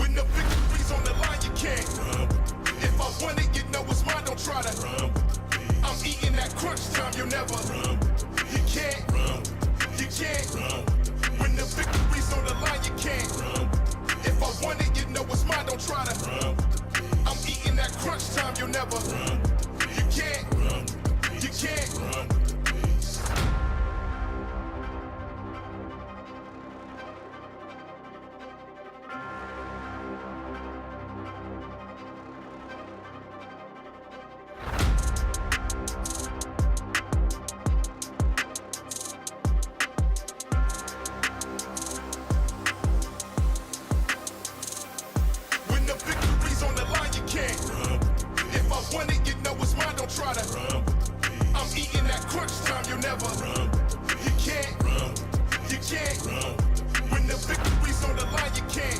When the victories on the line, you can't. If I want it, you know it's mine, don't try to. I'm eating that crunch time, you'll never. You can't. You can't. When the victories on the line, you can't. If I want it, you know it's mine, don't try to. I'm eating that crunch time, you'll never. You can't. You can't. I'm eating that crunch time, you'll never. You can't. You can't. When the victories on the line, you can't.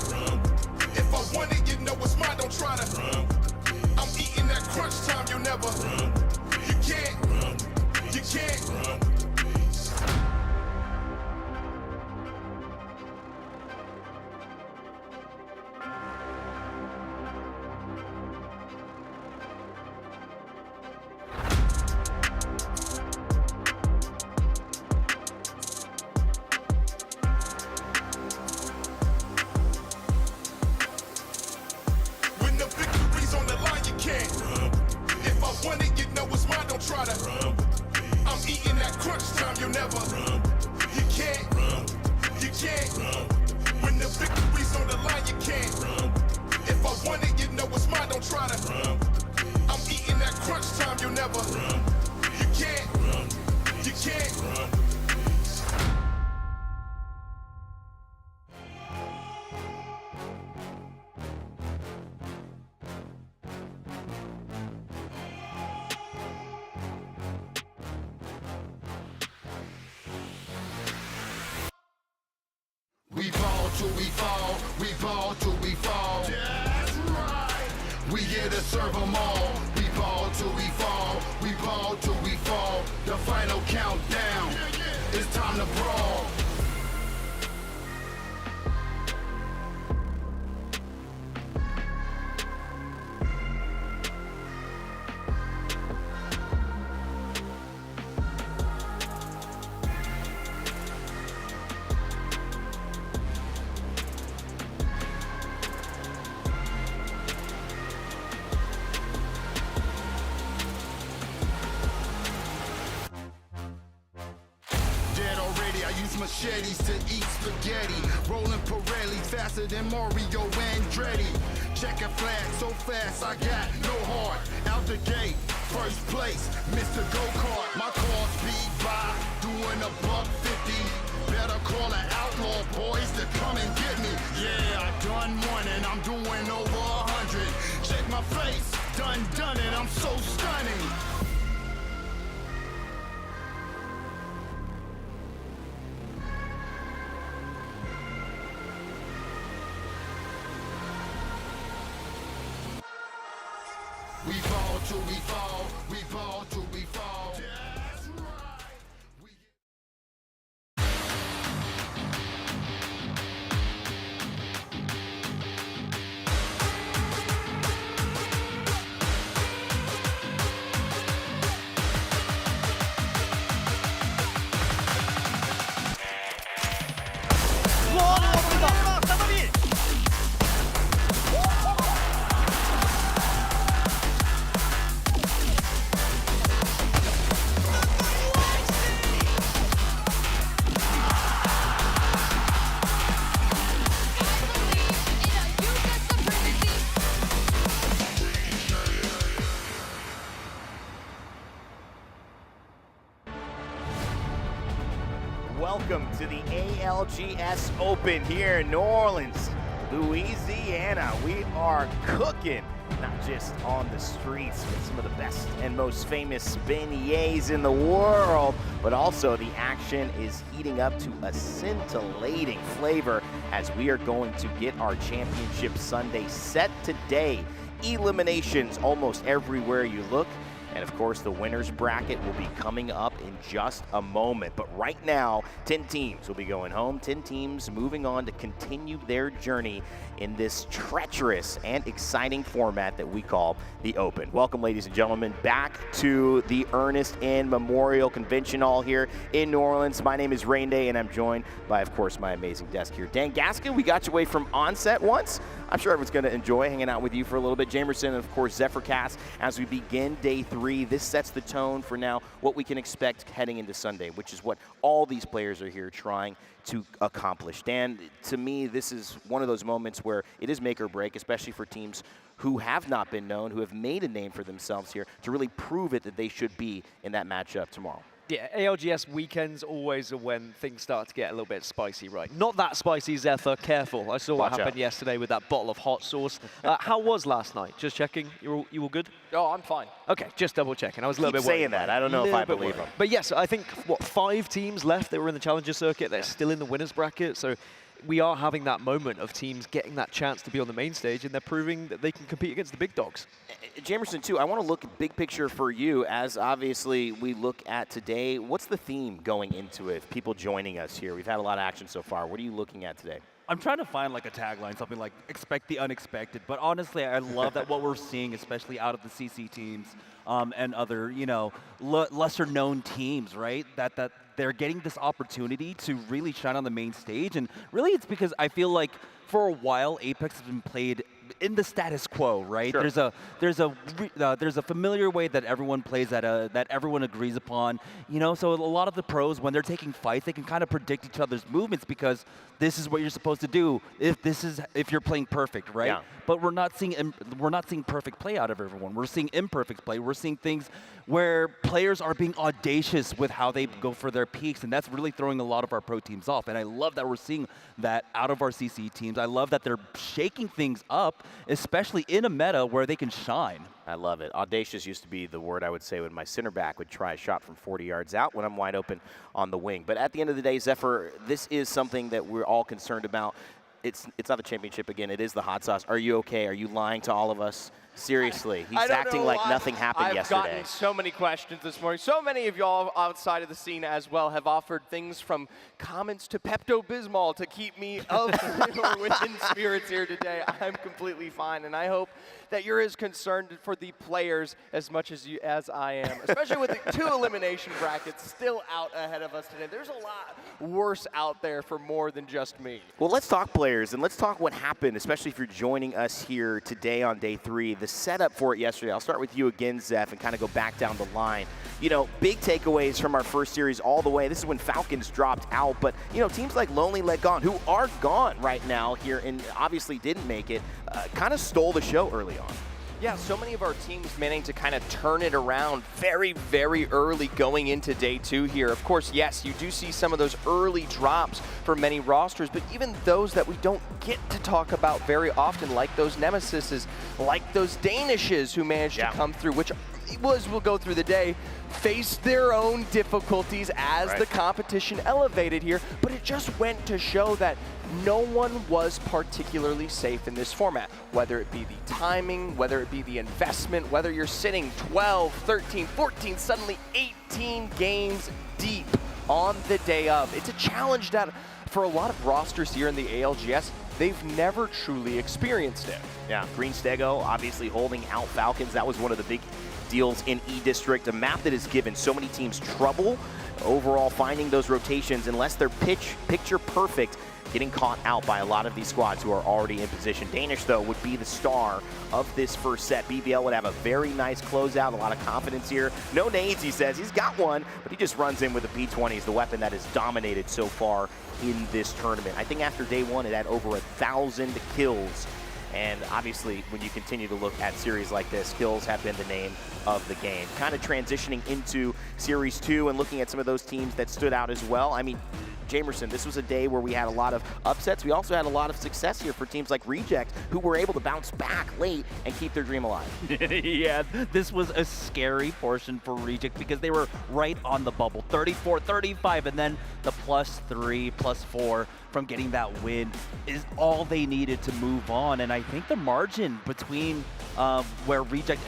If I want it, you know it's mine, don't try to. I'm eating that crunch time, you'll never. You can't. You can't. I'm eating that crunch time, you'll never. You can't. You can't. When the victories on the line, you can't. If I want it, you know it's mine, don't try to. I'm eating that crunch time, you'll never. You can't. You can't. We ball till we fall, we ball till we fall. That's right. We here to serve them all. We ball till we fall, we ball till we fall. The final countdown, it's time to brawl. Machetes to eat spaghetti, rolling Pirelli faster than Mario Andretti. Check a flag so fast I got no heart. Out the gate, first place, Mr. Go-Kart. My car speed by, doing $150. Better call an outlaw boys to come and get me. Yeah, I done one and I'm doing over 100. Check my face, done it, I'm so stunning. We fall till we fall, we fall till we fall. That's right. Welcome to the ALGS Open here in New Orleans, Louisiana. We are cooking, not just on the streets with some of the best and most famous beignets in the world, but also the action is heating up to a scintillating flavor as we are going to get our championship Sunday set today. Eliminations almost everywhere you look. And of course, the winner's bracket will be coming up in just a moment. But right now, 10 teams will be going home, 10 teams moving on to continue their journey in this treacherous and exciting format that we call the Open. Welcome, ladies and gentlemen, back to the Ernest and Memorial Convention Hall here in New Orleans. My name is Rain Day, and I'm joined by, of course, my amazing desk here. Dan Gaskin, we got you away from onset once. I'm sure everyone's going to enjoy hanging out with you for a little bit. Jamerson, and of course, Zephyr Cast, as we begin day 3. This sets the tone for now what we can expect heading into Sunday, which is what all these players are here trying to accomplish. Dan, to me, this is one of those moments where it is make or break, especially for teams who have not been known, who have made a name for themselves here, to really prove it that they should be in that matchup tomorrow. Yeah, ALGS weekends always are when things start to get a little bit spicy, right? Not that spicy, Zephyr. Careful. I saw what happened yesterday with that bottle of hot sauce. How was last night? Just checking. You all good? Oh, I'm fine. Okay, just double checking. I was a little bit worried. Saying that. I don't know if I believe him. But yes, I think, 5 teams left that were in the Challenger circuit. They're still in the winners bracket. So we are having that moment of teams getting that chance to be on the main stage, and they're proving that they can compete against the big dogs. Jamerson, too, I want to look at big picture for you as obviously we look at today. What's the theme going into it? People joining us here. We've had a lot of action so far. What are you looking at today? I'm trying to find like a tagline, something like expect the unexpected. But honestly, I love that what we're seeing, especially out of the CC teams and other, lesser known teams, right? That they're getting this opportunity to really shine on the main stage. And really it's because I feel like for a while, Apex has been played in the status quo, right? Sure. There's a familiar way that everyone plays that everyone agrees upon. So a lot of the pros, when they're taking fights, they can kind of predict each other's movements because this is what you're supposed to do if you're playing perfect, right? Yeah. But we're not seeing perfect play out of everyone. We're seeing imperfect play. We're seeing things where players are being audacious with how they go for their peaks, and that's really throwing a lot of our pro teams off. And I love that we're seeing that out of our CC teams. I love that they're shaking things up, especially in a meta where they can shine. I love it. Audacious used to be the word I would say when my center back would try a shot from 40 yards out when I'm wide open on the wing. But at the end of the day, Zephyr, this is something that we're all concerned about. It's not the championship again. It is the hot sauce. Are you okay? Are you lying to all of us? Seriously, he's acting like nothing happened yesterday. I've gotten so many questions this morning. So many of y'all outside of the scene as well have offered things from comments to Pepto-Bismol to keep me within spirits here today. I'm completely fine, and I hope that you're as concerned for the players as much as I am, especially with the 2 elimination brackets still out ahead of us today. There's a lot worse out there for more than just me. Well, let's talk players, and let's talk what happened, especially if you're joining us here today on day 3. The setup for it yesterday. I'll start with you again, Zeph, and kind of go back down the line. Big takeaways from our first series all the way. This is when Falcons dropped out, but, teams like Lonely Let Gone, who are gone right now here and obviously didn't make it, kind of stole the show early on. Yeah, so many of our teams managing to kind of turn it around very, very early going into day 2 here. Of course, yes, you do see some of those early drops for many rosters, but even those that we don't get to talk about very often, like those Nemesises, like those Danishes who managed to come through, which we'll go through the day, faced their own difficulties as the competition elevated here, but it just went to show that no one was particularly safe in this format, whether it be the timing, whether it be the investment, whether you're sitting 12, 13, 14, suddenly 18 games deep on the day of. It's a challenge that for a lot of rosters here in the ALGS, they've never truly experienced it. Yeah, Green Stego obviously holding out Falcons. That was one of the big deals in E-District, a map that has given so many teams trouble overall finding those rotations unless they're picture perfect, getting caught out by a lot of these squads who are already in position. Danish, though, would be the star of this first set. BBL would have a very nice closeout, a lot of confidence here. No nades, he says. He's got one, but he just runs in with the P20s, the weapon that has dominated so far in this tournament. I think after day 1, it had over 1,000 kills. And obviously, when you continue to look at series like this, kills have been the name of the game. Kind of transitioning into Series 2 and looking at some of those teams that stood out as well. I mean, Jamerson, this was a day where we had a lot of upsets. We also had a lot of success here for teams like Reject, who were able to bounce back late and keep their dream alive. Yeah, this was a scary portion for Reject because they were right on the bubble. 34, 35, and then the +3, +4 from getting that win is all they needed to move on. And I think the margin between where reject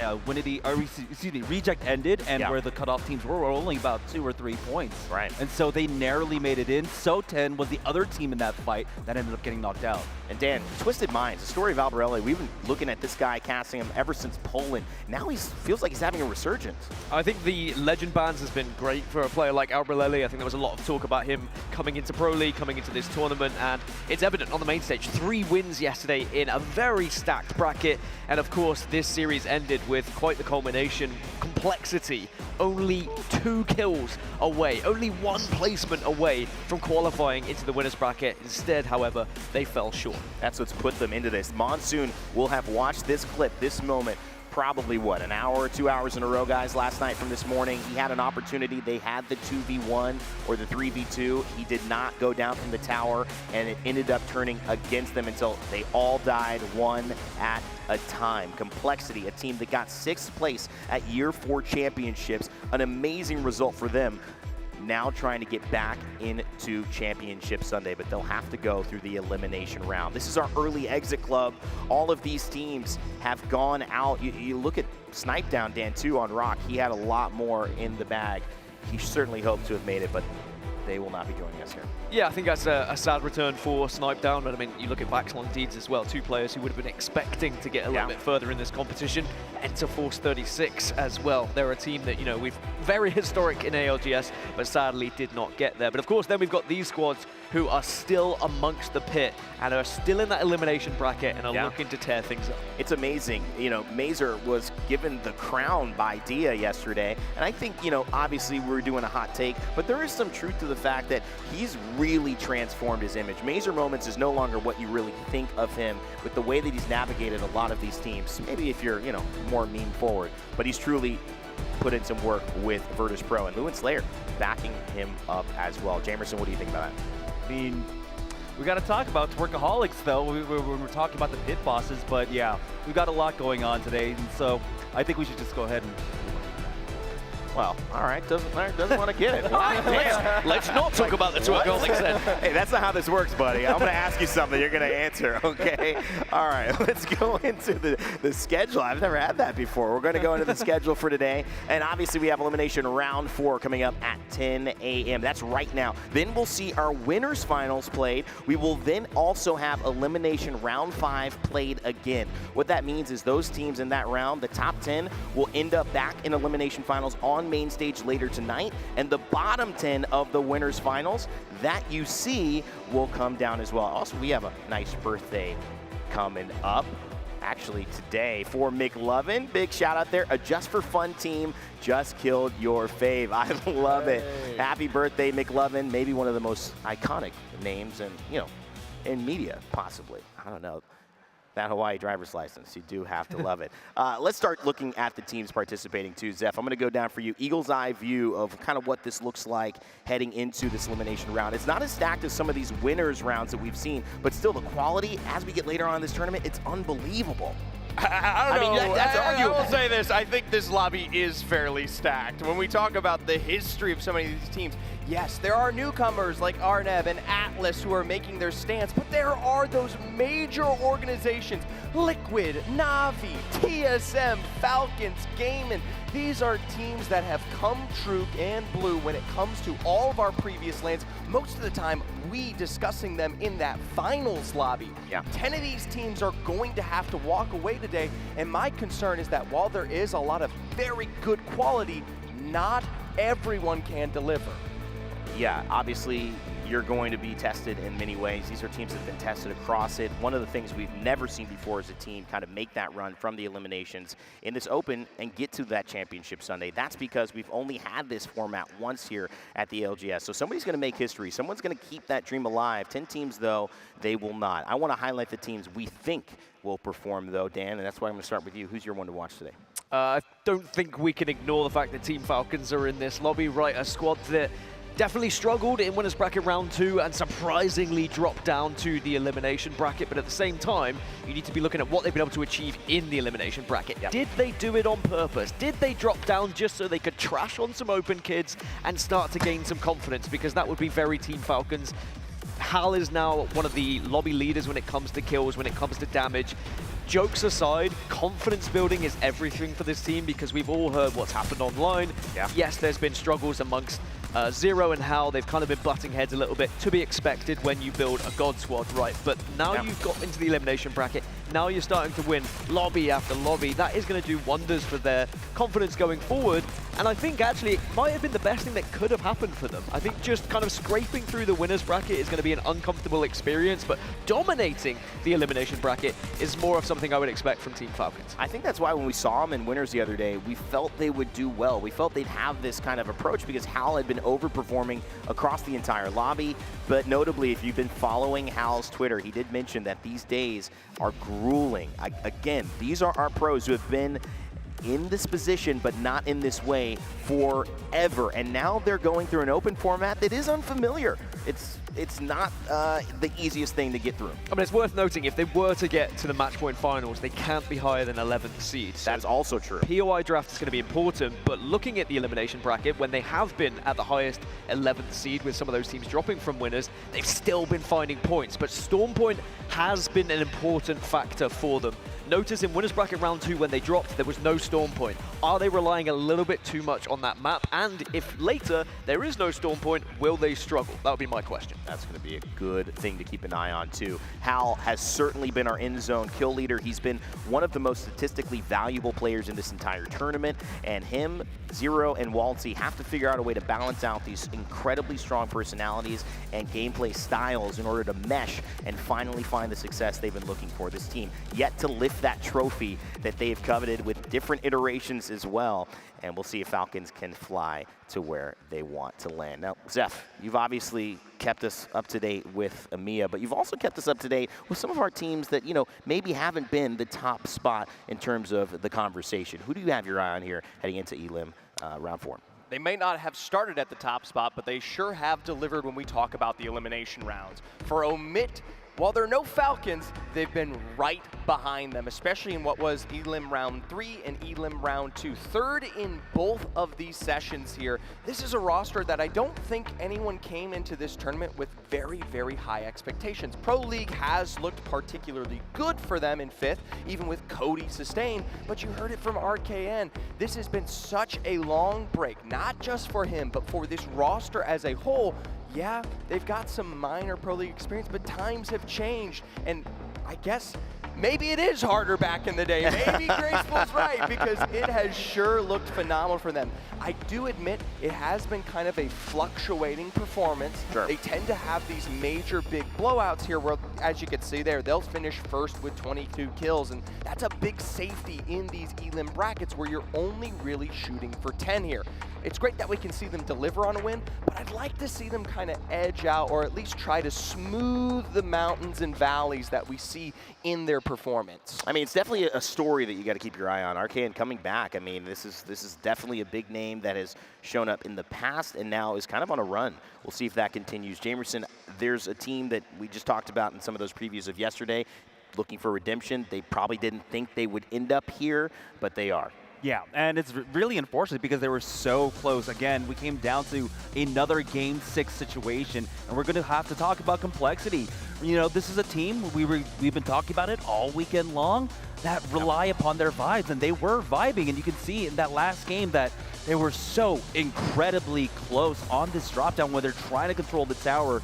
reject ended, and where the cutoff teams were only about 2 or 3 points. Right. And so they narrowly made it in. So10 was the other team in that fight that ended up getting knocked out. And Dan, Twisted Minds, the story of Albarelli, we've been looking at this guy, casting him ever since Poland. Now he feels like he's having a resurgence. I think the Legend bans has been great for a player like Albarelli. I think there was a lot of talk about him coming into Pro League, coming into this tournament, and it's evident on the main stage. 3 wins yesterday in a very stacked bracket, and of course this series ended with quite the culmination. Complexity, only 2 kills away, only 1 placement away from qualifying into the winner's bracket. Instead, however, they fell short. That's what's put them into this. Monsoon will have watched this clip, this moment, probably, what, an hour or 2 hours in a row, guys, last night from this morning. He had an opportunity. They had the 2v1 or the 3v2. He did not go down from the tower, and it ended up turning against them until they all died, one at a time. Complexity, a team that got 6th place at Year 4 championships, an amazing result for them. Now trying to get back into Championship Sunday, but they'll have to go through the elimination round. This is our early exit club. All of these teams have gone out. You look at Snipe Down, Dan, too, on Rock. He had a lot more in the bag. He certainly hoped to have made it, but they will not be joining us here. Yeah, I think that's a sad return for Snipe Down, but I mean, you look at Baxlong Deeds as well, 2 players who would have been expecting to get a little bit further in this competition. Enter Force 36 as well. They're a team that, you know, we've very historic in ALGS, but sadly did not get there. But of course, then we've got these squads who are still amongst the pit and are still in that elimination bracket and are looking to tear things up. It's amazing. You know, Mazer was given the crown by Dia yesterday, and I think, you know, obviously we're doing a hot take, but there is some truth to the fact that he's really transformed his image. Mazer Moments is no longer what you really think of him with the way that he's navigated a lot of these teams. Maybe if you're, you know, more meme forward, but he's truly put in some work with Virtus Pro, and Lewin Slayer backing him up as well. Jamerson, what do you think about that? I mean, we got to talk about Twerkaholics, though, when we're talking about the pit bosses, but yeah, we've got a lot going on today, and so I think we should just go ahead and... Well, all right, doesn't want to get it. Let's not talk about the Twerkaholics then. Hey, that's not how this works, buddy. I'm going to ask you something. You're going to answer, okay? All right, let's go into the schedule. I've never had that before. We're going to go into the schedule for today, and obviously we have elimination round 4 coming up at 10 a.m. That's right now. Then we'll see our winners finals played. We will then also have elimination round 5 played again. What that means is those teams in that round, the top 10, will end up back in elimination finals on main stage later tonight, and the bottom 10 of the winners finals that you see will come down as well. Also, we have a nice birthday coming up actually today for McLovin. Big shout out there. A Just for Fun team just killed your fave. I love it. Happy birthday, McLovin. Maybe one of the most iconic names in media, possibly. I don't know. That Hawaii driver's license, you do have to love it. Let's start looking at the teams participating too, Zeph. I'm going to go down for you. Eagle's eye view of kind of what this looks like heading into this elimination round. It's not as stacked as some of these winners rounds that we've seen, but still the quality as we get later on in this tournament, it's unbelievable. I don't know. That's arguable. I will say this. I think this lobby is fairly stacked. When we talk about the history of so many of these teams, yes, there are newcomers like Arneb and Atlas who are making their stance, but there are those major organizations, Liquid, Navi, TSM, Falcons, Gaiman. These are teams that have come true and blue when it comes to all of our previous lands. Most of the time, we discussing them in that finals lobby. Yeah. 10 of these teams are going to have to walk away today, and my concern is that while there is a lot of very good quality, not everyone can deliver. Yeah, obviously you're going to be tested in many ways. These are teams that have been tested across it. One of the things we've never seen before is a team kind of make that run from the eliminations in this open and get to that championship Sunday. That's because we've only had this format once here at the ALGS. So somebody's going to make history. Someone's going to keep that dream alive. 10 teams, though, they will not. I want to highlight the teams we think will perform, though, Dan, and that's why I'm going to start with you. Who's your one to watch today? I don't think we can ignore the fact that Team Falcons are in this lobby, right? A squad that definitely struggled in winners bracket round 2 and surprisingly dropped down to the elimination bracket, but at the same time, you need to be looking at what they've been able to achieve in the elimination bracket. Yep. Did they do it on purpose? Did they drop down just so they could trash on some open kids and start to gain some confidence? Because that would be very Team Falcons. Hal is now one of the lobby leaders when it comes to kills, when it comes to damage. jokes aside, confidence building is everything for this team because we've all heard what's happened online. Yeah. Yes, there's been struggles amongst Zero and Hal. They've kind of been butting heads a little bit, to be expected when you build a God Squad, right? But now you've got into the elimination bracket. Now you're starting to win lobby after lobby. That is going to do wonders for their confidence going forward. And I think actually it might have been the best thing that could have happened for them. I think just kind of scraping through the winners bracket is going to be an uncomfortable experience, but dominating the elimination bracket is more of something I would expect from Team Falcons. I think that's why when we saw them in winners the other day, we felt they would do well. We felt they'd have this kind of approach because Hal had been overperforming across the entire lobby. But notably, if you've been following Hal's Twitter, he did mention that these days are grueling. Again, these are our pros who have been in this position, but not in this way forever. And now they're going through an open format that is unfamiliar. It's not the easiest thing to get through. I mean, it's worth noting, if they were to get to the match point finals, they can't be higher than 11th seed. So that's also true. POI draft is going to be important, but looking at the elimination bracket, when they have been at the highest 11th seed with some of those teams dropping from winners, they've still been finding points. But Storm Point has been an important factor for them. Notice in winners bracket round 2 when they dropped, there was no Storm Point. Are they relying a little bit too much on that map? And if later there is no Storm Point, will they struggle? That would be my question. That's going to be a good thing to keep an eye on too. Hal has certainly been our in-zone kill leader. He's been one of the most statistically valuable players in this entire tournament. And him, Zero, and Waltzy have to figure out a way to balance out these incredibly strong personalities and gameplay styles in order to mesh and finally find the success they've been looking for. This team yet to lift that trophy that they've coveted with different iterations as well. And we'll see if Falcons can fly to where they want to land. Now, Zeph, you've obviously kept us up to date with EMEA, but you've also kept us up to date with some of our teams that, you know, maybe haven't been the top spot in terms of the conversation. Who do you have your eye on here heading into Elim round 4? They may not have started at the top spot, but they sure have delivered when we talk about the elimination rounds. For OMIT, while there are no Falcons, they've been right behind them, especially in what was Elim round 3 and Elim round 2. Third in both of these sessions here. This is a roster that I don't think anyone came into this tournament with very, very high expectations. Pro League has looked particularly good for them in 5th, even with Cody sustained, but you heard it from RKN. This has been such a long break, not just for him, but for this roster as a whole. Yeah, they've got some minor Pro League experience, but times have changed. And I guess maybe it is harder back in the day. Maybe Graceful's right, because it has sure looked phenomenal for them. I do admit it has been kind of a fluctuating performance. Sure. They tend to have these major big blowouts here where, as you can see there, they'll finish first with 22 kills. And that's a big safety in these Elim brackets where you're only really shooting for 10 here. It's great that we can see them deliver on a win, but I'd like to see them kind of edge out or at least try to smooth the mountains and valleys that we see in their performance. I mean, it's definitely a story that you got to keep your eye on. RKN coming back. I mean, this is definitely a big name that has shown up in the past and now is kind of on a run. We'll see if that continues. Jamerson, there's a team that we just talked about in some of those previews of yesterday, looking for redemption. They probably didn't think they would end up here, but they are. Yeah, and it's really unfortunate because they were so close. Again, we came down to another Game 6 situation, and we're going to have to talk about complexity. You know, this is a team, we've been talking about it all weekend long, that rely upon their vibes, and they were vibing, and you can see in that last game that they were so incredibly close on this drop-down when they're trying to control the tower.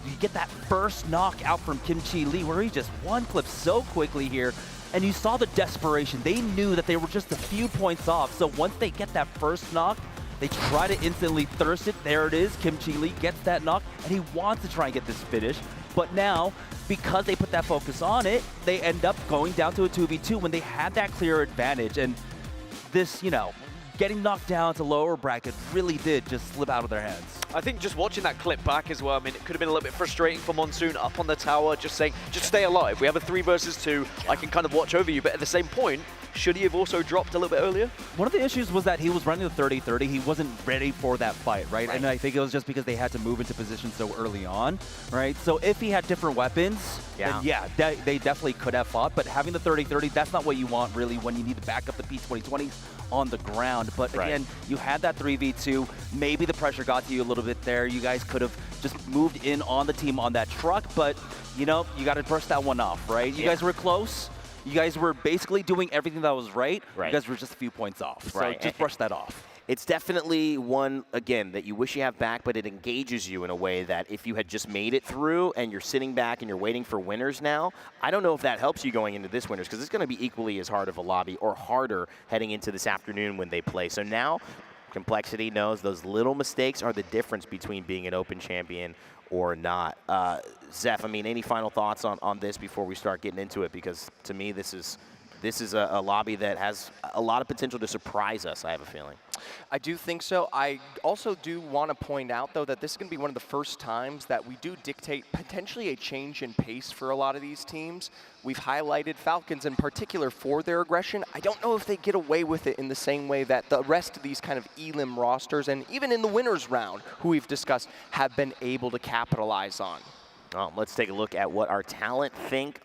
You get that first knock out from Kimchi Lee where he just one-clips so quickly here. And you saw the desperation. They knew that they were just a few points off. So once they get that first knock, they try to instantly thirst it. There it is. Kimchi Lee gets that knock, and he wants to try and get this finish. But now, because they put that focus on it, they end up going down to a 2v2 when they had that clear advantage. And this, you know, getting knocked down to lower bracket really did just slip out of their hands. I think just watching that clip back as well, I mean, it could have been a little bit frustrating for Monsoon up on the tower, just saying, just stay alive. We have a 3 versus 2. I can kind of watch over you. But at the same point, should he have also dropped a little bit earlier? One of the issues was that he was running the 30-30. He wasn't ready for that fight, right? And I think it was just because they had to move into position so early on, right? So if he had different weapons, then yeah, they definitely could have fought. But having the 30-30, that's not what you want really when you need to back up the P2020s on the ground. But again, you had that 3v2. Maybe the pressure got to you a little bit there. You guys could have just moved in on the team on that truck, but you know, you got to brush that one off, right? You guys were close, You guys were basically doing everything that was right. Right. You guys were just a few points off. So Right. just brush that off. It's definitely one, again, that you wish you have back, but it engages you in a way that if you had just made it through and you're sitting back and you're waiting for winners now, I don't know if that helps you going into this winners, because it's going to be equally as hard of a lobby or harder heading into this afternoon when they play. So now Complexity knows those little mistakes are the difference between being an open champion or not. Zeph, I mean, any final thoughts on this before we start getting into it? Because to me, this is a lobby that has a lot of potential to surprise us, I have a feeling. I do think so. I also do want to point out, though, that this is going to be one of the first times that we do dictate potentially a change in pace for a lot of these teams. We've highlighted Falcons in particular for their aggression. I don't know if they get away with it in the same way that the rest of these kind of elim rosters, and even in the winners round, who we've discussed, have been able to capitalize on. Let's take a look at what our talent think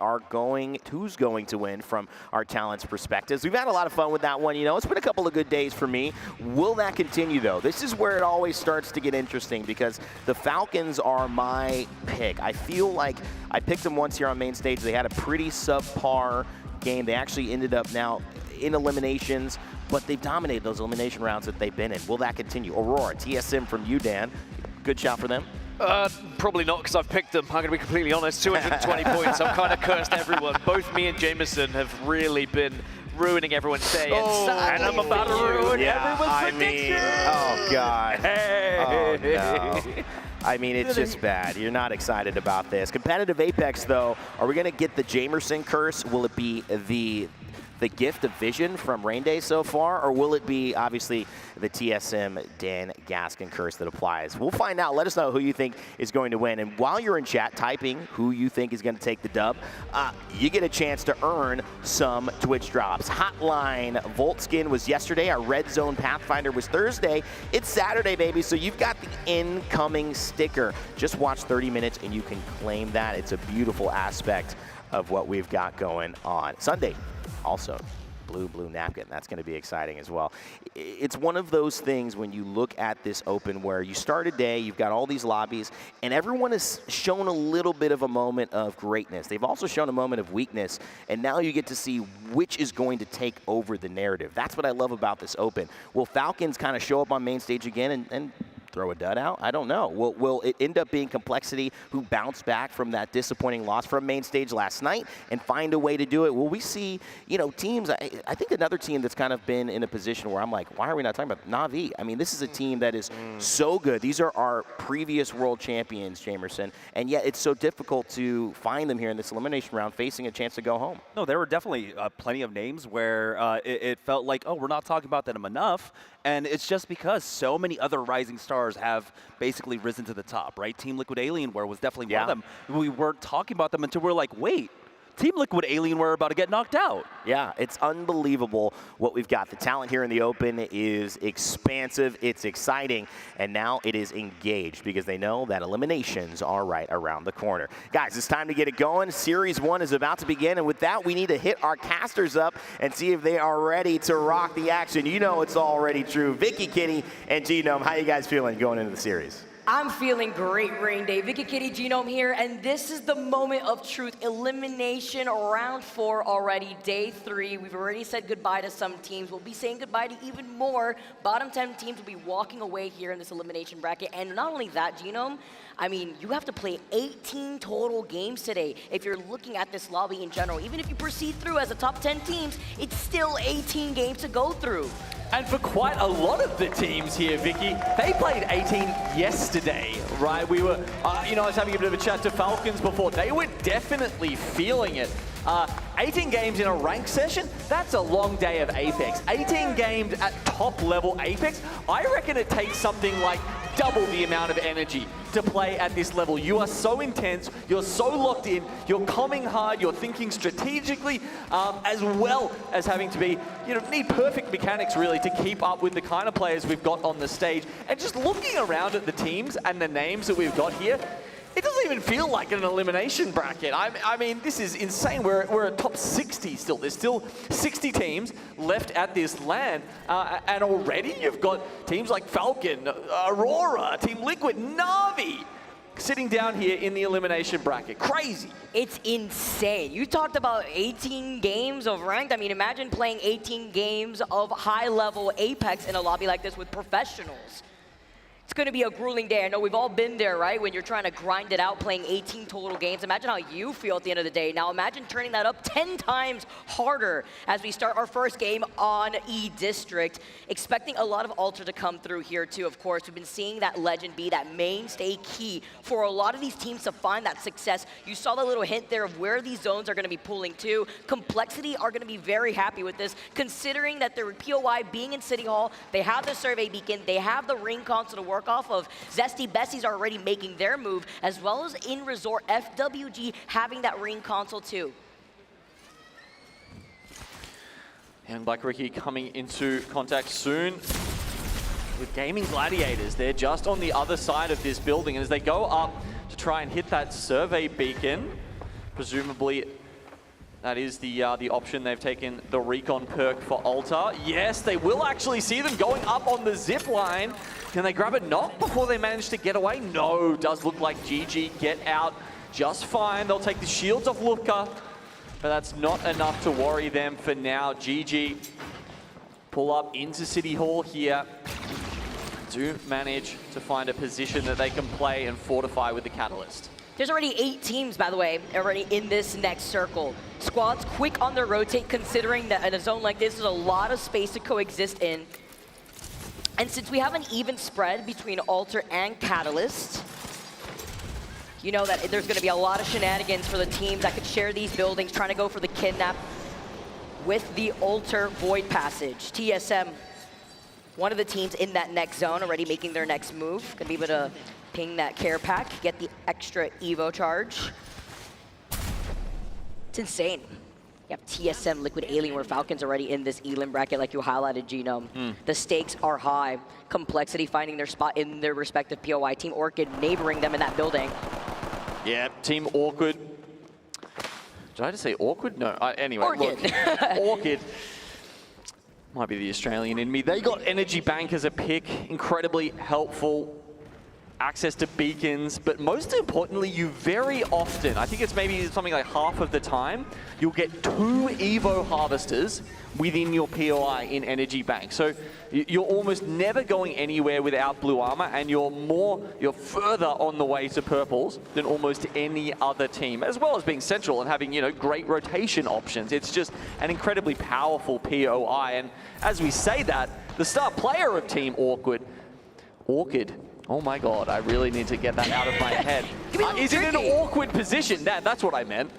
who's going to win from our talent's perspectives. We've had a lot of fun with that one. You know, it's been a couple of good days for me. Will that continue, though? This is where it always starts to get interesting because the Falcons are my pick. I feel like I picked them once here on main stage. They had a pretty subpar game. They actually ended up now in eliminations, but they've dominated those elimination rounds that they've been in. Will that continue? Aurora, TSM from you, Dan. Good shot for them. Probably not, because I've picked them. I'm going to be completely honest. 220 points. I've kind of cursed everyone. Both me and Jameson have really been ruining everyone's day. And I'm about to ruin everyone's prediction. Oh, God. Hey. Oh, no. I mean, it's just bad. You're not excited about this. Competitive Apex, though, are we going to get the Jamerson curse? Will it be the gift of vision from Rain Day so far, or will it be obviously the TSM Dan Gaskin curse that applies? We'll find out. Let us know who you think is going to win. And while you're in chat typing who you think is going to take the dub, you get a chance to earn some Twitch drops. Hotline Volt skin was yesterday. Our Red Zone Pathfinder was Thursday. It's Saturday, baby, so you've got the incoming sticker. Just watch 30 minutes and you can claim that. It's a beautiful aspect of what we've got going on. Sunday, also, blue napkin. That's going to be exciting as well. It's one of those things when you look at this open where you start a day, you've got all these lobbies, and everyone has shown a little bit of a moment of greatness. They've also shown a moment of weakness, and now you get to see which is going to take over the narrative. That's what I love about this open. Will Falcons kind of show up on main stage again and throw a dud out? I don't know. Will it end up being Complexity who bounced back from that disappointing loss from main stage last night and find a way to do it? Will we see, you know, teams? I think another team that's kind of been in a position where I'm like, why are we not talking about Na'Vi? I mean, this is a team that is so good. These are our previous world champions, Jamerson, and yet it's so difficult to find them here in this elimination round facing a chance to go home. No, there were definitely plenty of names where it felt like, oh, we're not talking about them enough. And it's just because so many other rising stars have basically risen to the top, right? Team Liquid Alienware was definitely one of them. We weren't talking about them until we're like, wait, Team Liquid Alienware are about to get knocked out. Yeah, it's unbelievable what we've got. The talent here in the open is expansive, it's exciting, and now it is engaged because they know that eliminations are right around the corner. Guys, it's time to get it going. Series 1 is about to begin, and with that, we need to hit our casters up and see if they are ready to rock the action. You know it's already true. Vicky, Kitty, and Genome, how you guys feeling going into the series? I'm feeling great, Rain Day. Vicky, Kitty, Genome here, and this is the moment of truth. Elimination round 4 already, day 3. We've already said goodbye to some teams. We'll be saying goodbye to even more. Bottom 10 teams will be walking away here in this elimination bracket. And not only that, Genome, I mean, you have to play 18 total games today. If you're looking at this lobby in general, even if you proceed through as a top 10 teams, it's still 18 games to go through. And for quite a lot of the teams here, Vicky, they played 18 yesterday, right? We were, you know, I was having a bit of a chat to Falcons before. They were definitely feeling it. 18 games in a ranked session, that's a long day of Apex. 18 games at top level Apex, I reckon it takes something like double the amount of energy to play at this level. You are so intense, you're so locked in, you're coming hard, you're thinking strategically, as well as having to be, you know, need perfect mechanics really to keep up with the kind of players we've got on the stage. And just looking around at the teams and the names that we've got here, it doesn't even feel like an elimination bracket. I mean, this is insane. We're at top 60 still. There's still 60 teams left at this LAN. And already you've got teams like Falcon, Aurora, Team Liquid, Na'Vi, sitting down here in the elimination bracket. Crazy. It's insane. You talked about 18 games of ranked. I mean, imagine playing 18 games of high-level Apex in a lobby like this with professionals. It's going to be a grueling day. I know we've all been there, right? When you're trying to grind it out, playing 18 total games. Imagine how you feel at the end of the day. Now imagine turning that up 10 times harder as we start our first game on E-District. Expecting a lot of Alter to come through here too, of course. We've been seeing that Legend be that mainstay key for a lot of these teams to find that success. You saw the little hint there of where these zones are going to be pulling to. Complexity are going to be very happy with this, considering that they're POI being in City Hall. They have the survey beacon. They have the ring console to work off of. Zesty Bessies are already making their move, as well as in Resort, FWG having that ring console too. Young Black Ricky coming into contact soon with Gaming Gladiators. They're just on the other side of this building, and as they go up to try and hit that survey beacon, presumably that is the option. They've taken the recon perk for Alter. Yes, they will actually see them going up on the zip line. Can they grab a knock before they manage to get away? No, does look like GG get out just fine. They'll take the shields off Lufka, but that's not enough to worry them for now. GG pull up into City Hall here. Do manage to find a position that they can play and fortify with the Catalyst. There's already 8 teams, by the way, already in this next circle. Squads quick on their rotate, considering that in a zone like this, there's a lot of space to coexist in. And since we have an even spread between Alter and Catalyst, you know that there's going to be a lot of shenanigans for the teams that could share these buildings, trying to go for the kidnap with the Alter Void Passage. TSM, one of the teams in that next zone, already making their next move. Going to be able to ping that care pack, get the extra Evo charge. It's insane. You have TSM, Liquid Alienware, Falcons already in this Elim bracket like you highlighted, Genome. The stakes are high. Complexity finding their spot in their respective POI. Team Orchid neighboring them in that building. Yeah, Team Awkward. Did I just say awkward? No, anyway, Orchid. Look, Orchid. Might be the Australian in me. They got Energy Bank as a pick, incredibly helpful. Access to beacons, but most importantly, you very often, I think it's maybe something like half of the time, you'll get 2 Evo harvesters within your POI in Energy Bank. So you're almost never going anywhere without blue armor, and you're further on the way to purples than almost any other team, as well as being central and having, you know, great rotation options. It's just an incredibly powerful POI, and as we say that, the star player of Team Orchid, oh my god, I really need to get that out of my head. Is in an awkward position. That's what I meant.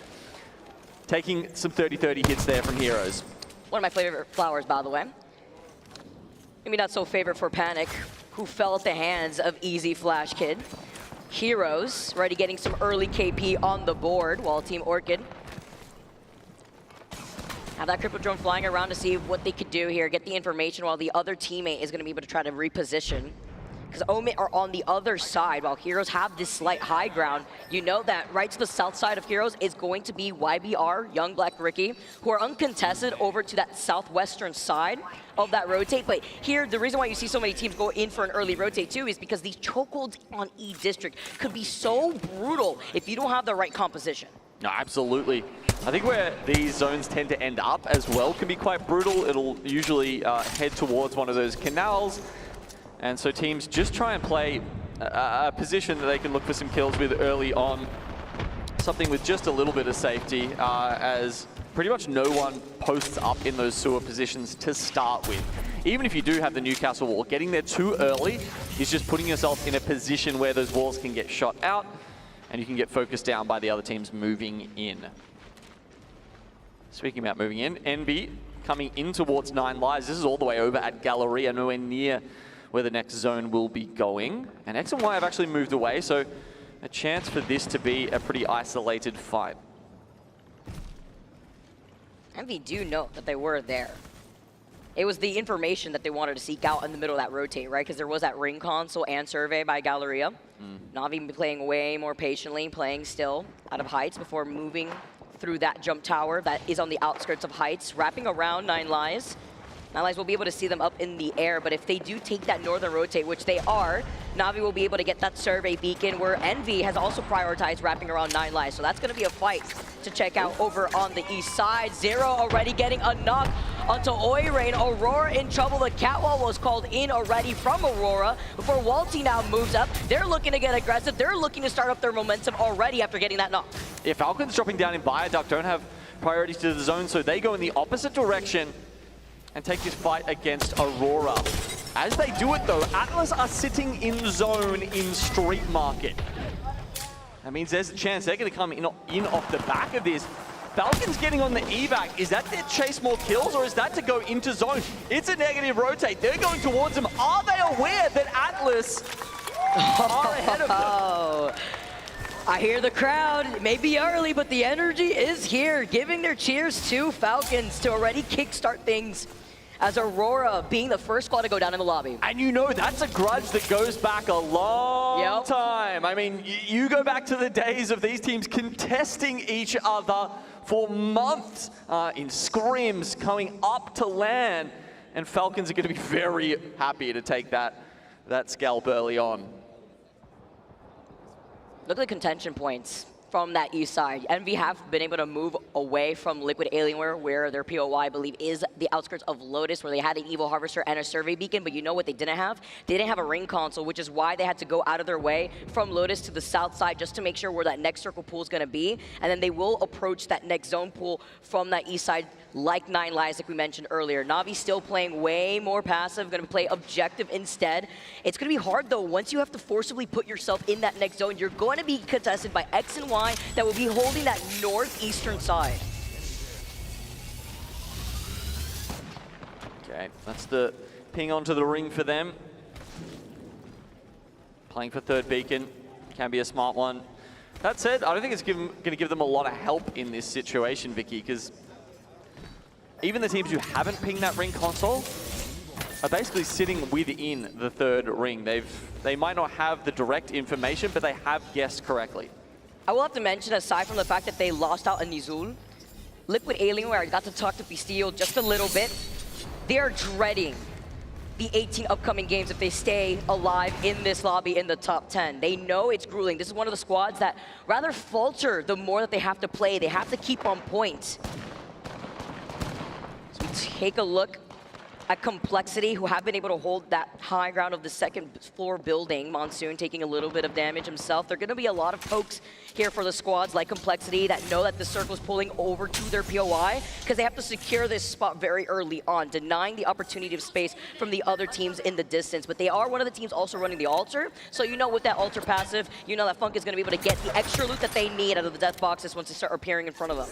Taking some 30-30 hits there from Heroes. One of my favorite flowers, by the way. Maybe not so favorite for Panic, who fell at the hands of Easy Flash Kid. Heroes already getting some early KP on the board, while Team Orchid have that Crypto Drone flying around to see what they could do here, get the information, while the other teammate is going to be able to try to reposition. Because OMIT are on the other side, while Heroes have this slight high ground. You know that right to the south side of Heroes is going to be YBR, Young Black Ricky, who are uncontested over to that southwestern side of that rotate. But here, the reason why you see so many teams go in for an early rotate too is because these chokeholds on E-District could be so brutal if you don't have the right composition. No, absolutely. I think where these zones tend to end up as well can be quite brutal. It'll usually head towards one of those canals. And so teams just try and play a position that they can look for some kills with early on. Something with just a little bit of safety, as pretty much no one posts up in those sewer positions to start with. Even if you do have the Newcastle wall, getting there too early is just putting yourself in a position where those walls can get shot out and you can get focused down by the other teams moving in. Speaking about moving in, NB coming in towards 9 Lives. This is all the way over at Galleria, nowhere near where the next zone will be going. And X and Y have actually moved away, so a chance for this to be a pretty isolated fight. Envy do know that they were there. It was the information that they wanted to seek out in the middle of that rotate, right? Because there was that ring console and survey by Galleria. Na'Vi playing way more patiently, playing still out of Heights before moving through that jump tower that is on the outskirts of Heights, wrapping around 9 Lives. 9 Lives will be able to see them up in the air, but if they do take that northern rotate, which they are, Na'Vi will be able to get that survey beacon, where Envy has also prioritized wrapping around 9 lives. So that's going to be a fight to check out over on the east side. Zero already getting a knock onto Oirain. Aurora in trouble. The catwall was called in already from Aurora before Walty now moves up. They're looking to get aggressive. They're looking to start up their momentum already after getting that knock. Yeah, Falcons dropping down in Viaduct don't have priorities to the zone, so they go in the opposite direction and take this fight against Aurora. As they do it though, Atlas are sitting in zone in Street Market. That means there's a chance they're going to come in off the back of this. Falcons getting on the evac. Is that to chase more kills, or is that to go into zone? It's a negative rotate. They're going towards them. Are they aware that Atlas are ahead of them? I hear the crowd. It may be early, but the energy is here, giving their cheers to Falcons to already kickstart things, as Aurora being the first squad to go down in the lobby. And you know that's a grudge that goes back a long time. I mean, you go back to the days of these teams contesting each other for months in scrims, coming up to LAN, and Falcons are going to be very happy to take that scalp early on. Look at the contention points from that east side. Envy have been able to move away from Liquid Alienware, where their POI, I believe, is the outskirts of Lotus, where they had an Evil Harvester and a Survey Beacon, but you know what they didn't have? They didn't have a ring console, which is why they had to go out of their way from Lotus to the south side just to make sure where that next circle pool is going to be, and then they will approach that next zone pool from that east side like 9 lives, like we mentioned earlier. Na'Vi still playing way more passive, going to play objective instead. It's going to be hard, though. Once you have to forcibly put yourself in that next zone, you're going to be contested by X and Y that will be holding that northeastern side. Okay, that's the ping onto the ring for them. Playing for third beacon can be a smart one. That said, I don't think it's going to give them a lot of help in this situation, Vicky, because even the teams who haven't pinged that ring console are basically sitting within the third ring. They might not have the direct information, but they have guessed correctly. I will have to mention, aside from the fact that they lost out on Nizul, Liquid Alienware, I got to talk to Pistillo just a little bit. They are dreading the 18 upcoming games if they stay alive in this lobby in the top 10. They know it's grueling. This is one of the squads that rather falter the more that they have to play. They have to keep on point. So we take a look at Complexity, who have been able to hold that high ground of the second floor building. Monsoon taking a little bit of damage himself. There are going to be a lot of pokes here for the squads like Complexity that know that the circle's pulling over to their POI, because they have to secure this spot very early on, denying the opportunity of space from the other teams in the distance. But they are one of the teams also running the altar, so you know with that altar passive, you know that Funk is going to be able to get the extra loot that they need out of the death boxes once they start appearing in front of them.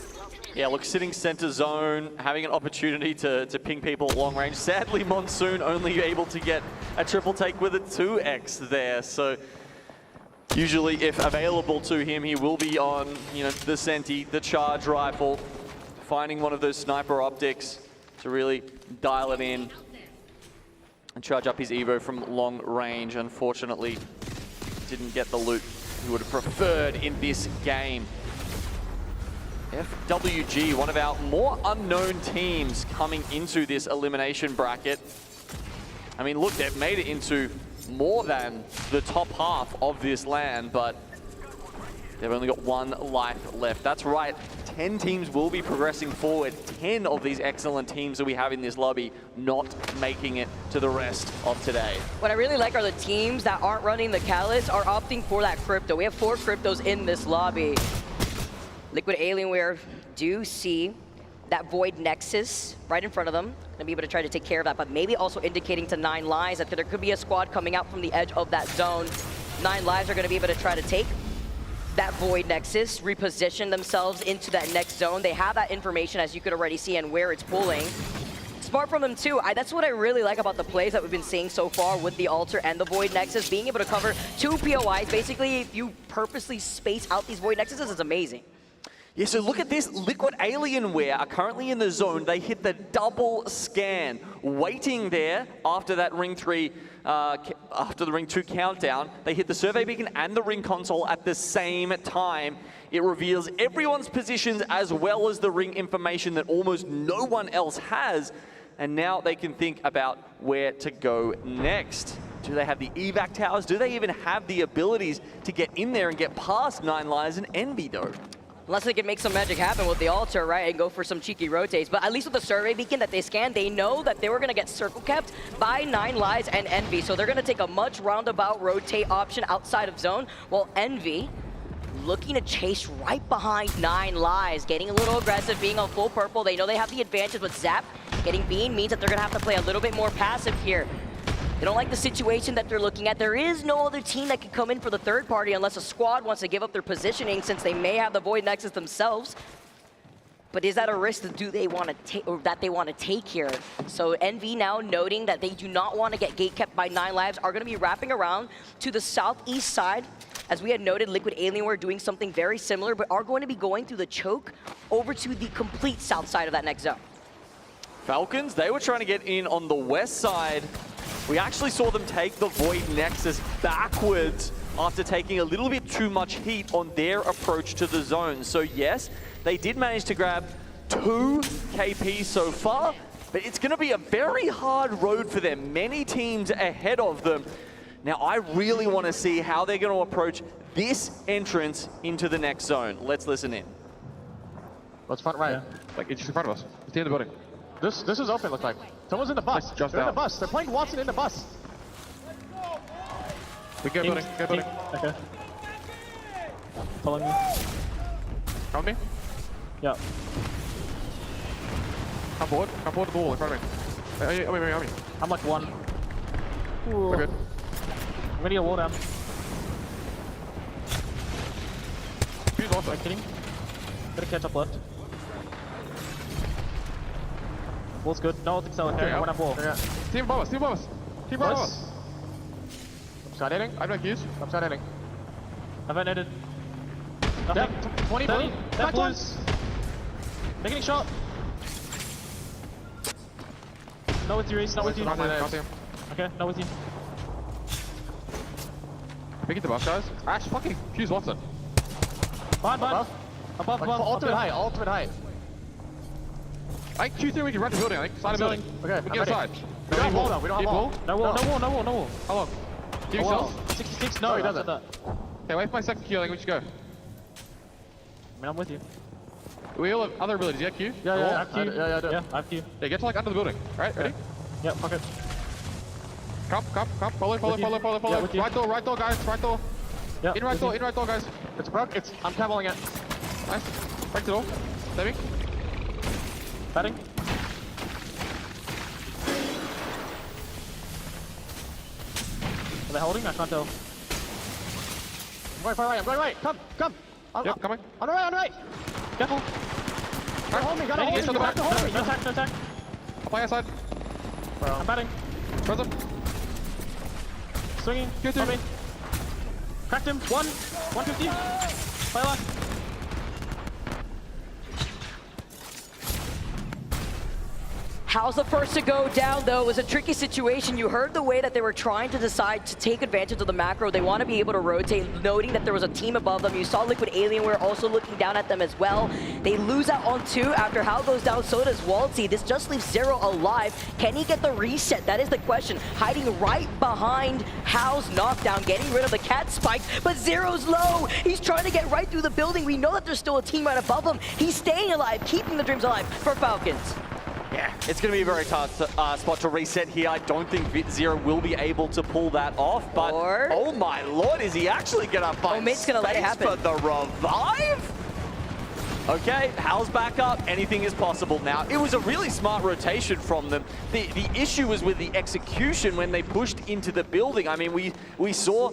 Yeah, look, sitting center zone, having an opportunity to ping people at long range. Sadly, Monsoon only able to get a triple take with a 2x there. So usually if available to him, he will be on, the Senti, the charge rifle, finding one of those sniper optics to really dial it in and charge up his Evo from long range. Unfortunately, didn't get the loot he would have preferred in this game. FWG, one of our more unknown teams coming into this elimination bracket. I mean, look, they've made it into more than the top half of this LAN, but they've only got 1 life left. That's right, 10 teams will be progressing forward. 10 of these excellent teams that we have in this lobby not making it to the rest of today. What I really like are the teams that aren't running the Callus are opting for that crypto. We have 4 cryptos in this lobby. Liquid Alienware do see that Void Nexus right in front of them. Gonna be able to try to take care of that, but maybe also indicating to 9 lives that there could be a squad coming out from the edge of that zone. 9 lives are gonna be able to try to take that Void Nexus, reposition themselves into that next zone. They have that information, as you could already see, and where it's pulling. Smart from them too. That's what I really like about the plays that we've been seeing so far with the Altar and the Void Nexus. Being able to cover 2 POIs, basically, if you purposely space out these Void Nexuses, it's amazing. Yeah, so look at this. Liquid Alienware are currently in the zone. They hit the double scan, waiting there after that ring 3, after the ring 2 countdown. They hit the survey beacon and the ring console at the same time. It reveals everyone's positions as well as the ring information that almost no one else has. And now they can think about where to go next. Do they have the evac towers? Do they even have the abilities to get in there and get past 9 Lives and Envy, though? Unless they can make some magic happen with the altar, right, and go for some cheeky rotates. But at least with the survey beacon that they scanned, they know that they were going to get circle kept by 9 Lives and Envy. So they're going to take a much roundabout rotate option outside of zone, while Envy looking to chase right behind 9 Lives, getting a little aggressive, being on full purple. They know they have the advantage, but Zap getting Bean means that they're going to have to play a little bit more passive here. They don't like the situation that they're looking at. There is no other team that can come in for the third party unless a squad wants to give up their positioning, since they may have the Void Nexus themselves. But is that a risk that they want to take here? So Envy, now noting that they do not want to get gatekept by 9 Lives, are going to be wrapping around to the southeast side. As we had noted, Liquid Alienware doing something very similar, but are going to be going through the choke over to the complete south side of that next zone. Falcons, they were trying to get in on the west side. We actually saw them take the Void Nexus backwards after taking a little bit too much heat on their approach to the zone. So yes, they did manage to grab 2 KP so far, but it's going to be a very hard road for them. Many teams ahead of them. Now, I really want to see how they're going to approach this entrance into the next zone. Let's listen in. Let's front right. Like, it's just in front of us. It's in the building. This is open, looks like. Someone's in the bus. They're in the bus. They're playing Watson in the bus. We go building. Go building. Okay. Following me. Found me? Yeah. Come forward. Come forward to the wall in front of me. Are me. I'm like 1. Ooh. We're good. I'm gonna get a wall down. Fuse off. Am I kidding? Gotta catch up left. Wall's good. No, it's accelerating. Okay, I want to wall. Yeah. Team above us. Team above us. Team above us. I'm skydiving. I'm not used. I'm skydiving. I've netted. Nothing. 20, 30. Back ones. Making a shot. No with you, Reese. Not with you. Okay, no with you. Pick it the buff, guys. Ash, fucking fuse Watson. Above. Ultimate height. Ultimate height. I think Q3 we can run the building, I think. Side of building. Okay, we get inside. We don't have wall though, we don't have wall. No wall. How long? Do you self? 66? No, he doesn't. Okay, wait for my second Q, I think we should go. I mean, I'm with you. We all have other abilities, yeah, Q? Yeah, I have Q. Yeah, I do. Yeah, I have Q. Yeah, get to like under the building. Alright, ready? Yep, okay. Come. Follow. Yeah, right door, guys, right door. Yeah, in right door, guys. It's broke, I'm caveling it. Nice. Break the door. Saving. Batting. Are they holding? I can't tell. I'm going far right. Come. Yep, coming. On the right. Careful. Gotta hold me. No attack. I'll play outside. I'm batting. Press him. Swinging. Q2. Me. Cracked him. 150. Play left. How's the first to go down, though? It was a tricky situation. You heard the way that they were trying to decide to take advantage of the macro. They want to be able to rotate, noting that there was a team above them. You saw Liquid Alienware also looking down at them as well. They lose out on 2 after Hal goes down, so does Waltzy. This just leaves Zero alive. Can he get the reset? That is the question. Hiding right behind Hal's knockdown, getting rid of the cat spikes, but Zero's low. He's trying to get right through the building. We know that there's still a team right above him. He's staying alive, keeping the dreams alive for Falcons. Yeah, it's going to be a very tough spot to reset here. I don't think Zero will be able to pull that off, but oh my lord, is he actually going to find OMIT's going to let it happen for the revive? Okay, Hal's back up. Anything is possible now. It was a really smart rotation from them. The issue was with the execution when they pushed into the building. I mean, we saw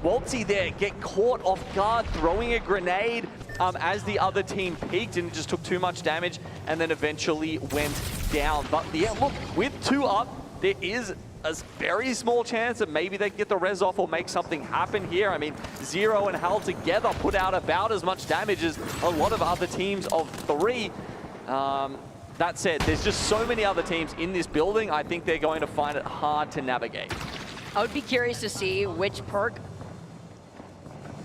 Waltzy there get caught off guard, throwing a grenade as the other team peaked, and it just took too much damage and then eventually went down. But yeah, look, with 2 up, there is a very small chance that maybe they can get the res off or make something happen here. I mean, Zero and Hal together put out about as much damage as a lot of other teams of 3. That said, there's just so many other teams in this building. I think they're going to find it hard to navigate. I would be curious to see which perk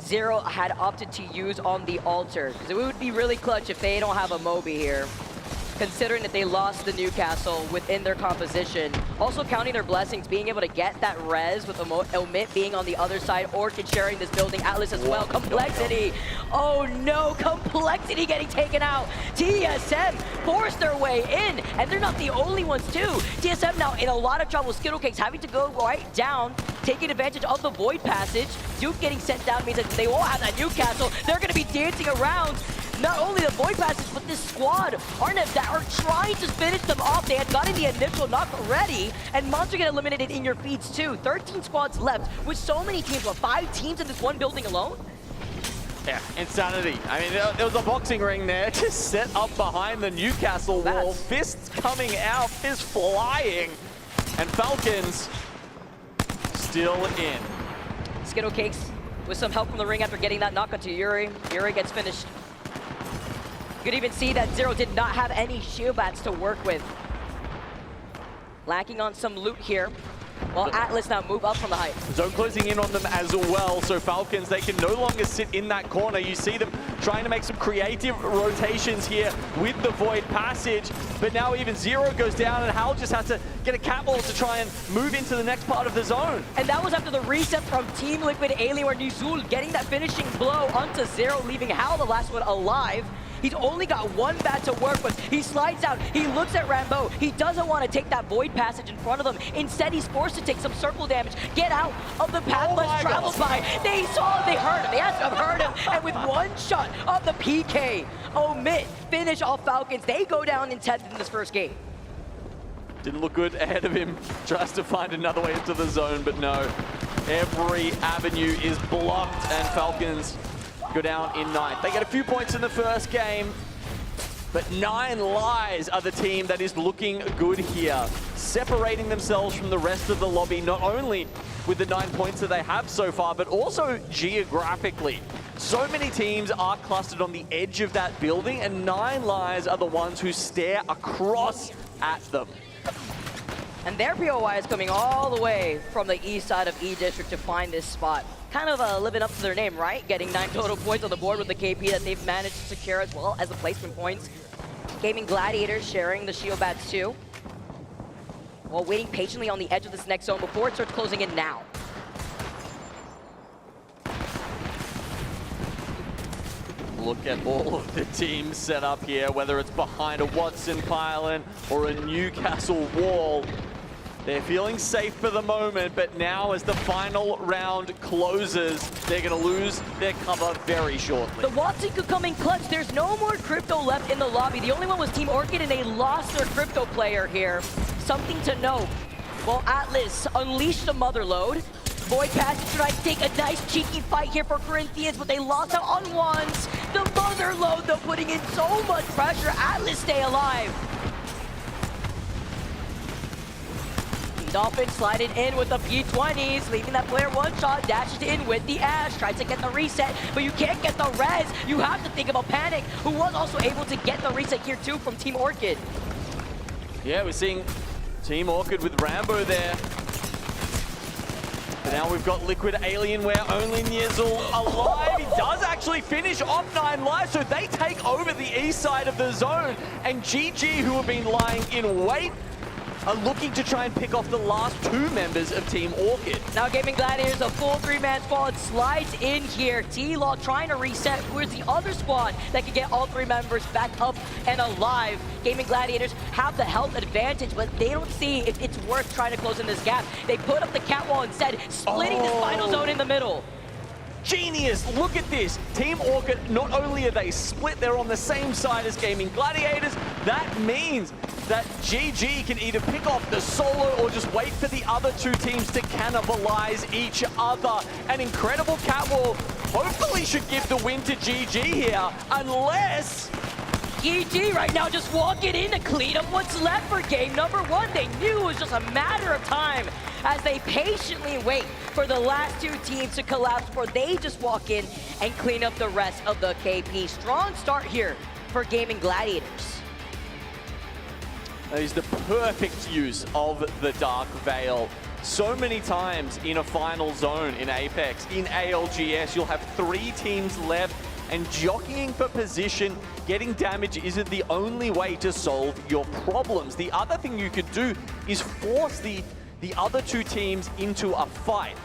Zero had opted to use on the altar, because it would be really clutch if they don't have a Moby here. considering that they lost the Newcastle within their composition. Also counting their blessings, being able to get that res with OMIT being on the other side, Orchid sharing this building, Atlas as well. Complexity. Oh no, Complexity getting taken out. TSM forced their way in, and they're not the only ones too. TSM now in a lot of trouble. Skittlecakes having to go right down, taking advantage of the Void Passage. Duke getting sent down means that they won't have that Newcastle. They're going to be dancing around. Not only the Void Passage, but this squad, Arnev, that are trying to finish them off. They had gotten the initial knock ready, and Monster get eliminated in your feeds too. 13 squads left with so many teams. What, 5 teams in this one building alone? Yeah, insanity. I mean, there was a boxing ring there, just set up behind the Newcastle wall. Fists coming out, fists flying, and Falcons still in. Skittlecakes with some help from the ring after getting that knock onto Yuri. Yuri gets finished. You could even see that Zero did not have any shield bats to work with. Lacking on some loot here. While Atlas now move up from the height. Zone closing in on them as well, so Falcons, they can no longer sit in that corner. You see them trying to make some creative rotations here with the Void Passage, but now even Zero goes down and Hal just has to get a catwalk to try and move into the next part of the zone. And that was after the reset from Team Liquid Alienware. Nuzul getting that finishing blow onto Zero, leaving Hal the last one alive. He's only got one bat to work with. He slides out, he looks at Rambo. He doesn't want to take that Void Passage in front of him. Instead, he's forced to take some circle damage, get out of the path less traveled by. They saw him, they heard him, they had to have heard him. And with one shot of the PK, OMIT finish off Falcons. They go down in 10th in this first game. Didn't look good ahead of him. Tries to find another way into the zone, but no. Every avenue is blocked, and Falcons go down in 9th. They get a few points in the first game, but 9 Lives are the team that is looking good here, separating themselves from the rest of the lobby, not only with the 9 points that they have so far, but also geographically. So many teams are clustered on the edge of that building, and 9 Lives are the ones who stare across at them. And their POI is coming all the way from the east side of E District to find this spot. Kind of living up to their name, right? Getting 9 total points on the board with the KP that they've managed to secure, as well as the placement points. Gaming Gladiators sharing the shield bats too, while waiting patiently on the edge of this next zone before it starts closing in now. Look at all of the teams set up here, whether it's behind a Watson pylon or a Newcastle wall. They're feeling safe for the moment, but now as the final round closes, they're going to lose their cover very shortly. The Watson could come in clutch. There's no more crypto left in the lobby. The only one was Team Orchid, and they lost their crypto player here. Something to note. Well, Atlas unleashed the Motherload. Void Passage tried to take a nice cheeky fight here for Corinthians, but they lost out on ones. The Motherload, though, putting in so much pressure. Atlas stay alive. Dolphin sliding in with the P20s, leaving that player one shot, dashes in with the Ash, tries to get the reset, but you can't get the res. You have to think about Panic, who was also able to get the reset here too from Team Orchid. Yeah, we're seeing Team Orchid with Rambo there. But now we've got Liquid Alienware, only Nizzle alive. He does actually finish off 9 Lives, so they take over the east side of the zone. And GG, who have been lying in wait, are looking to try and pick off the last 2 members of Team Orchid. Now Gaming Gladiators, a full 3-man squad slides in here. T-Law trying to reset. Where's the other squad that can get all 3 members back up and alive? Gaming Gladiators have the health advantage, but they don't see if it's worth trying to close in this gap. They put up the catwall instead, splitting this final zone in the middle. Genius, look at this. Team Orchid, not only are they split, they're on the same side as Gaming Gladiators. That means that GG can either pick off the solo or just wait for the other 2 teams to cannibalize each other. An incredible catwalk hopefully should give the win to GG here, unless... GG right now just walking in to clean up what's left for game number 1. They knew it was just a matter of time as they patiently wait for the last 2 teams to collapse before they just walk in and clean up the rest of the KP. Strong start here for Gaming Gladiators. That is the perfect use of the Dark Veil. So many times in a final zone in Apex, in ALGS, you'll have 3 teams left And jockeying for position, getting damage isn't the only way to solve your problems. The other thing you could do is force the other two teams into a fight.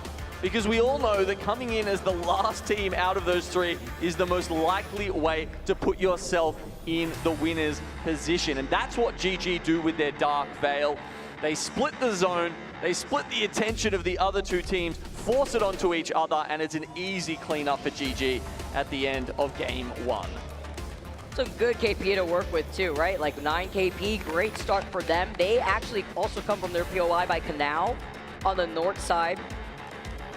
Because we all know that coming in as the last team out of those three is the most likely way to put yourself in the winner's position. And that's what GG do with their Dark Veil. They split the zone, they split the attention of the other two teams, force it onto each other, and it's an easy cleanup for GG at the end of game one. Some good KP to work with too, right? Like 9 KP, great start for them. They actually also come from their POI by Canal on the north side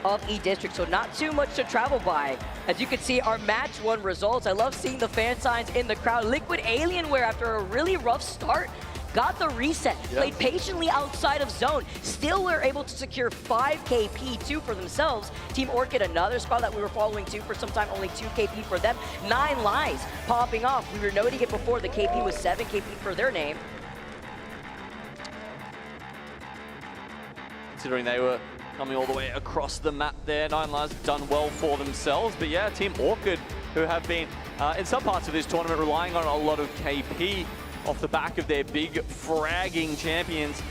of E-District, so not too much to travel by. As you can see, our match 1 results. I love seeing the fan signs in the crowd. Liquid Alienware, after a really rough start, got the reset, played patiently outside of zone. Still were able to secure 5 KP, 2 for themselves. Team Orchid, another spot that we were following too for some time, only 2 KP for them. 9 lives popping off. We were noting it before, the KP was 7 KP for their name. Considering they were coming all the way across the map there, 9 lives done well for themselves. But yeah, Team Orchid, who have been, in some parts of this tournament, relying on a lot of KP off the back of their big fragging champions.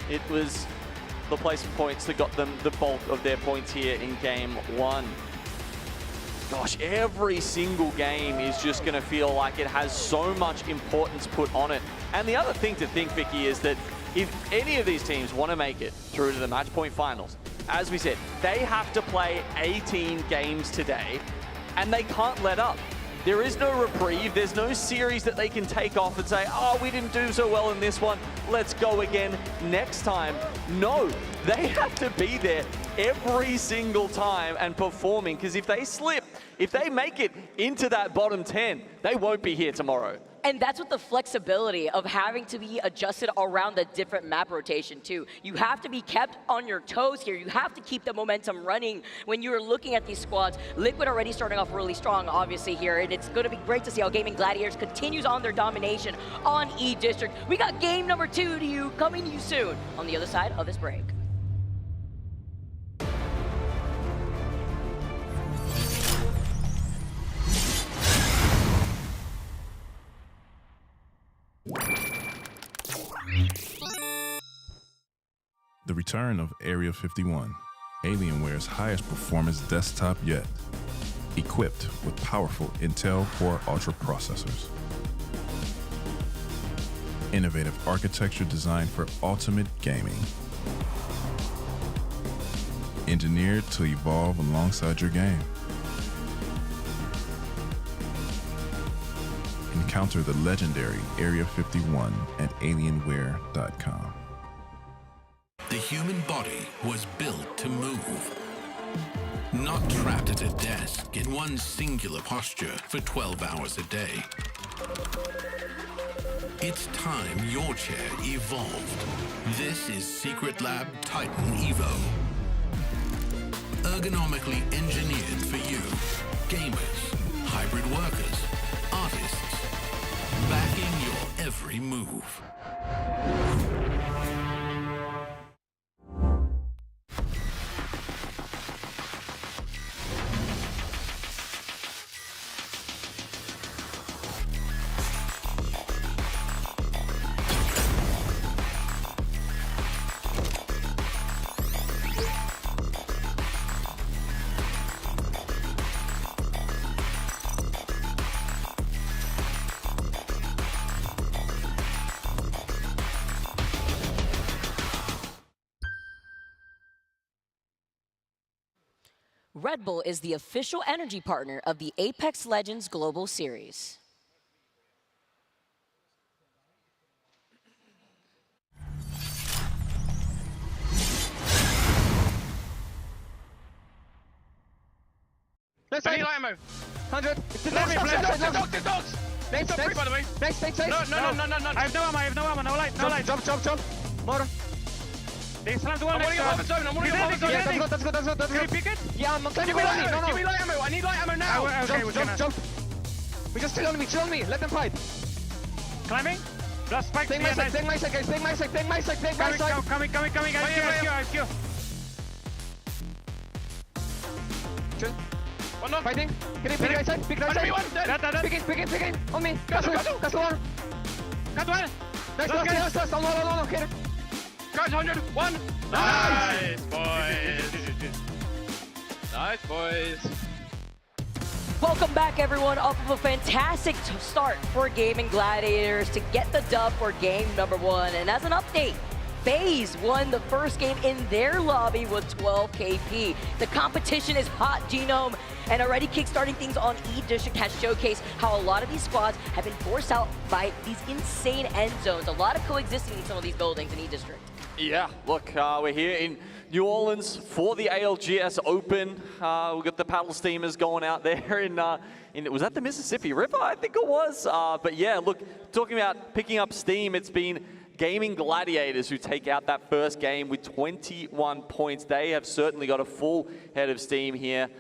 It was the placement points that got them the bulk of their points here in game 1. Gosh, every single game is just going to feel like it has so much importance put on it. And the other thing to think, Vicky, is that if any of these teams want to make it through to the match point finals, as we said, they have to play 18 games today, and they can't let up. There is no reprieve. There's no series that they can take off and say, oh, we didn't do so well in this one, let's go again next time. No, they have to be there every single time and performing, because if they slip, if they make it into that bottom 10, they won't be here tomorrow. And that's with the flexibility of having to be adjusted around the different map rotation too. You have to be kept on your toes here. You have to keep the momentum running when you're looking at these squads. Liquid already starting off really strong, obviously, here, and it's going to be great to see how Gaming Gladiators continues on their domination on E-District. We got game number 2 to you, coming to you soon on the other side of this break. The return of Area 51, Alienware's highest performance desktop yet, equipped with powerful Intel Core Ultra processors. Innovative architecture designed for ultimate gaming. Engineered to evolve alongside your game. Encounter the legendary Area 51 at Alienware.com. The human body was built to move. Not trapped at a desk in one singular posture for 12 hours a day. It's time your chair evolved. This is Secret Lab Titan Evo. Ergonomically engineered for you, gamers, hybrid workers, artists, backing your every move. Red Bull is the official energy partner of the Apex Legends Global Series. Let's say ammo. 100. Dogs. Next, free, by the way. Next. No. I have no ammo. No light. Jump. More. They slammed the one next to us. I'm on your Let's go. Can you pick it? Yeah, I'm Give me light ammo. Give me light ammo. I need light ammo now. Okay, jump. We just chill on me. Let them fight. Climbing. Plus spike. Take my side, guys. Take my side. Coming, guys. Chill. no. Fighting. Can you pick right side? Pick right side. Dead. Pick in. On me. Castle. Castle one. Got one. Nice. No. Hit it. Guys, 101. Nice, boys. Nice, boys. Welcome back, everyone, off of a fantastic start for Gaming Gladiators to get the dub for game number 1. And as an update, FaZe won the first game in their lobby with 12 KP. The competition is hot, Genome, and already kickstarting things on E-District has showcased how a lot of these squads have been forced out by these insane end zones. A lot of coexisting in some of these buildings in E-District. Yeah, look, we're here in New Orleans for the ALGS Open. We've got the paddle steamers going out there in was that the Mississippi River? I think it was. But yeah, look, talking about picking up steam, it's been Gaming Gladiators who take out that first game with 21 points. They have certainly got a full head of steam here.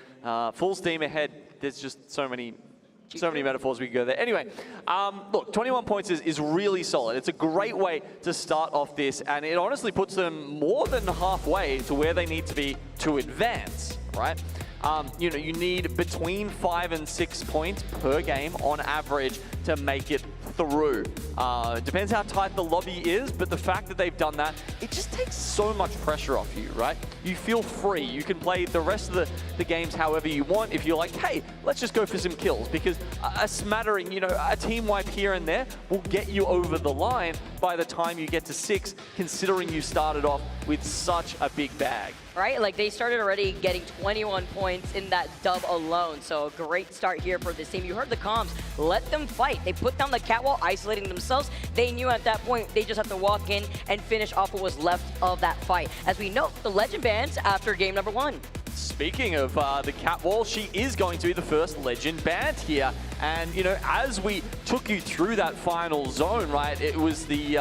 Full steam ahead. There's just so many metaphors we could go there. Anyway, look, 21 points is really solid. It's a great way to start off this, and it honestly puts them more than halfway to where they need to be to advance, right? You know, you need between 5 and 6 points per game on average to make it through. It depends how tight the lobby is, but the fact that they've done that, it just takes so much pressure off you, right? You feel free. You can play the rest of the games however you want. If you're like, hey, let's just go for some kills, because a smattering, you know, a team wipe here and there will get you over the line by the time you get to 6, considering you started off with such a big bag. Right, like they started already getting 21 points in that dub alone. So a great start here for this team. You heard the comms, let them fight. They put down the catwall, isolating themselves. They knew at that point they just have to walk in and finish off what was left of that fight. As we know, the legend bans after game number 1. Speaking of the catwall, she is going to be the first legend banned here. And, you know, as we took you through that final zone, right, it was the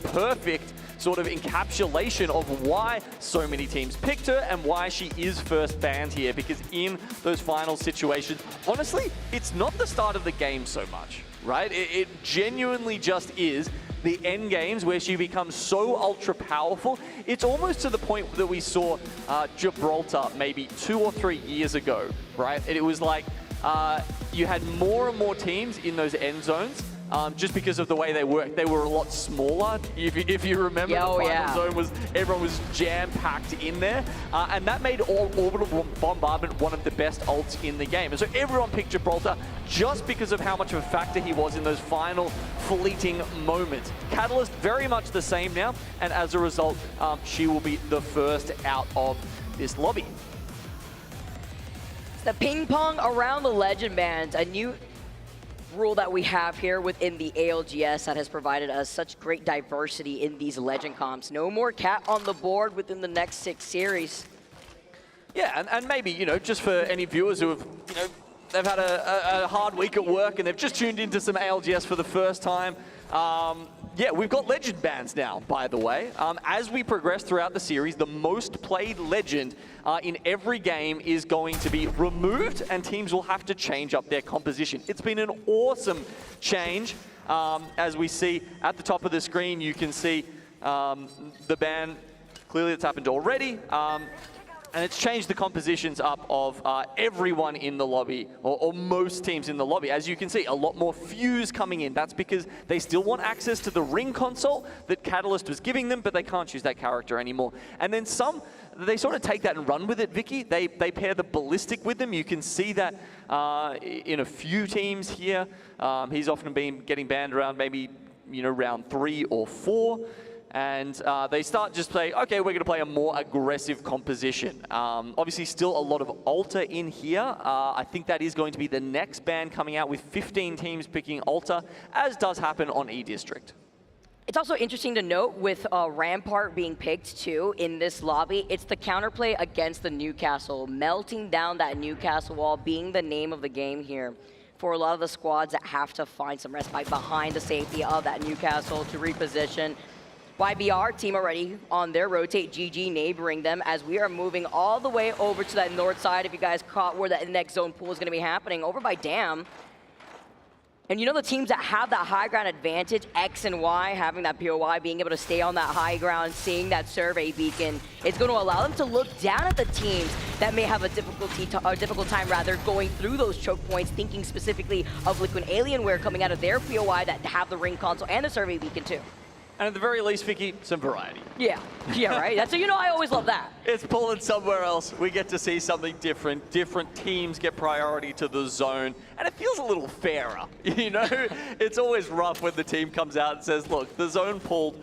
perfect sort of encapsulation of why so many teams picked her and why she is first banned here, because in those final situations, honestly, it's not the start of the game so much, right? It genuinely just is the end games where she becomes so ultra powerful. It's almost to the point that we saw Gibraltar maybe 2 or 3 years ago, right? And it was like you had more and more teams in those end zones. Just because of the way they worked. They were a lot smaller. If you remember, the final zone was, everyone was jam-packed in there. And that made orbital bombardment one of the best ults in the game. And so everyone picked Gibraltar just because of how much of a factor he was in those final fleeting moments. Catalyst, very much the same now. And as a result, she will be the first out of this lobby. The ping pong around the legend bands, a new rule that we have here within the ALGS that has provided us such great diversity in these legend comps. No more cat on the board within the next 6 series. Yeah, and maybe, you know, just for any viewers who have, you know, they've had a hard week at work and they've just tuned into some ALGS for the first time. Yeah, we've got legend bans now, by the way. As we progress throughout the series, the most played legend in every game is going to be removed, and teams will have to change up their composition. It's been an awesome change. As we see at the top of the screen, you can see the ban. Clearly, it's happened already. And it's changed the compositions up of everyone in the lobby, or most teams in the lobby. As you can see, a lot more Fuse coming in. That's because they still want access to the ring console that Catalyst was giving them, but they can't choose that character anymore. And then some, they sort of take that and run with it, Vicky. They pair the Ballistic with them. You can see that in a few teams here. He's often been getting banned around maybe, you know, round 3 or 4. And they start just play, okay, we're going to play a more aggressive composition. Obviously, still a lot of Alta in here. I think that is going to be the next ban coming out with 15 teams picking Alta, as does happen on E-District. It's also interesting to note with Rampart being picked too in this lobby, it's the counterplay against the Newcastle, melting down that Newcastle wall being the name of the game here. For a lot of the squads that have to find some respite behind the safety of that Newcastle to reposition. YBR team already on their rotate, GG neighboring them as we are moving all the way over to that north side. If you guys caught where that next zone pool is going to be happening, over by Dam. And you know the teams that have that high ground advantage, X and Y, having that POI, being able to stay on that high ground, seeing that survey beacon, it's going to allow them to look down at the teams that may have a difficult time going through those choke points, thinking specifically of Liquid Alienware coming out of their POI that have the ring console and the survey beacon too. And at the very least, Vicky, some variety. Yeah, right? That's, you know, I always love that. It's pulling somewhere else. We get to see something different. Different teams get priority to the zone, and it feels a little fairer. You know, it's always rough when the team comes out and says, look, the zone pulled,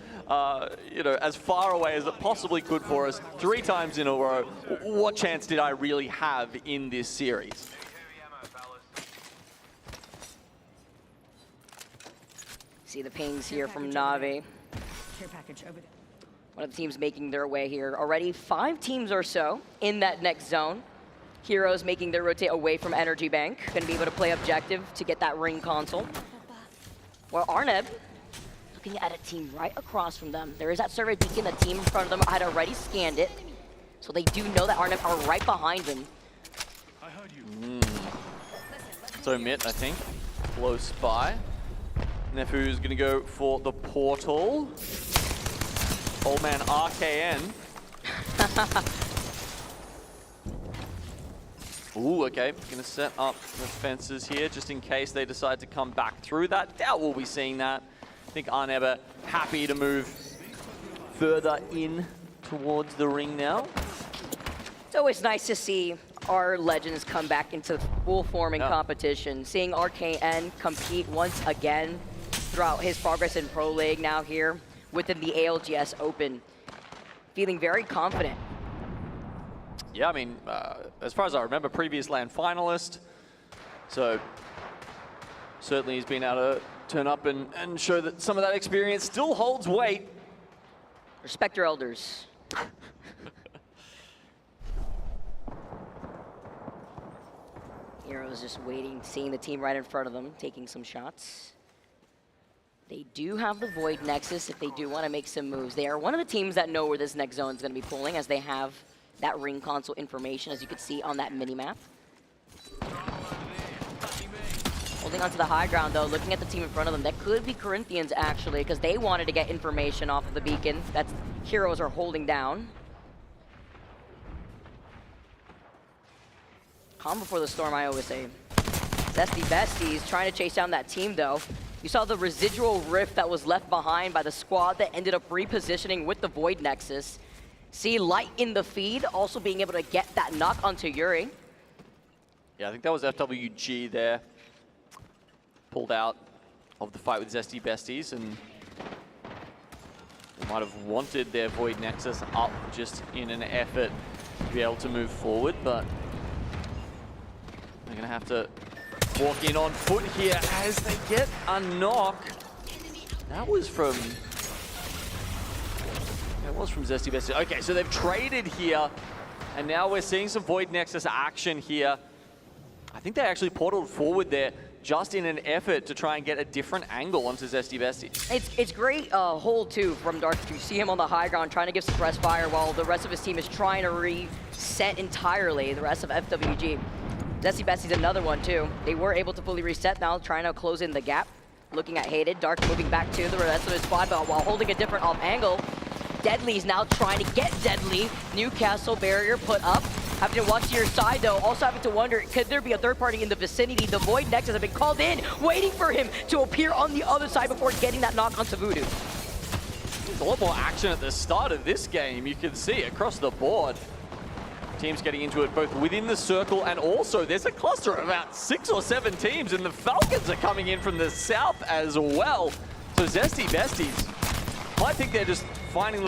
you know, as far away as it possibly could for us 3 times in a row. What chance did I really have in this series? See the pings here from Na'Vi. One of the teams making their way here. Already 5 teams or so in that next zone. Heroes making their rotate away from Energy Bank. Going to be able to play objective to get that ring console. Well, Arneb looking at a team right across from them. There is that survey beacon. The team in front of them had already scanned it. So they do know that Arneb are right behind them. It's OMIT, I think. Close by. Nefu's going to go for the portal. Old man RKN. Ooh, okay. Going to set up the fences here just in case they decide to come back through that. Doubt we'll be seeing that. I think Arneb happy to move further in towards the ring now. It's always nice to see our legends come back into full form in competition. Seeing RKN compete once again throughout his progress in Pro League now here within the ALGS Open. Feeling very confident. Yeah, I mean, as far as I remember, previous LAN finalist. So certainly he's been able to turn up and show that some of that experience still holds weight. Respect your elders. Heroes just waiting, seeing the team right in front of them, taking some shots. They do have the Void Nexus if they do want to make some moves. They are one of the teams that know where this next zone is going to be pulling, as they have that ring console information, as you can see on that mini-map. Holding onto the high ground, though, looking at the team in front of them. That could be Corinthians, actually, because they wanted to get information off of the beacon. That's Heroes are holding down. Calm before the storm, I always say. Zesty Besties trying to chase down that team, though. You saw the residual rift that was left behind by the squad that ended up repositioning with the Void Nexus. See Light in the feed, also being able to get that knock onto Yuri. Yeah, I think that was FWG there. Pulled out of the fight with Zesty Besties, and they might have wanted their Void Nexus up just in an effort to be able to move forward, but they're going to have to walk in on foot here as they get a knock. That was from... It was from Zesty Besties. Okay, so they've traded here, and now we're seeing some Void Nexus action here. I think they actually portaled forward there just in an effort to try and get a different angle onto Zesty Besties. It's great hold, too, from Dark. You see him on the high ground trying to give suppress fire while the rest of his team is trying to reset entirely, the rest of FWG. Zesty Besties another one, too. They were able to fully reset now, trying to close in the gap. Looking at Hated, Dark moving back to the rest of his squad, but while holding a different off angle. Deadly's now trying to get Deadly. Newcastle barrier put up. Having to watch to your side, though. Also having to wonder, could there be a third party in the vicinity? The Void Nexus have been called in, waiting for him to appear on the other side before getting that knock onto Voodoo. There's a lot more action at the start of this game. You can see across the board. Teams getting into it both within the circle, and also there's a cluster of about 6 or 7 teams, and the Falcons are coming in from the south as well. So Zesty Besties, I think they're just finding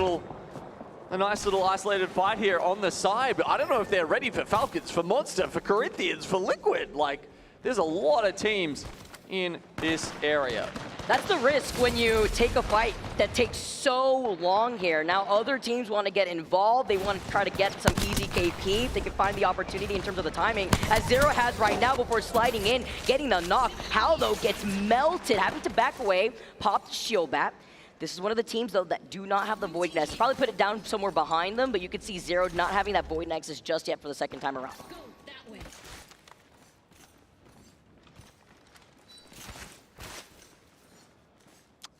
a nice little isolated fight here on the side, but I don't know if they're ready for Falcons, for Monster, for Corinthians, for Liquid. Like, there's a lot of teams in this area. That's the risk when you take a fight that takes so long here. Now other teams want to get involved. They want to try to get some easy KP if they can find the opportunity in terms of the timing, as Zero has right now before sliding in, getting the knock. Hal, though, gets melted, having to back away, popped shield bat. This is one of the teams, though, that do not have the Void Nexus. Probably put it down somewhere behind them, but you can see Zero not having that Void Nexus just yet for the second time around.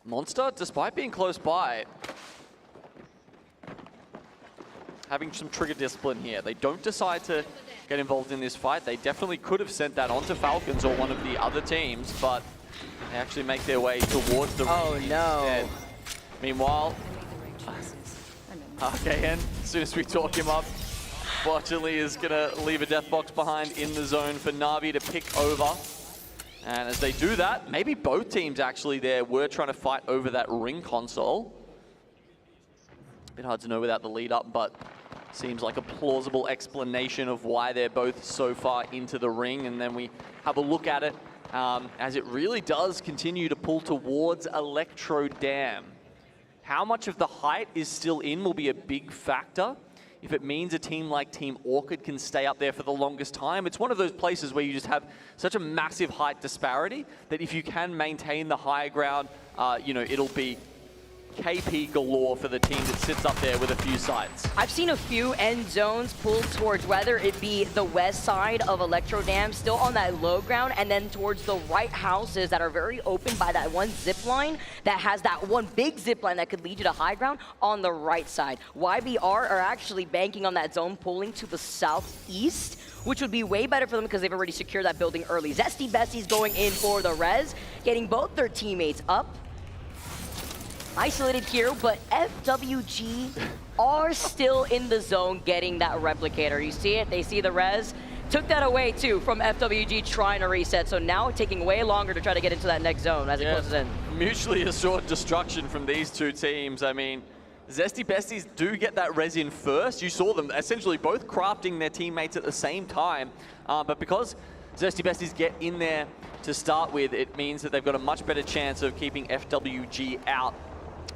Monster, despite being close by, having some trigger discipline here. They don't decide to get involved in this fight. They definitely could have sent that onto Falcons or one of the other teams, but they actually make their way towards the ring instead. Meanwhile, RKN, as soon as we talk him up, fortunately is going to leave a death box behind in the zone for Na'Vi to pick over. And as they do that, maybe both teams actually there were trying to fight over that ring console. A bit hard to know without the lead up, but seems like a plausible explanation of why they're both so far into the ring. And then we have a look at it as it really does continue to pull towards Electro Dam. How much of the height is still in will be a big factor. If it means a team like Team Orchid can stay up there for the longest time, it's one of those places where you just have such a massive height disparity that if you can maintain the high ground, you know, it'll be KP galore for the team that sits up there with a few sites. I've seen a few end zones pulled towards whether it be the west side of Electro Dam, still on that low ground, and then towards the right houses that are very open by that one zip line that has that one big zip line that could lead you to high ground on the right side. YBR are actually banking on that zone pulling to the southeast, which would be way better for them because they've already secured that building early. Zesty Besties going in for the res, getting both their teammates up. Isolated here, but FWG are still in the zone getting that replicator. You see it, they see the res. Took that away too from FWG trying to reset, so now taking way longer to try to get into that next zone as it closes in. Mutually assured destruction from these two teams. I mean, Zesty Besties do get that res in first. You saw them essentially both crafting their teammates at the same time, but because Zesty Besties get in there to start with, it means that they've got a much better chance of keeping FWG out,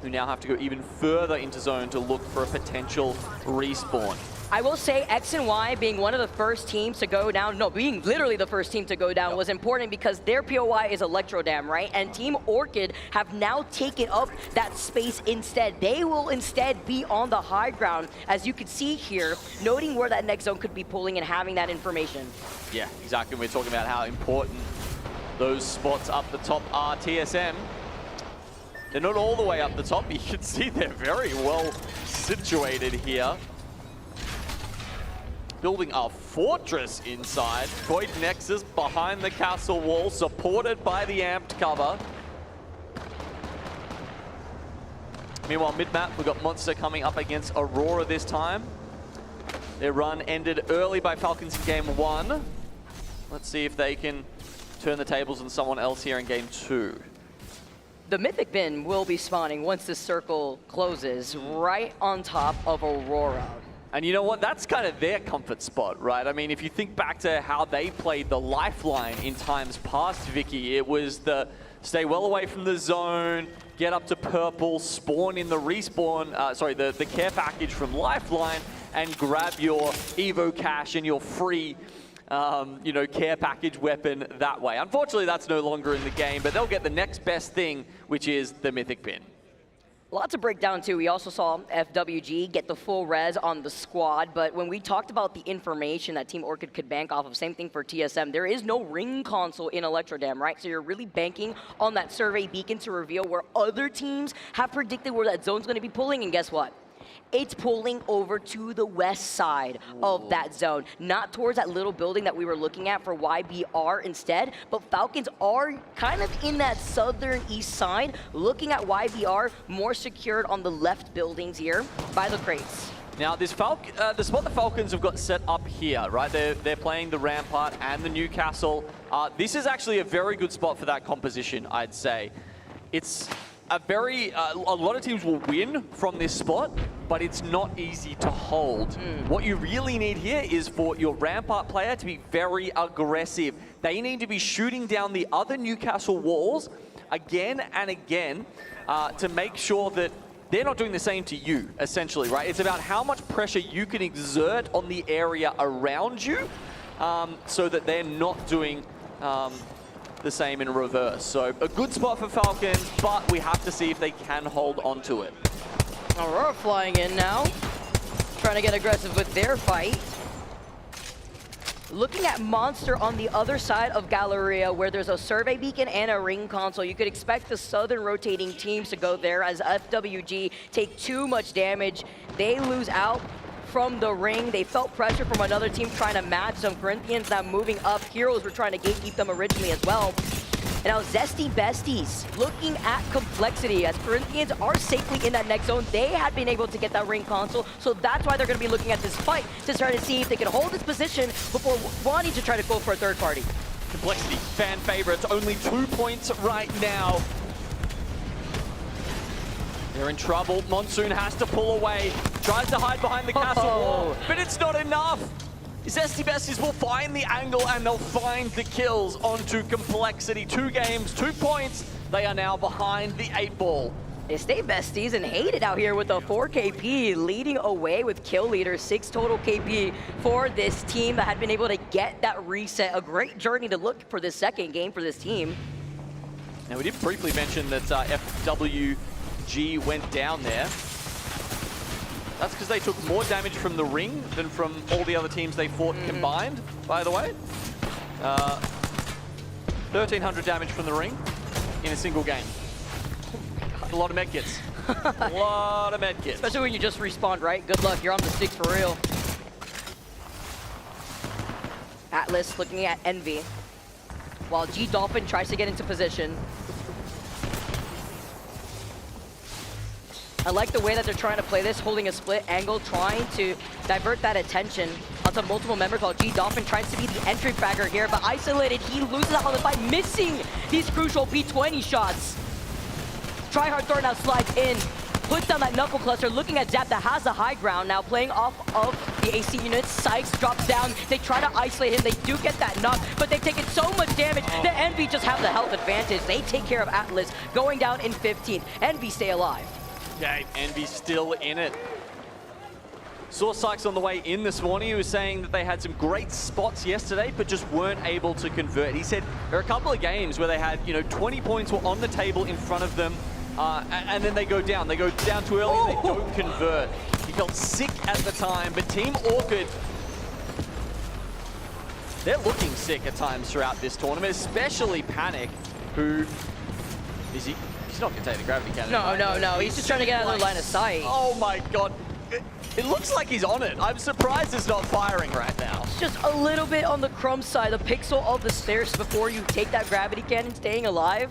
who now have to go even further into zone to look for a potential respawn. I will say X and Y being one of the first teams to go down, no, being literally the first team to go down was important because their POI is Electro Dam, right? And Team Orchid have now taken up that space instead. They will instead be on the high ground, as you can see here, noting where that next zone could be pulling and having that information. Yeah, exactly. We're talking about how important those spots up the top are. TSM, they're not all the way up the top. You can see they're very well situated here. Building a fortress inside. Void Nexus behind the castle wall, supported by the amped cover. Meanwhile, mid-map, we've got Monster coming up against Aurora this time. Their run ended early by Falcons in game 1. Let's see if they can turn the tables on someone else here in game 2. The Mythic Bin will be spawning once the circle closes right on top of Aurora. And you know what? That's kind of their comfort spot, right? I mean, if you think back to how they played the lifeline in times past, Vicky, it was the stay well away from the zone, get up to purple, spawn in the respawn, the care package from lifeline, and grab your Evo cash and your free you know, care package weapon that way. Unfortunately, that's no longer in the game, but they'll get the next best thing, which is the Mythic Pin. Lots of breakdown too. We also saw FWG get the full res on the squad, but when we talked about the information that Team Orchid could bank off of, same thing for TSM, there is no ring console in Electro Dam, right? So you're really banking on that survey beacon to reveal where other teams have predicted where that zone's gonna be pulling, and guess what? It's pulling over to the west side of that zone, not towards that little building that we were looking at for YBR instead, but Falcons are kind of in that southern east side, looking at YBR more secured on the left buildings here by the crates. Now, this the spot the Falcons have got set up here, right? They're playing the Rampart and the Newcastle. This is actually a very good spot for that composition, I'd say. It's a lot of teams will win from this spot, but it's not easy to hold. What you really need here is for your Rampart player to be very aggressive. They need to be shooting down the other Newcastle walls again and again to make sure that they're not doing the same to you, essentially, right? It's about how much pressure you can exert on the area around you so that they're not doing the same in reverse. So a good spot for Falcons, but we have to see if they can hold on to it. Aurora flying in now, trying to get aggressive with their fight. Looking at Monster on the other side of Galleria, where there's a survey beacon and a ring console, you could expect the southern rotating teams to go there as FWG take too much damage. They lose out from the ring. They felt pressure from another team trying to match some Corinthians now moving up. Heroes were trying to gatekeep them originally as well. And now Zesty Besties looking at Complexity as Corinthians are safely in that next zone. They had been able to get that ring console, so that's why they're going to be looking at this fight to try to see if they can hold this position before wanting to try to go for a third party. Complexity, fan favorites, only 2 points right now. They're in trouble. Monsoon has to pull away, tries to hide behind the castle wall, but it's not enough. Zesty Besties will find the angle and they'll find the kills onto Complexity. 2 games, 2 points. They are now behind the 8 ball. They stay besties and hate it out here with a 4 KP leading away with kill leader. 6 total KP for this team that had been able to get that reset. A great journey to look for this second game for this team. Now we did briefly mention that FWG went down there. That's because they took more damage from the ring than from all the other teams they fought combined, by the way. 1,300 damage from the ring in a single game. A lot of medkits. A lot of medkits. Especially when you just respawned, right? Good luck, you're on the sticks for real. Atlas looking at Envy, while G Dolphin tries to get into position. I like the way that they're trying to play this, holding a split angle, trying to divert that attention onto multiple members, while G Dolphin tries to be the entry fragger here, but isolated, he loses out on the fight, missing these crucial P20 shots. Tryhard Thor now slides in, puts down that knuckle cluster, looking at Zap that has the high ground now, playing off of the AC unit. Sykes drops down, they try to isolate him, they do get that knock, but they've taken so much damage. The Envy just have the health advantage. They take care of Atlas, going down in 15th. Envy stay alive. Okay, Envy still in it. Saw Sykes on the way in this morning. He was saying that they had some great spots yesterday, but just weren't able to convert. He said there are a couple of games where they had, 20 points were on the table in front of them, and then they go down. They go down too early, and they don't convert. He felt sick at the time, but Team Orchid, they're looking sick at times throughout this tournament, especially Panic, who is he? He's not going to take the gravity cannon. No. He's just trying to get out of the line of sight. Oh my god. It looks like he's on it. I'm surprised it's not firing right now. It's just a little bit on the Crumb side, the pixel of the stairs before you take that gravity cannon, staying alive.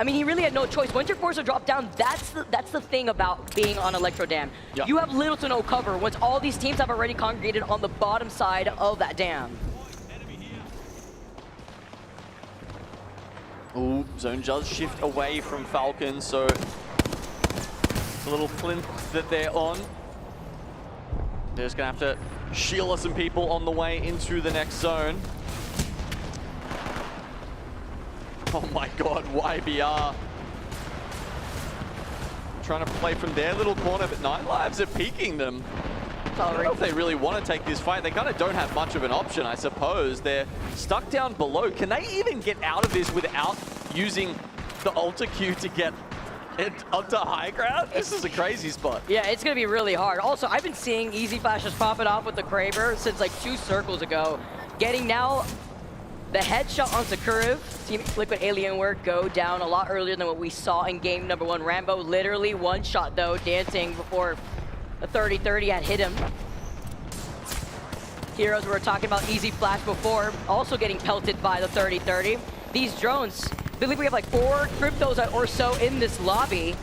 I mean, he really had no choice. Once you're forced to drop down, that's the thing about being on Electro Dam. Yep. You have little to no cover once all these teams have already congregated on the bottom side of that dam. Ooh, zone does shift away from Falcons, so it's a little plinth that they're on. They're just gonna have to shield some people on the way into the next zone. Oh my god, YBR. Trying to play from their little corner, but Nine Lives are peeking them. I don't know if they really want to take this fight. They kind of don't have much of an option, I suppose. They're stuck down below. Can they even get out of this without using the Alter Q to get it onto high ground? This is a crazy spot. Yeah, it's going to be really hard. Also, I've been seeing easy flashes popping off with the Kraber since like 2 circles ago. Getting now the headshot on Sakura. Team Liquid Alienware go down a lot earlier than what we saw in game number 1. Rambo literally one shot though, dancing before the 30-30 had hit him. Heroes, we were talking about easy flash before, also getting pelted by the 30-30. These drones, I believe we have like 4 cryptos or so in this lobby.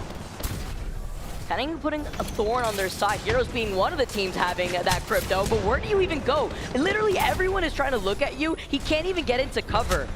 Kind of putting a thorn on their side. Heroes being one of the teams having that crypto, but where do you even go? Literally everyone is trying to look at you. He can't even get into cover.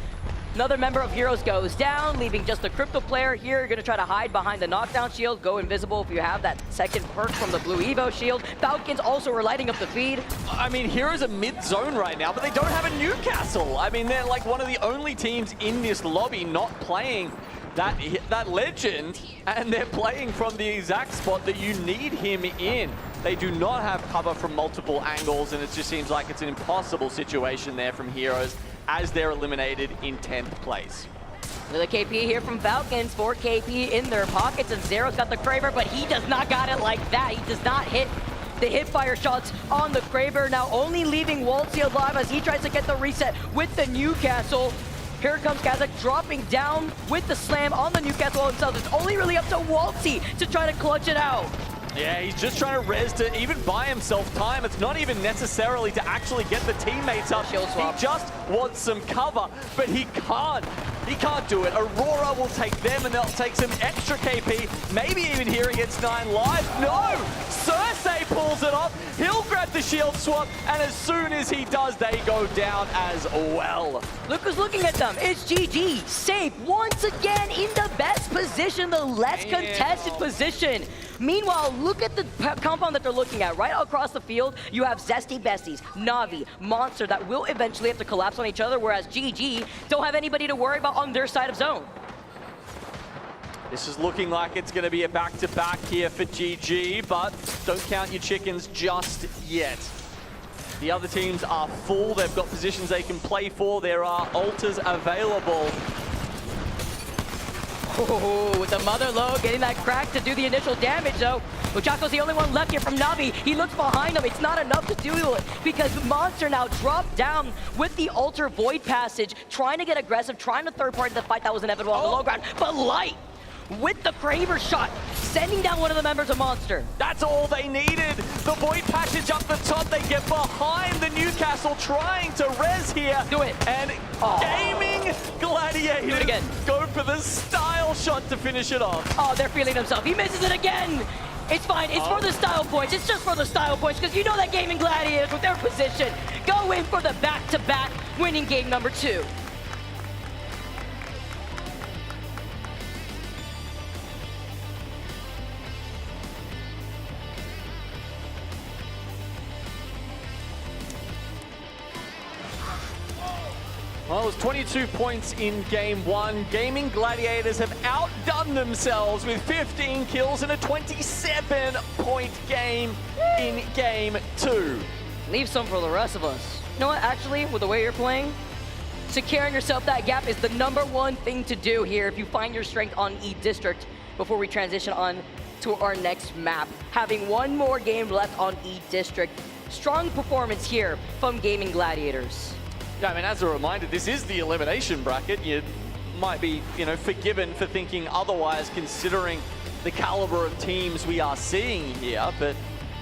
Another member of Heroes goes down, leaving just the crypto player here. You're gonna try to hide behind the knockdown shield, go invisible if you have that second perk from the blue Evo shield. Falcons also are lighting up the feed. I mean, Heroes are mid-zone right now, but they don't have a Newcastle. I mean, they're like one of the only teams in this lobby not playing that legend, and they're playing from the exact spot that you need him in. They do not have cover from multiple angles, and it just seems like it's an impossible situation there from Heroes as they're eliminated in 10th place. Another KP here from Falcons, 4 KP in their pockets, and Zero's got the Kraber, but he does not got it like that. He does not hit the hip fire shots on the Kraber, now only leaving Waltzy alive as he tries to get the reset with the Newcastle. Here comes Kazakh dropping down with the slam on the Newcastle himself. It's only really up to Waltzy to try to clutch it out. Yeah, he's just trying to res to even buy himself time. It's not even necessarily to actually get the teammates up. He just wants some cover, but he can't. He can't do it. Aurora will take them and they'll take some extra KP. Maybe even here against 9 Live. No! Cersei pulls it off. He'll grab the shield swap, and as soon as he does, they go down as well. Look who's looking at them. It's GG. Safe once again in the best position, the less contested position. Meanwhile, look at the compound that they're looking at. Right across the field, you have Zesty Besties, Na'Vi, Monster that will eventually have to collapse on each other, whereas GG don't have anybody to worry about on their side of zone. This is looking like it's going to be a back-to-back here for GG, but don't count your chickens just yet. The other teams are full. They've got positions they can play for. There are altars available. Oh, with the Mother Low getting that crack to do the initial damage, though. Uchako's the only one left here from Na'Vi. He looks behind him. It's not enough to do it because Monster now dropped down with the Altar Void Passage, trying to get aggressive, trying to third-party the fight that was inevitable on the low ground. But Light, with the Kraber shot, sending down one of the members of Monster. That's all they needed. The Void Passage up the top. They get behind the Newcastle trying to res here. Do it. And Gaming Gladiators do it again. Go for the style shot to finish it off. Oh, they're feeling themselves. He misses it again. It's fine. It's for the style points. It's just for the style points because you know that Gaming Gladiators with their position go in for the back-to-back, winning game number 2. Well, it was 22 points in game 1. Gaming Gladiators have outdone themselves with 15 kills in a 27-point game in game 2. Leave some for the rest of us. You know what, actually, with the way you're playing, securing yourself that gap is the #1 thing to do here if you find your strength on E District before we transition on to our next map. Having one more game left on E District. Strong performance here from Gaming Gladiators. Yeah, I mean, as a reminder, this is the elimination bracket. You might be, forgiven for thinking otherwise, considering the caliber of teams we are seeing here. But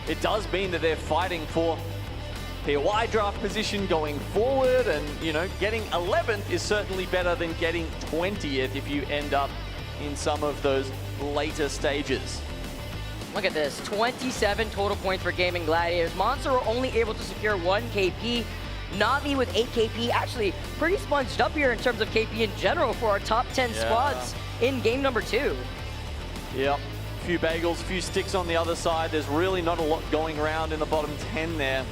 it does mean that they're fighting for POI draft position going forward, and getting 11th is certainly better than getting 20th if you end up in some of those later stages. Look at this, 27 total points for Gaming Gladiators. Monster were only able to secure 1 KP. Na'Vi with 8 KP, actually pretty sponged up here in terms of KP in general for our top 10 squads in game number 2. Yep, a few bagels, a few sticks on the other side. There's really not a lot going around in the bottom 10 there.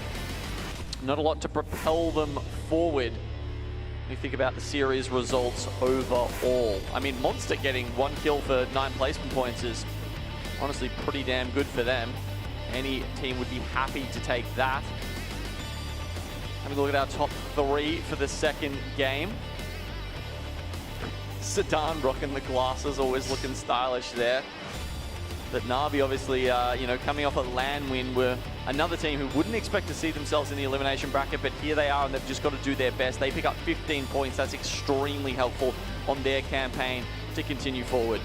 Not a lot to propel them forward. When you think about the series results overall. I mean, Monster getting 1 kill for 9 placement points is honestly pretty damn good for them. Any team would be happy to take that. Having a look at our top 3 for the second game. Sedan rocking the glasses, always looking stylish there. But Na'Vi obviously, coming off a LAN win, were another team who wouldn't expect to see themselves in the elimination bracket, but here they are and they've just got to do their best. They pick up 15 points. That's extremely helpful on their campaign to continue forward.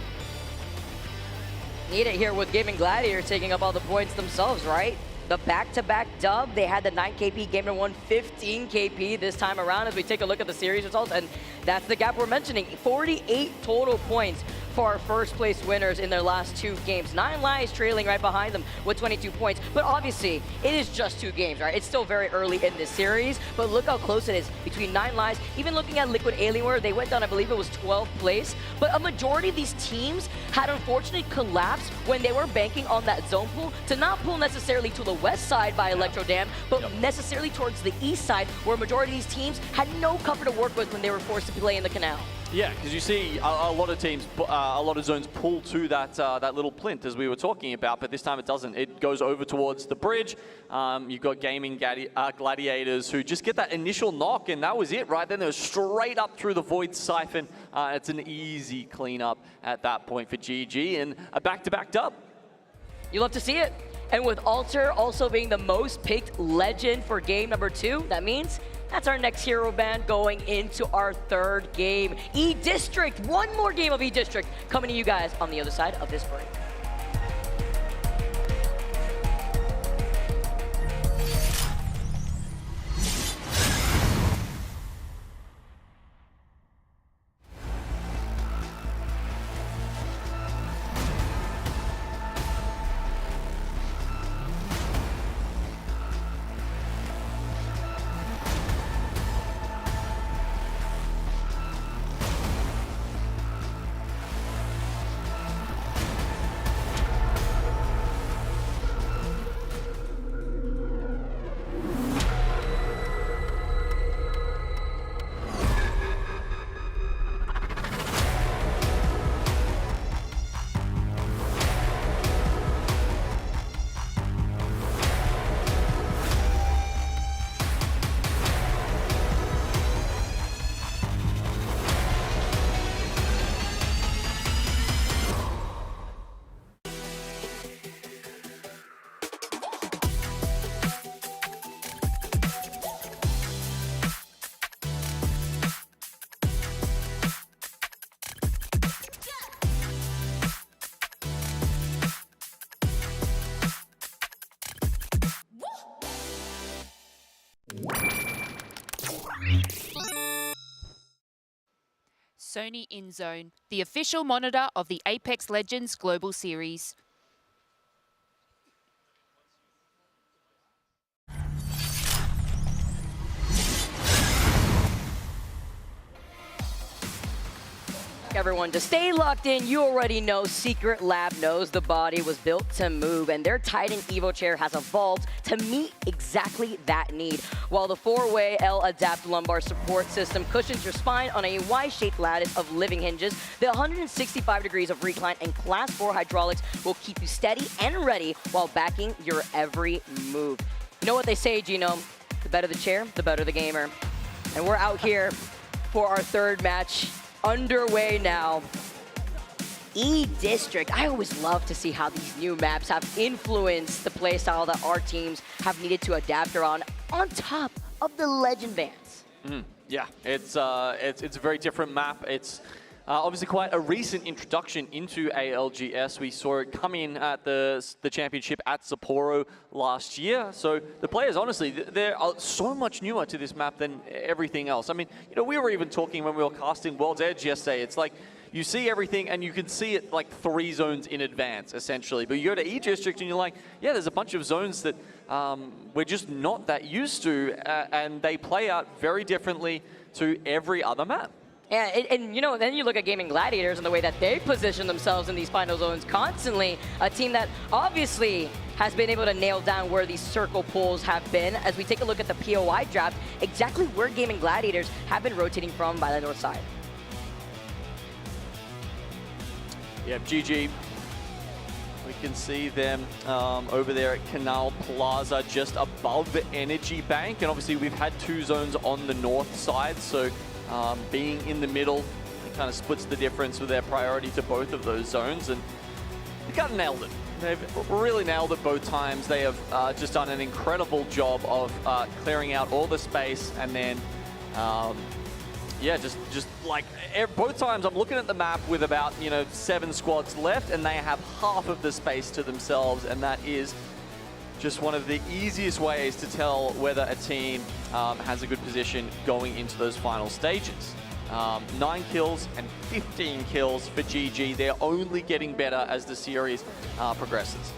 Need it here with Gaming Gladiators taking up all the points themselves, right? The back-to-back dub, they had the 9 KP, game number 1, 15 KP this time around as we take a look at the series results, and that's the gap we're mentioning. 48 total points for our first place winners in their last 2 games. 9 Lives trailing right behind them with 22 points, but obviously it is just 2 games, right? It's still very early in this series, but look how close it is between 9 Lives. Even looking at Liquid Alienware, they went down, I believe it was 12th place, but a majority of these teams had unfortunately collapsed when they were banking on that zone pool to not pull necessarily to the west side by Electro Dam, but necessarily towards the east side, where a majority of these teams had no cover to work with when they were forced to play in the canal. Yeah, because you see a lot of teams, a lot of zones pull to that little plinth as we were talking about, but this time it doesn't. It goes over towards the bridge. You've got Gaming Gladiators who just get that initial knock, and that was it, right? Then they're straight up through the Void Siphon. It's an easy cleanup at that point for GG, and a back-to-back dub. You love to see it. And with Alter also being the most picked legend for game number 2, that means that's our next hero band going into our 3rd game. E-District, one more game of E-District coming to you guys on the other side of this break. Sony InZone, the official monitor of the Apex Legends Global Series. Everyone, to stay locked in, you already know Secret Lab knows the body was built to move, and their Titan Evo chair has evolved to meet exactly that need. While the 4-way L-Adapt lumbar support system cushions your spine on a Y-shaped lattice of living hinges, the 165 degrees of recline and Class 4 hydraulics will keep you steady and ready while backing your every move. You know what they say, Genome? The better the chair, the better the gamer. And we're out here for our 3rd match. Underway now. E-District. I always love to see how these new maps have influenced the playstyle that our teams have needed to adapt on top of the legend bands. Yeah, it's a very different map. It's obviously quite a recent introduction into ALGS. We saw it come in at the championship at Sapporo last year. So the players, honestly, they're so much newer to this map than everything else. I mean, you know, we were even talking when we were casting World's Edge yesterday. It's like you see everything and you can see it like 3 zones in advance, essentially. But you go to E-District and you're like, yeah, there's a bunch of zones that we're just not that used to, and they play out very differently to every other map. Yeah, and you know, then you look at Gaming Gladiators and the way that they position themselves in these final zones constantly. A team that obviously has been able to nail down where these circle pulls have been. As we take a look at the POI draft, exactly where Gaming Gladiators have been rotating from by the north side. Yeah, GG. We can see them over there at Canal Plaza, just above the Energy Bank. And obviously we've had 2 zones on the north side, so being in the middle, it kind of splits the difference with their priority to both of those zones. And they kind of nailed it. They've really nailed it both times. They have just done an incredible job of clearing out all the space, and then yeah, just like both times I'm looking at the map with about, you know, 7 squads left, and they have half of the space to themselves, and that is just one of the easiest ways to tell whether a team has a good position going into those final stages. 9 kills and 15 kills for GG. They're only getting better as the series progresses.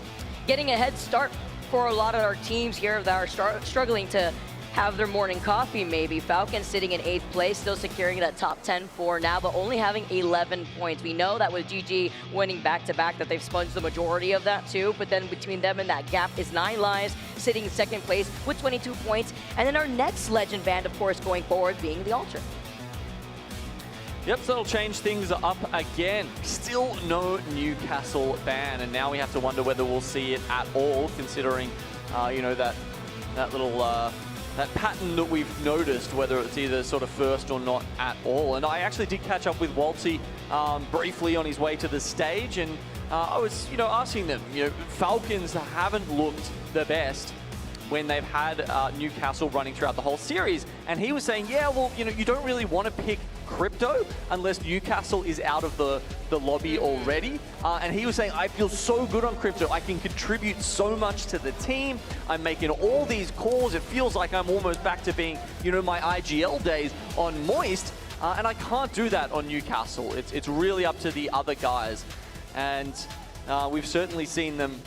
Getting a head start for a lot of our teams here that are struggling to have their morning coffee maybe. Falcons sitting in 8th place, still securing that top 10 for now, but only having 11 points. We know that with GG winning back-to-back that they've sponged the majority of that too, but then between them and that gap is 9 Lives sitting in 2nd place with 22 points. And then our next legend band, of course, going forward being the Ultra. Yep, so it'll change things up again. Still no Newcastle ban, and now we have to wonder whether we'll see it at all, considering, you know, that little that pattern that we've noticed, whether it's either sort of first or not at all. And I actually did catch up with Waltzy briefly on his way to the stage, and I was, asking them, Falcons haven't looked the best when they've had Newcastle running throughout the whole series. And he was saying, yeah, well, you don't really want to pick Crypto unless Newcastle is out of the lobby already. And he was saying, I feel so good on Crypto. I can contribute so much to the team. I'm making all these calls. It feels like I'm almost back to being, my IGL days on Moist. And I can't do that on Newcastle. It's really up to the other guys. And we've certainly seen them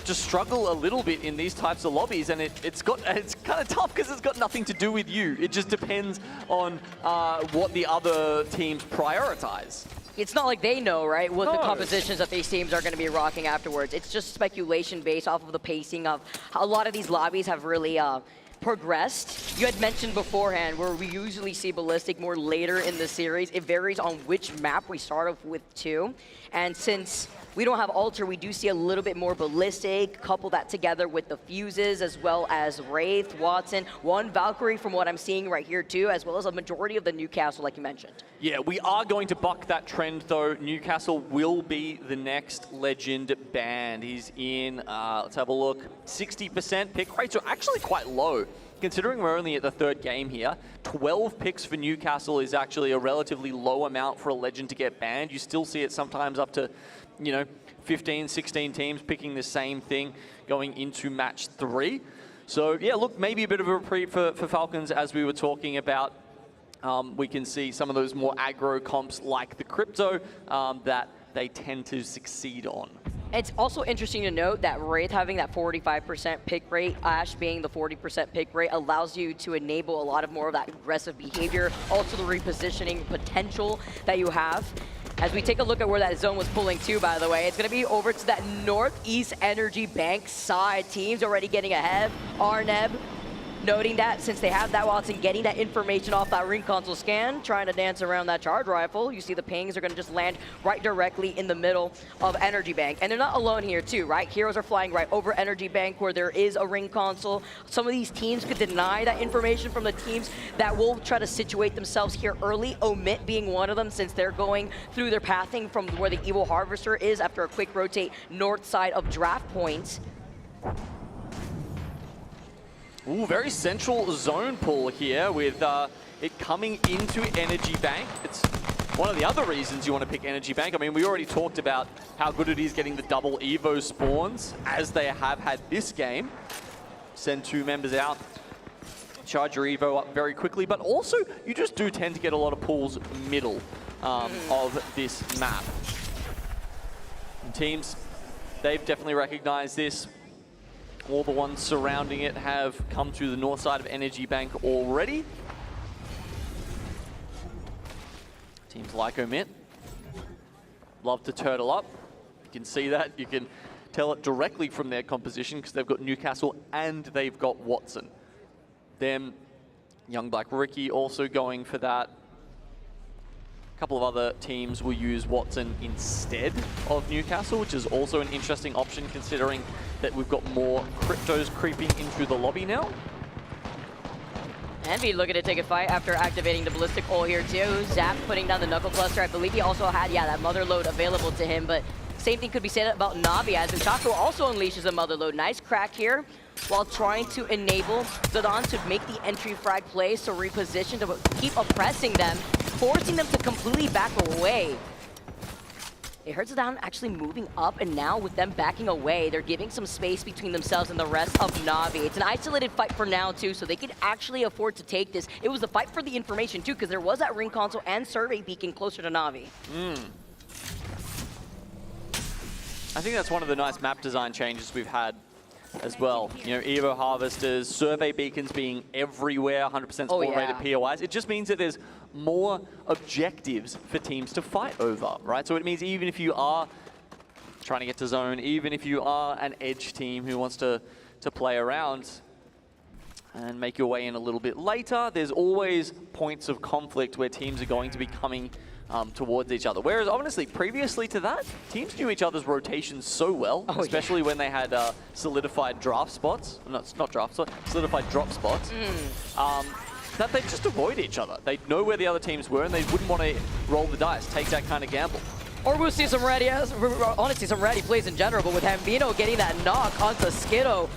just struggle a little bit in these types of lobbies, and it's kind of tough because it's got nothing to do with you. It just depends on what the other teams prioritize. It's not like they know, right, what the compositions that these teams are going to be rocking afterwards. It's just speculation based off of the pacing of how a lot of these lobbies have really progressed. You had mentioned beforehand where we usually see Ballistic more later in the series. It varies on which map we start off with too. And since we don't have Alter, we do see a little bit more Ballistic, couple that together with the Fuses as well as Wraith, Watson, one Valkyrie from what I'm seeing right here too, as well as a majority of the Newcastle like you mentioned. Yeah, we are going to buck that trend though. Newcastle will be the next Legend banned. He's in, let's have a look, 60% pick rates are actually quite low. Considering we're only at the third game here, 12 picks for Newcastle is actually a relatively low amount for a Legend to get banned. You still see it sometimes up to, 15, 16 teams picking the same thing going into match 3. So yeah, look, maybe a bit of a reprieve for Falcons as we were talking about. We can see some of those more aggro comps like the Crypto that they tend to succeed on. It's also interesting to note that Wraith having that 45% pick rate, Ash being the 40% pick rate, allows you to enable a lot of more of that aggressive behavior, also the repositioning potential that you have. As we take a look at where that zone was pulling to, by the way, it's going to be over to that Northeast Energy Bank side. Teams already getting ahead. Arneb noting that since they have that, Watson getting that information off that ring console scan, trying to dance around that charge rifle. You see the pings are going to just land right directly in the middle of Energy Bank. And they're not alone here too, right? Heroes are flying right over Energy Bank where there is a ring console. Some of these teams could deny that information from the teams that will try to situate themselves here early, OMIT being one of them since they're going through their pathing from where the Evil Harvester is after a quick rotate north side of draft points. Ooh, very central zone pull here with it coming into Energy Bank. It's one of the other reasons you want to pick Energy Bank. I mean, we already talked about how good it is getting the double Evo spawns, as they have had this game. Send 2 members out, charge your Evo up very quickly, but also you just do tend to get a lot of pulls middle of this map. And teams, they've definitely recognized this. All the ones surrounding it have come through the north side of Energy Bank already. Teams like OMIT love to turtle up. You can see that. You can tell it directly from their composition because they've got Newcastle and they've got Watson. Them, Young Black Ricky also going for that. A couple of other teams will use Watson instead of Newcastle, which is also an interesting option considering that we've got more Cryptos creeping into the lobby now. Envy looking to take a fight after activating the Ballistic Hole here too. Zap putting down the Knuckle Cluster. I believe he also had, that Mother Load available to him, but same thing could be said about Navi as Uchaku also unleashes a Mother Load. Nice crack here while trying to enable Zidane to make the entry frag plays to reposition to keep oppressing them, forcing them to completely back away. It hurts Zidane actually moving up, and now with them backing away, they're giving some space between themselves and the rest of Navi. It's an isolated fight for now too, so they could actually afford to take this. It was a fight for the information too, because there was that ring console and survey beacon closer to Navi. I think that's one of the nice map design changes we've had as well. Evo Harvesters, survey beacons being everywhere, 100% spawn rated POIs. It just means that there's more objectives for teams to fight over, right? So it means even if you are trying to get to zone, even if you are an edge team who wants to play around and make your way in a little bit later, there's always points of conflict where teams are going to be coming towards each other. Whereas honestly, previously to that, teams knew each other's rotations so well, especially when they had solidified draft spots. Not draft spots, solidified drop spots. That they'd just avoid each other. They'd know where the other teams were and they wouldn't want to roll the dice, take that kind of gamble. Or we'll see some ready, honestly, some ready plays in general, but with Hambino getting that knock onto Skittle.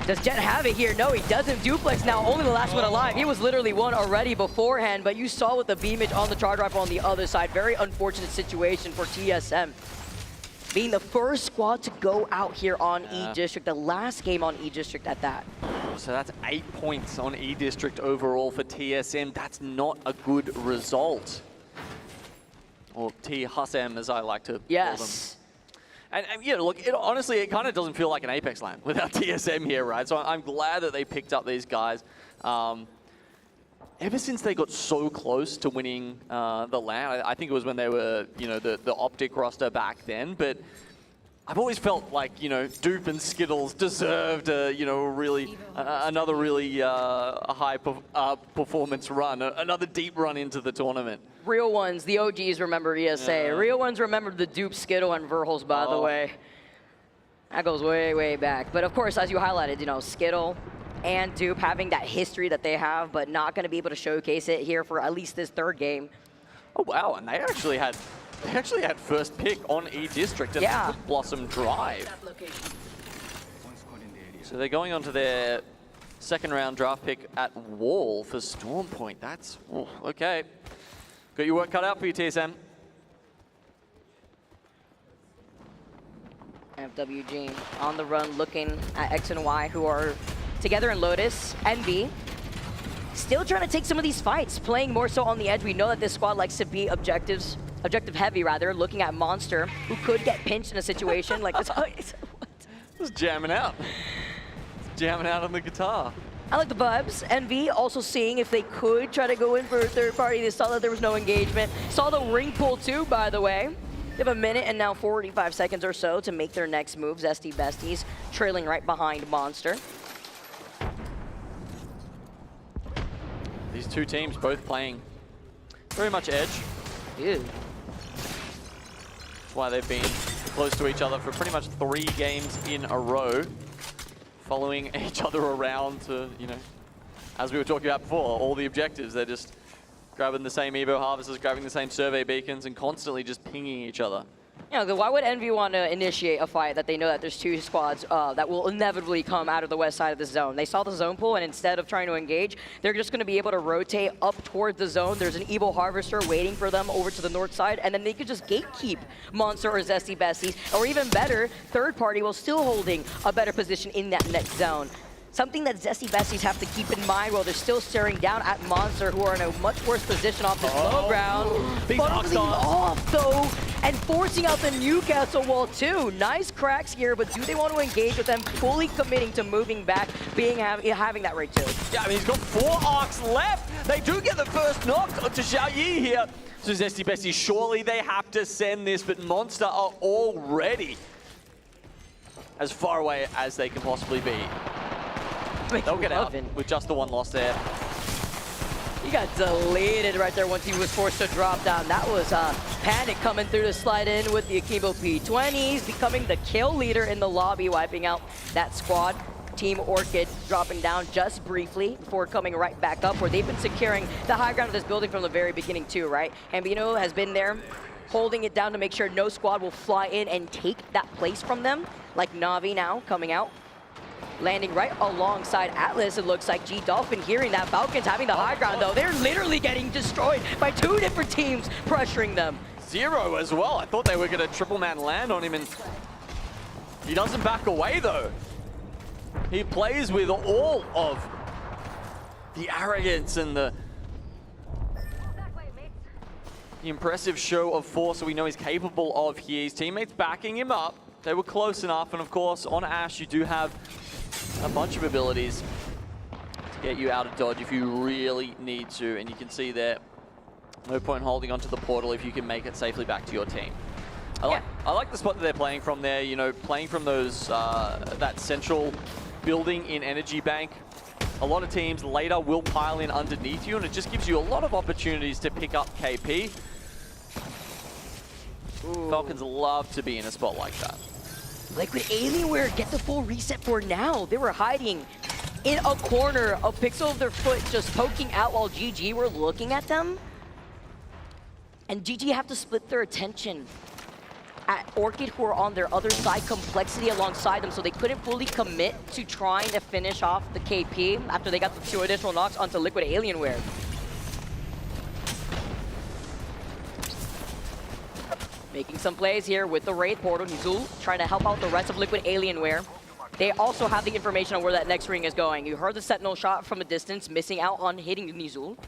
Does Jet have it here? No, he doesn't. Duplex now, only the last one alive. He was literally one already beforehand, but you saw with the beamage on the charge rifle on the other side. Very unfortunate situation for TSM. Being the first squad to go out here on E-District, the last game on E-District at that. So that's 8 points on E-District overall for TSM. That's not a good result. Or T-Husm, as I like to call them. And yeah, look, honestly, it kind of doesn't feel like an Apex LAN without TSM here, right? So I'm glad that they picked up these guys. Ever since they got so close to winning the LAN, I think it was when they were, you know, the Optic roster back then, but I've always felt like, you know, Dupe and Skittles deserved, you know, really another really high performance run, another deep run into the tournament. Real ones, the OGs remember ESA. Real ones remember the Dupe, Skittle, and Verhulst, by the way. That goes way, way back. But of course, as you highlighted, you know, Skittle and Dupe having that history that they have, but not going to be able to showcase it here for at least this third game. Oh wow, and they actually had first pick on E-District and Blossom Drive. So they're going on to their second round draft pick at Wall for Storm Point. That's, okay. Got your work cut out for you, TSM. FWG on the run looking at X and Y, who are together in Lotus. Envy still trying to take some of these fights, playing more so on the edge. We know that this squad likes to be objective heavy rather, looking at Monster, who could get pinched in a situation like this. Just jamming out. Jamming out on the guitar. I like the vibes. Envy also seeing if they could try to go in for a third party. They saw that there was no engagement. Saw the ring pull too, by the way. They have a minute and now 45 seconds or so to make their next moves. Zesty Besties trailing right behind Monster. These two teams both playing very much edge. Ew. That's why they've been close to each other for pretty much 3 games in a row, following each other around to, you know, as we were talking about before, all the objectives. They're just grabbing the same Evo harvesters, grabbing the same survey beacons, and constantly just pinging each other. You know, why would Envy want to initiate a fight that they know that there's 2 squads that will inevitably come out of the west side of the zone? They saw the zone pool, and instead of trying to engage, they're just going to be able to rotate up towards the zone. There's an Evo Harvester waiting for them over to the north side, and then they could just gatekeep Monster or Zesty Besties, or even better, third party while still holding a better position in that next zone. Something that Zesty Besties have to keep in mind while they're still staring down at Monster, who are in a much worse position off this low ground. Buckling off, though, and forcing out the Newcastle wall, too. Nice cracks here, but do they want to engage with them, fully committing to moving back, having that rate, too? Yeah, I mean, he's got 4 arcs left. They do get the first knock to Xiao Yi here. So Zesty Besties, surely they have to send this, but Monster are already as far away as they can possibly be. They'll get out with just the 1 loss there. He got deleted right there once he was forced to drop down. That was Panic coming through to slide in with the Akimbo P20s, becoming the kill leader in the lobby, wiping out that squad. Team Orchid dropping down just briefly before coming right back up, where they've been securing the high ground of this building from the very beginning too, right? Hambino has been there, holding it down to make sure no squad will fly in and take that place from them, like Na'Vi now coming out. Landing right alongside Atlas, it looks like G-Dolphin hearing that. Falcons having the high ground, though. They're literally getting destroyed by 2 different teams pressuring them. Zero as well. I thought they were going to triple man land on him, and he doesn't back away, though. He plays with all of the arrogance and the impressive show of force that we know he's capable of here. His teammates backing him up. They were close enough, and of course, on Ash, you do have a bunch of abilities to get you out of dodge if you really need to, and you can see there, no point holding onto the portal if you can make it safely back to your team. I like the spot that they're playing from there, you know, playing from those, that central building in Energy Bank. A lot of teams later will pile in underneath you, and it just gives you a lot of opportunities to pick up KP. Ooh. Falcons love to be in a spot like that. Like with Alienware, get the full reset for now. They were hiding in a corner, a pixel of their foot just poking out while GG were looking at them. And GG have to split their attention at Orchid, who are on their other side, Complexity alongside them, so they couldn't fully commit to trying to finish off the KP after they got the 2 additional knocks onto Liquid Alienware. Making some plays here with the Wraith Portal. Nizul trying to help out the rest of Liquid Alienware. They also have the information on where that next ring is going. You heard the Sentinel shot from a distance, missing out on hitting Nizul.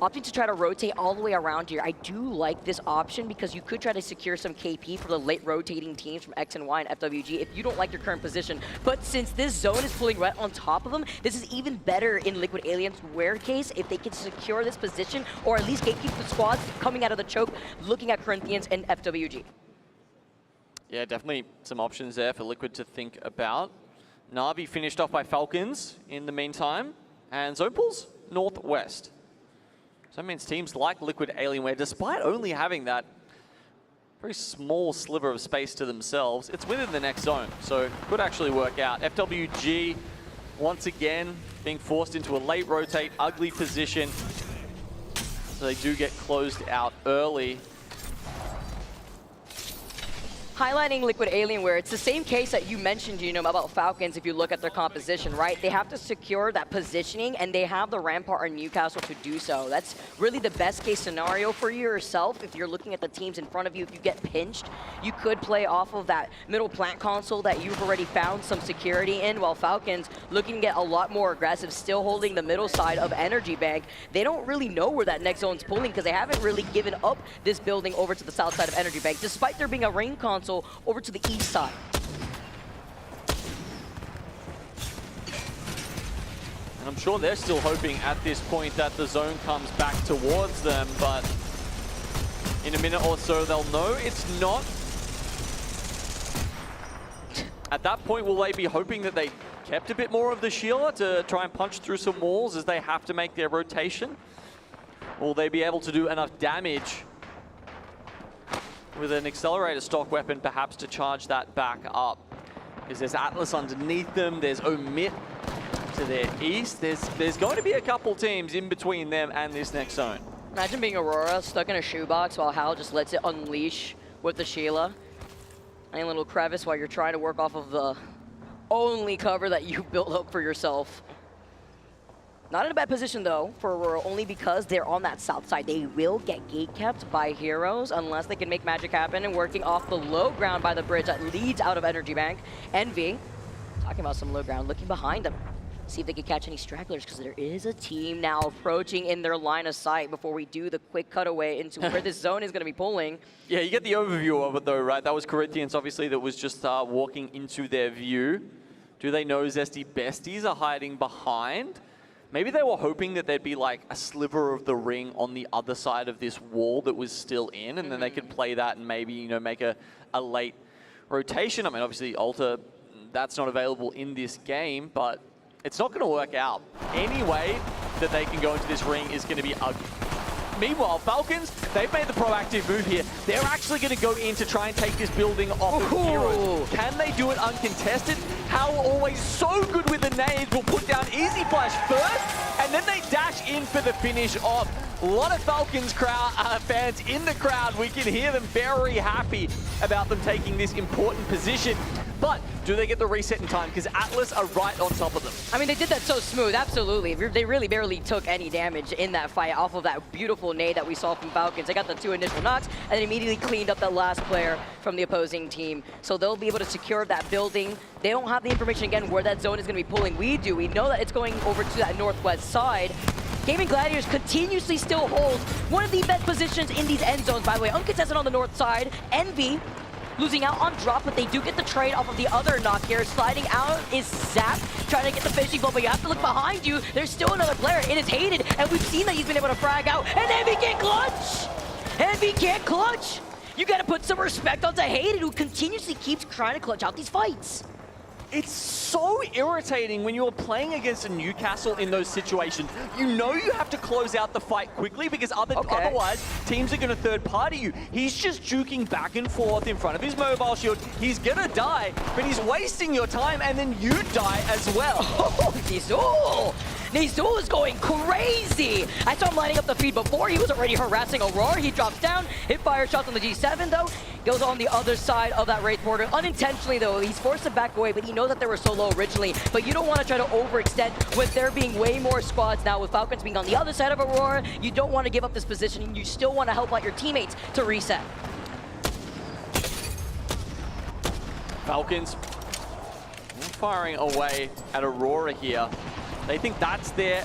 Opting to try to rotate all the way around here. I do like this option because you could try to secure some KP for the late rotating teams from X and Y and FWG if you don't like your current position. But since this zone is pulling right on top of them, this is even better in Liquid Alienware case if they can secure this position or at least gatekeep the squads coming out of the choke, looking at Corinthians and FWG. Yeah, definitely some options there for Liquid to think about. Na'Vi finished off by Falcons in the meantime, and Zone pulls northwest. So that means teams like Liquid Alienware, despite only having that very small sliver of space to themselves, it's within the next zone, so could actually work out. FWG, once again, being forced into a late rotate, ugly position, so they do get closed out early. Highlighting Liquid Alienware, it's the same case that you mentioned, you know, about Falcons if you look at their composition, right? They have to secure that positioning, and they have the Rampart or Newcastle to do so. That's really the best case scenario for you yourself. If you're looking at the teams in front of you, if you get pinched, you could play off of that middle plant console that you've already found some security in, while Falcons looking to get a lot more aggressive, still holding the middle side of Energy Bank. They don't really know where that next zone's pulling because they haven't really given up this building over to the south side of Energy Bank, despite there being a ring console over to the east side. And I'm sure they're still hoping at this point that the zone comes back towards them, but in a minute or so they'll know it's not. At that point, will they be hoping that they kept a bit more of the Sheila to try and punch through some walls as they have to make their rotation? Will they be able to do enough damage with an accelerator stock weapon perhaps to charge that back up? Because there's Atlas underneath them, there's OMIT to their east. There's going to be a couple teams in between them and this next zone. Imagine being Aurora stuck in a shoebox while Hal just lets it unleash with the Sheila. Any little crevice while you're trying to work off of the only cover that you built up for yourself. Not in a bad position, though, for Aurora, only because they're on that south side. They will get gate-kept by heroes unless they can make magic happen, and working off the low ground by the bridge that leads out of Energy Bank. Envy, talking about some low ground, looking behind them. See if they can catch any stragglers, because there is a team now approaching in their line of sight before we do the quick cutaway into where this zone is going to be pulling. Yeah, you get the overview of it, though, right? That was Corinthians, obviously, that was just walking into their view. Do they know Zesty Besties are hiding behind? Maybe they were hoping that there'd be like a sliver of the ring on the other side of this wall that was still in, and then they could play that and maybe, you know, make a late rotation. I mean, obviously, Alter, that's not available in this game, but it's not going to work out. Any way that they can go into this ring is going to be ugly. Meanwhile, Falcons, they've made the proactive move here. They're actually going to go in to try and take this building off of Heroes. Can they do it uncontested? Hal, always so good with the nades, will put down Easy Flash first, and then they dash in for the finish off. A lot of Falcons fans in the crowd. We can hear them very happy about them taking this important position. But do they get the reset in time? Because Atlas are right on top of them. I mean, they did that so smooth, absolutely. They really barely took any damage in that fight off of that beautiful nade that we saw from Falcons. They got the 2 initial knocks and then immediately cleaned up that last player from the opposing team. So they'll be able to secure that building. They don't have the information, again, where that zone is going to be pulling. We do. We know that it's going over to that northwest side. Gaming Gladiators continuously still hold one of the best positions in these end zones, by the way. Uncontested on the north side. Envy losing out on drop, but they do get the trade off of the other knock here. Sliding out is Zap, trying to get the finishing blow, but you have to look behind you. There's still another player. It is Hated, and we've seen that he's been able to frag out, and Envy can't clutch! Envy can't clutch! You gotta put some respect onto Hated, who continuously keeps trying to clutch out these fights. It's so irritating when you're playing against a Newcastle in those situations. You know you have to close out the fight quickly because otherwise teams are going to third party you. He's just juking back and forth in front of his mobile shield. He's going to die, but he's wasting your time and then you die as well. Oh, Nizul! Nizul is going crazy. I saw him lining up the feed before. He was already harassing Aurora. He drops down, hit fire shots on the G7 though. Goes on the other side of that Wraith border. Unintentionally though, he's forced to back away, but he knows that they were so low originally. But you don't want to try to overextend with there being way more squads now, with Falcons being on the other side of Aurora. You don't want to give up this positioning. You still want to help out your teammates to reset. Falcons firing away at Aurora here. They think that's their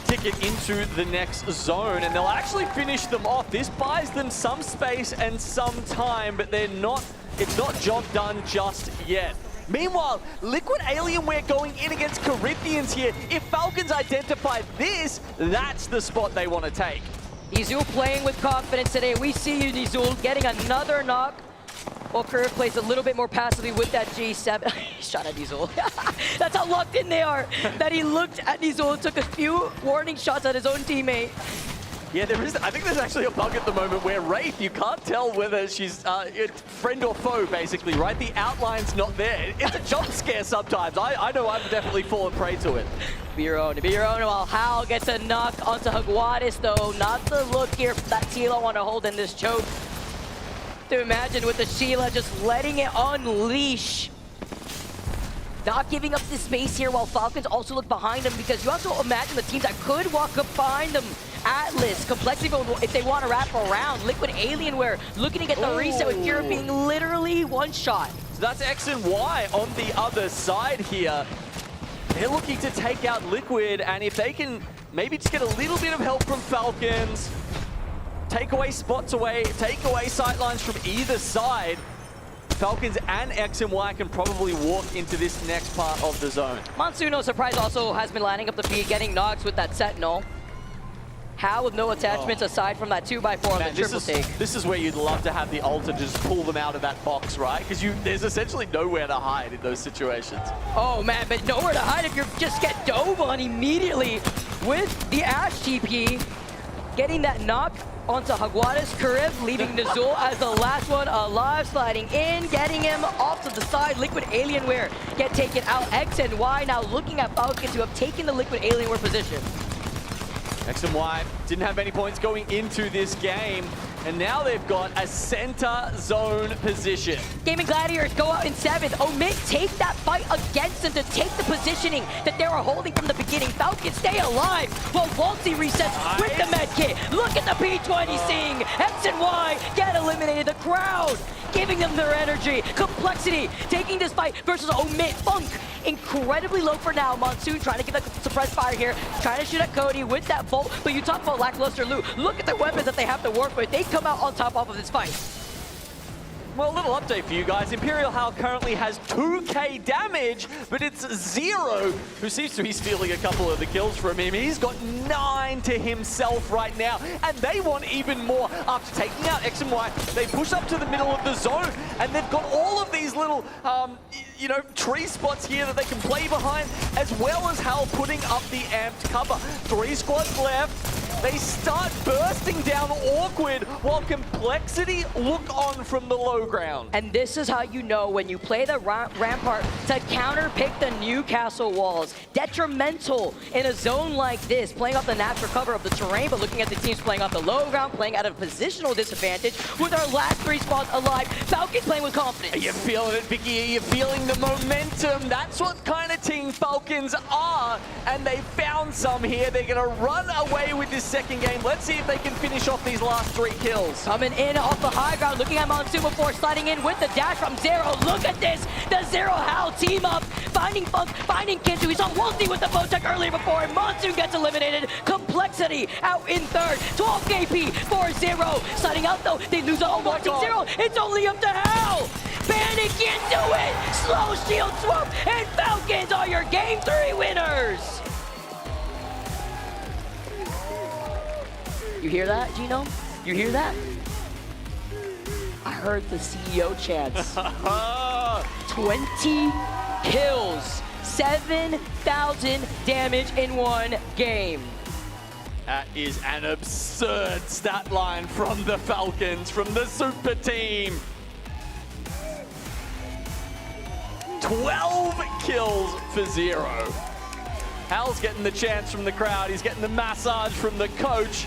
ticket into the next zone, and they'll actually finish them off. This buys them some space and some time, but it's not job done just yet. Meanwhile, Liquid Alienware going in against Corinthians here. If Falcons identify this, that's the spot they want to take. Nizul playing with confidence today. We see you, Nizul, getting another knock. Well, Curve plays a little bit more passively with that G7. Shot at Nizul. That's how locked in they are. That he looked at Nizul and took a few warning shots at his own teammate. Yeah, I think there's actually a bug at the moment where Wraith, you can't tell whether she's friend or foe, basically, right? The outline's not there. It's a jump scare sometimes. I know I've definitely fallen prey to it. Be your own, while Hal gets a knock onto Jaguares, though. Not the look here that Tila want to hold in this choke. To imagine with the Sheila just letting it unleash. Not giving up the space here while Falcons also look behind them, because you also imagine the teams that could walk up behind them. Atlas, Complexity if they want to wrap around. Liquid Alienware looking to get the reset with Fear being literally one shot. So that's X and Y on the other side here. They're looking to take out Liquid, and if they can maybe just get a little bit of help from Falcons, take away spots away, take away sightlines from either side, Falcons and X and Y can probably walk into this next part of the zone. Monsoon, no surprise, also has been lining up the feed, getting knocks with that Sentinel. Hal with no attachments aside from that 2x4 on the triple take. This is where you'd love to have the ult to just pull them out of that box, right? Because there's essentially nowhere to hide in those situations. Oh man, but nowhere to hide if you just get dove on immediately with the Ash TP. Getting that knock onto Jaguares, Karib, leaving Nizul as the last one alive, sliding in, getting him off to the side. Liquid Alienware get taken out. X and Y now looking at Falcons to have taken the Liquid Alienware position. X and Y didn't have any points going into this game, and now they've got a center zone position. Gaming Gladiators go out in 7th. OMIT take that fight against them to take the positioning that they were holding from the beginning. Falcons stay alive while Waltzy resets with the med kit. Look at the P20 seeing X and Y get eliminated. The crowd giving them their energy. Complexity taking this fight versus OMIT. Funk incredibly low for now. Monsoon trying to give that suppressed fire here, trying to shoot at Cody with that bolt. But you talk about lackluster loot. Look at the weapons that they have to work with. They come out on top of this fight. Well, a little update for you guys. Imperial Hal currently has 2k damage, but it's Zero who seems to be stealing a couple of the kills from him. He's got 9 to himself right now, and they want even more. After taking out X and Y, they push up to the middle of the zone, and they've got all of these little, tree spots here that they can play behind, as well as Hal putting up the amped cover. 3 squads left. They start bursting down awkward while Complexity look on from the low ground. And this is how you know when you play the Rampart to counter-pick the Newcastle walls. Detrimental in a zone like this, playing off the natural cover of the terrain, but looking at the teams playing off the low ground, playing at a positional disadvantage with our last 3 spots alive. Falcons playing with confidence. Are you feeling it, Vicky? Are you feeling the momentum? That's what kind of team Falcons are, and they found some here. They're going to run away with this second game. Let's see if they can finish off these last 3 kills. Coming in off the high ground, looking at Monsoon before sliding in with the dash from Zero. Look at this, the Zero Hal team up, finding Funk, finding Kintu. We saw Waltzy with the Bowtech earlier before, and Monsoon gets eliminated. Complexity out in 3rd, 12 KP for Zero. Sliding out though, they lose all watching Zero. It's only up to Hal. Panic can't do it. Slow shield swap, and Falcons are your game 3 winners. You hear that, Gino? You hear that? I heard the CEO chants. 20 kills, 7,000 damage in 1 game. That is an absurd stat line from the Falcons, from the super team. 12 kills for Zero. Hal's getting the chance from the crowd. He's getting the massage from the coach.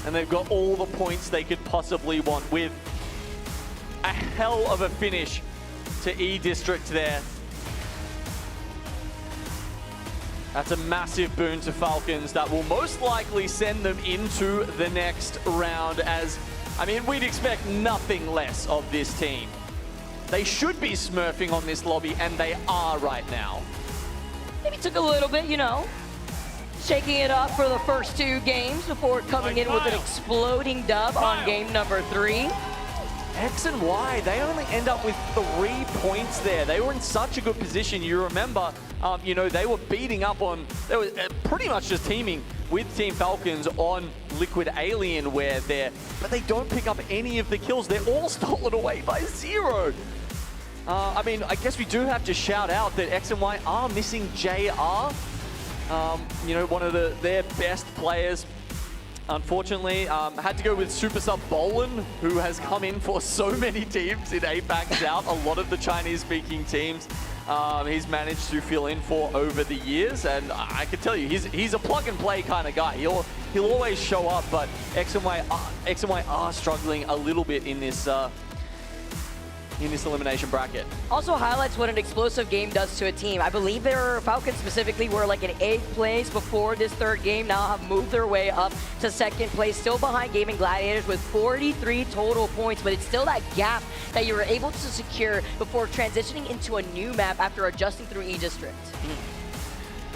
And they've got all the points they could possibly want with a hell of a finish to E-District there. That's a massive boon to Falcons that will most likely send them into the next round as, I mean, we'd expect nothing less of this team. They should be smurfing on this lobby, and they are right now. Maybe took a little bit, you know, shaking it up for the first 2 games before coming in with an exploding dub on game number 3. X and Y, they only end up with 3 points there. They were in such a good position. You remember, you know, they were beating up on, they were pretty much just teaming with Team Falcons on Liquid Alienware there, but they don't pick up any of the kills. They're all stolen away by 0. I mean, I guess we do have to shout out that X and Y are missing JR. You know, one of their best players. Unfortunately, had to go with Super Sub Bolin, who has come in for so many teams in APAC South, a lot of the Chinese-speaking teams he's managed to fill in for over the years, and I can tell you, he's a plug-and-play kind of guy. He'll always show up, but X and Y are struggling a little bit in this elimination bracket. Also highlights what an explosive game does to a team. I believe their Falcons specifically were like in 8th place before this 3rd game, now have moved their way up to 2nd place, still behind Gaming Gladiators with 43 total points, but it's still that gap that you were able to secure before transitioning into a new map after adjusting through E-District.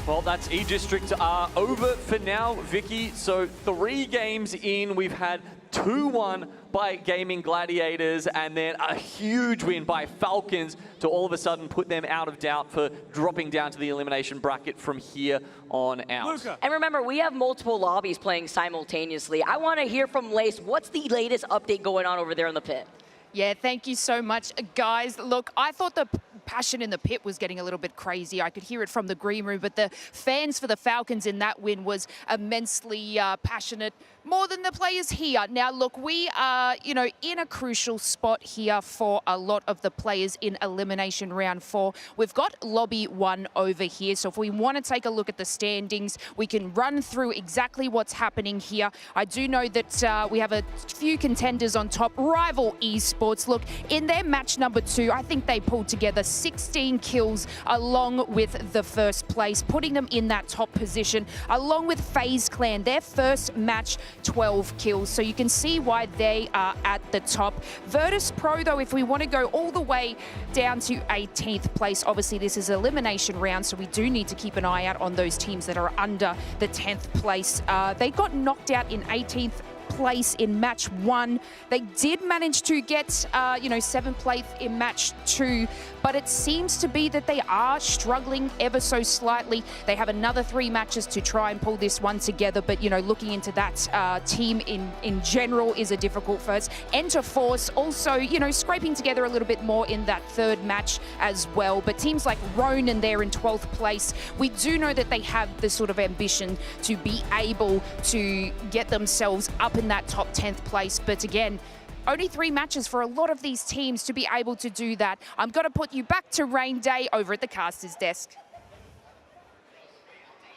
Well, that's E-District over for now, Vicky. So 3 games in, we've had 2-1 by Gaming Gladiators, and then a huge win by Falcons to all of a sudden put them out of doubt for dropping down to the elimination bracket from here on out. And remember, we have multiple lobbies playing simultaneously. I want to hear from Lace, what's the latest update going on over there in the pit? Yeah, thank you so much, guys. Look, I thought the passion in the pit was getting a little bit crazy. I could hear it from the green room, but the fans for the Falcons in that win was immensely passionate, more than the players here. Now, look, we are, you know, in a crucial spot here for a lot of the players in elimination round 4. We've got lobby 1 over here, so if we want to take a look at the standings, we can run through exactly what's happening here. I do know that we have a few contenders on top. Rival Esports, look, in their match number 2, I think they pulled together 16 kills along with the first place, putting them in that top position, along with FaZe Clan, their first match, 12 kills. So you can see why they are at the top. Virtus Pro, though, if we want to go all the way down to 18th place, obviously this is elimination round, so we do need to keep an eye out on those teams that are under the 10th place. They got knocked out in 18th place in match 1. They did manage to get, you know, 7th place in match 2, but it seems to be that they are struggling ever so slightly. They have another 3 matches to try and pull this one together, but, you know, looking into that team in general is a difficult first. Enter Force also, you know, scraping together a little bit more in that 3rd match as well, but teams like Ronin, they're in 12th place. We do know that they have this sort of ambition to be able to get themselves up in that top 10th place, but again, only 3 matches for a lot of these teams to be able to do that. I'm going to put you back to Rain Day over at the caster's desk.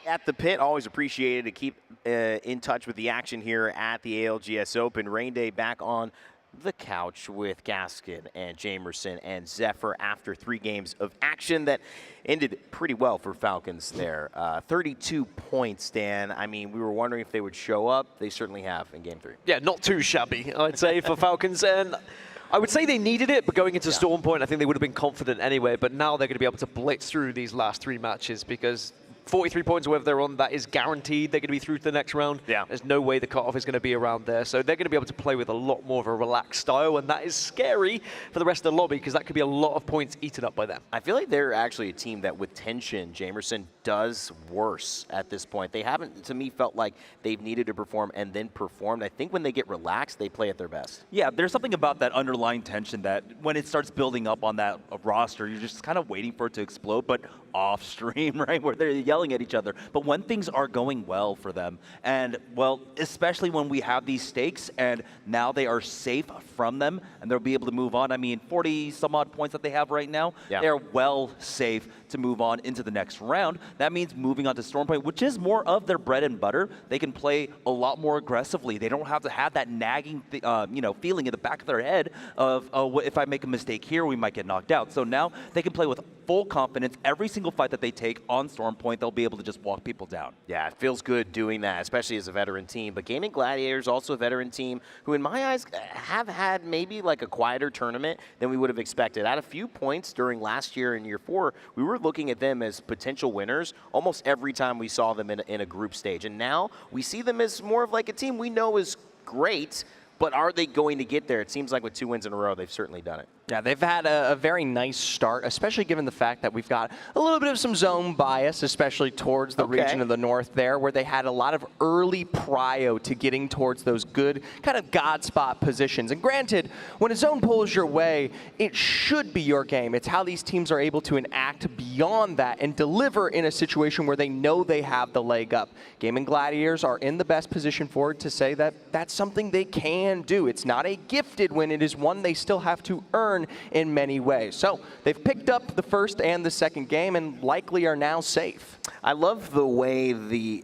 At the pit, always appreciated to keep in touch with the action here at the ALGS Open. Rain Day back on the couch with Gaskin and Jamerson and Zephyr after 3 games of action that ended pretty well for Falcons there. 32 points, Dan. I mean, we were wondering if they would show up. They certainly have in game 3. Yeah, not too shabby, I'd say, for Falcons. And I would say they needed it, but going into Storm Point, I think they would have been confident anyway. But now they're going to be able to blitz through these last 3 matches because 43 points, whether they're on, that is guaranteed they're going to be through to the next round. Yeah. There's no way the cutoff is going to be around there. So they're going to be able to play with a lot more of a relaxed style, and that is scary for the rest of the lobby because that could be a lot of points eaten up by them. I feel like they're actually a team that with tension, Jamerson does worse at this point. They haven't, to me, felt like they've needed to perform and then performed. I think when they get relaxed, they play at their best. Yeah, there's something about that underlying tension that when it starts building up on that roster, you're just kind of waiting for it to explode, but off stream, right, where they're yelling at each other. But when things are going well for them, and, well, especially when we have these stakes and now they are safe from them and they'll be able to move on. I mean, 40-some-odd points that they have right now, they're well safe to move on into the next round. That means moving on to Storm Point, which is more of their bread and butter. They can play a lot more aggressively. They don't have to have that nagging feeling in the back of their head of, oh, if I make a mistake here, we might get knocked out. So now they can play with full confidence. Every single fight that they take on Storm Point, they'll be able to just walk people down. Yeah, it feels good doing that, especially as a veteran team. But Gaming Gladiators, also a veteran team, who in my eyes have had maybe like a quieter tournament than we would have expected. At a few points during last year in year 4, we were looking at them as potential winners almost every time we saw them in a group stage. And now we see them as more of like a team we know is great, but are they going to get there? It seems like with 2 wins in a row, they've certainly done it. Yeah, they've had a very nice start, especially given the fact that we've got a little bit of some zone bias, especially towards the region of the north there, where they had a lot of early prio to getting towards those good kind of God spot positions. And granted, when a zone pulls your way, it should be your game. It's how these teams are able to enact beyond that and deliver in a situation where they know they have the leg up. Gaming Gladiators are in the best position for it to say that that's something they can do. It's not a gifted win. It is one they still have to earn in many ways. So they've picked up the first and the second game and likely are now safe. I love the way the,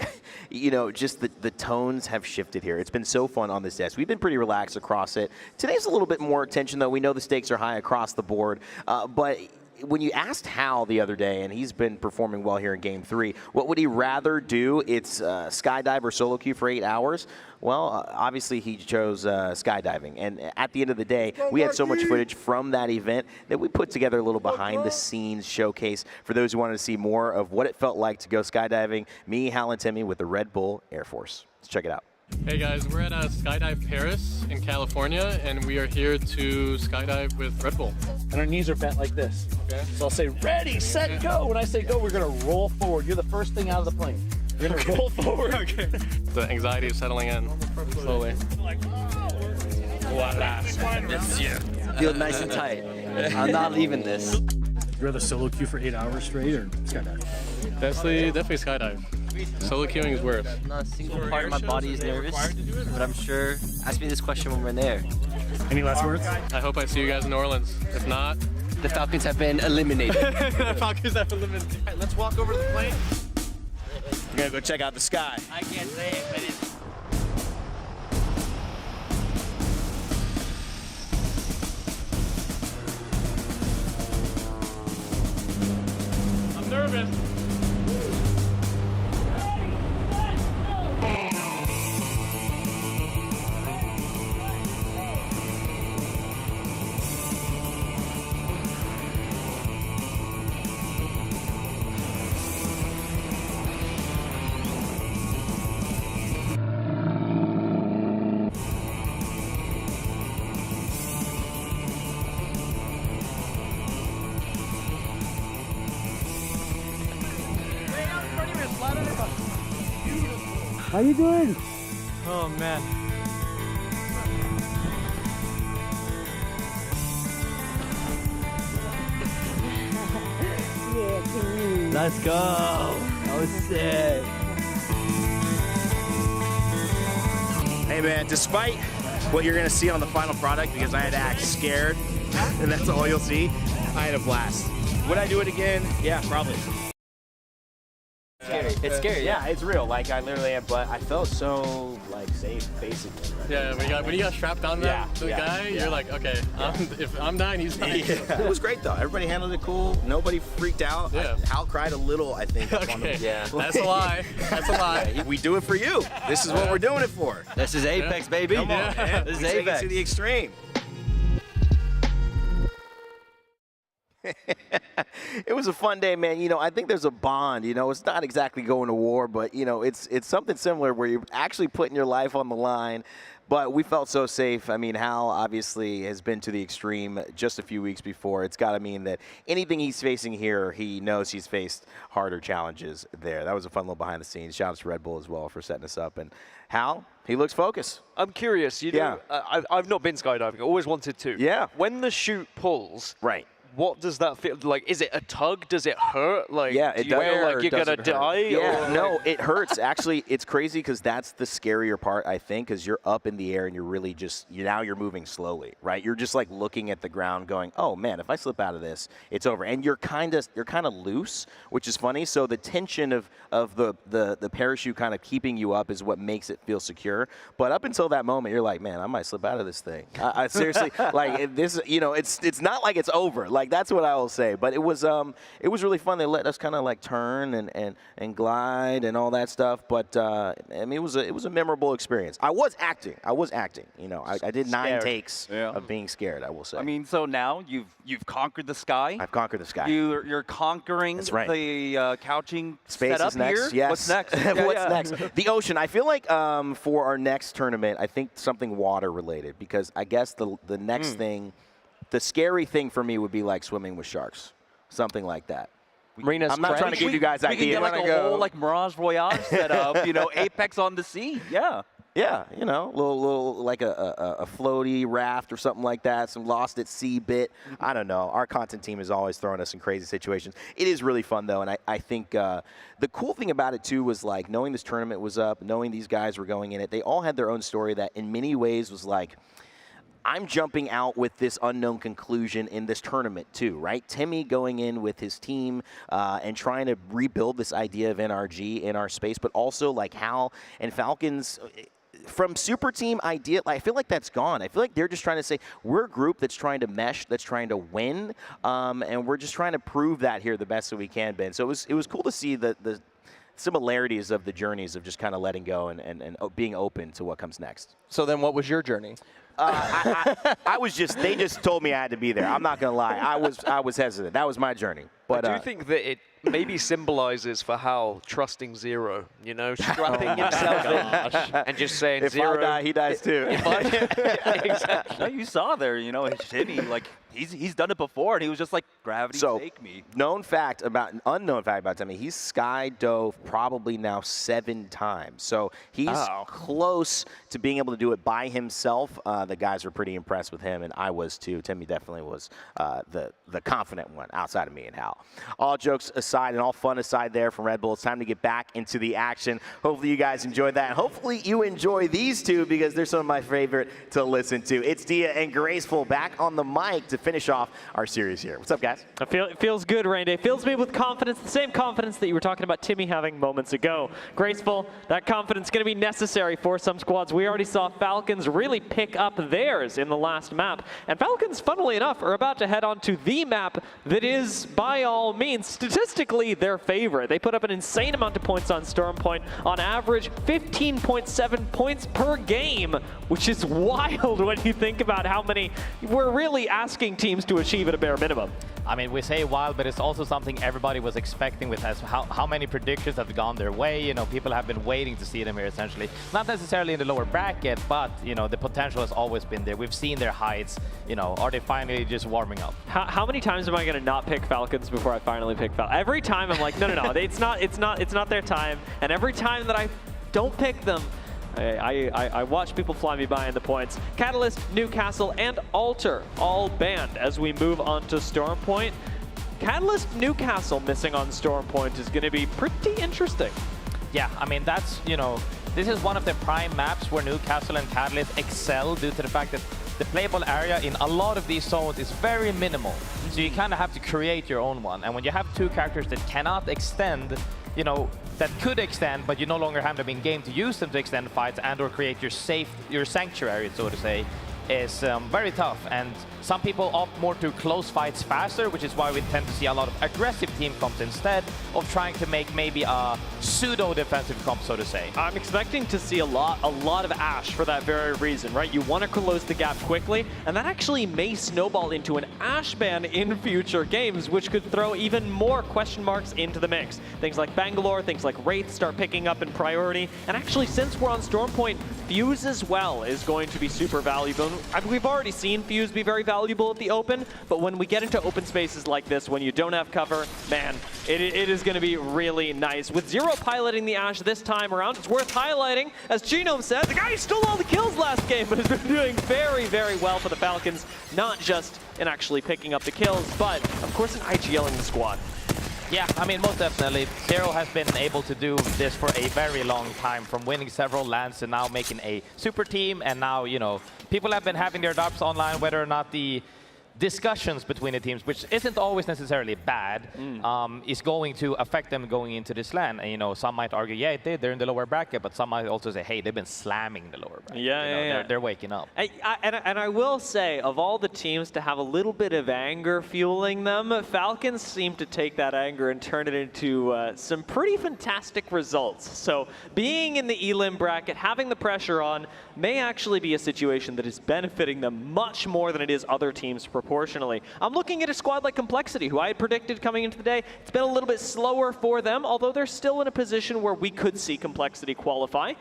just the tones have shifted here. It's been so fun on this desk. We've been pretty relaxed across it. Today's a little bit more tension, though. We know the stakes are high across the board, but when you asked Hal the other day, and he's been performing well here in Game 3, what would he rather do? It's skydive or solo queue for 8 hours? Well, obviously he chose skydiving. And at the end of the day, we had so much footage from that event that we put together a little behind-the-scenes showcase for those who wanted to see more of what it felt like to go skydiving. Me, Hal, and Timmy with the Red Bull Air Force. Let's check it out. Hey guys, we're at Skydive Paris in California, and we are here to skydive with Red Bull. And our knees are bent like this. Okay. So I'll say, ready, set, go. When I say go, we're gonna roll forward. You're the first thing out of the plane. You're gonna roll forward. Okay. The anxiety is settling in slowly. Voila. Feel nice and tight. I'm not leaving this. You rather solo queue for 8 hours straight or skydive? Definitely skydive. Solo queuing is worse. Not a single part of my body is nervous, but I'm sure. Ask me this question when we're there. Any last words? I hope I see you guys in New Orleans. If not, the Falcons have been eliminated. The Falcons have been eliminated. All right, let's walk over to the plane. We're gonna go check out the sky. I can't say it, but it's... I'm nervous. How you doing? Oh man. Let's go. That was sick. Hey man, despite what you're gonna see on the final product, because I had to act scared, and that's all you'll see, I had a blast. Would I do it again? Yeah, probably. It's scary. Yeah, it's real. Like I literally am, but I felt so like safe, basically. Right? Yeah, when you got strapped on to the guy, you're like, okay, if I'm dying, he's dying. Yeah. It was great though. Everybody handled it cool. Nobody freaked out. Yeah. Hal cried a little, I think. Okay. Yeah. That's a lie. That's a lie. We do it for you. This is what we're doing it for. This is Apex, baby. Come on, man. This is We take Apex. it to the extreme. It was a fun day, man. I think there's a bond. It's not exactly going to war, but it's something similar where you're actually putting your life on the line. But we felt so safe. I mean, Hal obviously has been to the extreme just a few weeks before. It's got to mean that anything he's facing here, he knows he's faced harder challenges there. That was a fun little behind the scenes. Shout out to Red Bull as well for setting us up. And Hal, he looks focused. I'm curious. I've not been skydiving. I always wanted to. Yeah. When the chute pulls, right. what does that feel like? Is it a tug? Does it hurt? Like, yeah, do you feel like you're gonna die? Yeah, or no, it hurts. Actually, it's crazy because that's the scarier part, I think, because you're up in the air and you're really just now you're moving slowly, right? You're just like looking at the ground, going, "Oh man, if I slip out of this, it's over." And you're kind of loose, which is funny. So the tension of the parachute kind of keeping you up is what makes it feel secure. But up until that moment, you're like, "Man, I might slip out of this thing." I seriously like this. You know, it's not like it's over. Like that's what I will say. But it was really fun. They let us kind of like turn and glide and all that stuff. But I mean, it was a memorable experience. I was acting. You know, I did 9 takes of being scared, I will say. I mean, so now you've conquered the sky. I've conquered the sky. You're conquering the couching space setup is next. here. Yes. What's next? What's next? The ocean. I feel like for our next tournament, I think something water related, because I guess the next thing, the scary thing for me would be like swimming with sharks, something like that. I'm not trying to give you guys ideas. We can get like a whole like Mirage Voyage setup, you know, Apex on the sea. Yeah. Yeah, you know, little like a floaty raft or something like that, some lost at sea bit. I don't know. Our content team is always throwing us in crazy situations. It is really fun, though, and I think the cool thing about it, too, was like knowing this tournament was up, knowing these guys were going in it. They all had their own story that in many ways was like, I'm jumping out with this unknown conclusion in this tournament too, right? Timmy going in with his team and trying to rebuild this idea of NRG in our space, but also like Hal and Falcons from super team idea. I feel like that's gone. I feel like they're just trying to say we're a group that's trying to mesh, that's trying to win, and we're just trying to prove that here the best that we can, Ben. So it was cool to see the similarities of the journeys of just kind of letting go and being open to what comes next. So then what was your journey? I was just, they just told me I had to be there. I'm not going to lie. I was hesitant. That was my journey. But I do think that it maybe symbolizes for Hal trusting Zero, you know, strapping himself in and just saying, if Zero. I die, he dies too. Exactly. No, you saw there, you know, Timmy, like, he's done it before, and he was just like, gravity, take me. Unknown fact about Timmy, he's skydove probably now 7 times. So he's close to being able to do it by himself. The guys were pretty impressed with him, and I was too. Timmy definitely was the confident one outside of me and Hal. All jokes aside and all fun aside there from Red Bull, it's time to get back into the action. Hopefully you guys enjoyed that. And hopefully you enjoy these two, because they're some of my favorite to listen to. It's Dia and Graceful back on the mic to finish off our series here. What's up, guys? It feels good, Rain Day. Fills me with confidence, the same confidence that you were talking about Timmy having moments ago. Graceful, that confidence going to be necessary for some squads. We already saw Falcons really pick up theirs in the last map. And Falcons, funnily enough, are about to head on to the map that is, by all means, statistically their favorite. They put up an insane amount of points on Storm Point. On average, 15.7 points per game, which is wild when you think about how many we're really asking teams to achieve at a bare minimum. I mean, we say wild, but it's also something everybody was expecting with us. How many predictions have gone their way? You know, people have been waiting to see them here, essentially. Not necessarily in the lower bracket, but, you know, the potential has always been there. We've seen their heights. You know, are they finally just warming up? How many times am I going to not pick Falcons before I finally pick Falcons? Every time I'm like, no, it's not their time. And every time that I don't pick them, I watch people fly me by in the points. Catalyst, Newcastle, and Alter all banned as we move on to Storm Point. Catalyst, Newcastle missing on Storm Point is going to be pretty interesting. Yeah, I mean, that's, you know, this is one of the prime maps where Newcastle and Catalyst excel due to the fact that the playable area in a lot of these zones is very minimal. So you kind of have to create your own one. And when you have 2 characters that cannot extend, you know, that could extend, but you no longer have them in game to use them to extend fights and or create your sanctuary, so to say, is very tough. And some people opt more to close fights faster, which is why we tend to see a lot of aggressive team comps instead of trying to make maybe a pseudo-defensive comp, so to say. I'm expecting to see a lot of Ashe for that very reason, right? You want to close the gap quickly, and that actually may snowball into an Ashe ban in future games, which could throw even more question marks into the mix. Things like Bangalore, things like Wraith start picking up in priority, and actually, since we're on Storm Point, Fuse as well is going to be super valuable. I mean, we've already seen Fuse be very valuable at the open, but when we get into open spaces like this, when you don't have cover, man, it is going to be really nice. With Zero piloting the Ash this time around, it's worth highlighting, as Genome said, the guy who stole all the kills last game, but has been doing very, very well for the Falcons, not just in actually picking up the kills, but of course in IGLing the squad. Yeah, I mean, most definitely. Zero has been able to do this for a very long time, from winning several LANs to now making a super team. And now, you know, people have been having their doubts online whether or not the discussions between the teams, which isn't always necessarily bad, is going to affect them going into this LAN. And, you know, some might argue, yeah, it did, they're in the lower bracket, but some might also say, hey, they've been slamming the lower bracket. Yeah, They're waking up. And I will say, of all the teams to have a little bit of anger fueling them, Falcons seem to take that anger and turn it into some pretty fantastic results. So being in the elim bracket, having the pressure on, may actually be a situation that is benefiting them much more than it is other teams proportionally. I'm looking at a squad like Complexity, who I had predicted coming into the day. It's been a little bit slower for them, although they're still in a position where we could see Complexity qualify.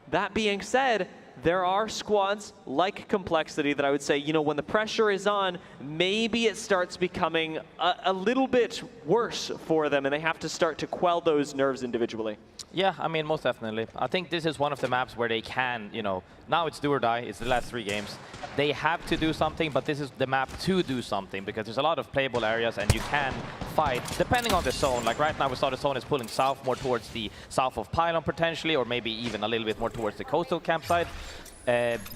That being said, there are squads like Complexity that I would say, you know, when the pressure is on, maybe it starts becoming a little bit worse for them, and they have to start to quell those nerves individually. Yeah, I mean, most definitely. I think this is one of the maps where they can, you know, now it's do or die. It's the last 3 games. They have to do something, but this is the map to do something, because there's a lot of playable areas and you can fight depending on the zone. Like right now we saw the zone is pulling south, more towards the south of Pylon potentially, or maybe even a little bit more towards the coastal campsite.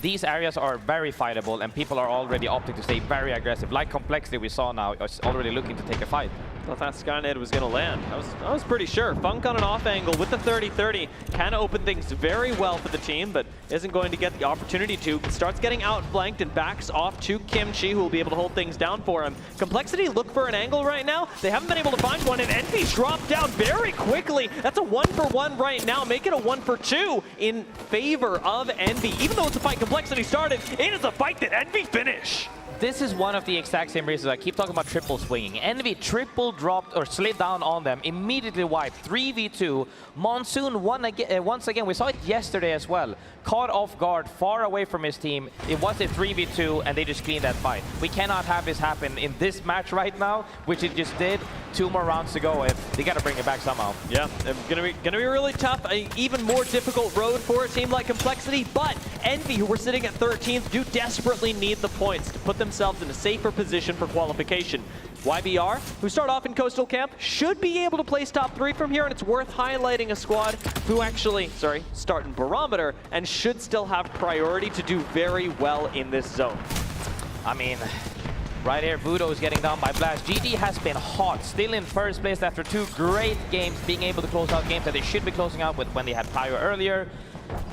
These areas are very fightable, and people are already opting to stay very aggressive. Like Complexity we saw now is already looking to take a fight. I thought Skynet was going to land. I was pretty sure. Funk on an off angle with the 30-30 can open things very well for the team, but isn't going to get the opportunity to. Starts getting outflanked and backs off to Kimchi, who will be able to hold things down for him. Complexity look for an angle right now. They haven't been able to find one, and Envy's dropped down very quickly. That's a 1-for-1 right now. Make it a 1-for-2 in favor of Envy. Even though it's a fight Complexity started, it is a fight that Envy finish. This is one of the exact same reasons I keep talking about triple swinging. Envy triple dropped or slid down on them, immediately wiped 3v2. Monsoon won again, once again. We saw it yesterday as well. Caught off guard, far away from his team. It was a 3v2 and they just cleaned that fight. We cannot have this happen in this match right now, which it just did. 2 more rounds to go, and they got to bring it back somehow. Yeah, gonna be really tough. An even more difficult road for a team like Complexity, but Envy, who were sitting at 13th, do desperately need the points to put themselves in a safer position for qualification. YBR, who start off in Coastal Camp, should be able to place top 3 from here, and it's worth highlighting a squad who actually, start in Barometer and should still have priority to do very well in this zone. I mean, right here, Voodoo is getting down by Blast. GD has been hot, still in first place after 2 great games, being able to close out games that they should be closing out with when they had Pyro earlier.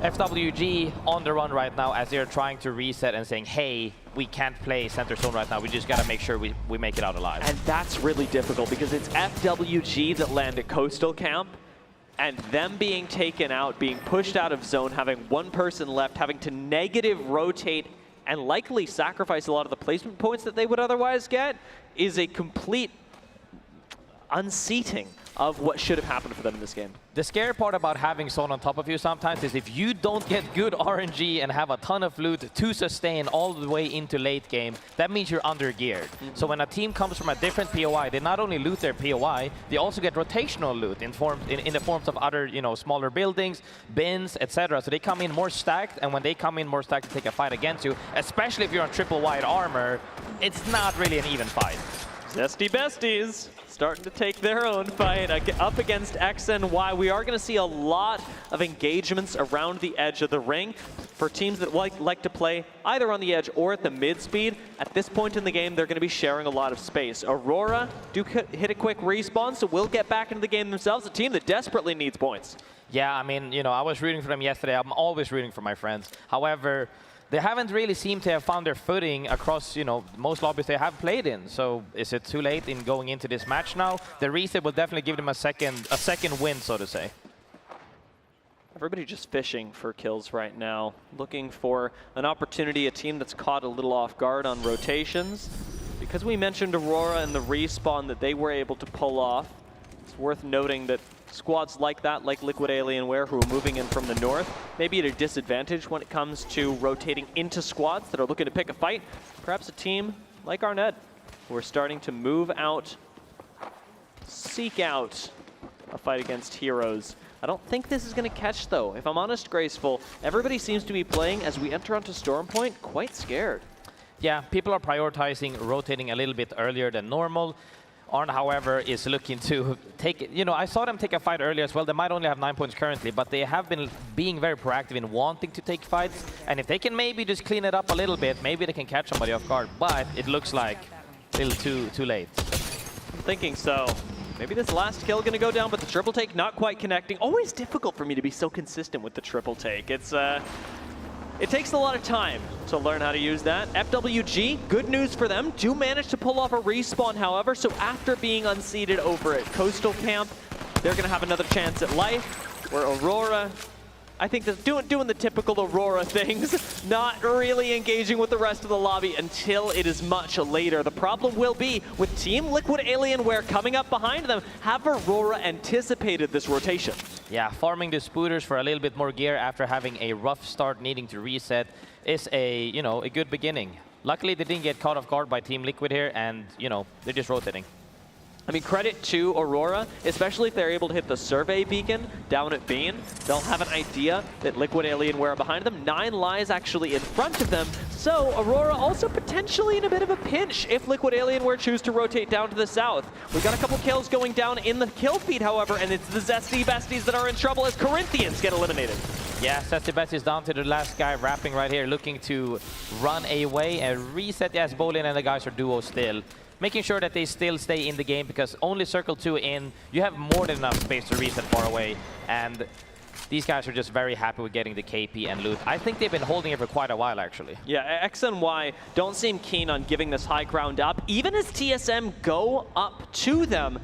FWG on the run right now as they're trying to reset and saying, hey, we can't play center zone right now. We just got to make sure we make it out alive. And that's really difficult because it's FWG that land at Coastal Camp, and them being taken out, being pushed out of zone, having 1 person left, having to negative rotate and likely sacrifice a lot of the placement points that they would otherwise get, is a complete unseating of what should have happened for them in this game. The scary part about having zone on top of you sometimes is if you don't get good RNG and have a ton of loot to sustain all the way into late game, that means you're under geared. So when a team comes from a different POI, they not only loot their POI, they also get rotational loot in the forms of other, you know, smaller buildings, bins, etc. So they come in more stacked, and when they come in more stacked to take a fight against you, especially if you're on triple wide armor, it's not really an even fight. Zesty Besties starting to take their own fight up against X and Y. We are going to see a lot of engagements around the edge of the ring for teams that like to play either on the edge or at the mid speed. At this point in the game, they're going to be sharing a lot of space. Aurora do hit a quick respawn, so will get back into the game themselves, a team that desperately needs points. Yeah, I mean, you know, I was rooting for them yesterday. I'm always rooting for my friends. However, they haven't really seemed to have found their footing across, you know, most lobbies they have played in. So is it too late in going into this match now? The reset will definitely give them a second win, so to say. Everybody just fishing for kills right now, looking for an opportunity, a team that's caught a little off guard on rotations. Because we mentioned Aurora and the respawn that they were able to pull off, it's worth noting that squads like that, like Liquid Alienware, who are moving in from the north, maybe at a disadvantage when it comes to rotating into squads that are looking to pick a fight. Perhaps a team like Arnett, who are starting to move out, seek out a fight against heroes. I don't think this is going to catch, though. If I'm honest, Graceful, everybody seems to be playing, as we enter onto Storm Point, quite scared. Yeah, people are prioritizing rotating a little bit earlier than normal. Arn, however, is looking to take it. You know, I saw them take a fight earlier as well. They might only have 9 points currently, but they have been being very proactive in wanting to take fights. And if they can maybe just clean it up a little bit, maybe they can catch somebody off guard. But it looks like a little too late. I'm thinking so. Maybe this last kill going to go down, but the triple take not quite connecting. Always difficult for me to be so consistent with the triple take. It takes a lot of time to learn how to use that. FWG, good news for them, do manage to pull off a respawn, however, so after being unseated over at Coastal Camp, they're going to have another chance at life, where Aurora, I think that's doing the typical Aurora things, not really engaging with the rest of the lobby until it is much later. The problem will be, with Team Liquid Alienware coming up behind them, have Aurora anticipated this rotation? Yeah, farming the spooters for a little bit more gear after having a rough start needing to reset is a good beginning. Luckily, they didn't get caught off guard by Team Liquid here, and, they're just rotating. I mean, credit to Aurora, especially if they're able to hit the survey beacon down at Bean. They'll have an idea that Liquid Alienware are behind them. 9 lies actually in front of them. So Aurora also potentially in a bit of a pinch if Liquid Alienware choose to rotate down to the south. We got a couple kills going down in the kill feed, however, and it's the Zesty Besties that are in trouble as Corinthians get eliminated. Yeah, Zesty Besties down to the last guy, wrapping right here, looking to run away and reset. Yes, Bolin and the guys are duo still. Making sure that they still stay in the game, because only Circle 2 in, you have more than enough space to reset far away. And these guys are just very happy with getting the KP and loot. I think they've been holding it for quite a while, actually. Yeah, X and Y don't seem keen on giving this high ground up, even as TSM go up to them.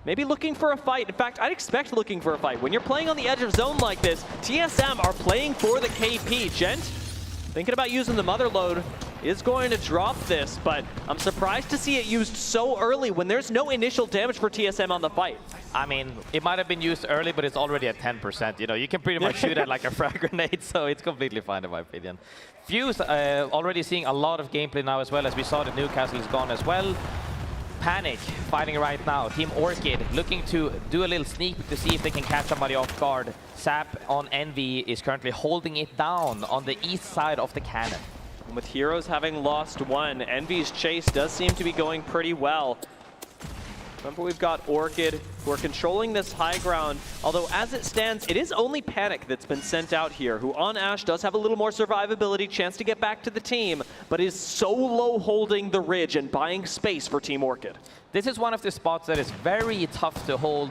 Maybe looking for a fight. In fact, I'd expect looking for a fight. When you're playing on the edge of zone like this, TSM are playing for the KP. Gent, thinking about using the mother load, is going to drop this, but I'm surprised to see it used so early when there's no initial damage for TSM on the fight. I mean, it might have been used early, but it's already at 10%. You can pretty much shoot it like a frag grenade, so it's completely fine in my opinion. Fuse already seeing a lot of gameplay now as well, as we saw that Newcastle is gone as well. Panic fighting right now. Team Orchid looking to do a little sneak to see if they can catch somebody off guard. Sap on Envy is currently holding it down on the east side of the cannon. And with Heroes having lost one, Envy's chase does seem to be going pretty well. Remember, we've got Orchid, who are controlling this high ground, although as it stands, it is only Panic that's been sent out here, who on Ash does have a little more survivability, chance to get back to the team, but is solo holding the ridge and buying space for Team Orchid. This is one of the spots that is very tough to hold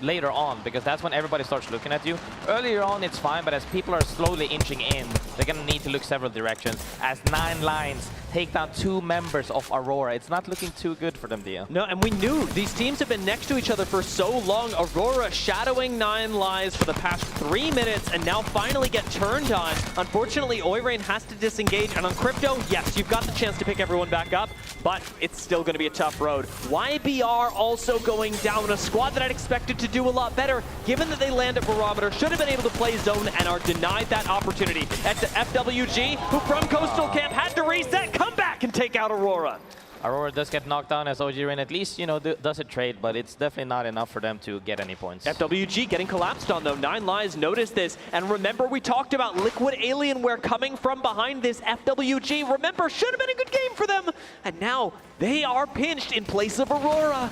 later on, because that's when everybody starts looking at you. Earlier on, it's fine, but as people are slowly inching in, they're going to need to look several directions. As 9 lines take down 2 members of Aurora, it's not looking too good for them, Dia. No, and we knew these teams have been next to each other for so long. Aurora shadowing 9 lives for the past 3 minutes, and now finally get turned on. Unfortunately, Oirain has to disengage, and on Crypto, yes, you've got the chance to pick everyone back up, but it's still going to be a tough road. YBR also going down, a squad that I'd expected to do a lot better, given that they land at Barometer, should have been able to play zone and are denied that opportunity. At the FWG, who from Coastal Camp had to reset, come back and take out Aurora. Aurora does get knocked down as OG Rain at least, does a trade, but it's definitely not enough for them to get any points. FWG getting collapsed on though. 9 lives, notice this. And remember, we talked about Liquid Alienware coming from behind this. FWG, remember, should have been a good game for them. And now they are pinched in place of Aurora.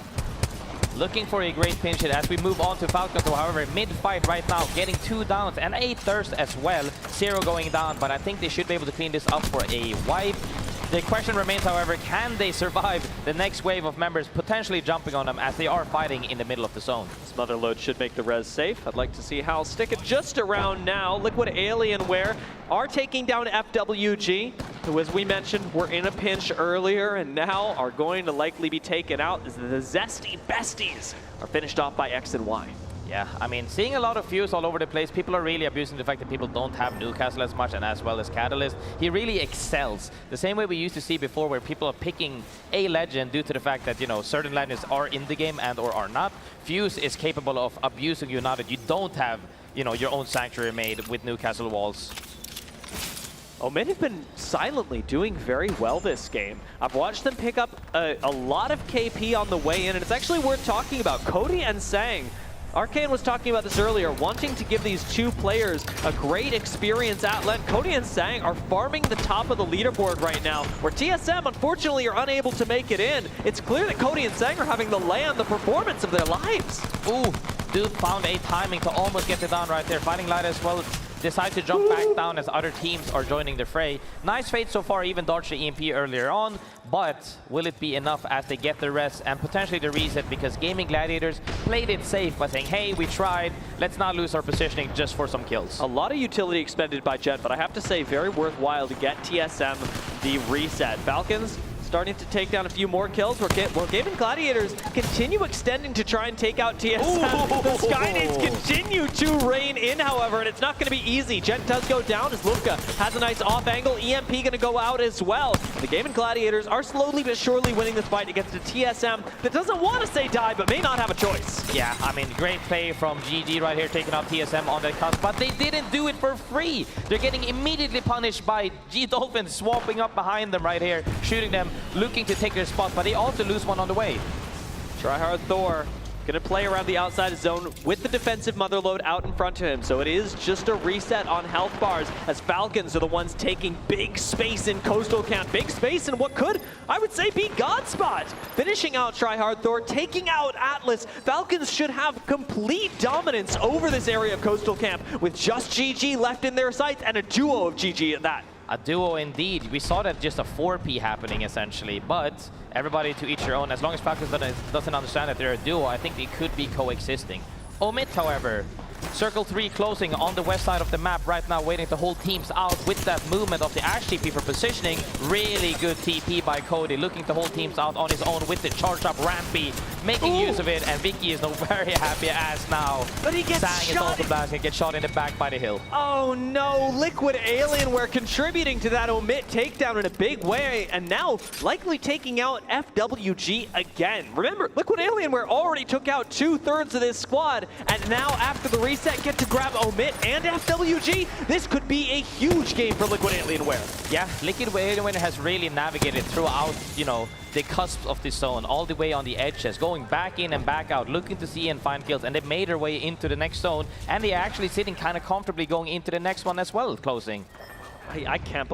Looking for a great pinch hit as we move on to Falcons, however, mid-fight right now, getting 2 downs and a thirst as well. 0 going down, but I think they should be able to clean this up for a wipe. The question remains, however, can they survive the next wave of members potentially jumping on them as they are fighting in the middle of the zone? Smother load should make the res safe. I'd like to see Hal stick it just around now. Liquid Alienware are taking down FWG, who, as we mentioned, were in a pinch earlier and now are going to likely be taken out as the Zesty Besties are finished off by X and Y. Yeah, I mean, seeing a lot of Fuse all over the place, people are really abusing the fact that people don't have Newcastle as much, and as well as Catalyst. He really excels. The same way we used to see before, where people are picking a legend due to the fact that, you know, certain legends are in the game and or are not. Fuse is capable of abusing you now that you don't have, you know, your own sanctuary made with Newcastle walls. OMIT have been silently doing very well this game. I've watched them pick up a lot of KP on the way in, and it's actually worth talking about. Cody and Sang, Arcane was talking about this earlier, wanting to give these two players a great experience at LEN. Cody and Sang are farming the top of the leaderboard right now, where TSM, unfortunately, are unable to make it in. It's clear that Cody and Sang are having to land the performance of their lives. Ooh, dude found a timing to almost get it down right there. Fighting Light as well. Decide to jump back down as other teams are joining the fray. Nice fate so far, even dodged the EMP earlier on, but will it be enough as they get the rest and potentially the reset, because Gaming Gladiators played it safe by saying, hey, we tried, let's not lose our positioning just for some kills. A lot of utility expended by Jet, but I have to say, very worthwhile to get TSM the reset. Falcons starting to take down a few more kills. We're Gaming Gladiators continue extending to try and take out TSM. Ooh. The Skydiving continue to reign in, however, and it's not going to be easy. Jet does go down as Lufka has a nice off angle. EMP going to go out as well. The Gaming Gladiators are slowly but surely winning this fight against the TSM that doesn't want to say die, but may not have a choice. Yeah, I mean, great play from GG right here, taking out TSM on the cusp, but they didn't do it for free. They're getting immediately punished by G-Dolphin swamping up behind them right here, shooting them, looking to take their spot, but they also lose one on the way. Tryhard Thor gonna play around the outside zone with the defensive motherload out in front of him, so it is just a reset on health bars as Falcons are the ones taking big space in Coastal Camp. Big space in what could, I would say, be Godspot. Finishing out Tryhard Thor, taking out Atlas. Falcons should have complete dominance over this area of Coastal Camp with just GG left in their sights and a duo of GG at that. A duo indeed. We saw that just a 4P happening essentially, but everybody to each their own. As long as Falcons doesn't understand that they're a duo, I think they could be coexisting. OMIT, however, Circle 3 closing on the west side of the map right now, waiting to hold teams out with that movement of the Ash TP for positioning. Really good TP by Cody, looking to hold teams out on his own with the charged up Rampy, making use of it, and Vicky is no very happy as now. But he gets Sang shot. is also blast and gets shot in the back by the hill. Oh no, Liquid Alienware contributing to that OMIT takedown in a big way, and now likely taking out FWG again. Remember, Liquid Alienware already took out 2/3 of this squad, and now after the reset get to grab OMIT and FWG. This could be a huge game for Liquid Alienware. Yeah, Liquid Alienware has really navigated throughout, you know, the cusp of this zone, all the way on the edges, going back in and back out, looking to see and find kills, and they made their way into the next zone, and they're actually sitting kind of comfortably going into the next one as well, closing. I can't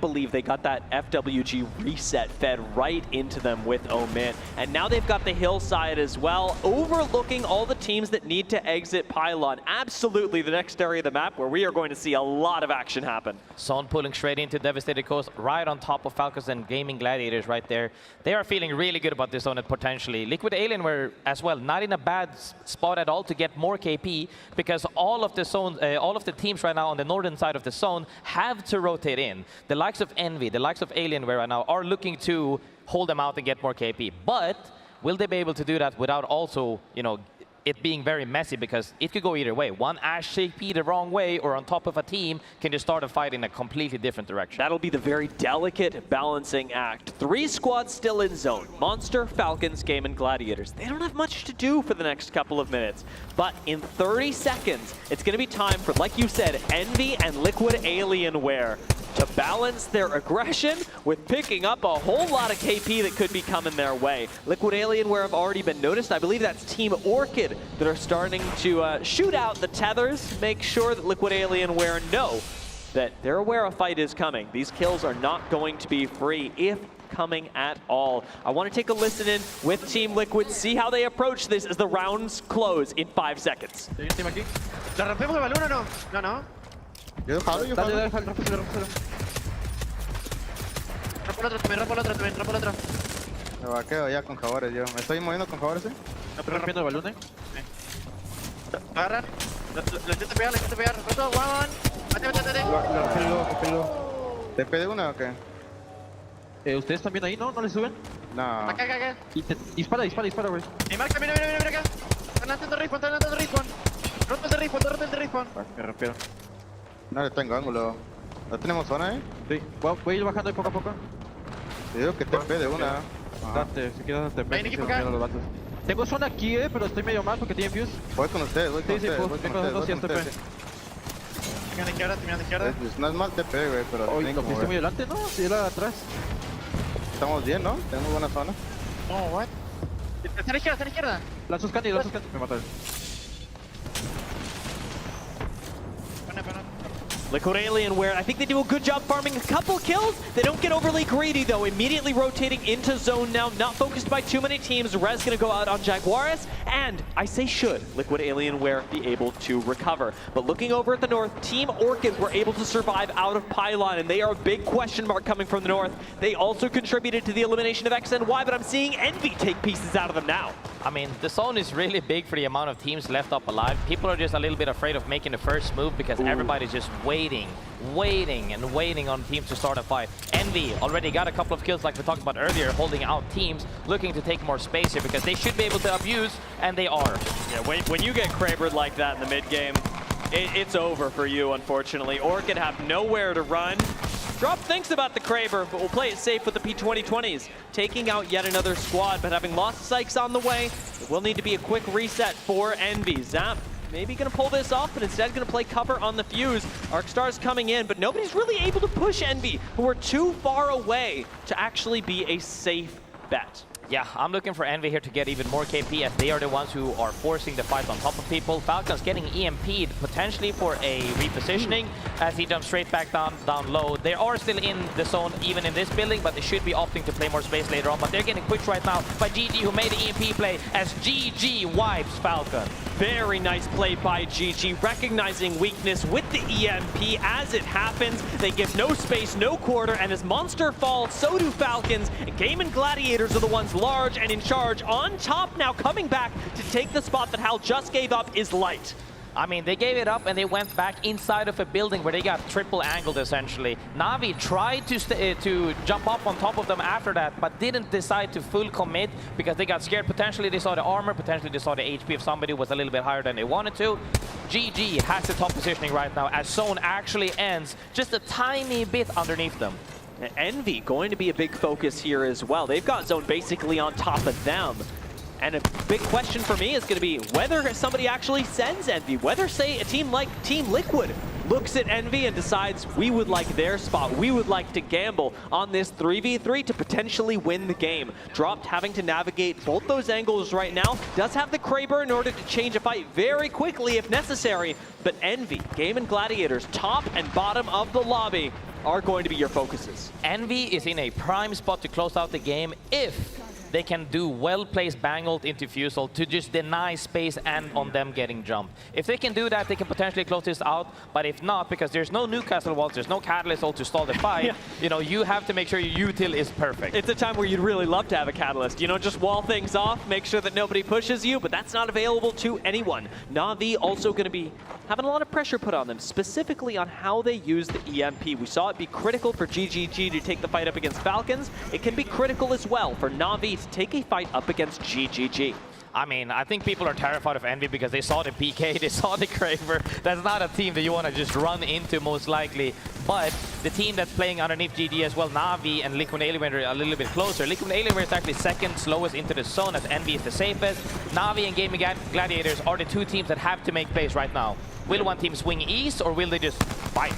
believe they got that FWG reset fed right into them with OMIT. And now they've got the hillside as well, overlooking all the teams that need to exit Pylon. Absolutely the next area of the map where we are going to see a lot of action happen. Zone pulling straight into Devastated Coast, right on top of Falcons and Gaming Gladiators right there. They are feeling really good about this zone potentially. Liquid Alienware as well, not in a bad spot at all to get more KP, because all of the zones, all of the teams right now on the northern side of the zone have to rotate in. The likes of Envy, the likes of Alienware right now are looking to hold them out and get more KP. But will they be able to do that without also, you know, it being very messy, because it could go either way. One Ash TP the wrong way or on top of a team can just start a fight in a completely different direction. That'll be the very delicate balancing act. 3 squads still in zone. Monster, Falcons, Gaming Gladiators. They don't have much to do for the next couple of minutes. But in 30 seconds, it's going to be time for, like you said, Envy and Liquid Alienware to balance their aggression with picking up a whole lot of KP that could be coming their way. Liquid Alienware have already been noticed. I believe that's Team Orchid that are starting to shoot out the tethers, make sure that Liquid Alienware know that they're aware a fight is coming. These kills are not going to be free, if coming at all. I want to take a listen in with Team Liquid, see how they approach this as the rounds close in 5 seconds. ¿La rompemos el balón o no? No, no. Yo jalo. Dale, rómpelo. Rompo el otro también. Me vaqueo ya con Jaguares yo. ¿Me estoy moviendo con Jaguares? No, pero rompiendo el balón, Agarran. Lo intento pegar. Roto, one. Mate. Lo pelo. ¿Te pedí una o qué? ¿Ustedes están viendo ahí, no? ¿No le suben? No. Acá. Dispara, güey. Hey, marca, mira acá. Delante del respawn, delante del respawn. Roto el de respawn. Me refiero. No le tengo ángulo. ¿No tenemos zona, Sí, voy a ir bajando ahí poco a poco. Te digo que TP de una. Date, si quieres date. Hay un equipo acá. Tengo zona aquí, pero estoy medio mal porque tiene fuse. Voy con ustedes, voy con ustedes. Pues, tengo 200 TP. Terminando de izquierda. No es mal TP, güey, pero... Oye, ¿lo viste muy delante? No, si era atrás. Estamos bien, ¿no? Tenemos buena zona. No, what? Está a la izquierda. Lanzos candy. Me mataron. Liquid Alienware, I think they do a good job farming a couple kills. They don't get overly greedy though, immediately rotating into zone now, not focused by too many teams. Rez gonna go out on Jaguaris, and I say should Liquid Alienware be able to recover. But looking over at the north, Team Orchid were able to survive out of Pylon, and they are a big question mark coming from the north. They also contributed to the elimination of X and Y, but I'm seeing Envy take pieces out of them now. I mean, the zone is really big for the amount of teams left up alive. People are just a little bit afraid of making the first move because everybody's just waiting on teams to start a fight. Envy already got a couple of kills like we talked about earlier, holding out teams, looking to take more space here because they should be able to abuse, and they are. Yeah, when you get Krabered like that in the mid game, it's over for you, unfortunately. Orchid have nowhere to run. Drop thinks about the Kraber, but we'll play it safe with the P2020s. Taking out yet another squad, but having lost Sykes on the way, it will need to be a quick reset for Envy. Zap maybe going to pull this off, but instead going to play cover on the fuse. Arcstar's coming in, but nobody's really able to push Envy, who are too far away to actually be a safe bet. Yeah, I'm looking for Envy here to get even more KP as they are the ones who are forcing the fight on top of people. Falcons getting EMP'd potentially for a repositioning as he jumps straight back down low. They are still in the zone even in this building, but they should be opting to play more space later on. But they're getting quick right now by GG, who made the EMP play as GG wipes Falcon. Very nice play by GG, recognizing weakness with the EMP as it happens. They give no space, no quarter, and as Monster falls, so do Falcons. Game and Gladiators are the ones large and in charge. On top now, coming back to take the spot that Hal just gave up is Light. I mean, they gave it up and they went back inside of a building where they got triple angled essentially. Na'Vi tried to jump up on top of them after that, but didn't decide to full commit because they got scared. Potentially they saw the armor, potentially they saw the HP if somebody was a little bit higher than they wanted to. GG has the top positioning right now as zone actually ends just a tiny bit underneath them. Envy going to be a big focus here as well. They've got zone basically on top of them. And a big question for me is going to be whether somebody actually sends Envy, whether, say, a team like Team Liquid looks at Envy and decides we would like their spot, we would like to gamble on this 3v3 to potentially win the game. Dropped having to navigate both those angles right now, does have the Kraber in order to change a fight very quickly if necessary, but Envy, Game and Gladiators, top and bottom of the lobby, are going to be your focuses. Envy is in a prime spot to close out the game if they can do well-placed bang ult into Fusel to just deny space and on them getting jumped. If they can do that, they can potentially close this out, but if not, because there's no Newcastle walls, there's no Catalyst ult to stall the fight, you know, you have to make sure your util is perfect. It's a time where you'd really love to have a Catalyst, you know, just wall things off, make sure that nobody pushes you, but that's not available to anyone. Na'Vi also going to be having a lot of pressure put on them, specifically on how they use the EMP. We saw it be critical for GGG to take the fight up against Falcons. It can be critical as well for Na'Vi to take a fight up against GGG. I mean, I think people are terrified of Envy because they saw the PK, they saw the Kraber. That's not a team that you want to just run into most likely. But the team that's playing underneath GG as well, Na'Vi and Liquid Alienware are a little bit closer. Liquid Alienware is actually second slowest into the zone as Envy is the safest. Na'Vi and Gaming Gladiators are the two teams that have to make plays right now. Will one team swing east or will they just fight?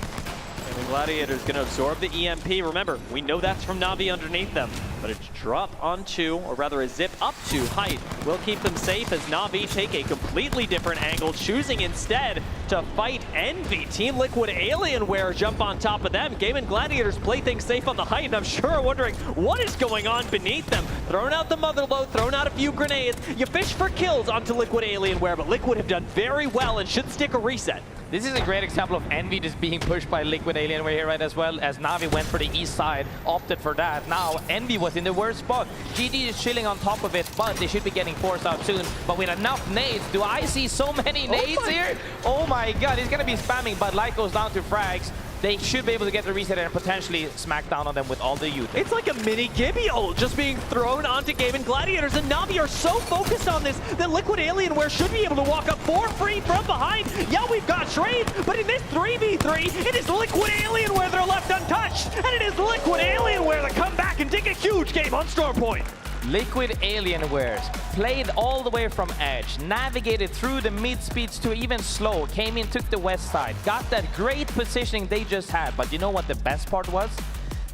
And the Gladiator's going to absorb the EMP. Remember, we know that's from Na'Vi underneath them, but a drop onto, or rather a zip up to height will keep them safe as Na'Vi take a completely different angle, choosing instead to fight Envy. Team Liquid Alienware jump on top of them. Game and Gladiators play things safe on the height, and I'm sure are wondering what is going on beneath them. Throwing out the motherload, throwing out a few grenades. You fish for kills onto Liquid Alienware, but Liquid have done very well and should stick a reset. This is a great example of Envy just being pushed by Liquid Alienware here, right, as well as Na'Vi went for the east side, opted for that. Now, Envy was in the worst spot. GG is chilling on top of it, but they should be getting forced out soon. But with enough nades, do I see so many nades here? Oh my god, he's gonna be spamming, but Light goes down to frags. they should be able to get the reset and potentially smack down on them with all the youth. It's like a mini Gibby ult just being thrown onto Gaming Gladiators, and Na'Vi are so focused on this that Liquid Alienware should be able to walk up for free from behind. Yeah, we've got trade, but in this 3v3, it is Liquid Alienware that are left untouched, and it is Liquid Alienware that come back and take a huge game on Storm Point. Liquid Alienwares played all the way from edge, navigated through the mid speeds to even slow, came in, took the west side, got that great positioning they just had. But you know what the best part was?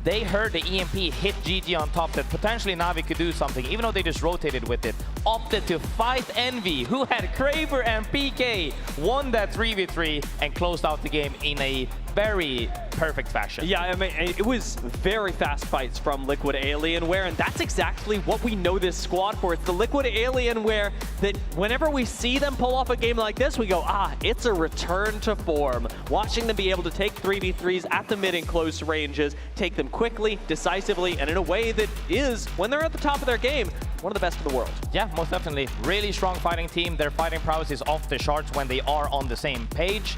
They heard the EMP hit GG on top that potentially Na'Vi could do something, even though they just rotated with it. Opted to fight Envy, who had Kraber and PK, won that 3v3 and closed out the game in a very perfect fashion. Yeah, I mean, it was very fast fights from Liquid Alienware, and that's exactly what we know this squad for. It's the Liquid Alienware that whenever we see them pull off a game like this, we go, ah, it's a return to form. Watching them be able to take 3v3s at the mid and close ranges, take them quickly, decisively, and in a way that is, when they're at the top of their game, one of the best in the world. Yeah, most definitely. Really strong fighting team. Their fighting prowess is off the charts when they are on the same page.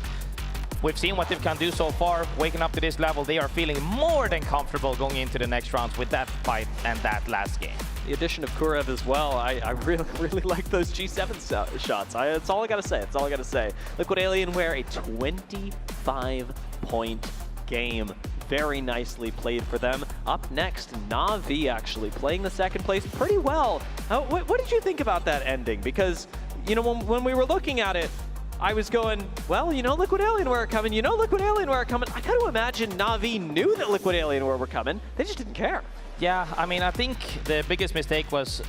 We've seen what they can do so far. Waking up to this level, they are feeling more than comfortable going into the next rounds with that fight and that last game. The addition of Kurev as well, I really like those G7 shots. That's all I gotta say. That's all I gotta say. Liquid Alienware, a 25-point game. Very nicely played for them. Up next, Na'Vi actually playing the second place pretty well. What did you think about that ending? Because, you know, when we were looking at it, I was going, well, you know, Liquid Alienware are coming. You know, Liquid Alienware are coming. I gotta imagine Na'Vi knew that Liquid Alienware were coming. They just didn't care. Yeah, I mean, I think the biggest mistake was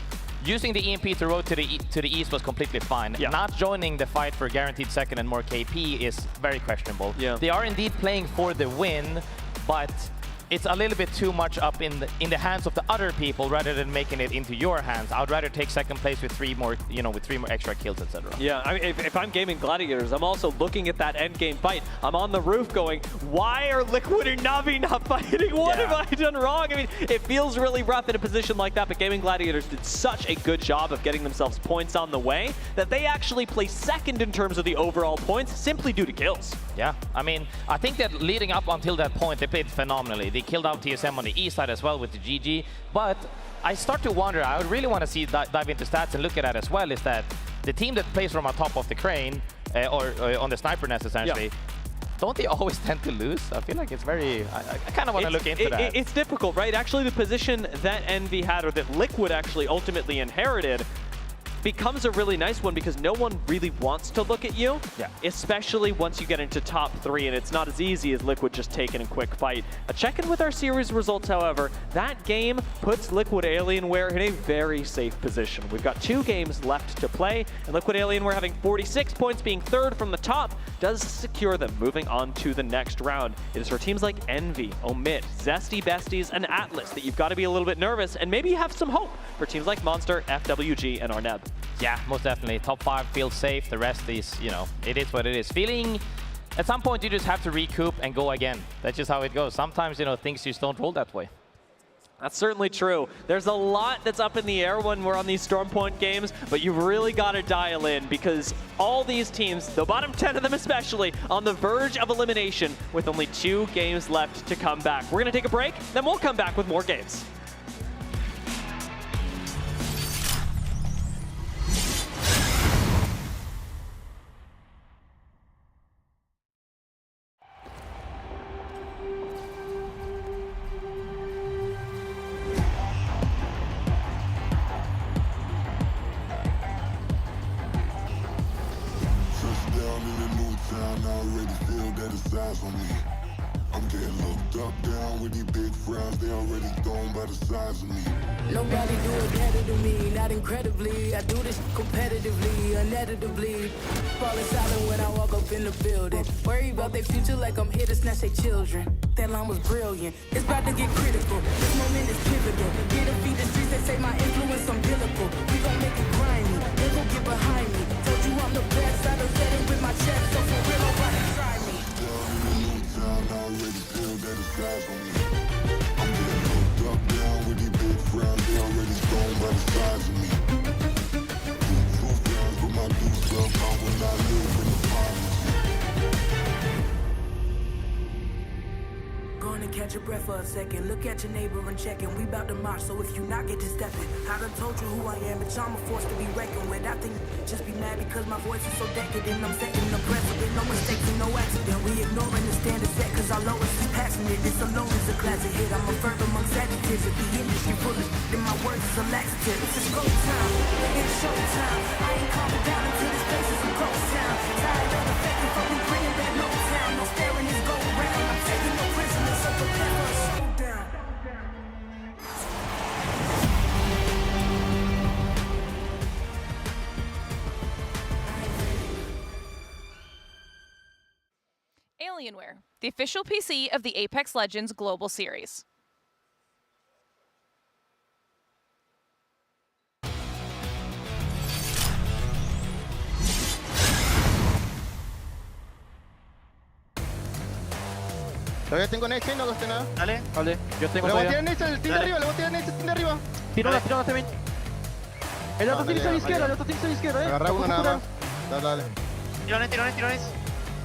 using the EMP to road to the east was completely fine. Yeah. Not joining the fight for guaranteed second and more KP is very questionable. Yeah. They are indeed playing for the win, but it's a little bit too much up in the hands of the other people rather than making it into your hands. I would rather take second place with three more extra kills, etc. Yeah, I mean, if I'm gaming Gladiators, I'm also looking at that end game fight. I'm on the roof going, why are Liquid and Na'Vi not fighting? What have I done wrong? I mean, it feels really rough in a position like that, but gaming Gladiators did such a good job of getting themselves points on the way that they actually placed second in terms of the overall points simply due to kills. Yeah, I mean, I think that leading up until that point, they played phenomenally. They killed out TSM on the east side as well with the GG, but I start to wonder, I would really want to see dive into stats and look at that as well, is that the team that plays from on top of the crane, or on the sniper nest essentially, don't they always tend to lose? I feel like it's very, I kind of want to look into that. It's difficult, right? Actually, the position that Envy had, or that Liquid actually ultimately inherited, becomes a really nice one because no one really wants to look at you, especially once you get into top 3, and it's not as easy as Liquid just taking a quick fight. A check-in with our series results, however, that game puts Liquid Alienware in a very safe position. We've got 2 games left to play, and Liquid Alienware having 46 points, being third from the top, does secure them moving on to the next round. It is for teams like Envy, OMIT, Zesty Besties, and Atlas that you've got to be a little bit nervous, and maybe you have some hope for teams like Monster, FWG, and Arneb. Yeah, most definitely. Top 5 feels safe. The rest is, you know, it is what it is. Feeling, at some point, you just have to recoup and go again. That's just how it goes. Sometimes, you know, things just don't roll that way. That's certainly true. There's a lot that's up in the air when we're on these Storm Point games, but you've really got to dial in because all these teams, the bottom 10 of them especially, on the verge of elimination with only 2 games left to come back. We're going to take a break, then we'll come back with more games. I'm getting looked up, down with these big frowns, they already thrown by the size of me. Nobody do it better than me, not incredibly. I do this competitively, uneditably. Falling silent when I walk up in the building. Worry about their future like I'm here to snatch their children. That line was brilliant. It's about to get critical. This moment is pivotal. Get to feed the streets, they say my influence umbilical. We gon' make it grimy, they gon' get behind me. Told you I'm the best, I done said it with my chest, so for real, nobody try me. I already feel that it's size on me. I'm getting hooked up, down with these big frowns, they already thrown by the size of me. Two frowns, but my new stuff, I will not live in the wanna catch your breath for a second. Look at your neighbor and check in. We bout to march, so if you not, get to stepping. I done told you who I am, bitch, I'm a force to be reckoned with. I think just be mad because my voice is so decadent. I'm setting the precedent, no mistakes and no accident. We ignoring the standard set cause our lowest is passionate. This alone is a classic hit. I'm a verb amongst adjectives. If the industry full of then my words is a laxative. This is go time, it's show time. I ain't calming down until this place is a ghost town. Tired of the fact that fucking bringing back no town. No staring this go round. I'm taking no prisoners, so prepare for a showdown. Alienware, the official PC of the Apex Legends Global Series. Todavía tengo nade, no gasté nada. Dale. Vale, yo tengo Le voy a todavía. tirar nade al team de arriba, le voy a tirar nade al team de arriba. Tiro también. El otro tiene a la izquierda, el otro tiene a la izquierda, Agarra uno nada más. Dale. Tirones.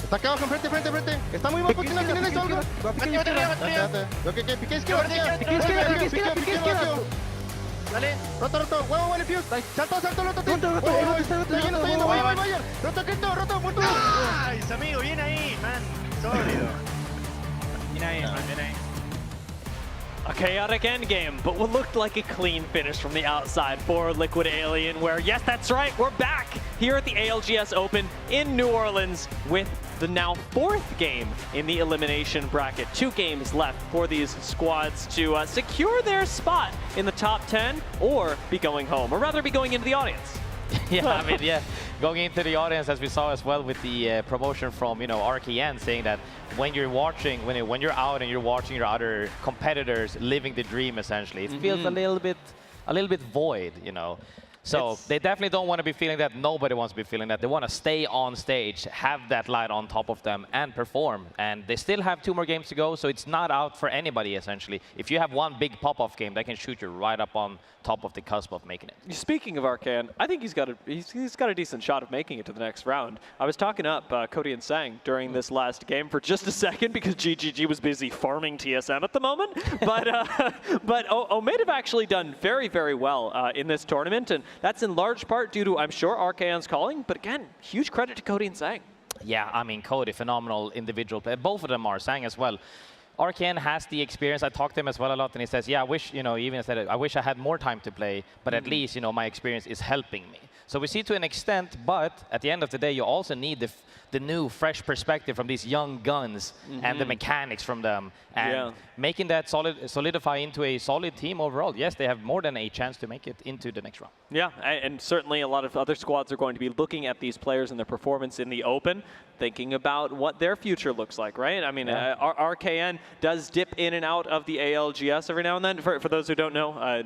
Está acá abajo, enfrente. Está muy mal posicionado, tiene nade algo. Pique izquierda. Dale. Roto, huevo, buen fuse. Salto, roto, team. Está yendo, vaya. Roto, muerto. Nice, amigo, bien ahí, man. Sólido. Bien ahí. A chaotic endgame, but what looked like a clean finish from the outside for Liquid Alienware. Yes, that's right, we're back here at the ALGS Open in New Orleans with the now 4th game in the elimination bracket. 2 games left for these squads to secure their spot in the top 10 or be going home, or rather be going into the audience. Going into the audience, as we saw as well with the promotion from RKN, saying that when you're watching, when you're out and you're watching your other competitors living the dream, essentially, it feels a little bit void, So they definitely don't want to be feeling that. Nobody wants to be feeling that. They want to stay on stage, have that light on top of them, and perform. And they still have 2 more games to go, so it's not out for anybody, essentially. If you have one big pop-off game, that can shoot you right up on top of the cusp of making it. Speaking of Arcan, I think he's got a decent shot of making it to the next round. I was talking up Cody and Sang during this last game for just a second because GGG was busy farming TSM at the moment. But OMIT have actually done very, very well in this tournament, and that's in large part due to, I'm sure, Arcan's calling. But again, huge credit to Cody and Sang. Yeah, I mean, Cody, phenomenal individual player. Both of them are, Sang as well. Arcan has the experience. I talked to him as well a lot, and he says, yeah, I wish, even said, I wish I had more time to play, but at least, my experience is helping me. So we see to an extent, but at the end of the day, you also need the new, fresh perspective from these young guns and the mechanics from them, and making that solidify into a solid team overall. Yes, they have more than a chance to make it into the next round. Yeah, and certainly a lot of other squads are going to be looking at these players and their performance in the Open, thinking about what their future looks like, right? I mean, RKN does dip in and out of the ALGS every now and then. For those who don't know,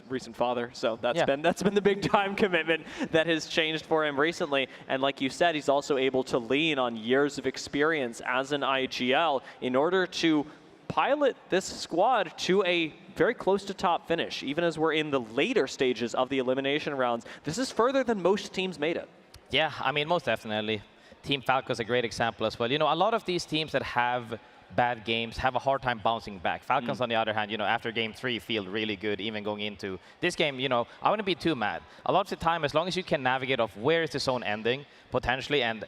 recent father, so that's been the big time commitment that has changed for him recently. And like you said, he's also able to lean on years of experience as an IGL in order to pilot this squad to a very close to top finish, even as we're in the later stages of the elimination rounds. This is further than most teams made it. Yeah, I mean, most definitely. Team Falcons is a great example as well. A lot of these teams that have bad games have a hard time bouncing back. Falcons, on the other hand, after game 3 feel really good, even going into this game. I wouldn't be too mad. A lot of the time, as long as you can navigate of where is the zone ending, potentially, and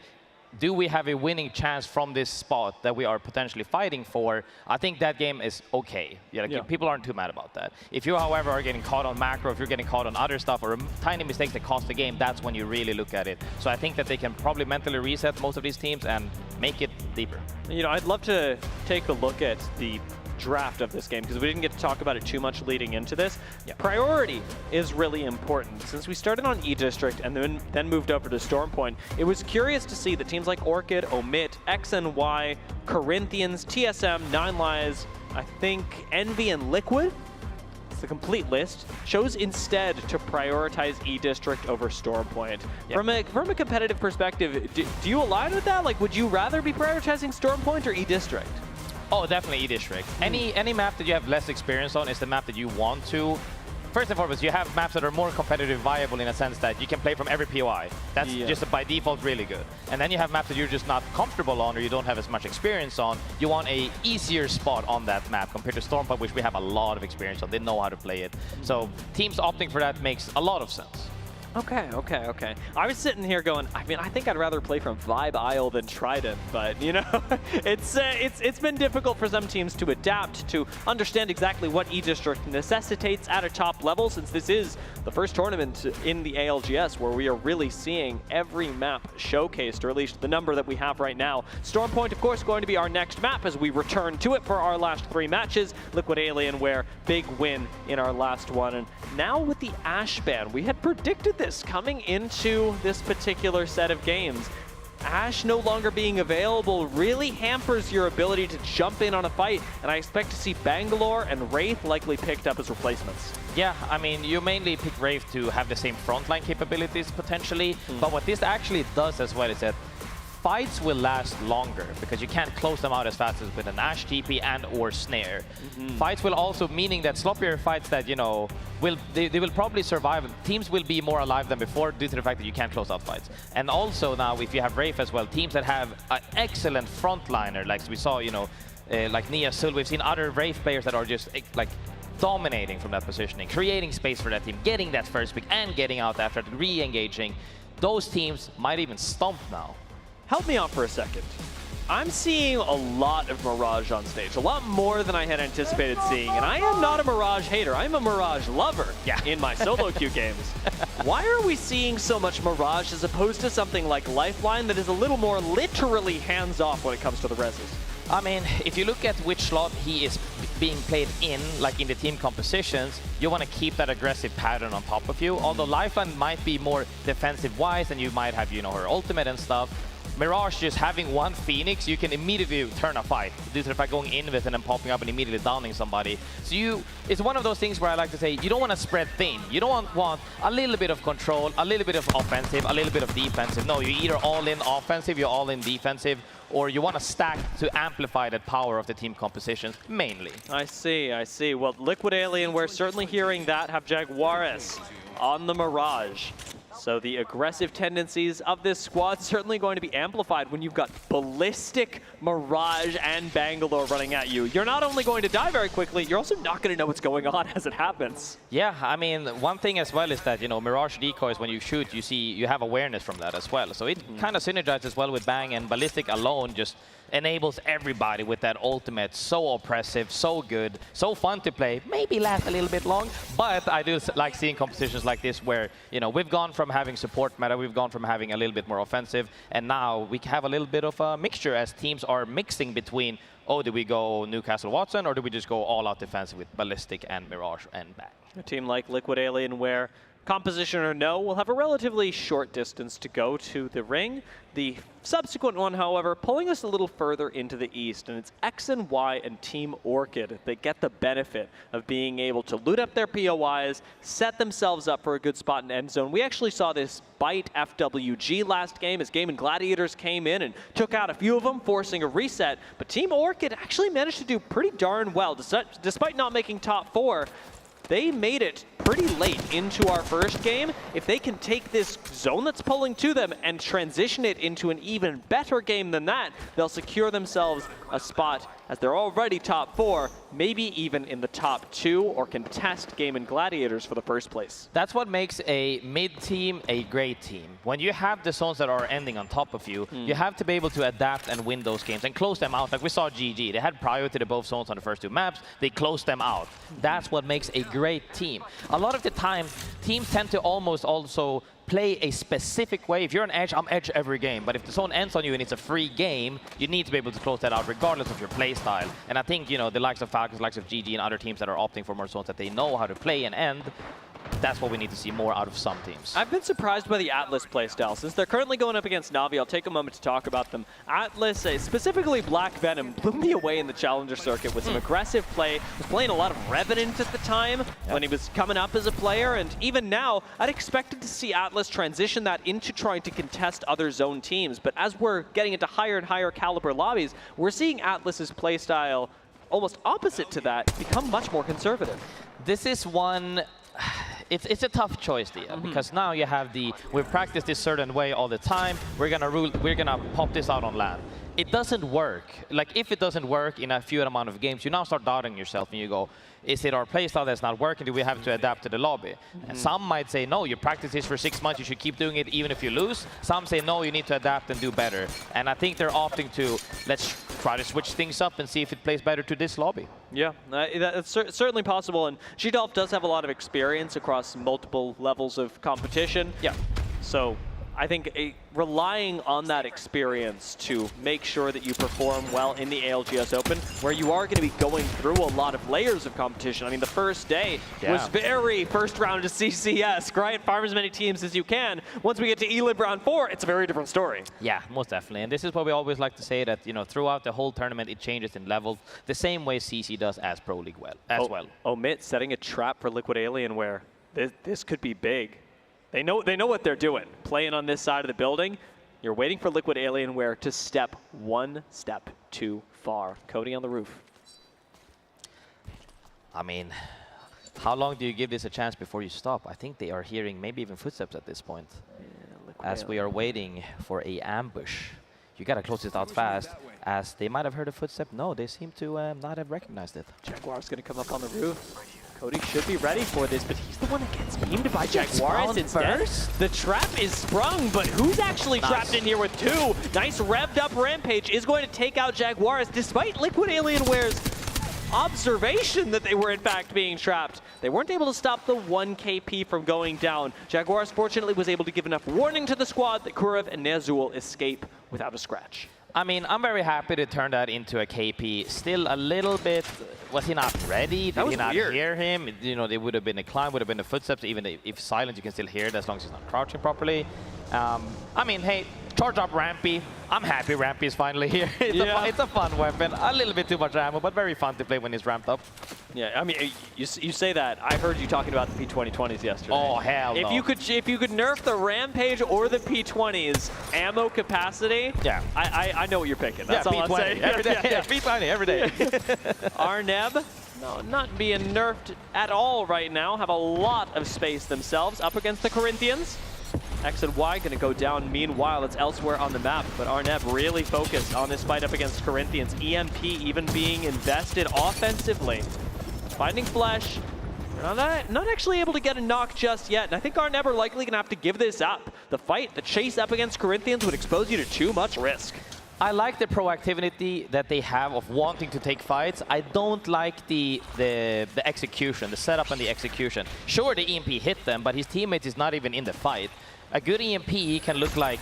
do we have a winning chance from this spot that we are potentially fighting for, I think that game is okay. People aren't too mad about that. If you, however, are getting caught on macro, if you're getting caught on other stuff or tiny mistakes that cost the game, that's when you really look at it. So I think that they can probably mentally reset most of these teams and make it deeper. I'd love to take a look at the draft of this game because we didn't get to talk about it too much leading into this. Priority is really important. Since we started on E District and then moved over to Stormpoint, it was curious to see that teams like Orchid, OMIT, XNY, Corinthians, TSM, 9 Lives, I think Envy and Liquid, it's the complete list, chose instead to prioritize E District over Stormpoint. From a competitive perspective, do you align with that? Like, would you rather be prioritizing Stormpoint or E District? Oh, definitely E District. Any map that you have less experience on is the map that you want to first and foremost, you have maps that are more competitive viable in a sense that you can play from every POI. That's just by default really good. And then you have maps that you're just not comfortable on or you don't have as much experience on. You want a easier spot on that map compared to Stormpipe, which we have a lot of experience on. They know how to play it. So teams opting for that makes a lot of sense. Okay. I was sitting here going, I mean, I think I'd rather play from Vibe Isle than Trident, but you know, it's been difficult for some teams to adapt, to understand exactly what E-District necessitates at a top level, since this is the first tournament in the ALGS where we are really seeing every map showcased, or at least the number that we have right now. Stormpoint, of course, going to be our next map as we return to it for our last 3 matches. Liquid Alienware, big win in our last one, and now with the Ash ban, we had predicted this coming into this particular set of games. Ash no longer being available really hampers your ability to jump in on a fight, and I expect to see Bangalore and Wraith likely picked up as replacements. Yeah, I mean, you mainly pick Wraith to have the same frontline capabilities potentially, but what this actually does as well is that fights will last longer because you can't close them out as fast as with an Ash TP and or Snare. Fights will also, meaning that sloppier fights that, you know, they will probably survive. Teams will be more alive than before due to the fact that you can't close out fights. And also now, if you have Wraith as well, teams that have an excellent frontliner, like we saw, you know, like Nia Sul, we've seen other Wraith players that are just like dominating from that positioning, creating space for that team, getting that first pick and getting out after it, re-engaging. Those teams might even stomp now. Help me out for a second. I'm seeing a lot of Mirage on stage, a lot more than I had anticipated seeing, and I am not a Mirage hater, I'm a Mirage lover in my solo queue games. Why are we seeing so much Mirage as opposed to something like Lifeline that is a little more literally hands-off when it comes to the reses? I mean, if you look at which slot he is being played in, like in the team compositions, you want to keep that aggressive pattern on top of you. Although Lifeline might be more defensive-wise, and you might have, you know, her ultimate and stuff. Mirage, just having one Phoenix, you can immediately turn a fight due to the fact going in with it and then popping up and immediately downing somebody. So it's one of those things where I like to say, you don't want to spread thin. You don't want a little bit of control, a little bit of offensive, a little bit of defensive. No, you're either all in offensive, you're all in defensive, or you want to stack to amplify that power of the team compositions, mainly. I see. Well, Liquid Alien, we're certainly hearing that, have Jaguares on the Mirage. So the aggressive tendencies of this squad certainly going to be amplified when you've got Ballistic, Mirage, and Bangalore running at you. You're not only going to die very quickly, you're also not going to know what's going on as it happens. Yeah, I mean, one thing as well is that, you know, Mirage decoys, when you shoot, you have awareness from that as well. So it kind of synergizes well with Bang, and Ballistic alone just enables everybody with that ultimate. So oppressive, so good, so fun to play. Maybe last a little bit long, but I do like seeing competitions like this where, you know, we've gone from having support meta, we've gone from having a little bit more offensive, and now we have a little bit of a mixture as teams are mixing between, oh, do we go Newcastle Watson, or do we just go all out defensive with Ballistic and Mirage and Bang? A team like Liquid Alien, where composition or no, will have a relatively short distance to go to the ring. The subsequent one, however, pulling us a little further into the east, and it's X and Y and Team Orchid that get the benefit of being able to loot up their POIs, set themselves up for a good spot in end zone. We actually saw this bite FWG last game as Game and Gladiators came in and took out a few of them, forcing a reset, but Team Orchid actually managed to do pretty darn well. Despite not making top 4, they made it pretty late into our first game. If they can take this zone that's pulling to them and transition it into an even better game than that, they'll secure themselves a spot as they're already top 4, maybe even in the top 2, or contest Game and Gladiators for the first place. That's what makes a mid-team a great team. When you have the zones that are ending on top of you, you have to be able to adapt and win those games and close them out. Like we saw GG, they had priority to both zones on the first 2 maps, they closed them out. That's what makes a great team. A lot of the time, teams tend to almost also play a specific way. If you're an Edge, I'm Edge every game. But if the zone ends on you and it's a free game, you need to be able to close that out regardless of your play style. And I think, you know, the likes of Falcons, the likes of GG, and other teams that are opting for more zones that they know how to play and end, that's what we need to see more out of some teams. I've been surprised by the Atlas playstyle. Since they're currently going up against Na'Vi, I'll take a moment to talk about them. Atlas, specifically Black Venom, blew me away in the Challenger circuit with some aggressive play. Was playing a lot of Revenant at the time when he was coming up as a player, and even now, I'd expected to see Atlas transition that into trying to contest other zone teams. But as we're getting into higher and higher caliber lobbies, we're seeing Atlas's playstyle almost opposite to that, become much more conservative. This is one it's a tough choice, because now you have we've practiced this certain way all the time. We're gonna pop this out on land. It doesn't work. Like, if it doesn't work in a few amount of games, you now start doubting yourself and you go, is it our playstyle that's not working? Do we have to adapt to the lobby? And some might say, no, you practice this for 6 months, you should keep doing it even if you lose. Some say, no, you need to adapt and do better. And I think they're opting to, let's try to switch things up and see if it plays better to this lobby. Yeah, that's certainly possible. And G-Dolph does have a lot of experience across multiple levels of competition. Yeah. So I think relying on that experience to make sure that you perform well in the ALGS Open, where you are going to be going through a lot of layers of competition. I mean, the first day was very first round to CCS, right? Farm as many teams as you can. Once we get to ELIB round 4, it's a very different story. Yeah, most definitely. And this is what we always like to say, that, you know, throughout the whole tournament, it changes in levels the same way CC does as Pro League as well. OMIT setting a trap for Liquid Alienware. This could be big. They know what they're doing. Playing on this side of the building, you're waiting for Liquid Alienware to step one step too far. Cody on the roof. I mean, how long do you give this a chance before you stop? I think they are hearing maybe even footsteps at this point. Yeah, as we are waiting for a ambush. You gotta close it out fast, as they might have heard a footstep. No, they seem to not have recognized it. Jaguar's gonna come up on the roof. Cody should be ready for this, but he's the one that gets beamed by Jaguaris instead. The trap is sprung, but who's actually trapped in here with 2? Nice revved up Rampage is going to take out Jaguaris, despite Liquid Alienware's observation that they were in fact being trapped. They weren't able to stop the 1 KP from going down. Jaguaris fortunately was able to give enough warning to the squad that Kurev and Nezul escape without a scratch. I mean, I'm very happy to turn that into a KP. Still a little bit, was he not ready? Did he not hear him? You know, there would have been a climb, would have been a footsteps. Even if silent, you can still hear it as long as he's not crouching properly. I mean, hey, charge up Rampy. I'm happy Rampy is finally here. It's a fun weapon. A little bit too much ammo, but very fun to play when he's ramped up. Yeah, I mean, you say that. I heard you talking about the P2020s yesterday. Oh, hell no. If you could nerf the Rampage or the P20s ammo capacity, I know what you're picking. That's all I'm saying. Every day. Yeah, P20 every day. Arneb, no, not being nerfed at all right now. Have a lot of space themselves up against the Corinthians. X and Y going to go down. Meanwhile, it's elsewhere on the map, but Arneb really focused on this fight up against Corinthians. EMP even being invested offensively. Finding Flesh. Not actually able to get a knock just yet, and I think Arneb are likely going to have to give this up. The fight, the chase up against Corinthians would expose you to too much risk. I like the proactivity that they have of wanting to take fights. I don't like the execution, the setup and the execution. Sure, the EMP hit them, but his teammate is not even in the fight. A good EMP can look like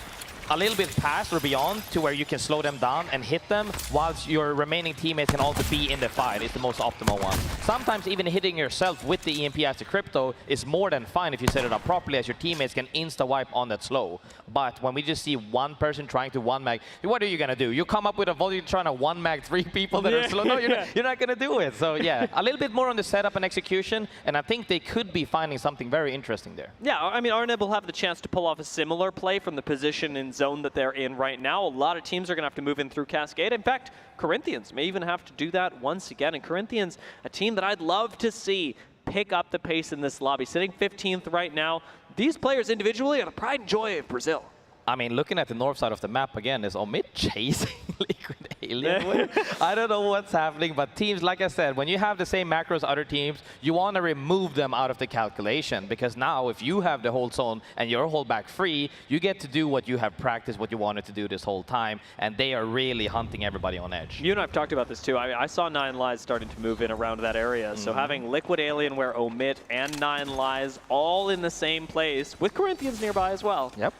a little bit past or beyond to where you can slow them down and hit them, whilst your remaining teammates can also be in the fight. It's the most optimal one. Sometimes even hitting yourself with the EMP as a crypto is more than fine if you set it up properly, as your teammates can insta-wipe on that slow. But when we just see one person trying to one-mag, what are you going to do? You come up with a volley trying to one-mag 3 people that are slow? No, you're not going to do it. So yeah, a little bit more on the setup and execution, and I think they could be finding something very interesting there. Yeah, I mean, Arneb will have the chance to pull off a similar play from the position and zone that they're in right now. A lot of teams are going to have to move in through Cascade. In fact, Corinthians may even have to do that once again. And Corinthians, a team that I'd love to see pick up the pace in this lobby. Sitting 15th right now. These players individually are the pride and joy of Brazil. I mean, looking at the north side of the map again, is OMIT chasing Liquid Alienware? I don't know what's happening, but teams, like I said, when you have the same macros as other teams, you want to remove them out of the calculation, because now if you have the whole zone and your whole back free, you get to do what you have practiced, what you wanted to do this whole time, and they are really hunting everybody on edge. You and I have talked about this too. I saw 9 Lives starting to move in around that area, so having Liquid Alienware, OMIT, and 9 Lives all in the same place, with Corinthians nearby as well. Yep.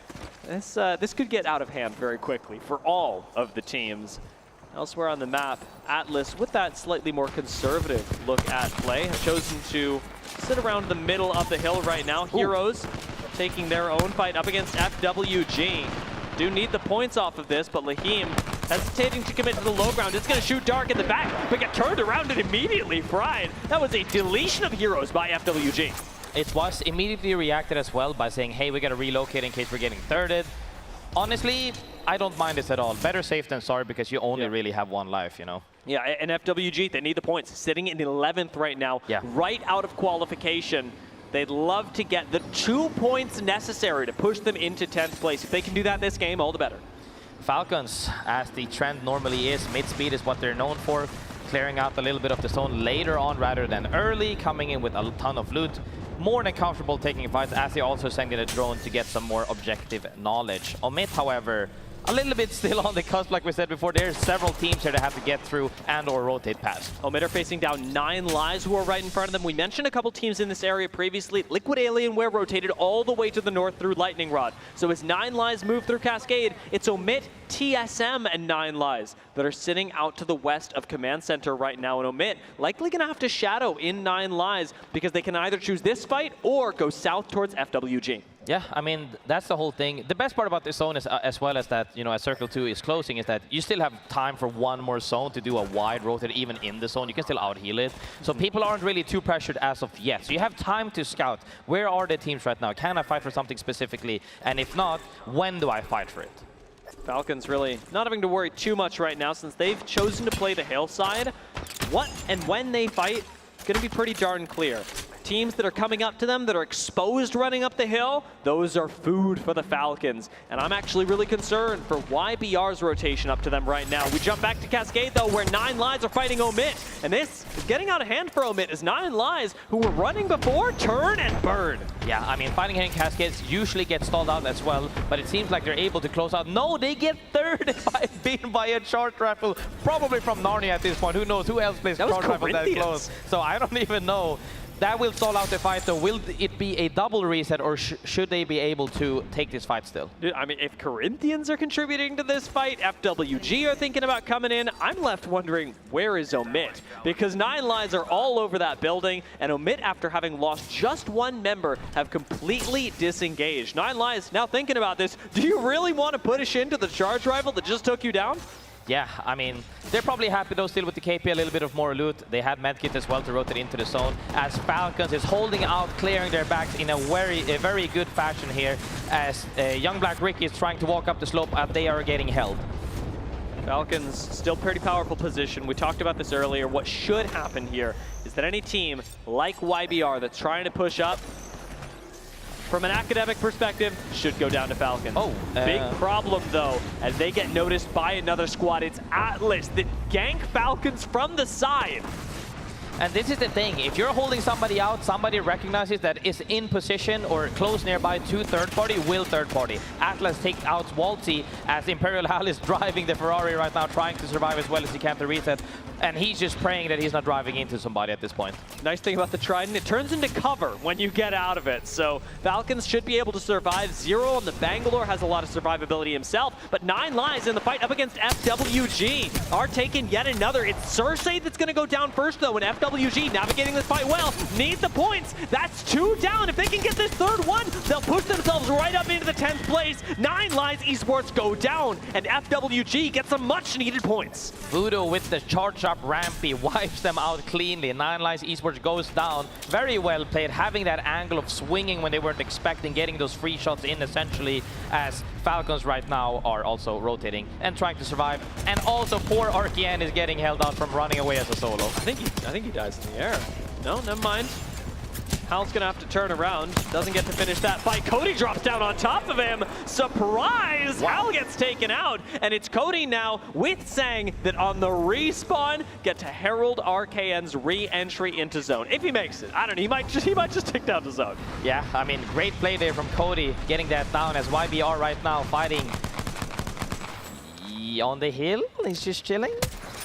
This could get out of hand very quickly for all of the teams. Elsewhere on the map, Atlas, with that slightly more conservative look at play, have chosen to sit around the middle of the hill right now. Ooh. Heroes taking their own fight up against FWG. Do need the points off of this, but Lahim hesitating to commit to the low ground. It's going to shoot Dark in the back, but get turned around and immediately fried. That was a deletion of Heroes by FWG. It was immediately reacted as well by saying, hey, we got to relocate in case we're getting thirded. Honestly, I don't mind this at all. Better safe than sorry, because you only really have 1 life, you know? Yeah, and FWG, they need the points. Sitting in 11th right now, right out of qualification. They'd love to get the 2 points necessary to push them into 10th place. If they can do that this game, all the better. Falcons, as the trend normally is, mid-speed is what they're known for, clearing out a little bit of the zone later on rather than early, coming in with a ton of loot. More than comfortable taking fights, as they also sending a drone to get some more objective knowledge. OMIT, however, a little bit still on the cusp, like we said before. There's several teams here that have to get through and or rotate past. OMIT are facing down 9 Lives, who are right in front of them. We mentioned a couple teams in this area previously. Liquid Alienware rotated all the way to the north through Lightning Rod. So as 9 Lives move through Cascade, it's OMIT, TSM, and 9 Lives that are sitting out to the west of Command Center right now. And OMIT likely going to have to shadow in 9 Lives because they can either choose this fight or go south towards FWG. Yeah, I mean, that's the whole thing. The best part about this zone is, as well as that, you know, as Circle 2 is closing, is that you still have time for one more zone to do a wide rotate, even in the zone. You can still out-heal it. So people aren't really too pressured as of yet. So you have time to scout. Where are the teams right now? Can I fight for something specifically? And if not, when do I fight for it? Falcons really not having to worry too much right now since they've chosen to play the hillside. What and when they fight, it's going to be pretty darn clear. Teams that are coming up to them, that are exposed running up the hill, those are food for the Falcons. And I'm actually really concerned for YBR's rotation up to them right now. We jump back to Cascade, though, where 9 Lives are fighting OMIT. And this is getting out of hand for OMIT as 9 Lives, who were running before, turn and burn. Yeah, I mean, fighting here in Cascades usually gets stalled out as well, but it seems like they're able to close out. No, they get third by beaten by a charge rifle, probably from Narnia at this point. Who knows? Who else plays charge rifle that close? So I don't even know. That will stall out the fight, though. Will it be a double reset, or should they be able to take this fight still? Dude, I mean, if Corinthians are contributing to this fight, FWG are thinking about coming in, I'm left wondering, where is OMIT? Because 9 Lives are all over that building, and OMIT, after having lost just 1 member, have completely disengaged. 9 Lives now thinking about this. Do you really want to push into the charge rifle that just took you down? Yeah, I mean, they're probably happy though still with the KP, a little bit of more loot. They had medkit as well to rotate into the zone, as Falcons is holding out, clearing their backs in a very good fashion here, as Young Black Ricky is trying to walk up the slope and they are getting held. Falcons still pretty powerful position. We talked about this earlier. What should happen here is that any team like YBR that's trying to push up, from an academic perspective, should go down to Falcons. Big problem, though, as they get noticed by another squad. It's Atlas that gank Falcons from the side. And this is the thing, if you're holding somebody out, somebody recognizes that is in position or close nearby to third party, will third party. Atlas takes out Waltzy as Imperial Hal is driving the Ferrari right now, trying to survive as well as he can to reset. And he's just praying that he's not driving into somebody at this point. Nice thing about the Trident, it turns into cover when you get out of it. So Falcons should be able to survive. Zero on the Bangalore has a lot of survivability himself, but 9 Lives in the fight up against FWG are taking yet another. It's Cersei that's going to go down first, though, and FWG navigating this fight well. Need the points. That's 2 down. If they can get this third one, they'll push themselves right up into the 10th place. 9 Lives Esports go down, and FWG gets some much-needed points. Voodoo with the charge up rampy wipes them out cleanly. 9 Lives Esports goes down. Very well played, having that angle of swinging when they weren't expecting, getting those free shots in essentially, as Falcons right now are also rotating and trying to survive. And also poor Arkean is getting held out from running away as a solo. I think he dies in the air. No, never mind. Hal's gonna have to turn around. Doesn't get to finish that fight. Cody drops down on top of him. Surprise! Wow. Hal gets taken out, and it's Cody now with Sang that on the respawn get to herald RKN's re-entry into zone. If he makes it, I don't know. He might just tick down to zone. Yeah, I mean, great play there from Cody, getting that down as YBR right now fighting on the hill. He's just chilling.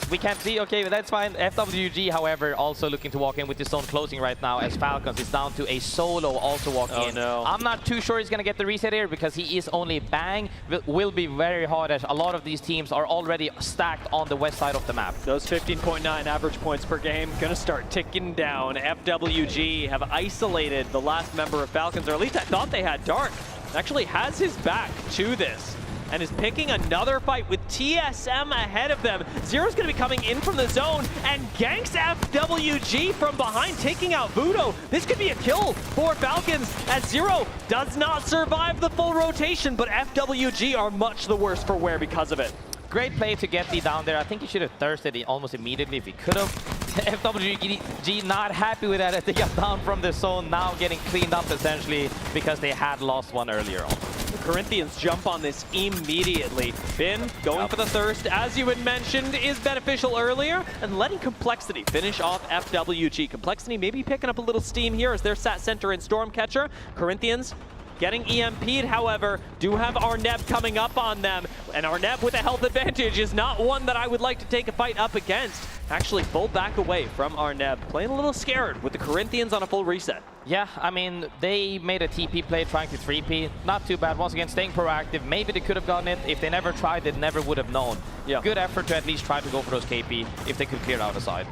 We can't see, okay, but that's fine. FWG, however, also looking to walk in with his zone closing right now, as Falcons is down to a solo also walking in. No. I'm not too sure he's going to get the reset here because he is only Bang. Will be very hard as a lot of these teams are already stacked on the west side of the map. Those 15.9 average points per game going to start ticking down. FWG have isolated the last member of Falcons, or at least I thought they had. Dark actually has his back to this and is picking another fight with TSM ahead of them. Zero's gonna be coming in from the zone and ganks FWG from behind, taking out Voodoo. This could be a kill for Falcons, as Zero does not survive the full rotation, but FWG are much the worse for wear because of it. Great play to get the down there. I think he should have thirsted almost immediately if he could have. FWG not happy with that as they got down from the zone, now getting cleaned up essentially because they had lost one earlier on. The Corinthians jump on this immediately. Finn going for the thirst, as you had mentioned, is beneficial earlier, and letting Complexity finish off FWG. Complexity maybe picking up a little steam here as they're sat center in Stormcatcher. Corinthians getting EMP'd, however, do have Arneb coming up on them. And Arneb with a health advantage is not one that I would like to take a fight up against. Actually, full back away from Arneb, playing a little scared with the Corinthians on a full reset. Yeah, I mean, they made a TP play trying to 3P. Not too bad. Once again, staying proactive. Maybe they could have gotten it. If they never tried, they never would have known. Yeah. Good effort to at least try to go for those KP if they could clear out a side.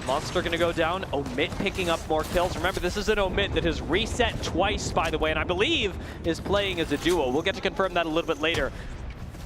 Monster gonna go down, OMIT picking up more kills. Remember, this is an OMIT that has reset twice, by the way, and I believe is playing as a duo. We'll get to confirm that a little bit later.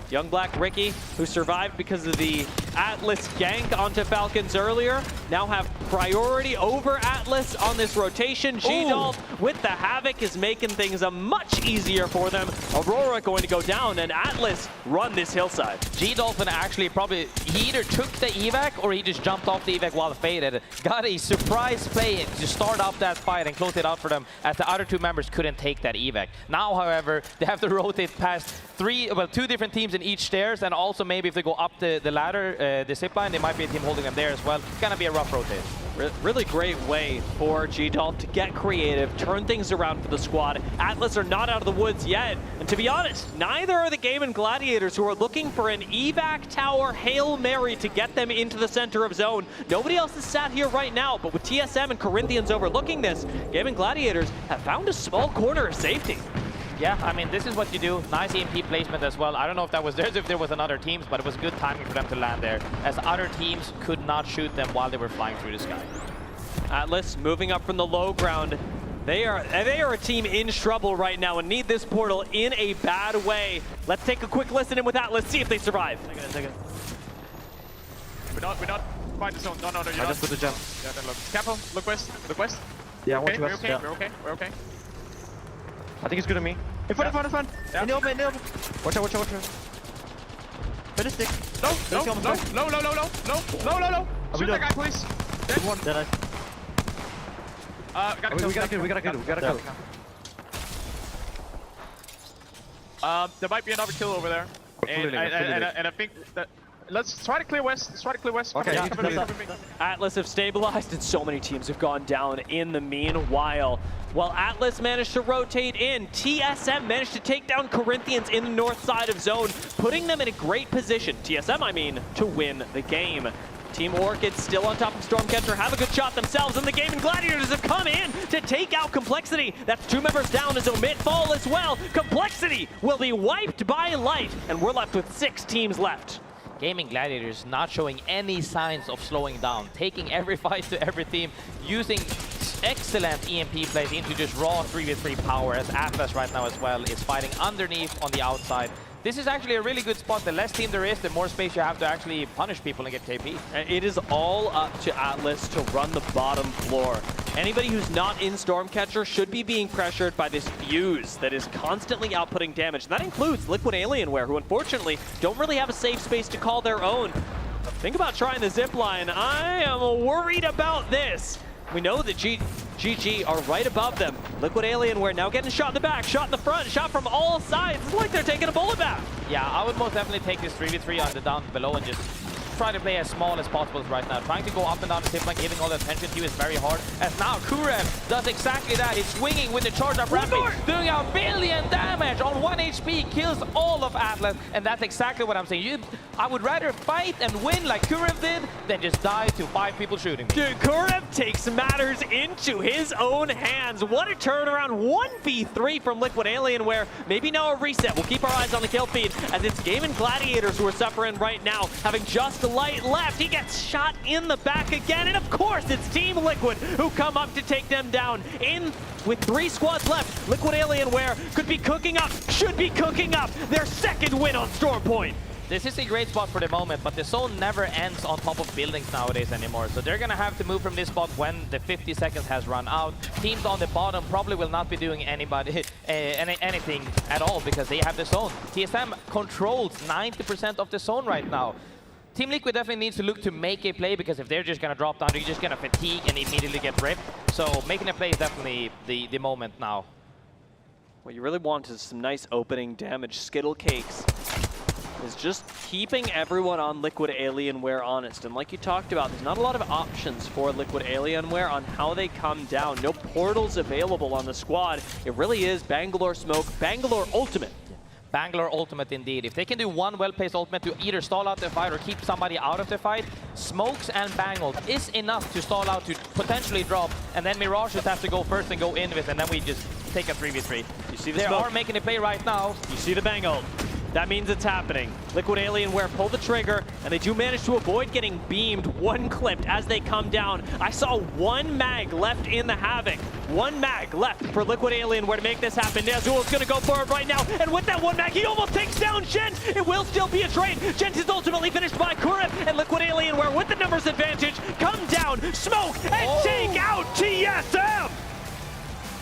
Young Black Ricky, who survived because of the Atlas gank onto Falcons earlier, now have priority over Atlas on this rotation. G-Dalt with the Havoc is making things much easier for them. Aurora going to go down, and Atlas run this hillside. G-Dolphin actually probably, he either took the evac or he just jumped off the evac while faded. Got a surprise play to start off that fight and close it out for them, as the other two members couldn't take that evac. Now, however, they have to rotate past two different teams in each stairs, and also maybe if they go up the ladder, the zipline, there might be a team holding them there as well. It's gonna be a rough rotation. Really great way for G-Dalt to get creative, turn things around for the squad. Atlas are not out of the woods yet, and to be honest, neither are the Game and Gladiators, who are looking for an evac tower Hail Mary to get them into the center of zone. Nobody else is sat here right now, but with TSM and Corinthians overlooking this, Game and Gladiators have found a small corner of safety. Yeah, I mean, this is what you do. Nice EMP placement as well. I don't know if that was theirs, if there was another team's, but it was good timing for them to land there, as other teams could not shoot them while they were flying through the sky. Atlas moving up from the low ground. They are a team in trouble right now and need this portal in a bad way. Let's take a quick listen in with Atlas, see if they survive. We're not quite the zone. No, you're not. Just put the jump. Yeah, then look. Careful, look west, look west. Yeah, okay, watch west. We're okay. I think it's good on me. In front. Yeah. In the open. Watch out. Put a stick. Low. Shoot that guy, please. Dead. Nice. We gotta kill. There might be another kill over there. And I think that let's try to clear west. Okay. Atlas have stabilized, and so many teams have gone down in the meanwhile. While Atlas managed to rotate in, TSM managed to take down Corinthians in the north side of zone, putting them in a great position, TSM I mean, to win the game. Team Orchid still on top of Stormcatcher, have a good shot themselves, and the Game and Gladiators have come in to take out Complexity. That's 2 members down as OMIT fall as well. Complexity will be wiped by Light, and we're left with 6 teams left. Gaming Gladiators not showing any signs of slowing down, taking every fight to every team, using excellent EMP plays into just raw 3v3 power, as Atlas right now as well is fighting underneath on the outside. This is actually a really good spot. The less team there is, the more space you have to actually punish people and get KP. It is all up to Atlas to run the bottom floor. Anybody who's not in Stormcatcher should be being pressured by this fuse that is constantly outputting damage. And that includes Liquid Alienware, who unfortunately don't really have a safe space to call their own. Think about trying the zipline. I am worried about this. We know that GG are right above them. Liquid Alienware now getting shot in the back, shot in the front, shot from all sides. It's like they're taking a bullet bath. Yeah, I would most definitely take this 3v3 on the down below and just try to play as small as possible right now. Trying to go up and down the zipline, giving all the attention to you is very hard. As now Kurev does exactly that. He's swinging with the charge up rapid, doing a billion damage on 1 HP, kills all of Atlas, and that's exactly what I'm saying. I would rather fight and win like Kurev did than just die to 5 people shooting me. Dude, Kurev takes matters into his own hands. What a turnaround. 1v3 from Liquid Alienware. Maybe now a reset. We'll keep our eyes on the kill feed, as it's Game and Gladiators who are suffering right now, having just the Light left. He gets shot in the back again, and of course it's Team Liquid who come up to take them down. With 3 squads left, Liquid Alienware could be cooking up, should be cooking up their 2nd win on Storm Point. This is a great spot for the moment, but the zone never ends on top of buildings nowadays anymore. So they're gonna have to move from this spot when the 50 seconds has run out. Teams on the bottom probably will not be doing anything at all because they have the zone. TSM controls 90% of the zone right now. Team Liquid definitely needs to look to make a play, because if they're just going to drop down, they're just going to fatigue and immediately get ripped. So making a play is definitely the moment now. What you really want is some nice opening damage. Skittle Cakes is just keeping everyone on Liquid Alienware honest. And like you talked about, there's not a lot of options for Liquid Alienware on how they come down. No portals available on the squad. It really is Bangalore Smoke, Bangalore Ultimate. Bangalore Ultimate indeed. If they can do one well-placed ultimate to either stall out the fight or keep somebody out of the fight, Smokes and Bang ult is enough to stall out to potentially drop, and then Mirage just has to go first and go in with, and then we just take a 3v3. You see the They smoke. are making a play right now. You see the Bang ult. That means it's happening. Liquid Alienware pull the trigger, and they do manage to avoid getting beamed, one clipped as they come down. I saw one mag left in the Havoc. One mag left for Liquid Alienware to make this happen. Nazul's gonna go for it right now, and with that one mag, he almost takes down Gent. It will still be a trade. Gent is ultimately finished by Kurip, and Liquid Alienware with the numbers advantage come down, smoke, and take out TSM!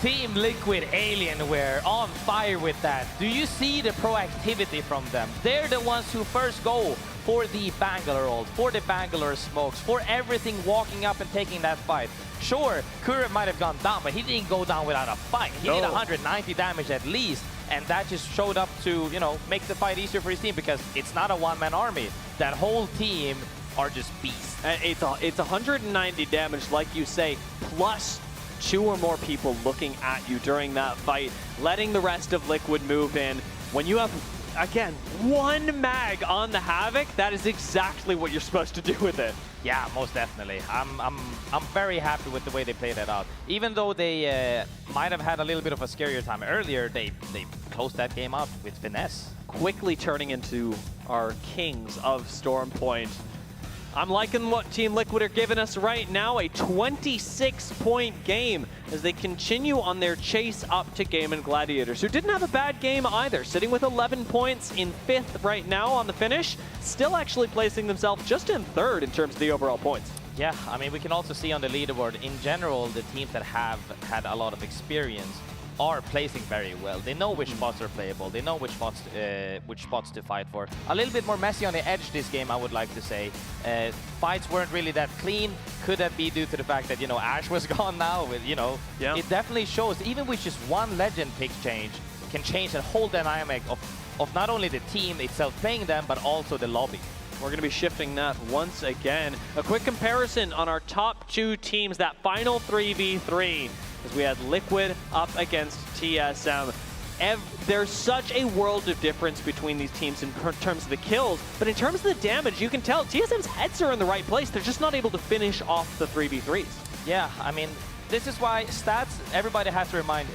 Team Liquid Alienware on fire with that. Do you see the proactivity from them? They're the ones who first go for the Bangalore ult, for the Bangalore smokes, for everything, walking up and taking that fight. Sure, Kurip might have gone down, but he didn't go down without a fight. He did 190 damage at least, and that just showed up to, you know, make the fight easier for his team, because it's not a one-man army. That whole team are just beasts. It's 190 damage, like you say, plus 2 or more people looking at you during that fight, letting the rest of Liquid move in. When you have, again, one mag on the Havoc, that is exactly what you're supposed to do with it. Yeah, most definitely. I'm very happy with the way they played that out. Even though they might have had a little bit of a scarier time earlier, they closed that game out with finesse. Quickly turning into our kings of Storm Point. I'm liking what Team Liquid are giving us right now, a 26-point game as they continue on their chase up to Game & Gladiators, who didn't have a bad game either, sitting with 11 points in 5th right now on the finish, still actually placing themselves just in 3rd in terms of the overall points. Yeah, I mean, we can also see on the leaderboard, in general, the teams that have had a lot of experience are placing very well. They know which spots are playable. They know which spots to fight for. A little bit more messy on the edge this game, I would like to say. Fights weren't really that clean. Could that be due to the fact that, you know, Ash was gone now? With, you know, it definitely shows, even with just one legend pick change, can change the whole dynamic of not only the team itself playing them, but also the lobby. We're going to be shifting that once again. A quick comparison on our top 2 teams, that final 3v3, as we had Liquid up against TSM. There's such a world of difference between these teams in terms of the kills, but in terms of the damage, you can tell TSM's heads are in the right place. They're just not able to finish off the 3v3s. Yeah, I mean, this is why stats, everybody has to remind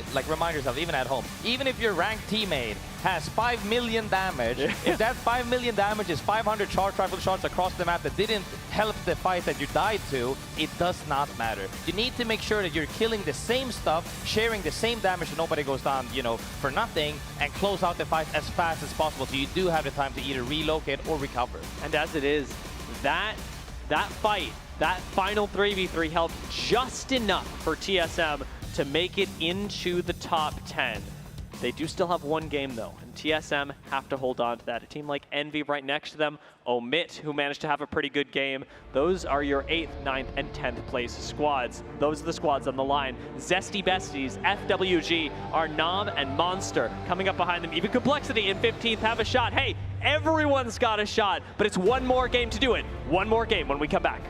yourself, even at home. Even if your ranked teammate has 5 million damage, if that 5 million damage is 500 charge rifle shots across the map that didn't help the fight that you died to, it does not matter. You need to make sure that you're killing the same stuff, sharing the same damage so nobody goes down, you know, for nothing, and close out the fight as fast as possible so you do have the time to either relocate or recover. And as it is, that fight, that final 3v3 helped just enough for TSM to make it into the top 10. They do still have one game though, and TSM have to hold on to that. A team like Envy right next to them, OMIT, who managed to have a pretty good game. Those are your 8th, 9th, and 10th place squads. Those are the squads on the line. Zesty Besties, FWG, Arnam, and Monster coming up behind them. Even Complexity in 15th have a shot. Hey, everyone's got a shot, but it's one more game to do it. One more game when we come back.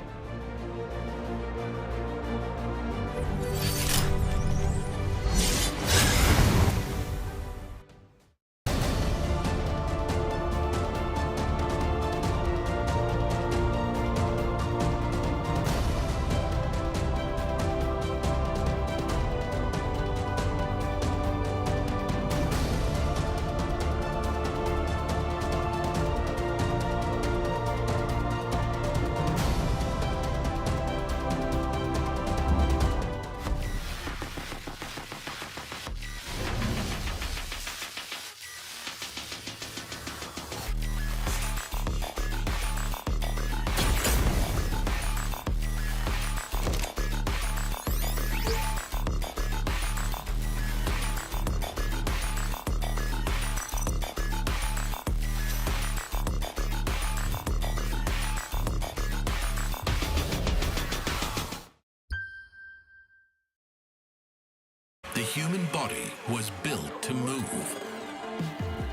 human body was built to move.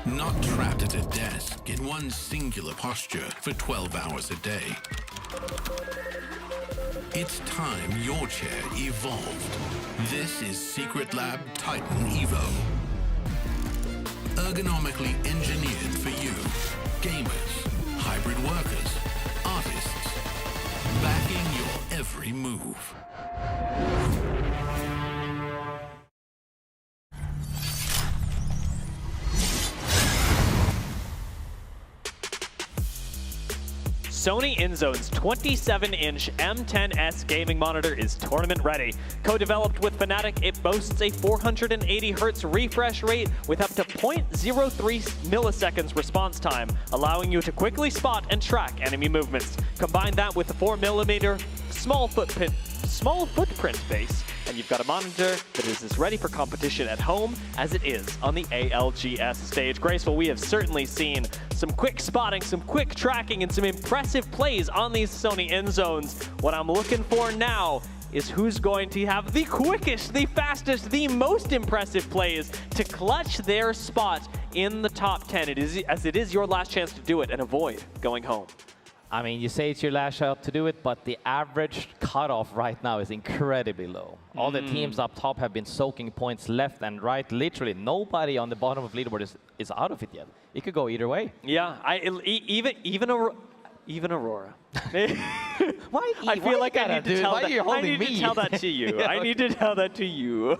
Not trapped at a desk in one singular posture for 12 hours a day. It's time your chair evolved. This is Secret Lab Titan Evo. Ergonomically engineered for you, gamers, hybrid workers, artists, backing your every move. Sony InZone's 27-inch M10S gaming monitor is tournament ready. Co-developed with Fnatic, it boasts a 480 Hz refresh rate with up to 0.03 milliseconds response time, allowing you to quickly spot and track enemy movements. Combine that with the 4mm small footprint base, and you've got a monitor that is as ready for competition at home as it is on the ALGS stage. Graceful, we have certainly seen some quick spotting, some quick tracking, and some impressive plays on these Sony InZones. What I'm looking for now is who's going to have the quickest, the fastest, the most impressive plays to clutch their spot in the top 10. It is your last chance to do it and avoid going home. I mean, you say it's your last shot to do it, but the average cutoff right now is incredibly low. All the teams up top have been soaking points left and right. Literally, nobody on the bottom of leaderboard is out of it yet. It could go either way. Yeah, even Aurora. Why? I feel like I need to tell that. I need to tell that to you. I need to tell that to you.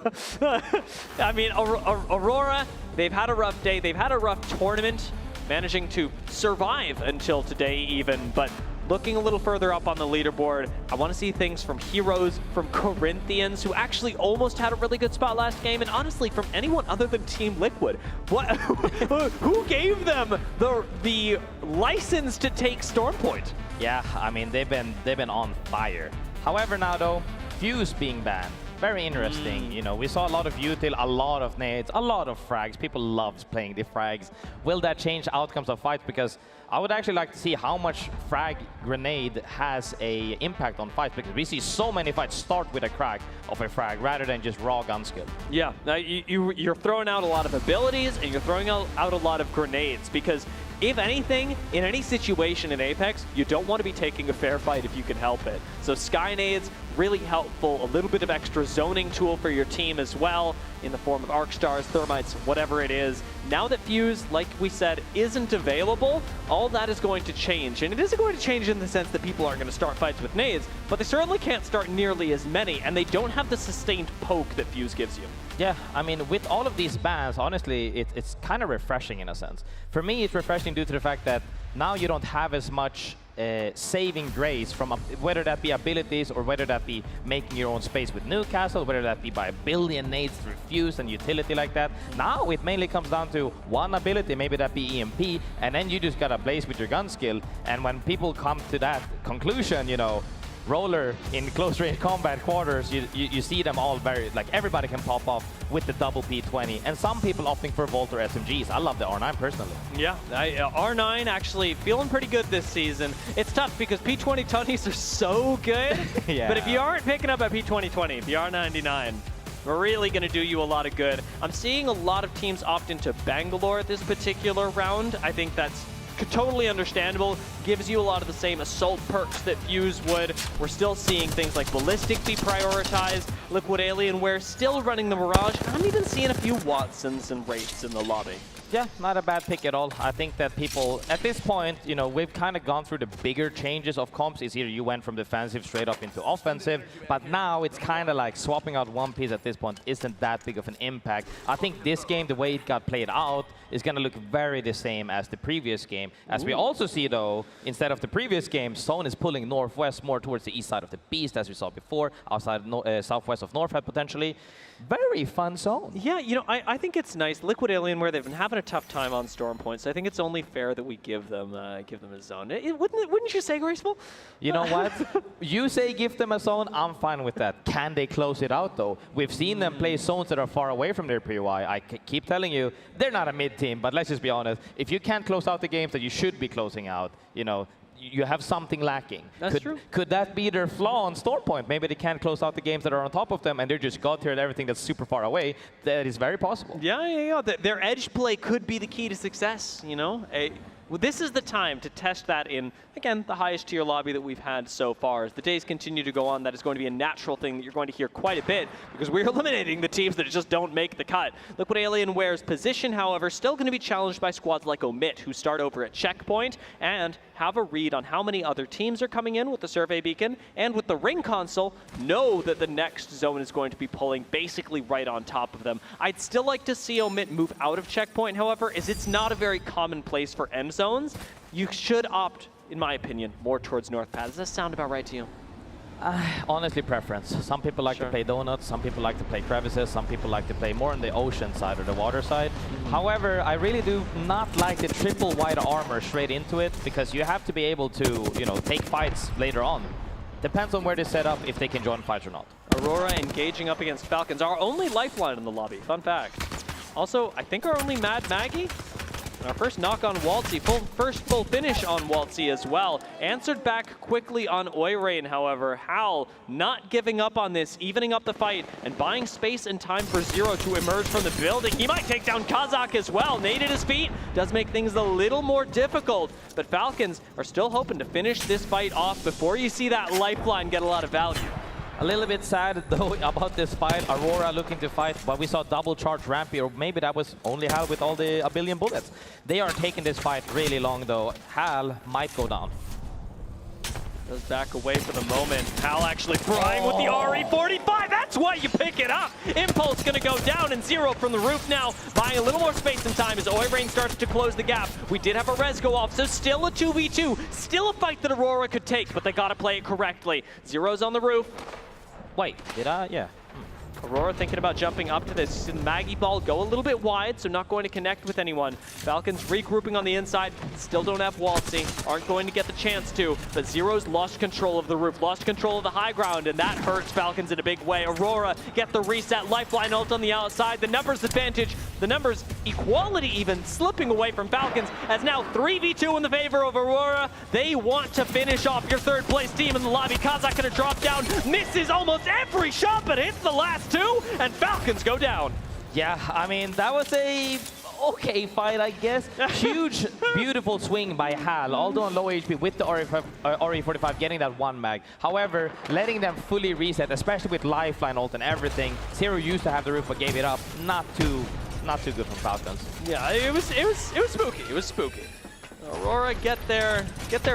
I mean, Aurora, they've had a rough day. They've had a rough tournament, managing to survive until today even, but looking a little further up on the leaderboard, I want to see things from Heroes, from Corinthians, who actually almost had a really good spot last game, and honestly, from anyone other than Team Liquid. What? Who gave them the license to take Stormpoint? Yeah, I mean, they've been on fire. However, now though, Fuse being banned. Very interesting. You know, we saw a lot of util, a lot of nades, a lot of frags. People loved playing the frags. Will that change outcomes of fights? Because I would actually like to see how much frag grenade has a impact on fights, because we see so many fights start with a crack of a frag rather than just raw gun skill. Yeah, you're throwing out a lot of abilities and you're throwing out a lot of grenades, because if anything, in any situation in Apex, you don't want to be taking a fair fight if you can help it. So Sky Nades, really helpful. A little bit of extra zoning tool for your team as well, in the form of Arc Stars, Thermites, whatever it is. Now that Fuse, like we said, isn't available, all that is going to change. And it isn't going to change in the sense that people aren't going to start fights with nades, but they certainly can't start nearly as many, and they don't have the sustained poke that Fuse gives you. Yeah, I mean, with all of these bans, honestly, it's kind of refreshing in a sense. For me, it's refreshing due to the fact that now you don't have as much saving grace from whether that be abilities or whether that be making your own space with Newcastle, whether that be by a billion nades through Fuse and utility like that. Now it mainly comes down to one ability, maybe that be EMP, and then you just gotta blaze with your gun skill. And when people come to that conclusion, you know, Roller in close range combat quarters, you see them all very, like, everybody can pop off with the double P20, and some people opting for Volt or SMGs. I love the R9 personally. Yeah, R9 actually feeling pretty good this season. It's tough because P20 20s are so good, yeah. But if you aren't picking up a P2020, the R99, we're really going to do you a lot of good. I'm seeing a lot of teams opt into Bangalore this particular round. I think that's totally understandable. Gives you a lot of the same assault perks that Fuse would. We're still seeing things like Ballistic be prioritized. Liquid Alienware still running the Mirage. I'm even seeing a few Watsons and Wraiths in the lobby. Yeah, not a bad pick at all. I think that people, at this point, you know, we've kind of gone through the bigger changes of comps. It's either you went from defensive straight up into offensive, but now it's kind of like swapping out one piece at this point isn't that big of an impact. I think this game, the way it got played out, is going to look very the same as the previous game. As we also see, though, instead of the previous game, Zone is pulling northwest more towards the east side of the Beast, as we saw before, outside southwest of Northhead potentially. Very fun zone. Yeah, you know, I think it's nice. Liquid Alienware, they've been having a tough time on Stormpoint, so I think it's only fair that we give them a zone. Wouldn't you say, Graceful? You know what? You say give them a zone, I'm fine with that. Can they close it out, though? We've seen them play zones that are far away from their POI. I keep telling you, they're not a mid team, but let's just be honest. If you can't close out the games that you should be closing out, you know, you have something lacking. That's true. Could that be their flaw on Storm Point? Maybe they can't close out the games that are on top of them, and they're just god tier at everything that's super far away. That is very possible. Yeah. Their edge play could be the key to success, you know? Well, this is the time to test that in, again, the highest tier lobby that we've had so far. As the days continue to go on, that is going to be a natural thing that you're going to hear quite a bit, because we're eliminating the teams that just don't make the cut. Look what Alienware's position, however, still going to be challenged by squads like OMIT, who start over at checkpoint and have a read on how many other teams are coming in with the survey beacon, and with the ring console, know that the next zone is going to be pulling basically right on top of them. I'd still like to see OMIT move out of checkpoint, however, as it's not a very common place for M zones. You should opt, in my opinion, more towards North Path. Does that sound about right to you? Honestly, preference. Some people like to play donuts, some people like to play crevices, some people like to play more on the ocean side or the water side. However, I really do not like the triple white armor straight into it, because you have to be able to, you know, take fights later on. Depends on where they set up, if they can join fights or not. Aurora engaging up against Falcons, our only lifeline in the lobby. Fun fact. Also, I think our only Mad Maggie. Our first knock on Waltzy, first full finish on Waltzy as well. Answered back quickly on Oirain, however. Hal not giving up on this, evening up the fight, and buying space and time for Zero to emerge from the building. He might take down Kazakh as well. Nade at his feet does make things a little more difficult, but Falcons are still hoping to finish this fight off before you see that lifeline get a lot of value. A little bit sad, though, about this fight. Aurora looking to fight, but we saw double charge Rampy, or maybe that was only Hal with all the 1 billion bullets. They are taking this fight really long, though. Hal might go down. Does back away for the moment. Hal actually frying with the RE45. That's why you pick it up. Impulse going to go down, and Zero from the roof now, buying a little more space and time as Oirain starts to close the gap. We did have a res go off, so still a 2v2. Still a fight that Aurora could take, but they got to play it correctly. Zero's on the roof. Wait, did I? Yeah. Aurora thinking about jumping up to this. Maggie ball go a little bit wide, so not going to connect with anyone. Falcons regrouping on the inside. Still don't have Waltzy. Aren't going to get the chance to. But Zero's lost control of the roof, lost control of the high ground, and that hurts Falcons in a big way. Aurora get the reset. Lifeline ult on the outside. The numbers advantage. The numbers equality even slipping away from Falcons, as now 3v2 in the favor of Aurora. They want to finish off your third place team in the lobby. Kazakh gonna drop down. Misses almost every shot, but hits the last two, and Falcons go down. Yeah, I mean, that was a okay fight, I guess. Huge, beautiful swing by Hal, although on low HP with the RE45 getting that one mag. However, letting them fully reset, especially with lifeline ult and everything. Zero used to have the roof but gave it up. Not too good from Falcons. Yeah, it was spooky. It was spooky. Aurora get their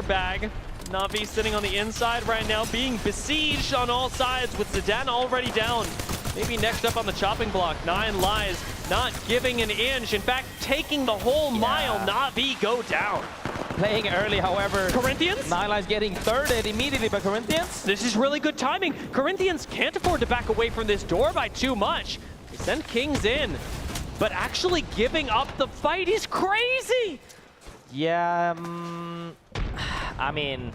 bag. Na'Vi sitting on the inside right now, being besieged on all sides with Zidane already down. Maybe next up on the chopping block, 9 lies, not giving an inch. In fact, taking the whole mile. Na'Vi go down. Playing early, however. Corinthians? 9 lies getting thirded immediately by Corinthians. This is really good timing. Corinthians can't afford to back away from this door by too much. They send Kings in, but actually giving up the fight is crazy. Yeah, I mean,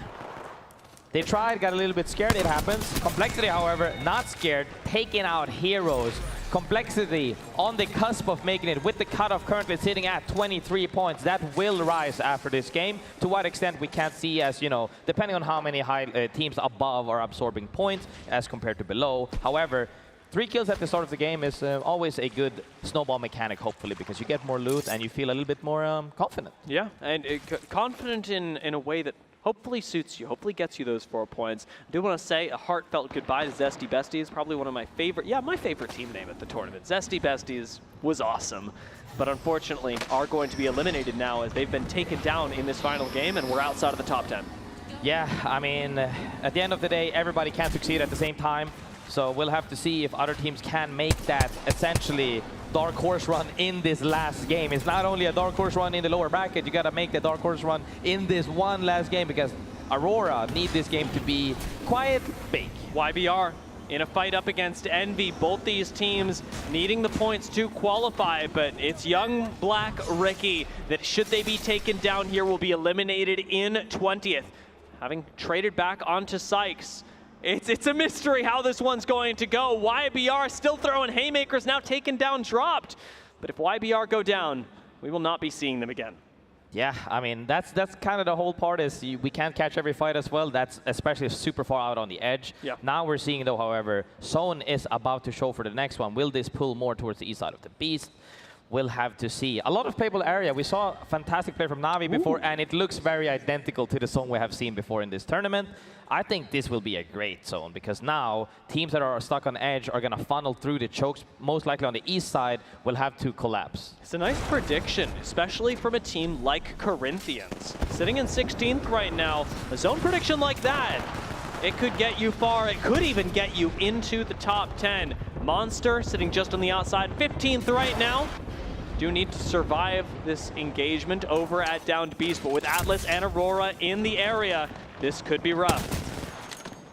they tried, got a little bit scared, it happens. Complexity, however, not scared, taking out heroes. Complexity on the cusp of making it with the cutoff currently sitting at 23 points. That will rise after this game. To what extent we can't see, as you know, depending on how many teams above are absorbing points as compared to below. However, 3 kills at the start of the game is always a good snowball mechanic, hopefully, because you get more loot and you feel a little bit more confident. Yeah, and confident in a way that hopefully suits you, hopefully gets you those 4 points. I do want to say a heartfelt goodbye to Zesty Besties, probably one of my favorite, my favorite team name at the tournament. Zesty Besties was awesome, but unfortunately are going to be eliminated now as they've been taken down in this final game and we're outside of the top 10. Yeah, I mean, at the end of the day, everybody can't succeed at the same time. So we'll have to see if other teams can make that essentially dark horse run in this last game. It's not only a dark horse run in the lower bracket, you gotta make the dark horse run in this one last game, because Aurora need this game to be quite big. YBR in a fight up against Envy, both these teams needing the points to qualify, but it's young Black Ricky that, should they be taken down here, will be eliminated in 20th. Having traded back onto Sykes. It's a mystery how this one's going to go. YBR still throwing haymakers, now taken down, dropped. But if YBR go down, we will not be seeing them again. Yeah, I mean, that's kind of the whole part is we can't catch every fight as well. That's especially super far out on the edge. Yeah. Now we're seeing, though, however, Zone is about to show for the next one. Will this pull more towards the east side of the Beast? We'll have to see. A lot of playable area. We saw a fantastic play from Na'Vi before, and it looks very identical to the zone we have seen before in this tournament. I think this will be a great zone because now teams that are stuck on edge are going to funnel through the chokes, most likely on the east side, will have to collapse. It's a nice prediction, especially from a team like Corinthians. Sitting in 16th right now, a zone prediction like that, it could get you far. It could even get you into the top 10. Monster sitting just on the outside, 15th right now. Do need to survive this engagement over at Downed Beast, but with Atlas and Aurora in the area, this could be rough.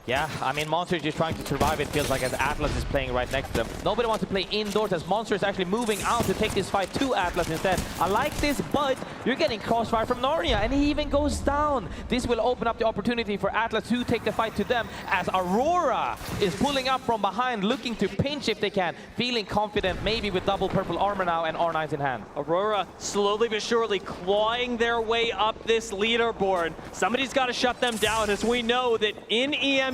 Yeah, I mean, Monster is just trying to survive, it feels like, as Atlas is playing right next to them. Nobody wants to play indoors, as Monster is actually moving out to take this fight to Atlas instead. I like this, but you're getting crossfire from Narnia, and he even goes down. This will open up the opportunity for Atlas to take the fight to them, as Aurora is pulling up from behind, looking to pinch if they can, feeling confident, maybe with double purple armor now and R9s in hand. Aurora slowly but surely clawing their way up this leaderboard. Somebody's got to shut them down, as we know that in EMEA,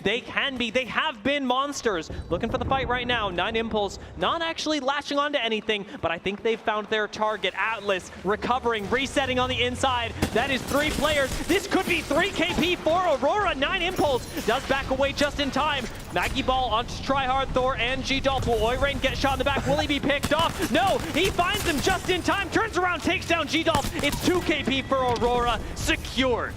they have been monsters. Looking for the fight right now. 9 Impulse, not actually latching onto anything, but I think they've found their target. Atlas recovering, resetting on the inside. That is 3 players. This could be 3 KP for Aurora. 9 Impulse does back away just in time. Maggie Ball onto Tryhard, Thor, and G-Dolph. Will Oirain get shot in the back? Will he be picked off? No, he finds them just in time, turns around, takes down G-Dolph. It's 2 KP for Aurora, secured.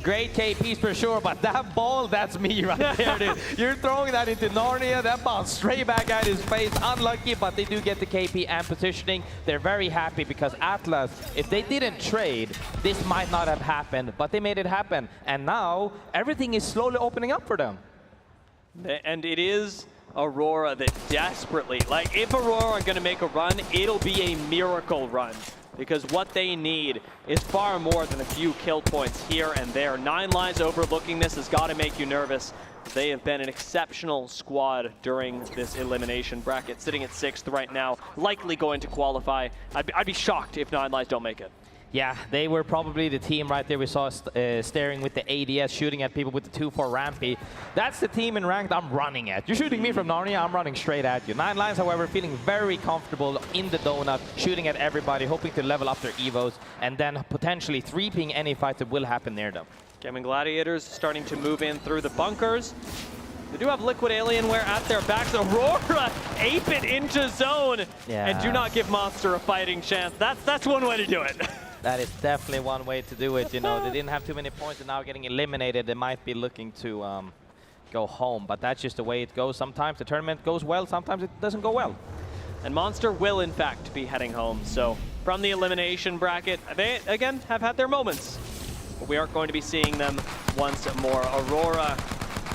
Great KPs for sure, but that ball, that's me right there, dude. You're throwing that into Narnia, that bounced straight back at his face. Unlucky, but they do get the KP and positioning. They're very happy because Atlas, if they didn't trade, this might not have happened, but they made it happen. And now, everything is slowly opening up for them. And it is Aurora that desperately, like, if Aurora are gonna make a run, it'll be a miracle run. Because what they need is far more than a few kill points here and there. 9 Lives overlooking this has got to make you nervous. They have been an exceptional squad during this elimination bracket, sitting at 6th right now, likely going to qualify. I'd be shocked if 9 Lives don't make it. Yeah, they were probably the team right there we saw staring with the ADS, shooting at people with the 2-4 Rampy. That's the team in ranked I'm running at. You're shooting me from Narnia, I'm running straight at you. 9 Lives, however, feeling very comfortable in the donut, shooting at everybody, hoping to level up their evos, and then potentially 3-ping any fights that will happen near them. Gaming Gladiators starting to move in through the bunkers. They do have Liquid Alienware at their backs. Aurora ape it into zone, and do not give Monster a fighting chance. That's one way to do it. That is definitely one way to do it. You know, they didn't have too many points and now getting eliminated. They might be looking to go home, but that's just the way it goes. Sometimes the tournament goes well, sometimes it doesn't go well. And Monster will, in fact, be heading home. So from the elimination bracket, they, again, have had their moments. But we aren't going to be seeing them once more. Aurora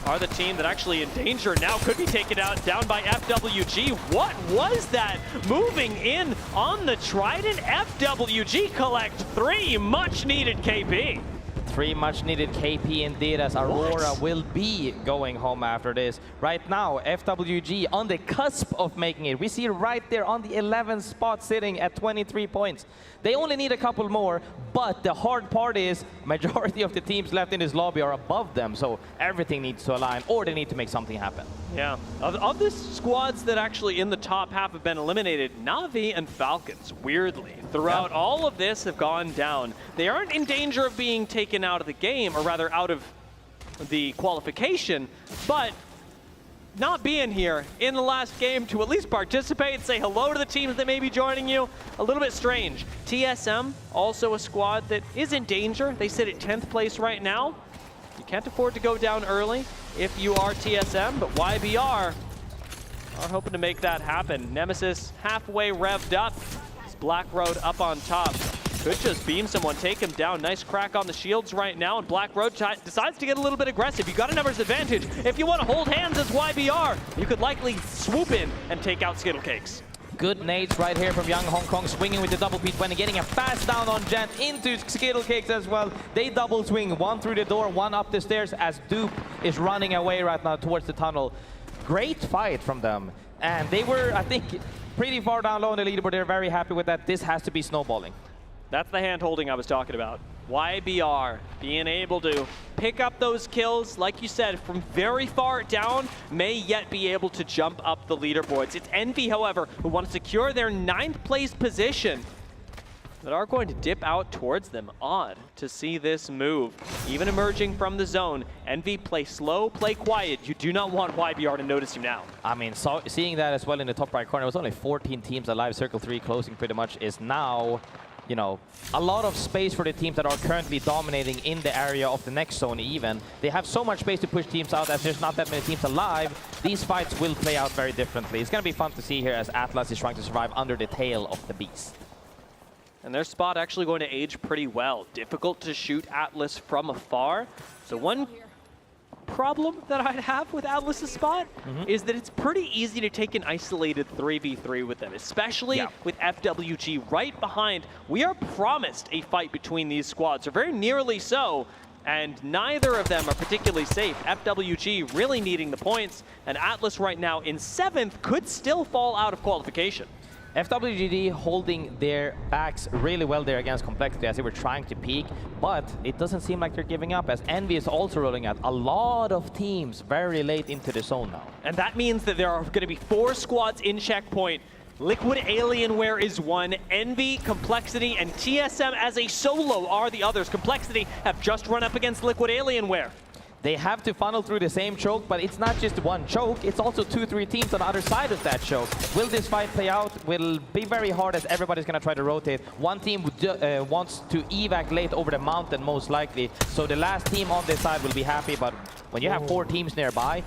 are the team that actually in danger now, could be taken out, down by FWG. What was that? Moving in on the Trident, FWG collect 3 much-needed KP. 3 much-needed KP indeed, as Aurora will be going home after this. Right now, FWG on the cusp of making it. We see it right there on the 11th spot, sitting at 23 points. They only need a couple more, but the hard part is majority of the teams left in this lobby are above them, so everything needs to align, or they need to make something happen. Yeah, of the squads that actually in the top half have been eliminated, Na'Vi and Falcons, weirdly, throughout all of this have gone down. They aren't in danger of being taken out of the game, or rather out of the qualification, but not being here in the last game to at least participate, say hello to the teams that may be joining you, a little bit strange. TSM, also a squad that is in danger. They sit at 10th place right now. You can't afford to go down early if you are TSM, but YBR are hoping to make that happen. Nemesis halfway revved up. It's Black Road up on top. Could just beam someone, take him down. Nice crack on the shields right now, and Black Road decides to get a little bit aggressive. You got a numbers advantage. If you want to hold hands as YBR, you could likely swoop in and take out Skittle Cakes. Good nades right here from Young Hong Kong, swinging with the double beat when getting a fast down on Gent into Skittle Cakes as well. They double swing, one through the door, one up the stairs, as Dupe is running away right now towards the tunnel. Great fight from them. And they were, I think, pretty far down low on the leaderboard. They're very happy with that. This has to be snowballing. That's the hand-holding I was talking about. YBR being able to pick up those kills, like you said, from very far down, may yet be able to jump up the leaderboards. It's Envy, however, who want to secure their 9th place position, but are going to dip out towards them. Odd to see this move. Even emerging from the zone, Envy play slow, play quiet. You do not want YBR to notice you now. I mean, seeing that as well in the top right corner, it was only 14 teams alive. Circle 3 closing pretty much is now, you know, a lot of space for the teams that are currently dominating in the area of the next zone even. They have so much space to push teams out as there's not that many teams alive. These fights will play out very differently. It's going to be fun to see here as Atlas is trying to survive under the tail of the beast. And their spot actually going to age pretty well. Difficult to shoot Atlas from afar. So one problem that I'd have with Atlas's spot is that it's pretty easy to take an isolated 3v3 with them, especially with FWG right behind. We are promised a fight between these squads, or very nearly so, and neither of them are particularly safe. FWG really needing the points, and Atlas right now in 7th could still fall out of qualification. FWGD holding their backs really well there against Complexity as they were trying to peek, but it doesn't seem like they're giving up as Envy is also rolling out a lot of teams very late into the zone now. And that means that there are going to be 4 squads in checkpoint. Liquid Alienware is one, Envy, Complexity, and TSM as a solo are the others. Complexity have just run up against Liquid Alienware. They have to funnel through the same choke, but it's not just one choke, it's also 2-3 teams on the other side of that choke. Will this fight play out? Will be very hard as everybody's going to try to rotate. One team wants to evac late over the mountain most likely, so the last team on this side will be happy, but when you have 4 teams nearby,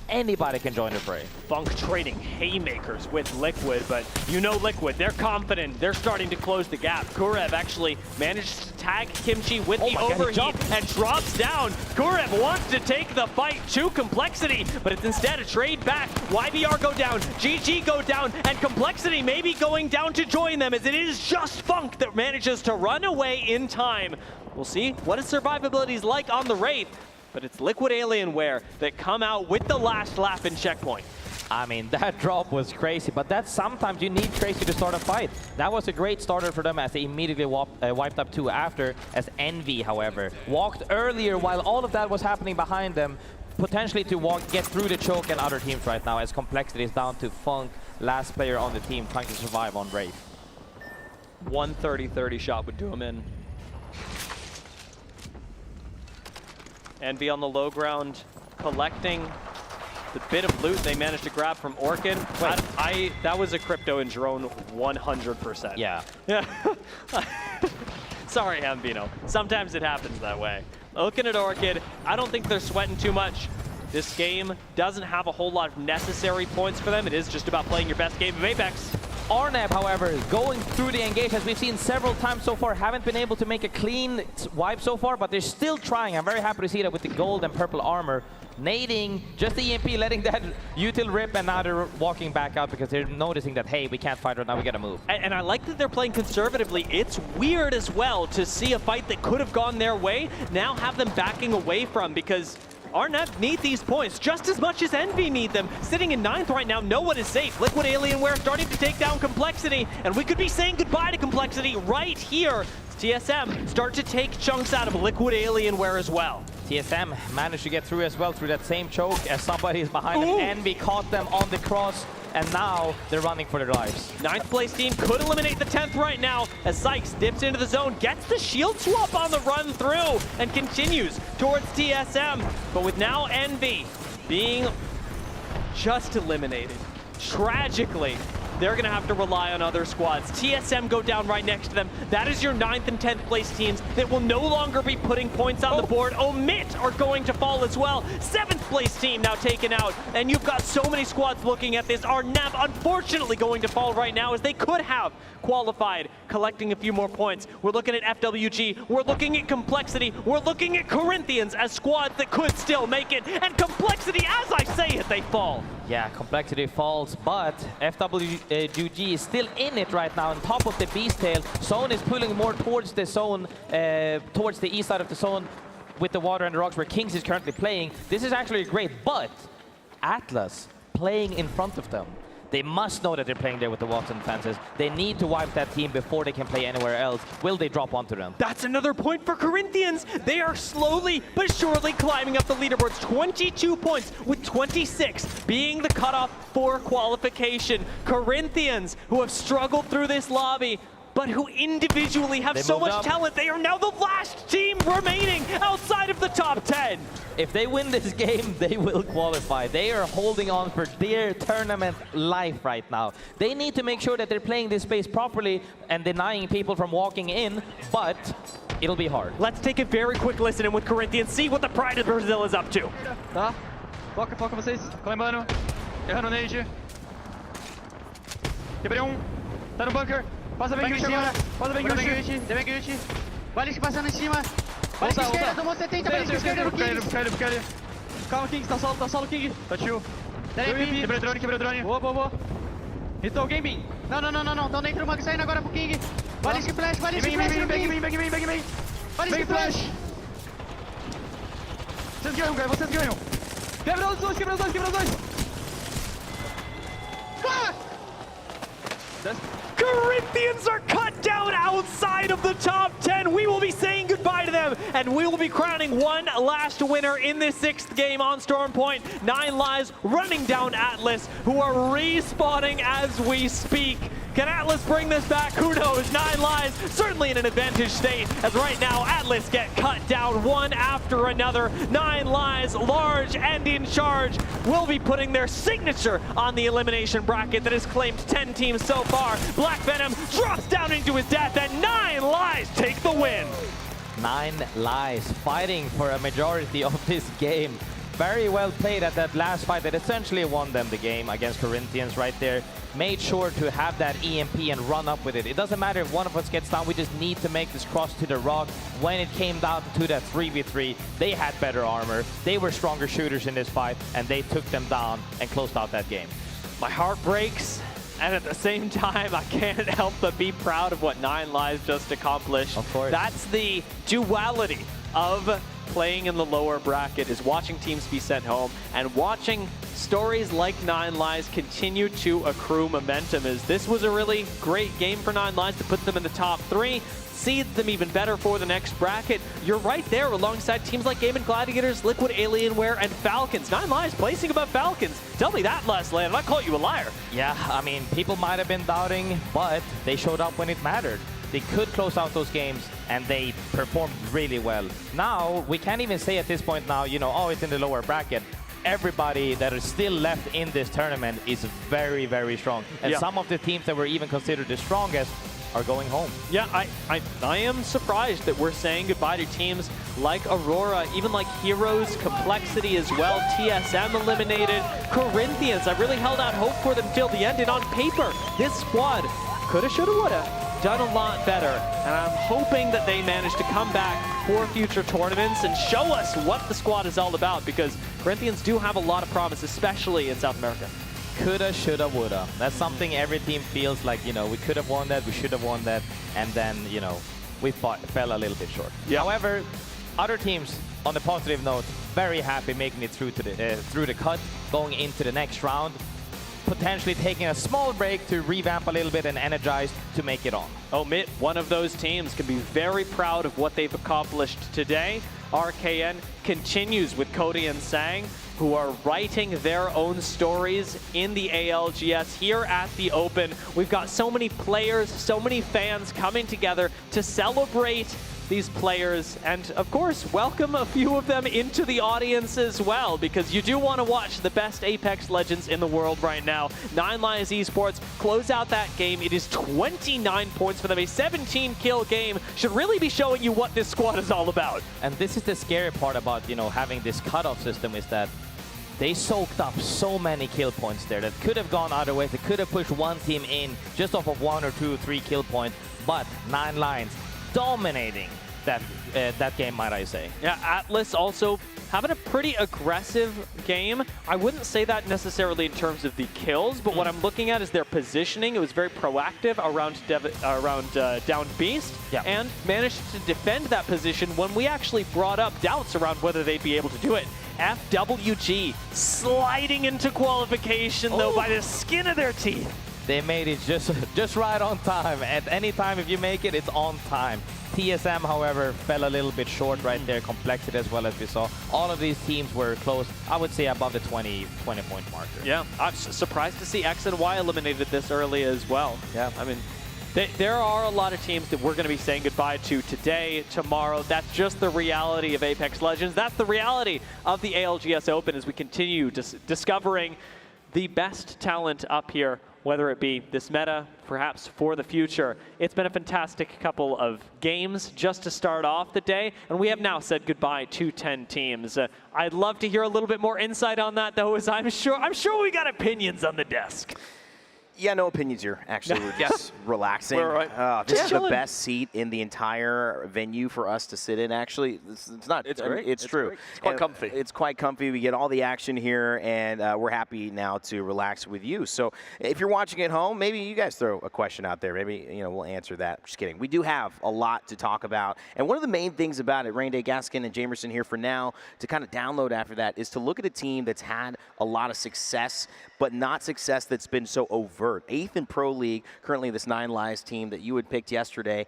anybody can join the fray. Funk trading haymakers with Liquid, but you know Liquid, they're confident, they're starting to close the gap. Kurev actually managed to tag Kimchi with the overheat and drops down. Kurev wants to take the fight to Complexity, but it's instead a trade back. YBR go down, GG go down, and Complexity may be going down to join them as it is just Funk that manages to run away in time. We'll see what his survivability is like on the Wraith, but it's Liquid Alienware that come out with the last lap in checkpoint. I mean, that drop was crazy, but that's sometimes you need Tracy to start a fight. That was a great starter for them as they immediately wiped up 2 after, as Envy, however, walked earlier while all of that was happening behind them, potentially to get through the choke and other teams right now as Complexity is down to Funk, last player on the team trying to survive on Wraith. 130-30 shot would do him in. Envy on the low ground, collecting the bit of loot they managed to grab from Orchid. That was a crypto and drone 100%. Yeah. Sorry, Ambino. Sometimes it happens that way. Looking at Orchid, I don't think they're sweating too much. This game doesn't have a whole lot of necessary points for them. It is just about playing your best game of Apex. Arnab, however, going through the engage, as we've seen several times so far, haven't been able to make a clean wipe so far, but they're still trying. I'm very happy to see that with the gold and purple armor. Nading, just the EMP, letting that util rip, and now they're walking back out because they're noticing that, hey, we can't fight right now, we gotta move. And I like that they're playing conservatively. It's weird as well to see a fight that could have gone their way, now have them backing away from, because Arnab need these points just as much as Envy need them. Sitting in 9th right now, no one is safe. Liquid Alienware starting to take down Complexity, and we could be saying goodbye to Complexity right here. TSM start to take chunks out of Liquid Alienware as well. TSM managed to get through as well through that same choke as somebody is behind them. Envy caught them on the cross, and now they're running for their lives. 9th place team could eliminate the 10th right now as Sykes dips into the zone, gets the shield swap on the run through, and continues towards TSM. But with now Envy being just eliminated, tragically, they're going to have to rely on other squads. TSM go down right next to them. That is your 9th and 10th place teams that will no longer be putting points on the board. OMIT are going to fall as well. 7th place team now taken out. And you've got so many squads looking at this. Arnab unfortunately going to fall right now as they could have qualified, collecting a few more points. We're looking at FWG. We're looking at Complexity. We're looking at Corinthians as squads that could still make it. And Complexity, as I say it, they fall. Yeah, Complexity falls, but FWG is still in it right now on top of the Beast Tail. Zone is pulling more towards the zone, towards the east side of the zone with the water and the rocks where Kings is currently playing. This is actually great, but Atlas playing in front of them. They must know that they're playing there with the Watson defenses. They need to wipe that team before they can play anywhere else. Will they drop onto them? That's another point for Corinthians. They are slowly but surely climbing up the leaderboards. 22 points with 26 being the cutoff for qualification. Corinthians, who have struggled through this lobby, but who individually have so much talent, they are now the last team remaining outside of the top 10. If they win this game, they will qualify. They are holding on for their tournament life right now. They need to make sure that they're playing this space properly and denying people from walking in, but it'll be hard. Let's take a very quick listen in with Corinthians, see what the Pride of Brazil is up to. Tá? Foca vocês. Climbando. Errando nade. Quebrei um. Tá no bunker. Passa bem Gucci agora. Passa bem Gucci. Tem bem Gucci. Balística passando em cima. Balística esquerda, tomou 70. Balística esquerda no King. Fica ali. Calma, King. Tá solo, King. Tá chill. Quebrei o drone. Boa. Hitou o game. Não. Tão dentro do mag saindo agora pro King. Balística flash no King. Bang. Balística flash. Vocês ganham, cara. Vocês ganham. Quebra os dois. Fuck! Corinthians are cut down outside of the top 10. We will be saying goodbye to them, and we will be crowning one last winner in this 6th game on Storm Point. 9 Lives running down Atlas, who are respawning as we speak. Can Atlas bring this back? Who knows? 9 Lives certainly in an advantage state, as right now Atlas get cut down one after another. 9 Lives, large and in charge, will be putting their signature on the elimination bracket that has claimed 10 teams so far. Black Venom drops down into his death, and 9 Lives take the win. 9 Lives fighting for a majority of this game. Very well played at that last fight that essentially won them the game against Corinthians right there. Made sure to have that EMP and run up with it. It doesn't matter if one of us gets down, we just need to make this cross to the rock. When it came down to that 3v3, they had better armor, they were stronger shooters in this fight, and they took them down and closed out that game. My heart breaks, and at the same time, I can't help but be proud of what 9 Lives just accomplished. Of course. That's the duality of playing in the lower bracket, is watching teams be sent home and watching stories like 9 Lives continue to accrue momentum, as this was a really great game for 9 Lives to put them in the top 3, seeds them even better for the next bracket. You're right there alongside teams like Game & Gladiators, Liquid, Alienware, and Falcons. 9 Lives placing above Falcons. Tell me that, Les Land. I call you a liar. Yeah, I mean, people might have been doubting, but they showed up when it mattered. They could close out those games, and they performed really well. Now, we can't even say at this point now, you know, oh, it's in the lower bracket. Everybody that is still left in this tournament is very, very strong. And some of the teams that were even considered the strongest are going home. Yeah, I am surprised that we're saying goodbye to teams like Aurora, even like Heroes, Complexity as well, TSM eliminated, Corinthians. I really held out hope for them till the end, and on paper, this squad coulda, shoulda, woulda done a lot better, and I'm hoping that they manage to come back for future tournaments and show us what the squad is all about, because Corinthians do have a lot of promise, especially in South America. Coulda, shoulda, woulda. That's something every team feels like, you know, we could have won that, we should have won that, and then, you know, we fell a little bit short. However, other teams, on the positive note, very happy making it through to the cut, going into the next round, potentially taking a small break to revamp a little bit and energize to make it on. OMIT, one of those teams, can be very proud of what they've accomplished today. RKN continues with Cody and Sang, who are writing their own stories in the ALGS here at the Open. We've got so many players, so many fans coming together to celebrate these players, and of course welcome a few of them into the audience as well, because you do want to watch the best Apex Legends in the world right now. 9 Lives Esports close out that game. It is 29 points for them. A 17-kill game should really be showing you what this squad is all about. And this is the scary part about, you know, having this cutoff system, is that they soaked up so many kill points there that could have gone other ways. They could have pushed one team in just off of 1 or 2 or 3 kill points, but 9 Lives dominating that game, might I say. Yeah, Atlas also having a pretty aggressive game. I wouldn't say that necessarily in terms of the kills, but what I'm looking at is their positioning. It was very proactive around down Beast, and managed to defend that position when we actually brought up doubts around whether they'd be able to do it. FWG sliding into qualification, though, by the skin of their teeth. They made it just right on time. At any time, if you make it, it's on time. TSM, however, fell a little bit short right there. Complexity as well, as we saw. All of these teams were close, I would say, above the 20-point marker. Yeah, I'm surprised to see X and Y eliminated this early as well. Yeah, I mean, there are a lot of teams that we're going to be saying goodbye to today, tomorrow. That's just the reality of Apex Legends. That's the reality of the ALGS Open as we continue discovering the best talent up here, whether it be this meta, perhaps for the future. It's been a fantastic couple of games just to start off the day, and we have now said goodbye to 10 teams. I'd love to hear a little bit more insight on that, though, as I'm sure we got opinions on the desk. Yeah, no opinions here. Actually, we're just relaxing. This is the best seat in the entire venue for us to sit in. Actually, it's not. It's great. It's true. Great. It's quite comfy. It's quite comfy. We get all the action here, and we're happy now to relax with you. So, if you're watching at home, maybe you guys throw a question out there. Maybe we'll answer that. Just kidding. We do have a lot to talk about, and one of the main things about it, Rainday, Gaskin, and Jamerson here for now to kind of download after that is to look at a team that's had a lot of success, but not success that's been so overt. 8th in Pro League, currently this 9 Lives team that you had picked yesterday.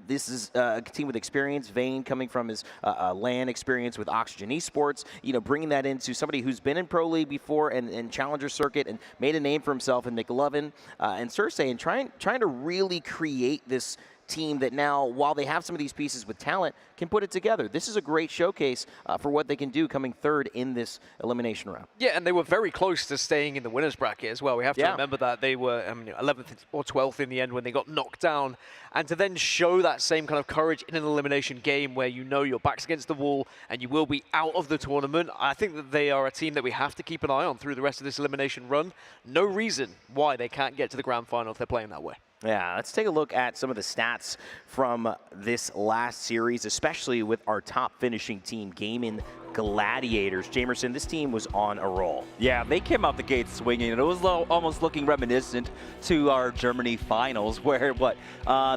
This is a team with experience. Vane coming from his LAN experience with Oxygen Esports, bringing that into somebody who's been in Pro League before and Challenger Circuit and made a name for himself in McLovin and Cersei, and trying to really create this team that now, while they have some of these pieces with talent, can put it together. This is a great showcase for what they can do coming 3rd in this elimination round. Yeah, and they were very close to staying in the winners bracket as well. We have to remember that they were 11th or 12th in the end when they got knocked down. And to then show that same kind of courage in an elimination game where your back's against the wall and you will be out of the tournament, I think that they are a team that we have to keep an eye on through the rest of this elimination run. No reason why they can't get to the grand final if they're playing that way. Yeah, let's take a look at some of the stats from this last series, especially with our top finishing team, Gaming Gladiators. Jamerson, this team was on a roll. Yeah, they came out the gate swinging, and it was almost looking reminiscent to our Germany finals, where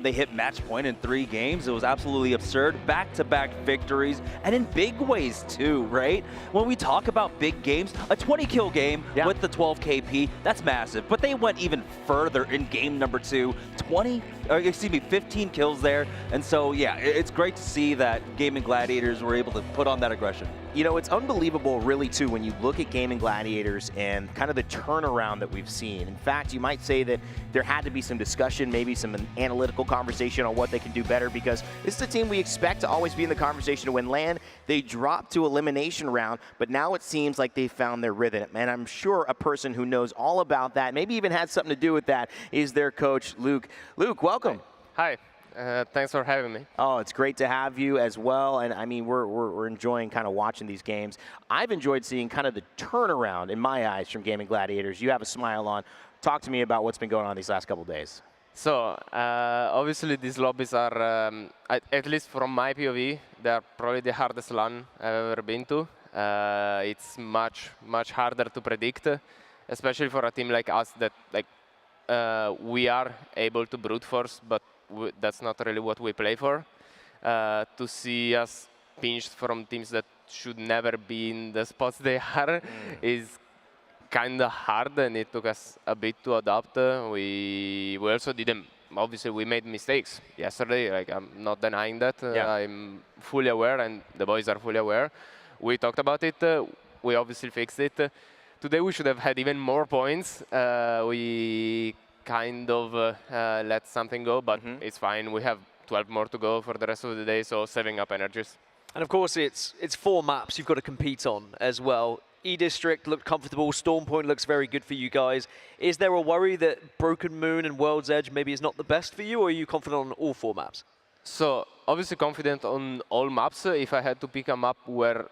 they hit match point in 3 games. It was absolutely absurd. Back-to-back victories, and in big ways too, right? When we talk about big games, a 20-kill game with the 12 KP, that's massive. But they went even further in game number 2, 15 kills there. And so, yeah, it's great to see that Gaming Gladiators were able to put on that aggression. It's unbelievable, really, too, when you look at Gaming Gladiators and kind of the turnaround that we've seen. In fact, you might say that there had to be some discussion, maybe some analytical conversation on what they can do better, because this is a team we expect to always be in the conversation to win LAN. They dropped to elimination round, but now it seems like they found their rhythm. And I'm sure a person who knows all about that, maybe even had something to do with that, is their coach, Luke. Luke, welcome. Hi. Thanks for having me. Oh, it's great to have you as well. And I mean, we're enjoying kind of watching these games. I've enjoyed seeing kind of the turnaround in my eyes from Gaming Gladiators. You have a smile on. Talk to me about what's been going on these last couple of days. So, obviously these lobbies are, at least from my POV, they're probably the hardest LAN I've ever been to. It's much harder to predict, especially for a team like us that we are able to brute force, but that's not really what we play for. To see us pinched from teams that should never be in the spots they are is kind of hard, and it took us a bit to adapt. We also didn't. Obviously, we made mistakes yesterday. I'm not denying that. I'm fully aware, and the boys are fully aware. We talked about it. We obviously fixed it. Today, we should have had even more points. We kind of let something go, but it's fine. We have 12 more to go for the rest of the day, so saving up energies. And of course, it's 4 maps you've got to compete on as well. E-District looked comfortable. Storm Point looks very good for you guys. Is there a worry that Broken Moon and World's Edge maybe is not the best for you, or are you confident on all 4 maps? So obviously confident on all maps. If I had to pick a map where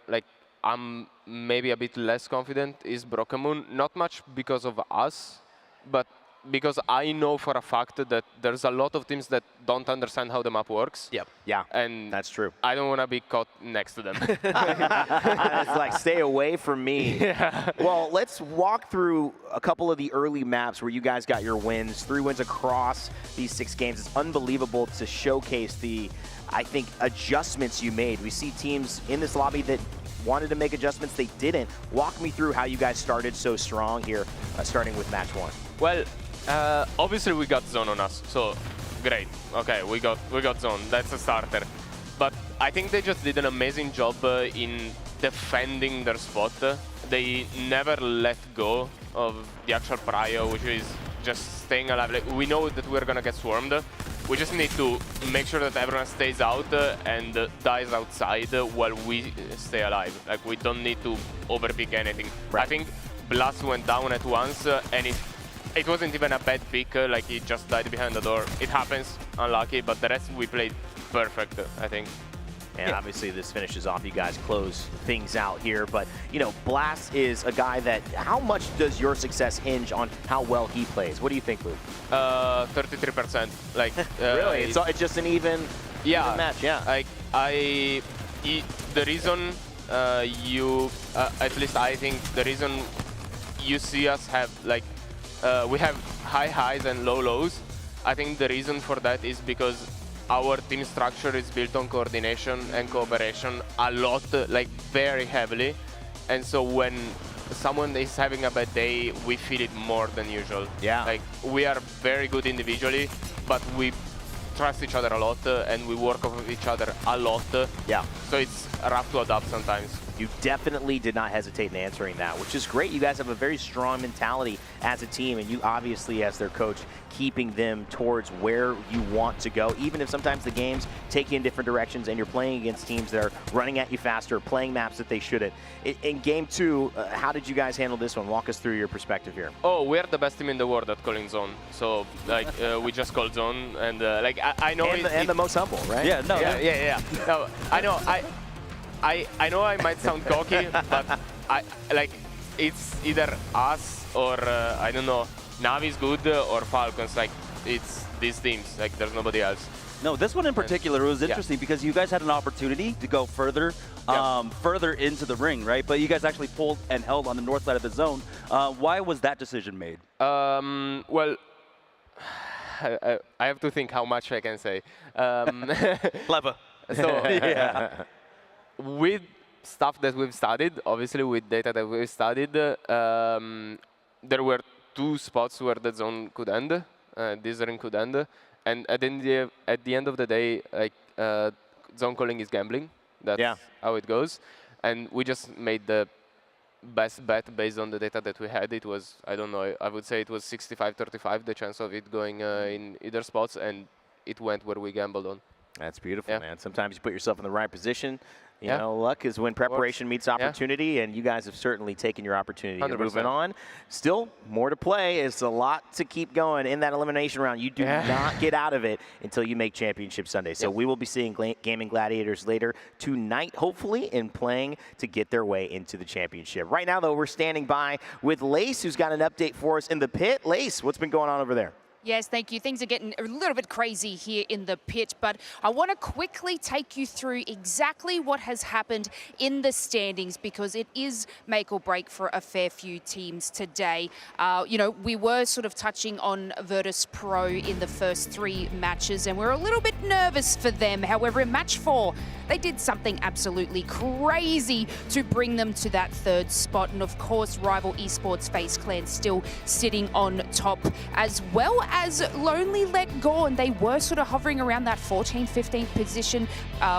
I'm maybe a bit less confident, is Broken Moon. Not much because of us, but because I know for a fact that there's a lot of teams that don't understand how the map works. Yep. Yeah, and that's true. I don't want to be caught next to them. It's like, stay away from me. Yeah. Well, let's walk through a couple of the early maps where you guys got your wins. 3 wins across these 6 games. It's unbelievable to showcase the, I think, adjustments you made. We see teams in this lobby that wanted to make adjustments, they didn't. Walk me through how you guys started so strong here, starting with match 1. Well, obviously we got zone on us, so great. Okay, we got zone. That's a starter. But I think they just did an amazing job in defending their spot. They never let go of the actual prio, which is just staying alive. Like, we know that we're gonna get swarmed. We just need to make sure that everyone stays out and dies outside while we stay alive. Like, we don't need to overpick anything. Right. I think Blast went down at once, and it wasn't even a bad pick. Like, he just died behind the door. It happens, unlucky, but the rest we played perfect, I think. And obviously this finishes off, you guys close things out here, but you know, Blast is a guy that, how much does your success hinge on how well he plays? What do you think, Luke? 33%. Like, really? It's just an even match, yeah. Like, the reason at least I think the reason you see us have, like, we have high highs and low lows, I think the reason for that is because our team structure is built on coordination and cooperation a lot, like very heavily. And so when someone is having a bad day, we feel it more than usual. Yeah. Like, we are very good individually, but we trust each other a lot and we work off of each other a lot. Yeah. So it's rough to adapt sometimes. You definitely did not hesitate in answering that, which is great. You guys have a very strong mentality as a team, and you obviously, as their coach, keeping them towards where you want to go, even if sometimes the games take you in different directions and you're playing against teams that are running at you faster, playing maps that they shouldn't. In game 2, how did you guys handle this one? Walk us through your perspective here. Oh, we're the best team in the world at calling zone. So, like, we just call zone, and like, I know and the most humble, right? Yeah, no, yeah. No, I know I might sound cocky, but it's either us or I don't know, Navi's good or Falcons. Like, it's these teams. Like, there's nobody else. No, this one in particular was interesting because you guys had an opportunity to go further, further into the ring, right? But you guys actually pulled and held on the north side of the zone. Why was that decision made? Well, I have to think how much I can say. Clever. So, with stuff that we've studied, obviously with data that we've studied, there were 2 spots where the zone could end, this ring could end, and at the end of the day, like, zone calling is gambling. That's how it goes, and we just made the best bet based on the data that we had. It was, I don't know, I would say it was 65-35, the chance of it going in either spots, and it went where we gambled on. That's beautiful, man. Sometimes you put yourself in the right position. You know, luck is when preparation meets opportunity, and you guys have certainly taken your opportunity. 100%. Moving on, still more to play. It's a lot to keep going in that elimination round. You do not get out of it until you make Championship Sunday. So we will be seeing Gaming Gladiators later tonight, hopefully, and playing to get their way into the championship. Right now, though, we're standing by with Lace, who's got an update for us in the pit. Lace, what's been going on over there? Yes, thank you. Things are getting a little bit crazy here in the pit, but I want to quickly take you through exactly what has happened in the standings, because it is make or break for a fair few teams today. You know, we were sort of touching on Virtus Pro in the first 3 matches, and we're a little bit nervous for them. However, in match 4, they did something absolutely crazy to bring them to that 3rd spot. And of course, rival esports FaZe Clan still sitting on top, as well as Lonely Let Go, and they were sort of hovering around that 14th, 15th position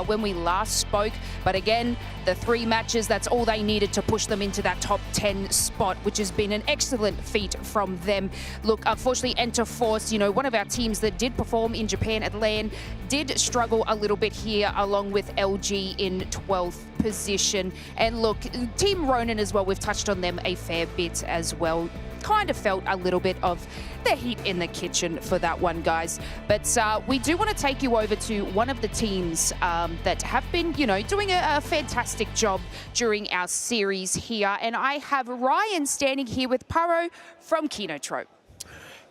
when we last spoke. But again, the 3 matches, that's all they needed to push them into that top 10 spot, which has been an excellent feat from them. Look, unfortunately, Enter Force, you know, one of our teams that did perform in Japan at LAN, did struggle a little bit here, along with LG in 12th position. And look, Team Ronin as well, we've touched on them a fair bit as well. Kind of felt a little bit of the heat in the kitchen for that one, guys. But we do want to take you over to one of the teams that have been, you know, doing a fantastic job during our series here. And I have Ryan standing here with Paro from Kinotrope.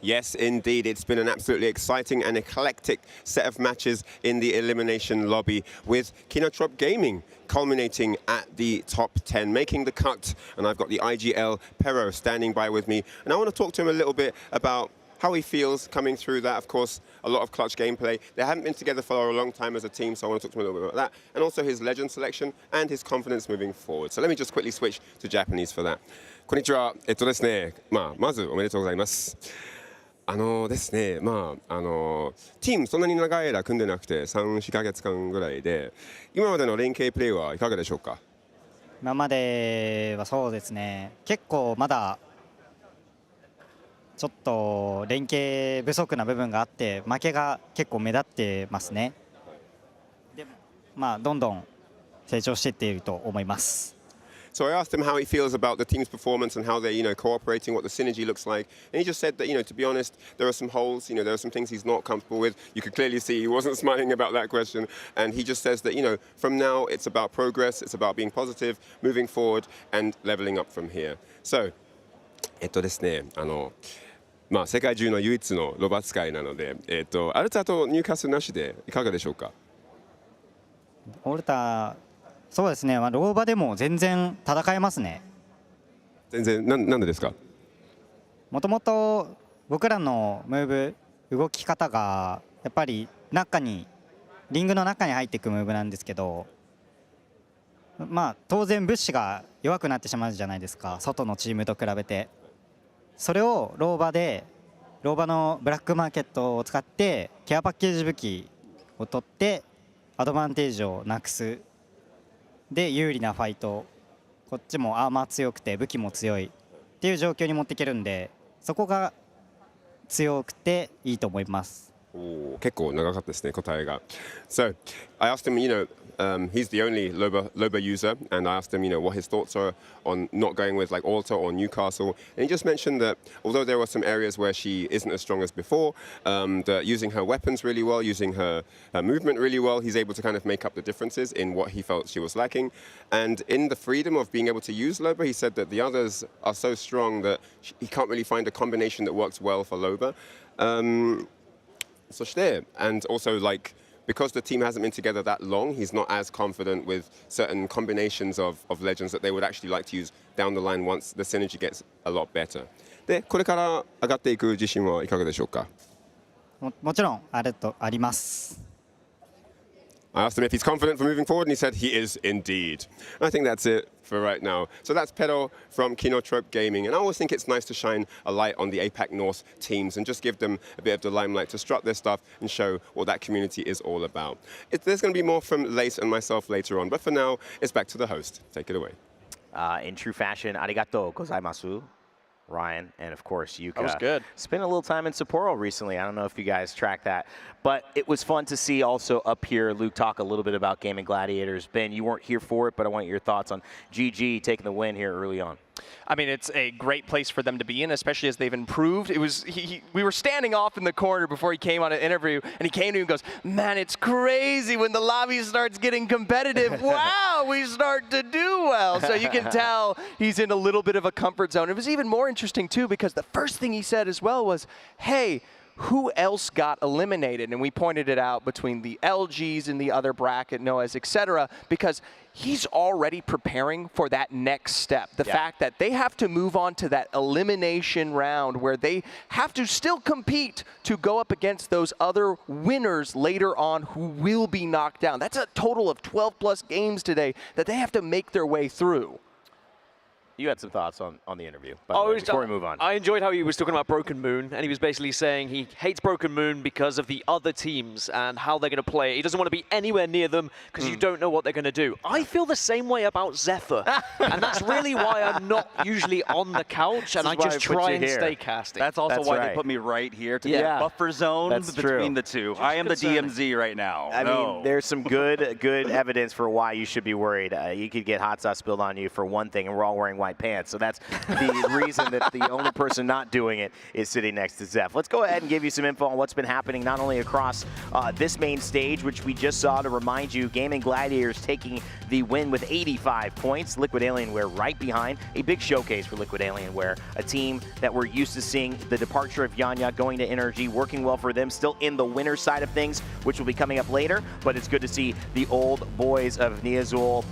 Yes, indeed. It's been an absolutely exciting and eclectic set of matches in the elimination lobby, with Kinotrope Gaming culminating at the top 10, making the cut. And I've got the IGL Pero standing by with me. And I want to talk to him a little bit about how he feels coming through that. Of course, a lot of clutch gameplay. They haven't been together for a long time as a team, so I want to talk to him a little bit about that. And also his legend selection and his confidence moving forward. So let me just quickly switch to Japanese for that. こんにちは。ですね、まずおめでとうございます。ですね、ティームそんなに長い間組んでなくて3、4ヶ月間ぐらいで、今までの連携プレーはいかがでしょうか？今まではそうですね、結構まだちょっと連携不足な部分があって負けが結構目立ってますね。でもどんどん成長していっていると思います。So I asked him how he feels about the team's performance and how they're, cooperating, what the synergy looks like. And he just said that, to be honest, there are some holes, there are some things he's not comfortable with. You could clearly see he wasn't smiling about that question. And he just says that, from now it's about progress, it's about being positive, moving forward and leveling up from here. So, ですね、世界中の唯一のロバ使いなので、アルタと入荷なしでいかがでしょうか？オルタそうですね、ローバでも全然戦えますね。全然、なんでですか？もともと僕らのムーブ、動き方がやっぱりリングの中に入っていくムーブなんですけど、当然物資が弱くなってしまうじゃないですか、外のチームと比べて。それをローバのブラックマーケットを使ってケアパッケージ武器を取ってアドバンテージをなくす。で有利なファイト、こっちもアーマー強くて武器も強いっていう状況に持っていけるんで、そこが強くていいと思います。結構長かったですね、答えが。So, I asked him, he's the only Loba user, and I asked him, what his thoughts are on not going with like Alta or Newcastle. And he just mentioned that although there were some areas where she isn't as strong as before, that using her weapons really well, using her movement really well, he's able to kind of make up the differences in what he felt she was lacking. And in the freedom of being able to use Loba, he said that the others are so strong that he can't really find a combination that works well for Loba. そして、and also because the team hasn't been together that long, he's not as confident with certain combinations of legends that they would actually like to use down the line once the synergy gets a lot better. で、これから上がっていく自信はいかがでしょうか？もちろんあります。I asked him if he's confident for moving forward, and he said he is indeed. And I think that's it for right now. So that's Pedro from Kinotrope Gaming, and I always think it's nice to shine a light on the APAC North teams and just give them a bit of the limelight to strut their stuff and show what that community is all about. There's going to be more from Lace and myself later on, but for now, it's back to the host. Take it away. In true fashion, arigatou gozaimasu. Ryan, and of course Yuka. That was good. Spent a little time in Sapporo recently. I don't know if you guys tracked that, but it was fun to see also up here Luke talk a little bit about Gaming Gladiators. Ben, you weren't here for it, but I want your thoughts on GG taking the win here early on. I mean, it's a great place for them to be in, especially as they've improved. It was we were standing off in the corner before he came on an interview, and he came to me and goes, "Man, it's crazy when the lobby starts getting competitive. Wow, we start to do well." So you can tell he's in a little bit of a comfort zone. It was even more interesting too because the first thing he said as well was, "Hey, who else got eliminated?" And we pointed it out between the LGs and the other bracket, Noahs, etc., because he's already preparing for that next step. The fact that they have to move on to that elimination round where they have to still compete to go up against those other winners later on who will be knocked down. That's a total of 12+ games today that they have to make their way through. You had some thoughts on the interview, before we move on. I enjoyed how he was talking about Broken Moon, and he was basically saying he hates Broken Moon because of the other teams and how they're going to play. He doesn't want to be anywhere near them because you don't know what they're going to do. I feel the same way about Zephyr, and that's really why I'm not usually on the couch, and I just try and stay casting. That's also why they put me right here to the buffer zone between the two. I am the DMZ right now. I mean, there's some good evidence for why you should be worried. You could get hot sauce spilled on you for one thing, and we're all wearing white pants. So that's the reason that the only person not doing it is sitting next to Zeph. Let's go ahead and give you some info on what's been happening not only across this main stage, which we just saw to remind you, Gaming Gladiators taking the win with 85 points. Liquid Alienware right behind. A big showcase for Liquid Alienware, a team that we're used to seeing the departure of Yanya going to Energy, working well for them, still in the winner's side of things, which will be coming up later. But it's good to see the old boys of Niazul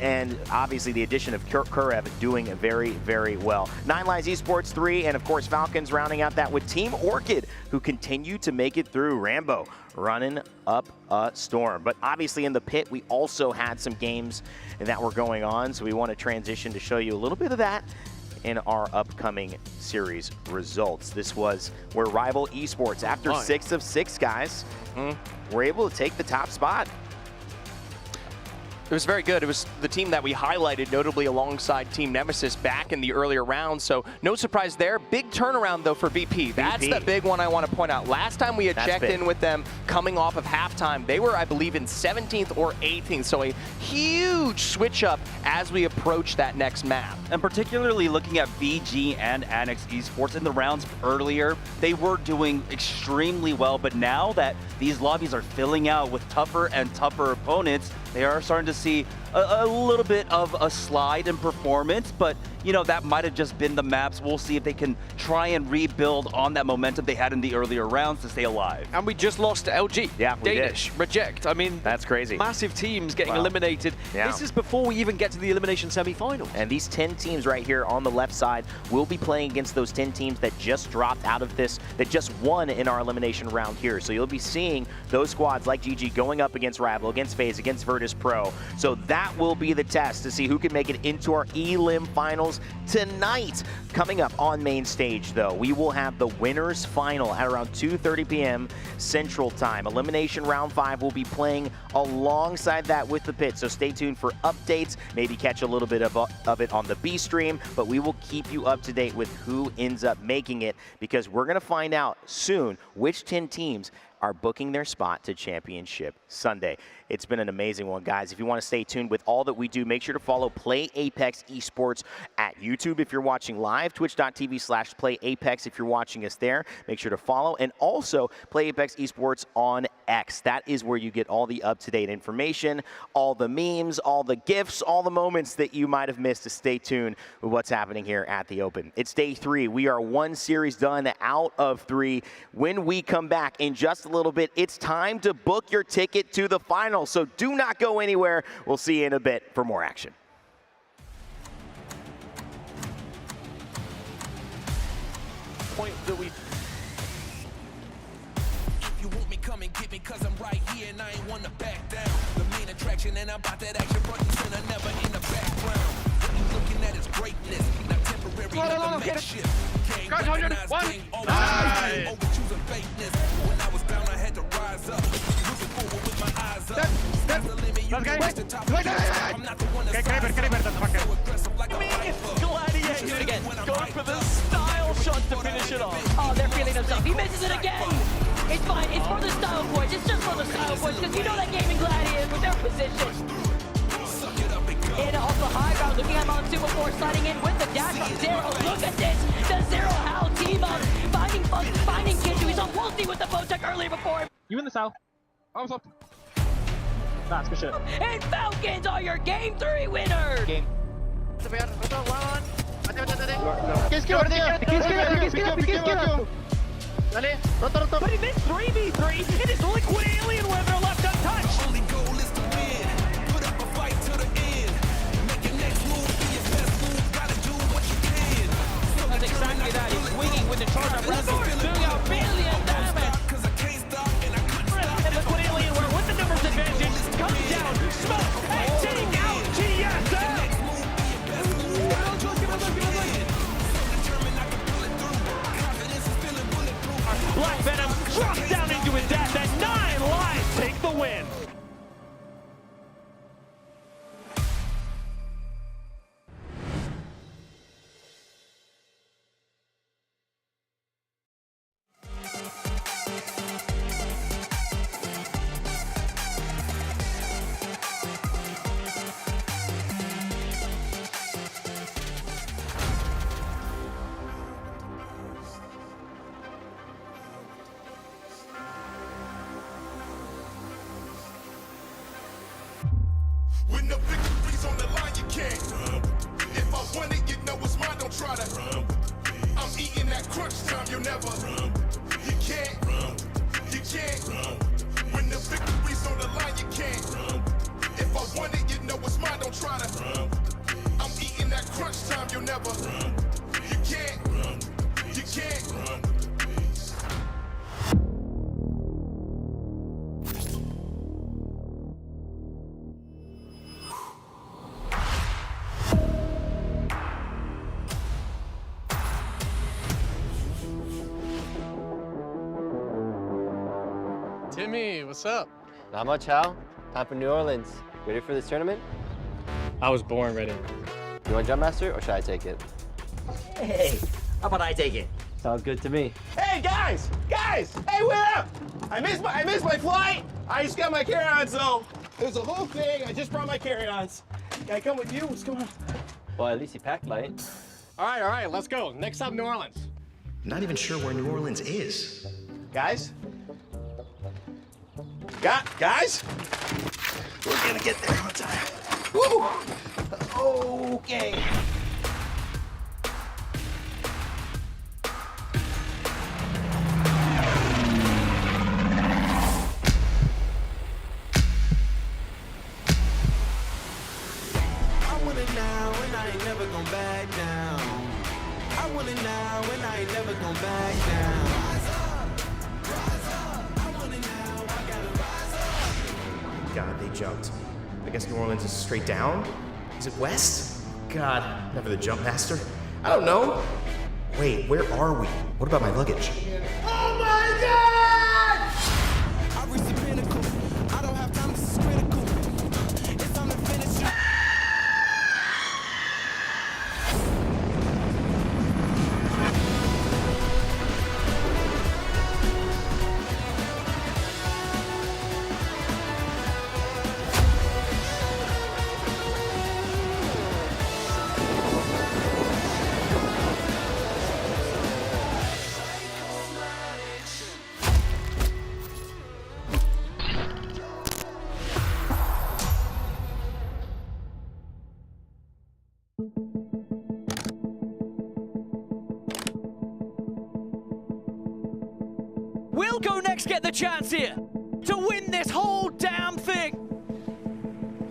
and obviously the addition of Kurev doing very, very well. Nine Lives Esports 3, and of course Falcons rounding out that with Team Orchid, who continue to make it through. Rambo running up a storm. But obviously in the pit, we also had some games that were going on, so we want to transition to show you a little bit of that in our upcoming series results. This was where Rival Esports, after 6 of 6 guys, were able to take the top spot. It was very good. It was the team that we highlighted, notably alongside Team Nemesis back in the earlier rounds, so no surprise there. Big turnaround, though, for VP. That's the big one I want to point out. Last time we had checked in with them coming off of halftime, they were, I believe, in 17th or 18th, so a huge switch up as we approach that next map. And particularly looking at VG and ALGS Esports in the rounds earlier, they were doing extremely well, but now that these lobbies are filling out with tougher and tougher opponents, they are starting to see a little bit of a slide in performance, but you know, that might have just been the maps. We'll see if they can try and rebuild on that momentum they had in the earlier rounds to stay alive. And we just lost to LG. Yeah, we Danish, reject. I mean, that's crazy. Massive teams getting eliminated. Yeah. This is before we even get to the elimination semifinals. And these 10 teams right here on the left side will be playing against those 10 teams that just dropped out of this, that just won in our elimination round here. So you'll be seeing those squads like GG going up against Rival, against FaZe, against Virtus Pro. So that will be the test to see who can make it into our elim finals tonight. Coming up on main stage, though, we will have the winners final at around 2:30 p.m. Central Time. Elimination round 5 will be playing alongside that with the pit, so stay tuned for updates, maybe catch a little bit of it on the B stream, but we will keep you up to date with who ends up making it, because we're going to find out soon which 10 teams are booking their spot to Championship Sunday. It's been an amazing one, guys. If you want to stay tuned with all that we do, make sure to follow Play Apex Esports at YouTube if you're watching live, twitch.tv/PlayApex if you're watching us there. Make sure to follow, and also Play Apex Esports on X. That is where you get all the up-to-date information, all the memes, all the GIFs, all the moments that you might have missed to stay tuned with what's happening here at the Open. It's day 3. We are 1 series done out of 3. When we come back in just a little bit, it's time to book your ticket to the final. So do not go anywhere. We'll see you in a bit for more action. Point that we... If you want me, come and get me, cause I'm right here and I ain't wanna back down. The main attraction, and I'm about that action front and center, never in the background. What you looking at is greatness, not temporary, never make shift. Can't recognize king, always over choosing fakeness. When I was down, I had to rise up. Moving forward with my eyes up. Sky's the limit, you can reach the top. I'm not the one that's so aggressive like a viper. Gladiator do it again. Going for the style shot to finish it off. Oh, they're feeling themselves. He misses it again. It's fine. It's for the style points. It's just for the style points, because you know that gaming gladiators with their position. In off the high ground, looking at Monsu before sliding in with the dash from Zero. Look at this. The Zero Hal team up. Finding Kinju. He's on Wolsey with the Bowtech earlier before. You in the south. Arms up. That's good shit. And Falcons are your Game 3 winners. Game. But in this 3v3, it is Liquid Alienware that are left untouched. Only goal is to win. Put up a fight to the end. Make your next move be your best move. Gotta do what you can. That's exactly that. He's swinging with the charge of Resource, doing a billion damage. Cause I can't stop and I couldn't stop. And Liquid Alienware with the numbers advantage comes down, smoke, and take out TSM. Black Venom drops down into his death, and 9 lives take the win. When the victories on the line, you can't. If I want it, you know it's mine, don't try to. I'm eating that crunch time, you'll never. You can't. You can't. When the victories on the line, you can't. If I want it, you know it's mine, don't try to. I'm eating that crunch next time you'll never run. You can't run. You can't run. Timmy, what's up? Not much, Hal. Time for New Orleans. Ready for this tournament? I was born ready. You want Jump Master, or should I take it? Hey, how about I take it? Sounds good to me. Hey guys! Guys! Hey, wait up! I missed my flight! I just got my carry-ons, so there's a whole thing. I just brought my carry-ons. Can I come with you? What's going on? Well, at least you packed light. All right, let's go. Next up, New Orleans. Not even sure where New Orleans is. Guys? Guys? We're gonna get there on time. Woo! Okay. I want it now and I ain't never gonna back down. I want it now and I ain't never gonna back down. God, they jumped. I guess New Orleans is straight down? Is it west? God, never the jump master. I don't know. Wait, where are we? What about my luggage? Oh my God! I reached the pinnacle. I don't have time, this is critical. It's time to finish it. Will Go Next get the chance here to win this whole damn thing?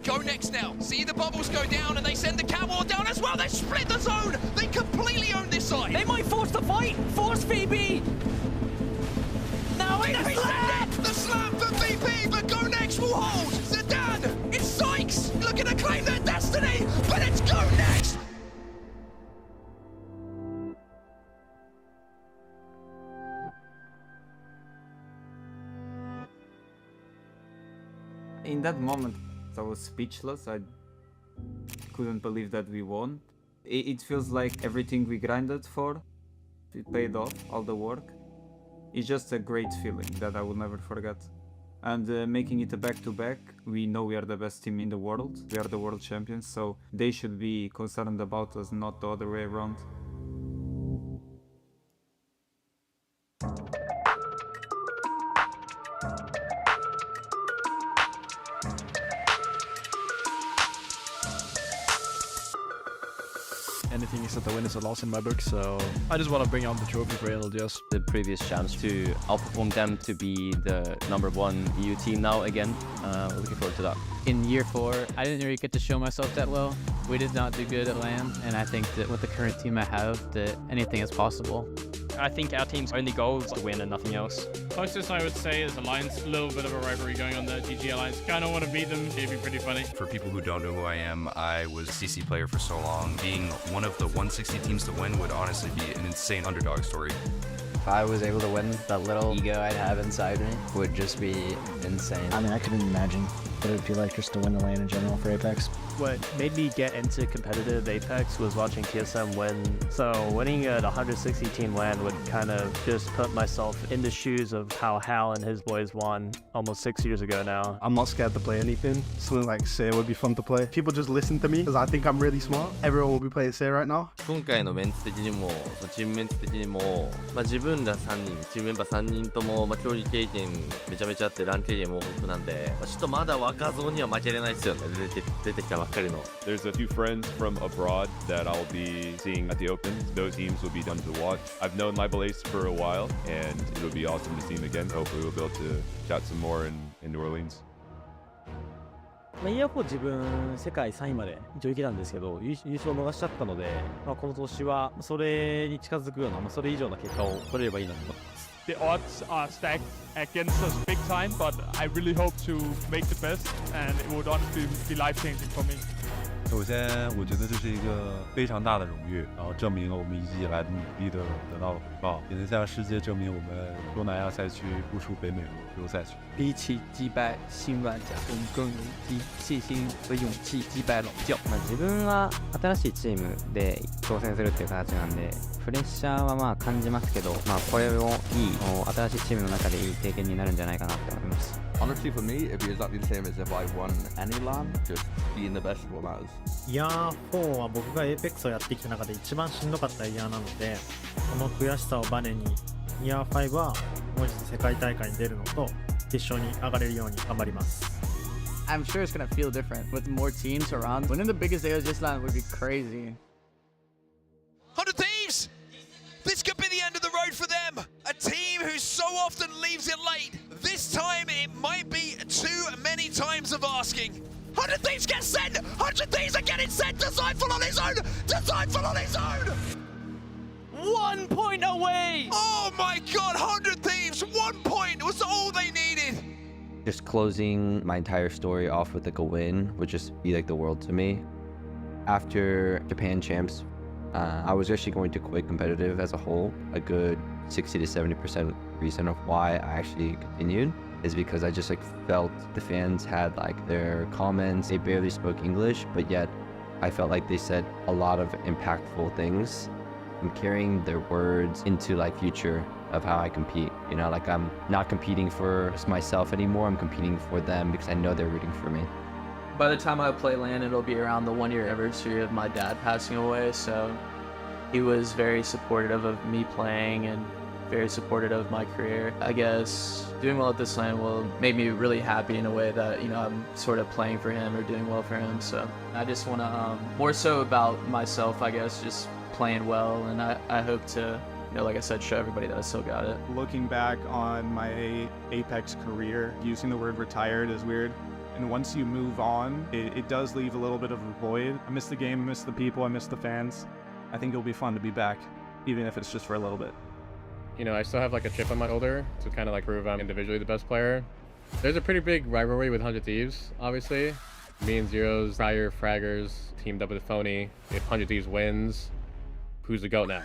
Go Next now. See the bubbles go down and they send the Cowboy down as well. They split the zone. They completely own this side. They might force the fight, force VB. Now it's the slam for VP, but Go Next will hold. Zidane, it's Sykes looking to claim their destiny, but it's Go Next. In that moment, I was speechless. I couldn't believe that we won. It feels like everything we grinded for, it paid off, all the work. It's just a great feeling that I will never forget. And making it a back-to-back, we know we are the best team in the world. We are the world champions, so they should be concerned about us, not the other way around. Anything except a win is a loss in my book, so I just want to bring out the trophy for ALGS. The previous chance to outperform them to be the #1 EU team now again. Looking forward to that. In year 4, I didn't really get to show myself that well. We did not do good at LAN, and I think that with the current team I have, that anything is possible. I think our team's only goal is to win and nothing else. Closest I would say is Alliance. A little bit of a rivalry going on there. GG Alliance. Kind of want to beat them. It'd be pretty funny. For people who don't know who I am, I was a CC player for so long. Being one of the 160 teams to win would honestly be an insane underdog story. If I was able to win, that little ego I'd have inside me would just be insane. I mean, I couldn't imagine what it would be like just to win the lane in general for Apex. What made me get into competitive Apex was watching TSM win. So winning at 160 team LAN would kind of just put myself in the shoes of how Hal and his boys won almost 6 years ago now. I'm not scared to play anything. Something like Seer would be fun to play. People just listen to me because I think I'm really smart. Everyone will be playing Seer right now. 今回のメンツ的にもチームメンツ的にも、自分ら3人、チームメンバー3人とも、競技経験めちゃめちゃあってラン経験も豊富なんで、ちょっとまだ若造には負けれないですよね。出てきたばっかりの。There's a few friends from abroad that I'll be seeing at the Open. Those teams will be done to watch. I've known Libelace for a while, and it'll be awesome to see him again. Hopefully we'll be able to chat some more in New Orleans. イヤー4自分世界3位まで一応行けたんですけど、優勝を逃しちゃったので、この年はそれに近づくような、それ以上の結果を取れればいいなと思います。The odds are stacked against us big time, but I really hope to make the best, and it would honestly be life-changing for me. 首先，我觉得这是一个非常大的荣誉，然后证明了我们一直以来的努力得到了回报，也能向世界证明我们东南亚赛区不输北美洲赛区。比起击败新玩家，我们更有信心和勇气击败老教。自分は新しいチームで挑戦するっていう形なんで、プレッシャーは感じますけど、これも新しいチームの中でいい経験になるんじゃないかなって思います。Honestly, for me, it'd be exactly the same as if I won any LAN, just being the best of what matters. イヤー4は僕が APEX をやってきた中で一番しんどかったイヤーなので、この悔しさをバネにイヤー5はもう一度世界大会に出るのと決勝に上がれるように頑張ります。I'm sure it's gonna feel different with more teams around. Winning the biggest ALGS LAN would be crazy. 100 Thieves! This could be the end of the road for them. A team who so often leaves it late. This time it might be too many times of asking. 100 Thieves get sent! 100 Thieves are getting sent! Designful on his own! Designful on his own! 1 point away! Oh my god, 100 Thieves! 1 point was all they needed! Just closing my entire story off with like a win would just be like the world to me. After Japan champs, I was actually going to quit competitive as a whole. A good 60 to 70% reason of why I actually continued is because I just like felt the fans had like their comments. They barely spoke English, but yet I felt like they said a lot of impactful things. I'm carrying their words into like future of how I compete. You know, like I'm not competing for just myself anymore. I'm competing for them because I know they're rooting for me. By the time I play LAN, it'll be around the 1 year anniversary of my dad passing away, so he was very supportive of me playing and very supportive of my career. I guess doing well at this LAN will make me really happy in a way that, you know, I'm sort of playing for him or doing well for him. So I just want to, more so about myself, I guess, just playing well. And I hope to, you know, like I said, show everybody that I still got it. Looking back on my Apex career, using the word retired is weird. And once you move on, it does leave a little bit of a void. I miss the game, I miss the people, I miss the fans. I think it'll be fun to be back, even if it's just for a little bit. You know, I still have like a chip on my shoulder to kind of like prove I'm individually the best player. There's a pretty big rivalry with 100 Thieves, obviously. Me and Zero's prior fraggers teamed up with Phony. If 100 Thieves wins, who's the GOAT now?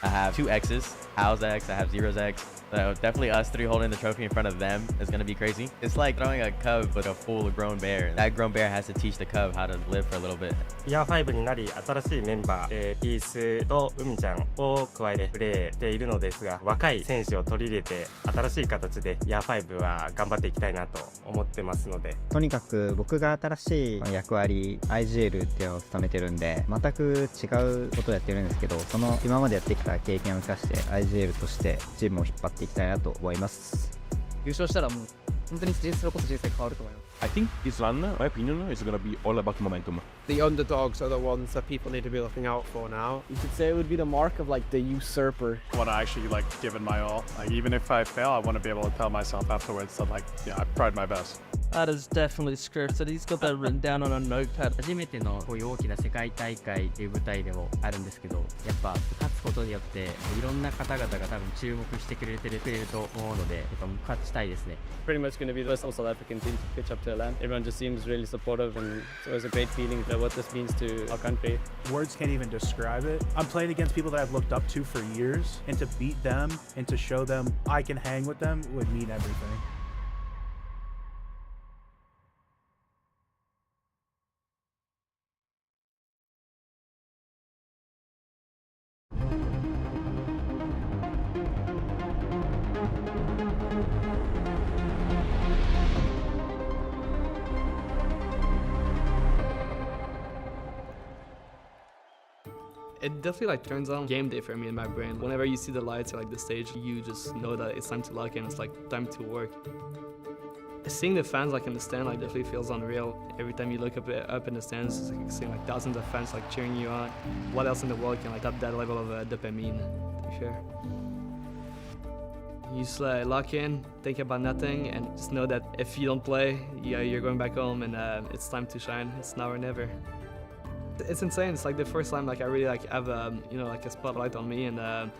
I have 2 X's, Hal's X, I have Zero's X. So definitely us 3 holding the trophy in front of them is going to be crazy. It's like throwing a cub with a full grown bear. That grown bear has to teach the cub how to live for a little bit. イヤー5になり、新しいメンバー、ピースと海ちゃんを加えてプレーしているのですが、若い選手を取り入れて、新しい形でイヤー5は頑張っていきたいなと思ってますので。とにかく僕が新しい役割、IGL っていうのを務めてるんで、全く違うことをやってるんですけど、その今までやってきた経験を生かして IGL としてチームを引っ張っていきたいなと思います。優勝したらもう本当にそれこそ人生変わると思います。I think this LAN, my opinion, is going to be all about momentum. The underdogs are the ones that people need to be looking out for now. You could say it would be the mark of like the usurper. I want to actually like give it my all. Like even if I fail, I want to be able to tell myself afterwards that like, yeah, I tried my best. That is definitely scripted. He's got that written down on a notepad. 初めてのこういう大きな世界大会という舞台でもあるんですけど、やっぱ勝つことによっていろんな方々が多分注目してくれると思うので、やっぱ勝ちたいですね。Pretty much going to be the first South African team to pitch up to LAN. Everyone just seems really supportive, and so it's a great feeling that what this means to our country. Words can't even describe it. I'm playing against people that I've looked up to for years, and to beat them and to show them I can hang with them would mean everything. It definitely like turns on game day for me in my brain. Whenever you see the lights or like the stage, you just know that it's time to lock in. It's like time to work. Seeing the fans like in the stand like definitely feels unreal. Every time you look up in the stands, it's like seeing like thousands of fans like cheering you on. What else in the world can like up that level of dopamine? To be fair. You just lock in, think about nothing, and just know that if you don't play, you're going back home, and it's time to shine. It's now or never. It's insane. It's like the first time like I really like have like a spotlight on me, and I'm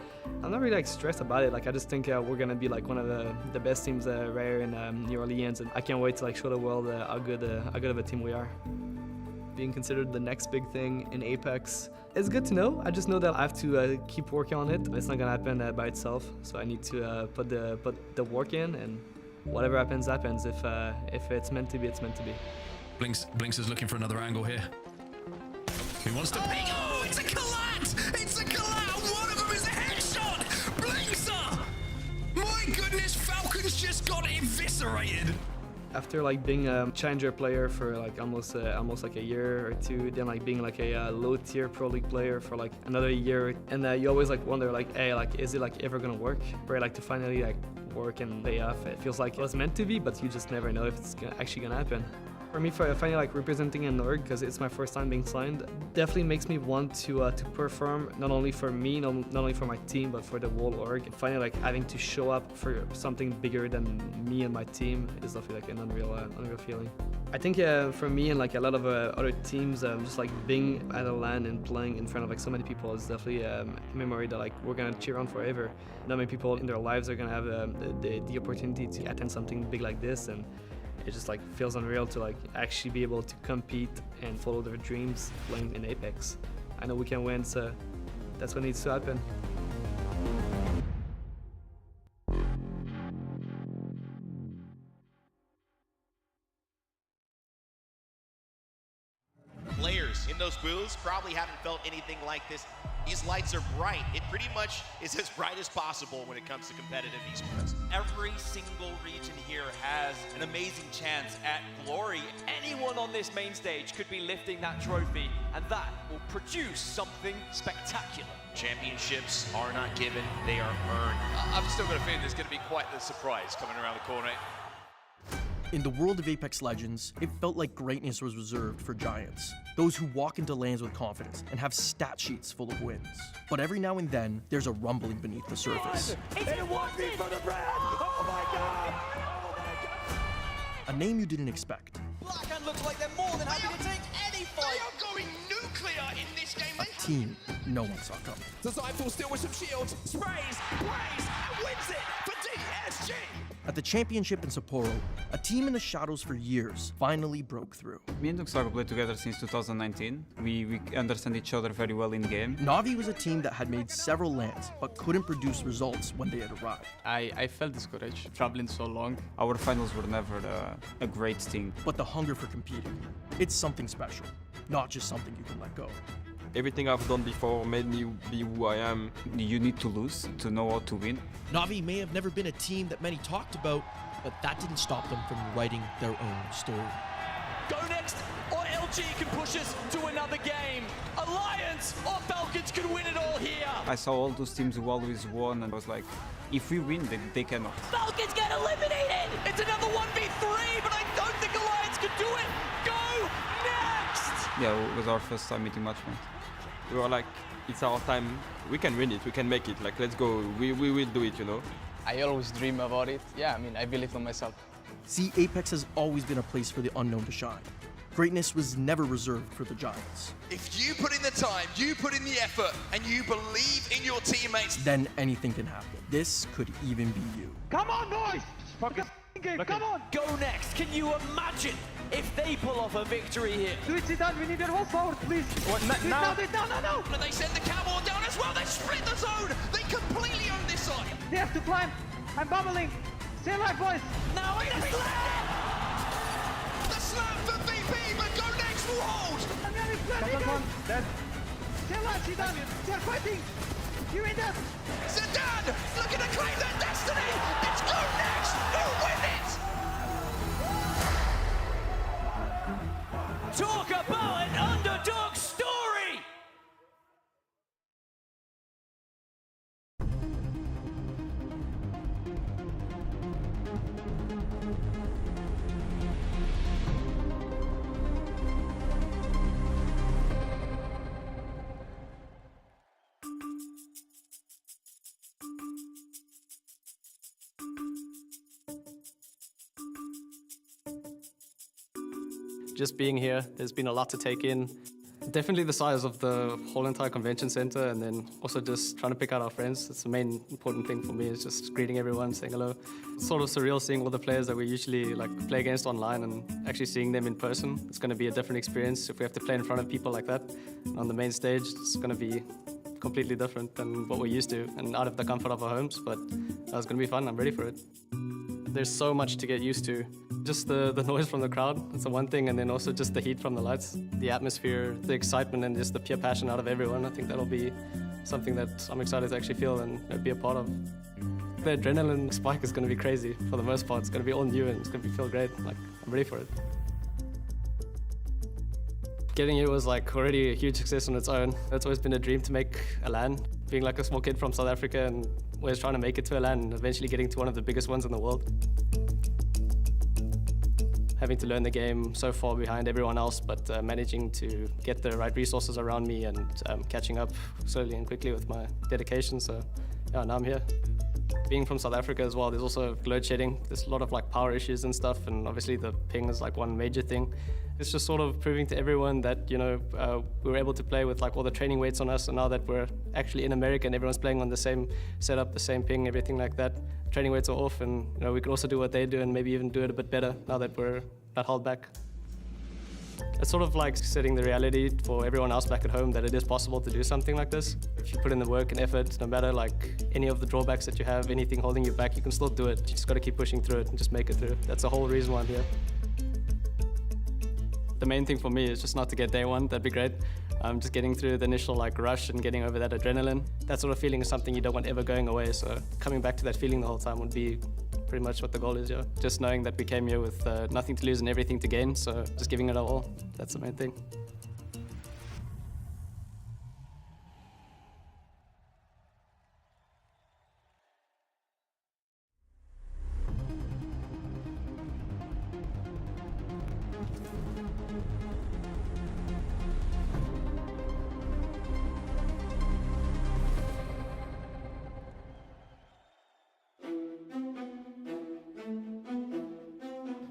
not really like stressed about it. Like I just think we're gonna be like one of the best teams right here in New Orleans, and I can't wait to like show the world how good of a team we are. Being considered the next big thing in Apex, it's good to know. I just know that I have to keep working on it. It's not gonna happen by itself, so I need to put the work in, and whatever happens, happens. If it's meant to be, it's meant to be. Blinks is looking for another angle here. He wants to pick. Oh, it's a collat! It's a collat! One of them is a headshot! Blinkser! My goodness, Falcons just got eviscerated! After like being a challenger player for like almost like a year or two, then like being like a low tier pro league player for like another year, and you always like wonder like, hey, like is it like ever gonna work? Where like to finally like work and pay off, it feels like it was meant to be, but you just never know if it's actually gonna happen. For me, finally like representing an org, because it's my first time being signed, definitely makes me want to perform, not only for me, not only for my team, but for the whole org. And finally like having to show up for something bigger than me and my team is definitely like an unreal feeling. I think for me and like a lot of other teams, just like being at a LAN and playing in front of like so many people is definitely a memory that like we're gonna cheer on forever. Not many people in their lives are gonna have the opportunity to attend something big like this, and it just like feels unreal to like actually be able to compete and follow their dreams playing in Apex. I know we can win, so that's what needs to happen. Players in those booths probably haven't felt anything like this. These lights are bright. It pretty much is as bright as possible when it comes to competitive esports. Every single region here has an amazing chance at glory. Anyone on this main stage could be lifting that trophy, and that will produce something spectacular. Championships are not given, they are earned. I've still got a feeling there's going to be quite the surprise coming around the corner. In the world of Apex Legends, it felt like greatness was reserved for giants, those who walk into lands with confidence and have stat sheets full of wins. But every now and then, there's a rumbling beneath the surface. It's a 1v for the brand! Oh my god! A name you didn't expect. Blackhand looks like they're more than happy to take any fight! They are going nuclear in this game. A team no one saw coming. Disciple still with some shields, sprays, plays, and wins it for DSG! At the championship in Sapporo, a team in the shadows for years finally broke through. Me and Duxago played together since 2019. We understand each other very well in game. Na'Vi was a team that had made several lands, but couldn't produce results when they had arrived. I felt discouraged, traveling so long. Our finals were never a great thing. But the hunger for competing, it's something special, not just something you can let go. Everything I've done before made me be who I am. You need to lose to know how to win. Na'Vi may have never been a team that many talked about, but that didn't stop them from writing their own story. Go next, or LG can push us to another game. Alliance or Falcons could win it all here. I saw all those teams who always won, and I was like, if we win, they cannot. Falcons get eliminated! It's another 1v3, but I don't think Alliance could do it. Go next! Yeah, it was our first time meeting Matchpoint. We were like, it's our time. We can win it. We can make it. Like, let's go. We will do it, you know? I always dream about it. Yeah, I mean, I believe in myself. See, Apex has always been a place for the unknown to shine. Greatness was never reserved for the giants. If you put in the time, you put in the effort, and you believe in your teammates, then anything can happen. This could even be you. Come on, boys! Focus game, come on! Go next. Can you imagine if they pull off a victory here? Do it, Zidane. We need your whole forward, please. What? No. They send the cowboy down as well. They split the zone. They completely own this side. They have to climb. I'm bubbling. Stay alive, boys. Now it's the slam! The slam for VP, but Go Next will hold. Come on. Stay alive, Zidane. They're fighting. You in that? Zidane looking to claim their destiny. It's Go Next who win it. Talk about an underdog story! Just being here, there's been a lot to take in. Definitely the size of the whole entire convention center, and then also just trying to pick out our friends. That's the main important thing for me, is just greeting everyone, saying hello. It's sort of surreal seeing all the players that we usually play against online and actually seeing them in person. It's going to be a different experience if we have to play in front of people like that. On the main stage, it's going to be completely different than what we're used to and out of the comfort of our homes, but it's going to be fun. I'm ready for it. There's so much to get used to. Just the noise from the crowd, that's the one thing, and then also just the heat from the lights, the atmosphere, the excitement, and just the pure passion out of everyone. I think that'll be something that I'm excited to actually feel and be a part of. The adrenaline spike is going to be crazy for the most part. It's going to be all new and it's going to feel great. I'm ready for it. Getting here was already a huge success on its own. It's always been a dream to make a LAN. Being a small kid from South Africa and always trying to make it to a LAN and eventually getting to one of the biggest ones in the world. Having to learn the game so far behind everyone else, but managing to get the right resources around me and catching up slowly and quickly with my dedication. So yeah, now I'm here. Being from South Africa as well, there's also load shedding. There's a lot of power issues and stuff, and obviously the ping is one major thing. It's just sort of proving to everyone that, we were able to play with all the training weights on us, and now that we're actually in America and everyone's playing on the same setup, the same ping, everything like that, training weights are off, and we can also do what they do and maybe even do it a bit better now that we're not held back. It's sort of setting the reality for everyone else back at home that it is possible to do something like this. If you put in the work and effort, no matter any of the drawbacks that you have, anything holding you back, you can still do it. You just got to keep pushing through it and just make it through. That's the whole reason why I'm here. The main thing for me is just not to get day one. That'd be great. Just getting through the initial rush and getting over that adrenaline. That sort of feeling is something you don't want ever going away. So coming back to that feeling the whole time would be pretty much what the goal is, yeah. Just knowing that we came here with nothing to lose and everything to gain. So just giving it our all. That's the main thing.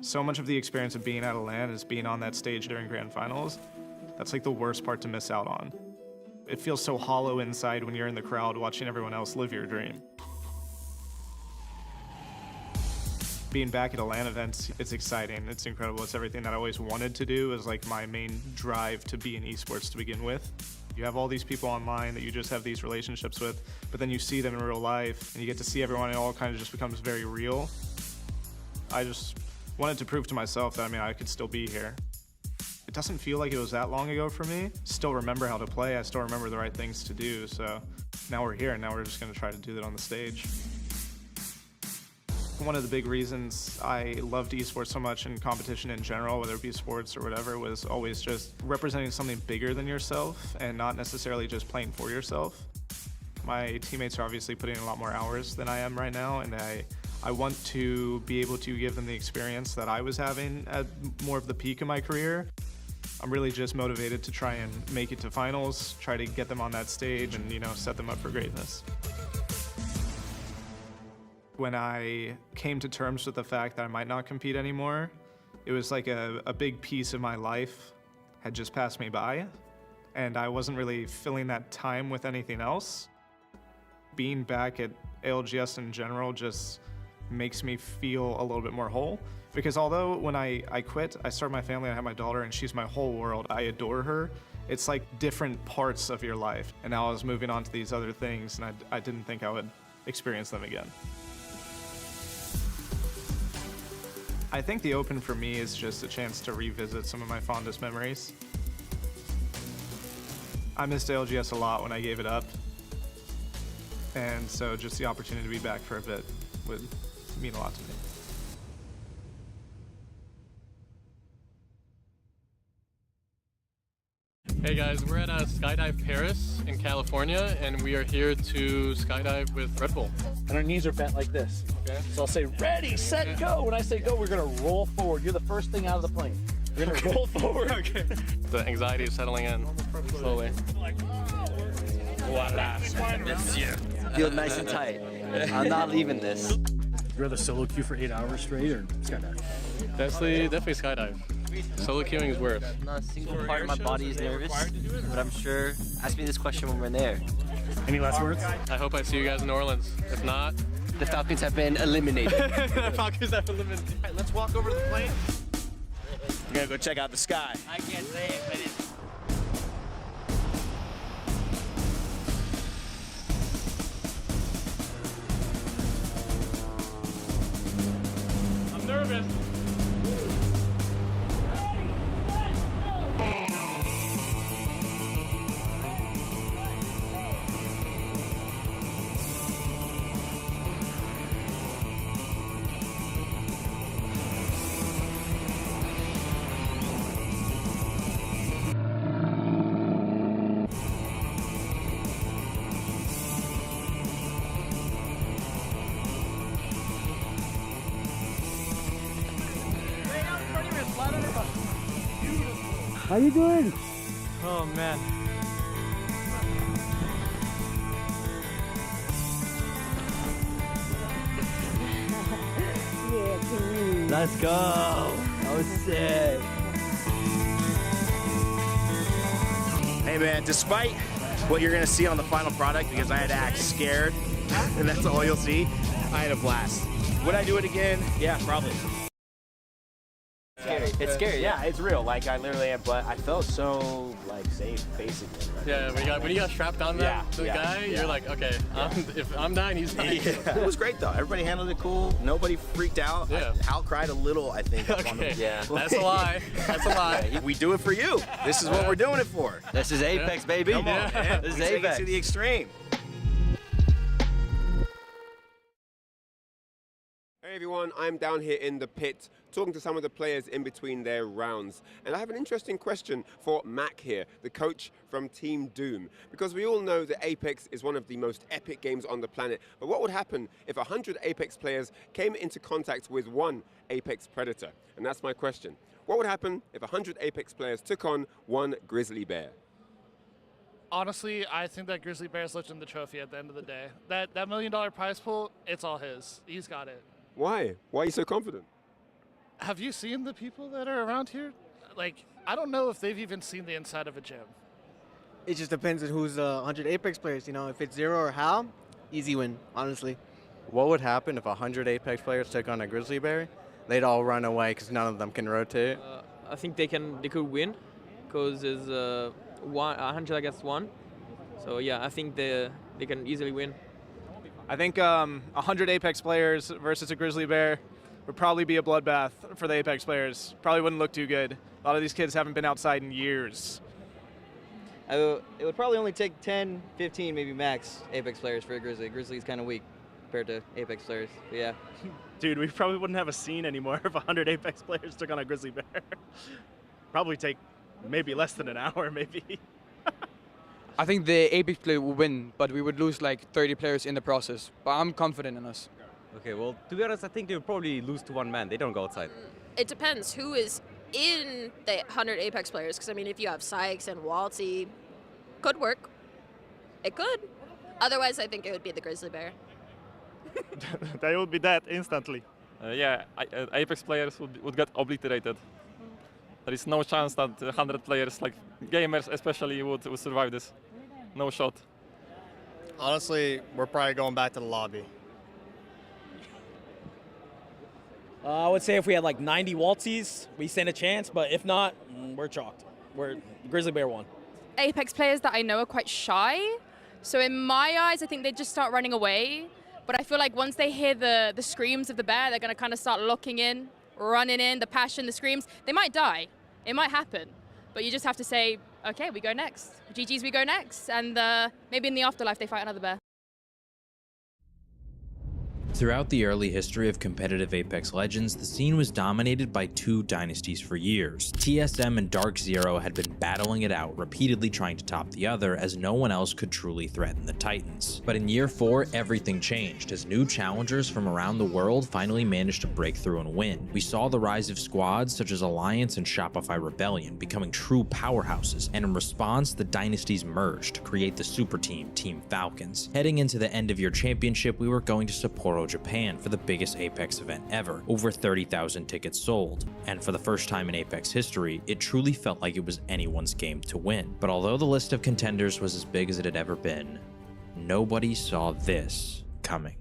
So much of the experience of being at a LAN is being on that stage during grand finals. That's the worst part to miss out on. It feels so hollow inside when you're in the crowd watching everyone else live your dream. Being back at a LAN event, it's exciting, it's incredible. It's everything that I always wanted to do. Is my main drive to be in esports to begin with. You have all these people online that you just have these relationships with, but then you see them in real life and you get to see everyone, and it all kind of just becomes very real. I just wanted to prove to myself that I could still be here. It doesn't feel like it was that long ago for me. Still remember how to play, I still remember the right things to do, so now we're here and now we're just gonna try to do that on the stage. One of the big reasons I loved esports so much and competition in general, whether it be sports or whatever, was always just representing something bigger than yourself and not necessarily just playing for yourself. My teammates are obviously putting in a lot more hours than I am right now, and I want to be able to give them the experience that I was having at more of the peak of my career. I'm really just motivated to try and make it to finals, try to get them on that stage and, set them up for greatness. When I came to terms with the fact that I might not compete anymore, it was a big piece of my life had just passed me by, and I wasn't really filling that time with anything else. Being back at ALGS in general just makes me feel a little bit more whole. Because although when I quit, I started my family, I have my daughter, and she's my whole world. I adore her. It's different parts of your life. And now I was moving on to these other things, and I didn't think I would experience them again. I think the Open for me is just a chance to revisit some of my fondest memories. I missed ALGS a lot when I gave it up. And so just the opportunity to be back for a bit would mean a lot to me. Hey guys, we're at Skydive Paris in California, and we are here to skydive with Red Bull. And our knees are bent like this. Okay. So I'll say, ready, set, go. When I say go, we're gonna roll forward. You're the first thing out of the plane. You're gonna roll forward. Okay. The anxiety is settling in slowly. Voila. Monsieur. Feel nice and tight. I'm not leaving this. You'd rather solo queue for 8 hours straight or skydive? Definitely skydive. Solo queuing is worse. Not a single part of my body is nervous, but I'm sure. Ask me this question when we're there. Any last words? I hope I see you guys in New Orleans. If not, the Falcons have been eliminated. The Falcons have eliminated. All right, let's walk over to the plane. We're gonna go check out the sky. I can't say it, but it's... I'm nervous. How you doing? Oh man. Let's go. That was sick. Hey man, despite what you're gonna see on the final product, because I had to act scared, and that's all you'll see, I had a blast. Would I do it again? Yeah, probably. Scary. It's scary. Yeah, it's real. Like I literally am, but I felt so like safe, basically. Right? Yeah, when you got strapped on there to the guy, you're like, okay, if I'm dying, he's dying. Yeah. It was great though. Everybody handled it cool. Nobody freaked out. Yeah. Hal cried a little, I think. Up on the, That's a lie. That's a lie. We do it for you. This is what we're doing it for. This is Apex, baby. Come on, man. This is Take Apex. it to the extreme. Hey everyone, I'm down here in the pit talking to some of the players in between their rounds. And I have an interesting question for Mac here, the coach from Team Doom. Because we all know that Apex is one of the most epic games on the planet. But what would happen if 100 Apex players came into contact with one Apex Predator? And that's my question. What would happen if 100 Apex players took on one Grizzly Bear? Honestly, I think that Grizzly Bear's lifting the trophy at the end of the day. That $1 million prize pool, it's all his. He's got it. Why? Why are you so confident? Have you seen the people that are around here? Like, I don't know if they've even seen the inside of a gym. It just depends on who's 100 Apex players. You know, if it's Zero or Hal, easy win, honestly. What would happen if 100 Apex players took on a Grizzly Bear? They'd all run away because none of them can rotate. I think they could win because there's 100 against 1. So yeah, I think they can easily win. I think 100 Apex players versus a Grizzly Bear would probably be a bloodbath for the Apex players. Probably wouldn't look too good. A lot of these kids haven't been outside in years. It would probably only take 10, 15, maybe max Apex players for a Grizzly. Grizzly's kind of weak compared to Apex players, but yeah. Dude, we probably wouldn't have a scene anymore if 100 Apex players took on a Grizzly Bear. Probably take maybe less than an hour, maybe. I think the Apex player will win, but we would lose like 30 players in the process. But I'm confident in us. Okay, well, to be honest, I think they would probably lose to one man. They don't go outside. It depends who is in the 100 Apex players, because I mean, if you have Sykes and Waltzy, could work. It could. Otherwise, I think it would be the Grizzly Bear. They would be dead instantly. Yeah, Apex players would get obliterated. There is no chance that 100 players, like gamers especially, would survive this. No shot. Honestly, we're probably going back to the lobby. I would say if we had like 90 Waltzys, we stand a chance, but if not, we're chalked. Grizzly Bear won. Apex players that I know are quite shy, so in my eyes, I think they just start running away. But I feel like once they hear the screams of the bear, they're going to kind of start locking in, running in, the passion, the screams. They might die. It might happen. But you just have to say, okay, we go next. GG's, we go next. And maybe in the afterlife, they fight another bear. Throughout the early history of competitive Apex Legends, the scene was dominated by two dynasties for years. TSM and Dark Zero had been battling it out, repeatedly trying to top the other, as no one else could truly threaten the Titans. But in Year 4, everything changed, as new challengers from around the world finally managed to break through and win. We saw the rise of squads such as Alliance and Shopify Rebellion becoming true powerhouses, and in response, the dynasties merged to create the super team, Team Falcons. Heading into the end of year championship, we were going to Sapporo, Japan for the biggest Apex event ever, over 30,000 tickets sold. And for the first time in Apex history, it truly felt like it was anyone's game to win. But although the list of contenders was as big as it had ever been, nobody saw this coming.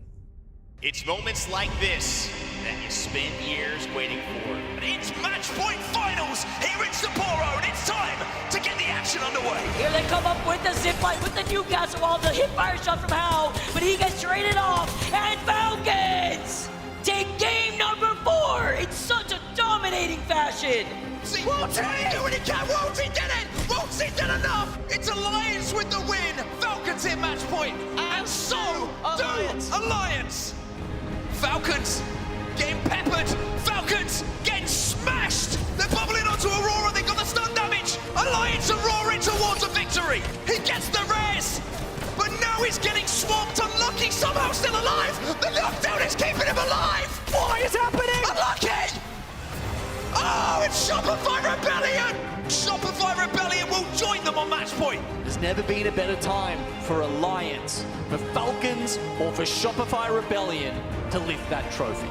It's moments like this that you spend years waiting for. But it's match point finals here in Sapporo, and it's time to get the action underway. Here they come up with the zipline with the Newcastle wall, the hit fire shot from Howe, but he gets traded off, and Falcons take game number 4 in such a dominating fashion. See, Walty doing it again. Walty did it. Walty did enough. It's Alliance with the win. Falcons hit match point, and so do Alliance. Falcons getting peppered. Falcons getting smashed. They're bubbling onto Aurora. They got the stun damage. Alliance are roaring towards a victory. He gets the res, but now he's getting swamped. Unlucky somehow still alive. The knockdown is keeping him alive. What is happening? Unlucky. Oh, it's Shopify Rebellion. Shopify Rebellion will join them on match point. There's never been a better time for Alliance, for Falcons, or for Shopify Rebellion to lift that trophy.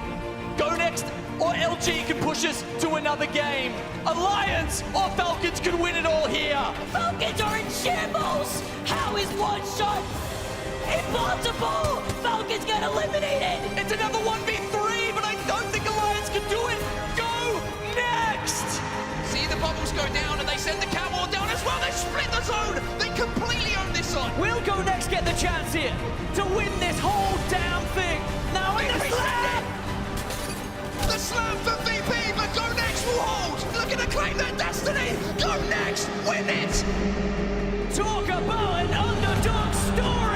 Go Next or LG can push us to another game. Alliance or Falcons can win it all here. Falcons are in shambles. How is one shot impossible? Falcons get eliminated. It's another 1v3, but I don't think Alliance can do it. Go Next! See the bubbles go down, and they send the Cowboy down as well. They split the zone. They completely own this side. Will Go Next get the chance here to win this whole damn thing? Now in the slam! The slam for VP, but Go Next will hold. Looking to claim their destiny. Go Next, win it. Talk about an underdog story.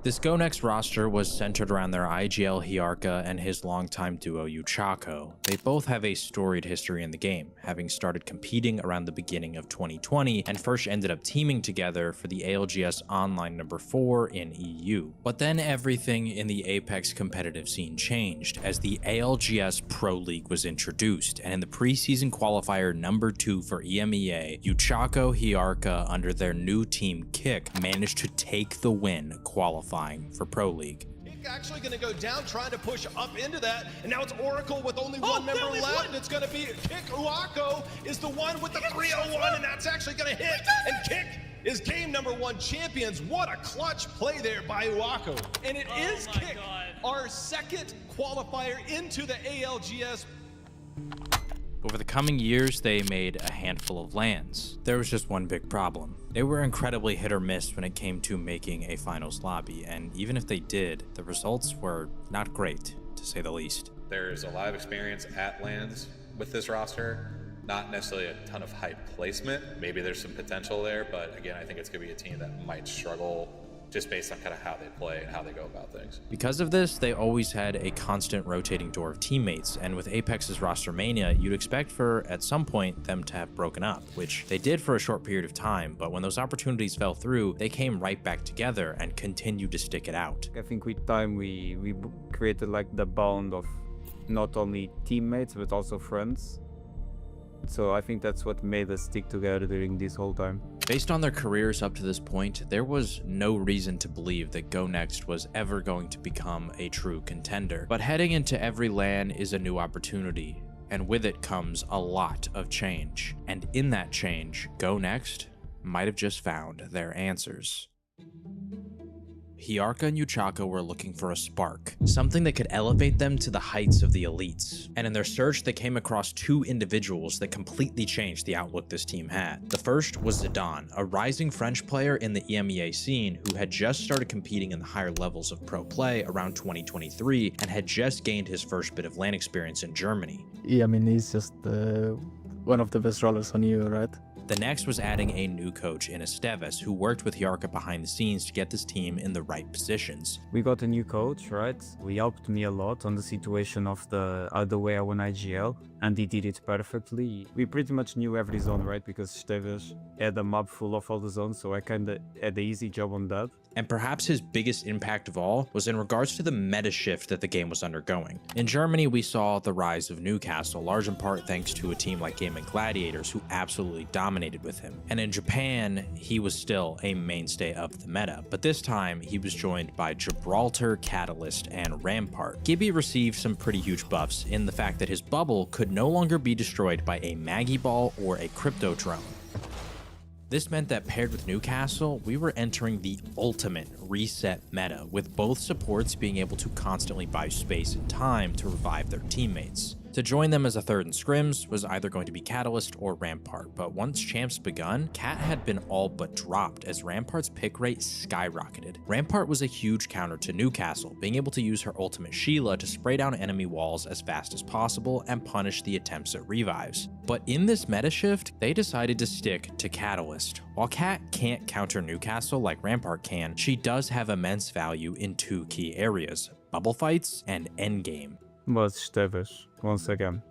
This Go Next roster was centered around their IGL Hiarka and his longtime duo Yuchako. They both have a storied history in the game, having started competing around the beginning of 2020 and first ended up teaming together for the ALGS Online number 4 in EU. But then everything in the Apex competitive scene changed as the ALGS Pro League was introduced, and in the preseason qualifier number 2 for EMEA, Yuchako Hiarka under their new team Kick managed to take the win qualifying for Pro League. Actually going to go down, trying to push up into that, and now it's Oracle with only one member left, and it's going to be Kick. Uako is the one with the 301, and that's actually going to hit, and Kick is game number 1 champions. What a clutch play there by Uako. And it is Kick, our second qualifier into the ALGS. Over the coming years, they made a handful of lands. There was just one big problem. They were incredibly hit or miss when it came to making a finals lobby, and even if they did, the results were not great, to say the least. There's a lot of experience at lands with this roster, not necessarily a ton of high placement. Maybe there's some potential there, but again, I think it's going to be a team that might struggle just based on kind of how they play and how they go about things. Because of this, they always had a constant rotating door of teammates, and with Apex's roster mania, you'd expect for, at some point, them to have broken up, which they did for a short period of time, but when those opportunities fell through, they came right back together and continued to stick it out. I think with time we created like the bond of not only teammates, but also friends. So I think that's what made us stick together during this whole time. Based on their careers up to this point, there was no reason to believe that Go Next was ever going to become a true contender. But heading into every LAN is a new opportunity, and with it comes a lot of change. And in that change, Go Next might have just found their answers. Hiarka and Yuchako were looking for a spark, something that could elevate them to the heights of the elites. And in their search, they came across 2 individuals that completely changed the outlook this team had. The first was Zidane, a rising French player in the EMEA scene who had just started competing in the higher levels of pro play around 2023 and had just gained his first bit of LAN experience in Germany. Yeah, I mean, he's just one of the best rollers on you, right? The next was adding a new coach in Esteves, who worked with Yarka behind the scenes to get this team in the right positions. We got a new coach, right? He helped me a lot on the situation of the other way I won IGL, and he did it perfectly. We pretty much knew every zone, right? Because Esteves had a map full of all the zones, so I kinda had an easy job on that. And perhaps his biggest impact of all was in regards to the meta shift that the game was undergoing. In Germany, we saw the rise of Newcastle, large in part thanks to a team like Gaming Gladiators, who absolutely dominated with him. And in Japan, he was still a mainstay of the meta, but this time he was joined by Gibraltar, Catalyst, and Rampart. Gibby received some pretty huge buffs in the fact that his bubble could no longer be destroyed by a Maggie Ball or a Crypto Drone. This meant that paired with Newcastle, we were entering the ultimate reset meta, with both supports being able to constantly buy space and time to revive their teammates. To join them as a third in scrims was either going to be Catalyst or Rampart, but once champs begun, Cat had been all but dropped as Rampart's pick rate skyrocketed. Rampart was a huge counter to Newcastle, being able to use her ultimate Sheila to spray down enemy walls as fast as possible and punish the attempts at revives. But in this meta shift, they decided to stick to Catalyst. While Cat can't counter Newcastle like Rampart can, she does have immense value in two key areas: bubble fights and endgame. Was Esteves, once again.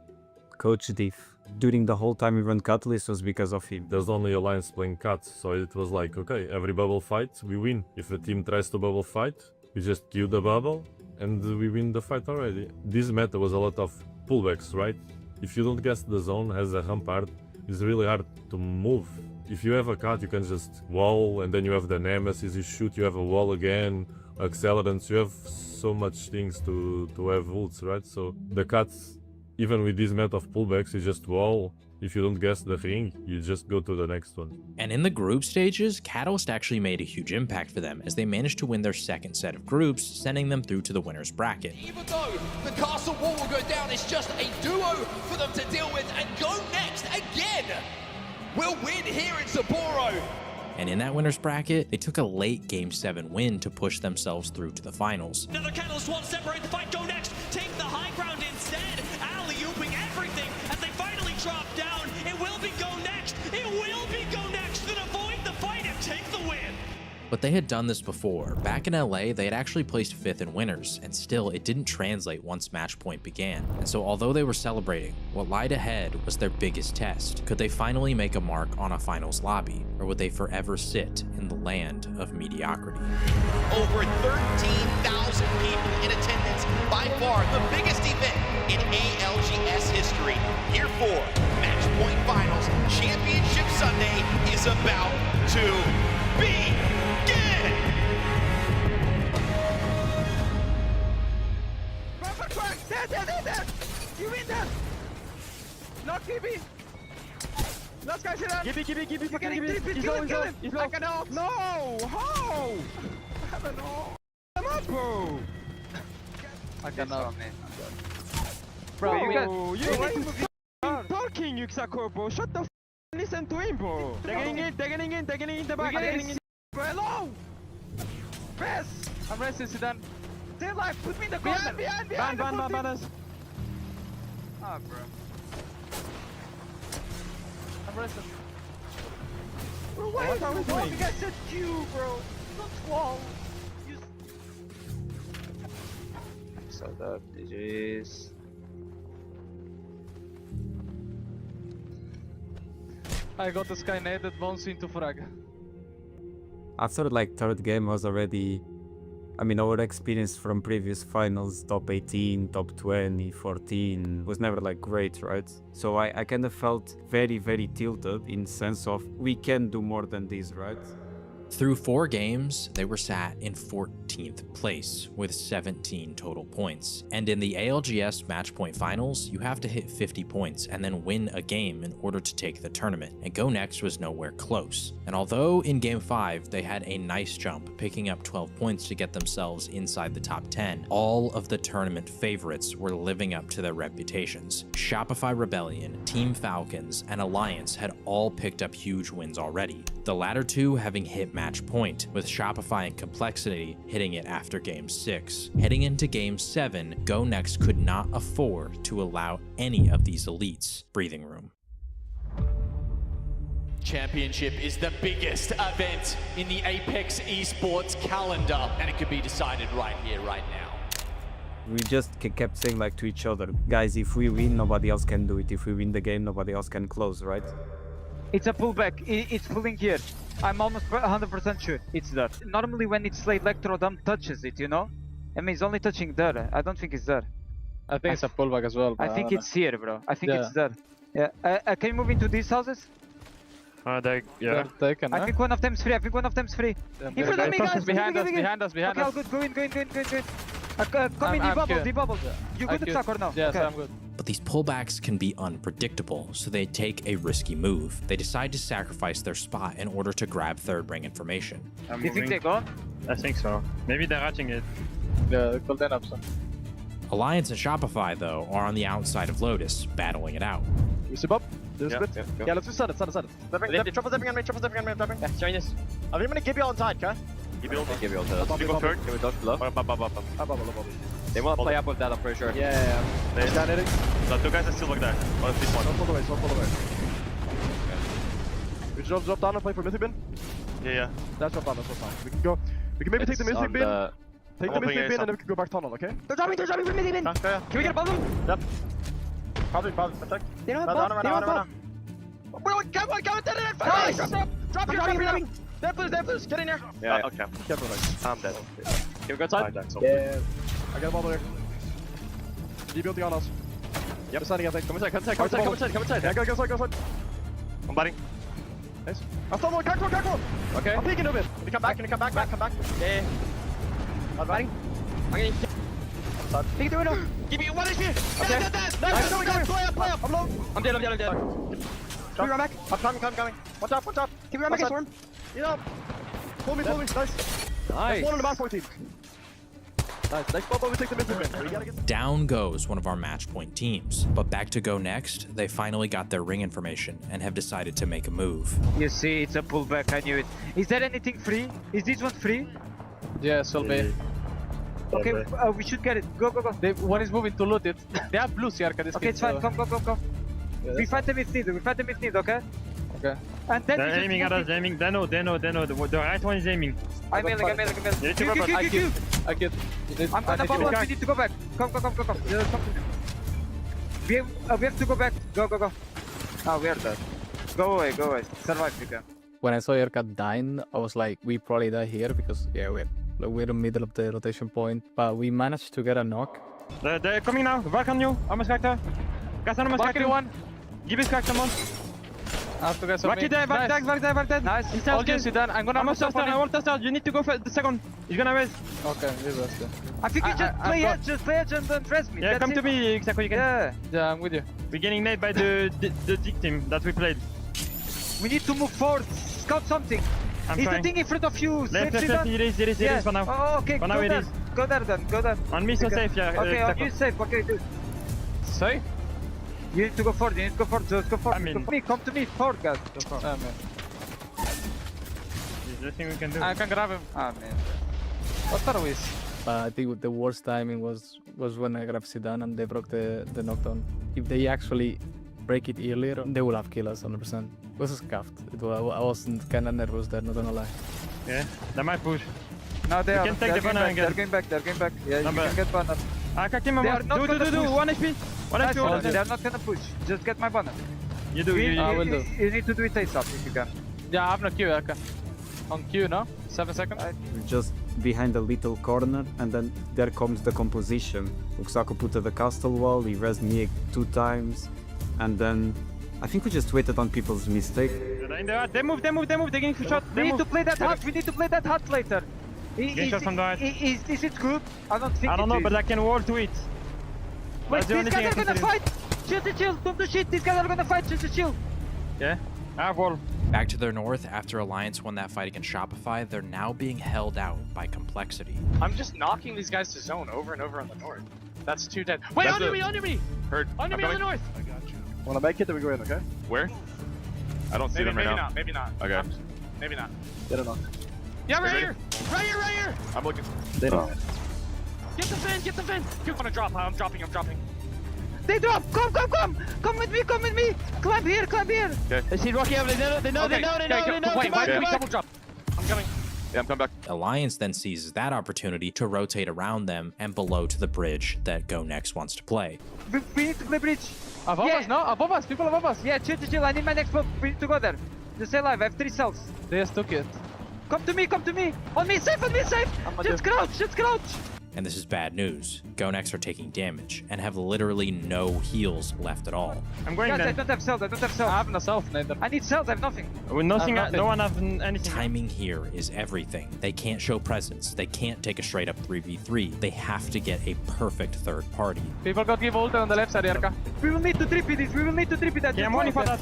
Coach Diff. During the whole time we run Catalyst was because of him. There's only Alliance playing Cat, so it was like, okay, every bubble fight, we win. If a team tries to bubble fight, we just kill the bubble, and we win the fight already. This meta was a lot of pullbacks, right? If you don't guess the zone as a Rampart, it's really hard to move. If you have a Cat, you can just wall, and then you have the Nemesis, you shoot, you have a wall again, accelerants, you have so much things to have ults, right? So the Cats, even with this meta of pullbacks, you just wall. If you don't guess the ring, you just go to the next one. And in the group stages, Catalyst actually made a huge impact for them as they managed to win their second set of groups, sending them through to the winner's bracket. Even though the castle wall will go down, it's just a duo for them to deal with, and Go Next again will win here in Sapporo. And in that winner's bracket, they took a late Game 7 win to push themselves through to the finals. Another Catalyst won't separate the fight. Go Next, take the high ground instead. Alley-ooping everything as they finally drop down. It will be Go Next. It will be Go Next that avoid the fight and take the win. But they had done this before. Back in LA, they had actually placed 5th in winners, and still it didn't translate once match point began. And so although they were celebrating, what lied ahead was their biggest test. Could they finally make a mark on a finals lobby, or would they forever sit in the land of mediocrity? Over 13,000 people in attendance, by far the biggest event in ALGS history. Year 4, match point finals, Championship Sunday is about to begin. There! You win that! Not Gibby! Let's go, Shiran! Gibby, fucking Gibby! Kill him! I can help! No! How? I have an ult! I'm up, bro! I cannot. Bro, you talking, Yuksako, bro! Shut the f***! Listen to him, bro! They're getting in the back, bro! Hello! Rest! I'm resting, Sudan. Stay alive, put me in the corner! Behind! Ban us! Ah, bro. I'm resting. Bro, why are you walking against a Q, bro? Not wall. Shut up, DJs. I got the Skynet that bounce into frag. After like third game was already, I mean, our experience from previous finals, top 18, top 20, 14, was never like great, right? So I kind of felt very, very tilted in sense of we can do more than this, right? Through 4 games, they were sat in 14th place with 17 total points. And in the ALGS match point finals, you have to hit 50 points and then win a game in order to take the tournament. And Go Next was nowhere close. And although in game 5, they had a nice jump, picking up 12 points to get themselves inside the top 10, all of the tournament favorites were living up to their reputations. Shopify Rebellion, Team Falcons, and Alliance had all picked up huge wins already, the latter two having hit match point, with Shopify and Complexity hitting it after Game 6. Heading into Game 7, Go Next could not afford to allow any of these elites breathing room. Championship is the biggest event in the Apex esports calendar, and it could be decided right here, right now. We just kept saying like to each other, guys, if we win, nobody else can do it. If we win the game, nobody else can close, right? It's a pullback. It's pulling here. I'm almost 100% sure it's there. Normally when it's like Electrodome touches it, you know? I mean, it's only touching there. I don't think it's there. I think it's a pullback as well. I think it's here, bro. I think it's there. Yeah. Can you move into these houses? They're taken, I think one of them's free. In front of me, guys. Behind us. Okay, all good. Go in. Come in, debubble. You good at suck or no? Yes, okay. I'm good. But these pullbacks can be unpredictable, so they take a risky move. They decide to sacrifice their spot in order to grab third ring information. Do you think they go? I think so. Maybe they're rushing it. Yeah, call them up. Alliance and Shopify, though, are on the outside of Lotus, battling it out. You see Bob? Yeah, let's do sudden. Triple dipping on me. Yeah, join this. I'm gonna give you all inside, okay? Give you all inside. You go third. Can we dodge below? They want to play up with that, I'm pretty sure. Yeah. There's that hitting. The two guys are still like that. One of these one. Don't pull away. We drop down and play for Mythic bin? Yeah. That's drop down. We can go. We can maybe take the Mythic bin. Take the Mythic bin and then we can go back tunnel, okay? They're dropping from Mythic bin! Can we get above them? Yep. Probably. Protect. They don't have bomb. Bro, come on, nice! Drop. Deathloose, get in there. Yeah, okay. Careful, guys. I'm dead. Can we go inside? Yeah. I got a bubble here. Rebuilding on us. Yep. Deciding, I think. Come inside. Yeah, go inside. I'm biting. Nice. I'm still on, careful. Okay. I'm peeking a bit. Can you come back? Yeah. I'm biting. I'm getting Peek the window. Give me 1 HP. Okay. Nice. Play up. I'm low. I'm dead. Can we run back? I'm coming. Watch out. Can we run back and storm? You know. Pull me. Nice. There's one on the back 14. Nice. Next bubble, we take the Mythic bin. Down goes one of our match point teams. But back to go next, they finally got their ring information and have decided to make a move. You see, it's a pullback. I knew it. Is there anything free? Is this one free? Yeah, will be. Okay, we should get it. Go. One is moving to loot it. They have blue CRK. Okay, it's fine. Come. Yeah, we fight them if needed. Okay. And then they're aiming at us. Aiming. They know. The right one is aiming. I'm ailing. Q. I'm gonna bubble. We need to go back. Come. We have to go back. Go. Oh, we are dead. Go away. Survive, you can. When I saw Erkat dying, I was like, we probably die here because we're in the middle of the rotation point. But we managed to get a knock. They're coming now. Back on you. I'm a Spectre. Guys, I'm a Spectre. One. Give me Spectre, man. After guys, back dead. Nice. I'm gonna test out. I want test out. You need to go for the second. He's gonna raise. Okay, I think you just play edge and don't dress me. Yeah, come to me, exactly. You can. Yeah, I'm with you. We're getting made by the Dick team that we played. We need to move forward. Scout something. Is the thing in front of you? Left, it is for now. Oh, okay, for now it is. Go there. On me, so safe, yeah. Okay, on you safe. Okay, dude. Safe? You need to go forward. Just go forward. Come to me, forward, guys. Oh, man. Is there anything we can do? I can grab him. Ah, man. What are we? I think the worst timing was when I grabbed Zidane and they broke the knockdown. If they actually break it earlier, they will have killed us 100%. It was a scuffed. I wasn't kind of nervous there, not gonna lie. Yeah, they might push. No, they are. Can take the banner again. They're going back. Yeah, you can get banner. I can kill my banner. Do. 1 HP. They're not gonna push. Just get my banner. You do. I will do. You need to do it ASAP if you can. Yeah, I have no Q. Okay. On Q now. 7 seconds. Just behind a little corner, and then there comes the composition. Uksako put to the castle wall. He rezzed me 2 times, and then I think we just waited on people's mistake. They move. They're getting shot. We need to play that hard. We need to play that hard later. Is it good? I don't know, but I can wall to it. Wait, these guys are gonna fight! Chill, don't do shit, these guys are gonna fight, chill. Yeah, I have wall. Back to their north, after Alliance won that fight against Shopify, they're now being held out by complexity. I'm just knocking these guys to zone over and over on the north. That's 2 dead. Wait, under me! Heard. Under me on the north! I got you. Wanna make it, then we go in, okay? Where? I don't see them right now. Maybe not. Okay. Maybe not. Get it on. Yeah, right here! I'm looking. They don't. Get the fin! You wanna drop? I'm dropping. They drop. Come. Come with me. Climb here. Okay. They see Rocky over. They know. Wait, why did we double drop? I'm coming. Yeah, I'm coming back. Alliance then seizes that opportunity to rotate around them and below to the bridge that Go Next wants to play. We need to play bridge. Above us, no? Above us. People above us. Yeah, chill. I need my next book. We need to go there. Just stay alive. I have 3 cells. They just took it. Come to me. On me, safe. Just crouch. And this is bad news. Go Next are taking damage and have literally no heals left at all. I'm going guys, I don't have cells. I have no cells neither. I need cells. I have nothing. No one has anything. Timing here is everything. They can't show presence. They can't take a straight up 3v3. They have to get a perfect third party. People got give ult on the left side, Erka. We will need to trippy this. That. Yeah, I'm waiting for that.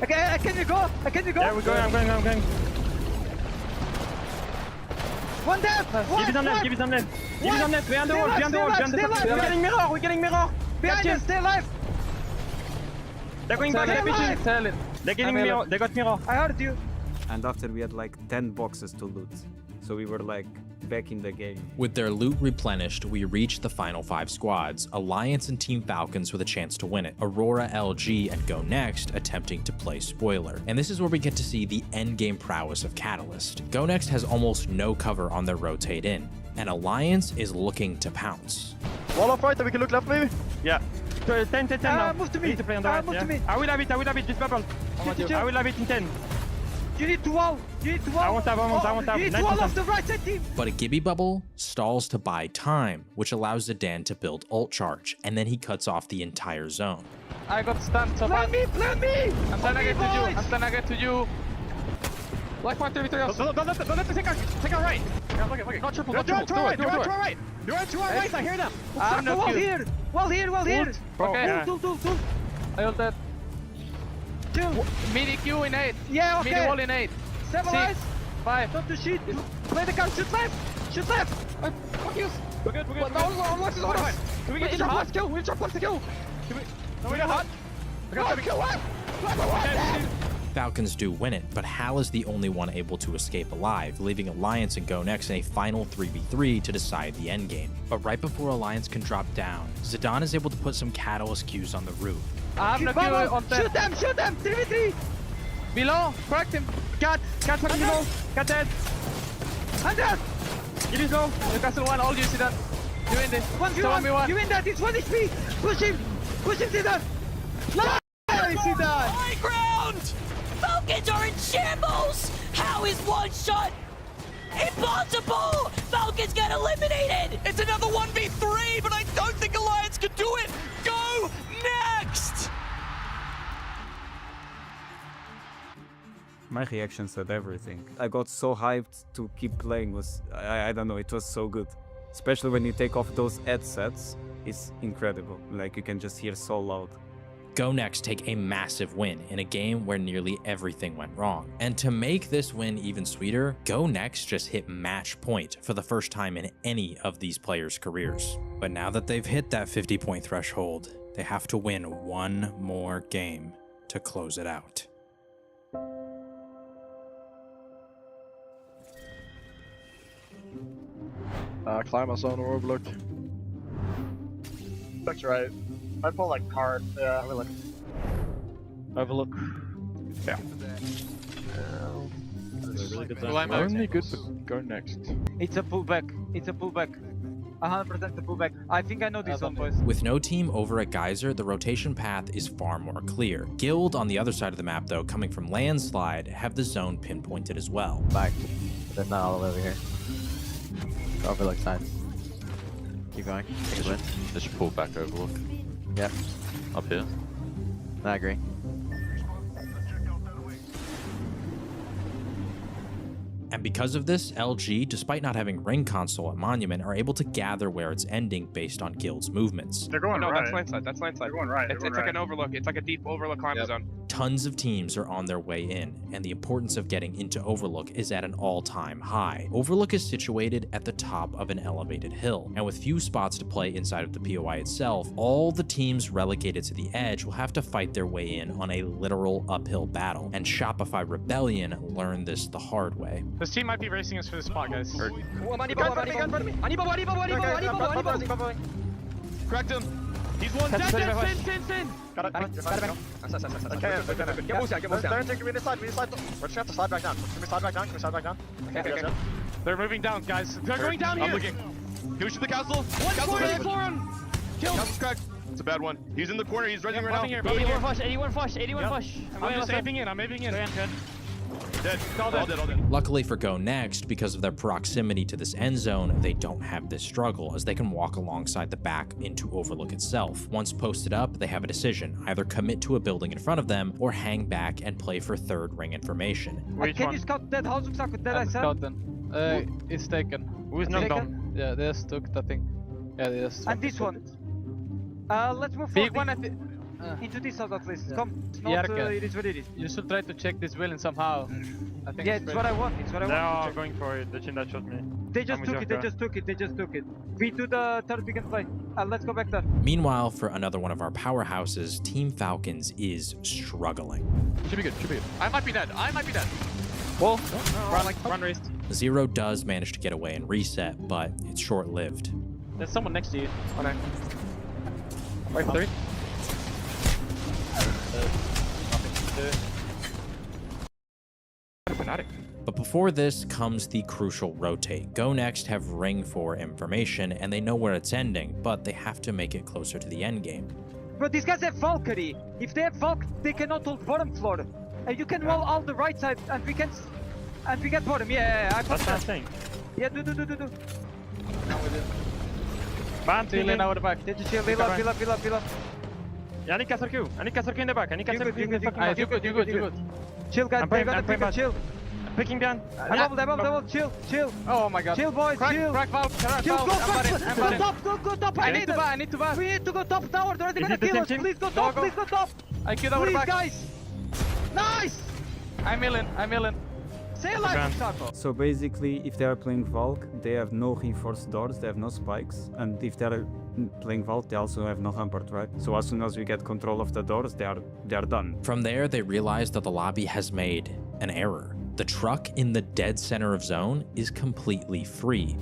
Okay, can you go? Yeah, we're going. I'm going. One death! Give it some left. We're on the wall. We're getting mirror. Behind us, stay alive! They're going back. They're getting mirror. They got mirror. I heard you. And after we had like 10 boxes to loot. So we were like back in the game. With their loot replenished, we reached the final 5 squads, Alliance and Team Falcons with a chance to win it, Aurora, LG, and Go Next attempting to play spoiler. And this is where we get to see the endgame prowess of Catalyst. Go Next has almost no cover on their rotate in, and Alliance is looking to pounce. Wall of fight, we can look left maybe? Yeah. 10 now. Move to me. We need to play on the right, move to me. I will have it, just bubble. I will have it in 10. You need to wall. I won't have. You need to wall off the right side team. But a Gibby Bubble stalls to buy time, which allows Zidane to build ult charge, and then he cuts off the entire zone. I got stunned so far. Plan me! I'm trying to get to you. Black one, 3 victories. Don't let the take our right. Okay. Not triple. Do it to our right. I hear them. I'm not wall here. Okay. Tool. I ult that. Midi Q in 8. Yeah, okay. Midi wall in 8. 7 6. 5. Don't do shit. Play the gun. Shoot left. Fuck you. We're good. No, let's do it. Do we get to jump left kill? We jump left to kill. No, we got hot. I got kill what? Falcons do win it, but Hal is the only one able to escape alive, leaving Alliance and Go Next in a final 3v3 to decide the endgame. But right before Alliance can drop down, Zidane is able to put some Catalyst Qs on the roof. I have no Q on them. Shoot them! 3v3! Below! Cracked him! Cat fucking below! Cat dead! 100! It is low! Newcastle 1, all you see that. You win this. 1v1. You win that, it's 1 HP! Push him, Zidane! Nice, Zidane! High ground! Falcons are in shambles! How is one shot impossible? Falcons get eliminated! It's another 1v3, but I don't think Alliance can do it! Go Next! My reaction said everything. I got so hyped to keep playing. I don't know, it was so good. Especially when you take off those headsets, it's incredible. Like you can just hear so loud. Go Next take a massive win in a game where nearly everything went wrong. And to make this win even sweeter, Go Next just hit match point for the first time in any of these players' careers. But now that they've hit that 50-point threshold, they have to win one more game to close it out. Climb us on overlook. Looks right. I pull like card. Yeah, we look. Overlook. Yeah. Only good, but Go Next. It's a pullback. 100% the pullback. I think I know this one, boys. With no team over at Geyser, the rotation path is far more clear. Guild on the other side of the map, though, coming from Landslide, have the zone pinpointed as well. Back. They're not all the way over here. Overlook side. Keep going. Take a win. They should pull back overlook. Yep. Up here. I agree. And because of this, LG, despite not having ring console at Monument, are able to gather where it's ending based on Guild's movements. They're going right. That's line side. They're going right. It's like an overlook. It's like a deep overlook climb zone. Tons of teams are on their way in, and the importance of getting into Overlook is at an all-time high. Overlook is situated at the top of an elevated hill, and with few spots to play inside of the POI itself, all the teams relegated to the edge will have to fight their way in on a literal uphill battle, and Shopify Rebellion learned this the hard way. This team might be racing us for the spot, guys. Cracked him. He's one dead, sin. Got it. Get moves down. Give me the slide. We're just have to slide back down. Can we slide back down? Okay. They're moving down, guys. They're going down here. I'm looking. Who's in the castle? Castle's cracked. It's a bad one. He's in the corner. He's running right now. 81 flush. I'm just aping in. Dead. All dead. Luckily for Go Next, because of their proximity to this end zone, they don't have this struggle, as they can walk alongside the back into Overlook itself. Once posted up, they have a decision: either commit to a building in front of them, or hang back and play for third ring information. Can you scout that house? It's taken. Who is knocked down? Yeah, they just took that thing. Yeah, they just. And this one. Let's move Big forward. one Into this house at least. Come. It's not, Yeah, it is what it is. You should try to check this building somehow. I think Yeah, it's what I want. It's what I want. They are going for it. The chin that shot me. They just took it. We do the third big and play. Let's go back there. Meanwhile, for another one of our powerhouses, Team Falcons is struggling. Should be good. I might be dead. Wall. Run raised. Zero does manage to get away and reset, but it's short-lived. There's someone next to you. Oh no. Wait, 3. But before this comes the crucial rotate. Go Next have ring 4 information, and they know where it's ending, but they have to make it closer to the end game. But these guys have Valkyrie. If they have Valk, they cannot hold bottom floor. And you can wall all the right side, and we can... And we get bottom. Yeah, I That's what I'm saying. Yeah, do. Ban, Chill in our back. Did you chill? Fill up. Yeah, I need Castle Q in the back. You good. Chill, guys. They're gonna pick a chill. I'm picking down. Double. Chill. Oh my god. Chill, boys. Chill. Crack valve. Chill, go top. I need to buy. We need to go top tower. They're already gonna kill us. Please go top. I killed our back. Guys. Nice. I'm in. Say alive, Sako. So basically, if they are playing Valk, they have no reinforced doors, they have no spikes, and if they are playing Valk, they also have no hampered, right? So as soon as we get control of the doors, they are done. From there, they realize that the lobby has made an error. The truck in the dead center of zone is completely free.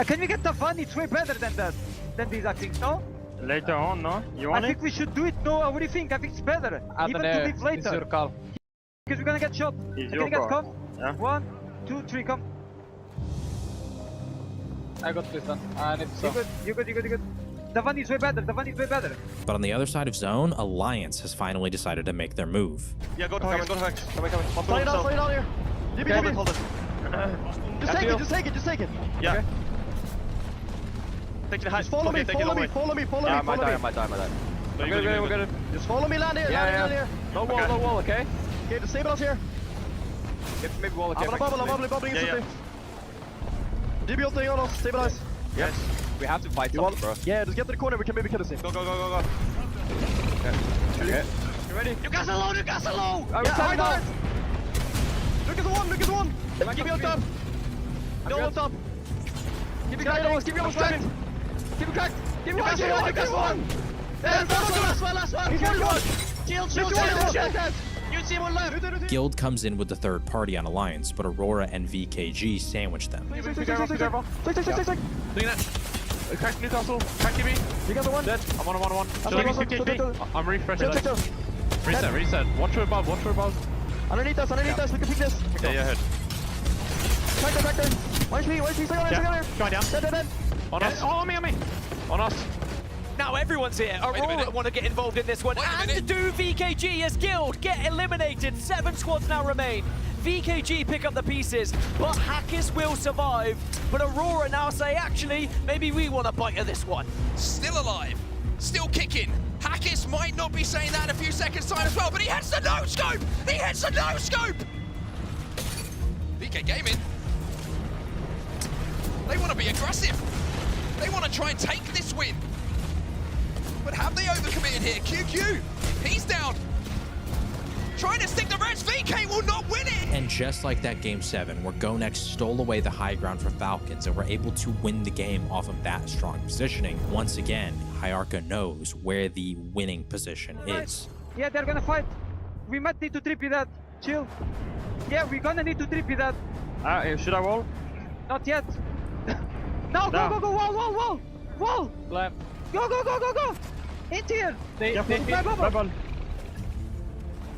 Can we get the fun? It's way better than that. Than these, I think, no? Later on, no? You want I think we should do it, no? What do you think? I think it's better. Even to leave later. It's your call. Because we're gonna get shot. It's Can your you guys call. come? Yeah. 1, 2, 3, come. I got this one. I need to You good. The one is way better. But on the other side of zone, Alliance has finally decided to make their move. Yeah, go to Hex. Coming. Slow it down here. Hold it. Just take it. Yeah. Okay. Take the height. Follow me. I might die. We're good. Just follow me, land here. Land here. No wall, okay? Okay, disable us here. Maybe wall, okay? I'm bubbling instantly. DB ulting on us, stabilize. Yes. We have to fight something, bro. Yeah, just get to the corner, we can maybe kill this thing. Go. Okay. You ready? You guys are low. I know. Look at the one. Keep me on top. Go on top. Keep me cracked. Keep me almost cracked. Keep me cracked. Keep me one. Last one. Chill. You see one left. Guild comes in with the third party on Alliance, but Aurora and VKG sandwich them. Take that. Crack Newcastle. Crack TV. You got the one. Dead. I'm on. I'm refreshing. Reset. Watch your above. Underneath us. We can pick this. Yeah, ahead. Track there. One HP. Going down. Dead. On us. Oh, me. On us. Now everyone's here. Aurora want to get involved in this one. And do VKG as Guild get eliminated. 7 squads now remain. VKG pick up the pieces, but Hackers will survive. But Aurora now say, actually, maybe we want a bite of this one. Still alive, still kicking. Hackers might not be saying that in a few seconds' time as well, but he hits the no-scope! VK Gaming, they want to be aggressive. They want to try and take this win. But have they overcommitted here? QQ, he's down. Trying to stick the rest, VK will not win it! And just like that Game 7, where Go Next stole away the high ground for Falcons and were able to win the game off of that strong positioning, once again, Hyarka knows where the winning position is. Yeah, they're gonna fight. We might need to trippy that. Chill. Yeah, we're gonna need to trippy that. Should I wall? Not yet. No, go, wall. Climb. Go. Hit here! Stay bubble! bubble.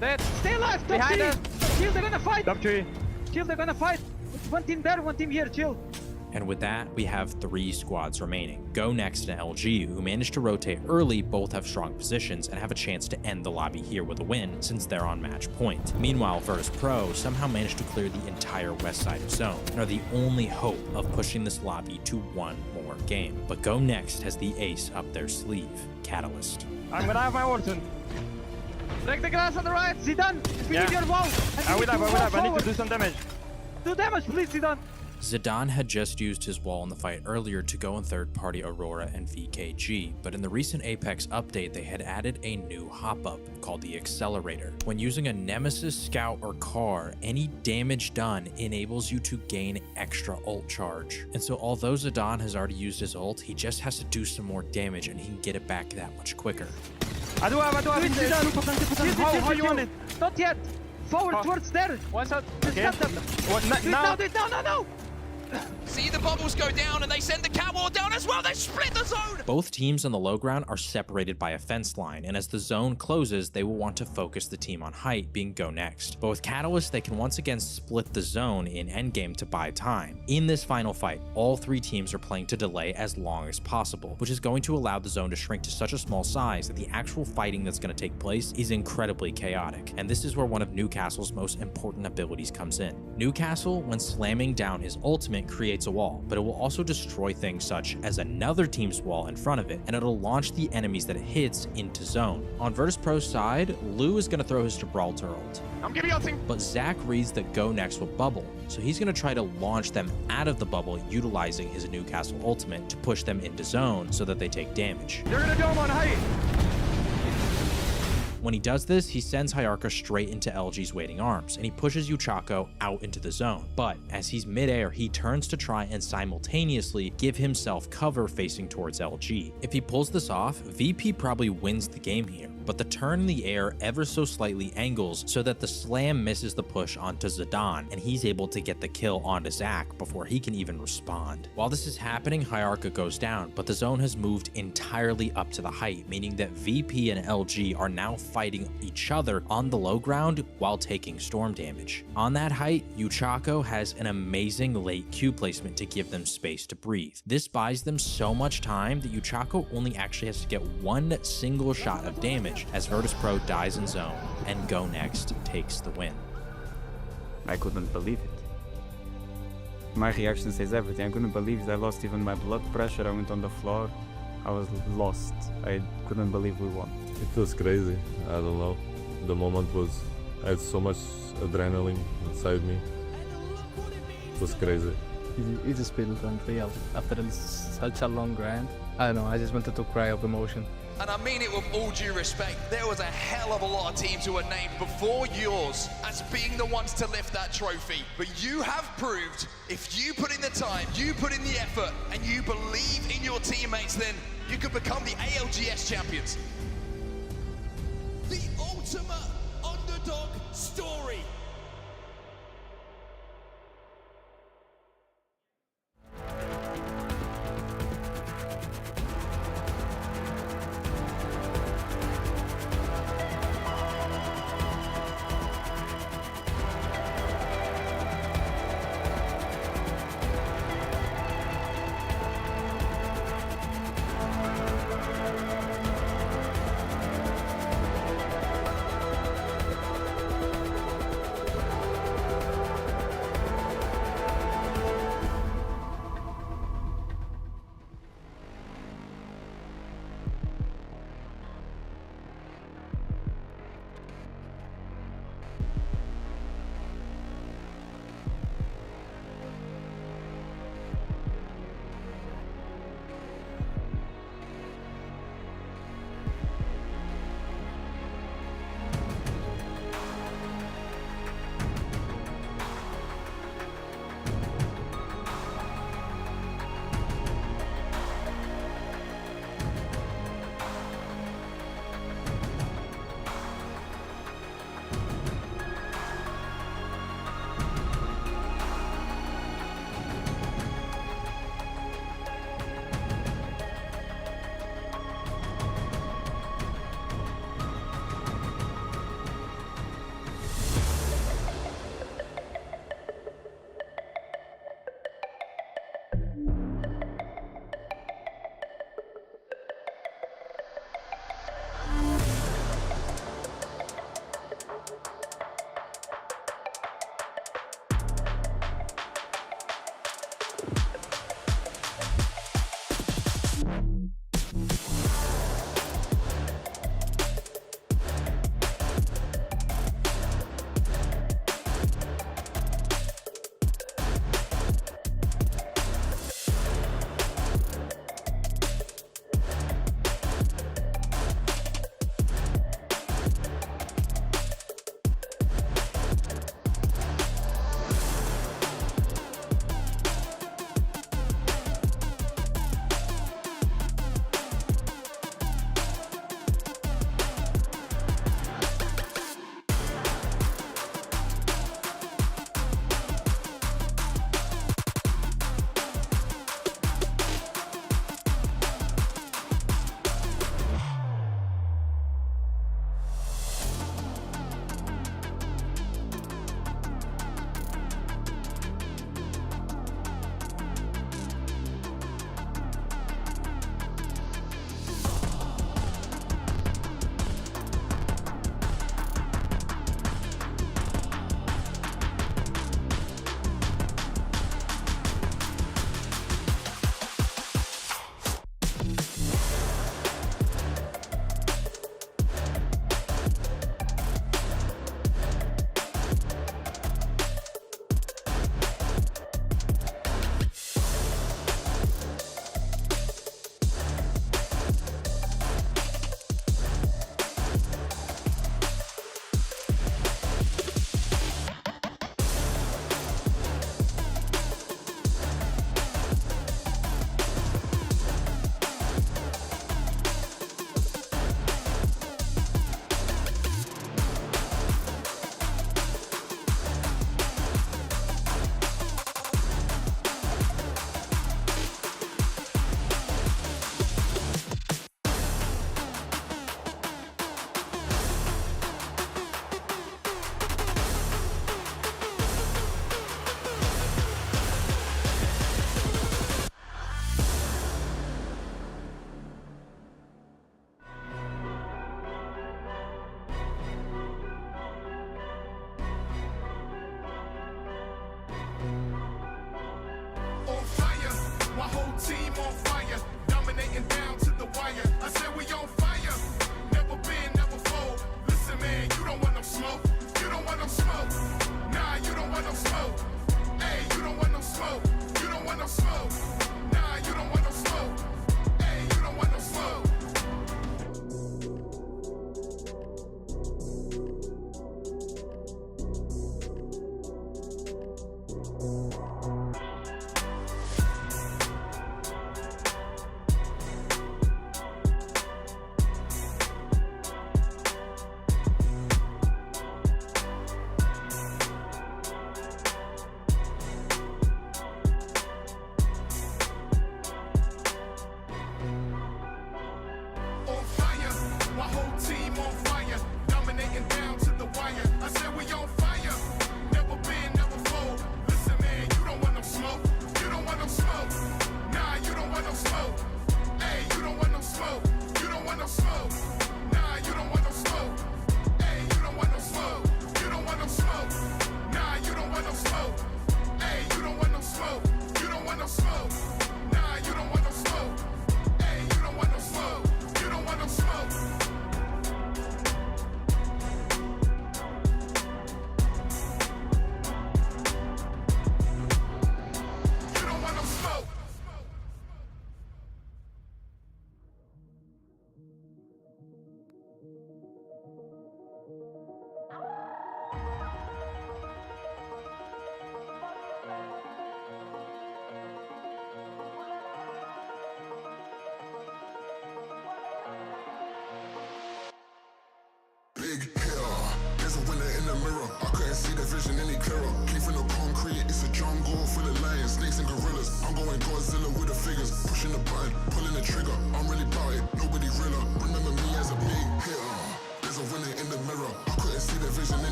Dead. Stay alive! Top Behind three. us. Chill, they're gonna fight! Top 3. Chill, they're gonna fight! One team there, one team here, chill! And with that, we have 3 squads remaining. Go Next and LG, who managed to rotate early, both have strong positions and have a chance to end the lobby here with a win, since they're on match point. Meanwhile, Virtus Pro somehow managed to clear the entire west side of zone, and are the only hope of pushing this lobby to one more game. But Go Next has the ace up their sleeve, Catalyst. I'm gonna have my ult soon. Break the grass on the right, Zidane! We need your wall! I will have, I need to do some damage. Do damage, please, Zidane! Zidane had just used his wall in the fight earlier to go in third-party Aurora and VKG, but in the recent Apex update they had added a new hop-up called the Accelerator. When using a Nemesis, Scout, or Car, any damage done enables you to gain extra ult charge. And so although Zidane has already used his ult, he just has to do some more damage and he can get it back that much quicker. I do have 2%. How you want it? Not yet! Forward towards there! One shot. Just Okay. cut them! What, now? Do it now, no! See the bubbles go down and they send the catwalk down as well. They split the zone. Both teams on the low ground are separated by a fence line, and as the zone closes, they will want to focus the team on height, being Go Next. But with Catalyst, they can once again split the zone in endgame to buy time. In this final fight, all 3 teams are playing to delay as long as possible, which is going to allow the zone to shrink to such a small size that the actual fighting that's going to take place is incredibly chaotic. And this is where one of Newcastle's most important abilities comes in. Newcastle, when slamming down his ultimate, creates a wall, but it will also destroy things such as another team's wall in front of it, and it'll launch the enemies that it hits into zone. On Virtus Pro's side, Lou is going to throw his Gibraltar ult. I'm giving you ulting. But Zach reads that Go Next will bubble, so he's going to try to launch them out of the bubble utilizing his Newcastle ultimate to push them into zone so that they take damage. You're gonna dome on height. When he does this, he sends Hyarka straight into LG's waiting arms, and he pushes Yuchako out into the zone. But as he's midair, he turns to try and simultaneously give himself cover facing towards LG. If he pulls this off, VP probably wins the game here, but the turn in the air ever so slightly angles so that the slam misses the push onto Zidane, and he's able to get the kill onto Zach before he can even respond. While this is happening, Hyarka goes down, but the zone has moved entirely up to the height, meaning that VP and LG are now fighting each other on the low ground while taking storm damage. On that height, Yuchako has an amazing late Q placement to give them space to breathe. This buys them so much time that Yuchako only actually has to get one single shot of damage as Virtus Pro dies in zone, and Go Next takes the win. I couldn't believe it. My reaction says everything. I couldn't believe it. I lost even my blood pressure. I went on the floor. I was lost. I couldn't believe we won. It was crazy. I don't know. The moment was, I had so much adrenaline inside me. It was crazy. It just felt unreal after such a long grind. I don't know, I just wanted to cry of emotion. And I mean it with all due respect, there was a hell of a lot of teams who were named before yours as being the ones to lift that trophy. But you have proved, if you put in the time, you put in the effort, and you believe in your teammates, then you could become the ALGS champions. The ultimate underdog story.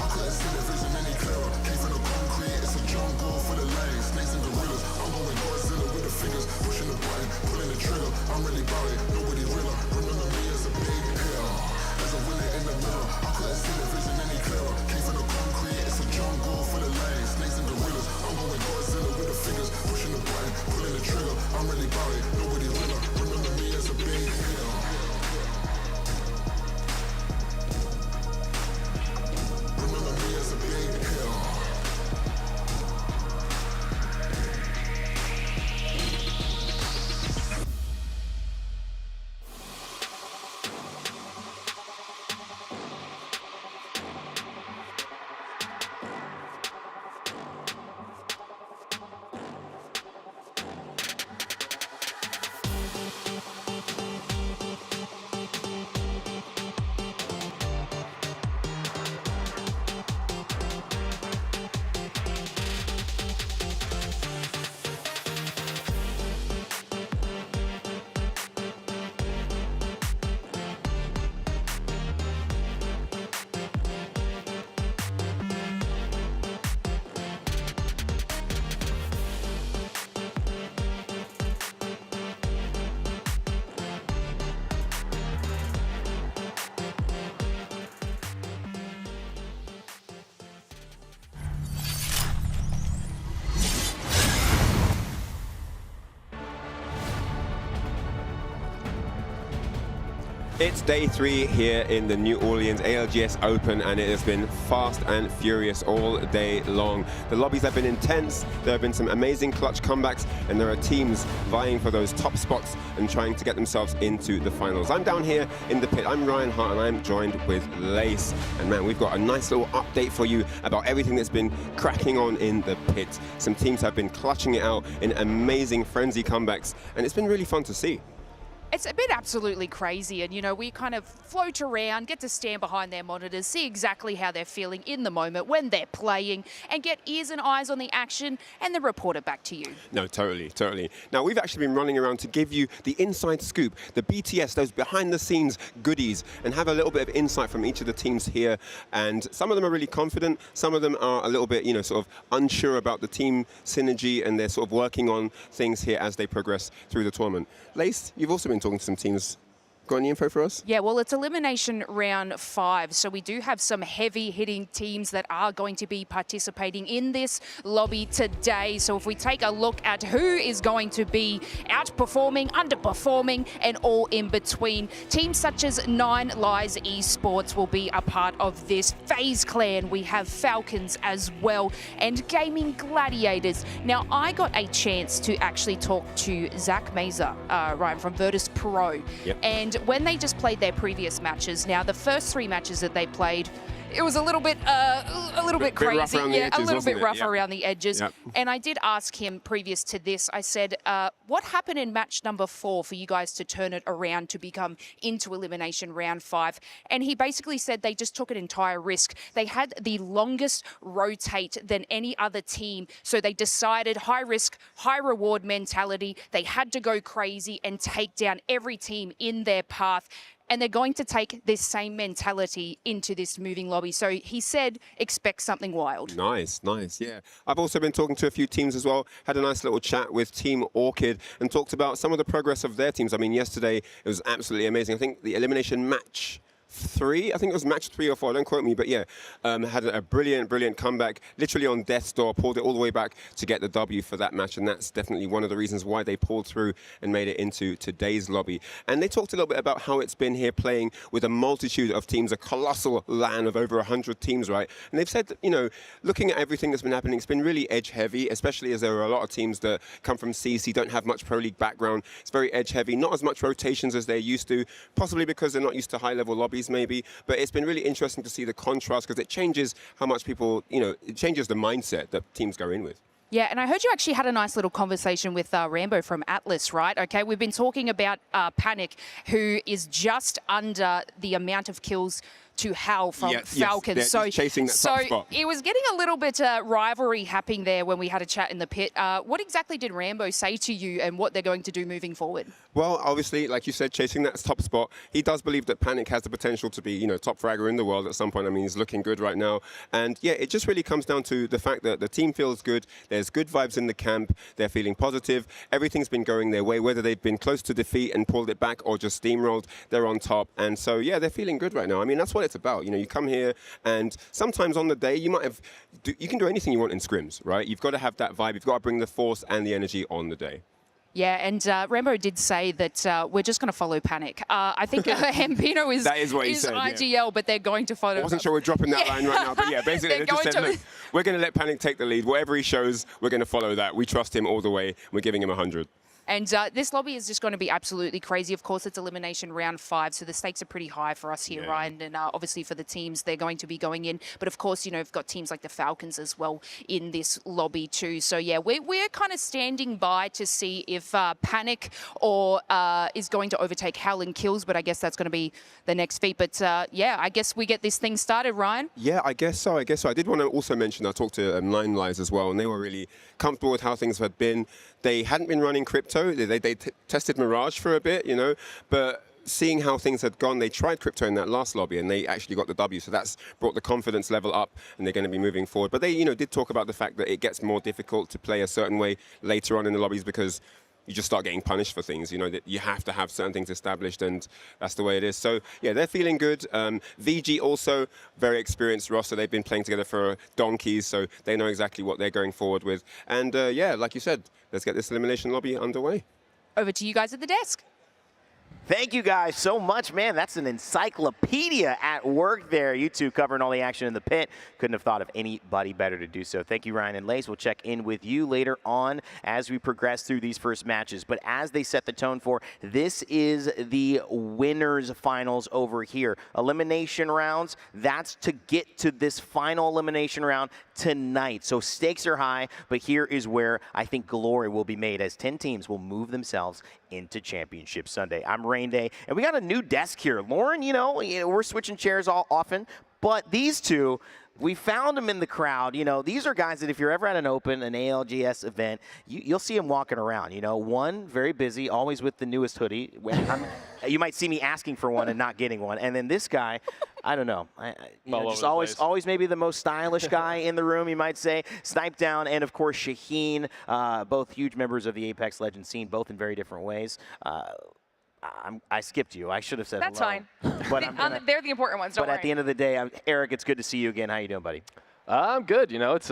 couldn't see the vision any clearer. Came from the concrete, it's a jungle full of lions, snakes and gorillas. I'm going Godzilla with the fingers, pushing the button, pulling the trigger. I'm really about it, nobody realer. Remember me as a big hitter, as a winner in the mirror. I couldn't see the vision any clearer. Came from the concrete, it's a jungle full of lions, snakes and gorillas. I'm going Godzilla with the fingers, pushing the button, pulling the trigger. I'm really about it, nobody realer. Remember me as a big hitter. Remember me as a big hitter. It's day 3 here in the New Orleans ALGS Open, and it has been fast and furious all day long. The lobbies have been intense, there have been some amazing clutch comebacks, and there are teams vying for those top spots and trying to get themselves into the finals. I'm down here in the pit. I'm Ryan Hart, and I'm joined with Lace. And man, we've got a nice little update for you about everything that's been cracking on in the pit. Some teams have been clutching it out in amazing frenzy comebacks, and it's been really fun to see. It's been absolutely crazy, and you know, we kind of float around, get to stand behind their monitors, see exactly how they're feeling in the moment when they're playing, and get ears and eyes on the action, and then report it back to you. No, totally, totally. Now, we've actually been running around to give you the inside scoop, the BTS, those behind-the-scenes goodies, and have a little bit of insight from each of the teams here. And some of them are really confident, some of them are a little bit, you know, sort of unsure about the team synergy, and they're sort of working on things here as they progress through the tournament. Lace, you've also been talking to some teams. Got any info for us? Yeah, well, it's elimination round 5, so we do have some heavy-hitting teams that are going to be participating in this lobby today. So if we take a look at who is going to be outperforming, underperforming, and all in between, teams such as Nine Lives Esports will be a part of this. FaZe Clan, we have Falcons as well, and Gaming Gladiators. Now, I got a chance to actually talk to Zach Mazer, Ryan, from Virtus Pro, and when they just played their previous matches, now the first 3 matches that they played, it was a little bit crazy, a little bit rough around the edges. And I did ask him previous to this. I said, "What happened in match number 4 for you guys to turn it around to become into elimination round 5?" And he basically said they just took an entire risk. They had the longest rotate than any other team, so they decided high risk, high reward mentality. They had to go crazy and take down every team in their path. And they're going to take this same mentality into this moving lobby. So he said, expect something wild. Nice, nice, yeah. I've also been talking to a few teams as well, had a nice little chat with Team Orchid and talked about some of the progress of their teams. I mean, yesterday it was absolutely amazing. I think the elimination match 3, I think it was match 3 or 4, don't quote me, but yeah, had a brilliant comeback, literally on death's door, pulled it all the way back to get the W for that match, and that's definitely one of the reasons why they pulled through and made it into today's lobby. And they talked a little bit about how it's been here playing with a multitude of teams, a colossal LAN of over 100 teams, right? And they've said that, you know, looking at everything that's been happening, it's been really edge heavy, especially as there are a lot of teams that come from CC, don't have much Pro League background. It's very edge heavy, not as much rotations as they're used to, possibly because they're not used to high level lobbies maybe, but it's been really interesting to see the contrast because it changes how much people, you know, it changes the mindset that teams go in with. Yeah, and I heard you actually had a nice little conversation with Rambo from Atlas, right? Okay, we've been talking about Panic, who is just under the amount of kills to Hal from Yes, Falcons. they're so just chasing that top spot. it was getting a little bit rivalry happening there when we had a chat in the pit. What exactly did Rambo say to you and what they're going to do moving forward? Well, obviously, like you said, chasing that top spot, he does believe that Panic has the potential to be, you know, top fragger in the world at some point. I mean, he's looking good right now. And yeah, it just really comes down to the fact that the team feels good. There's good vibes in the camp. They're feeling positive. Everything's been going their way, whether they've been close to defeat and pulled it back or just steamrolled, they're on top. And so, yeah, they're feeling good right now. I mean, that's what it's about. You know, you come here and sometimes on the day, you can do anything you want in scrims, right? You've got to have that vibe. You've got to bring the force and the energy on the day. Yeah, and Rambo did say that we're just going to follow Panic. I think Hempino is IGL, yeah. But they're going to follow. I wasn't sure we're dropping that line right now, but yeah, basically they just said, look, we're going to let Panic take the lead. Whatever he shows, we're going to follow that. We trust him all the way. We're giving him 100. And this lobby is just going to be absolutely crazy. Of course, it's elimination round 5, so the stakes are pretty high for us here, Ryan. And obviously for the teams, they're going to be going in. But of course, you know, we've got teams like the Falcons as well in this lobby too. So yeah, we're kind of standing by to see if Panic or is going to overtake Hal in kills. But I guess that's going to be the next feat. But yeah, I guess we get this thing started, Ryan. Yeah, I guess so. I did want to also mention, I talked to Nine Lives as well, and they were really comfortable with how things had been. They hadn't been running crypto. They tested Mirage for a bit, you know, but seeing how things had gone, they tried crypto in that last lobby and they actually got the W. So that's brought the confidence level up and they're going to be moving forward. But they, you know, did talk about the fact that it gets more difficult to play a certain way later on in the lobbies because you just start getting punished for things, you know, that you have to have certain things established and that's the way it is. So yeah, they're feeling good. VG also, very experienced roster. They've been playing together for donkeys, so they know exactly what they're going forward with. And yeah, like you said, let's get this elimination lobby underway. Over to you guys at the desk. Thank you guys so much, man. That's an encyclopedia at work there. You two covering all the action in the pit. Couldn't have thought of anybody better to do so. Thank you, Ryan and Lace. We'll check in with you later on as we progress through these first matches. But as they set the tone for, this is the winners finals over here. Elimination rounds, that's to get to this final elimination round tonight. So stakes are high, but here is where I think glory will be made as 10 teams will move themselves into Championship Sunday. I'm Rain Day, and we got a new desk here. Lauren, you know, we're switching chairs all often, but these two, we found them in the crowd. You know, these are guys that if you're ever at an Open, an ALGS event, you'll see them walking around. You know, one, very busy, always with the newest hoodie. You might see me asking for one and not getting one. And then this guy, I don't know. Just always maybe the most stylish guy in the room, you might say. Snipe Down and, of course, Shaheen, both huge members of the Apex Legends scene, both in very different ways. I skipped you. I should have said That's hello. fine. But they're the important ones, don't worry. At the end of the day, Eric, it's good to see you again. How you doing, buddy? I'm good. You know, it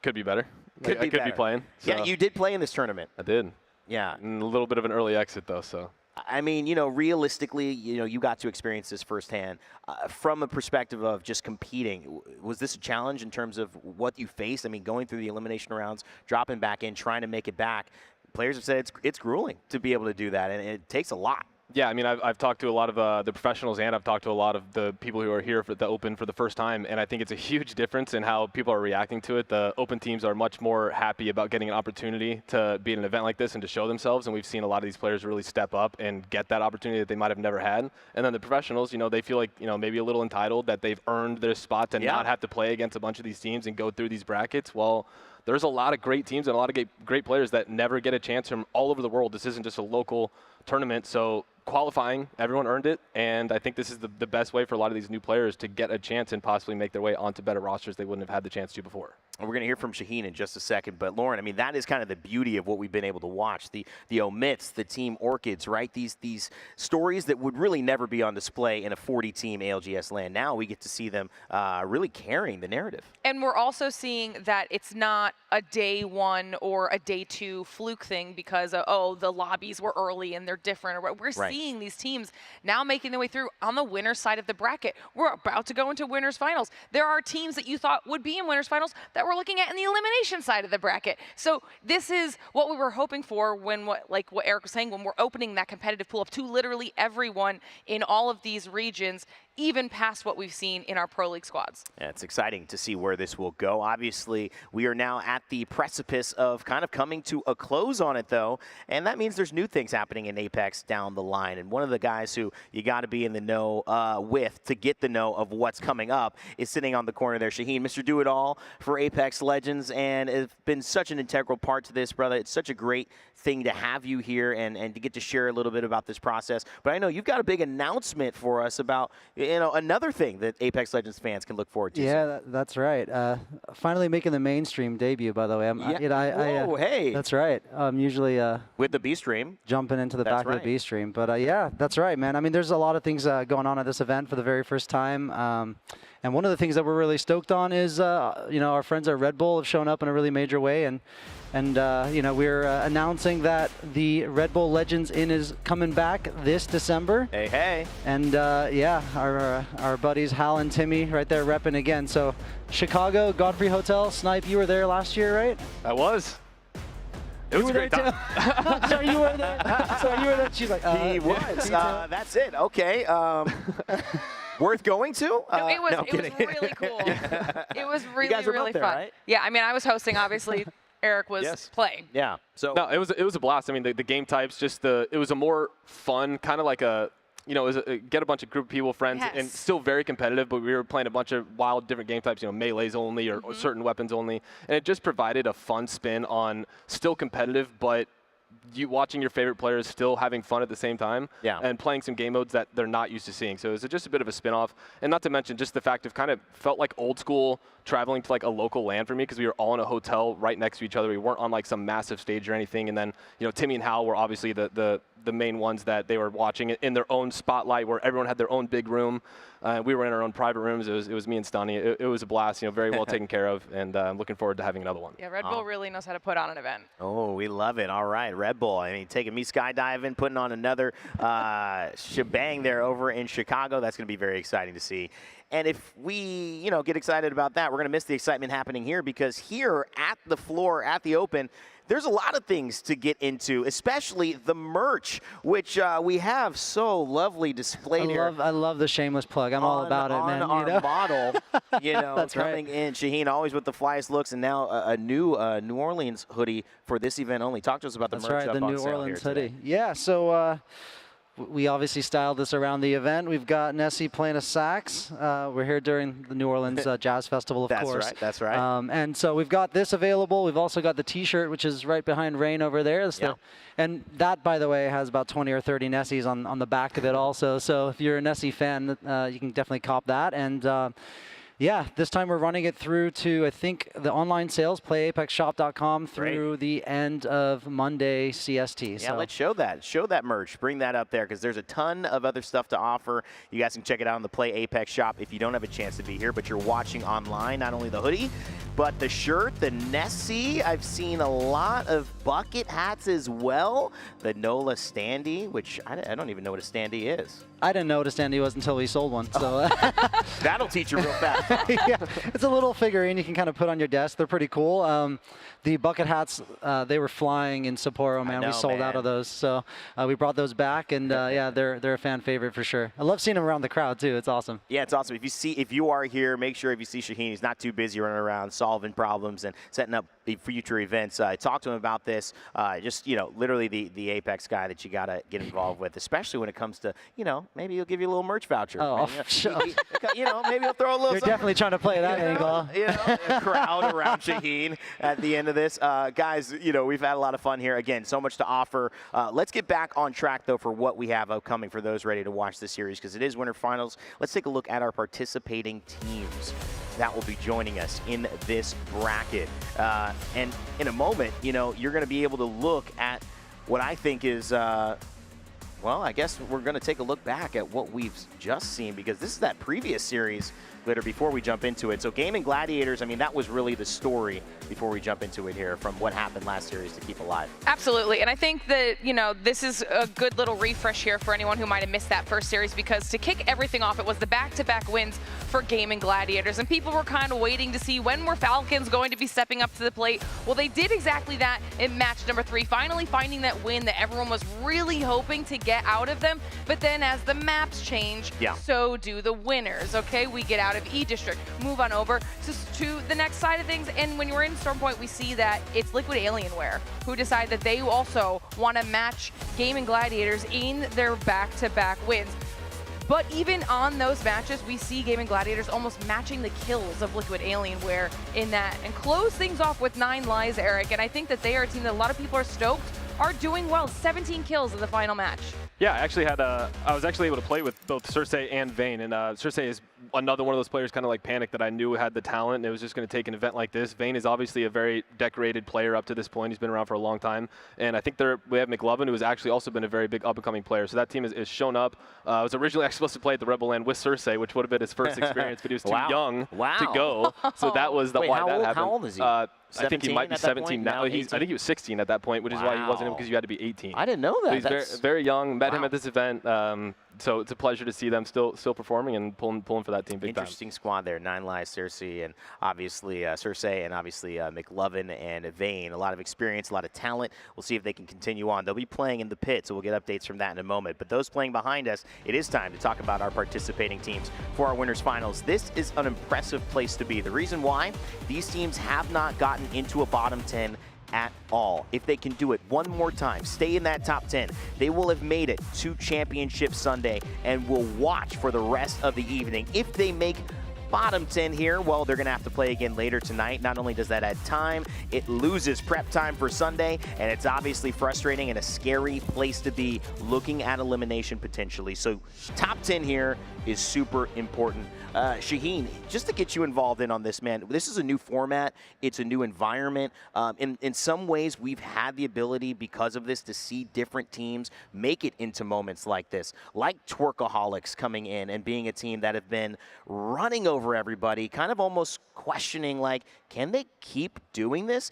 could be better. I could be playing. So. Yeah, you did play in this tournament. I did. Yeah. And a little bit of an early exit, though, so. I mean, you know, realistically, you know, you got to experience this firsthand. From a perspective of just competing, was this a challenge in terms of what you faced? I mean, going through the elimination rounds, dropping back in, trying to make it back. Players have said it's grueling to be able to do that, and it takes a lot. Yeah, I mean, I've talked to a lot of the professionals, and I've talked to a lot of the people who are here for the Open for the first time, and I think it's a huge difference in how people are reacting to it. The Open teams are much more happy about getting an opportunity to be at an event like this and to show themselves, and we've seen a lot of these players really step up and get that opportunity that they might have never had. And then the professionals, you know, they feel like, you know, maybe a little entitled that they've earned their spot to not have to play against a bunch of these teams and go through these brackets. Well, there's a lot of great teams and a lot of great players that never get a chance from all over the world. This isn't just a local tournament, so qualifying, everyone earned it, and I think this is the best way for a lot of these new players to get a chance and possibly make their way onto better rosters they wouldn't have had the chance to before. We're going to hear from Shaheen in just a second, but Lauren, I mean, that is kind of the beauty of what we've been able to watch. The OMITs, the Team Orchids, right? These stories that would really never be on display in a 40-team ALGS land. Now we get to see them really carrying the narrative. And we're also seeing that it's not a day one or a day two fluke thing because, the lobbies were early and they're different. Or we're seeing these teams now making their way through on the winner's side of the bracket. We're about to go into winners finals. There are teams that you thought would be in winners finals that we're looking at in the elimination side of the bracket. So this is what we were hoping for when, like what Eric was saying, when we're opening that competitive pool up to literally everyone in all of these regions. even past what we've seen in our Pro League squads. Yeah, it's exciting to see where this will go. Obviously, we are now at the precipice of kind of coming to a close on it, though, and that means there's new things happening in Apex down the line. And one of the guys who you got to be in the know with to get the know of what's coming up is sitting on the corner there, Shaheen, Mr. Do-It-All for Apex Legends, and it's been such an integral part to this, brother. It's such a great thing to have you here and to get to share a little bit about this process. But I know you've got a big announcement for us about, another thing that Apex Legends fans can look forward to. Yeah, that's right. Finally making the mainstream debut, by the way. Whoa, hey. That's right. Usually with the B stream, jumping into the back of the B stream. But yeah, that's right, man. I mean, there's a lot of things going on at this event for the very first time. And one of the things that we're really stoked on is, our friends at Red Bull have shown up in a really major way, and we're announcing that the Red Bull Legends Inn is coming back this December. Hey, hey. And yeah, our buddies Hal and Timmy right there repping again. So Chicago, Godfrey Hotel, Snipe, you were there last year, right? I was. It was a great time. So you were there. So you were there. She's like, he was. That's it. Okay. Worth going to? No, it was really cool. It was really, really fun. Right? Yeah, I mean, I was hosting, obviously. Eric was playing. Yeah. So no, it was a blast. I mean, the game types, it was a more fun, kind of like a, get a bunch of group of people, friends, and still very competitive, but we were playing a bunch of wild different game types, melees only or certain weapons only. And it just provided a fun spin on still competitive, but you watching your favorite players still having fun at the same time, and playing some game modes that they're not used to seeing. So it was just a bit of a spin-off, and not to mention just the fact of kind of felt like old school traveling to like a local LAN for me, because we were all in a hotel right next to each other. We weren't on like some massive stage or anything. And then Timmy and Hal were obviously the main ones that they were watching in their own spotlight, where everyone had their own big room. We were in our own private rooms. It was me and Stunny. It was a blast. Very well taken care of, and I'm looking forward to having another one. Yeah, Red Bull really knows how to put on an event. Oh, we love it. All right, Red Bull. I mean, taking me skydiving, putting on another shebang there over in Chicago. That's going to be very exciting to see. And if we, get excited about that, we're going to miss the excitement happening here, because here at the floor, at the Open, there's a lot of things to get into, especially the merch, which we have so lovely displayed here. I love the shameless plug. I'm all about it, man. On our model, That's coming in. Shaheen, always with the flyest looks, and now a new New Orleans hoodie for this event only. Talk to us about the merch. That's right, the New Orleans hoodie. Yeah, so we obviously styled this around the event. We've got Nessie playing a sax. We're here during the New Orleans Jazz Festival, of course. That's right. And so we've got this available. We've also got the T-shirt, which is right behind Rain over there. And that, by the way, has about 20 or 30 Nessies on the back of it also. So if you're a Nessie fan, you can definitely cop that. And yeah, this time we're running it through to, I think, the online sales, playapexshop.com, through the end of Monday CST. Yeah, let's show that. Show that merch. Bring that up there, because there's a ton of other stuff to offer. You guys can check it out on the Play Apex shop if you don't have a chance to be here, but you're watching online. Not only the hoodie, but the shirt, the Nessie. I've seen a lot of bucket hats as well. The NOLA standee, which I don't even know what a standee is. I didn't know what a standee was until we sold one. So that'll teach you real fast. Yeah, it's a little figurine you can kind of put on your desk. They're pretty cool. The bucket hats, they were flying in Sapporo, man. We sold out of those, so we brought those back, and yeah, they're a fan favorite for sure. I love seeing them around the crowd too. It's awesome. Yeah, it's awesome. If you are here, make sure if you see Shaheen, he's not too busy running around solving problems and setting up future events. Talk to him about this. Just literally the Apex guy that you gotta get involved with, especially when it comes to maybe he'll give you a little merch voucher. Oh, maybe he'll throw a little. You're definitely trying to play that angle. A crowd around Shaheen at the end of this. Guys, we've had a lot of fun here. Again, so much to offer. Let's get back on track, though, for what we have upcoming for those ready to watch this series, because it is Winter Finals. Let's take a look at our participating teams that will be joining us in this bracket. And in a moment, you're going to be able to look at what I think is well, I guess we're going to take a look back at what we've just seen, because this is that previous series later before we jump into it. So Gaming Gladiators, I mean, that was really the story before we jump into it here from what happened last series to keep alive. Absolutely, and I think that, you know, this is a good little refresh here for anyone who might have missed that first series, because to kick everything off, it was the back-to-back wins for Gaming Gladiators, and people were kind of waiting to see when were Falcons going to be stepping up to the plate. Well, they did exactly that in match number 3, finally finding that win that everyone was really hoping to get out of them. But then as the maps change, so do the winners, okay? We get out of E-District, move on over to the next side of things, and when you're in Storm Point, we see that it's Liquid Alienware who decide that they also want to match Gaming Gladiators in their back-to-back wins. But even on those matches, we see Gaming Gladiators almost matching the kills of Liquid Alienware in that, and close things off with 9 lives, Eric. And I think that they are a team that a lot of people are stoked are doing well. 17 kills in the final match. Yeah, I actually had I was actually able to play with both Cersei and Vayne, and Cersei is another one of those players kind of like Panic that I knew had the talent, and it was just going to take an event like this. Vayne is obviously a very decorated player up to this point. He's been around for a long time, and I think we have McLovin, who has actually also been a very big up-and-coming player. So that team is shown up. I was originally actually supposed to play at the Rebel Land with Cersei, which would have been his first experience, but he was too young to go. So that was why that happened. How old is he? I think he might be 17 now. I think he was 16 at that point, which is why he wasn't in, because you had to be 18. I didn't know that. But he's very, very young. Met him at this event. So it's a pleasure to see them still performing and pulling for that team big time. Interesting squad there. 9 lives, Cersei, and obviously McLovin and Vayne. A lot of experience, a lot of talent. We'll see if they can continue on. They'll be playing in the pit, so we'll get updates from that in a moment. But those playing behind us, it is time to talk about our participating teams for our winners finals. This is an impressive place to be. The reason why, these teams have not gotten into a bottom 10 at all. If they can do it one more time, stay in that top 10, they will have made it to Championship Sunday and will watch for the rest of the evening. If they make bottom 10 here, well, they're going to have to play again later tonight. Not only does that add time, it loses prep time for Sunday, and it's obviously frustrating and a scary place to be looking at elimination potentially. So top 10 here is super important. Shaheen, just to get you involved in on this, man, this is a new format. It's a new environment. In some ways, we've had the ability because of this to see different teams make it into moments like this, like Twerkaholics coming in and being a team that have been running over everybody, kind of almost questioning, like, can they keep doing this?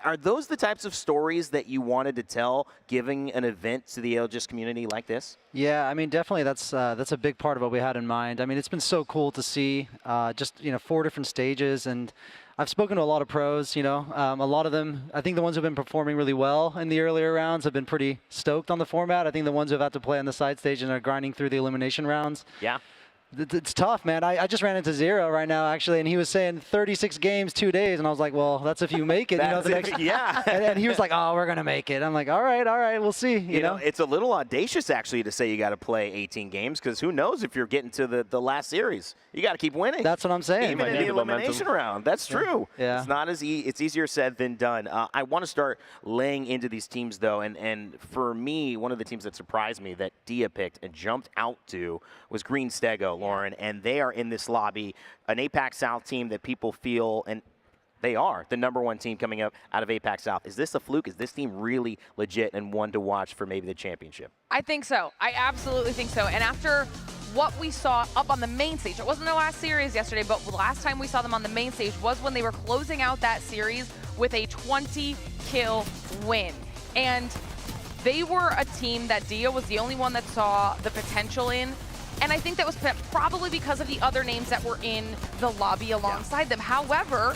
Are those the types of stories that you wanted to tell, giving an event to the ALGS community like this? Yeah, I mean, definitely that's a big part of what we had in mind. I mean, it's been so cool to see just, 4 different stages, and I've spoken to a lot of pros, a lot of them, I think the ones who've been performing really well in the earlier rounds have been pretty stoked on the format. I think the ones who've had to play on the side stage and are grinding through the elimination rounds. Yeah. It's tough, man. I just ran into Zero right now, actually, and he was saying 36 games, 2 days, and I was like, well, that's if you make it. The next, yeah. And he was like, oh, we're going to make it. I'm like, all right, we'll see. You know, it's a little audacious, actually, to say you got to play 18 games, because who knows if you're getting to the last series. You got to keep winning. That's what I'm saying. Even in the elimination round. That's true. Yeah. It's not as it's easier said than done. I want to start laying into these teams, though, and for me, one of the teams that surprised me that Dia picked and jumped out to was Green Stego, Lauren, and they are in this lobby, an APAC South team that people feel, and they are the #1 team coming up out of APAC South. Is this a fluke? Is this team really legit and one to watch for maybe the championship? I think so. I absolutely think so. And after what we saw up on the main stage, it wasn't the last series yesterday, but the last time we saw them on the main stage was when they were closing out that series with a 20-kill win. And they were a team that Dia was the only one that saw the potential in. And I think that was probably because of the other names that were in the lobby alongside them. However,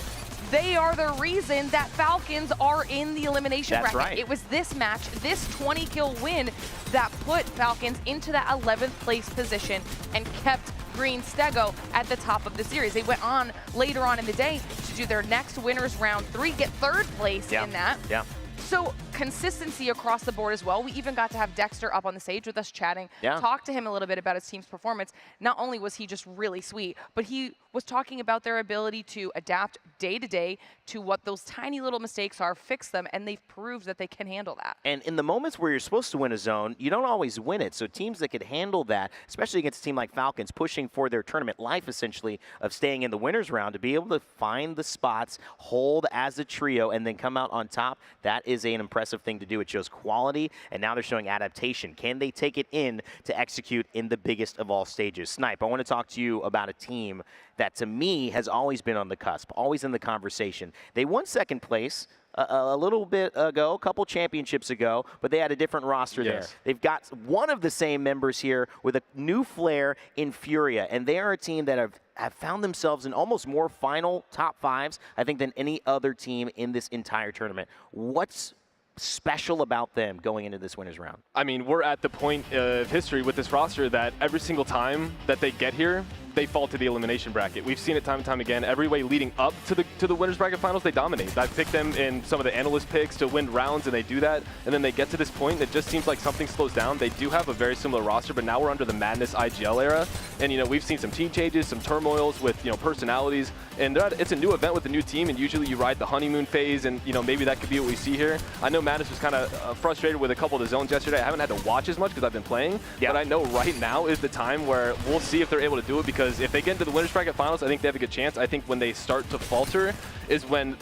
they are the reason that Falcons are in the elimination bracket. Right. It was this match, this 20-kill win, that put Falcons into that 11th place position and kept Green Stego at the top of the series. They went on later on in the day to do their next winners round 3, get 3rd place in that. Yeah. So consistency across the board as well. We even got to have Dexter up on the stage with us chatting, talk to him a little bit about his team's performance. Not only was he just really sweet, but he was talking about their ability to adapt day to day to what those tiny little mistakes are, fix them, and they've proved that they can handle that. And in the moments where you're supposed to win a zone, you don't always win it. So teams that could handle that, especially against a team like Falcons, pushing for their tournament life, essentially, of staying in the winners round, to be able to find the spots, hold as a trio, and then come out on top, that is an impressive impressive thing to do. It shows quality, and now they're showing adaptation. Can they take it in to execute in the biggest of all stages? Snipe, I want to talk to you about a team that, to me, has always been on the cusp, always in the conversation. They won second place a little bit ago, a couple championships ago, but they had a different roster there. They've got one of the same members here with a new flair in Furia, and they are a team that have found themselves in almost more final top fives, I think, than any other team in this entire tournament. What's special about them going into this winners round? I mean, we're at the point of history with this roster that every single time that they get here, they fall to the elimination bracket. We've seen it time and time again. Every way leading up to the winners bracket finals, they dominate. I've picked them in some of the analyst picks to win rounds, and they do that. And then they get to this point, and it just seems like something slows down. They do have a very similar roster, but now we're under the madness IGL era. And we've seen some team changes, some turmoils with personalities. And it's a new event with a new team, and usually you ride the honeymoon phase, and maybe that could be what we see here. I know Madness was kind of frustrated with a couple of the zones yesterday. I haven't had to watch as much because I've been playing, but I know right now is the time where we'll see if they're able to do it, because if they get into the winners bracket finals, I think they have a good chance. I think when they start to falter is when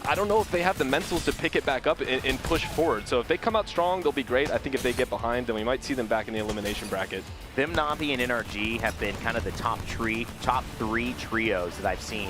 I don't know if they have the mentals to pick it back up and push forward. So if they come out strong, they'll be great. I think if they get behind, then we might see them back in the elimination bracket. Them, Navi, and NRG have been kind of the top three trios that I've seen.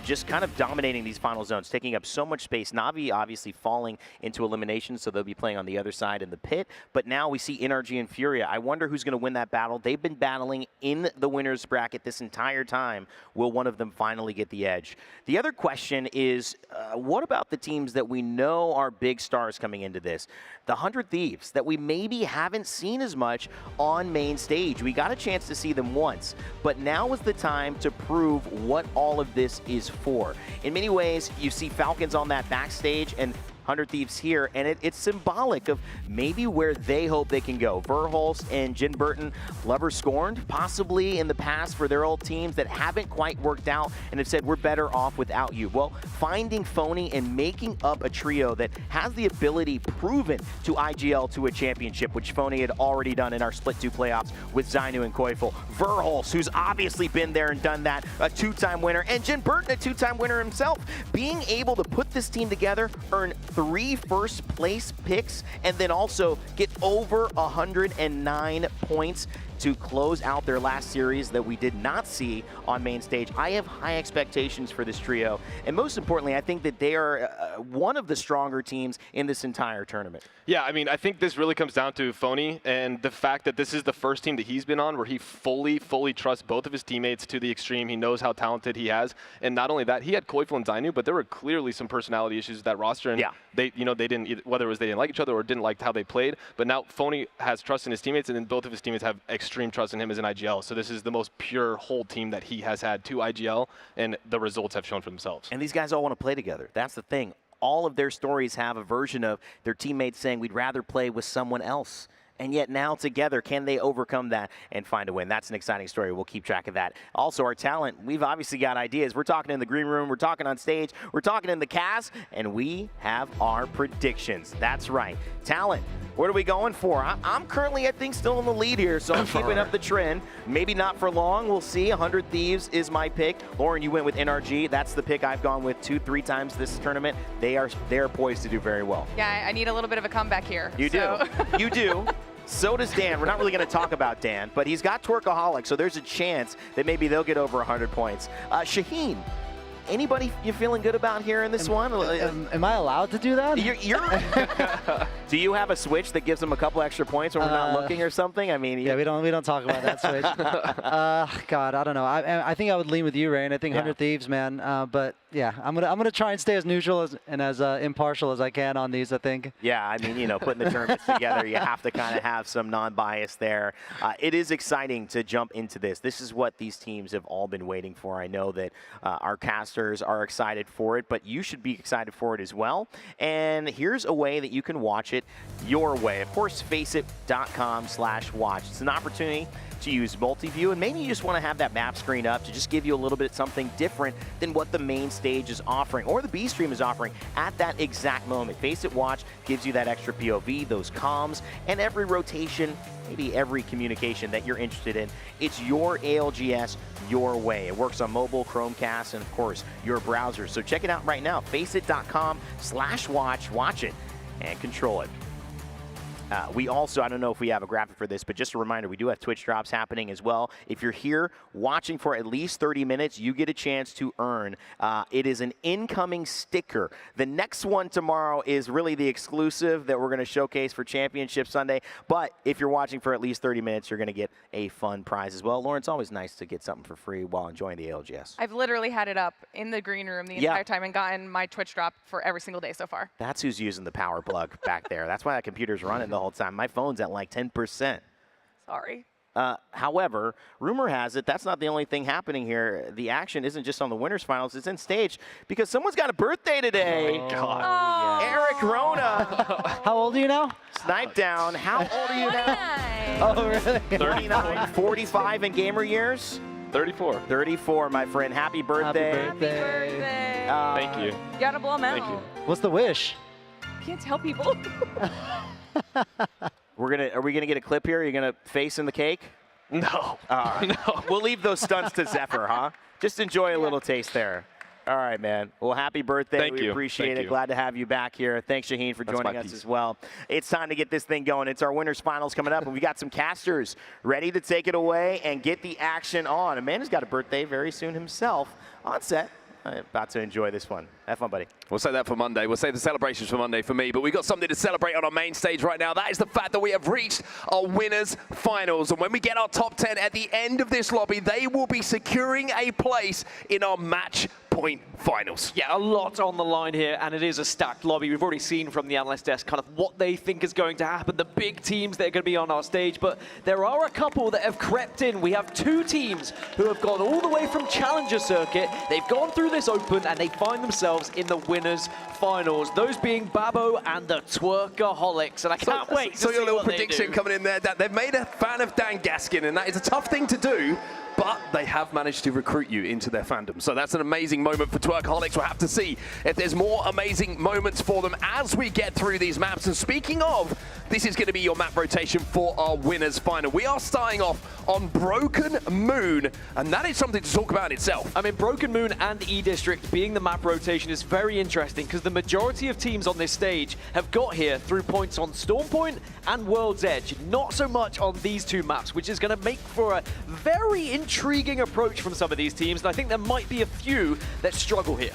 Just kind of dominating these final zones, taking up so much space. Navi obviously falling into elimination, so they'll be playing on the other side in the pit. But now we see NRG and Furia. I wonder who's going to win that battle. They've been battling in the winners bracket this entire time. Will one of them finally get the edge? The other question is, what about the teams that we know are big stars coming into this? The 100 Thieves that we maybe haven't seen as much on main stage. We got a chance to see them once, but now is the time to prove what all of this is for. In many ways, you see Falcons on that backstage and 100 Thieves here, and it's symbolic of maybe where they hope they can go. Verhulst and Jin Burton, lovers scorned, possibly in the past for their old teams that haven't quite worked out and have said, we're better off without you. Well, finding Phony and making up a trio that has the ability proven to IGL to a championship, which Phony had already done in our Split 2 playoffs with Zainu and Koifel. Verhulst, who's obviously been there and done that, a two-time winner, and Jin Burton, a two-time winner himself. Being able to put this team together, earn 3 first place picks, and then also get over 109 points to close out their last series that we did not see on main stage. I have high expectations for this trio, and most importantly, I think that they are one of the stronger teams in this entire tournament. Yeah, I mean, I think this really comes down to Phony and the fact that this is the first team that he's been on where he fully trusts both of his teammates to the extreme. He knows how talented he has, and not only that, he had Koifel and Zainu, but there were clearly some personality issues with that roster, and they didn't, whether it was they didn't like each other or didn't like how they played, but now Phony has trust in his teammates, and then both of his teammates have extreme trust in him as an IGL. So this is the most pure whole team that he has had to IGL, and the results have shown for themselves. And these guys all want to play together. That's the thing. All of their stories have a version of their teammates saying, we'd rather play with someone else. And yet now together, can they overcome that and find a win? That's an exciting story. We'll keep track of that. Also, our talent, we've obviously got ideas. We're talking in the green room, we're talking on stage, we're talking in the cast, and we have our predictions. That's right. Talent, what are we going for? I'm currently, I think, still in the lead here, so I'm keeping up the trend. Maybe not for long. We'll see. 100 Thieves is my pick. Lauren, you went with NRG. That's the pick I've gone with 2-3 times this tournament. They're poised to do very well. Yeah, I need a little bit of a comeback here. You do. You do. So does Dan. We're not really going to talk about Dan, but he's got Twerkaholic, so there's a chance that maybe they'll get over 100 points. Shaheen, anybody you feeling good about here in this one? Am I allowed to do that? Do you have a switch that gives them a couple extra points when we're not looking or something? I mean, yeah, we don't talk about that switch. God, I don't know. I think I would lean with you, Rain. I think 100 Thieves, man. But yeah, I'm gonna try and stay as neutral and as impartial as I can on these, I think. Yeah, I mean, putting the tournaments together, you have to kind of have some non-bias there. It is exciting to jump into this. This is what these teams have all been waiting for. I know that our casters are excited for it, but you should be excited for it as well. And here's a way that you can watch it your way. Of course, faceit.com/watch. It's an opportunity to use multi-view, and maybe you just want to have that map screen up to just give you a little bit something different than what the main stage is offering or the B stream is offering at that exact moment. Faceit Watch gives you that extra POV, those comms, and every rotation, maybe every communication that you're interested in. It's your ALGS your way. It works on mobile, Chromecast, and of course, your browser. So check it out right now, faceit.com/watch. Watch it. and control it. We also, I don't know if we have a graphic for this, but just a reminder, we do have Twitch drops happening as well. If you're here watching for at least 30 minutes, you get a chance to earn. It is an incoming sticker. The next one tomorrow is really the exclusive that we're going to showcase for Championship Sunday. But if you're watching for at least 30 minutes, you're going to get a fun prize as well. Lauren, it's always nice to get something for free while enjoying the ALGS. I've literally had it up in the green room the entire time and gotten my Twitch drop for every single day so far. That's who's using the power plug back there. That's why that computer's running the whole time. My phone's at like 10%. Sorry. However, rumor has it that's not the only thing happening here. The action isn't just on the winners finals, it's in stage because someone's got a birthday today. Oh, God. Eric Rona. How old are you now? Snipe down. How old are you now? Oh, really? 39, 45 in gamer years? 34. 34, my friend. Happy birthday. Happy birthday. Thank you. You gotta blow them out. Thank you. What's the wish? Can't tell people. Are we gonna get a clip here? Are you gonna face in the cake? No. No. We'll leave those stunts to Zephyr, huh? Just enjoy a little taste there. All right, man. Well, happy birthday. Thank we you. appreciate Thank it. you. Glad to have you back here. Thanks, Shaheen, for That's joining my us piece. as well. It's time to get this thing going. It's our winners finals coming up, and we got some casters ready to take it away and get the action on. Amanda's got a birthday very soon himself on set. About to enjoy this one. Have fun, buddy. We'll say that for Monday. We'll save the celebrations for Monday for me, but we've got something to celebrate on our main stage right now. That is the fact that we have reached our winners finals. And when we get our top 10 at the end of this lobby, they will be securing a place in our match point finals. Yeah, a lot on the line here, and it is a stacked lobby. We've already seen from the analyst desk kind of what they think is going to happen, the big teams that are going to be on our stage, but there are a couple that have crept in. We have two teams who have gone all the way from Challenger Circuit. They've gone through this Open, and they find themselves in the winners finals, those being Babo and the Twerkaholics, and I can't wait to So see your little what they prediction do. coming in there, that they've made a fan of Dan Gaskin, and that is a tough thing to do, but they have managed to recruit you into their fandom. So that's an amazing moment for Twerkaholics. We'll have to see if there's more amazing moments for them as we get through these maps. And speaking of, this is going to be your map rotation for our winners final. We are starting off on Broken Moon, and that is something to talk about in itself. I mean, Broken Moon and E-District being the map rotation is very interesting because the majority of teams on this stage have got here through points on Storm Point and World's Edge. Not so much on these two maps, which is going to make for a very intriguing approach from some of these teams, and I think there might be a few that struggle here.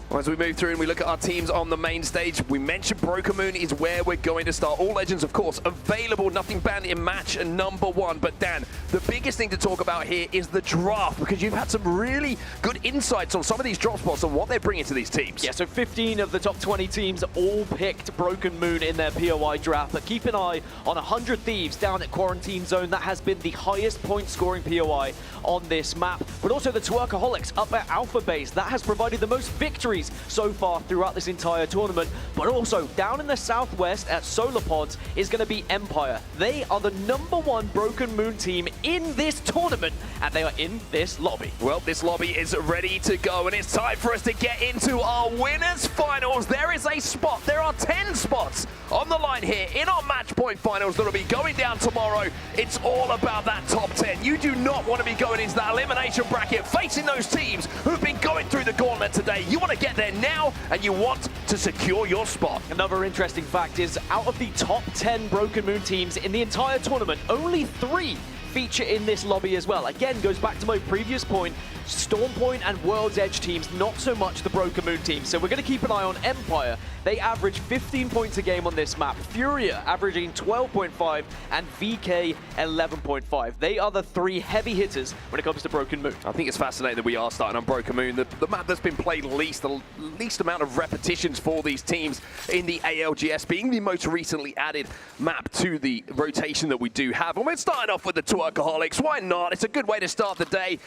Well, as we move through and we look at our teams on the main stage, we mentioned Broken Moon is where we're going to start. All Legends, of course, available, nothing banned in match number 1. But Dan, the biggest thing to talk about here is the draft, because you've had some really good insights on some of these drop spots and what they're bringing to these teams. Yeah, so 15 of the top 20 teams all picked Broken Moon in their POI draft, but keep an eye on 100 Thieves down at Quarantine Zone. That has been the highest point scoring POI on this map. But also the Twerkaholics up at Alpha Base. That has provided the most victories so far throughout this entire tournament. But also down in the southwest at Solar Pods is going to be Empire. They are the #1 Broken Moon team in this tournament, and they are in this lobby. Well, this lobby is ready to go, and it's time for us to get into our winners finals. There is a spot. There are 10 spots on the line here in our match point finals that will be going down tomorrow. It's all about that top 10. You do not want to be going into that elimination bracket facing those teams who've been going through the gauntlet today. You want to get there now, and you want to secure your spot. Another interesting fact is, out of the top 10 Broken Moon teams in the entire tournament, only 3 feature in this lobby as well. Again, goes back to my previous point, Storm Point and World's Edge teams, not so much the Broken Moon teams. So we're going to keep an eye on Empire. They average 15 points a game on this map. Furia averaging 12.5 and VK 11.5. They are the 3 heavy hitters when it comes to Broken Moon. I think it's fascinating that we are starting on Broken Moon, the map that's been played least, the least amount of repetitions for these teams in the ALGS, being the most recently added map to the rotation that we do have. And we're starting off with the Twerkaholics. Why not? It's a good way to start the day.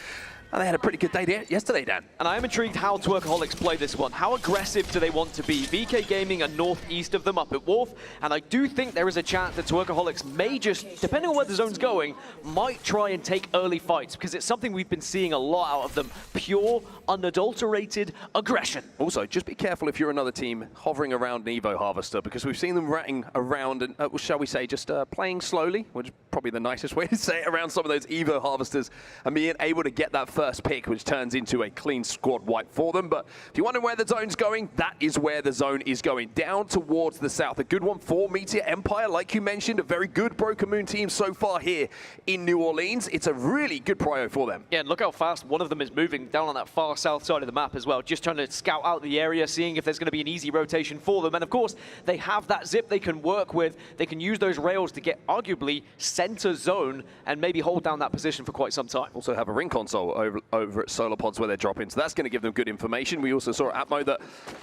And they had a pretty good day yesterday, Dan. And I am intrigued how Twerkaholics play this one. How aggressive do they want to be? VK Gaming are northeast of them up at Wharf, and I do think there is a chance that Twerkaholics may just, depending on where the zone's going, might try and take early fights, because it's something we've been seeing a lot out of them. Pure, unadulterated aggression. Also, just be careful if you're another team hovering around an Evo Harvester, because we've seen them ratting around and, shall we say, just playing slowly, which is probably the nicest way to say it, around some of those Evo Harvesters, and being able to get that first pick, which turns into a clean squad wipe for them. But if you wonder where the zone's going, that is where the zone is going, down towards the south. A good one for Meteor Empire, like you mentioned, a very good Broken Moon team so far here in New Orleans. It's a really good prio for them. Yeah, and look how fast one of them is moving down on that far south side of the map as well, just trying to scout out the area, seeing if there's going to be an easy rotation for them. And of course, they have that zip they can work with. They can use those rails to get arguably center zone and maybe hold down that position for quite some time. Also have a ring console over at Solar Pods where they're dropping, so that's going to give them good information. We also saw at Atmo that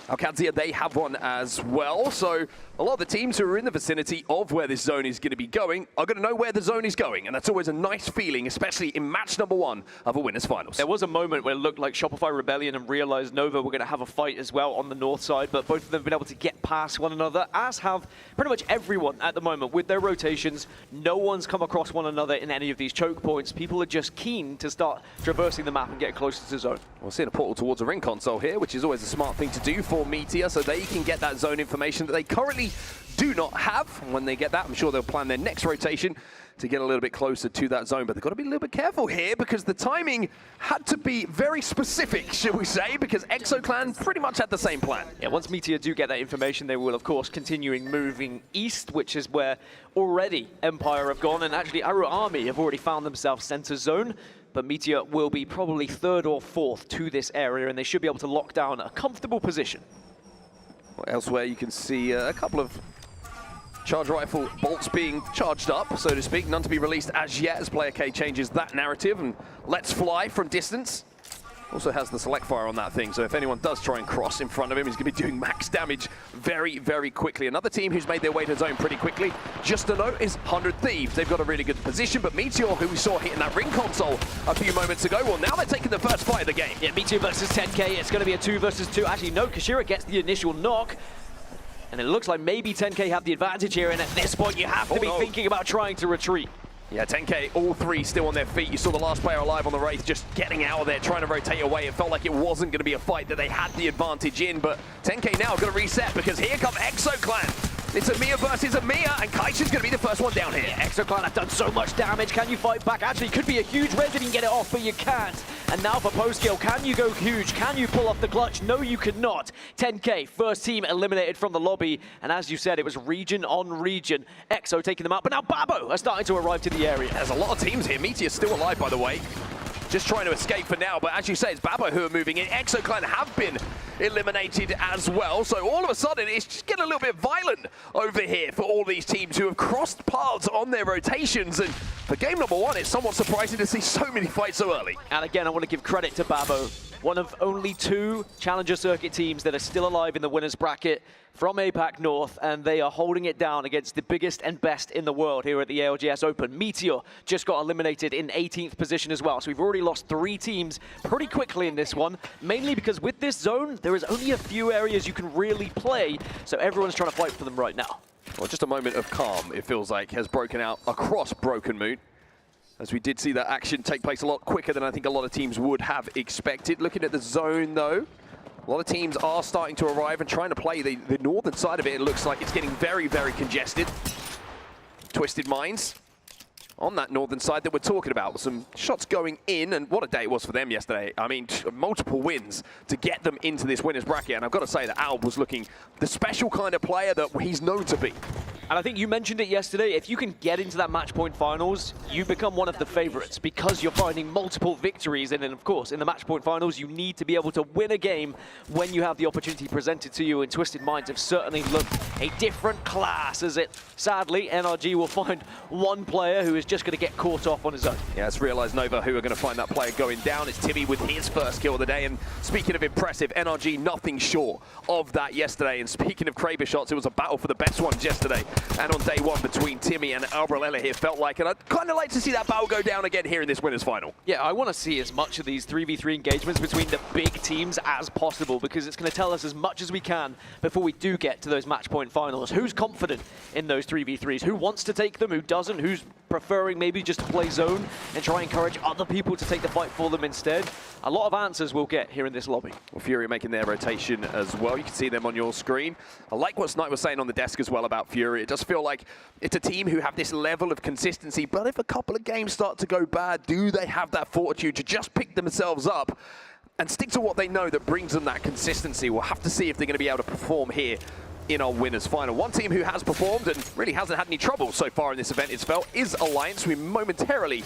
Alcadzia, they have one as well. So a lot of the teams who are in the vicinity of where this zone is going to be going are going to know where the zone is going, and that's always a nice feeling, especially in match number 1 of a winners finals. There was a moment where it looked like Shopify Rebellion and Realized Nova were going to have a fight as well on the north side, but both of them have been able to get past one another, as have pretty much everyone at the moment with their rotations. No one's come across one another in any of these choke points. People are just keen to start traversing the map and get closer to zone. We're seeing a portal towards a ring console here, which is always a smart thing to do for Meteor, so they can get that zone information that they currently do not have. And when they get that, I'm sure they'll plan their next rotation to get a little bit closer to that zone. But they've got to be a little bit careful here because the timing had to be very specific, should we say, because ExoClan pretty much had the same plan. Yeah, once Meteor do get that information, they will, of course, continuing moving east, which is where already Empire have gone, and actually Aru Army have already found themselves center zone. But Meteor will be probably 3rd or 4th to this area, and they should be able to lock down a comfortable position. Well, elsewhere, you can see a couple of charge rifle bolts being charged up, so to speak. None to be released as yet, as Player K changes that narrative and lets fly from distance. Also has the select fire on that thing, so if anyone does try and cross in front of him, he's going to be doing max damage very, very quickly. Another team who's made their way to the zone pretty quickly, just a note, is 100 Thieves. They've got a really good position, but Meteor, who we saw hitting that ring console a few moments ago, well, now they're taking the first fight of the game. Yeah, Meteor versus 10K. It's going to be a 2 versus 2. Actually, no, Kashira gets the initial knock. And it looks like maybe 10K have the advantage here, and at this point you have to be thinking about trying to retreat. Yeah, 10K, all 3 still on their feet. You saw the last player alive on the Wraith just getting out of there, trying to rotate away. It felt like it wasn't going to be a fight that they had the advantage in, but 10K now going to reset because here come ExoClan. It's a Mia versus a Mia, and Kaisha's going to be the first one down here. Yeah, ExoClan have done so much damage. Can you fight back? Actually, could be a huge res if you can get it off, but you can't. And now for post-kill, can you go huge? Can you pull off the clutch? No, you cannot. 10K, first team eliminated from the lobby. And as you said, it was region on region. Exo taking them out, but now Babo are starting to arrive to the area. There's a lot of teams here. Meteor's still alive, by the way. Just trying to escape for now, but as you say, it's Babo who are moving in. ExoClan have been eliminated as well, so all of a sudden it's just getting a little bit violent over here for all these teams who have crossed paths on their rotations, and for game number 1, it's somewhat surprising to see so many fights so early. And again, I want to give credit to Babo, one of only 2 Challenger Circuit teams that are still alive in the winners bracket from APAC North, and they are holding it down against the biggest and best in the world here at the ALGS Open. Meteor just got eliminated in 18th position as well, so we've already lost 3 teams pretty quickly in this one, mainly because with this zone, there is only a few areas you can really play, so everyone's trying to fight for them right now. Well, just a moment of calm, it feels like, has broken out across Broken Moon, as we did see that action take place a lot quicker than I think a lot of teams would have expected. Looking at the zone, though, a lot of teams are starting to arrive and trying to play the northern side of it. It looks like it's getting very, very congested. Twisted Minds on that northern side that we're talking about. Some shots going in, and what a day it was for them yesterday. I mean, multiple wins to get them into this winners bracket, and I've got to say that Alb was looking the special kind of player that he's known to be. And I think you mentioned it yesterday, if you can get into that match point finals, you become one of the favorites because you're finding multiple victories. And then, of course, in the match point finals, you need to be able to win a game when you have the opportunity presented to you. And Twisted Minds have certainly looked a different class, as it, sadly, NRG will find one player who is just going to get caught off on his own. Yeah, it's Realized Nova who are going to find that player going down. It's Timmy with his first kill of the day. And speaking of impressive, NRG nothing short of that yesterday. And speaking of Kraber shots, it was a battle for the best ones yesterday. And on day 1 between Timmy and Albrelella here felt like, and I'd kind of like to see that battle go down again here in this winners final. Yeah, I want to see as much of these 3v3 engagements between the big teams as possible, because it's going to tell us as much as we can before we do get to those match point finals. Who's confident in those 3v3s? Who wants to take them? Who doesn't? Who's preferring maybe just to play zone and try and encourage other people to take the fight for them instead? A lot of answers we'll get here in this lobby. Well, Fury making their rotation as well. You can see them on your screen. I like what Snipe was saying on the desk as well about Fury. It does feel like it's a team who have this level of consistency, but if a couple of games start to go bad, do they have that fortitude to just pick themselves up and stick to what they know that brings them that consistency? We'll have to see if they're going to be able to perform here in our winners final. One team who has performed and really hasn't had any trouble so far in this event, it's felt, is Alliance. We momentarily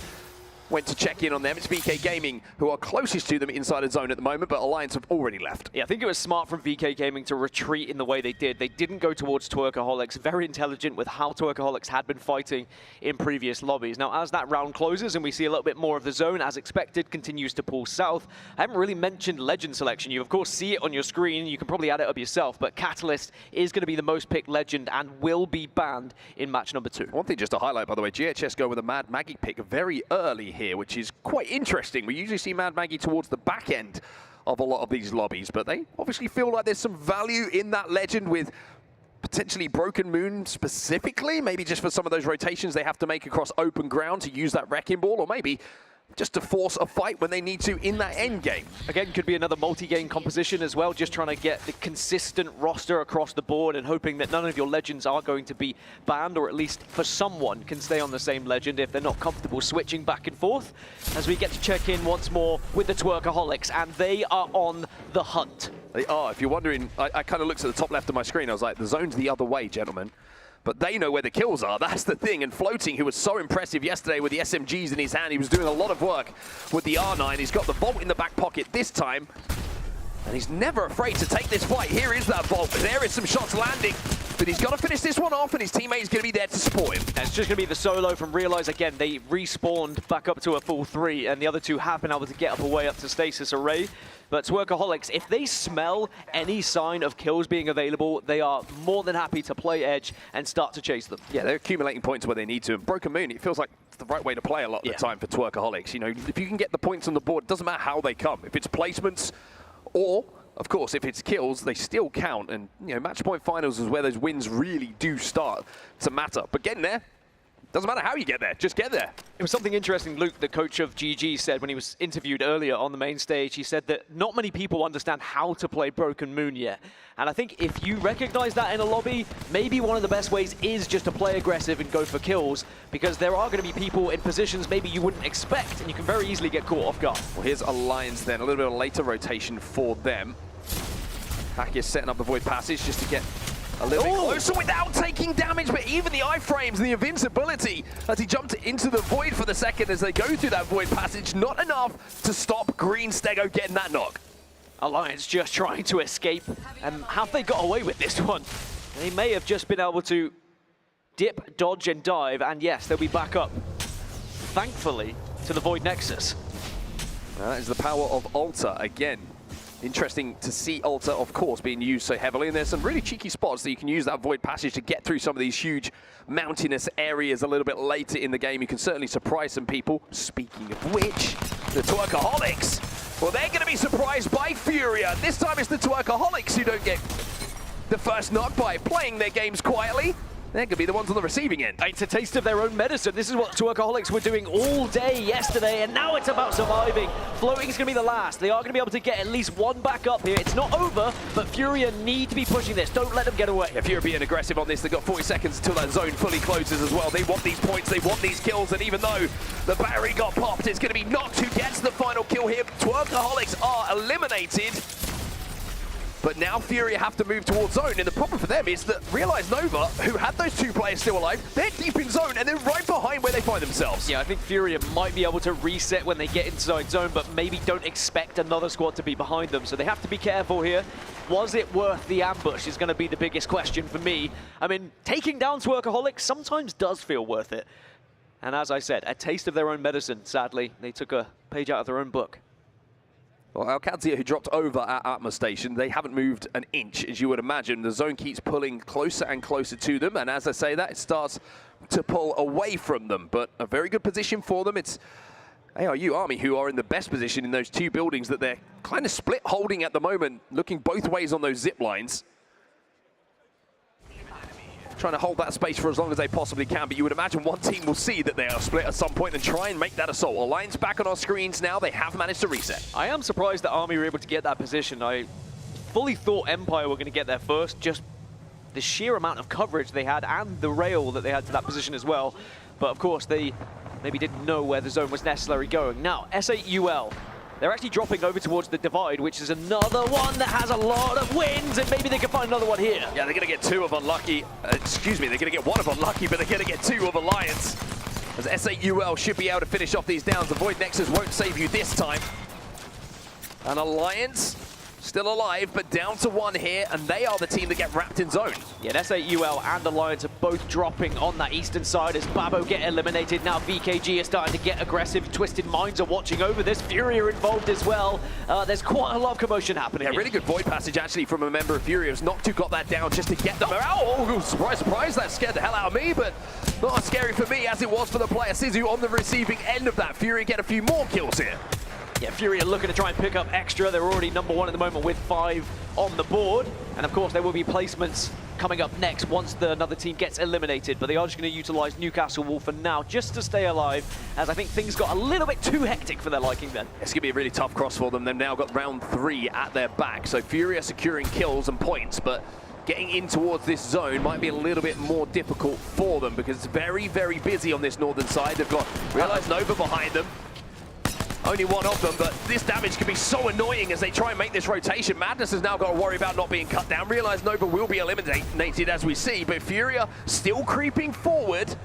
went to check in on them. It's VK Gaming who are closest to them inside the zone at the moment, but Alliance have already left. Yeah, I think it was smart from VK Gaming to retreat in the way they did. They didn't go towards Twerkaholics. Very intelligent with how Twerkaholics had been fighting in previous lobbies. Now, as that round closes and we see a little bit more of the zone, as expected, continues to pull south. I haven't really mentioned legend selection. You, of course, see it on your screen. You can probably add it up yourself, but Catalyst is going to be the most picked legend and will be banned in match number 2. One thing just to highlight, by the way, GHS go with a Mad Maggie pick very early here, which is quite interesting. We usually see Mad Maggie towards the back end of a lot of these lobbies, but they obviously feel like there's some value in that legend with potentially Broken Moon specifically, maybe just for some of those rotations they have to make across open ground to use that Wrecking Ball, or maybe just to force a fight when they need to in that end game. Again, could be another multi-game composition as well, just trying to get the consistent roster across the board and hoping that none of your legends are going to be banned, or at least for someone can stay on the same legend if they're not comfortable switching back and forth. As we get to check in once more with the Twerkaholics, and they are on the hunt. They are. If you're wondering, I kind of looked at the top left of my screen, I was like, the zone's the other way, gentlemen. But they know where the kills are, that's the thing. And Floating, who was so impressive yesterday with the SMGs in his hand, he was doing a lot of work with the R9. He's got the Vault in the back pocket this time. And he's never afraid to take this fight. Here is that Vault. There is some shots landing. But he's got to finish this one off, and his teammate is going to be there to support him. And it's just going to be the solo from Realize. Again, they respawned back up to a full 3, and the other two have been able to get up away up to Stasis Array. But Twerkaholics, if they smell any sign of kills being available, they are more than happy to play edge and start to chase them. Yeah, they're accumulating points where they need to. And Broken Moon, it feels like it's the right way to play a lot of the time for Twerkaholics. You know, if you can get the points on the board, it doesn't matter how they come. If it's placements or, of course, if it's kills, they still count. And, you know, match point finals is where those wins really do start to matter. But getting there, doesn't matter how you get there, just get there. It was something interesting Luke, the coach of GG, said when he was interviewed earlier on the main stage. He said that not many people understand how to play Broken Moon yet. And I think if you recognize that in a lobby, maybe one of the best ways is just to play aggressive and go for kills, because there are going to be people in positions maybe you wouldn't expect, and you can very easily get caught off guard. Well, here's Alliance then, a little bit of a later rotation for them. Hack is setting up the Void Passage just to get a little bit closer without taking damage, but even the iframes and the invincibility as he jumped into the Void for the second as they go through that Void Passage, not enough to stop Green Stego getting that knock. Alliance just trying to escape, and have they got away with this one? They may have just been able to dip, dodge, and dive, and yes, they'll be back up, thankfully, to the Void Nexus. That is the power of Alta again. Interesting to see Alta, of course, being used so heavily, and there's some really cheeky spots that you can use that Void Passage to get through some of these huge mountainous areas a little bit later in the game. You can certainly surprise some people. Speaking of which, the Twerkaholics, well, they're going to be surprised by Furia. This time it's the Twerkaholics who don't get the first knock by playing their games quietly. They're going to be the ones on the receiving end. It's a taste of their own medicine. This is what Twerkaholics were doing all day yesterday, and now it's about surviving. Floating's going to be the last. They are going to be able to get at least one back up here. It's not over, but Furia need to be pushing this. Don't let them get away. If Furia being aggressive on this, they've got 40 seconds until that zone fully closes as well. They want these points, they want these kills, and even though the battery got popped, it's going to be Noct who gets the final kill here. Twerkaholics are eliminated. But now Furia have to move towards zone, and the problem for them is that Realize Nova, who had those two players still alive, they're deep in zone, and they're right behind where they find themselves. Yeah, I think Furia might be able to reset when they get inside zone, but maybe don't expect another squad to be behind them, so they have to be careful here. Was it worth the ambush is going to be the biggest question for me. I mean, taking down Twerkaholics sometimes does feel worth it. And as I said, a taste of their own medicine, sadly. They took a page out of their own book. Well, ALGS, who dropped over at Atma Station, they haven't moved an inch, as you would imagine. The zone keeps pulling closer and closer to them, and as I say that, it starts to pull away from them. But a very good position for them. It's ARU Army who are in the best position in those two buildings that they're kind of split holding at the moment, looking both ways on those zip lines. trying to hold that space for as long as they possibly can, but you would imagine one team will see that they are split at some point and try and make that assault. Alliance back on our screens now, they have managed to reset. I am surprised that Army were able to get that position. I fully thought Empire were going to get there first, just the sheer amount of coverage they had and the rail that they had to that position as well. But of course, they maybe didn't know where the zone was necessarily going. Now, S8UL, they're actually dropping over towards the divide, which is another one that has a lot of wins, and maybe they can find another one here. Yeah, they're going to get two of Unlucky. Excuse me, they're going to get one of Unlucky, but they're going to get two of Alliance. As S8UL should be able to finish off these downs. The Void Nexus won't save you this time. And Alliance still alive, but down to one here, and they are the team that get wrapped in zone. Yeah, S8UL and Alliance are both dropping on that eastern side as Babo get eliminated. Now VKG is starting to get aggressive. Twisted Minds are watching over this. Fury are involved as well. There's quite a lot of commotion happening. Yeah, really good Void passage actually from a member of Fury. Noctu got that down just to get them out. Oh, surprise, surprise, that scared the hell out of me, but not as scary for me as it was for the player. Sizu on the receiving end of that. Fury get a few more kills here. Yeah, Fury are looking to try and pick up extra. They're already #1 at the moment with 5 on the board. And of course, there will be placements coming up next once another team gets eliminated. But they are just going to utilize Newcastle Wolf for now just to stay alive, as I think things got a little bit too hectic for their liking then. It's going to be a really tough cross for them. They've now got round 3 at their back. So Fury are securing kills and points, but getting in towards this zone might be a little bit more difficult for them because it's very, very busy on this northern side. They've got Realize Nova behind them. Only one of them, but this damage can be so annoying as they try and make this rotation. Madness has now got to worry about not being cut down. Realize Nova will be eliminated as we see, but Furia still creeping forward.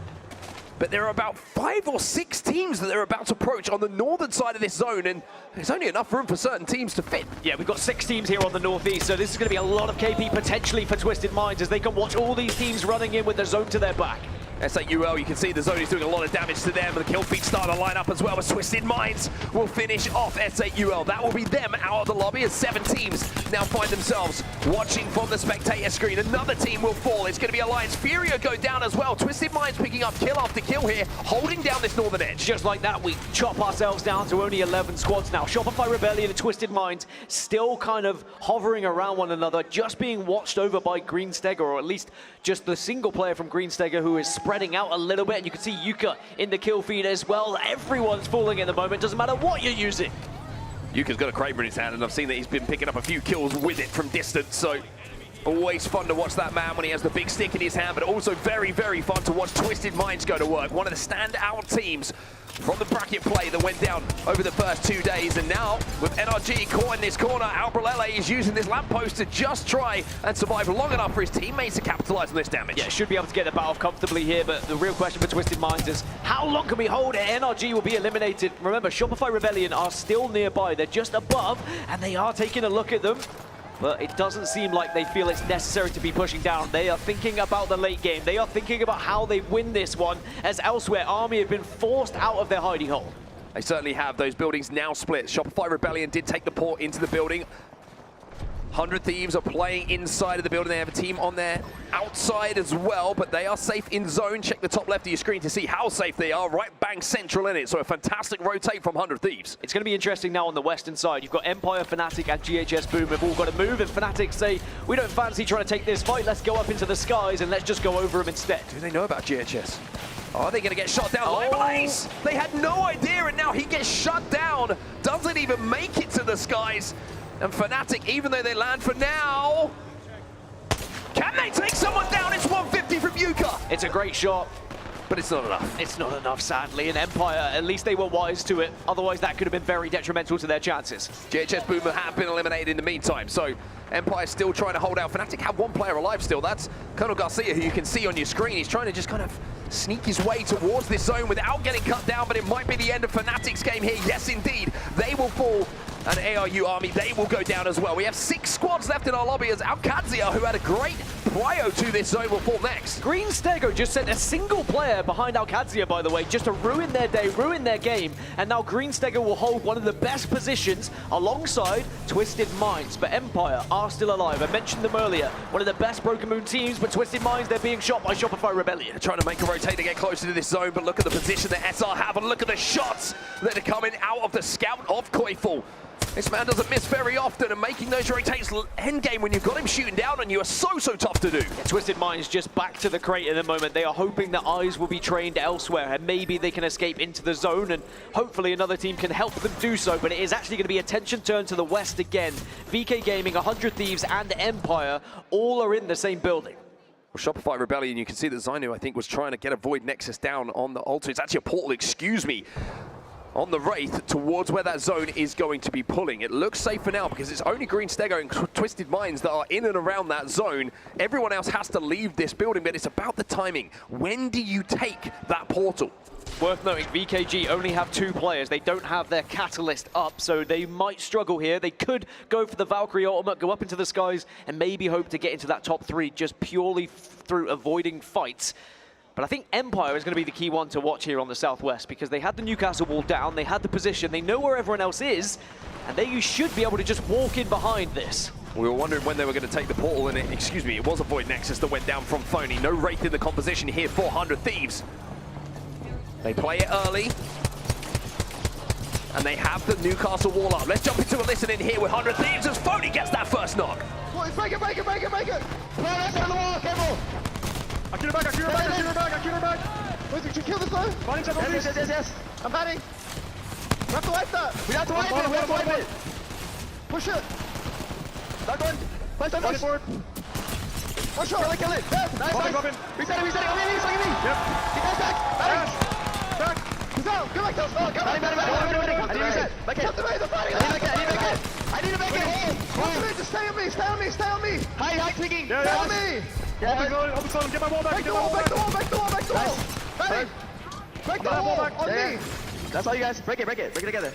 But there are about 5 or 6 teams that they're about to approach on the northern side of this zone, and there's only enough room for certain teams to fit. Yeah, we've got 6 teams here on the northeast, so this is going to be a lot of KP potentially for Twisted Minds as they can watch all these teams running in with the zone to their back. S8UL, you can see the zone is doing a lot of damage to them, and the kill feed start to line up as well, as Twisted Minds will finish off S8UL. That will be them out of the lobby as 7 teams now find themselves watching from the spectator screen. Another team will fall. It's going to be Alliance. Furia go down as well. Twisted Minds picking up kill after kill here, holding down this northern edge. Just like that, we chop ourselves down to only 11 squads now. Shopify Rebellion and Twisted Minds still kind of hovering around one another, just being watched over by Green Stegger, or at least just the single player from Green Stegger who is spreading out a little bit, and you can see Yuka in the kill feed as well. Everyone's falling at the moment, doesn't matter what you're using. Yuka's got a Kraber in his hand, and I've seen that he's been picking up a few kills with it from distance, so always fun to watch that man when he has the big stick in his hand, but also very, very fun to watch Twisted Minds go to work. One of the standout teams from the bracket play that went down over the first 2 days, and now with NRG caught in this corner, Albrelele is using this lamppost to just try and survive long enough for his teammates to capitalize on this damage. Yeah, should be able to get the battle comfortably here, but the real question for Twisted Minds is how long can we hold it? NRG will be eliminated. Remember, Shopify Rebellion are still nearby. They're just above, and they are taking a look at them. But it doesn't seem like they feel it's necessary to be pushing down. They are thinking about the late game. They are thinking about how they win this one, as elsewhere, Army have been forced out of their hidey hole. They certainly have. Those buildings now split. Shopify Rebellion did take the port into the building. 100 Thieves are playing inside of the building. They have a team on their outside as well, but they are safe in zone. Check the top left of your screen to see how safe they are. Right bang central in it, so a fantastic rotate from 100 Thieves. It's going to be interesting now on the western side. You've got Empire, Fnatic, and GHS Boom have all got to move, and Fnatic say, we don't fancy trying to take this fight. Let's go up into the skies and let's just go over them instead. Do they know about GHS? Are they going to get shot down? Liberace! They had no idea, and now he gets shut down. Doesn't even make it to the skies. And Fnatic, even though they land for now, can they take someone down? It's 150 from Yuka. It's a great shot, but it's not enough. It's not enough, sadly. And Empire, at least they were wise to it. Otherwise, that could have been very detrimental to their chances. GHS Boomer have been eliminated in the meantime, so Empire still trying to hold out. Fnatic have 1 player alive still. That's Colonel Garcia, who you can see on your screen. He's trying to just kind of sneak his way towards this zone without getting cut down, but it might be the end of Fnatic's game here. Yes, indeed. They will fall. And ARU Army, they will go down as well. We have 6 squads left in our lobby as Alcadzia, who had a great prio to this zone, will fall next. Green Stego just sent a single player behind Alcadzia, by the way, just to ruin their day, ruin their game. And now Green Stego will hold one of the best positions alongside Twisted Minds. But Empire are still alive. I mentioned them earlier. One of the best Broken Moon teams, but Twisted Minds, they're being shot by Shopify Rebellion. They're trying to make a rotate to get closer to this zone, but look at the position that SR have, and look at the shots that are coming out of the scout of Koiful. This man doesn't miss very often, and making those rotates endgame when you've got him shooting down on you are so tough to to do. Yeah, Twisted Minds just back to the crate in the moment. They are hoping that eyes will be trained elsewhere and maybe they can escape into the zone and hopefully another team can help them do so. But it is actually going to be attention turned to the west again. VK Gaming, 100 Thieves and Empire all are in the same building. Well, Shopify Rebellion, you can see that Zainu, I think, was trying to get a Void Nexus down on the altar. It's actually a portal, excuse me, on the Wraith towards where that zone is going to be pulling. It looks safe for now because it's only Green Stego and Twisted Minds that are in and around that zone. Everyone else has to leave this building, but it's about the timing. When do you take that portal? Worth noting, VKG only have 2 players. They don't have their Catalyst up, so they might struggle here. They could go for the Valkyrie ultimate, go up into the skies, and maybe hope to get into that top 3 just purely through avoiding fights. But I think Empire is going to be the key one to watch here on the southwest because they had the Newcastle wall down, they had the position, they know where everyone else is, and they should be able to just walk in behind this. We were wondering when they were going to take the portal, and it was a Void Nexus that went down from Phony. No Wraith in the composition here for 100 Thieves. They play it early, and they have the Newcastle wall up. Let's jump into a listen in here with 100 Thieves as Phony gets that first knock. Break it! Play that on the wall, careful! I kill her back! Wait, did you kill this guy? Yes. I'm hiding. We have to wipe that. We have to wipe it. Push it. That one. Place forward. One shot, really kill it. Yes, nice. Reset it. Oh, me. Yep. He goes back. He's out. Go back. Oh, go back. I need to reset. Make it. I need to make it. Just stay on me. High clicking. Stay on me. Get my wall back. Back the wall. Break the wall on me. That's all you guys. Break it together.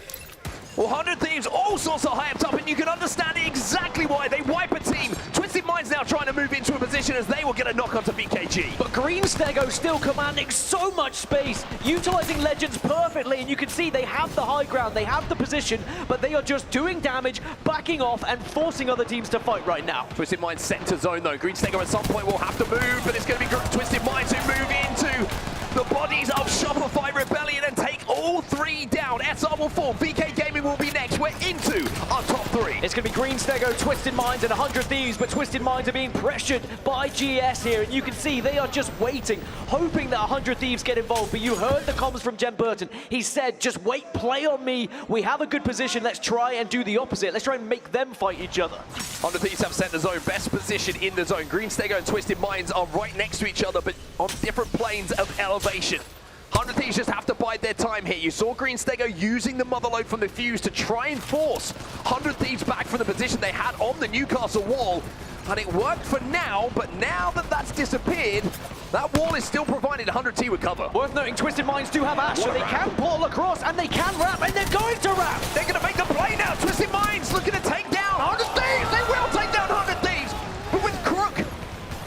Well, 100 Thieves all sorts of hyped up, and you can understand exactly why. They wipe a team. Twisted Minds now trying to move into a position as they will get a knock onto VKG. But Green Stego still commanding so much space, utilizing Legends perfectly, and you can see they have the high ground, they have the position, but they are just doing damage, backing off, and forcing other teams to fight right now. Twisted Minds center zone, though. Green Stego at some point will have to move, but it's going to be Twisted Minds who move into the bodies of Shopify Rebellion and take all 3 down. SR will fall. VK Gaming will be next. We're into our top 3. It's going to be Green Stego, Twisted Minds, and 100 Thieves, but Twisted Minds are being pressured by GS here, and you can see they are just waiting, hoping that 100 Thieves get involved. But you heard the comms from Jem Burton. He said, just wait, play on me. We have a good position. Let's try and do the opposite. Let's try and make them fight each other. 100 Thieves have center zone, best position in the zone. Green Stego and Twisted Minds are right next to each other, but on different planes of elevation. 100 Thieves just have to bide their time here. You saw Green Stego using the Motherload from the Fuse to try and force 100 Thieves back from the position they had on the Newcastle wall. And it worked for now, but now that that's disappeared, that wall is still provided 100 T with cover. Worth noting, Twisted Minds do have Ash, so they can portal across, and they can wrap, and they're going to wrap! They're going to make the play now. Twisted Minds looking to take down 100 Thieves. They will take down 100 Thieves, but with Crook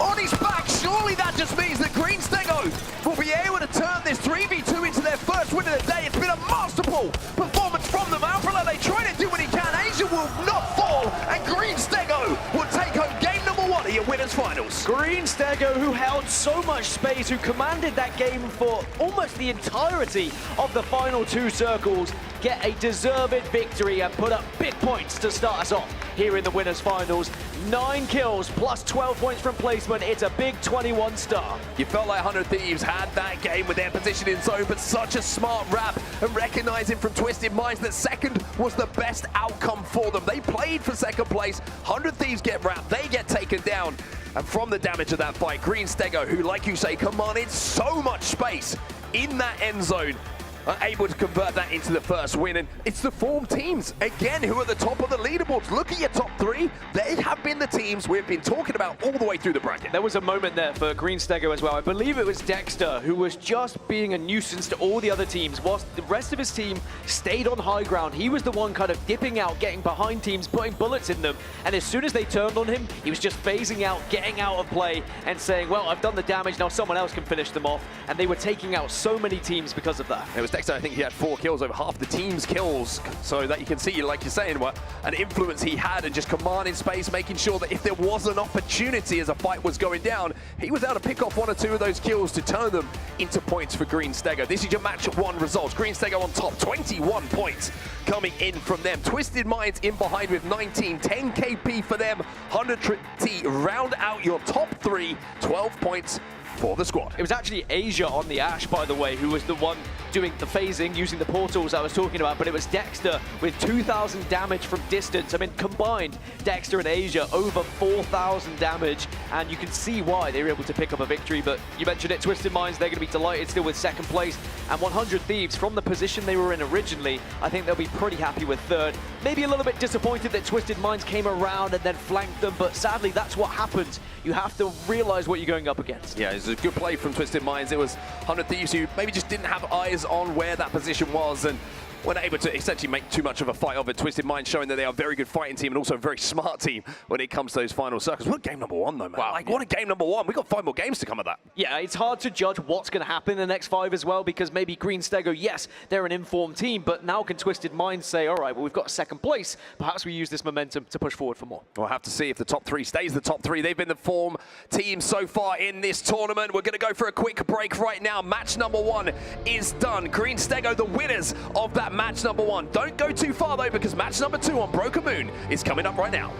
on his back, surely that just means that Green Stego will be able to turn this 3v2 into their first win of the day. It's been a masterful performance from them. Alpha, they try to do what he can. Asia will not fall, and Green Stego will take home game number 1 of your winners finals. Green Stego, who held so much space, who commanded that game for almost the entirety of the final 2 circles, get a deserved victory and put up big points to start us off here in the winners finals. 9 kills plus 12 points from placement. It's a big 21 star. You felt like 100 Thieves had that game with their position in zone, but such a smart wrap, and recognizing from Twisted Minds that second was the best outcome for them. They played for second place. 100 Thieves get wrapped, they get taken down. And from the damage of that fight, Green Stego, who, like you say, commanded so much space in that end zone, are able to convert that into the first win. And it's the form teams, again, who are at the top of the leaderboards. Look at your top 3. They have been the teams we've been talking about all the way through the bracket. There was a moment there for Green Stego as well. I believe it was Dexter who was just being a nuisance to all the other teams, whilst the rest of his team stayed on high ground. He was the one kind of dipping out, getting behind teams, putting bullets in them. And as soon as they turned on him, he was just phasing out, getting out of play, and saying, well, I've done the damage, now someone else can finish them off. And they were taking out so many teams because of that. It was Dexter, I think he had 4 kills, over half the team's kills, so that you can see, like you're saying, what an influence he had and just commanding space, making sure that if there was an opportunity as a fight was going down, he was able to pick off 1 or 2 of those kills to turn them into points for Green Stego. This is your match 1 results. Green Stego on top, 21 points coming in from them. Twisted Minds in behind with 19, 10 KP for them, 100 T round out your top 3, 12 points for the squad. It was actually Asia on the Ash, by the way, who was the one doing the phasing, using the portals I was talking about, but it was Dexter with 2,000 damage from distance. I mean, combined, Dexter and Asia over 4,000 damage, and you can see why they were able to pick up a victory, but you mentioned it, Twisted Minds, they're going to be delighted still with 2nd place, and 100 Thieves, from the position they were in originally, I think they'll be pretty happy with 3rd. Maybe a little bit disappointed that Twisted Minds came around and then flanked them, but sadly, that's what happens. You have to realize what you're going up against. Yeah, it's a good play from Twisted Minds. It was 100 Thieves who maybe just didn't have eyes on where that position was and weren't able to essentially make too much of a fight of it. Twisted Minds showing that they are a very good fighting team and also a very smart team when it comes to those final circles. What game number 1 though, man? Wow. Like, what a game number 1. We've got 5 more games to come of that. Yeah, it's hard to judge what's going to happen in the next 5 as well, because maybe Green Stego, yes, they're an informed team, but now can Twisted Minds say, all right, well, we've got 2nd place. Perhaps we use this momentum to push forward for more. We'll have to see if the top 3 stays the top 3. They've been the form team so far in this tournament. We're going to go for a quick break right now. Match number 1 is done. Green Stego, the winners of that match number 1. Don't go too far though, because match number 2 on Broken Moon is coming up right now.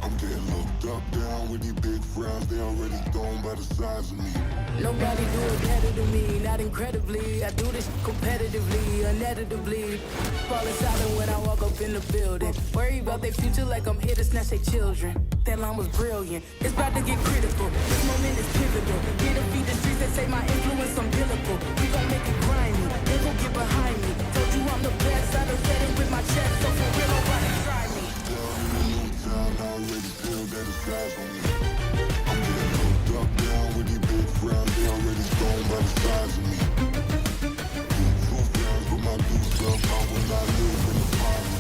I'm getting looked up, down with these big frowns. They already thrown by the size of me. Nobody do it better than me, not incredibly. I do this competitively, uneditably. Falling silent when I walk up in the building. Worry about their future like I'm here to snatch their children. That line was brilliant. It's about to get critical. This moment is pivotal. Get to feed the streets, they say my influence umbilical. We gon' make it grimy. They gon' get behind me. Told you I'm the best. I done said it with my chest, so for real, nobody try me. I already feel that it's size on me. I'm getting hooked up, down with these big frowns. They already thrown by the size of me. Two frowns with my new stuff. I will not live in the poverty.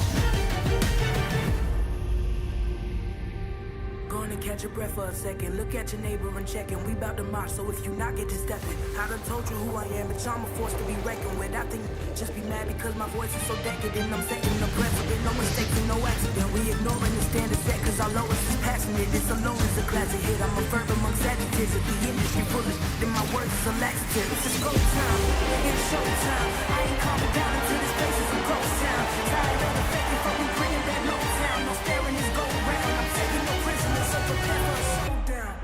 Going to catch your breath for a second. Look at your neighbor and check in. We bout to march, so if you not, get to stepping. I done told you who I am, bitch. I'm a force to be reckoned with. I think just be mad because my voice is so decadent. I'm setting the precedent. No mistakes and no accident. We ignoring the standard set because our lowest is passionate. This alone is a classic hit. I'm a verb amongst adjectives. If the industry full of then my words is a laxative. It's a go time. It's show time. I ain't calming down until this place is a ghost town. Tired of the fake if we bringing that no town. No staring is go round. I'm taking no prisoners, so prepare for a showdown.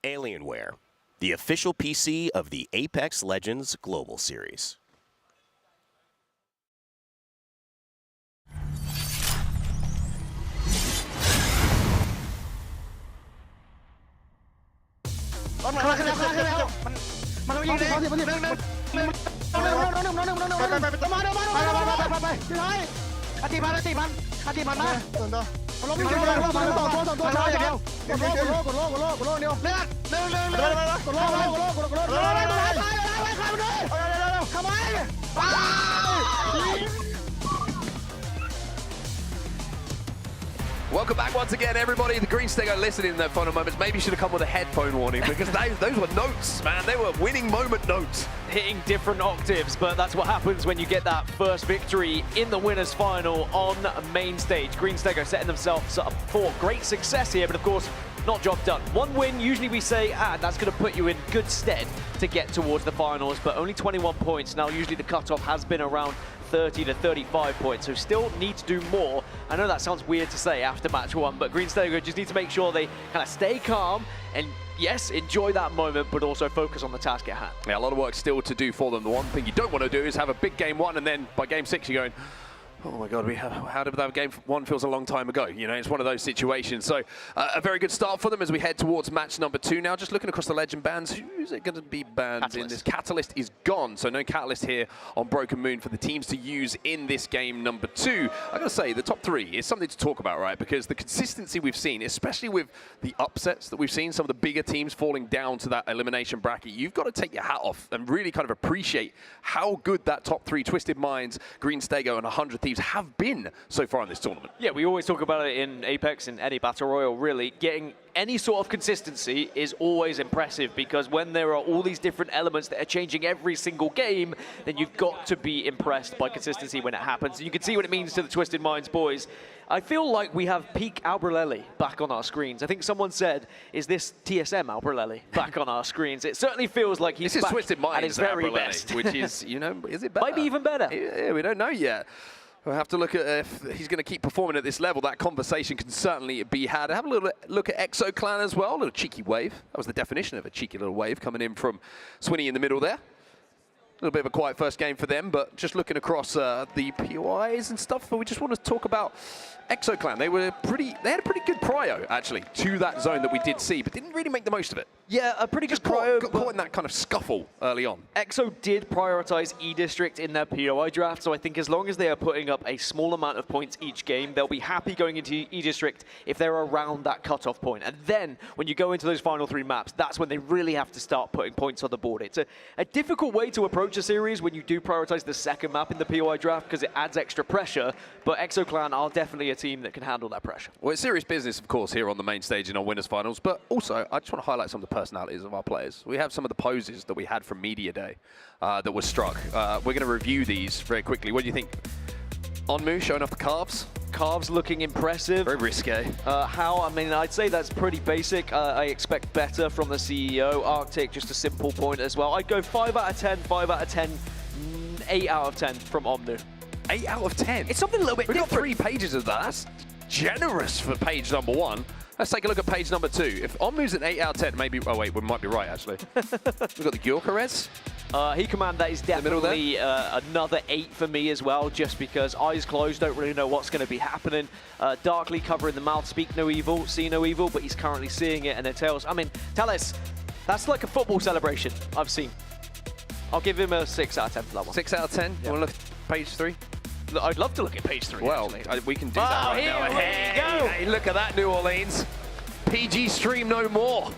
Alienware, the official PC of the Apex Legends Global Series. Welcome back once again, everybody. The Green Stego listening in their final moments maybe should have come with a headphone warning because those were notes, man. They were winning moment notes. Hitting different octaves, but that's what happens when you get that first victory in the winners final on main stage. Green Stego setting themselves up for great success here, but of course, not job done. One win, usually we say, that's going to put you in good stead to get towards the finals, but only 21 points. Now, usually the cutoff has been around 30 to 35 points, so still need to do more. I know that sounds weird to say after match 1, but Green Stego just need to make sure they kind of stay calm and yes, enjoy that moment, but also focus on the task at hand. Yeah, a lot of work still to do for them. The one thing you don't want to do is have a big game one, and then by game 6 you're going, oh my God, how did that game one feels a long time ago? You know, it's one of those situations. So a very good start for them as we head towards match number 2 now. Just looking across the legend bans, who's it going to be banned in this? Catalyst is gone, so no Catalyst here on Broken Moon for the teams to use in this game number 2. I gotta say, the top 3 is something to talk about, right? Because the consistency we've seen, especially with the upsets that we've seen, some of the bigger teams falling down to that elimination bracket, you've got to take your hat off and really kind of appreciate how good that top 3, Twisted Minds, Green Stego, and 100 Thieves have been so far in this tournament. Yeah, we always talk about it in Apex, in any Battle Royale, really. Getting any sort of consistency is always impressive, because when there are all these different elements that are changing every single game, then you've got to be impressed by consistency when it happens. You can see what it means to the Twisted Minds boys. I feel like we have peak Albrelelli back on our screens. I think someone said, is this TSM Albrelelli back on our screens? It certainly feels like he's this back is Twisted Minds at his very Albrelelli, best. which is, you know, is it better? Might be even better. Yeah, we don't know yet. We'll have to look at if he's going to keep performing at this level. That conversation can certainly be had. Have a little look at Exo Clan as well. A little cheeky wave. That was the definition of a cheeky little wave coming in from Swinny in the middle there. A little bit of a quiet first game for them, but just looking across the POIs and stuff, we just want to talk about Exo Clan. They had a pretty good prio, actually, to that zone that we did see, but didn't really make the most of it. Yeah, a pretty good prio. Got caught in that kind of scuffle early on. EXO did prioritize E-District in their POI draft, so I think as long as they are putting up a small amount of points each game, they'll be happy going into E-District if they're around that cutoff point. And then, when you go into those final 3 maps, that's when they really have to start putting points on the board. It's a difficult way to approach a series when you do prioritize the second map in the POI draft, because it adds extra pressure, but EXO Clan are definitely a team that can handle that pressure. Well, it's serious business, of course, here on the main stage in our winners finals, but also I just want to highlight some of the personalities of our players. We have some of the poses that we had from Media Day that were struck. We're going to review these very quickly. What do you think? Onmu showing off the calves. Calves looking impressive. Very risque. I mean, I'd say that's pretty basic. I expect better from the CEO. Arctic, just a simple point as well. I'd go 5 out of 10, 5 out of 10, 8 out of 10 from Onmu. 8 out of 10? It's something a little bit We've different. got 3 pages of that. That's generous for page number 1. Let's take a look at page number 2. If Onmu's an 8 out of 10, maybe... Oh, wait, we might be right, actually. We've got the Gyurkarez. He command, that is definitely another 8 for me as well, just because eyes closed, don't really know what's going to be happening. Darkly covering the mouth, speak no evil, see no evil, but he's currently seeing it, and then Tails. I mean, Talis, that's like a football celebration I've seen. I'll give him a 6 out of 10 for that one. 6 out of 10? Yeah. You want to look at page 3? I'd love to look at page 3, well, actually. We can do that right now. Hey, look at that, New Orleans. PG stream no more.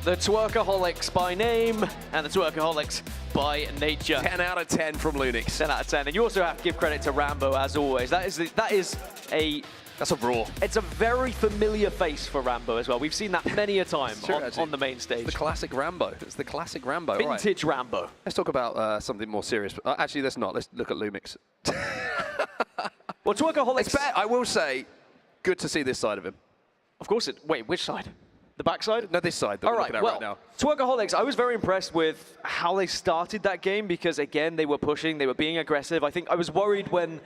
The Twerkaholics by name, and the Twerkaholics by nature. 10 out of 10 from Lunix. 10 out of 10. And you also have to give credit to Rambo, as always. That's a raw. It's a very familiar face for Rambo as well. We've seen that many a time on the main stage. It's the classic Rambo. It's the classic Rambo. Vintage Rambo. Let's talk about something more serious. Actually, let's not. Let's look at Lumix. Well, Twerkaholics... I will say, good to see this side of him. Of course wait, which side? The backside? No, this side that we're looking at right now. Twerkaholics, I was very impressed with how they started that game, because again, they were pushing, they were being aggressive. I think I was worried when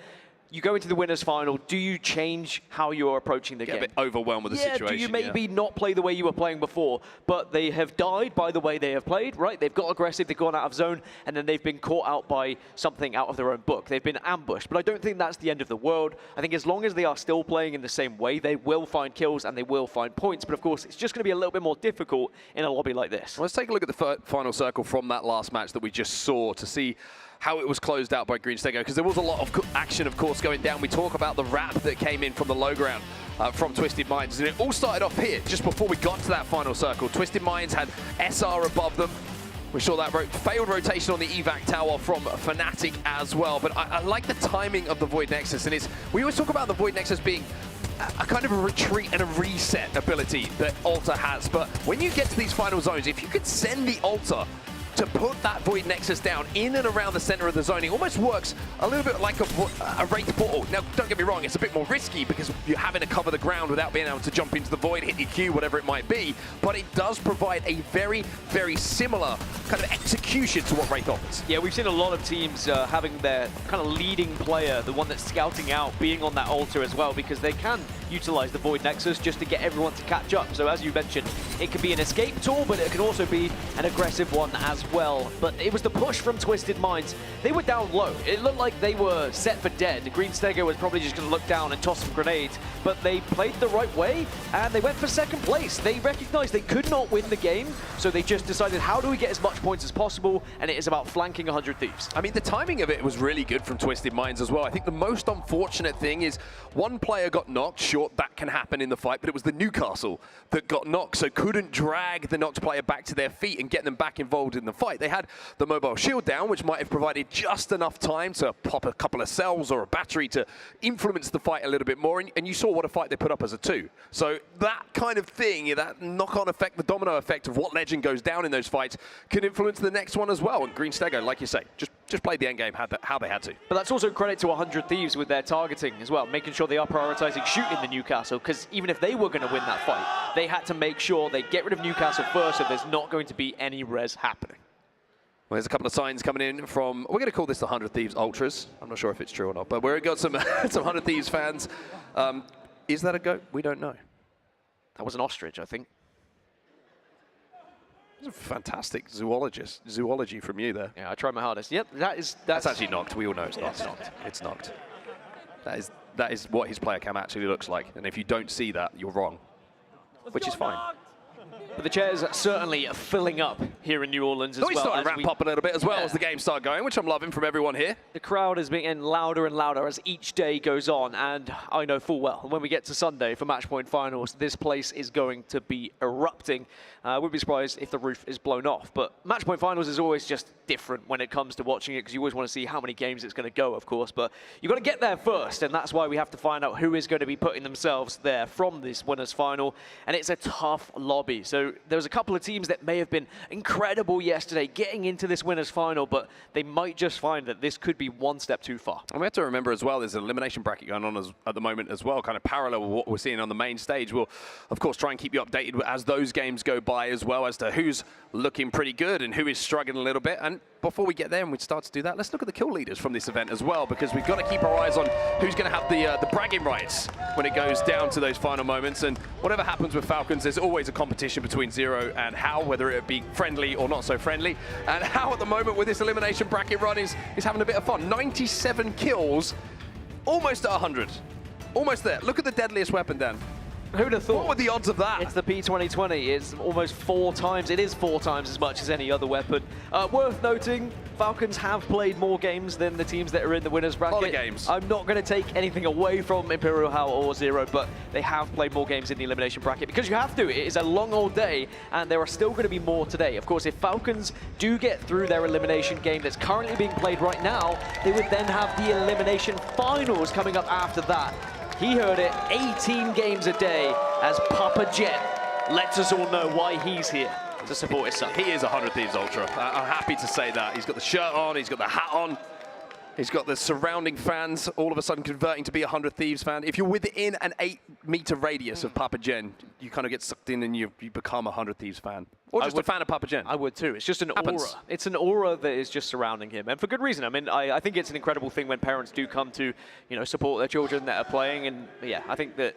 you go into the winners final, do you change how you're approaching the game? Get a bit overwhelmed with the situation. Do you maybe not play the way you were playing before? But they have died by the way they have played, right? They've got aggressive, they've gone out of zone, and then they've been caught out by something out of their own book. They've been ambushed, but I don't think that's the end of the world. I think as long as they are still playing in the same way, they will find kills and they will find points. But of course, it's just going to be a little bit more difficult in a lobby like this. Let's take a look at the final circle from that last match that we just saw to see how it was closed out by Green Stego, because there was a lot of action, of course, going down. We talk about the wrap that came in from the low ground from Twisted Minds, and it all started off here, just before we got to that final circle. Twisted Minds had SR above them. We saw that failed rotation on the evac tower from Fnatic as well, but I like the timing of the Void Nexus, and we always talk about the Void Nexus being a kind of a retreat and a reset ability that Alter has, but when you get to these final zones, if you could send the Alter to put that Void Nexus down in and around the center of the zone, it almost works a little bit like a Wraith Portal. Now, don't get me wrong, it's a bit more risky because you're having to cover the ground without being able to jump into the Void, hit your Q, whatever it might be, but it does provide a very, very similar kind of execution to what Wraith offers. Yeah, we've seen a lot of teams having their kind of leading player, the one that's scouting out, being on that Altar as well, because they can utilize the Void Nexus just to get everyone to catch up. So as you mentioned, it could be an escape tool, but it can also be an aggressive one as well. But it was the push from Twisted Minds. They were down low. It looked like they were set for dead. Green Stego was probably just going to look down and toss some grenades, but they played the right way and they went for second place. They recognized they could not win the game, so they just decided, how do we get as much points as possible? And it is about flanking 100 Thieves. I mean, the timing of it was really good from Twisted Minds as well. I think the most unfortunate thing is one player got knocked. Sure, that can happen in the fight, but it was the Newcastle that got knocked, so couldn't drag the knocked player back to their feet and get them back involved in the fight. They had the mobile shield down, which might have provided just enough time to pop a couple of cells or a battery to influence the fight a little bit more, and you saw what a fight they put up as a 2. So that kind of thing, that knock-on effect, the domino effect of what legend goes down in those fights can influence the next one as well. And Green Stego, like you say, just played the end game how they had to. But that's also credit to 100 Thieves with their targeting as well, making sure they are prioritizing shooting the Newcastle, because even if they were going to win that fight, they had to make sure they get rid of Newcastle first, so there's not going to be any res happening. Well, there's a couple of signs coming in from, we're going to call this the 100 Thieves Ultras. I'm not sure if it's true or not, but we've got some 100 Thieves fans. Is that a goat? We don't know. That was an ostrich, I think. It's a fantastic zoology from you there. Yeah, I tried my hardest. Yep, that's actually knocked. We all know it's not. It's knocked. It's knocked. That is what his player cam actually looks like. And if you don't see that, you're wrong, which is fine. But the chairs are certainly filling up here in New Orleans as well. He's starting to ramp up a little bit as well as the game start going, which I'm loving from everyone here. The crowd is getting louder and louder as each day goes on, and I know full well when we get to Sunday for Match Point Finals, this place is going to be erupting. I wouldn't be surprised if the roof is blown off, but Match Point Finals is always just different when it comes to watching it, because you always want to see how many games it's going to go, of course, but you've got to get there first, and that's why we have to find out who is going to be putting themselves there from this winners final, and it's a tough lobby. So there's a couple of teams that may have been incredible yesterday getting into this winners final, but they might just find that this could be one step too far. And we have to remember as well, there's an elimination bracket going on at the moment as well, kind of parallel with what we're seeing on the main stage. We'll, of course, try and keep you updated as those games go by as well, as to who's looking pretty good and who is struggling a little bit. And before we get there and we start to do that, let's look at the kill leaders from this event as well, because we've got to keep our eyes on who's going to have the bragging rights when it goes down to those final moments. And whatever happens with Falcons, there's always a competition between Zero and How, whether it be friendly or not so friendly. And How at the moment with this elimination bracket run is having a bit of fun. 97 kills, almost at 100. Almost there. Look at the deadliest weapon, Dan. Who'd have thought? What were the odds of that? It's the P2020. It's almost 4 times. It is 4 times as much as any other weapon. Worth noting, Falcons have played more games than the teams that are in the winners bracket. A lot of games. I'm not going to take anything away from Imperial Hell or Zero, but they have played more games in the elimination bracket because you have to. It is a long old day, and there are still going to be more today. Of course, if Falcons do get through their elimination game that's currently being played right now, they would then have the elimination finals coming up after that. He heard it, 18 games a day, as Papa Jet lets us all know why he's here to support his son. He is a 100 Thieves Ultra. I'm happy to say that. He's got the shirt on, he's got the hat on, he's got the surrounding fans all of a sudden converting to be a 100 Thieves fan. If you're within an 8-meter radius of Papa Gen, you kind of get sucked in and you become a 100 Thieves fan. Or just a fan of Papa Gen. I would too. It's just an aura. It's an aura that is just surrounding him, and for good reason. I mean, I think it's an incredible thing when parents do come to, support their children that are playing, and yeah, I think that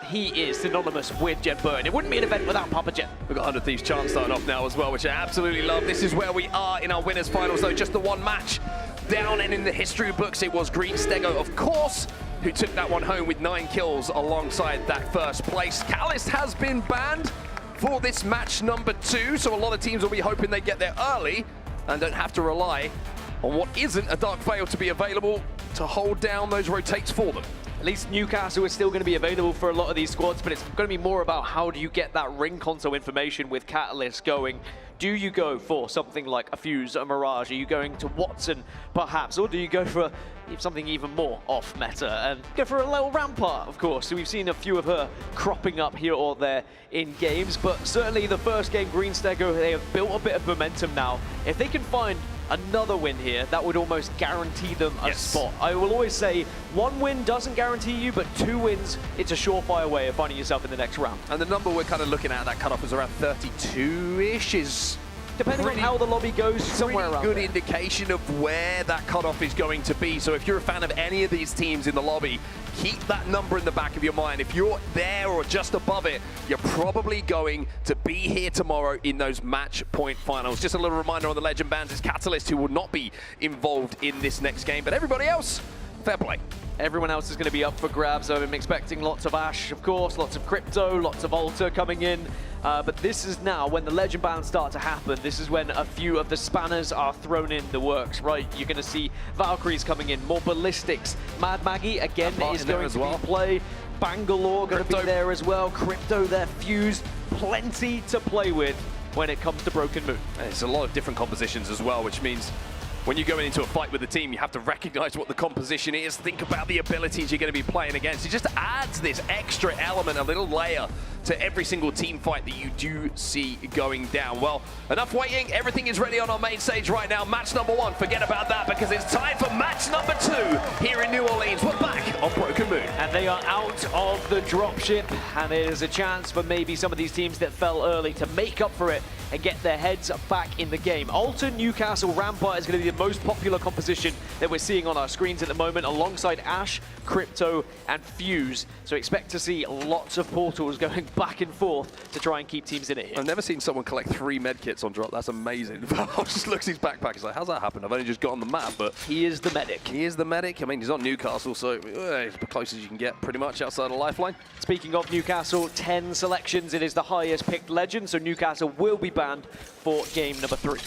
he is synonymous with Jen Burton. It wouldn't be an event without Papa Jen. We've got 100 Thieves chant starting off now as well, which I absolutely love. This is where we are in our winners finals, though. Just the one match down, and in the history books, it was Green Stego, of course, who took that one home with 9 kills alongside that first place. Catalyst has been banned for this match number 2, so a lot of teams will be hoping they get there early and don't have to rely on what isn't a Dark Veil to be available to hold down those rotates for them. At least Newcastle is still going to be available for a lot of these squads, but it's going to be more about how do you get that ring console information with Catalyst going. Do you go for something like a Fuse, a Mirage? Are you going to Watson, perhaps? Or do you go for something even more off-meta and go for a little Rampart, of course? So we've seen a few of her cropping up here or there in games, but certainly the first game, Green Stego, they have built a bit of momentum now. If they can find another win here, that would almost guarantee them a spot. I will always say 1 win doesn't guarantee you, but 2 wins, it's a surefire way of finding yourself in the next round. And the number we're kind of looking at that cutoff is around 32-ish, is depending on how the lobby goes, somewhere around good there. indication of where that cutoff is going to be. So if you're a fan of any of these teams in the lobby, keep that number in the back of your mind. If you're there or just above it, you're probably going to be here tomorrow in those match point finals. Just a little reminder on the Legend Bands is Catalyst, who will not be involved in this next game, but everybody else, fair play. Everyone else is going to be up for grabs. I'm expecting lots of Ash, of course, lots of Crypto, lots of Alter coming in. But this is now, when the Legend Bans start to happen, this is when a few of the spanners are thrown in the works, right? You're going to see Valkyries coming in, more Ballistics. Mad Maggie, again, is going to be play. Bangalore going to be there as well. Crypto there, Fuse. Plenty to play with when it comes to Broken Moon. It's a lot of different compositions as well, which means when you're going into a fight with the team, you have to recognize what the composition is, think about the abilities you're going to be playing against. It just adds this extra element, a little layer to every single team fight that you do see going down. Well, enough waiting. Everything is ready on our main stage right now. Match number 1, forget about that, because it's time for match number 2 here in New Orleans. We're back on Broken Moon. And they are out of the dropship, and there's a chance for maybe some of these teams that fell early to make up for it and get their heads back in the game. Alton, Newcastle, Rampart is going to be the most popular composition that we're seeing on our screens at the moment, alongside Ash, Crypto, and Fuse. So expect to see lots of portals going back and forth to try and keep teams in it here. I've never seen someone collect 3 medkits on drop. That's amazing. Val just looks at his backpack. He's like, how's that happen? I've only just got on the map, but he is the medic. He is the medic. I mean, he's on Newcastle, so he's as close as you can get pretty much outside of Lifeline. Speaking of Newcastle, 10 selections. It is the highest picked legend, so Newcastle will be banned for game number 3.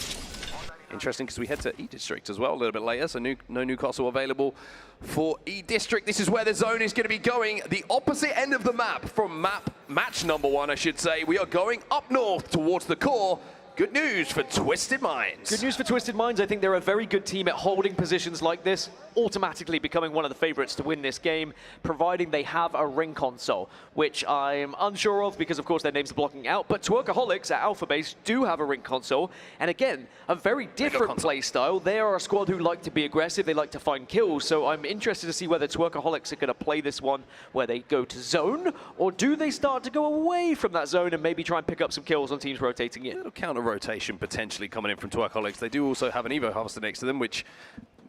Interesting, because we head to E-District as well a little bit later, so no Newcastle available for E-District. This is where the zone is going to be going, the opposite end of the map from match number 1, I should say. We are going up north towards the core. Good news for Twisted Minds. Good news for Twisted Minds. I think they're a very good team at holding positions like this, automatically becoming one of the favorites to win this game, providing they have a ring console, which I'm unsure of because, of course, their names are blocking out. But Twerkaholics at Alpha Base do have a ring console, and again, a very different play style. They are a squad who like to be aggressive, they like to find kills, so I'm interested to see whether Twerkaholics are going to play this one where they go to zone, or do they start to go away from that zone and maybe try and pick up some kills on teams rotating in? A little counter rotation potentially coming in from Twerkaholics. They do also have an Evo Harvester next to them, which,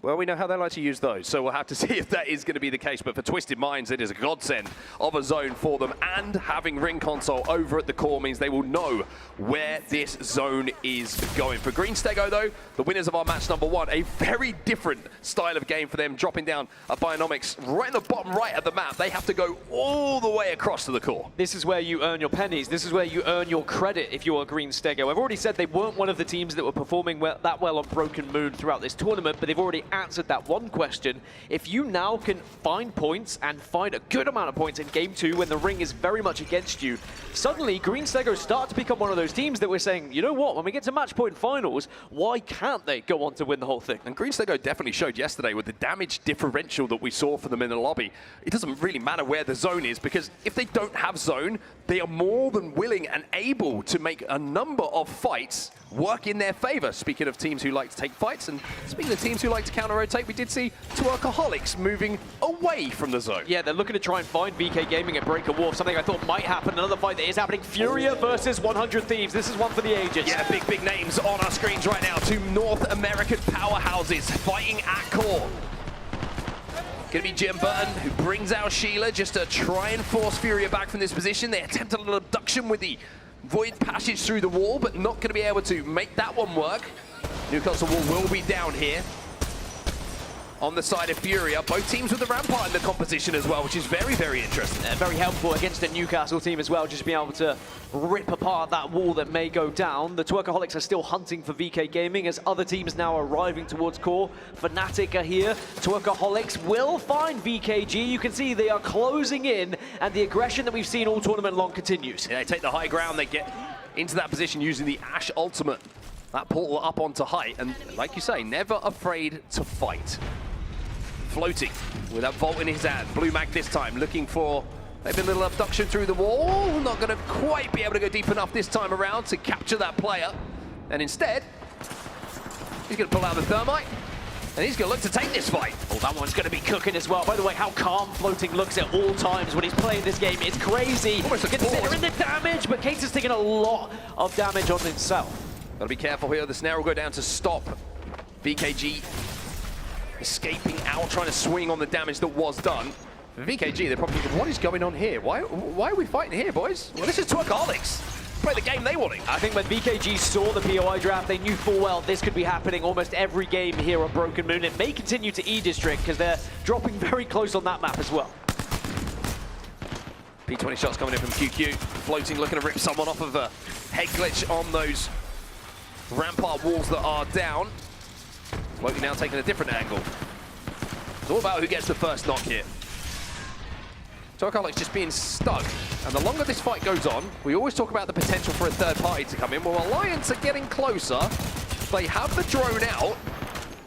well, we know how they like to use those, so we'll have to see if that is going to be the case. But for Twisted Minds, it is a godsend of a zone for them, and having ring console over at the core means they will know where this zone is going. For Green Stego, though, the winners of our match number 1, a very different style of game for them, dropping down a Bionomics right in the bottom right of the map. They have to go all the way across to the core. This is where you earn your pennies. This is where you earn your credit if you're Green Stego. I've already said they weren't one of the teams that were performing that well on Broken Moon throughout this tournament, but they've already answered that one question. If you now can find points and find a good amount of points in game 2 when the ring is very much against you, suddenly Green Stego start to become one of those teams that we're saying, you know what, when we get to match point finals, why can't they go on to win the whole thing? And Green Stego definitely showed yesterday with the damage differential that we saw for them in the lobby. It doesn't really matter where the zone is, because if they don't have zone, they are more than willing and able to make a number of fights work in their favor. Speaking of teams who like to take fights, and speaking of teams who like to counter-rotate, we did see Twerkaholics moving away from the zone. Yeah, they're looking to try and find VK Gaming at Breaker Wharf, something I thought might happen. Another fight that is happening. Furia versus 100 Thieves. This is one for the ages. Yeah, big names on our screens right now. 2 North American powerhouses fighting at core. Gonna be Jim Burton, who brings out Sheila just to try and force Furia back from this position. They attempt a little abduction with the Void passage through the wall, but not going to be able to make that one work. Newcastle will be down here on the side of Furia. Both teams with the Rampart in the composition as well, which is very interesting. Very helpful against a Newcastle team as well, just being able to rip apart that wall that may go down. The Twerkaholics are still hunting for VK Gaming as other teams now arriving towards core. Fnatic are here. Twerkaholics will find VKG. You can see they are closing in, and the aggression that we've seen all tournament long continues. Yeah, they take the high ground. They get into that position using the Ash ultimate. That portal up onto height, and like you say, never afraid to fight. Floating with that Vault in his hand. Blue Mag this time, looking for maybe a little abduction through the wall. Not going to quite be able to go deep enough this time around to capture that player. And instead, he's going to pull out the Thermite, and he's going to look to take this fight. Oh, that one's going to be cooking as well. By the way, how calm Floating looks at all times when he's playing this game is crazy. Almost Considering the damage, but Kate is taking a lot of damage on himself. Gotta be careful here. The snare will go down to stop VKG escaping out, trying to swing on the damage that was done. For VKG, they're probably thinking, what is going on here? Why are we fighting here, boys? Well, this is Twerkaholics. Play the game they wanted. I think when VKG saw the POI draft, they knew full well this could be happening almost every game here on Broken Moon. It may continue to E District because they're dropping very close on that map as well. P20 shots coming in from QQ. Floating, looking to rip someone off of a head glitch on those rampart walls that are down. Floating now taking a different angle. It's all about who gets the first knock here. Twerkaholics just being stuck. And the longer this fight goes on, we always talk about the potential for a third party to come in. Well, Alliance are getting closer. They have the drone out.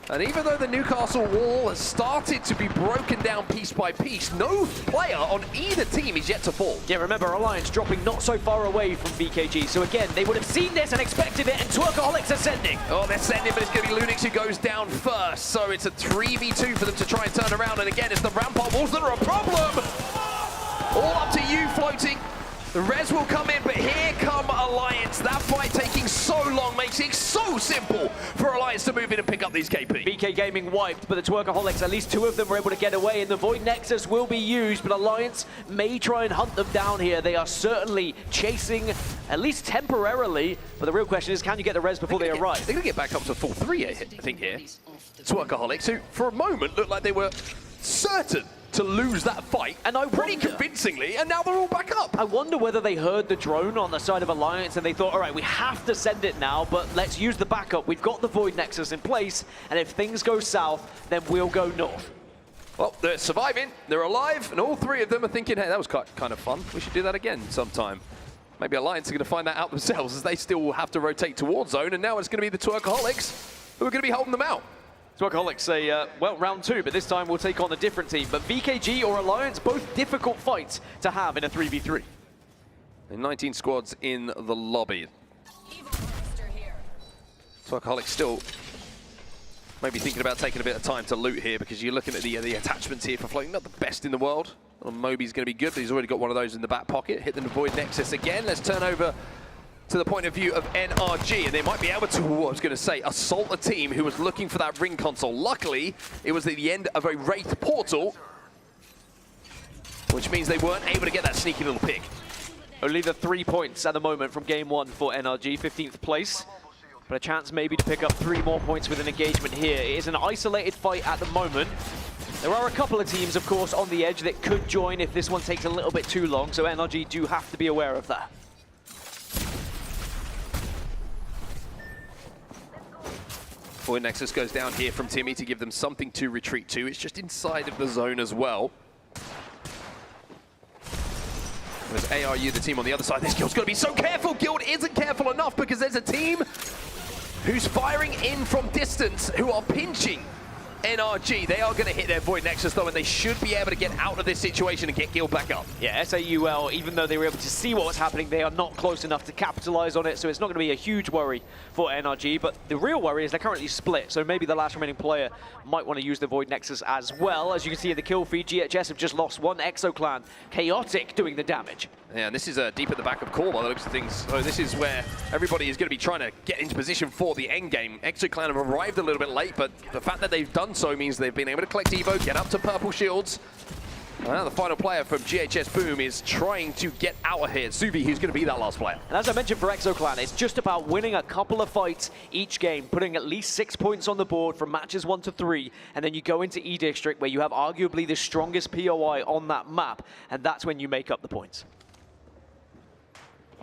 And even though the Newcastle wall has started to be broken down piece by piece, no player on either team is yet to fall. Yeah, remember, Alliance dropping not so far away from VKG. So again, they would have seen this and expected it, and Twerkaholics are sending. Oh, they're sending, but it's going to be Lunix who goes down first. So it's a 3v2 for them to try and turn around. And again, it's the rampart walls that are a problem. All up to you, Floating. The res will come in, but here come Alliance. That fight taking so long makes it so simple for Alliance to move in and pick up these KP. BK Gaming wiped, but the Twerkaholics, at least 2 of them were able to get away, and the Void Nexus will be used, but Alliance may try and hunt them down here. They are certainly chasing, at least temporarily, but the real question is, can you get the res before they arrive? They're going to get back up to full 3, I think, here. Twerkaholics, who for a moment looked like they were certain to lose that fight, and pretty convincingly, and now they're all back up. I wonder whether they heard the drone on the side of Alliance and they thought, all right, we have to send it now, but let's use the backup. We've got the Void Nexus in place, and if things go south, then we'll go north. Well, they're surviving, they're alive, and all 3 of them are thinking, hey, that was kind of fun. We should do that again sometime. Maybe Alliance are going to find that out themselves, as they still will have to rotate towards zone, and now it's going to be the Twerkaholics who are going to be holding them out. Twerkaholics say, well, round 2, but this time we'll take on a different team. But VKG or Alliance, both difficult fights to have in a 3v3. And 19 squads in the lobby. Twerkaholics still maybe thinking about taking a bit of time to loot here, because you're looking at the attachments here for Floating, not the best in the world. Well, Moby's going to be good, but he's already got one of those in the back pocket. Hit the Void Nexus again. Let's turn over to the point of view of NRG, and they might be able to, I was going to say, assault a team who was looking for that ring console. Luckily, it was at the end of a Wraith portal, which means they weren't able to get that sneaky little pick. Only the 3 points at the moment from game 1 for NRG, 15th place. But a chance maybe to pick up 3 more points with an engagement here. It is an isolated fight at the moment. There are a couple of teams, of course, on the edge that could join if this one takes a little bit too long, so NRG do have to be aware of that. Void Nexus goes down here from Timmy to give them something to retreat to. It's just inside of the zone as well. There's ARU, the team on the other side. This Guild's got to be so careful. Guild isn't careful enough because there's a team who's firing in from distance, who are pinching NRG. They are going to hit their Void Nexus though, and they should be able to get out of this situation and get Guild back up. Yeah, SAUL, even though they were able to see what was happening, they are not close enough to capitalize on it, so it's not going to be a huge worry for NRG, but the real worry is they're currently split, so maybe the last remaining player might want to use the Void Nexus as well. As you can see in the kill feed, GHS have just lost 1 Exoclan. Chaotic doing the damage. Yeah, and this is deep at the back of core by the looks of things. So this is where everybody is going to be trying to get into position for the end game. Exoclan have arrived a little bit late, but the fact that they've done so means they've been able to collect Evo, get up to purple shields. Now the final player from GHS Boom is trying to get out of here. Suvi, who's going to be that last player. And as I mentioned for Exoclan, it's just about winning a couple of fights each game, putting at least 6 points on the board from matches 1 to 3, and then you go into E District where you have arguably the strongest POI on that map, and that's when you make up the points.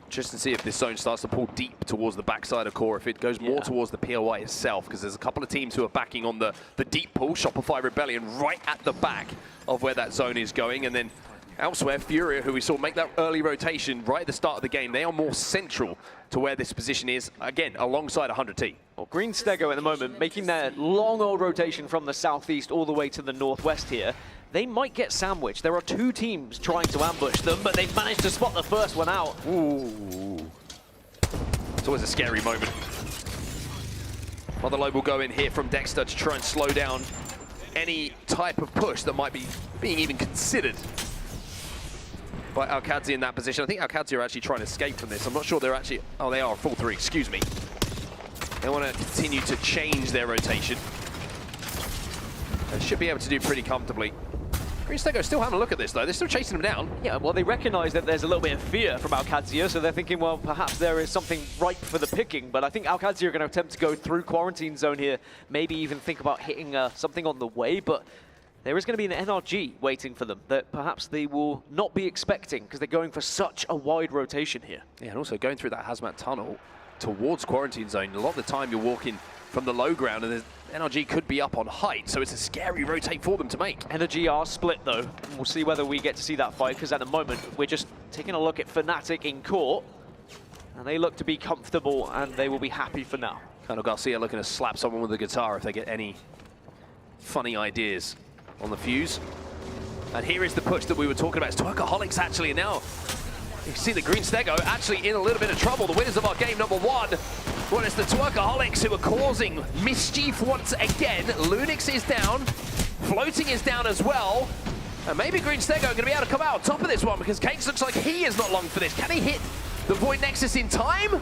Just to see if this zone starts to pull deep towards the backside of core, if it goes more towards the POI itself, because there's a couple of teams who are backing on the deep pull. Shopify Rebellion right at the back of where that zone is going, and then elsewhere, Furia, who we saw make that early rotation right at the start of the game, they are more central to where this position is, again, alongside 100T. Well, Green Stego at the moment making their long old rotation from the southeast all the way to the northwest here. They might get sandwiched. There are 2 teams trying to ambush them, but they've managed to spot the first one out. Ooh. It's always a scary moment. Mother Lobe will go in here from Dexter to try and slow down any type of push that might be being even considered by ALGS in that position. I think ALGS are actually trying to escape from this. I'm not sure they're actually... Oh, they are full 3, excuse me. They want to continue to change their rotation. They should be able to do pretty comfortably. Green Stego still having a look at this, though. They're still chasing him down. Yeah, well, they recognize that there's a little bit of fear from ALGS, so they're thinking, well, perhaps there is something ripe for the picking. But I think ALGS are going to attempt to go through quarantine zone here, maybe even think about hitting something on the way. But there is going to be an NRG waiting for them that perhaps they will not be expecting because they're going for such a wide rotation here. Yeah, and also going through that hazmat tunnel towards quarantine zone. A lot of the time you're walking from the low ground and the NRG could be up on height, so it's a scary rotate for them to make. NRG are split though. We'll see whether we get to see that fight, because at the moment we're just taking a look at Fnatic in court, and they look to be comfortable and they will be happy for now. Colonel Garcia looking to slap someone with a guitar if they get any funny ideas on the fuse. And here is the push that we were talking about. It's Twerkaholics actually, and now you can see the Green Stego actually in a little bit of trouble. The winners of our game number 1. Well, it's the Twerkaholics who are causing mischief once again. Lunix is down, Floating is down as well. And maybe Green Stego going to be able to come out on top of this one, because Cakes looks like he is not long for this. Can he hit the Void Nexus in time?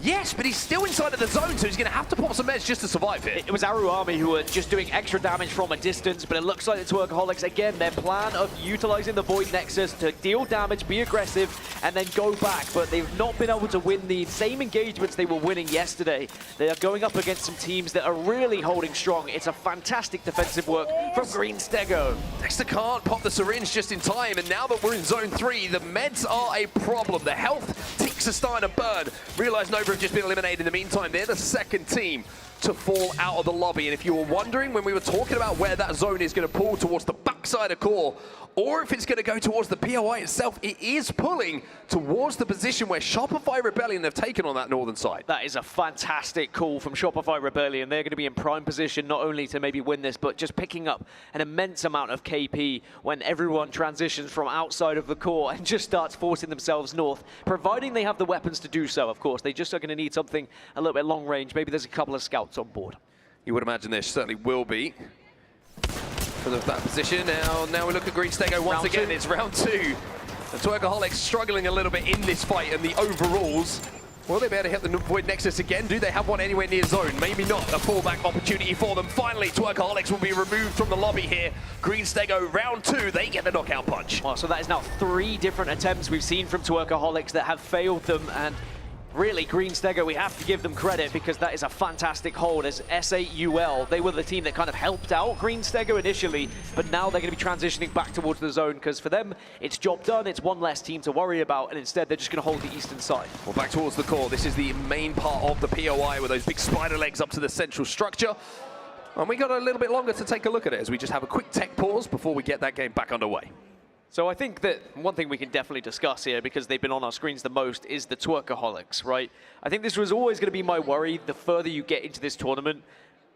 Yes, but he's still inside of the zone, so he's going to have to pop some meds just to survive here. It was Aru Army who were just doing extra damage from a distance, but it looks like the Twerkaholics, again, their plan of utilizing the Void Nexus to deal damage, be aggressive, and then go back. But they've not been able to win the same engagements they were winning yesterday. They are going up against some teams that are really holding strong. It's a fantastic defensive work from Green Stego. Dexter can't pop the syringe just in time, and now that we're in zone 3, the meds are a problem. The health ticks are starting to burn. Realize Nova have just been eliminated in the meantime. They're the second team to fall out of the lobby. And if you were wondering when we were talking about where that zone is going to pull towards the backside of core, or if it's going to go towards the POI itself, it is pulling towards the position where Shopify Rebellion have taken on that northern side. That is a fantastic call from Shopify Rebellion. They're going to be in prime position not only to maybe win this, but just picking up an immense amount of KP when everyone transitions from outside of the core and just starts forcing themselves north, providing they have the weapons to do so, of course. They just are going to need something a little bit long range. Maybe there's a couple of scouts on board. You would imagine there certainly will be. Because of that position. Now we look at Green Stego once again. It's round 2. The Twerkaholics struggling a little bit in this fight, and the overalls, will they be able to hit the Void Nexus again? Do they have one anywhere near zone? Maybe not. A fallback opportunity for them. Finally, Twerkaholics will be removed from the lobby here. Green Stego, round 2, they get the knockout punch. Well, so that is now 3 different attempts we've seen from Twerkaholics that have failed them, and really, Green Stego, we have to give them credit because that is a fantastic hold as S8UL. They were the team that kind of helped out Green Stego initially, but now they're going to be transitioning back towards the zone because for them, it's job done. It's one less team to worry about, and instead they're just going to hold the eastern side. Well, back towards the core. This is the main part of the POI with those big spider legs up to the central structure. And we got a little bit longer to take a look at it as we just have a quick tech pause before we get that game back underway. So I think that one thing we can definitely discuss here, because they've been on our screens the most, is the Twerkaholics, right? I think this was always going to be my worry the further you get into this tournament.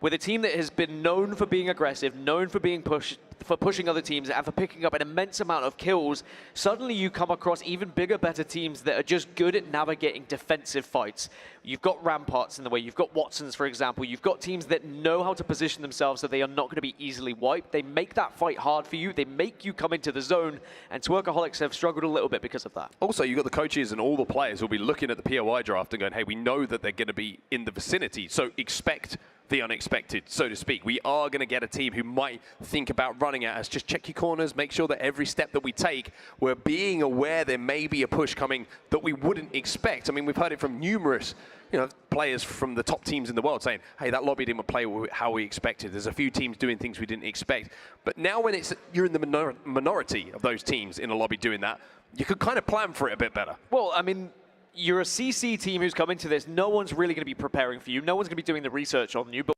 With a team that has been known for being aggressive, known for being pushing other teams, and for picking up an immense amount of kills, suddenly you come across even bigger, better teams that are just good at navigating defensive fights. You've got Ramparts in the way, you've got Watsons, for example, you've got teams that know how to position themselves so they are not going to be easily wiped. They make that fight hard for you, they make you come into the zone, and Twerkaholics have struggled a little bit because of that. Also, you've got the coaches and all the players who'll be looking at the POI draft and going, hey, we know that they're going to be in the vicinity, so expect the unexpected, so to speak. We are going to get a team who might think about running at us. Just check your corners, make sure that every step that we take, we're being aware there may be a push coming that we wouldn't expect. I mean, we've heard it from numerous players from the top teams in the world saying, hey, that lobby didn't play how we expected. There's a few teams doing things we didn't expect. But now when you're in the minority of those teams in a lobby doing that, you could kind of plan for it a bit better. Well, I mean, you're a CC team who's come into this. No one's really going to be preparing for you. No one's going to be doing the research on you. But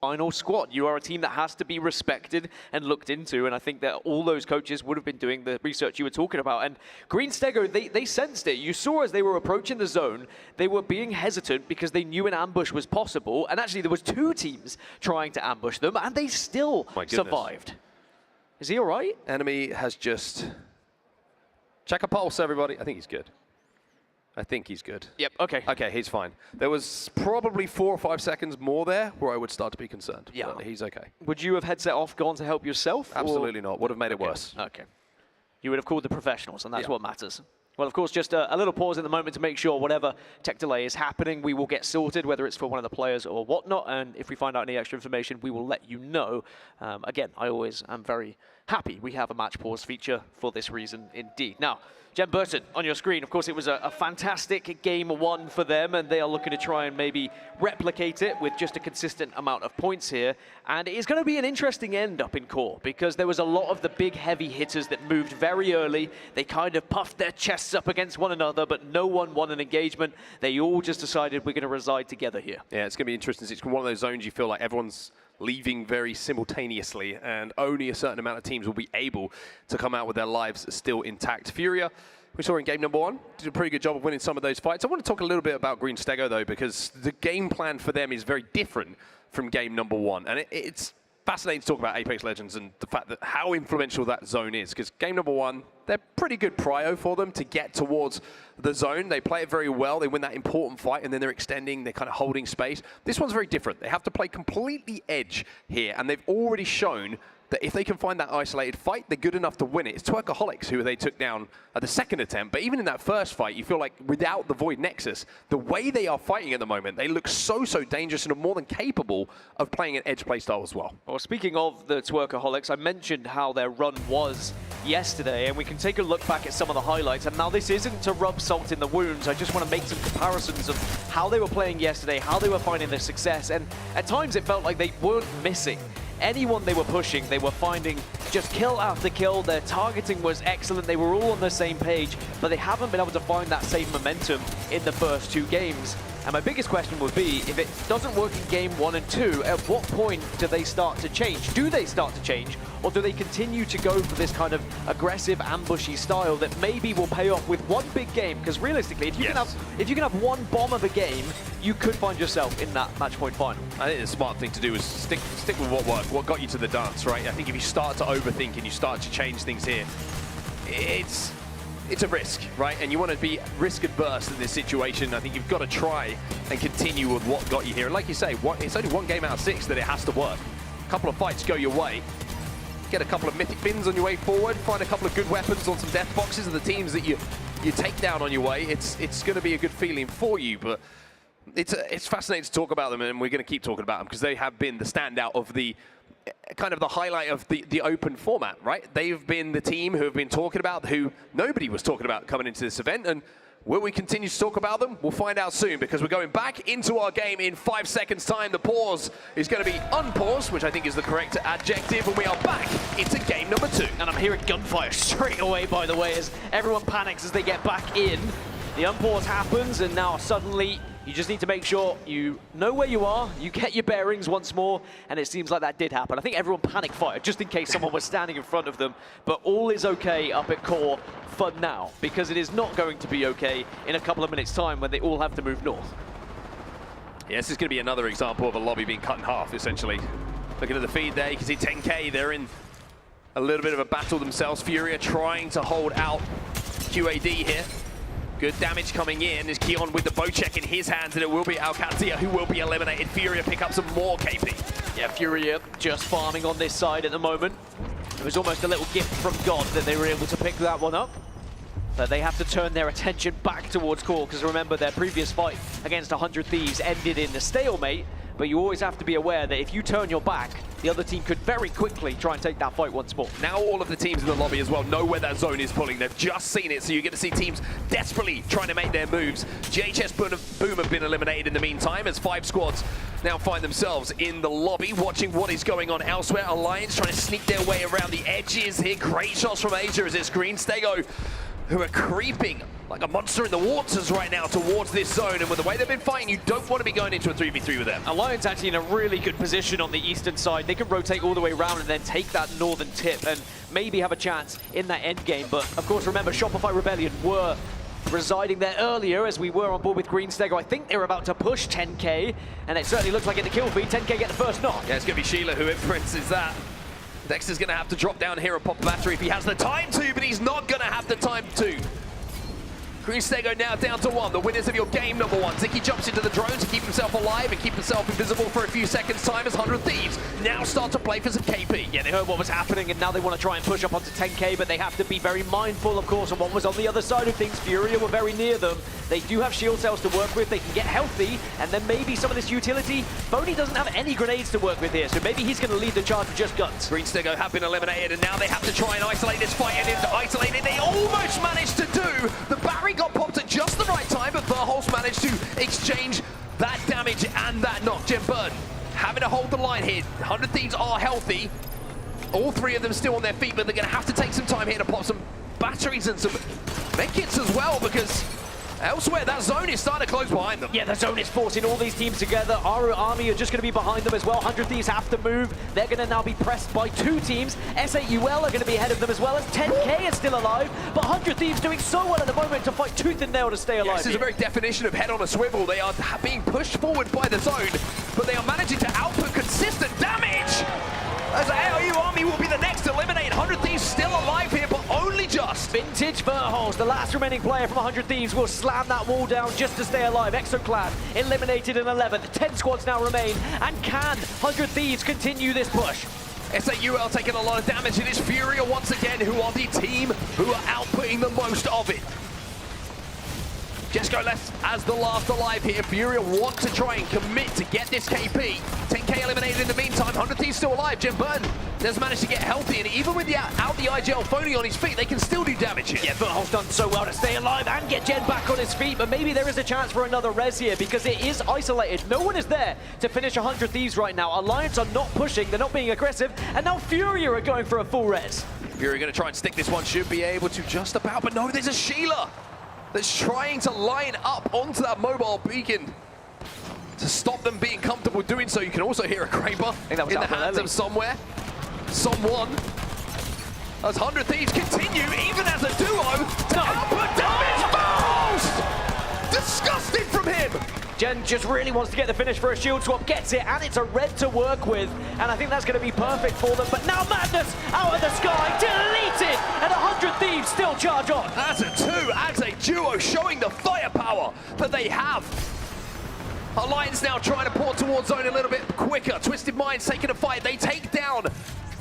final squad, you are a team that has to be respected and looked into, and I think that all those coaches would have been doing the research you were talking about. And Green Stego, they sensed it. You saw as they were approaching the zone, they were being hesitant because they knew an ambush was possible, and actually there was 2 teams trying to ambush them, and they still survived. Is he all right? Enemy has just... Check a pulse, everybody. I think he's good. I think he's good. Yep, okay. Okay, he's fine. There was probably 4 or 5 seconds more there where I would start to be concerned. Yeah. But he's okay. Would you have headset off, gone to help yourself? Absolutely not. Would have made it worse. Okay. you would have called the professionals, and that's what matters. Well, of course, just a little pause in the moment to make sure whatever tech delay is happening, we will get sorted, whether it's for one of the players or whatnot, and if we find out any extra information, we will let you know. Again, I always am very happy we have a match pause feature for this reason indeed. Now, Jen Burton, on your screen, of course, it was a fantastic game one for them, and they are looking to try and maybe replicate it with just a consistent amount of points here. And it is going to be an interesting end up in core, because there was a lot of the big heavy hitters that moved very early. They kind of puffed their chests up against one another, but no one won an engagement. They all just decided we're going to reside together here. Yeah, it's going to be interesting. It's one of those zones you feel like everyone's leaving very simultaneously, and only a certain amount of teams will be able to come out with their lives still intact. Furia, we saw in game number one, did a pretty good job of winning some of those fights. I want to talk a little bit about Green Stego, though, because the game plan for them is very different from game number one, and it's fascinating to talk about Apex Legends and the fact that how influential that zone is, because game number one, they're pretty good prio for them to get towards the zone. They play it very well. They win that important fight, and then they're extending, they're kind of holding space. This one's very different. They have to play completely edge here, and they've already shown that if they can find that isolated fight, they're good enough to win it. It's Twerkaholics who they took down at the second attempt, but even in that first fight, you feel like without the Void Nexus, the way they are fighting at the moment, they look so dangerous and are more than capable of playing an edge playstyle as well. Well, speaking of the Twerkaholics, I mentioned how their run was yesterday, and we can take a look back at some of the highlights. And now this isn't to rub salt in the wounds. I just want to make some comparisons of how they were playing yesterday, how they were finding their success, and at times it felt like they weren't missing anyone they were pushing. They were finding just kill after kill. Their targeting was excellent. They were all on the same page, but they haven't been able to find that same momentum in the first two games. And my biggest question would be, if it doesn't work in game 1 and 2, at what point do they start to change? Do they start to change, or do they continue to go for this kind of aggressive, ambushy style that maybe will pay off with one big game? Because realistically, if you can have one bomb of a game, you could find yourself in that match point final. I think the smart thing to do is stick with what worked, what got you to the dance, right? I think if you start to overthink and you start to change things here, it's a risk, right? And you want to be risk adverse in this situation. I think you've got to try and continue with what got you here. And like you say, it's only one game out of 6 that it has to work. A couple of fights go your way. Get a couple of mythic bins on your way forward. Find a couple of good weapons on some death boxes of the teams that you take down on your way. It's going to be a good feeling for you. But it's fascinating to talk about them, and we're going to keep talking about them because they have been the standout of the kind of the highlight of the open format, right? They've been the team who have been talking about, who nobody was talking about coming into this event, and will we continue to talk about them? We'll find out soon, because we're going back into our game in 5 seconds time. The pause is going to be unpaused, which I think is the correct adjective, and we are back into game number 2. And I'm hearing gunfire straight away, by the way, as everyone panics as they get back in. The unpause happens, and now suddenly you just need to make sure you know where you are, you get your bearings once more, and it seems like that did happen. I think everyone panic fired just in case someone was standing in front of them, but all is okay up at core for now, because it is not going to be okay in a couple of minutes' time when they all have to move north. Yeah, this is going to be another example of a lobby being cut in half, essentially. Looking at the feed there, you can see 10K, they're in a little bit of a battle themselves. Furia trying to hold out QAD here. Good damage coming in. Is Keon with the bow check in his hands, and it will be Alcazia who will be eliminated. Furia pick up some more KP. Yeah, Furia just farming on this side at the moment. It was almost a little gift from God that they were able to pick that one up. But they have to turn their attention back towards core, because remember, their previous fight against 100 Thieves ended in a stalemate. But you always have to be aware that if you turn your back, the other team could very quickly try and take that fight once more. Now all of the teams in the lobby as well know where that zone is pulling. They've just seen it, so you're going to see teams desperately trying to make their moves. GHS Boom have been eliminated in the meantime, as 5 squads now find themselves in the lobby, watching what is going on elsewhere. Alliance trying to sneak their way around the edges here. Great shots from Asia as it's Green Stego who are creeping like a monster in the waters right now towards this zone, and with the way they've been fighting, you don't want to be going into a 3v3 with them. Alliance actually in a really good position on the eastern side. They can rotate all the way around and then take that northern tip and maybe have a chance in that end game. But of course, remember, Shopify Rebellion were residing there earlier as we were on board with Green Stego. I think they were about to push 10K, and it certainly looks like in the kill feed, 10K get the first knock. Yeah, it's going to be Sheila who influences that. Dexter's going to have to drop down here and pop a battery if he has the time to, but he's not going to have the time to. Green Stego now down to 1, the winners of your game number 1. Ziki jumps into the drone to keep himself alive and keep himself invisible for a few seconds time as 100 Thieves now start to play for some KP. Yeah, they heard what was happening and now they want to try and push up onto 10k, but they have to be very mindful, of course, of what was on the other side of things. Furia were very near them. They do have shield cells to work with. They can get healthy, and then maybe some of this utility. Boney doesn't have any grenades to work with here, so maybe he's going to lead the charge with just guns. Green Stego have been eliminated, and now they have to try and isolate this fight, and in isolating, they almost managed to do. The battery got popped at just the right time, but Verholz managed to exchange that damage and that knock. Jen Burn having to hold the line here. 100 Thieves are healthy. All 3 of them still on their feet, but they're going to have to take some time here to pop some batteries and some medkits as well, because elsewhere, that zone is starting to close behind them. Yeah, the zone is forcing all these teams together. Our army are just going to be behind them as well. 100 Thieves have to move. They're going to now be pressed by 2 teams. S8UL are going to be ahead of them as well as 10k is still alive. But 100 Thieves doing so well at the moment to fight tooth and nail to stay alive. This is a very definition of head on a swivel. They are being pushed forward by the zone, but they are managing to output consistent damage. As the ALU army will be the next to eliminate. 100 Thieves still alive here, but only just. Vintage Verholz, the last remaining player from 100 Thieves, will slam that wall down just to stay alive. Exoclad eliminated in 11th. 10 squads now remain. And can 100 Thieves continue this push? SAUL taking a lot of damage. It is Furia once again who are the team who are outputting the most of it. Jesco left as the last alive here. Furia want to try and commit to get this KP. 10k eliminated in the meantime. 100 Thieves still alive. Jim Burton has managed to get healthy, and even with the out the IGL phony on his feet, they can still do damage here. Yeah, Verholz done so well to stay alive and get Jen back on his feet, but maybe there is a chance for another res here because it is isolated. No one is there to finish 100 Thieves right now. Alliance are not pushing, they're not being aggressive, and now Furia are going for a full res. Furia going to try and stick this one, should be able to just about, but no, there's a Sheila that's trying to line up onto that mobile beacon to stop them being comfortable doing so. You can also hear a Kraber in the hands of someone. As 100 Thieves continue, even as a duo, to output damage. Most disgusting from him. Jen just really wants to get the finish for a shield swap, gets it, and it's a red to work with, and I think that's going to be perfect for them. But now Madness out of the sky, deleted, and 100 Thieves still charge on. As a 2, as a duo, showing the firepower that they have. Alliance now trying to port towards zone a little bit quicker. Twisted Minds taking a fight. They take down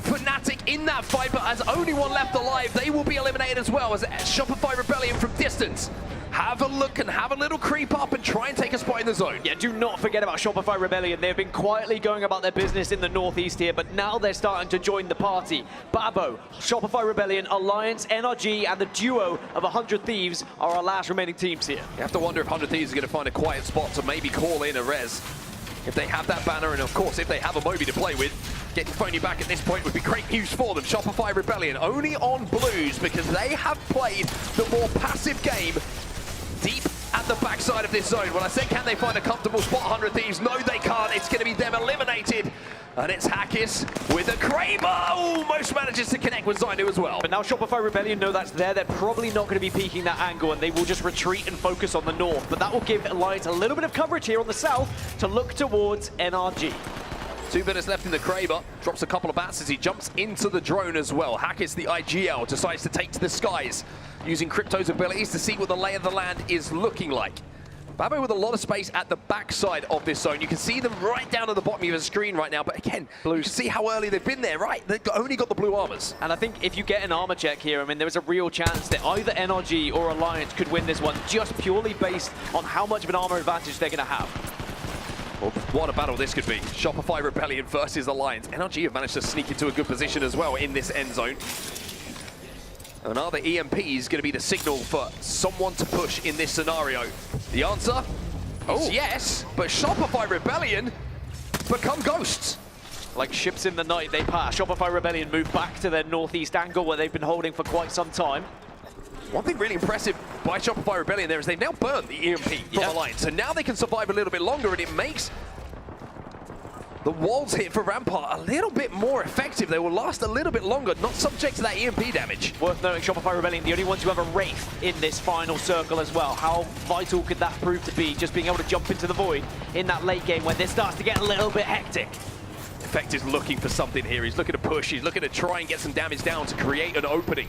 Fnatic in that fight, but as only one left alive, they will be eliminated as well as Shopify Rebellion from distance. Have a look and have a little creep up and try and take a spot in the zone. Yeah, do not forget about Shopify Rebellion. They've been quietly going about their business in the northeast here, but now they're starting to join the party. Babo, Shopify Rebellion, Alliance, NRG, and the duo of 100 Thieves are our last remaining teams here. You have to wonder if 100 Thieves are going to find a quiet spot to maybe call in a res. If they have that banner, and of course, if they have a Moby to play with, getting Phony back at this point would be great news for them. Shopify Rebellion only on blues because they have played the more passive game deep at the backside of this zone. When I said, can they find a comfortable spot, 100 Thieves? No, they can't. It's going to be them eliminated. And it's Hackis with a Kraber. Almost manages to connect with Zainu as well. But now Shopify Rebellion know that's there. They're probably not going to be peeking that angle, and they will just retreat and focus on the north. But that will give Alliance a little bit of coverage here on the south to look towards NRG. 2 minutes left in the Kraber. Drops a couple of bats as he jumps into the drone as well. Hackis, the IGL, decides to take to the skies, using Crypto's abilities to see what the lay of the land is looking like. Babo with a lot of space at the backside of this zone. You can see them right down at the bottom of the screen right now, but again, you can see how early they've been there, right? They've only got the blue armors. And I think if you get an armor check here, I mean, there is a real chance that either NRG or Alliance could win this one, just purely based on how much of an armor advantage they're going to have. Well, what a battle this could be. Shopify Rebellion versus Alliance. NRG have managed to sneak into a good position as well in this end zone. Another EMP is going to be the signal for someone to push in this scenario. The answer is yes, but Shopify Rebellion become ghosts. Like ships in the night, they pass. Shopify Rebellion move back to their northeast angle where they've been holding for quite some time. One thing really impressive by Shopify Rebellion there is they've now burned the EMP from Alliance, so now they can survive a little bit longer, and it makes the walls hit for Rampart a little bit more effective. They will last a little bit longer, not subject to that EMP damage. Worth noting, Shopify Rebellion, the only ones who have a Wraith in this final circle as well. How vital could that prove to be, just being able to jump into the void in that late game when this starts to get a little bit hectic? Effect is looking for something here. He's looking to push. He's looking to try and get some damage down to create an opening.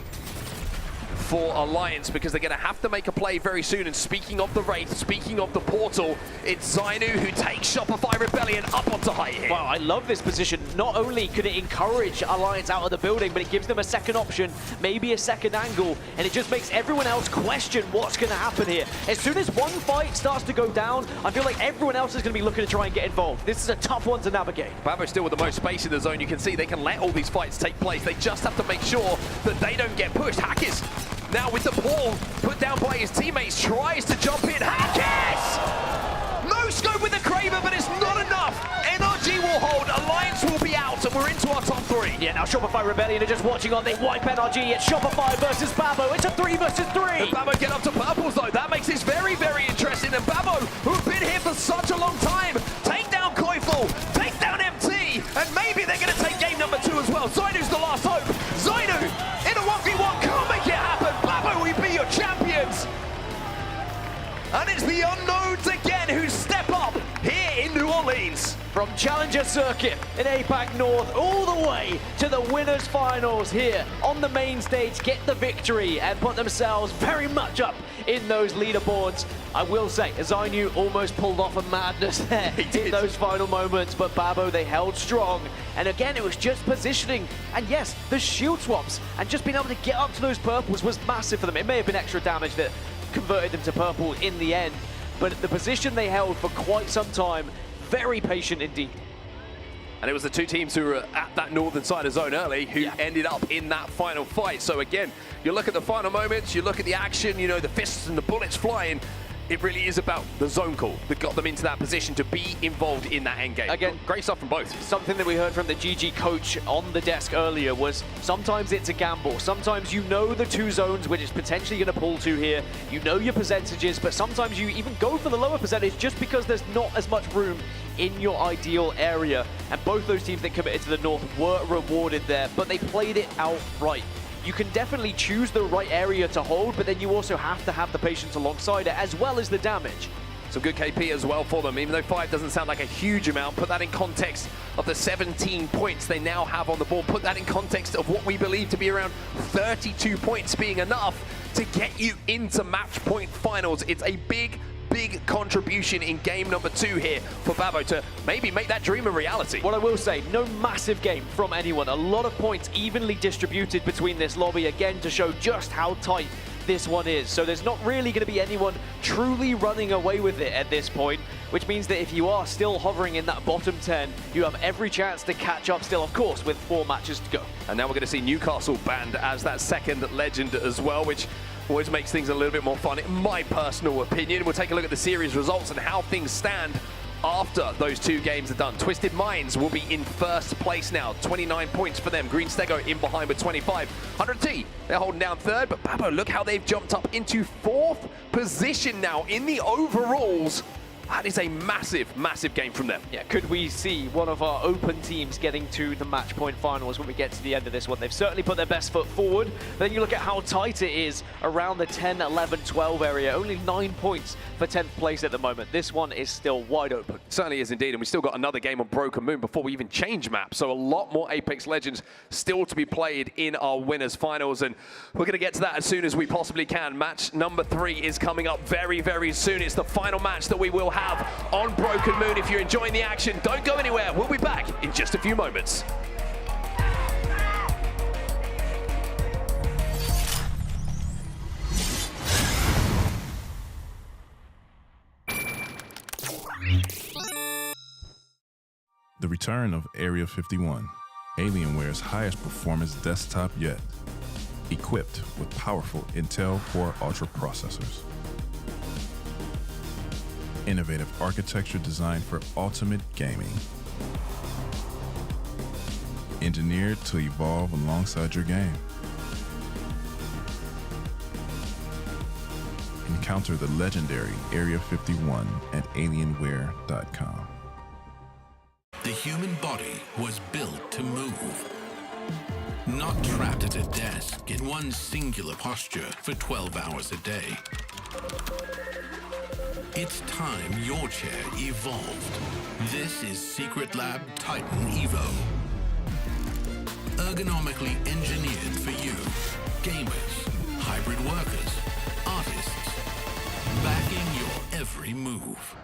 for Alliance because they're going to have to make a play very soon. And speaking of the Wraith, speaking of the portal, it's Zainu who takes Shopify Rebellion up onto height here. Wow, I love this position. Not only could it encourage Alliance out of the building, but it gives them a second option, maybe a second angle, and it just makes everyone else question what's going to happen here. As soon as one fight starts to go down, I feel like everyone else is going to be looking to try and get involved. This is a tough one to navigate. Babo still with the most space in the zone. You can see they can let all these fights take place. They just have to make sure that they don't get pushed. Hackers now with the ball put down by his teammates, tries to jump in. Hackers! No scope with the Kraber, but it's not enough. NRG will hold, Alliance will be out, and we're into our top 3. Yeah, now Shopify Rebellion are just watching on. They wipe NRG. It's Shopify versus Babo. It's a 3 versus 3. And Babo get up to purples, though. That makes this very, very interesting. And Babo, who've been here for such a long time, take down Koifel, take down MT, and maybe they're going to take game number 2 as well. Zainu's the last hope. Zainu in a 1v1 can't make it happen. Babo, we be your champions. And it's the unknowns again who step up here in New Orleans. From Challenger Circuit in APAC North all the way to the winners finals here on the main stage, get the victory and put themselves very much up in those leaderboards. I will say, Zainu almost pulled off a madness there in those final moments, but Babo, they held strong. And again, it was just positioning. And yes, the shield swaps and just being able to get up to those purples was massive for them. It may have been extra damage that converted them to purple in the end, but the position they held for quite some time, very patient indeed. And it was the 2 teams who were at that northern side of zone early who ended up in that final fight. So again, you look at the final moments, you look at the action, you know, the fists and the bullets flying. It really is about the zone call that got them into that position to be involved in that endgame. Again, great stuff from both. Something that we heard from the GG coach on the desk earlier was sometimes it's a gamble. Sometimes you know the 2 zones which is potentially going to pull to here. You know your percentages, but sometimes you even go for the lower percentage just because there's not as much room in your ideal area. And both those teams that committed to the north were rewarded there, but they played it out right. You can definitely choose the right area to hold, but then you also have to have the patience alongside it, as well as the damage. Some good KP as well for them, even though 5 doesn't sound like a huge amount. Put that in context of the 17 points they now have on the board. Put that in context of what we believe to be around 32 points being enough to get you into match point finals. It's a big contribution in game number 2 here for Babo to maybe make that dream a reality. What I will say, no massive game from anyone. A lot of points evenly distributed between this lobby, again, to show just how tight this one is. So there's not really going to be anyone truly running away with it at this point, which means that if you are still hovering in that bottom 10, you have every chance to catch up still, of course, with 4 matches to go. And now we're going to see Newcastle banned as that second legend as well, which always makes things a little bit more fun, in my personal opinion. We'll take a look at the series results and how things stand after those 2 games are done. Twisted Minds will be in first place now, 29 points for them. Green Stego in behind with 25. 100T, they're holding down 3rd, but Babo, look how they've jumped up into 4th position now in the overalls. That is a massive game from them. Yeah, could we see one of our open teams getting to the match point finals when we get to the end of this one? They've certainly put their best foot forward. But then you look at how tight it is around the 10, 11, 12 area. Only 9 points for 10th place at the moment. This one is still wide open. Certainly is indeed, and we still got another game on Broken Moon before we even change maps. So a lot more Apex Legends still to be played in our winners finals, and we're going to get to that as soon as we possibly can. Match number 3 is coming up very soon. It's the final match that we will have on Broken Moon. If you're enjoying the action, don't go anywhere. We'll be back in just a few moments. The return of Area 51, Alienware's highest performance desktop yet, equipped with powerful Intel Core Ultra processors. Innovative architecture designed for ultimate gaming. Engineered to evolve alongside your game. Encounter the legendary Area 51 at Alienware.com. The human body was built to move. Not trapped at a desk in one singular posture for 12 hours a day. It's time your chair evolved. This is Secret Lab Titan Evo. Ergonomically engineered for you, gamers, hybrid workers, artists, backing your every move.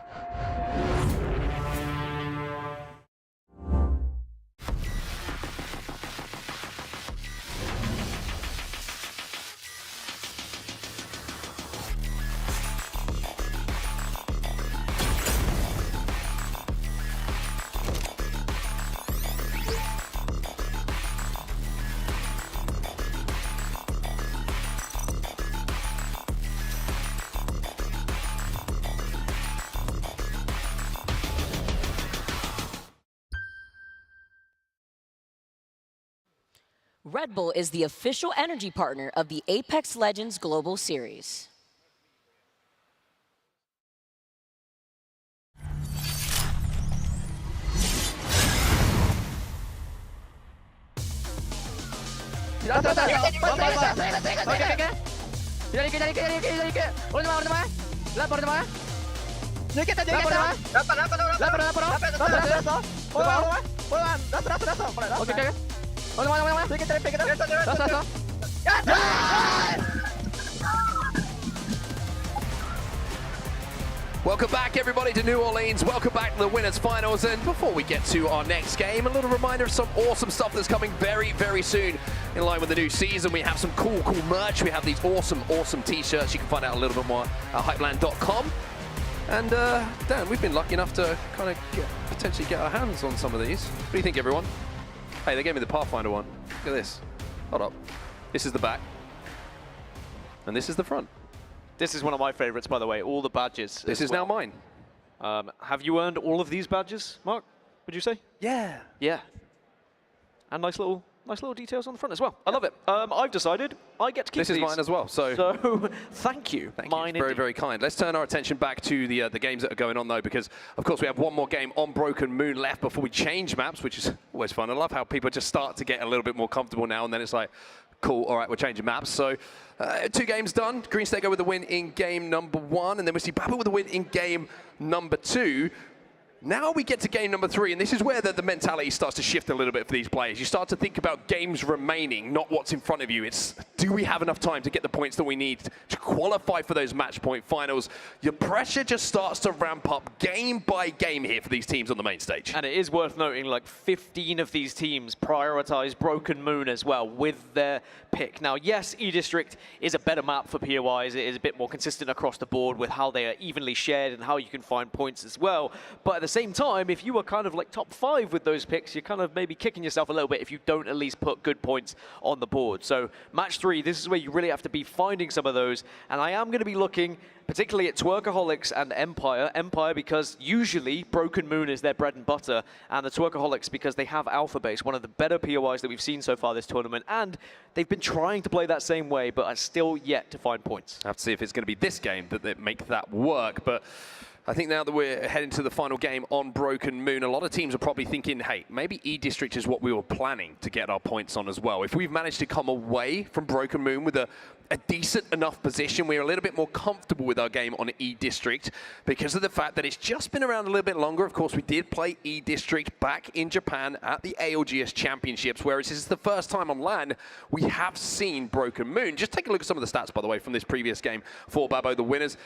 Red Bull is the official energy partner of the Apex Legends Global Series. Welcome back, everybody, to New Orleans. Welcome back to the Winners Finals. And before we get to our next game, a little reminder of some awesome stuff that's coming very, very soon. In line with the new season, we have some cool merch. We have these awesome t-shirts. You can find out a little bit more at hypeland.com. And Dan, we've been lucky enough to kind of potentially get our hands on some of these. What do you think, everyone? Hey, they gave me the Pathfinder one. Look at this. Hold up. This is the back. And this is the front. This is one of my favorites, by the way, all the badges. This is now mine. Have you earned all of these badges, Mark, would you say? Yeah. Yeah. And nice little details on the front as well. I love it. I've decided I get to keep these. This is mine as well. So thank you. Thank you. Very, very kind. Let's turn our attention back to the games that are going on, though, because, of course, we have one more game on Broken Moon left before we change maps, which is always fun. I love how people just start to get a little bit more comfortable now, and then it's like, cool, all right, we're changing maps. So 2 games done. Green State go with the win in game number 1, and then we see Baba with the win in game number 2. Now we get to game number 3, and this is where the mentality starts to shift a little bit for these players. You start to think about games remaining, not what's in front of you. It's, do we have enough time to get the points that we need to qualify for those match point finals? Your pressure just starts to ramp up game by game here for these teams on the main stage. And it is worth noting, like 15 of these teams prioritize Broken Moon as well with their pick. Now, yes, E-District is a better map for POIs. It is a bit more consistent across the board with how they are evenly shared and how you can find points as well. But at the same time, if you were kind of like top 5 with those picks, you're kind of maybe kicking yourself a little bit if you don't at least put good points on the board. So match 3, this is where you really have to be finding some of those. And I am going to be looking particularly at Twerkaholics and Empire. Empire because usually Broken Moon is their bread and butter, and the Twerkaholics because they have Alpha Base, one of the better POIs that we've seen so far this tournament, and they've been trying to play that same way, but are still yet to find points. I have to see if it's going to be this game that they make that work, but I think now that we're heading to the final game on Broken Moon, a lot of teams are probably thinking, hey, maybe E-District is what we were planning to get our points on as well. If we've managed to come away from Broken Moon with a decent enough position, we're a little bit more comfortable with our game on E-District because of the fact that it's just been around a little bit longer. Of course, we did play E-District back in Japan at the ALGS Championships, whereas this is the first time on LAN we have seen Broken Moon. Just take a look at some of the stats, by the way, from this previous game for Babo, the winners.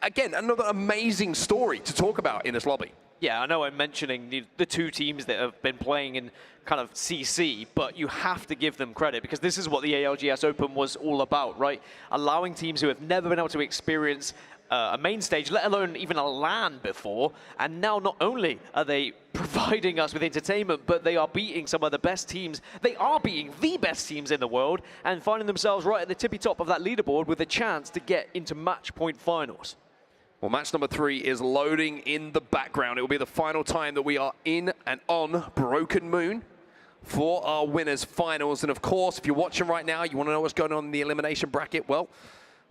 Again, another amazing story to talk about in this lobby. Yeah, I know I'm mentioning the 2 teams that have been playing in kind of CC, but you have to give them credit because this is what the ALGS Open was all about, right? Allowing teams who have never been able to experience a main stage, let alone even a LAN before, and now not only are they providing us with entertainment, but they are beating some of the best teams. They are beating the best teams in the world and finding themselves right at the tippy top of that leaderboard with a chance to get into match point finals. Well, match number 3 is loading in the background. It will be the final time that we are in and on Broken Moon for our winners finals. And of course, if you're watching right now, you want to know what's going on in the elimination bracket, well,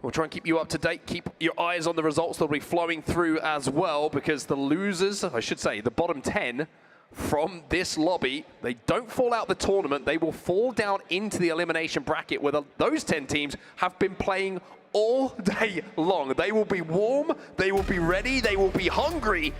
we'll try and keep you up to date. Keep your eyes on the results that will be flowing through as well, because the losers, I should say, the bottom 10 from this lobby, they don't fall out the tournament. They will fall down into the elimination bracket where those 10 teams have been playing all day long. They will be warm, they will be ready, they will be hungry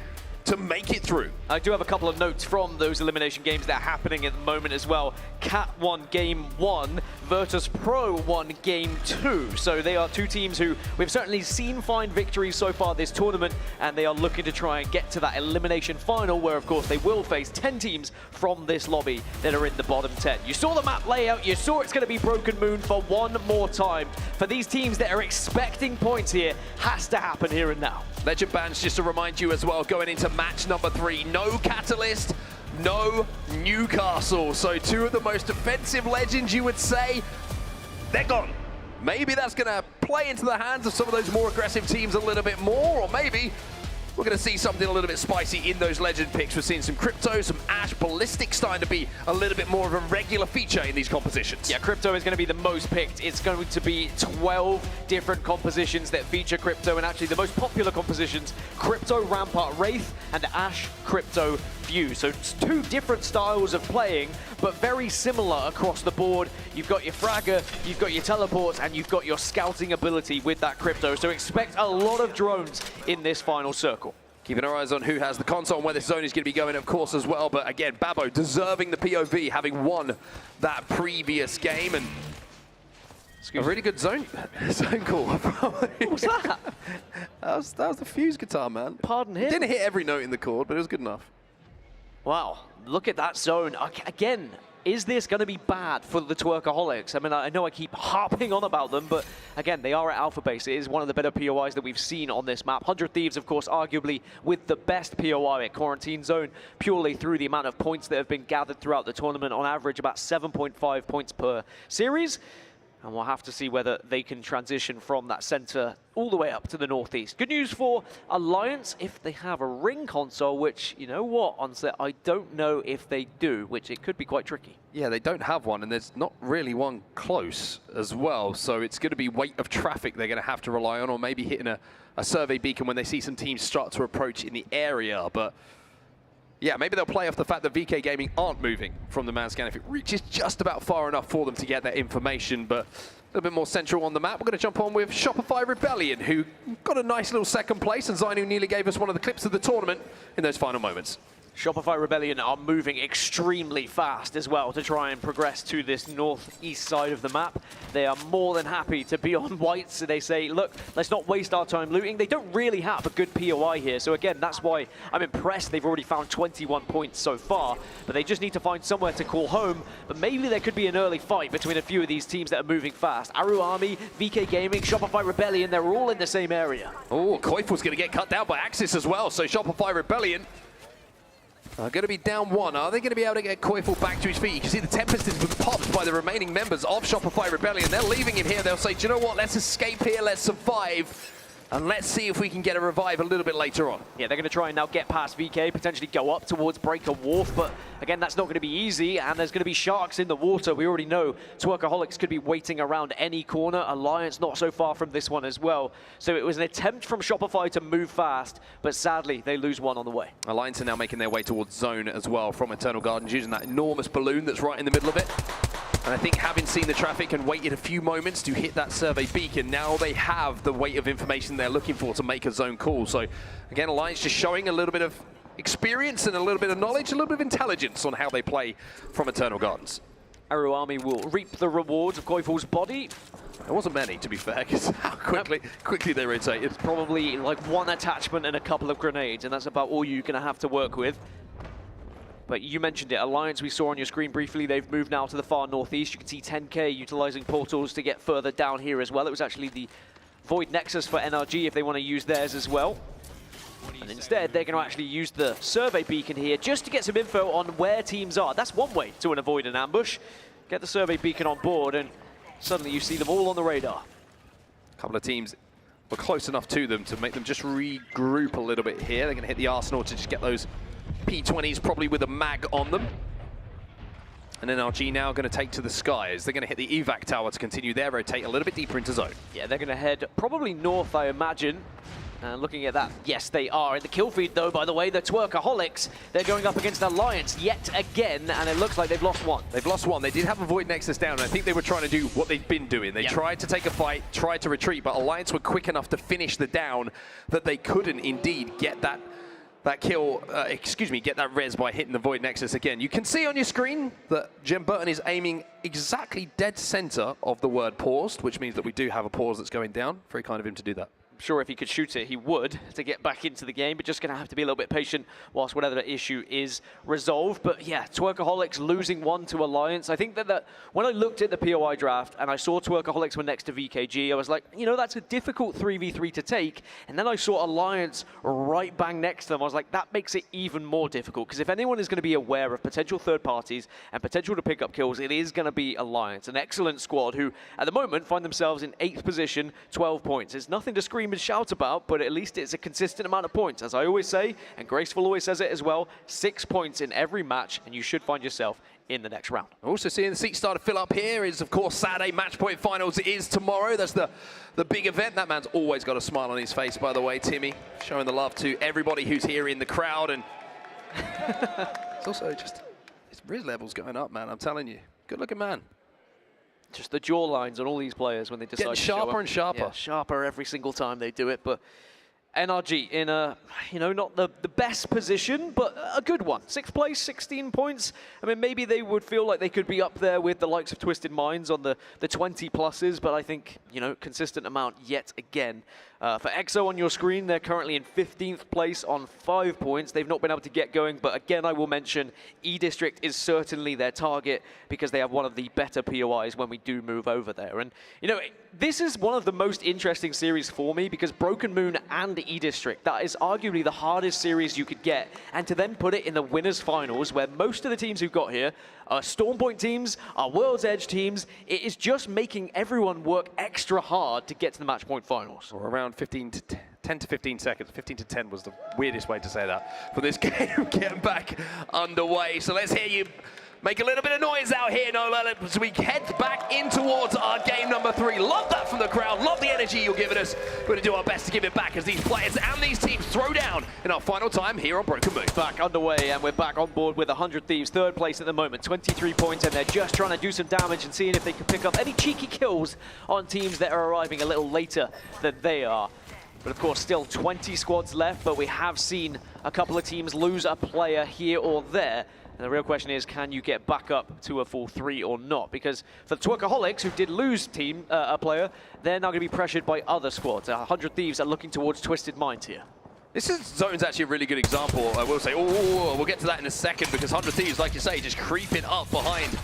to make it through. I do have a couple of notes from those elimination games that are happening at the moment as well. Cat won game 1 Virtus Pro won Game 2. So they are two teams who we've certainly seen find victories so far this tournament, and they are looking to try and get to that elimination final, where of course they will face 10 teams from this lobby that are in the bottom 10. You saw the map layout, you saw it's going to be Broken Moon for one more time. For these teams that are expecting points here, has to happen here and now. Legend Bands, just to remind you as well, going into match number 3, no Catalyst, no Newcastle. So two of the most defensive legends, you would say, they're gone. Maybe that's going to play into the hands of some of those more aggressive teams a little bit more, or maybe we're going to see something a little bit spicy in those legend picks. We're seeing some Crypto, some Ash, Ballistic starting to be a little bit more of a regular feature in these compositions. Yeah, Crypto is going to be the most picked. It's going to be 12 different compositions that feature Crypto, and actually the most popular compositions, Crypto Rampart Wraith and Ash Crypto Fuse. So it's two different styles of playing, but very similar across the board. You've got your Fragger, you've got your teleports, and you've got your scouting ability with that Crypto. So expect a lot of drones in this final circle. Keeping our eyes on who has the console and where this zone is going to be going, of course, as well. But again, Babo deserving the POV, having won that previous game, and a really good zone call. What was that? That was the Fuse guitar, man. Pardon him? It didn't hit every note in the chord, but it was good enough. Wow, look at that zone. Again, is this going to be bad for the Twerkaholics? I mean, I know I keep harping on about them, but again, they are at Alpha Base. It is one of the better POIs that we've seen on this map. 100 Thieves, of course, arguably with the best POI at Quarantine Zone, purely through the amount of points that have been gathered throughout the tournament. On average, about 7.5 points per series. And we'll have to see whether they can transition from that center all the way up to the northeast. Good news for Alliance if they have a ring console, which, you know what, Onset, I don't know if they do, which it could be quite tricky. Yeah, they don't have one, and there's not really one close as well. So it's going to be weight of traffic they're going to have to rely on, or maybe hitting a survey beacon when they see some teams start to approach in the area. But yeah, maybe they'll play off the fact that VK Gaming aren't moving from the man scan if it reaches just about far enough for them to get that information. But a little bit more central on the map. We're going to jump on with Shopify Rebellion, who got a nice little second place, and Zainu nearly gave us one of the clips of the tournament in those final moments. Shopify Rebellion are moving extremely fast as well to try and progress to this northeast side of the map. They are more than happy to be on white, so they say, look, let's not waste our time looting. They don't really have a good POI here, so again, that's why I'm impressed. They've already found 21 points so far, but they just need to find somewhere to call home. But maybe there could be an early fight between a few of these teams that are moving fast. Aru Army, VK Gaming, Shopify Rebellion, they're all in the same area. Oh, Koifel's going to get cut down by Axis as well, so Shopify Rebellion are going to be down one. Are they going to be able to get Koifel back to his feet? You can see the Tempest has been popped by the remaining members of Shopify Rebellion. They're leaving him here. They'll say, do you know what? Let's escape here. Let's survive. And let's see if we can get a revive a little bit later on. Yeah, they're going to try and now get past VK, potentially go up towards Breaker Wharf, but again, that's not going to be easy, and there's going to be sharks in the water. We already know Twerkaholics could be waiting around any corner. Alliance not so far from this one as well. So it was an attempt from Shopify to move fast, but sadly, they lose one on the way. Alliance are now making their way towards zone as well from Eternal Gardens, using that enormous balloon that's right in the middle of it. And I think having seen the traffic and waited a few moments to hit that survey beacon, now they have the weight of information they're looking for to make a zone call. So again, Alliance just showing a little bit of experience and a little bit of knowledge, a little bit of intelligence on how they play from Eternal Gardens. Aru Army will reap the rewards of Koifel's body. There wasn't many, to be fair, because how quickly they rotated. It's probably like one attachment and a couple of grenades, and that's about all you're going to have to work with. But you mentioned it, Alliance we saw on your screen briefly, they've moved now to the far northeast. You can see 10K utilizing portals to get further down here as well. It was actually the Void Nexus for NRG if they want to use theirs as well. And instead, they're going to actually use the survey beacon here just to get some info on where teams are. That's one way to avoid an ambush. Get the survey beacon on board and suddenly you see them all on the radar. A couple of teams were close enough to them to make them just regroup a little bit here. They're going to hit the Arsenal to just get those P20s probably with a mag on them. And NRG now going to take to the skies. They're going to hit the evac tower to continue their rotate a little bit deeper into zone. Yeah, they're going to head probably north, I imagine. Looking at that, yes, they are. In the kill feed, though, by the way, the Twerkaholics, they're going up against Alliance yet again, and it looks like they've lost one. They've lost one. They did have a Void Nexus down, and I think they were trying to do what they've been doing. They tried to take a fight, tried to retreat, but Alliance were quick enough to finish the down that they couldn't indeed get that that kill, get that res by hitting the Void Nexus again. You can see on your screen that Jen Burton is aiming exactly dead center of the word paused, which means that we do have a pause that's going down. Very kind of him to do that. Sure, if he could shoot it, he would to get back into the game, but just going to have to be a little bit patient whilst whatever the issue is resolved. But yeah, Twerkaholics losing one to Alliance. I think that when I looked at the POI draft and I saw Twerkaholics were next to VKG, I was like, you know, that's a difficult 3v3 to take. And then I saw Alliance right bang next to them. I was like, that makes it even more difficult, because if anyone is going to be aware of potential third parties and potential to pick up kills, it is going to be Alliance, an excellent squad who at the moment find themselves in 8th position, 12 points. It's nothing to scream and shout about, but at least it's a consistent amount of points. As I always say, and Graceful always says it as well, 6 points in every match, and you should find yourself in the next round. Also seeing the seats start to fill up here is, of course, Saturday Match Point Finals is tomorrow. That's the big event. That man's always got a smile on his face, by the way, Timmy, showing the love to everybody who's here in the crowd. And it's also just, his Riz level's going up, man, I'm telling you. Good looking man. Just the jaw lines on all these players when they decide getting to show sharper up. and sharper. Yeah, sharper every single time they do it. But NRG in a, you know, not the best position, but a good one. 6th place, 16 points. I mean, maybe they would feel like they could be up there with the likes of Twisted Minds on the 20 pluses, but I think, you know, consistent amount yet again. For EXO on your screen, they're currently in 15th place on 5 points. They've not been able to get going, but again, I will mention E-District is certainly their target because they have one of the better POIs when we do move over there. And, you know, this is one of the most interesting series for me because Broken Moon and E-District, that is arguably the hardest series you could get. And to then put it in the winners finals, where most of the teams who've got here are Stormpoint teams, are World's Edge teams, it is just making everyone work extra hard to get to the match point finals. Or around 10 to 15 seconds. 15 to 10 was the weirdest way to say that for this game getting back underway. So let's hear you make a little bit of noise out here, Nola, as we head back in towards our game number 3. Love that from the crowd. Love the energy you're giving us. We're going to do our best to give it back as these players and these teams throw down in our final time here on Broken Moon. Back underway, and we're back on board with 100 Thieves, 3rd place at the moment, 23 points, and they're just trying to do some damage and seeing if they can pick up any cheeky kills on teams that are arriving a little later than they are. But of course, still 20 squads left, but we have seen a couple of teams lose a player here or there. And the real question is, can you get back up to a full 3 or not? Because for the Twerkaholics, who did lose a player, they're now going to be pressured by other squads. 100 Thieves are looking towards Twisted Minds here. This zone's actually a really good example, I will say. Oh, we'll get to that in a second because 100 Thieves, like you say, just creeping up behind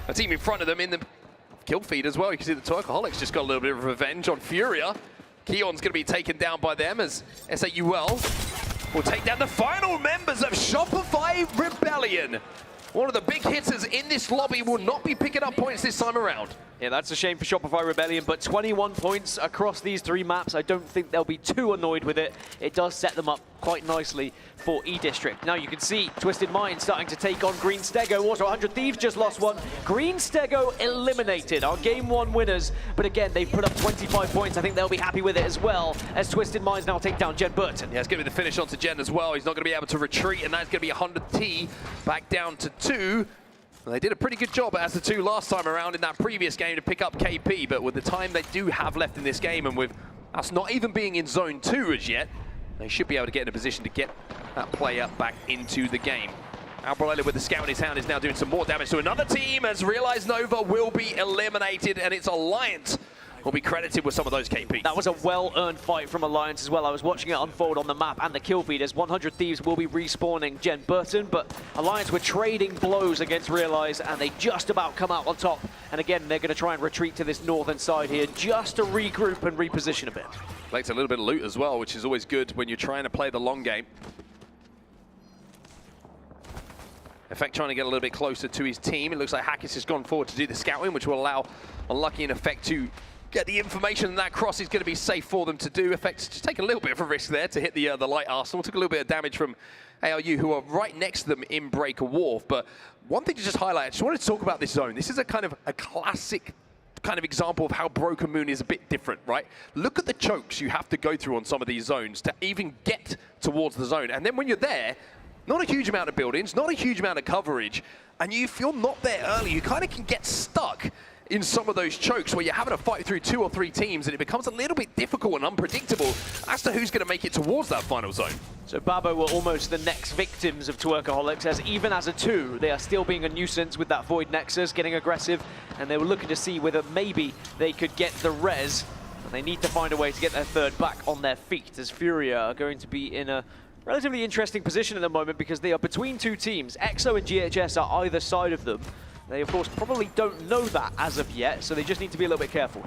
a team in front of them in the kill feed as well. You can see the Twerkaholics just got a little bit of revenge on Furia. Keon's going to be taken down by them as SAUL will take down the final members of Shopify Rebellion. One of the big hitters in this lobby will not be picking up points this time around. Yeah, that's a shame for Shopify Rebellion, but 21 points across these 3 maps. I don't think they'll be too annoyed with it. It does set them up quite nicely for E-District. Now you can see Twisted Mind starting to take on Green Stego. Also 100 Thieves just lost one. Green Stego eliminated, our game 1 winners. But again, they've put up 25 points. I think they'll be happy with it as well, as Twisted Minds now take down Jen Burton. Yeah, it's going to be the finish onto Jen as well. He's not going to be able to retreat, and that's going to be 100 T back down to 2. Well, they did a pretty good job as the 2 last time around in that previous game to pick up KP, but with the time they do have left in this game and with us not even being in zone 2 as yet, they should be able to get in a position to get that player back into the game. Albrella with the scout in his hand is now doing some more damage to another team as Realize Nova will be eliminated, and it's Alliance will be credited with some of those KP. That was a well-earned fight from Alliance as well. I was watching it unfold on the map and the kill feed as 100 Thieves will be respawning Jen Burton, but Alliance were trading blows against Realize and they just about come out on top. And again, they're going to try and retreat to this northern side here just to regroup and reposition a bit. Collects a little bit of loot as well, which is always good when you're trying to play the long game. Effect trying to get a little bit closer to his team. It looks like Hackis has gone forward to do the scouting, which will allow Unlucky and Effect to get the information, and that cross is going to be safe for them to do. Effect just take a little bit of a risk there to hit the light arsenal. Took a little bit of damage from ALU, who are right next to them in Breaker Wharf. But one thing to just highlight, I just wanted to talk about this zone. This is a kind of a classic kind of example of how Broken Moon is a bit different, right? Look at the chokes you have to go through on some of these zones to even get towards the zone. And then when you're there, not a huge amount of buildings, not a huge amount of coverage, and if you're not there early, you kind of can get stuck in some of those chokes where you're having to fight through 2 or 3 teams and it becomes a little bit difficult and unpredictable as to who's going to make it towards that final zone. So Babo were almost the next victims of Twerkaholics, as even as a 2, they are still being a nuisance with that Void Nexus, getting aggressive, and they were looking to see whether maybe they could get the res, and they need to find a way to get their third back on their feet, as Furia are going to be in a relatively interesting position at the moment because they are between 2 teams. EXO and GHS are either side of them. They, of course, probably don't know that as of yet, so they just need to be a little bit careful.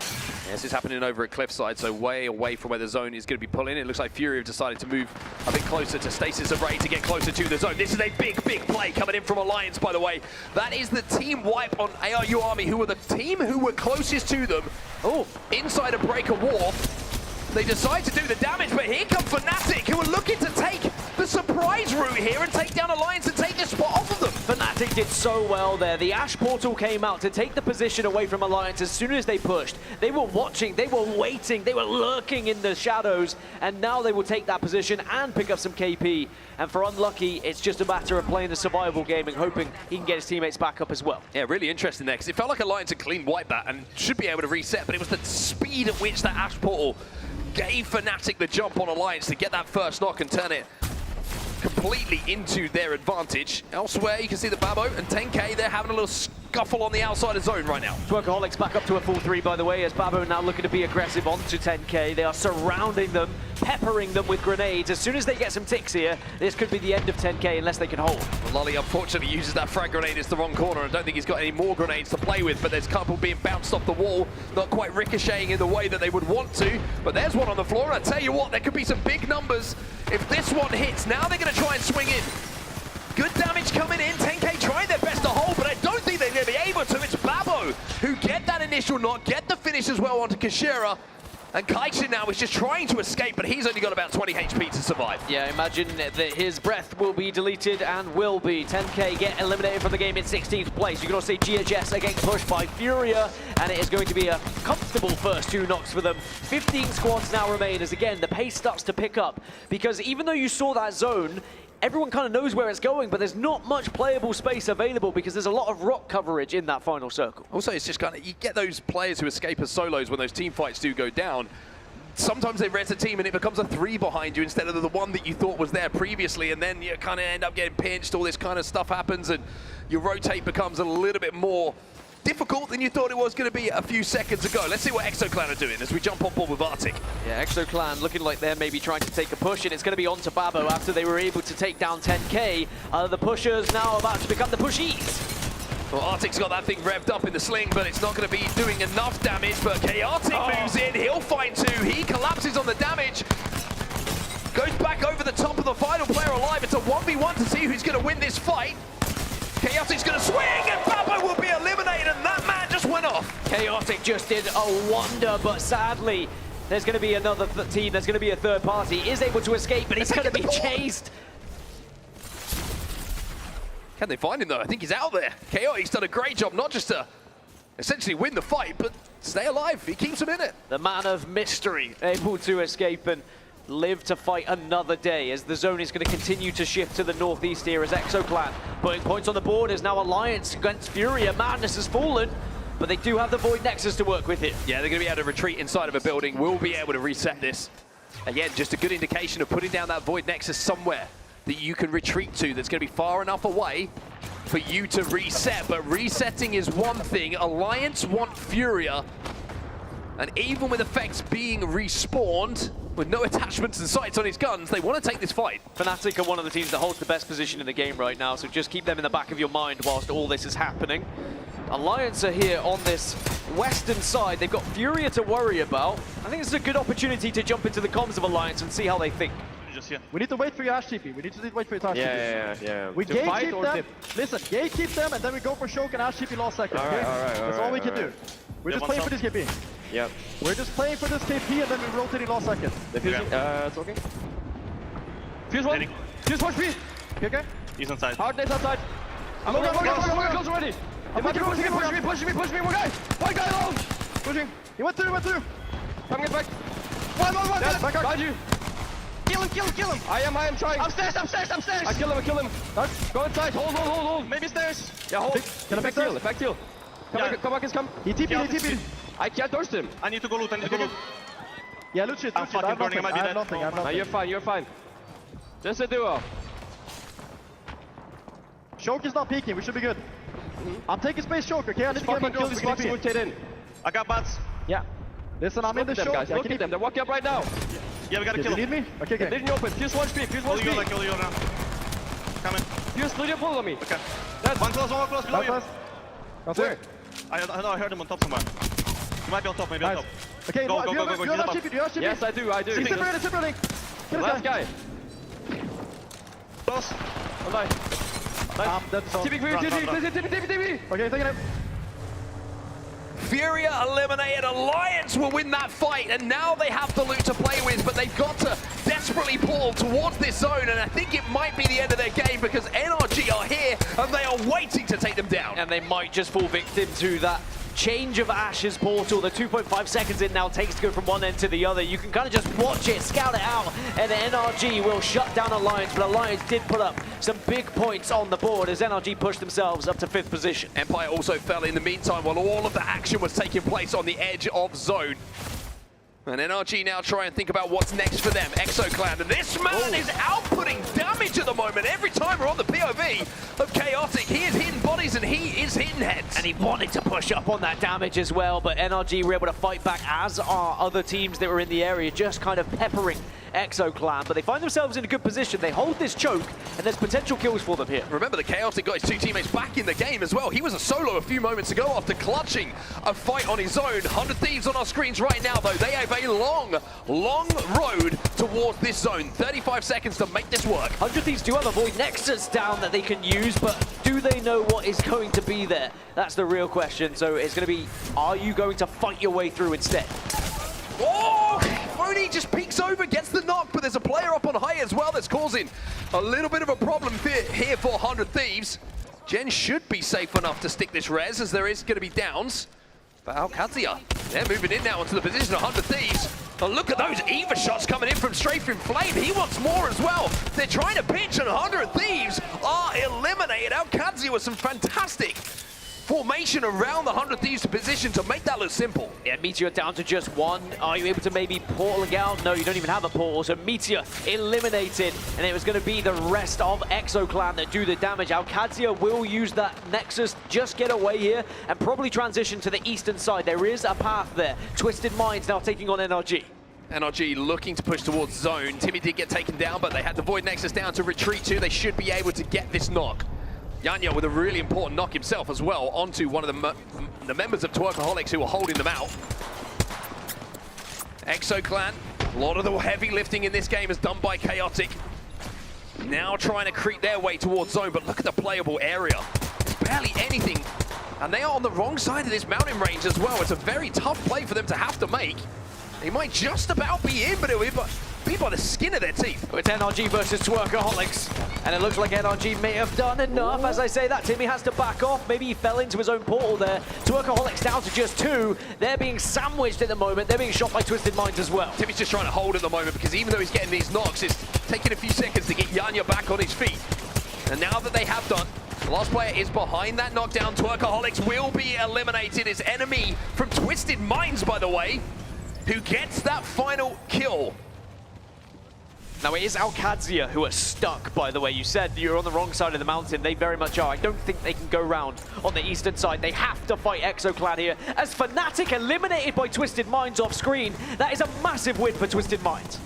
Yeah, this is happening over at Cliffside, so way away from where the zone is going to be pulling. It looks like Fury have decided to move a bit closer to Stasis Array to get closer to the zone. This is a big play coming in from Alliance, by the way. That is the team wipe on ARU Army, who were the team who were closest to them. Oh, inside a Breaker Wharf. They decide to do the damage, but here come Fnatic, who are looking to take the surprise route here and take down Alliance and take the spot off of them. Fnatic did so well there. The Ash Portal came out to take the position away from Alliance as soon as they pushed. They were watching, they were waiting, they were lurking in the shadows, and now they will take that position and pick up some KP. And for Unlucky, it's just a matter of playing the survival game and hoping he can get his teammates back up as well. Yeah, really interesting there, because it felt like Alliance had clean wiped that and should be able to reset, but it was the speed at which that Ash Portal gave Fnatic the jump on Alliance to get that first knock and turn it completely into their advantage. Elsewhere, you can see the Babo and 10K, they're having a little scuffle on the outside of zone right now. Twerkaholics back up to a full 3, by the way, as Babo now looking to be aggressive onto 10K. They are surrounding them, peppering them with grenades. As soon as they get some ticks here, this could be the end of 10K unless they can hold. Well, Lolly unfortunately uses that frag grenade. It's the wrong corner. I don't think he's got any more grenades to play with, but there's a couple being bounced off the wall, not quite ricocheting in the way that they would want to. But there's one on the floor, and I tell you what, there could be some big numbers. If this one hits, now they're going to try and swing in. Good damage coming in. 10K trying their best to hold, but I don't think they're going to be able to. It's Babo who get that initial knock, get the finish as well onto Kashira. And Kaixin now is just trying to escape, but he's only got about 20 HP to survive. Yeah, imagine that his breath will be deleted and will be. 10K get eliminated from the game in 16th place. You can also see GHS are getting pushed by Furia, and it is going to be a comfortable first 2 knocks for them. 15 squads now remain as, again, the pace starts to pick up. Because even though you saw that zone, everyone kind of knows where it's going, but there's not much playable space available because there's a lot of rock coverage in that final circle. Also, it's just kind of, you get those players who escape as solos when those team fights do go down. Sometimes they res a team and it becomes a 3 behind you instead of the one that you thought was there previously, and then you kind of end up getting pinched, all this kind of stuff happens, and your rotate becomes a little bit more difficult than you thought it was going to be a few seconds ago. Let's see what EXO-Clan are doing as we jump on board with Arctic. Yeah, EXO-Clan looking like they're maybe trying to take a push, and it's going to be on to Babo after they were able to take down 10K. The pushers now about to become the pushies. Well, Arctic's got that thing revved up in the sling, but it's not going to be doing enough damage, but Chaotic moves in, he'll find 2, he collapses on the damage. Goes back over the top of the final player alive. It's a 1v1 to see who's going to win this fight. Chaotic's going to swing, and Babo will be eliminated, and that man just went off. Chaotic just did a wonder, but sadly, there's going to be another team, there's going to be a third party. He is able to escape, but he's going to be chased. Can they find him, though? I think he's out there. Chaotic's done a great job, not just to essentially win the fight, but stay alive. He keeps him in it. The man of mystery, able to escape and live to fight another day as the zone is going to continue to shift to the northeast here as EXO-Clan putting points on the board as now Alliance against Furia. Madness has fallen, but they do have the Void Nexus to work with here. Yeah, they're going to be able to retreat inside of a building. We'll be able to reset this. Again, just a good indication of putting down that Void Nexus somewhere that you can retreat to that's going to be far enough away for you to reset. But resetting is one thing. Alliance want Furia, and even with effects being respawned, with no attachments and sights on his guns, they want to take this fight. Fnatic are one of the teams that holds the best position in the game right now, so just keep them in the back of your mind whilst all this is happening. Alliance are here on this western side. They've got Furia to worry about. I think this is a good opportunity to jump into the comms of Alliance and see how they think. We need to wait for your Ash TP. We need to wait for your Ash TP. Yeah. We gatekeep them. Listen, gatekeep them, and then we go for choke and Ash TP last second. All right. That's all we can do. We're just playing for this KP. Yep. We're just playing for this KP, and then we rotate it last second. It's okay. Fuse one. Fuse push B. Okay. He's inside. Hard nades outside. I'm okay. We're close already. Push me. One guy alone. Pushing. He went through. Come get back. One. Behind you. Kill him. I am trying. Upstairs. I kill him. Nice. Go inside. Hold. Maybe stairs. Yeah, hold. Can I back heal? Come back, come. He TP'd. I can't touch him. I need to go loot, Yeah, loot shit. I'm fucking burning, I might be dead. No, you're fine. Just a duo. Choke is not peeking, we should be good. I'm taking space choke, okay? I need to get my kill this box and rotate in. I got bats. Yeah. Listen, I'm in the choke. Guys, look at them, they're walking up right now. Yeah, we gotta kill them. You need me? Okay. Vision open, fuse one speed, Kill you now. Coming. Fuse, lead pull on me. Okay. One close, below you. Where? I heard him on top somewhere. He might be on top, maybe on top. Okay, go. Do you have shipping? Yes, I do. He's separating. Last guy. Close. Oh, nice. That's all. TP. Okay, taking it. Furia eliminated. Alliance will win that fight, and now they have the loot to play with, but they've got to desperately pull towards this zone, and I think it might be the end of their game because NRG are here, and they are waiting to take them down. And they might just fall victim to that change of Ash's portal. The 2.5 seconds it now takes to go from one end to the other. You can kind of just watch it, scout it out, and NRG will shut down Alliance, but Alliance did put up some big points on the board as NRG pushed themselves up to 5th position. Empire also fell in the meantime while all of the action was taking place on the edge of zone. And NRG now try and think about what's next for them. ExoClan, and this man is outputting damage at the moment. Every time we're on the POV of Chaotic, he is hitting bodies and he is hitting heads. And he wanted to push up on that damage as well, but NRG were able to fight back, as are other teams that were in the area, just kind of peppering ExoClan. But they find themselves in a good position. They hold this choke, and there's potential kills for them here. Remember, the Chaotic got his 2 teammates back in the game as well. He was a solo a few moments ago after clutching a fight on his own. 100 Thieves on our screens right now, though. They have a long road towards this zone. 35 seconds to make this work. 100 Thieves do have a Void Nexus down that they can use, but do they know what is going to be there? That's the real question. So it's going to be, are you going to fight your way through instead? Oh! Oni just peeks over, gets the knock, but there's a player up on high as well that's causing a little bit of a problem here for 100 Thieves. Gen should be safe enough to stick this res, as there is going to be downs. But ALGS, they're moving in now into the position of 100 Thieves. Oh, look at those Eva shots coming in from Strafe in Flame. He wants more as well. They're trying to pinch, and 100 Thieves are eliminated. ALGS with some fantastic formation around the 100 Thieves position to make that look simple. Yeah, Meteor down to just 1. Are you able to maybe portal out? No, you don't even have a portal. So Meteor eliminated, and it was going to be the rest of ExoClan that do the damage. ALGS will use that Nexus, just get away here, and probably transition to the eastern side. There is a path there. Twisted Minds now taking on NRG. NRG looking to push towards zone. Timmy did get taken down, but they had the Void Nexus down to retreat to. They should be able to get this knock. Yanya with a really important knock himself as well onto one of the members of Twerkaholics who were holding them out. ExoClan, a lot of the heavy lifting in this game is done by Chaotic. Now trying to creep their way towards zone, but look at the playable area. There's barely anything. And they are on the wrong side of this mountain range as well. It's a very tough play for them to have to make. They might just about be in, but it'll be by the skin of their teeth. It's NRG versus Twerkaholics. And it looks like NRG may have done enough. As I say that, Timmy has to back off. Maybe he fell into his own portal there. Twerkaholics down to just 2. They're being sandwiched at the moment. They're being shot by Twisted Minds as well. Timmy's just trying to hold at the moment because even though he's getting these knocks, it's taking a few seconds to get Yanya back on his feet. And now that they have done, the last player is behind that knockdown. Twerkaholics will be eliminated. His enemy from Twisted Minds, by the way, who gets that final kill. Now it is ALGS who are stuck, by the way. You said you're on the wrong side of the mountain. They very much are. I don't think they can go round on the eastern side. They have to fight ExoClan here. As Fnatic eliminated by Twisted Minds off screen, that is a massive win for Twisted Minds.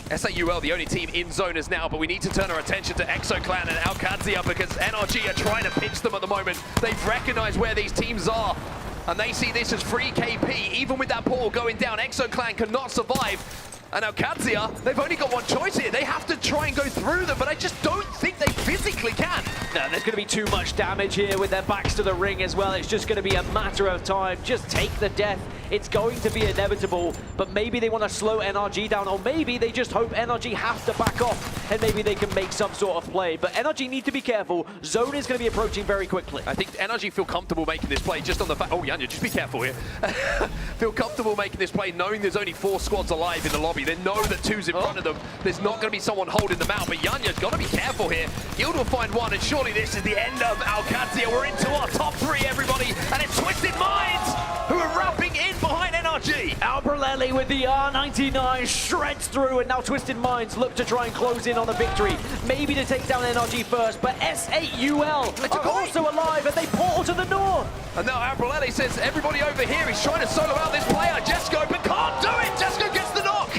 SAUL, the only team in zoners now, but we need to turn our attention to ExoClan and ALGS because NRG are trying to pinch them at the moment. They've recognized where these teams are, and they see this as free KP. Even with that portal going down, ExoClan cannot survive. And ALGS, they've only got one choice here. They have to try and go through them, but I just don't think they physically can. No, there's going to be too much damage here with their backs to the ring as well. It's just going to be a matter of time. Just take the death. It's going to be inevitable, but maybe they want to slow NRG down, or maybe they just hope NRG have to back off, and maybe they can make some sort of play. But NRG need to be careful. Zone is going to be approaching very quickly. I think NRG feel comfortable making this play just on the fact... Oh, Yanya, just be careful here. Feel comfortable making this play knowing there's only 4 squads alive in the lobby. They know that 2's in front of them. There's not going to be someone holding them out, but Yanya's got to be careful here. Guild will find one, and surely this is the end of ALGS. We're into our top 3, everybody, and it's Twisted Ali with the R99 shreds through, and now Twisted Minds look to try and close in on the victory. Maybe to take down NRG first, but S8UL are also alive, and they portal to the north. And now Abrolelli says, everybody over here, he's trying to solo out this player, Jesco, but can't do it! Jesco gets the knock!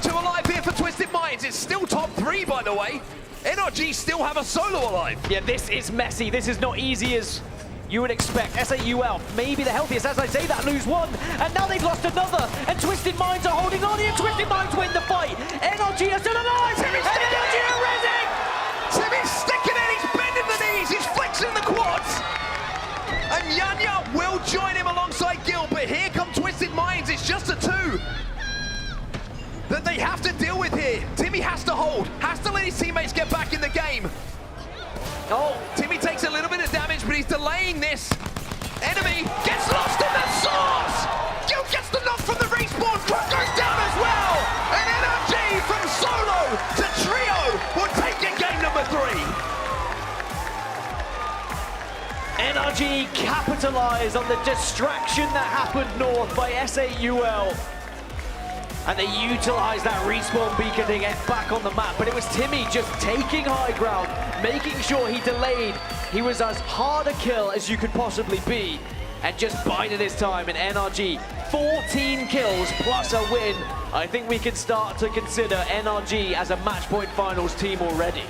2 alive here for Twisted Minds. It's still top 3, by the way. NRG still have a solo alive. Yeah, this is messy. This is not easy as you would expect. S8UL, maybe the healthiest, as I say that, lose 1, and now they've lost another, and Twisted Minds are holding on here. Twisted Minds win the fight. NRG are still alive, and NRG are rezzing! Timmy's sticking in, he's bending the knees, he's flexing the quads. And Yanya will join him alongside Gil, but here come Twisted Minds. It's just a 2 that they have to deal with here. Timmy has to hold, has to let his teammates get back in the game. Oh, Timmy takes a little bit of damage, but he's delaying this. Enemy gets lost in the source! Gil gets the knock from the respawn, Crook goes down as well! And NRG from solo to trio will take it game number 3. NRG capitalize on the distraction that happened north by S8UL. And they utilize that respawn beacon to get back on the map. But it was Timmy just taking high ground, making sure he delayed. He was as hard a kill as you could possibly be, and just bided his time. And NRG, 14 kills plus a win. I think we can start to consider NRG as a match point finals team already.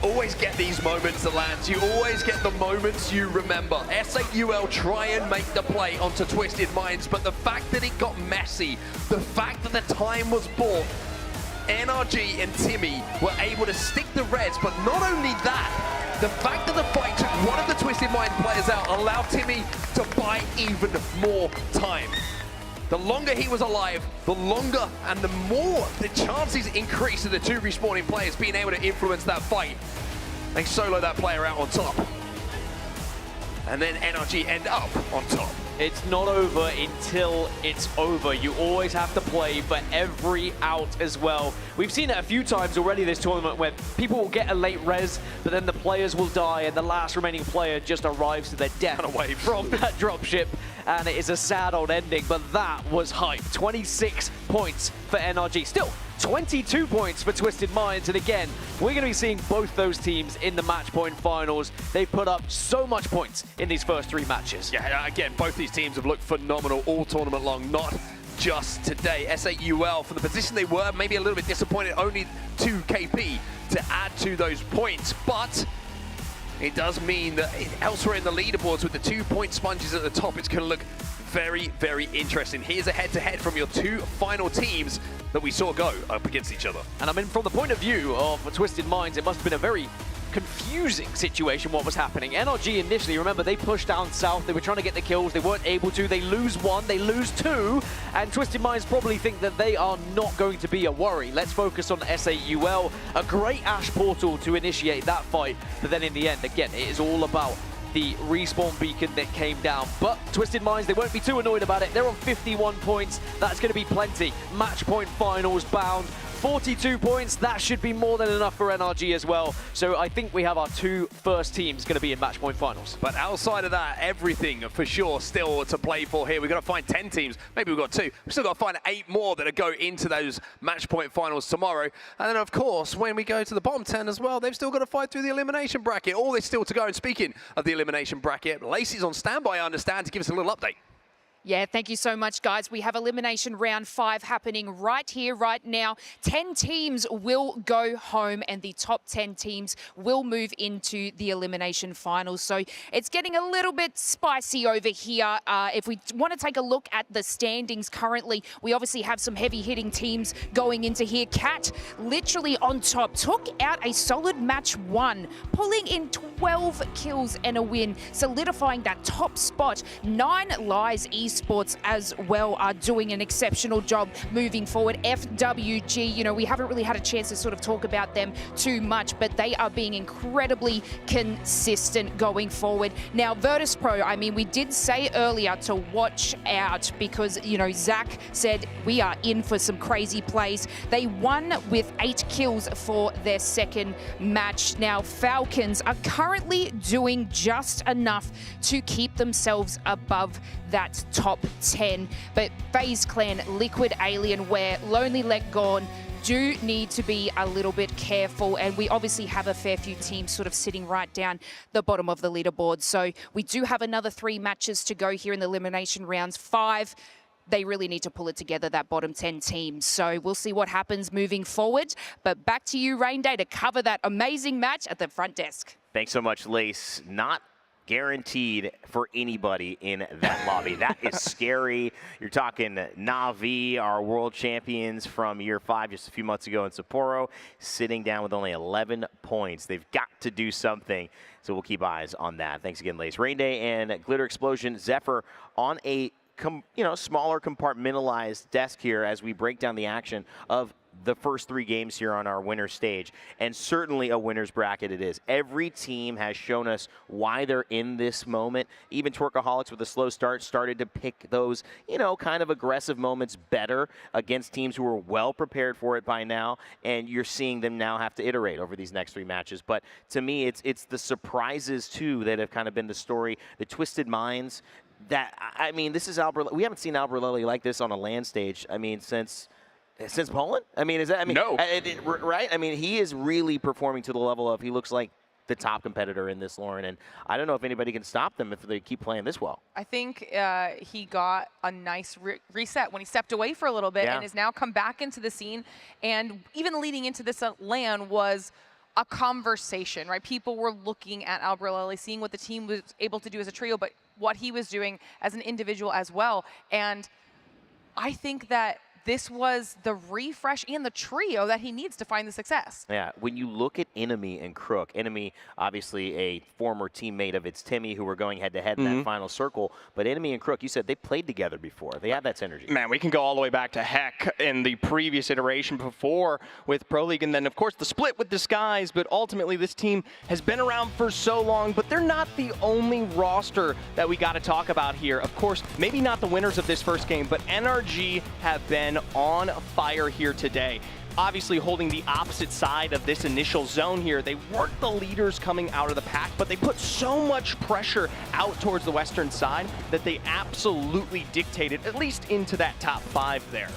Always get these moments that lands. You always get the moments you remember. S8UL try and make the play onto Twisted Minds, but the fact that it got messy, the fact that the time was bought, NRG and Timmy were able to stick the reds, but not only that, the fact that the fight took one of the Twisted Mind players out allowed Timmy to buy even more time. The longer he was alive, the longer and the more the chances increase of the 2 respawning players being able to influence that fight. They solo that player out on top. And then NRG end up on top. It's not over until it's over. You always have to play for every out as well. We've seen it a few times already this tournament where people will get a late res, but then the players will die and the last remaining player just arrives to their death away from that dropship. And it is a sad old ending, but that was hype. 26 points for NRG. Still, 22 points for Twisted Minds. And again, we're going to be seeing both those teams in the match point finals. They put up so much points in these first 3 matches. Yeah, again, both these teams have looked phenomenal all tournament long, not just today. S8UL, for the position they were, maybe a little bit disappointed, only 2 KP to add to those points, but it does mean that elsewhere in the leaderboards with the 2-point sponges at the top, it's going to look very, very interesting. Here's a head-to-head from your 2 final teams that we saw go up against each other. And I mean, from the point of view of Twisted Minds, it must have been a very confusing situation what was happening. NRG initially, remember, they pushed down south, they were trying to get the kills, they weren't able to, they lose 1, they lose 2, and Twisted Minds probably think that they are not going to be a worry. Let's focus on S8UL, a great Ash portal to initiate that fight, but then in the end, again, it is all about the respawn beacon that came down. But Twisted Minds, they won't be too annoyed about it. They're on 51 points. That's going to be plenty. Match point finals bound. 42 points, that should be more than enough for NRG as well. So I think we have our 2 first teams going to be in match point finals. But outside of that, everything for sure still to play for here. We've got to find 10 teams, maybe we've got 2. We've still got to find 8 more that go into those match point finals tomorrow. And then of course, when we go to the bottom 10 as well, they've still got to fight through the elimination bracket. All this still to go. And speaking of the elimination bracket, Lacey's on standby, I understand, to give us a little update. Yeah, thank you so much, guys. We have elimination round 5 happening right here, right now. 10 teams will go home and the top 10 teams will move into the elimination finals. So it's getting a little bit spicy over here. If we want to take a look at the standings currently, we obviously have some heavy hitting teams going into here. Cat literally on top, took out a solid match 1, pulling in 12 kills and a win, solidifying that top spot. 9 Lies Esports as well are doing an exceptional job moving forward. FWG, you know, we haven't really had a chance to sort of talk about them too much, but they are being incredibly consistent going forward. Now, Virtus Pro, I mean, we did say earlier to watch out because, you know, Zach said we are in for some crazy plays. They won with 8 kills for their second match. Now, Falcons are currently doing just enough to keep themselves above that top 10. But FaZe Clan, Liquid, Alienware, Lonely Let Gone do need to be a little bit careful, and we obviously have a fair few teams sort of sitting right down the bottom of the leaderboard. So we do have another 3 matches to go here in the elimination rounds. 5. They really need to pull it together, that bottom 10 teams. So we'll see what happens moving forward. But back to you, Rain Day, to cover that amazing match at the front desk. Thanks so much, Lace. Not guaranteed for anybody in that lobby. That is scary. You're talking Na'Vi, our world champions from year 5 just a few months ago in Sapporo, sitting down with only 11 points. They've got to do something, so we'll keep eyes on that. Thanks again, Lace. Rain Day and Glitter Explosion, Zephyr on a smaller compartmentalized desk here as we break down the action of the first 3 games here on our winner's stage, and certainly a winner's bracket it is. Every team has shown us why they're in this moment. Even Twerkaholics with a slow start started to pick those, kind of aggressive moments better against teams who are well prepared for it by now, and you're seeing them now have to iterate over these next 3 matches. But to me, it's the surprises too that have kind of been the story, the twisted minds. This is we haven't seen Alberelli like this on a land stage, since Poland? No. Right? He is really performing to the level of, he looks like the top competitor in this, Lauren, and I don't know if anybody can stop them if they keep playing this well. I think he got a nice reset when he stepped away for a little bit and has now come back into the scene, and even leading into this LAN was a conversation, right? People were looking at Alberelli, seeing what the team was able to do as a trio, but what he was doing as an individual as well. And I think that this was the refresh and the trio that he needs to find the success. Yeah, when you look at Enemy and Crook, Enemy obviously a former teammate of its Timmy who were going head-to-head in that final circle, but Enemy and Crook, you said they played together before. They had that synergy. Man, we can go all the way back to Heck in the previous iteration before with Pro League, and then of course the split with Disguise, but ultimately this team has been around for so long, but they're not the only roster that we got to talk about here. Of course, maybe not the winners of this first game, but NRG have been on fire here today. Obviously holding the opposite side of this initial zone here. They weren't the leaders coming out of the pack, but they put so much pressure out towards the western side that they absolutely dictated, at least into that top 5 there.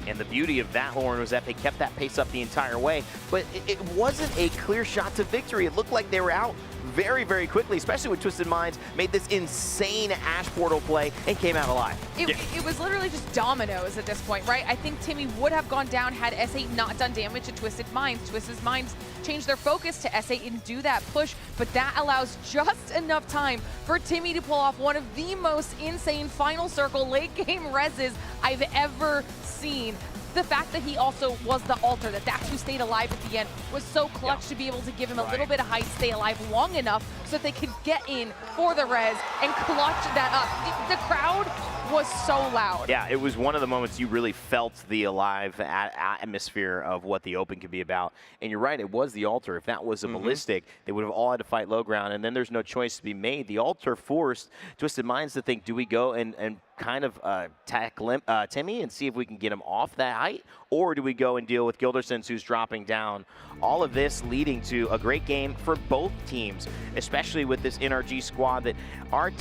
And the beauty of that, Lauren, was that they kept that pace up the entire way, but it wasn't a clear shot to victory. It looked like they were out very, very quickly, especially when Twisted Minds made this insane Ash Portal play and came out alive. It was literally just dominoes at this point, right? I think Timmy would have gone down had S8 not done damage to Twisted Minds. Twisted Minds changed their focus to S8 and do that push, but that allows just enough time for Timmy to pull off one of the most insane final circle late game reses I've ever seen. The fact that he also was the altar, that's who stayed alive at the end, was so clutch to be able to give him a little bit of height, stay alive long enough so that they could get in for the res and clutch that up. The crowd was so loud. Yeah, it was one of the moments you really felt the alive atmosphere of what the Open could be about. And you're right, it was the altar. If that was a ballistic, they would have all had to fight low ground, and then there's no choice to be made. The altar forced Twisted Minds to think, do we go and kind of tackle Timmy and see if we can get him off that height, or do we go and deal with Gildersons, who's dropping down? All of this leading to a great game for both teams, especially with this NRG squad that our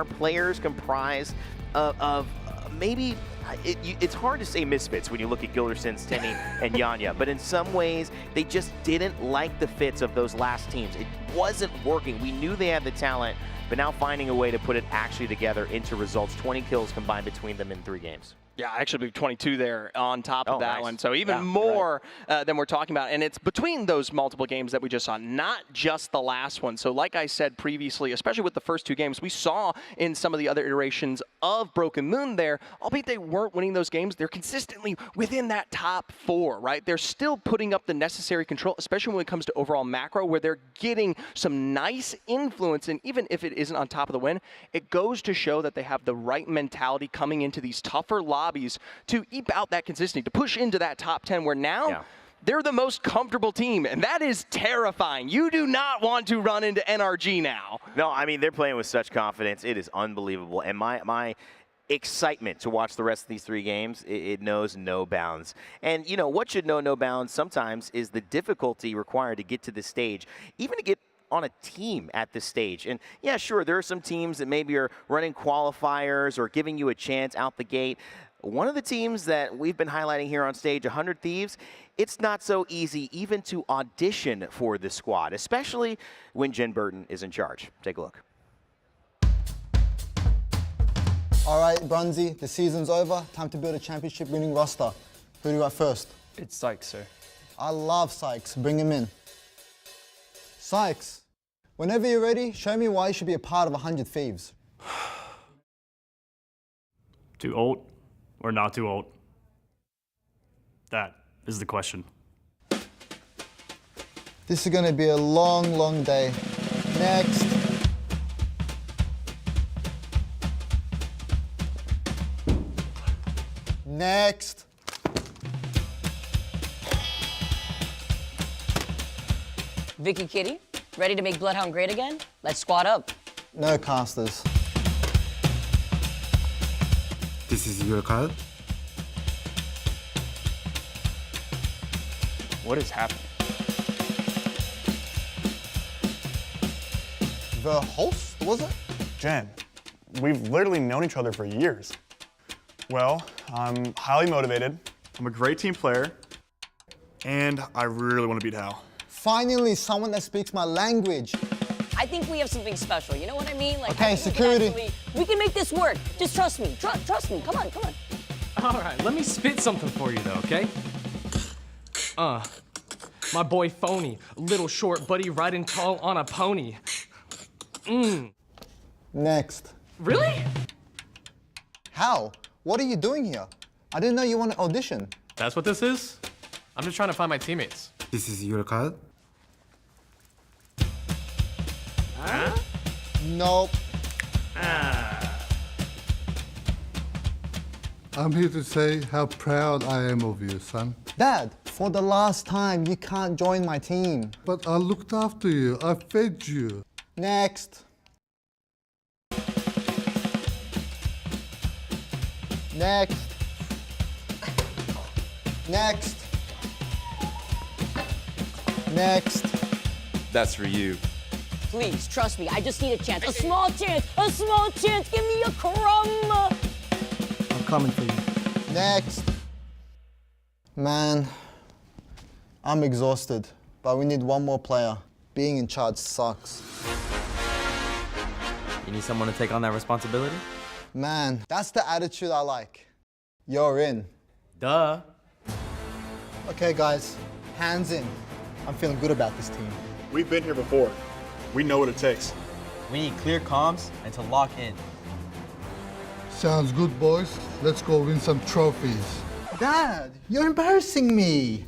players comprise of maybe, it's hard to say misfits when you look at Gildersons, Timmy, and Yanya, but in some ways, they just didn't like the fits of those last teams. It wasn't working. We knew they had the talent, but now finding a way to put it actually together into results. 20 kills combined between them in 3 games. Yeah, actually 22 there on top of that one. So even more than we're talking about. And it's between those multiple games that we just saw, not just the last one. So like I said previously, especially with the first 2 games, we saw in some of the other iterations of Broken Moon there, albeit they weren't winning those games, they're consistently within that top 4, right? They're still putting up the necessary control, especially when it comes to overall macro, where they're getting some nice influence. And even if it isn't on top of the win, it goes to show that they have the right mentality coming into these tougher lobbies to eke out that consistency, to push into that top 10, where now they're the most comfortable team, and that is terrifying. You do not want to run into NRG now. No, they're playing with such confidence. It is unbelievable, and my excitement to watch the rest of these 3 games, it knows no bounds. And what should know no bounds sometimes is the difficulty required to get to this stage, even to get on a team at this stage. And yeah, sure, there are some teams that maybe are running qualifiers or giving you a chance out the gate. One of the teams that we've been highlighting here on stage, 100 Thieves, it's not so easy even to audition for this squad, especially when Jen Burton is in charge. Take a look. All right, Brunsy, the season's over. Time to build a championship-winning roster. Who do you got first? It's Sykes, sir. I love Sykes. Bring him in. Sykes, whenever you're ready, show me why you should be a part of 100 Thieves. Too old or not too old? That is the question. This is going to be a long, long day. Next. Next. Vicky Kitty, ready to make Bloodhound great again? Let's squad up. No casters. This is your card? What is happening? The host, was it? Jen, we've literally known each other for years. Well, I'm highly motivated, I'm a great team player, and I really want to beat Hal. Finally, someone that speaks my language. I think we have something special, you know what I mean? Like, Okay, I think security. We can make this work. Just trust me. Trust me. Come on, come on. All right, let me spit something for you, though, okay? My boy Phony, little short buddy riding tall on a pony. Next. Really? How? What are you doing here? I didn't know you want to audition. That's what this is? I'm just trying to find my teammates. This is your card? Huh? Nope. I'm here to say how proud I am of you, son. Dad, for the last time, you can't join my team. But I looked after you. I fed you. Next. Next. Next. Next. That's for you. Please, trust me. I just need a chance. A small chance. A small chance. Give me a crumb. I'm coming for you. Next. Man, I'm exhausted, but we need one more player. Being in charge sucks. You need someone to take on that responsibility? Man, that's the attitude I like. You're in. Duh. Okay, guys, hands in. I'm feeling good about this team. We've been here before. We know what it takes. We need clear comms and to lock in. Sounds good, boys. Let's go win some trophies. Dad, you're embarrassing me.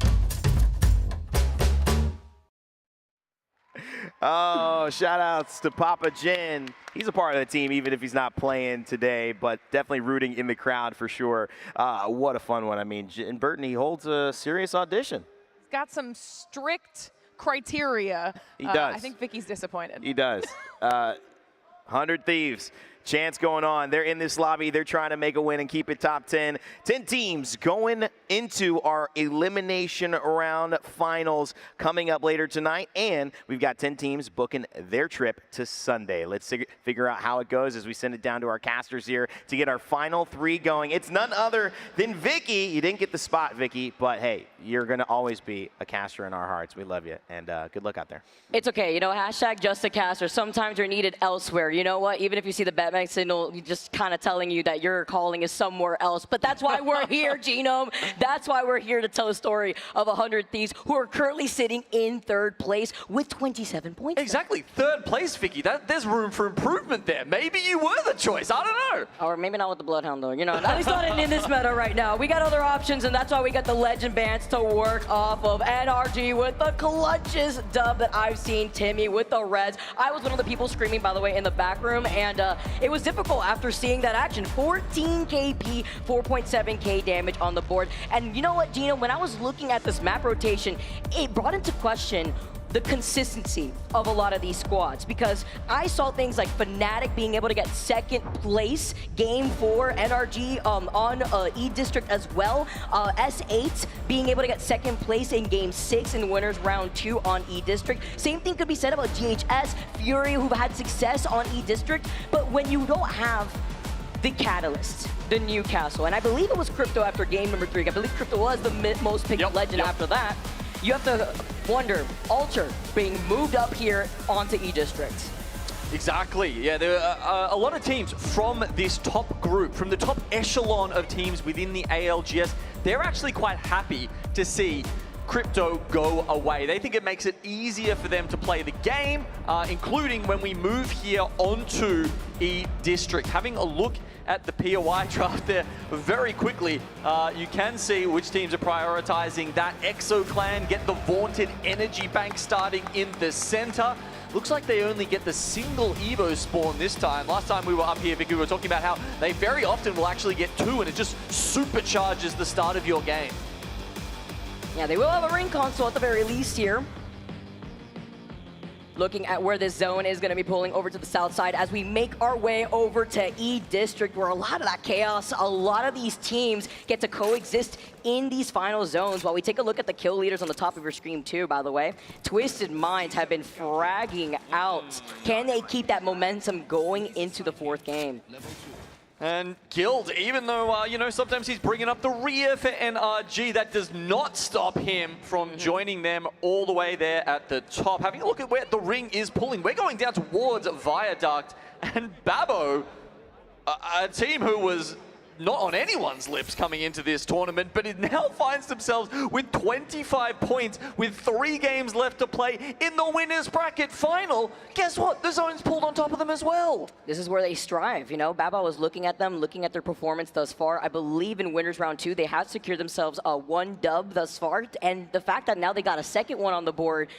Oh, shout outs to Papa Jen. He's a part of the team, even if he's not playing today, but definitely rooting in the crowd for sure. What a fun one. I mean, Jen Burton, he holds a serious audition. He's got some strict criteria. He does. I think Vicky's disappointed. He does. 100 Thieves. Chance going on. They're in this lobby. They're trying to make a win and keep it top 10. 10 teams going into our elimination round finals coming up later tonight. And we've got 10 teams booking their trip to Sunday. Let's figure out how it goes as we send it down to our casters here to get our final 3 going. It's none other than Vicky. You didn't get the spot, Vicky, but hey, you're going to always be a caster in our hearts. We love you, and good luck out there. It's okay. You know, hashtag just a caster. Sometimes you're needed elsewhere. You know what? Even if you see the Batman signal, just kind of telling you that your calling is somewhere else. But that's why we're here, Genome. That's why we're here to tell a story of 100 Thieves who are currently sitting in 3rd place with 27 points. Exactly. 3rd place, Vicky. There's room for improvement there. Maybe you were the choice. I don't know. Or maybe not with the Bloodhound, though. You know, at least not in this meta right now. We got other options, and that's why we got the Legend Bands to work off of. NRG with the clutchest dub that I've seen. Timmy with the Reds. I was one of the people screaming, by the way, in the back room, and it was difficult after seeing that action. 14 KP, 4.7k damage on the board. And you know what, Gino, when I was looking at this map rotation, it brought into question the consistency of a lot of these squads, because I saw things like Fnatic being able to get second place game 4, NRG on E District as well, S8 being able to get second place in game 6 in winners round 2 on E District. Same thing could be said about GHS, Fury, who've had success on E District, but when you don't have the catalyst, the Newcastle, and I believe it was Crypto after game number 3. I believe Crypto was the most picked legend after that. You have to wonder, Alter being moved up here onto E District. Exactly, yeah, there are a lot of teams from this top group, from the top echelon of teams within the ALGS. They're actually quite happy to see Crypto go away. They think it makes it easier for them to play the game, including when we move here onto E District. Having a look at the POI draft there very quickly, you can see which teams are prioritizing that Exo clan, get the vaunted energy bank starting in the center. Looks like they only get the single Evo spawn this time. Last time we were up here, Vicky, we were talking about how they very often will actually get 2, and it just supercharges the start of your game. Yeah, they will have a ring console at the very least here. Looking at where this zone is going to be pulling over to the south side as we make our way over to E District, where a lot of that chaos, a lot of these teams get to coexist in these final zones. While we take a look at the kill leaders on the top of your screen too, by the way, Twisted Minds have been fragging out. Can they keep that momentum going into the 4th game? And Guild, even though, you know, sometimes he's bringing up the rear for NRG, that does not stop him from joining them all the way there at the top. Having a look at where the ring is pulling, we're going down towards Viaduct, and Babo, a team who was not on anyone's lips coming into this tournament, but it now finds themselves with 25 points with 3 games left to play in the winners bracket final. Guess what? The zone's pulled on top of them as well. This is where they strive, you know. Baba was looking at them, looking at their performance thus far. I believe in winners round 2, they have secured themselves 1 dub thus far, and the fact that now they got a second one on the board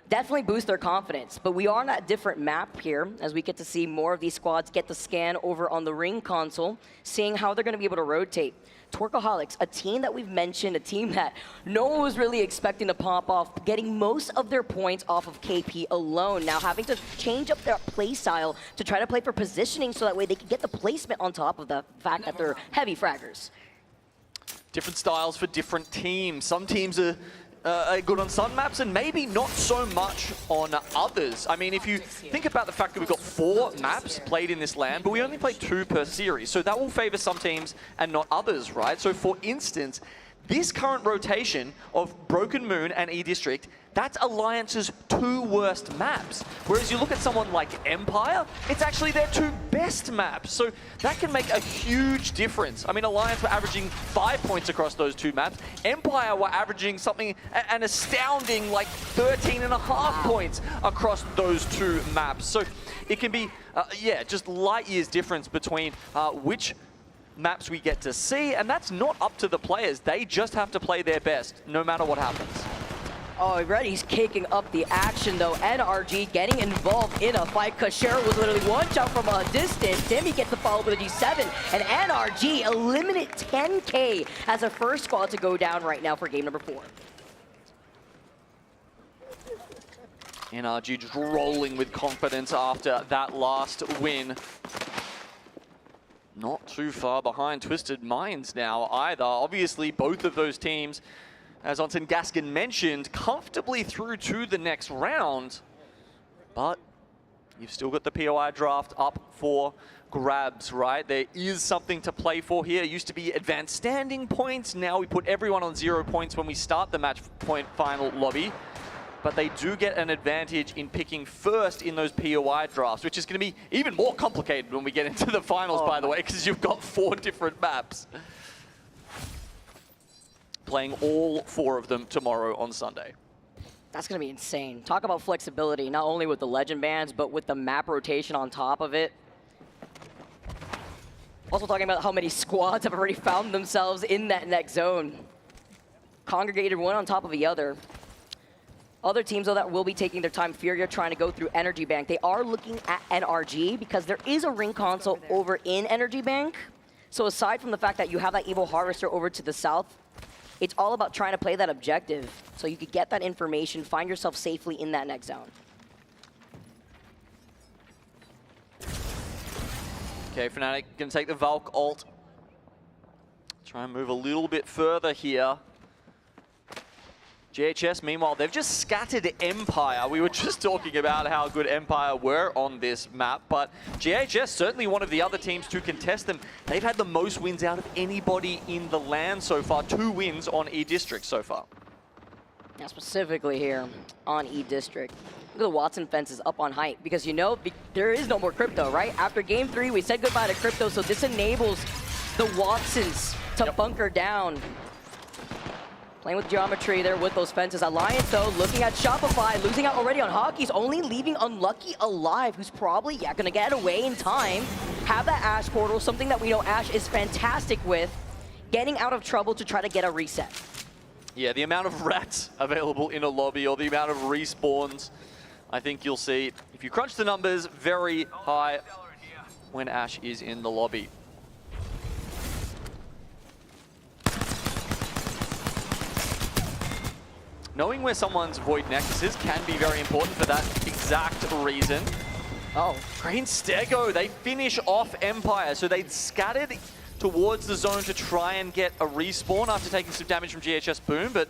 definitely boosts their confidence. But we are on a different map here as we get to see more of these squads get the scan over on the ring console, seeing how they're going to be able to rotate. Twerkaholics, a team that we've mentioned, a team that no one was really expecting to pop off, getting most of their points off of KP alone. Now having to change up their play style to try to play for positioning so that way they can get the placement on top of the fact that they're heavy fraggers. Different styles for different teams. Some teams are good on some maps and maybe not so much on others. I mean, if you think about the fact that we've got 4 maps played in this LAN, but we only play 2 per series, so that will favor some teams and not others, right? So for instance, this current rotation of Broken Moon and E District, that's Alliance's 2 worst maps. Whereas you look at someone like Empire, it's actually their 2 best maps. So that can make a huge difference. I mean, Alliance were averaging 5 points across those 2 maps. Empire were averaging something, an astounding like 13.5 points across those 2 maps. So it can be, yeah, just light years difference between which maps we get to see, and that's not up to the players. They just have to play their best, no matter what happens. Oh, Reddy's kicking up the action though. NRG getting involved in a fight because Cheryl was literally 1 shot from a distance. Timmy gets the follow with a G7, and NRG eliminate 10K as a first squad to go down right now for game number 4. NRG just rolling with confidence after that last win. Not too far behind Twisted Minds now either. Obviously, both of those teams, as Onsen Gaskin mentioned, comfortably through to the next round. But you've still got the POI draft up for grabs, right? There is something to play for here. It used to be advanced standing points. Now we put everyone on 0 points when we start the match point final lobby. But they do get an advantage in picking first in those POI drafts, which is going to be even more complicated when we get into the finals, by the way, because you've got 4 different maps. Playing all 4 of them tomorrow on Sunday. That's going to be insane. Talk about flexibility, not only with the legend bands, but with the map rotation on top of it. Also talking about how many squads have already found themselves in that next zone. Congregated one on top of the other. Other teams, though, that will be taking their time, Furia trying to go through Energy Bank. They are looking at NRG because there is a ring console over in Energy Bank. So aside from the fact that you have that Evil Harvester over to the south, It's all about trying to play that objective so you could get that information, find yourself safely in that next zone. Okay, Fnatic gonna take the Valk ult. Try and move a little bit further here. GHS, meanwhile, they've just scattered Empire. We were just talking about how good Empire were on this map, but GHS, certainly one of the other teams to contest them. They've had the most wins out of anybody in the LAN so far. 2 wins on E-District so far. Now specifically here on E-District. Look at the Watson fences up on height, because you know there is no more crypto, right? After game 3, we said goodbye to crypto, so this enables the Watsons to bunker down. Playing with geometry there with those fences. Alliance, though, looking at Shopify, losing out already on Hockey's, only leaving Unlucky alive, who's probably, gonna get away in time. Have that Ash portal, something that we know Ash is fantastic with, getting out of trouble to try to get a reset. Yeah, the amount of rats available in a lobby or the amount of respawns, I think you'll see, if you crunch the numbers, very high when Ash is in the lobby. Knowing where someone's Void Nexuses can be very important for that exact reason. Oh. Green Stego, they finish off Empire, so they'd scattered towards the zone to try and get a respawn after taking some damage from GHS Boom, but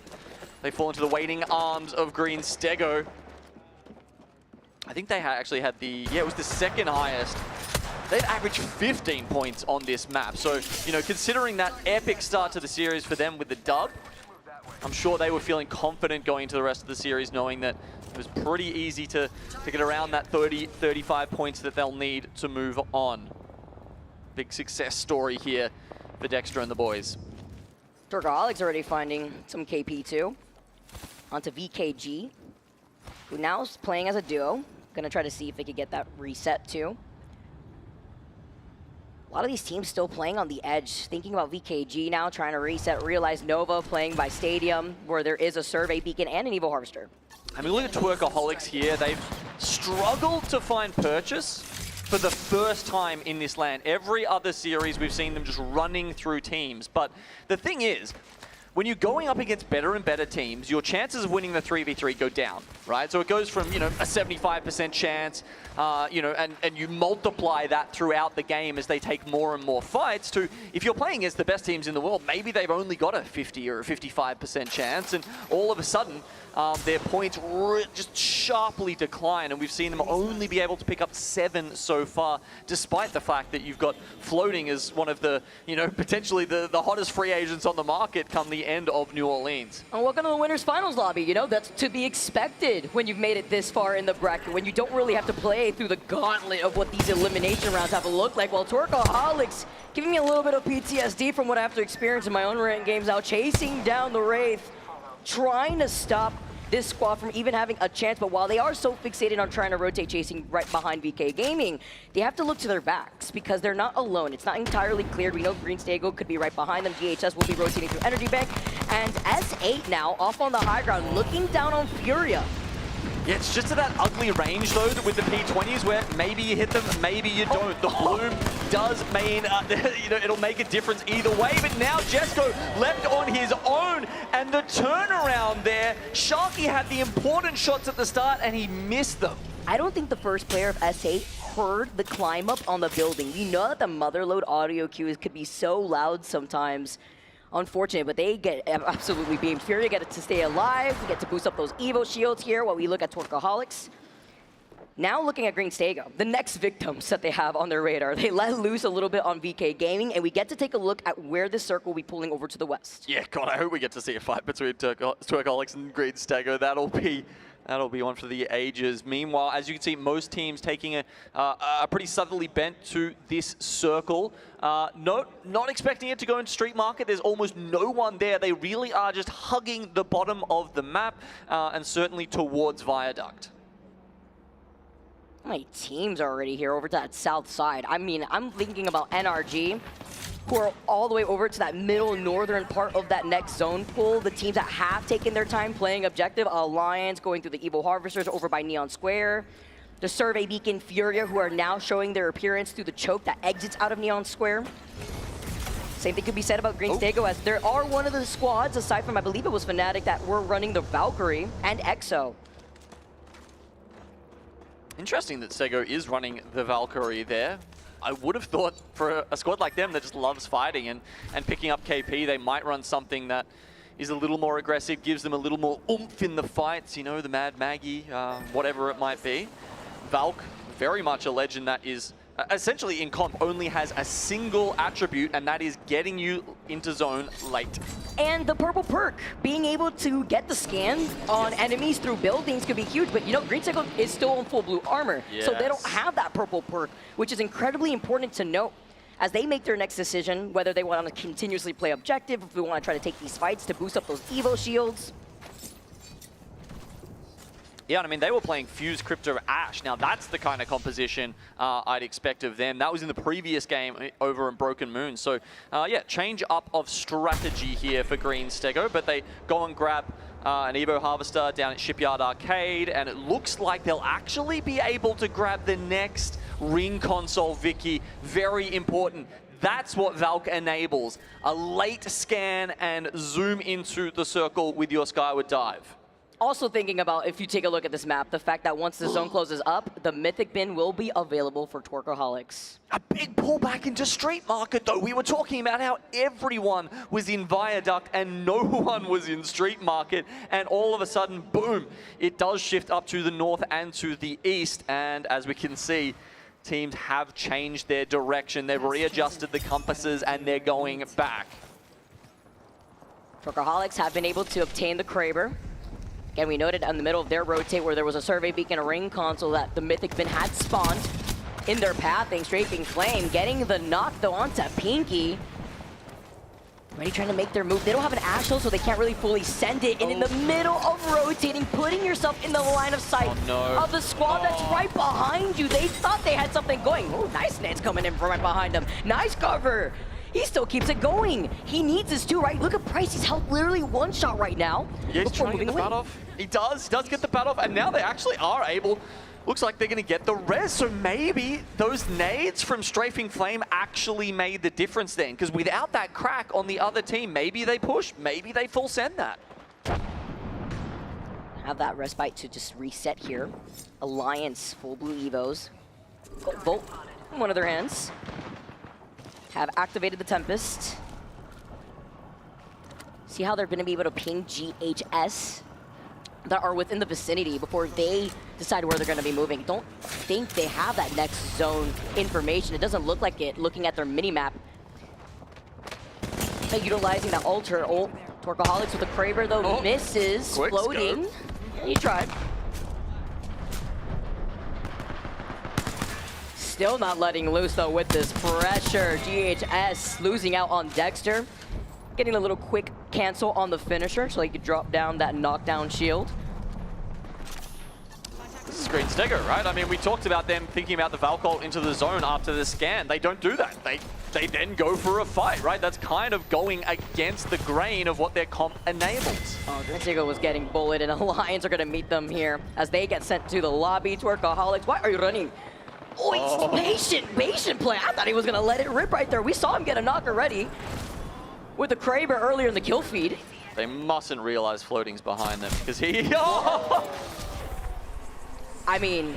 they fall into the waiting arms of Green Stego. I think they actually had the, it was the second highest. They've averaged 15 points on this map, so, you know, considering that epic start to the series for them with the dub, I'm sure they were feeling confident going into the rest of the series, knowing that it was pretty easy to get around that 30, 35 points that they'll need to move on. Big success story here for Dexter and the boys. Turkaholics already finding some KP2. Onto VKG, who now is playing as a duo. Gonna try to see if they could get that reset too. A lot of these teams still playing on the edge, thinking about VKG now, trying to reset, realize Nova playing by Stadium, where there is a Survey Beacon and an Evo Harvester. I mean, look at Twerkaholics here. They've struggled to find purchase for the first time in this LAN. Every other series, we've seen them just running through teams. But the thing is, when you're going up against better and better teams, your chances of winning the 3v3 go down, right? So it goes from, you know, a 75% chance, you know, and you multiply that throughout the game as they take more and more fights to, if you're playing against the best teams in the world, maybe they've only got a 50 or a 55% chance, and all of a sudden, their points just sharply decline, and we've seen them only be able to pick up 7 so far, despite the fact that you've got Floating as one of the, you know, potentially the hottest free agents on the market come the end of New Orleans. And welcome to the Winners Finals lobby. You know, that's to be expected when you've made it this far in the bracket, when you don't really have to play through the gauntlet of what these elimination rounds have to look like. Well, Twerkaholics giving me a little bit of PTSD from what I have to experience in my own ranked games now, chasing down the Wraith, trying to stop this squad from even having a chance. But while they are so fixated on trying to rotate, chasing right behind VK Gaming, they have to look to their backs because they're not alone. It's not entirely cleared. We know Green Stego could be right behind them. GHS will be rotating through Energy Bank. And S8 now off on the high ground, looking down on Furia. Yeah, it's just to that ugly range, though, with the P20s, where maybe you hit them, maybe you don't. The bloom does mean, you know, it'll make a difference either way. But now Jesco left on his own, and the turnaround there. Sharky had the important shots at the start, and he missed them. I don't think the first player of S8 heard the climb up on the building. We know that the motherload audio cues could be so loud sometimes. Unfortunate, but they get absolutely beamed. Furia get to stay alive. We get to boost up those Evo shields here while we look at Twerkaholics. Now looking at Green Stego, the next victims that they have on their radar. They let loose a little bit on VK Gaming, and we get to take a look at where this circle will be pulling over to the west. Yeah, God, I hope we get to see a fight between Twerkaholics and Green Stego. That'll be one for the ages. Meanwhile, as you can see, most teams taking a pretty southerly bent to this circle. Not expecting it to go into Street Market. There's almost no one there. They really are just hugging the bottom of the map and certainly towards Viaduct. How many teams are already here over to that south side? I mean, I'm thinking about NRG, who are all the way over to that middle northern part of that next zone pool. The teams that have taken their time playing objective, Alliance going through the Evo Harvesters over by Neon Square. The Survey Beacon Furia, who are now showing their appearance through the choke that exits out of Neon Square. Same thing could be said about Green Stego, as there are one of the squads, aside from, I believe it was Fnatic, that were running the Valkyrie and EXO. Interesting that Stego is running the Valkyrie there. I would have thought for a squad like them that just loves fighting and picking up KP, they might run something that is a little more aggressive, gives them a little more oomph in the fights, you know, the Mad Maggie, whatever it might be. Valk, very much a legend that is essentially in comp only has a single attribute, and that is getting you into zone late. And the purple perk, being able to get the scan on enemies through buildings could be huge, but you know, Green Stego is still in full blue armor, so they don't have that purple perk, which is incredibly important to note as they make their next decision, whether they want to continuously play objective, if we want to try to take these fights to boost up those Evo shields. Yeah, and I mean, they were playing Fuse, Crypto, Ash. Now, that's the kind of composition I'd expect of them. That was in the previous game over in Broken Moon. So, yeah, change up of strategy here for Green Stego, but they go and grab an Evo Harvester down at Shipyard Arcade, and it looks like they'll actually be able to grab the next ring console, Vicky. Very important. That's what Valk enables. A late scan and zoom into the circle with your Skyward Dive. Also thinking about, if you take a look at this map, the fact that once the zone closes up, the Mythic Bin will be available for Tworkaholics. A big pullback into Street Market, though. We were talking about how everyone was in Viaduct and no one was in Street Market. And all of a sudden, boom, it does shift up to the north and to the east. And as we can see, teams have changed their direction. They've readjusted the compasses and they're going back. Tworkaholics have been able to obtain the Kraber. Again, we noted in the middle of their rotate where there was a survey beacon, a ring console that the Mythic Bin had spawned in their pathing. Strafing Flame getting the knock though onto Pinky. Ready trying to make their move. They don't have an Ashel, so they can't really fully send it. And in the middle of rotating, putting yourself in the line of sight of the squad that's right behind you. They thought they had something going. Oh, nice nades coming in from right behind them. Nice cover. He still keeps it going. He needs this too, right? Look at Price. He's held literally one shot right now. Yeah, he's trying to get the bat off. He does get the bat off, and now they actually are able. Looks like they're going to get the res, so maybe those nades from Strafing Flame actually made the difference then, because without that crack on the other team, maybe they push, maybe they full send that. Have that respite to just reset here. Alliance, full blue Evos. Volt in one of their hands. Have activated the Tempest. See how they're going to be able to ping GHS that are within the vicinity before they decide where they're going to be moving. Don't think they have that next zone information. It doesn't look like it, looking at their mini-map. Utilizing that altar. Oh, Tworkaholics with the Kraber, though, misses. Floating. He tried. Still not letting loose, though, with this pressure. GHS losing out on Dexter. Getting a little quick cancel on the finisher so he could drop down that knockdown shield. This is Green Stego, right? I mean, we talked about them thinking about the Valkyrie into the zone after the scan. They don't do that. They then go for a fight, right? That's kind of going against the grain of what their comp enables. Oh, Green Stego was getting bullied, and Alliance are going to meet them here as they get sent to the lobby. Tworkaholics, why are you running? Oh, it's patient play. I thought he was going to let it rip right there. We saw him get a knock already with the Kraber earlier in the kill feed. They mustn't realize floating's behind them because he... I mean,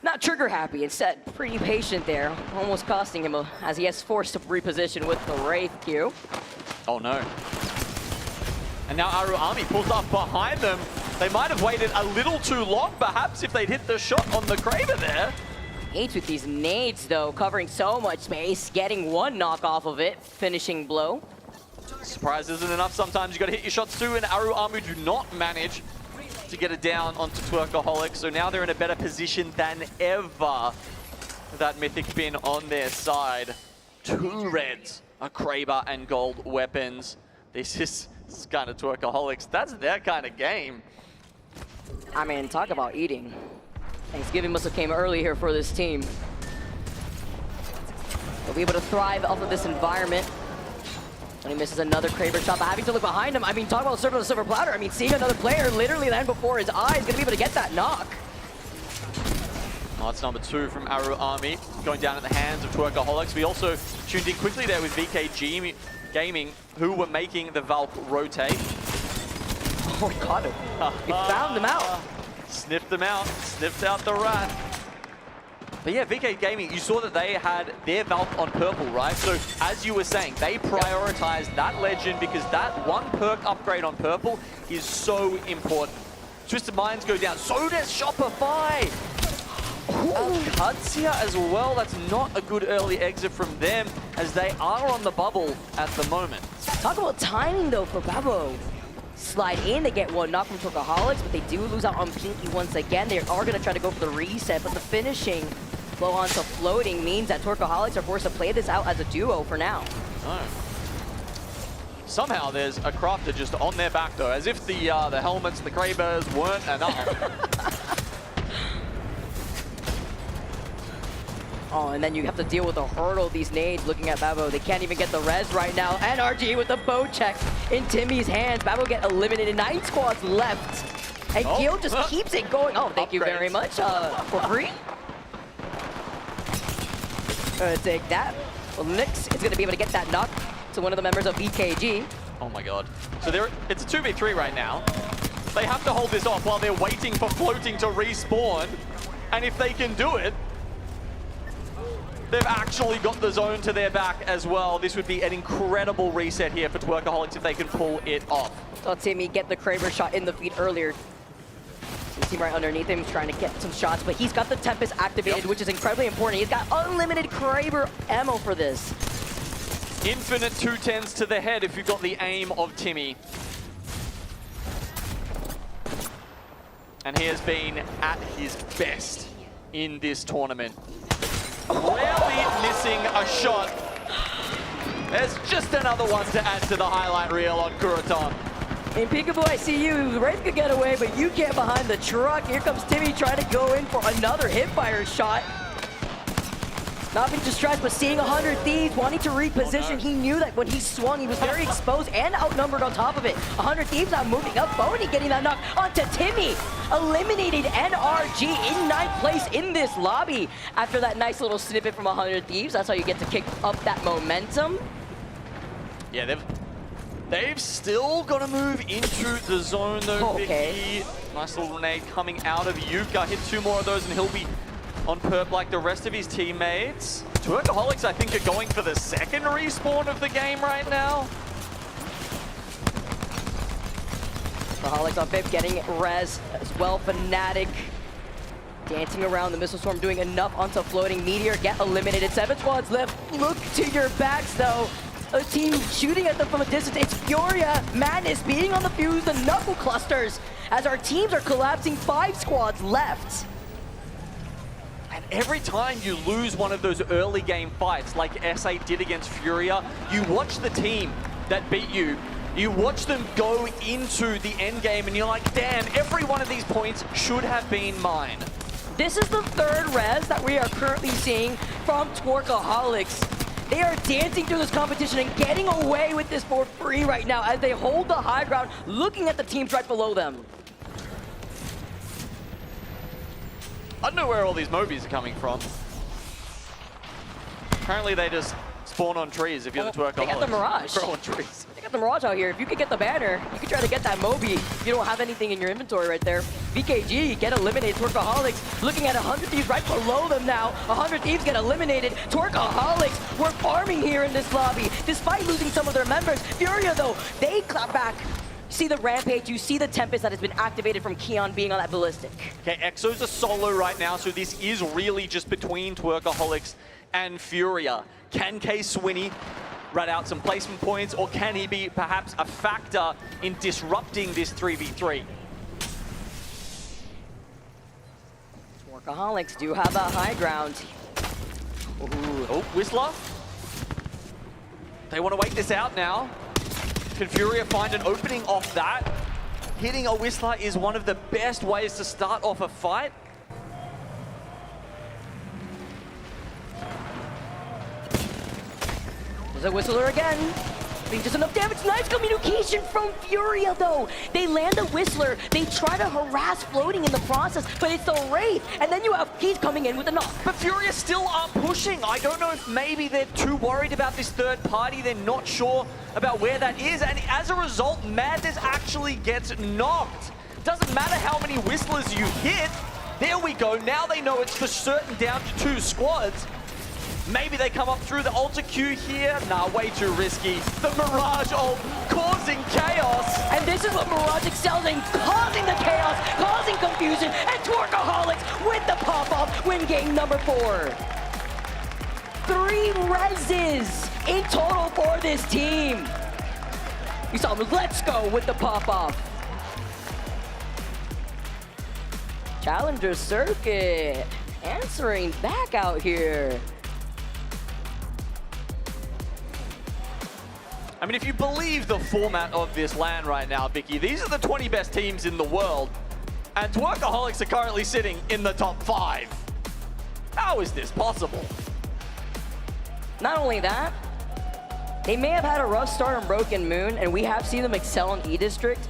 not trigger happy. Instead, pretty patient there. Almost costing him as he has forced to reposition with the Wraith Q. Oh no. And now Aru Army pulls up behind them. They might have waited a little too long, perhaps, if they'd hit the shot on the Kraber there. Hates with these nades, though, covering so much space, getting one knock off of it, finishing blow. Surprise isn't enough. Sometimes you got to hit your shots too, and Aru Army do not manage to get it down onto Tworkaholics. So now they're in a better position than ever. That Mythic Bin on their side. 2 reds, a Kraber and gold weapons. This is kind of Tworkaholics. That's their kind of game. I mean, talk about eating. Thanksgiving must have came early here for this team. They'll be able to thrive off of this environment. And he misses another Kraber shot, but having to look behind him. I mean, talk about Silver to Silver Platter. I mean, seeing another player literally land before his eyes, gonna be able to get that knock. Oh, that's number 2 from Aru Army, going down at the hands of Twerkaholics. We also tuned in quickly there with VKG Gaming, who were making the Valk rotate. Oh, we got him. We found them out. Sniffed them out, sniffed out the rat. But yeah, VK Gaming, you saw that they had their Valk on purple, right? So as you were saying, they prioritized that legend because that 1 perk upgrade on purple is so important. Twisted Minds go down, so does Shopify. Alg's as well. That's not a good early exit from them as they are on the bubble at the moment. Talk about timing though for Babo. Slide in, they get 1 knock from Twerkaholics, but they do lose out on Pinky once again. They are going to try to go for the reset, but the finishing blow onto floating means that Twerkaholics are forced to play this out as a duo for now. Oh. Somehow there's a crafter just on their back though, as if the helmets, the Grey Bears weren't enough. Oh, and then you have to deal with the hurdle, these nades looking at Babo. They can't even get the res right now. And RG with the bow check in Timmy's hands. Babo get eliminated, 9 squads left. And Gil just keeps it going. Oh, thank you very much for free. Gonna take that. Well, Nyx is gonna be able to get that knock to one of the members of BKG. Oh my god. So it's a 2v3 right now. They have to hold this off while they're waiting for floating to respawn. And if they can do it, they've actually got the zone to their back as well. This would be an incredible reset here for Twerkaholics if they can pull it off. Saw Timmy get the Kraber shot in the feet earlier. You see right underneath him, he's trying to get some shots, but he's got the Tempest activated, which is incredibly important. He's got unlimited Kraber ammo for this. Infinite 210s to the head if you've got the aim of Timmy. And he has been at his best in this tournament. Rarely missing a shot. There's just another one to add to the highlight reel on Kuroton. And Peekaboo, I see you. Wraith could get away, but you can't behind the truck. Here comes Timmy trying to go in for another hipfire shot. Not being distressed, but seeing 100 Thieves, wanting to reposition. Oh, no. He knew that when he swung, he was very exposed and outnumbered on top of it. 100 Thieves now moving up. Boney getting that knock onto Timmy. Eliminated NRG in 9th place in this lobby. After that nice little snippet from 100 Thieves, that's how you get to kick up that momentum. Yeah, they've still got to move into the zone though. Okay. Vicky. Nice little grenade coming out of Yuka. Hit 2 more of those and he'll be on perp like the rest of his teammates. Twerkaholics, I think, are going for the 2nd respawn of the game right now. Twerkaholics on Pip getting res as well. Fnatic dancing around the missile storm, doing enough onto floating. Meteor get eliminated. 7 squads left. Look to your backs though. A team shooting at them from a distance. It's Furia, Madness beating on the fuse, the knuckle clusters as our teams are collapsing. 5 squads left. And every time you lose one of those early game fights like S8 did against Furia, you watch the team that beat you, you watch them go into the end game and you're like, damn, every one of these points should have been mine. This is the 3rd res that we are currently seeing from Twerkaholics. They are dancing through this competition and getting away with this for free right now as they hold the high ground, looking at the teams right below them. I don't know where all these Mobies are coming from. Apparently they just spawn on trees if you're the Twerkaholics. They got the Mirage. Grow on trees. They got the Mirage out here. If you could get the banner, you could try to get that Moby if you don't have anything in your inventory right there. VKG get eliminated. Twerkaholics looking at 100 Thieves right below them now. 100 Thieves get eliminated. Twerkaholics were farming here in this lobby despite losing some of their members. Furia though, they clap back. You see the Rampage, you see the Tempest that has been activated from Keon being on that Ballistic. Okay, Exo's a solo right now, so this is really just between Twerkaholics and Furia. Can K-Swinny rat out some placement points, or can he be perhaps a factor in disrupting this 3v3? Twerkaholics do have that high ground. Ooh. Oh, Whistler. They want to wait this out now. Can Furia find an opening off that? Hitting a Whistler is one of the best ways to start off a fight. There's a Whistler again. Getting just enough damage. Nice communication from Furia, though. They land a Whistler. They try to harass Floating in the process, but it's the Wraith. And then you have Keys coming in with a knock. But Furia still are pushing. I don't know if maybe they're too worried about this third party. They're not sure about where that is. And as a result, Madness actually gets knocked. Doesn't matter how many Whistlers you hit. There we go. Now they know it's for certain down to 2 squads. Maybe they come up through the Alter Q here. Nah, way too risky. The Mirage ult causing chaos. And this is what Mirage excels in, causing the chaos, causing confusion, and Tworkaholics with the pop-off win game number 4. 3 reses in total for this team. We saw him, let's go with the pop-off. Challenger Circuit answering back out here. I mean, if you believe the format of this LAN right now, Vicky, these are the 20 best teams in the world, and Tworkaholics are currently sitting in the top 5. How is this possible? Not only that, they may have had a rough start on Broken Moon, and we have seen them excel in E-District,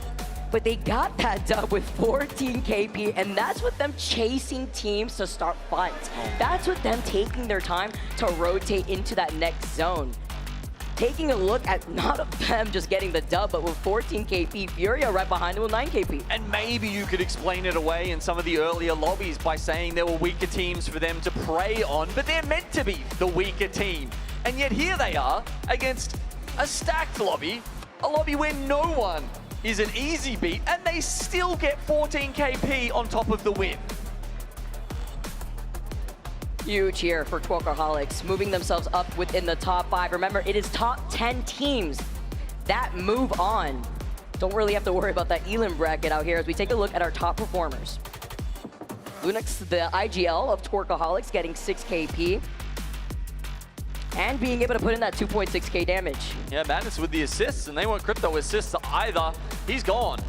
but they got that dub with 14 KP, and that's with them chasing teams to start fights. That's with them taking their time to rotate into that next zone. Taking a look at not of them just getting the dub, but with 14 KP, Furia right behind them with 9 KP. And maybe you could explain it away in some of the earlier lobbies by saying there were weaker teams for them to prey on, but they're meant to be the weaker team. And yet here they are against a stacked lobby, a lobby where no one is an easy beat, and they still get 14 KP on top of the win. Huge here for Tworkaholics, moving themselves up within the top 5. Remember, it is top 10 teams that move on. Don't really have to worry about that Elim bracket out here as we take a look at our top performers. Lunix, the IGL of Tworkaholics, getting 6 KP. And being able to put in that 2.6k damage. Yeah, Madness with the assists, and they weren't crypto assists either. He's gone.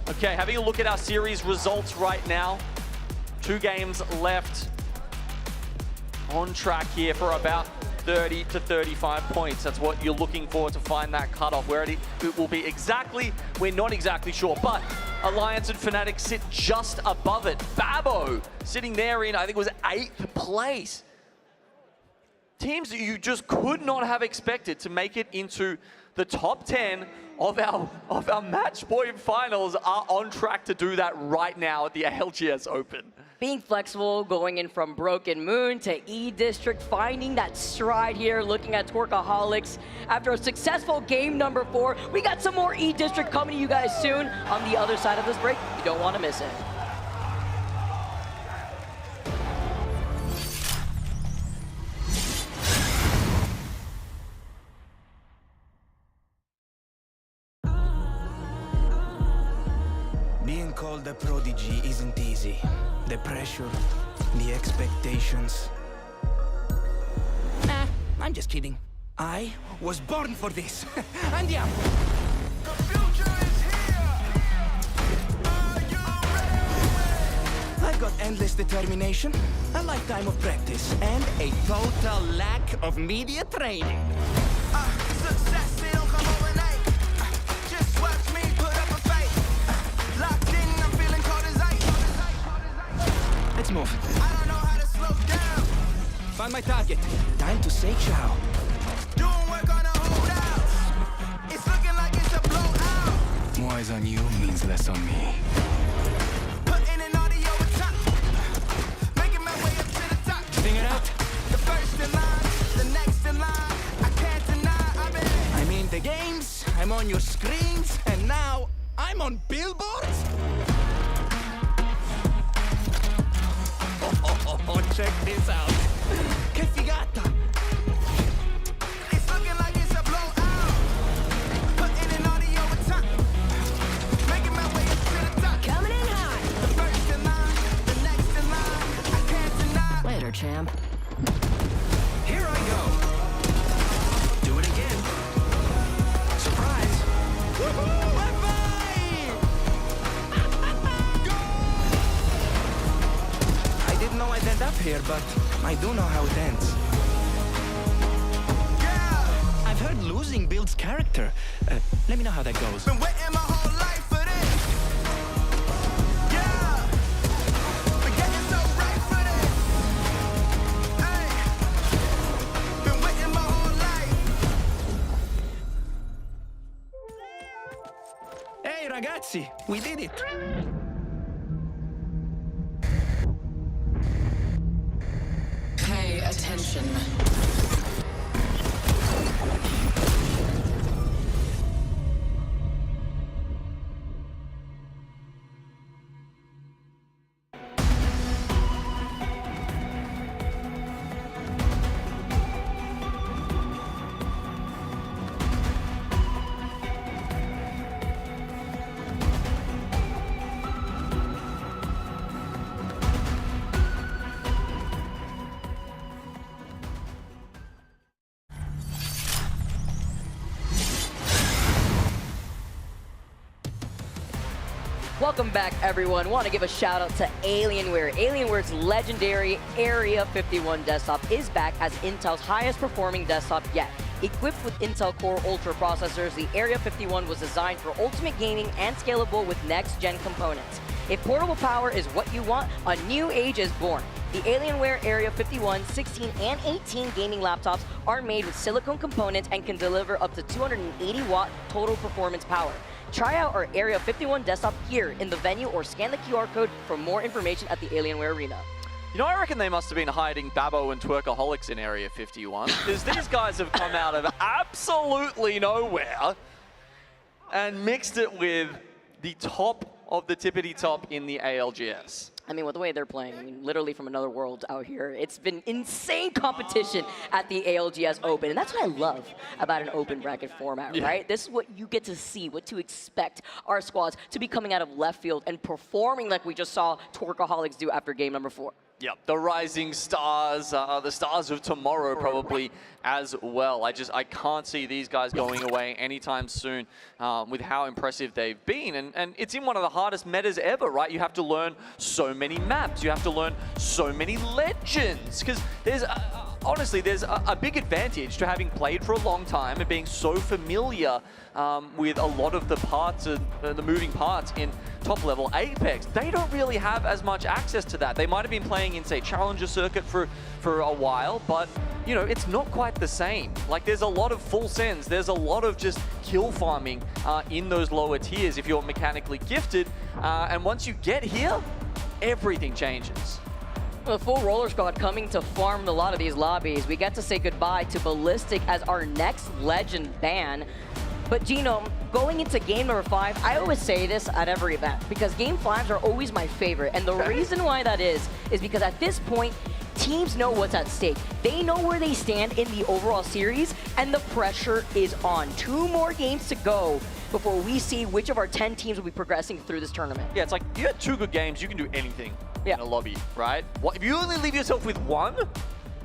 Okay, having a look at our series results right now. 2 games left. On track here for about 30 to 35 points. That's what you're looking for to find that cutoff. Where it will be exactly, we're not exactly sure, but Alliance and Fnatic sit just above it. Babo sitting there in, I think it was 8th place. Teams that you just could not have expected to make it into the top 10 of our match point finals are on track to do that right now at the ALGS Open. Being flexible, going in from Broken Moon to E-District, finding that stride here, looking at Tworkaholics. After a successful game number 4, we got some more E-District coming to you guys soon on the other side of this break. You don't want to miss it. Being called a prodigy isn't easy. The pressure, the expectations. Nah, I'm just kidding. I was born for this. And yeah. The future is here. Are you ready? I've got endless determination, a lifetime of practice, and a total lack of media training. Success, it don't come overnight. Just watch me put up a fight. Locked in, I'm feeling cold as ice. Let's move. I don't know how to slow down. Found my target. Time to say ciao. Doing work on a holdout. It's looking like it's a blowout. More eyes on you means less on me. Putting in audio with top. Making my way up to the top. Sing it out. The first in line, the next in line. I can't deny I'm in the games, I'm on your screens, and now I'm on billboards. Oh, check this out. Que figata. It's looking like it's a blowout. Putting in audio with top. Making my way up to the top. Coming in high. The first in line, the next in line. I can't deny. Later, champ. Here I go. Do it again. Surprise. Woohoo! I didn't know I'd end up here, but I do know how it ends. Yeah! I've heard losing builds character. me know how that goes. Been waiting my whole life for this. Yeah. Been getting so right for this. Hey. Been waiting my whole life. Hey ragazzi, we did it. Pay attention. Welcome back, everyone. Want to give a shout out to Alienware. Alienware's legendary Area 51 desktop is back as Intel's highest performing desktop yet. Equipped with Intel Core Ultra processors, the Area 51 was designed for ultimate gaming and scalable with next-gen components. If portable power is what you want, a new age is born. The Alienware Area 51, 16, and 18 gaming laptops are made with silicone components and can deliver up to 280-watt total performance power. Try out our Area 51 desktop here in the venue or scan the QR code for more information at the Alienware Arena. You know, I reckon they must have been hiding Babbo and Twerkaholics in Area 51, because these guys have come out of absolutely nowhere and mixed it with the top of the tippity top in the ALGS. I mean, with the way they're playing, I mean, literally from another world out here. It's been insane competition at the ALGS Open, and that's what I love about an open bracket format, right? This is what you get to see, what to expect our squads to be coming out of left field and performing like we just saw Twerkaholics do after game number 4. Yep, the rising stars, the stars of tomorrow probably as well. I can't see these guys going away anytime soon with how impressive they've been. And it's in one of the hardest metas ever, right? You have to learn so many maps. You have to learn so many legends. Because there's, honestly, there's a big advantage to having played for a long time and being so familiar with a lot of the parts, the moving parts in top level Apex. They don't really have as much access to that. They might have been playing in, say, Challenger Circuit for a while, but, you know, it's not quite the same. Like, there's a lot of full sends. There's a lot of just kill farming in those lower tiers if you're mechanically gifted. And once you get here, everything changes. The full roller squad coming to farm a lot of these lobbies. We get to say goodbye to Ballistic as our next legend ban. But Gino, going into game number 5, I always say this at every event because game 5s are always my favorite. And the reason why that is because at this point, teams know what's at stake. They know where they stand in the overall series, and the pressure is on. 2 more games to go before we see which of our 10 teams will be progressing through this tournament. Yeah, it's like, you had 2 good games, you can do anything in a lobby, right? If you only leave yourself with 1,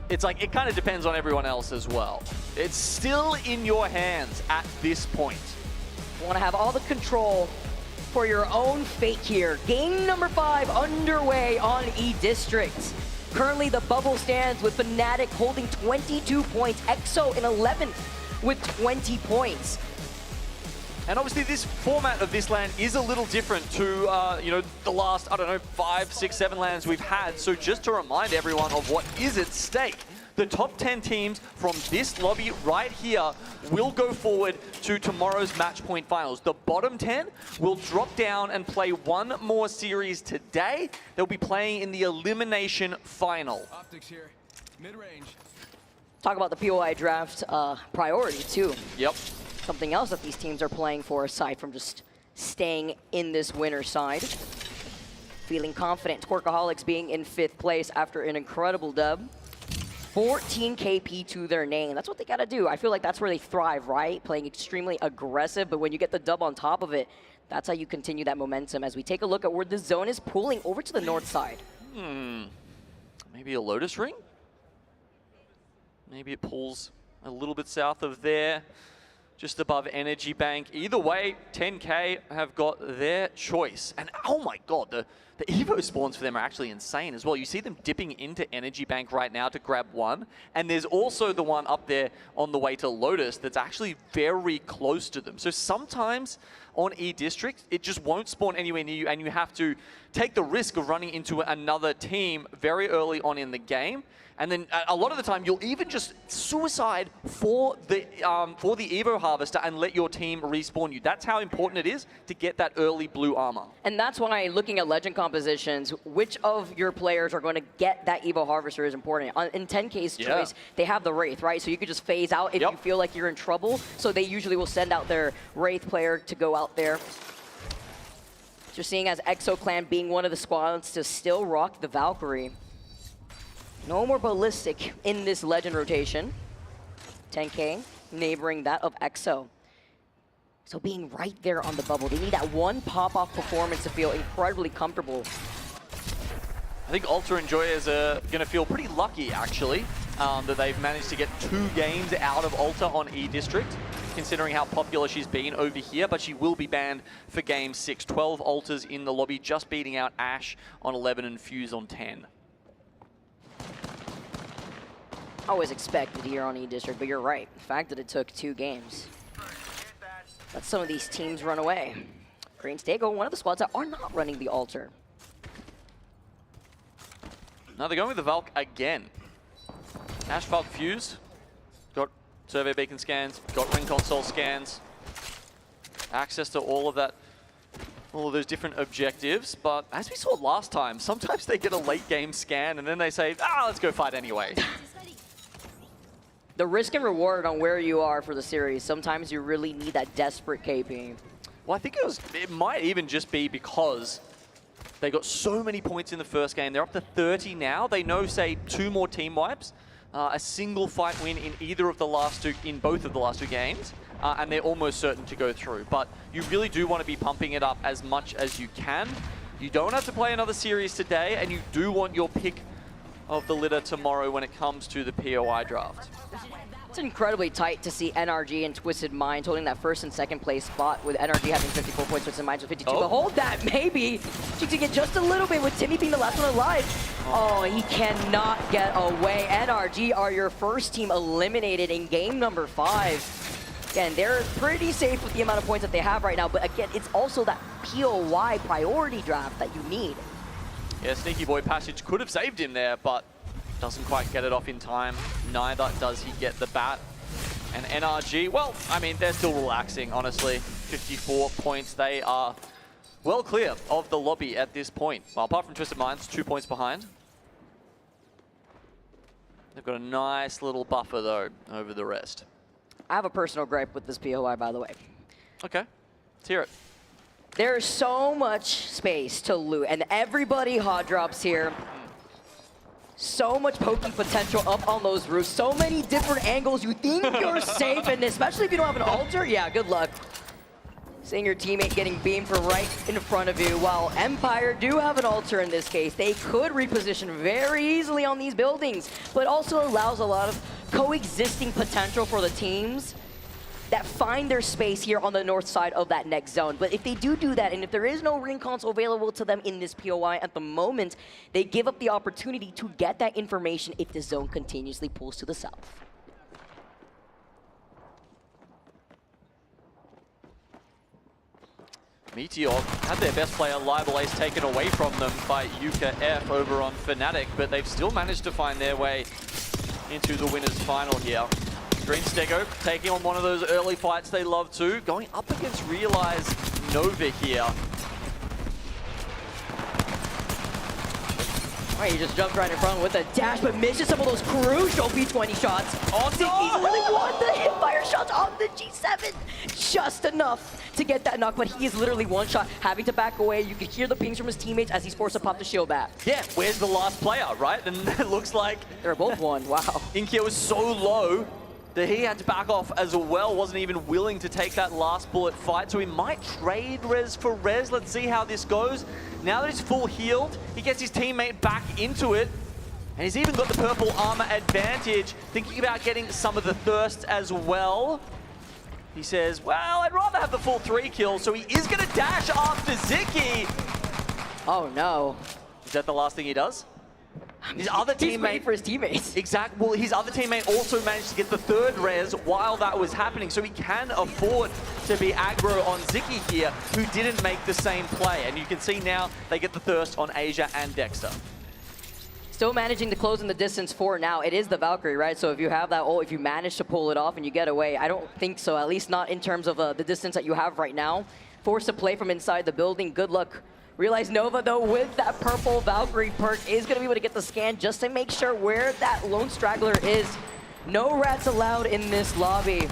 it's like, it kind of depends on everyone else as well. It's still in your hands at this point. You want to have all the control for your own fate here. Game number 5 underway on E-District. Currently, the bubble stands with Fnatic holding 22 points. EXO in 11th with 20 points. And obviously, this format of this LAN is a little different to, you know, the last, I don't know, 5, 6, 7 LANs we've had. So just to remind everyone of what is at stake, the top 10 teams from this lobby right here will go forward to tomorrow's match point finals. The bottom 10 will drop down and play 1 more series today. They'll be playing in the elimination final. Optics here, mid-range. Talk about the POI draft priority too. Yep. Something else that these teams are playing for aside from just staying in this winner's side. Feeling confident, Twerkaholics being in 5th place after an incredible dub. 14 KP to their name. That's what they gotta do. I feel like that's where they thrive, right? Playing extremely aggressive, but when you get the dub on top of it, that's how you continue that momentum as we take a look at where the zone is pulling over to the north side. Maybe a Lotus Ring? Maybe it pulls a little bit south of there. just above Energy Bank. Either way, 10K have got their choice. And oh my god, the Evo spawns for them are actually insane as well. You see them dipping into Energy Bank right now to grab one. And there's also the one up there on the way to Lotus that's actually very close to them. So sometimes on E-District, it just won't spawn anywhere near you, and you have to take the risk of running into another team very early on in the game. And then a lot of the time, you'll even just suicide for the Evo Harvester and let your team respawn you. That's how important it is to get that early blue armor. And that's why looking at Legend compositions, which of your players are going to get that Evo Harvester is important. In 10K's choice, they have the Wraith, right? So you could just phase out if you feel like you're in trouble. So they usually will send out their Wraith player to go out there. You're seeing as EXO Clan being one of the squads to still rock the Valkyrie. No more Ballistic in this Legend rotation. 10K, neighboring that of EXO. So being right there on the bubble, they need that one pop-off performance to feel incredibly comfortable. I think Ultra and Joyas are going to feel pretty lucky, actually, that they've managed to get 2 games out of Ultra on E-District, considering how popular she's been over here, but she will be banned for Game 6. 12 Ultras in the lobby, just beating out Ash on 11 and Fuse on 10. Always expected here on E-District, but you're right. The fact that it took 2 games. Let some of these teams run away. Green Stego, one of the squads that are not running the altar. Now they're going with the Valk again. Ash, Valk, Fuse. Got survey beacon scans, got ring console scans. Access to all of that, all of those different objectives. But as we saw last time, sometimes they get a late game scan and then they say, let's go fight anyway. The risk and reward on where you are for the series, sometimes you really need that desperate KP. Well, I think it might even just be because they got so many points in the first game. They're up to 30 now. They know, say, 2 more team wipes, a single fight win in either of the last 2, in both of the last 2 games, and they're almost certain to go through. But you really do want to be pumping it up as much as you can. You don't have to play another series today, and you do want your pick of the litter tomorrow when it comes to the POI draft. It's incredibly tight to see NRG and Twisted Minds holding that first and second place spot, with NRG having 54 points, Twisted Minds with 52. But hold that, maybe she can get just a little bit with Timmy being the last one alive. Oh, he cannot get away. NRG are your first team eliminated in game number 5. Again, they're pretty safe with the amount of points that they have right now, but again, it's also that POI priority draft that you need. Yeah, Sneaky Boy Passage could have saved him there, but doesn't quite get it off in time. Neither does he get the bat. And NRG, well, I mean, they're still relaxing, honestly. 54 points. They are well clear of the lobby at this point. Well, apart from Twisted Minds, 2 points behind. They've got a nice little buffer, though, over the rest. I have a personal gripe with this POI, by the way. Okay, let's hear it. There's so much space to loot, and everybody hot drops here. So much poking potential up on those roofs. So many different angles. You think you're safe in this, especially if you don't have an altar. Yeah, good luck. Seeing your teammate getting beamed from right in front of you. While Empire do have an altar in this case, they could reposition very easily on these buildings, but also allows a lot of coexisting potential for the teams that find their space here on the north side of that next zone. But if they do that, and if there is no ring console available to them in this POI at the moment, they give up the opportunity to get that information if the zone continuously pulls to the south. Meteor had their best player, Libel Ace, taken away from them by Yuka F over on Fnatic, but they've still managed to find their way into the winners final here. Green Stego taking on one of those early fights they love to, going up against Realize Nova here. All right, he just jumped right in front with a dash, but misses some of those crucial B20 shots. Oh, no! Really want the hipfire shots on the G7. Just enough to get that knock, but he is literally one shot, having to back away. You can hear the pings from his teammates as he's forced to pop the shield back. Yeah, where's the last player, right? And it looks like they're both one. Wow. Inkia was so low that he had to back off as well, wasn't even willing to take that last bullet fight, so he might trade res for res. Let's see how this goes. Now that he's full healed, he gets his teammate back into it, and he's even got the purple armor advantage, thinking about getting some of the thirst as well. He says, well, I'd rather have the full 3 kills, so he is going to dash after Ziki. Oh, no. Is that the last thing he does? His other He's teammate waiting for his teammates. Exactly. Well, his other teammate also managed to get the 3rd res while that was happening, so he can afford to be aggro on Ziki here, who didn't make the same play. And you can see now they get the thirst on Asia and Dexter. Still managing to close in the distance for now. It is the Valkyrie, right? So if you have that ult, if you manage to pull it off and you get away, I don't think so, at least not in terms of the distance that you have right now. Forced to play from inside the building. Good luck. Realize Nova, though, with that purple Valkyrie perk, is going to be able to get the scan just to make sure where that lone straggler is. No rats allowed in this lobby.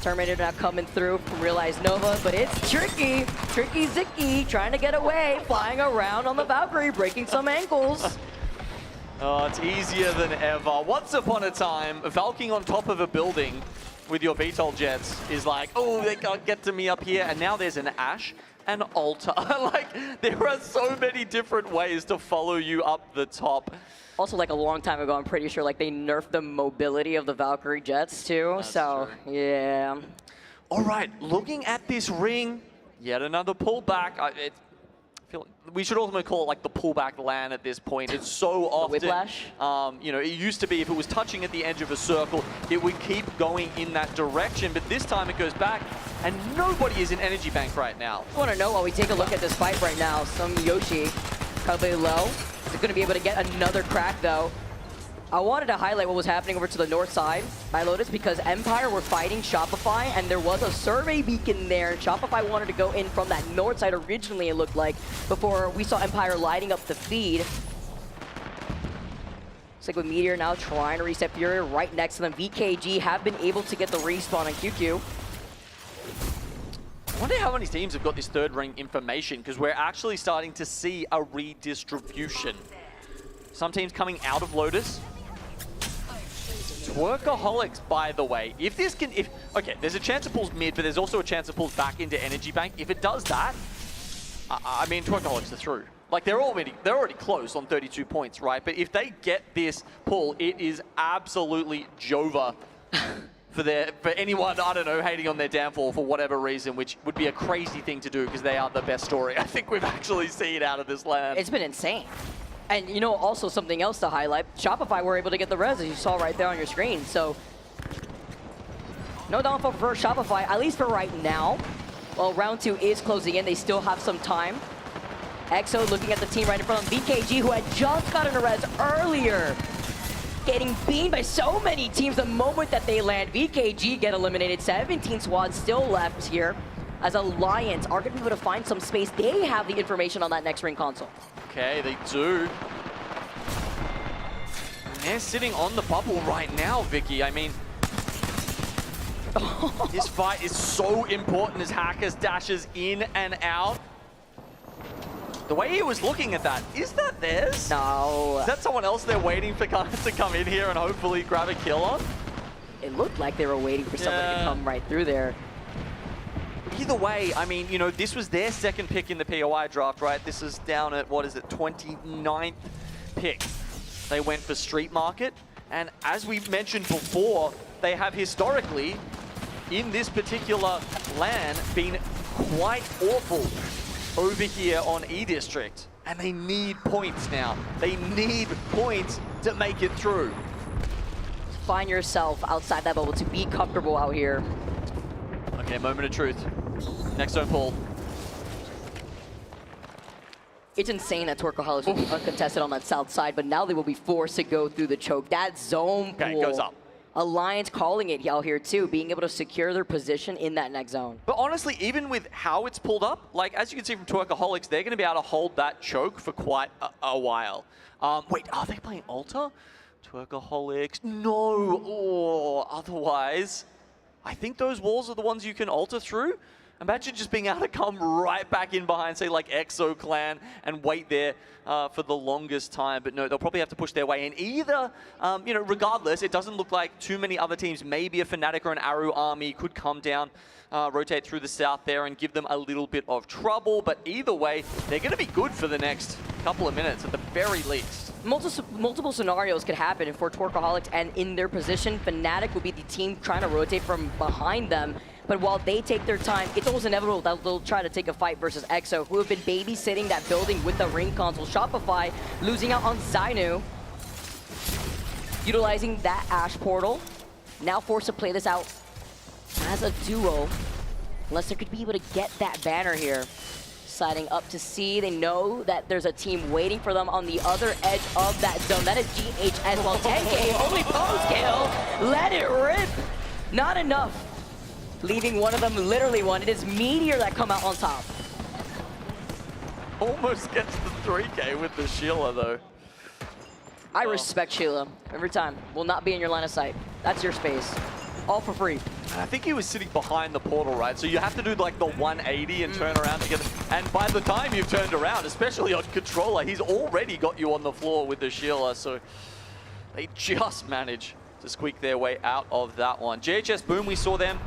Terminator now coming through from Realize Nova, but it's tricky. Tricky Ziki trying to get away, flying around on the Valkyrie, breaking some ankles. Oh, it's easier than ever. Once upon a time, Valking on top of a building with your VTOL jets is like, oh, they can't get to me up here. And now there's an Ashe. An altar. Like, there are so many different ways to follow you up the top. Also, like a long time ago, I'm pretty sure like they nerfed the mobility of the Valkyrie jets too. That's so, true. yeah. All right, looking at this ring, yet another pullback. I feel we should also call it like the pullback LAN at this point. It's so often, whiplash? You know, it used to be if it was touching at the edge of a circle, it would keep going in that direction. But this time it goes back, and nobody is in energy bank right now. I want to know while we take a look at this fight right now. Some Yoshi, probably low. Is it going to be able to get another crack though? I wanted to highlight what was happening over to the north side by Lotus because Empire were fighting Shopify and there was a survey beacon there. Shopify wanted to go in from that north side originally, it looked like, before we saw Empire lighting up the feed. Looks like with Meteor now trying to reset Fury right next to them. VKG have been able to get the respawn on QQ. I wonder how many teams have got this 3rd ring information because we're actually starting to see a redistribution. Some teams coming out of Lotus. Workaholics, by the way, if this can, okay, there's a chance it pulls mid, but there's also a chance it pulls back into Energy Bank. If it does that, I mean, Workaholics are through. Like, they're already close on 32 points, right? But if they get this pull, it is absolutely Jova for anyone, I don't know, hating on their downfall for whatever reason, which would be a crazy thing to do because they are the best story I think we've actually seen out of this land. It's been insane. And you know, also something else to highlight, Shopify were able to get the res, as you saw right there on your screen. So, no downfall for Shopify, at least for right now. Well, round 2 is closing in. They still have some time. EXO looking at the team right in front of them. VKG, who had just gotten a res earlier, getting beamed by so many teams the moment that they land. VKG get eliminated. 17 squads still left here, as Alliance are going to be able to find some space. They have the information on that next ring console. Okay, they do. And they're sitting on the bubble right now, Vicky. I mean, this fight is so important as Hackers dashes in and out. The way he was looking at that, is that theirs? No. Is that someone else they're waiting for to come in here and hopefully grab a kill on? It looked like they were waiting for somebody to come right through there. Either way, I mean, you know, this was their 2nd pick in the POI draft, right? This is down at, what is it, 29th pick. They went for Street Market, and as we mentioned before, they have historically, in this particular LAN, been quite awful over here on E-District. And they need points now. They need points to make it through. Find yourself outside that bubble to be comfortable out here. Okay, moment of truth. Next zone pull. It's insane that Workaholics will be uncontested on that south side, but now they will be forced to go through the choke. That zone pull. Okay, it goes up. Alliance calling it out here too, being able to secure their position in that next zone. But honestly, even with how it's pulled up, like as you can see from Twerkaholics, they're going to be able to hold that choke for quite a while. Wait, are they playing Altar? Twerkaholics, no. Oh, otherwise, I think those walls are the ones you can alter through. Imagine just being able to come right back in behind, say, like EXO Clan and wait there for the longest time. But no, they'll probably have to push their way in. Either, you know, regardless, it doesn't look like too many other teams, maybe a Fnatic or an Aru army could come down, rotate through the south there and give them a little bit of trouble. But either way, they're going to be good for the next couple of minutes at the very least. Multiple scenarios could happen for Tworkaholics, and in their position, Fnatic will be the team trying to rotate from behind them. But while they take their time, it's almost inevitable that they'll try to take a fight versus EXO, who have been babysitting that building with the ring console. Shopify losing out on Zainu, utilizing that Ash portal, now forced to play this out as a duo, unless they could be able to get that banner here. Siding up to C, they know that there's a team waiting for them on the other edge of that zone. That is GHS, while 10K only post kill, let it rip. Not enough. Leaving one of them literally one. It is Meteor that come out on top. Almost gets the 3K with the Sheila, though. I respect Sheila every time. Will not be in your line of sight. That's your space. All for free. I think he was sitting behind the portal, right? So you have to do like the 180 and turn around to get it. And by the time you've turned around, especially on controller, he's already got you on the floor with the Sheila. So they just manage to squeak their way out of that one. JHS Boom, we saw them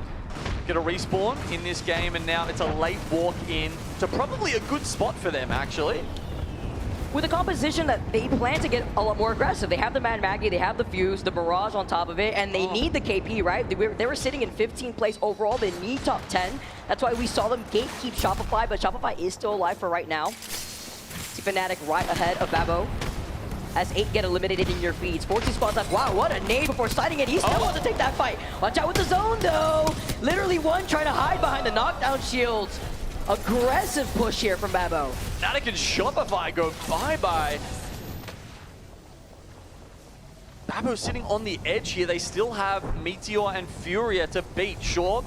get a respawn in this game, and now it's a late walk in to probably a good spot for them, actually. With a composition that they plan to get a lot more aggressive. They have the Mad Maggie, they have the Fuse, the Mirage on top of it, and they need the KP, right? They were sitting in 15th place overall. They need top 10. That's why we saw them gatekeep Shopify, but Shopify is still alive for right now. See Fnatic right ahead of Babo. As 8 get eliminated in your feeds. 14 spots up. Wow, what a nade before sliding it. He still wants to take that fight. Watch out with the zone, though. Literally one trying to hide behind the knockdown shields. Aggressive push here from Babo. Fnatic and Shopify go bye-bye. Babo sitting on the edge here. They still have Meteor and Furia to beat. Sure,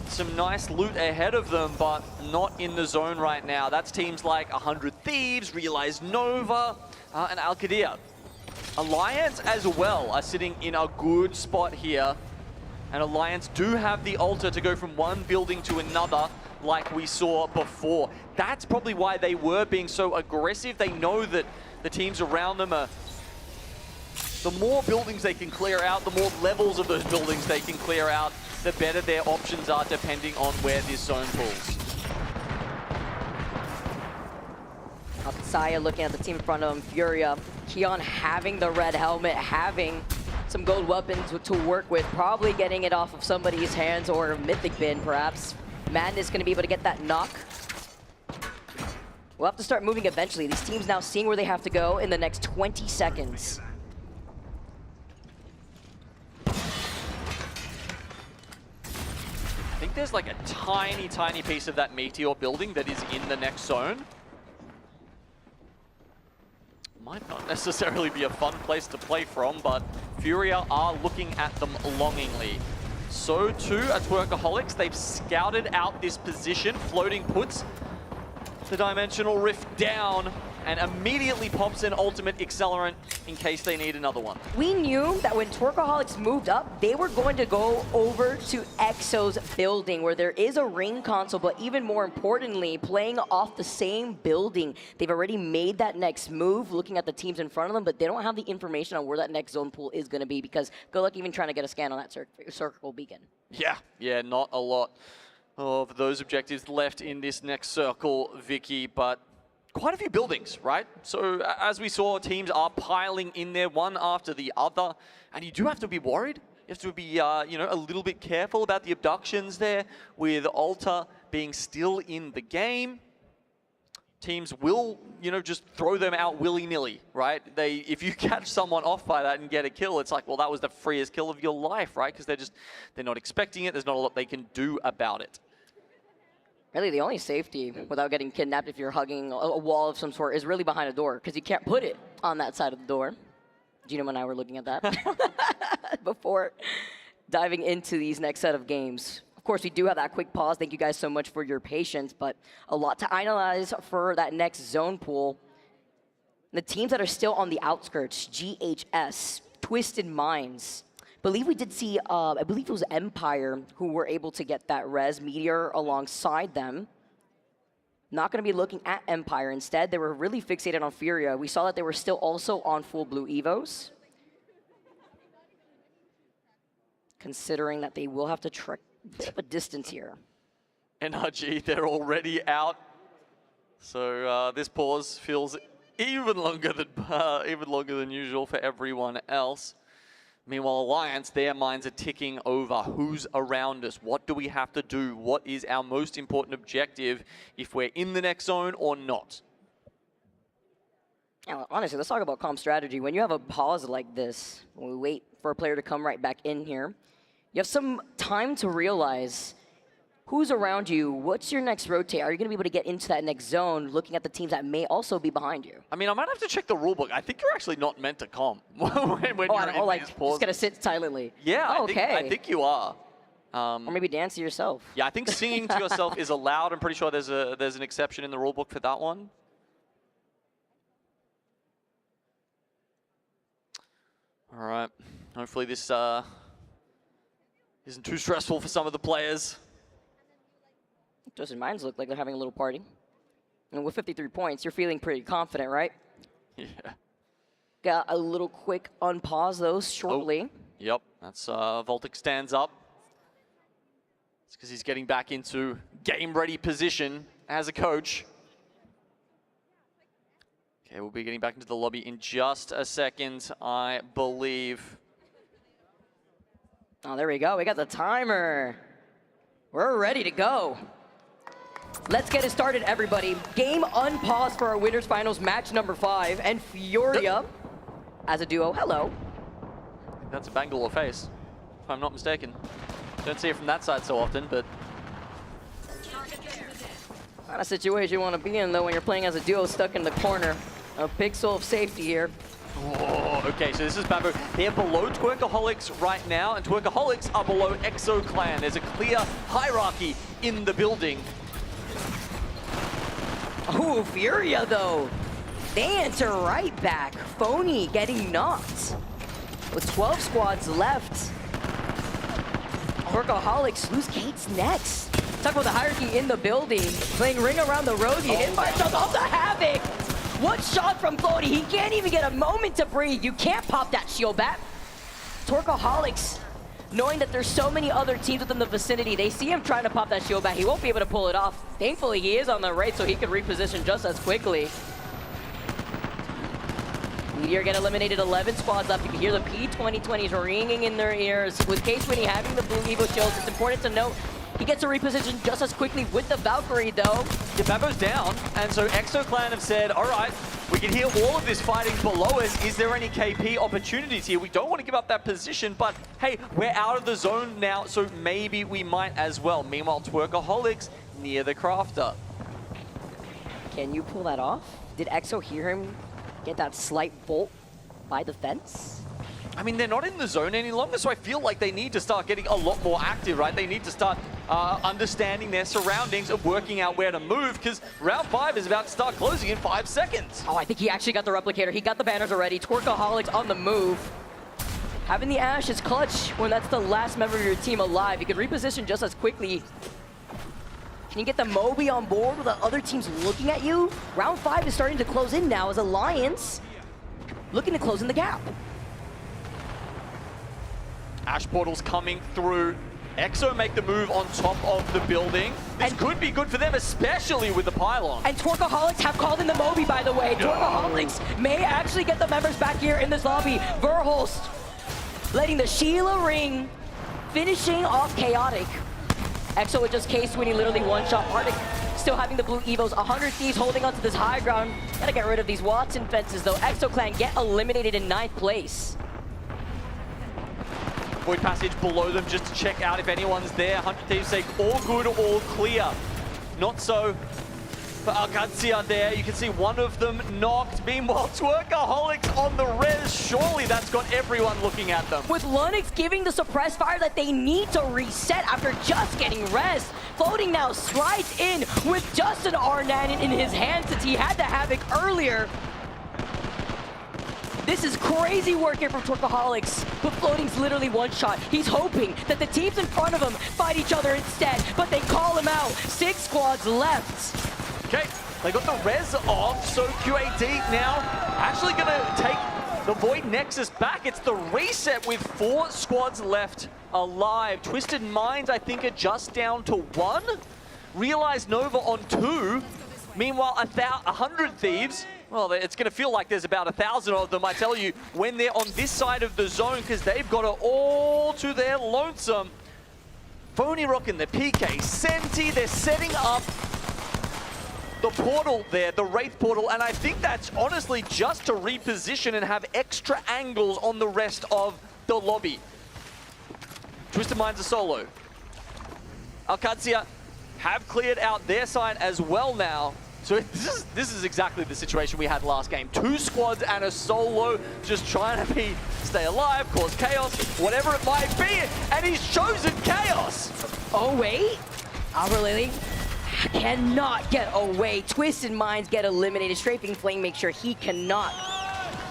some nice loot ahead of them, but not in the zone right now. That's teams like 100 Thieves, Realize Nova, and Al-Qadir. Alliance as well are sitting in a good spot here. And Alliance do have the altar to go from one building to another like we saw before. That's probably why they were being so aggressive. They know that the teams around them are... The more buildings they can clear out, the more levels of those buildings they can clear out, the better their options are depending on where this zone pulls. Saya looking at the team in front of him. Furia, Keon having the red helmet, having some gold weapons to work with, probably getting it off of somebody's hands or a mythic bin perhaps. Madness going to be able to get that knock. We'll have to start moving eventually. These teams now seeing where they have to go in the next 20 seconds. I think there's like a tiny, tiny piece of that Meteor building that is in the next zone. Might not necessarily be a fun place to play from, but Furia are looking at them longingly. So too are Tworkaholics. They've scouted out this position. Floating puts the Dimensional Rift down and immediately pops an ultimate accelerant in case they need another one. We knew that when Tworkaholics moved up, they were going to go over to EXO's building where there is a ring console, but even more importantly, playing off the same building. They've already made that next move, looking at the teams in front of them, but they don't have the information on where that next zone pool is going to be because good luck even trying to get a scan on that circle beacon. Yeah, not a lot of those objectives left in this next circle, Vicky, but quite a few buildings, right? So as we saw, teams are piling in there one after the other, and you do have to be worried. You have to be, you know, a little bit careful about the abductions there with Alta being still in the game. Teams will, you know, just throw them out willy-nilly, right? If you catch someone off by that and get a kill, it's like, well, that was the freest kill of your life, right? Because they're not expecting it. There's not a lot they can do about it. Really, the only safety without getting kidnapped if you're hugging a wall of some sort is really behind a door, because you can't put it on that side of the door. Gino and I were looking at that before diving into these next set of games. Of course, we do have that quick pause. Thank you guys so much for your patience, but a lot to analyze for that next zone pool. The teams that are still on the outskirts, GHS, Twisted Minds, believe we did see, I believe it was Empire who were able to get that res Meteor alongside them. Not going to be looking at Empire. Instead, they were really fixated on Furia. We saw that they were still also on full blue Evos. Considering that they will have to trek a bit of a distance here. NRG, they're already out. So this pause feels even longer than usual for everyone else. Meanwhile, Alliance, their minds are ticking over. Who's around us? What do we have to do? What is our most important objective if we're in the next zone or not? Yeah, honestly, let's talk about comp strategy. When you have a pause like this, when we wait for a player to come right back in here, you have some time to realize who's around you, what's your next rotate? Are you going to be able to get into that next zone, looking at the teams that may also be behind you? I mean, I might have to check the rulebook. I think you're actually not meant to comp when you're in like these pauses. just going to sit silently. Yeah, oh, I think you are. Or maybe dance to yourself. Yeah, I think singing to yourself is allowed. I'm pretty sure there's an exception in the rulebook for that one. All right. Hopefully this isn't too stressful for some of the players. Doesn't minds look like they're having a little party. And with 53 points, you're feeling pretty confident, right? Yeah. Got a little quick unpause though shortly. Oh, yep, that's Voltic stands up. It's because he's getting back into game-ready position as a coach. Okay, we'll be getting back into the lobby in just a second, I believe. Oh, there we go. We got the timer. We're ready to go. Let's get it started, everybody. Game unpaused for our winners finals match number 5, and Furia as a duo. Hello. I think that's a Bangalore face, if I'm not mistaken. Don't see it from that side so often, but Not a situation you want to be in, though, when you're playing as a duo stuck in the corner. A pixel of safety here. Oh, okay, so this is Bamboo. They're below Twerkaholics right now, and Twerkaholics are below Exo Clan. There's a clear hierarchy in the building. Ooh, Furia, though. They enter right back. Phony getting knocked. With 12 squads left. Twerkaholics lose Kate's next. Talk about the hierarchy in the building. Playing Ring Around the Rosie. Invite shots off the Havoc. One shot from Phony. He can't even get a moment to breathe. You can't pop that shield back. Twerkaholics, knowing that there's so many other teams within the vicinity, they see him trying to pop that shield back. He won't be able to pull it off. Thankfully, he is on the right, so he could reposition just as quickly. Meteor get eliminated, 11 squads left. You can hear the P2020s ringing in their ears. With K20 having the blue Evo shields, it's important to note he gets a reposition just as quickly with the Valkyrie, though. Yeah, Bambo's down, and so Exo Clan have said, all right, we can hear all of this fighting below us. Is there any KP opportunities here? We don't want to give up that position, but hey, we're out of the zone now, so maybe we might as well. Meanwhile, Twerkaholics near the crafter. Can you pull that off? Did Exo hear him get that slight bolt by the fence? I mean, they're not in the zone any longer, so I feel like they need to start getting a lot more active, right? They need to start understanding their surroundings and working out where to move, because round 5 is about to start closing in 5 seconds. Oh, I think he actually got the replicator. He got the banners already. Twerkaholics on the move. Having the Ash is clutch when that's the last member of your team alive. You can reposition just as quickly. Can you get the Moby on board with the other teams looking at you? Round 5 is starting to close in now as Alliance looking to close in the gap. Ash portals coming through. Exo make the move on top of the building. This could be good for them, especially with the pylon. And Twerkaholics have called in the Moby, by the way. No. Twerkaholics may actually get the members back here in this lobby. Verholst letting the Sheila ring, finishing off Chaotic. Exo with just K20 literally one-shot. Arctic still having the blue Evos. 100 Thieves holding onto this high ground. Gotta get rid of these Watson fences, though. Exo Clan get eliminated in 9th place. Void Passage below them just to check out if anyone's there. 100 Thieves say all good, all clear. Not so for Algadzia there. You can see one of them knocked. Meanwhile, Twerkaholics on the res. Surely that's got everyone looking at them. With Lunix giving the suppress fire that they need to reset after just getting res. Floating now strides in with just an Arnan in his hand since he had the Havoc earlier. This is crazy work here from Twerkaholics, but floating's literally one shot. He's hoping that the teams in front of him fight each other instead, but they call him out. 6 squads left. Okay, they got the res off, so QAD now actually gonna take the Void Nexus back. It's the reset with 4 squads left alive. Twisted Minds, I think, are just down to 1. Realized Nova on 2. Meanwhile, 100 Thieves, well, it's going to feel like there's about 1,000 of them, I tell you, when they're on this side of the zone, because they've got it all to their lonesome. Phony rocking the PK. Senti, they're setting up the portal there, the Wraith portal, and I think that's honestly just to reposition and have extra angles on the rest of the lobby. Twisted Minds are solo. Alcazia have cleared out their side as well now. So this is exactly the situation we had last game. 2 squads and a solo just trying to stay alive, cause chaos, whatever it might be, and he's chosen chaos. Oh wait, Albert Lily cannot get away. Twisted Minds get eliminated. Strafing Flame makes sure he cannot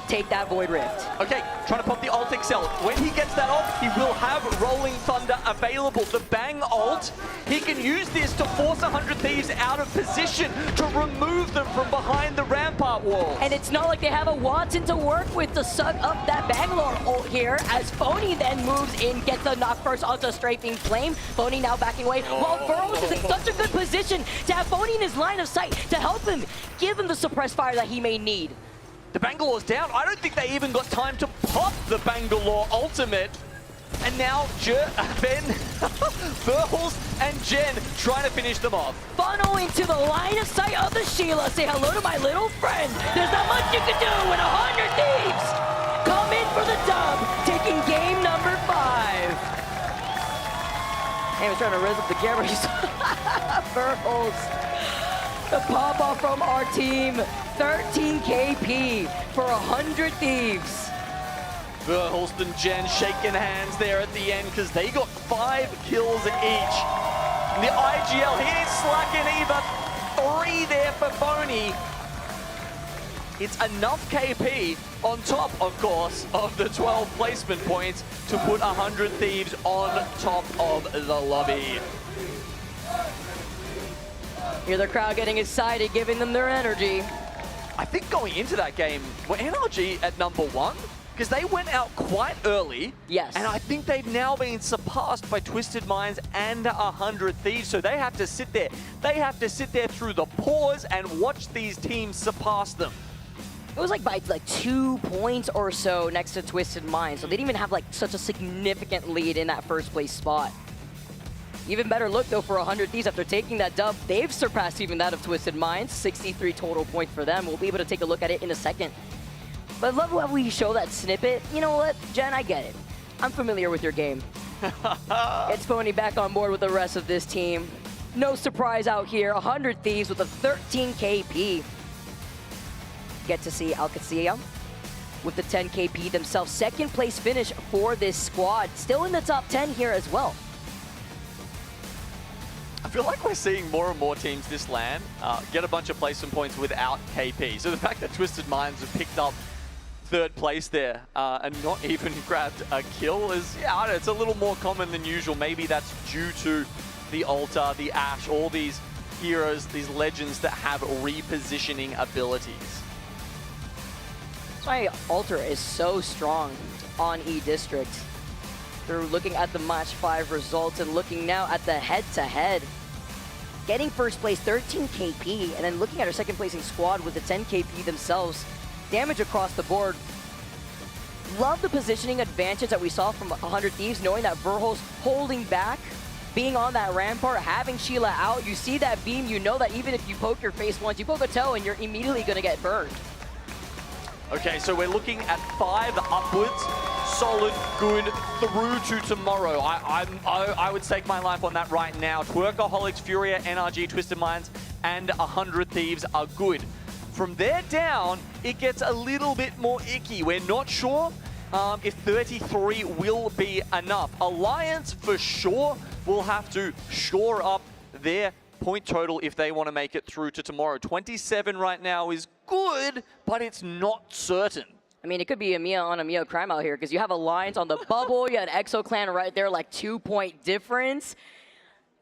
take that Void Rift. Okay, trying to pop the ult Excel. When he gets that off, he will have Rolling Thunder available. The Bang ult, he can use this to force 100 Thieves out of position to remove them from behind the rampart wall. And it's not like they have a Watson to work with to suck up that Bangalore ult here, as Phony then moves in, gets a knock first onto Strafing Flame. Phony now backing away, while Burrows is in such a good position to have Phony in his line of sight to help him, give him the suppressed fire that he may need. The Bangalore's down. I don't think they even got time to pop the Bangalore ultimate. And now Ben, Burles, and Jen trying to finish them off. Funnel into the line of sight of the Sheila. Say hello to my little friend. There's not much you can do when 100 Thieves come in for the dub, taking game number 5. Hey, I was trying to raise up the camera. Burles. The pop-off from our team. 13 KP for 100 Thieves. Burles and Jen shaking hands there at the end because they got 5 kills each. And the IGL, he ain't slacking either. 3 there for Phony. It's enough KP on top, of course, of the 12 placement points to put 100 Thieves on top of the lobby. Hear the crowd getting excited, giving them their energy. I think going into that game, were NRG at number 1? Because they went out quite early. Yes. And I think they've now been surpassed by Twisted Minds and 100 Thieves. So they have to sit there. They have to sit there through the pause and watch these teams surpass them. It was like by 2 points or so next to Twisted Minds. So they didn't even have like such a significant lead in that first place spot. Even better look, though, for 100 Thieves after taking that dub. They've surpassed even that of Twisted Minds. 63 total points for them. We'll be able to take a look at it in a second. But I love how we show that snippet. You know what, Jen, I get it. I'm familiar with your game. It's Phony back on board with the rest of this team. No surprise out here. 100 Thieves with a 13 KP. Get to see Alcazia with the 10 KP themselves. Second place finish for this squad. Still in the top 10 here as well. I feel like we're seeing more and more teams this LAN get a bunch of placement points without KP. So the fact that Twisted Minds have picked up 3rd place there and not even grabbed a kill is, yeah, I don't know, it's a little more common than usual. Maybe that's due to the Altar, the Ashe, all these heroes, these legends that have repositioning abilities. That's why Altar is so strong on E-District. They're looking at the match 5 results and looking now at the head-to-head. Getting first place, 13 KP, and then looking at our second placing squad with the 10 KP themselves. Damage across the board. Love the positioning advantage that we saw from 100 Thieves, knowing that Verhol's holding back, being on that rampart, having Sheila out. You see that beam, you know that even if you poke your face once, you poke a toe and you're immediately gonna get burned. Okay, so we're looking at 5 upwards, solid, good, through to tomorrow. I would stake my life on that right now. Twerkaholics, Furia, NRG, Twisted Minds, and 100 Thieves are good. From there down, it gets a little bit more icky. We're not sure if 33 will be enough. Alliance, for sure, will have to shore up their point total if they want to make it through to tomorrow. 27 right now is good, but it's not certain. I mean, it could be a Mia on a Mia crime out here because you have Alliance on the bubble. You had Exo Clan right there, like 2-point difference.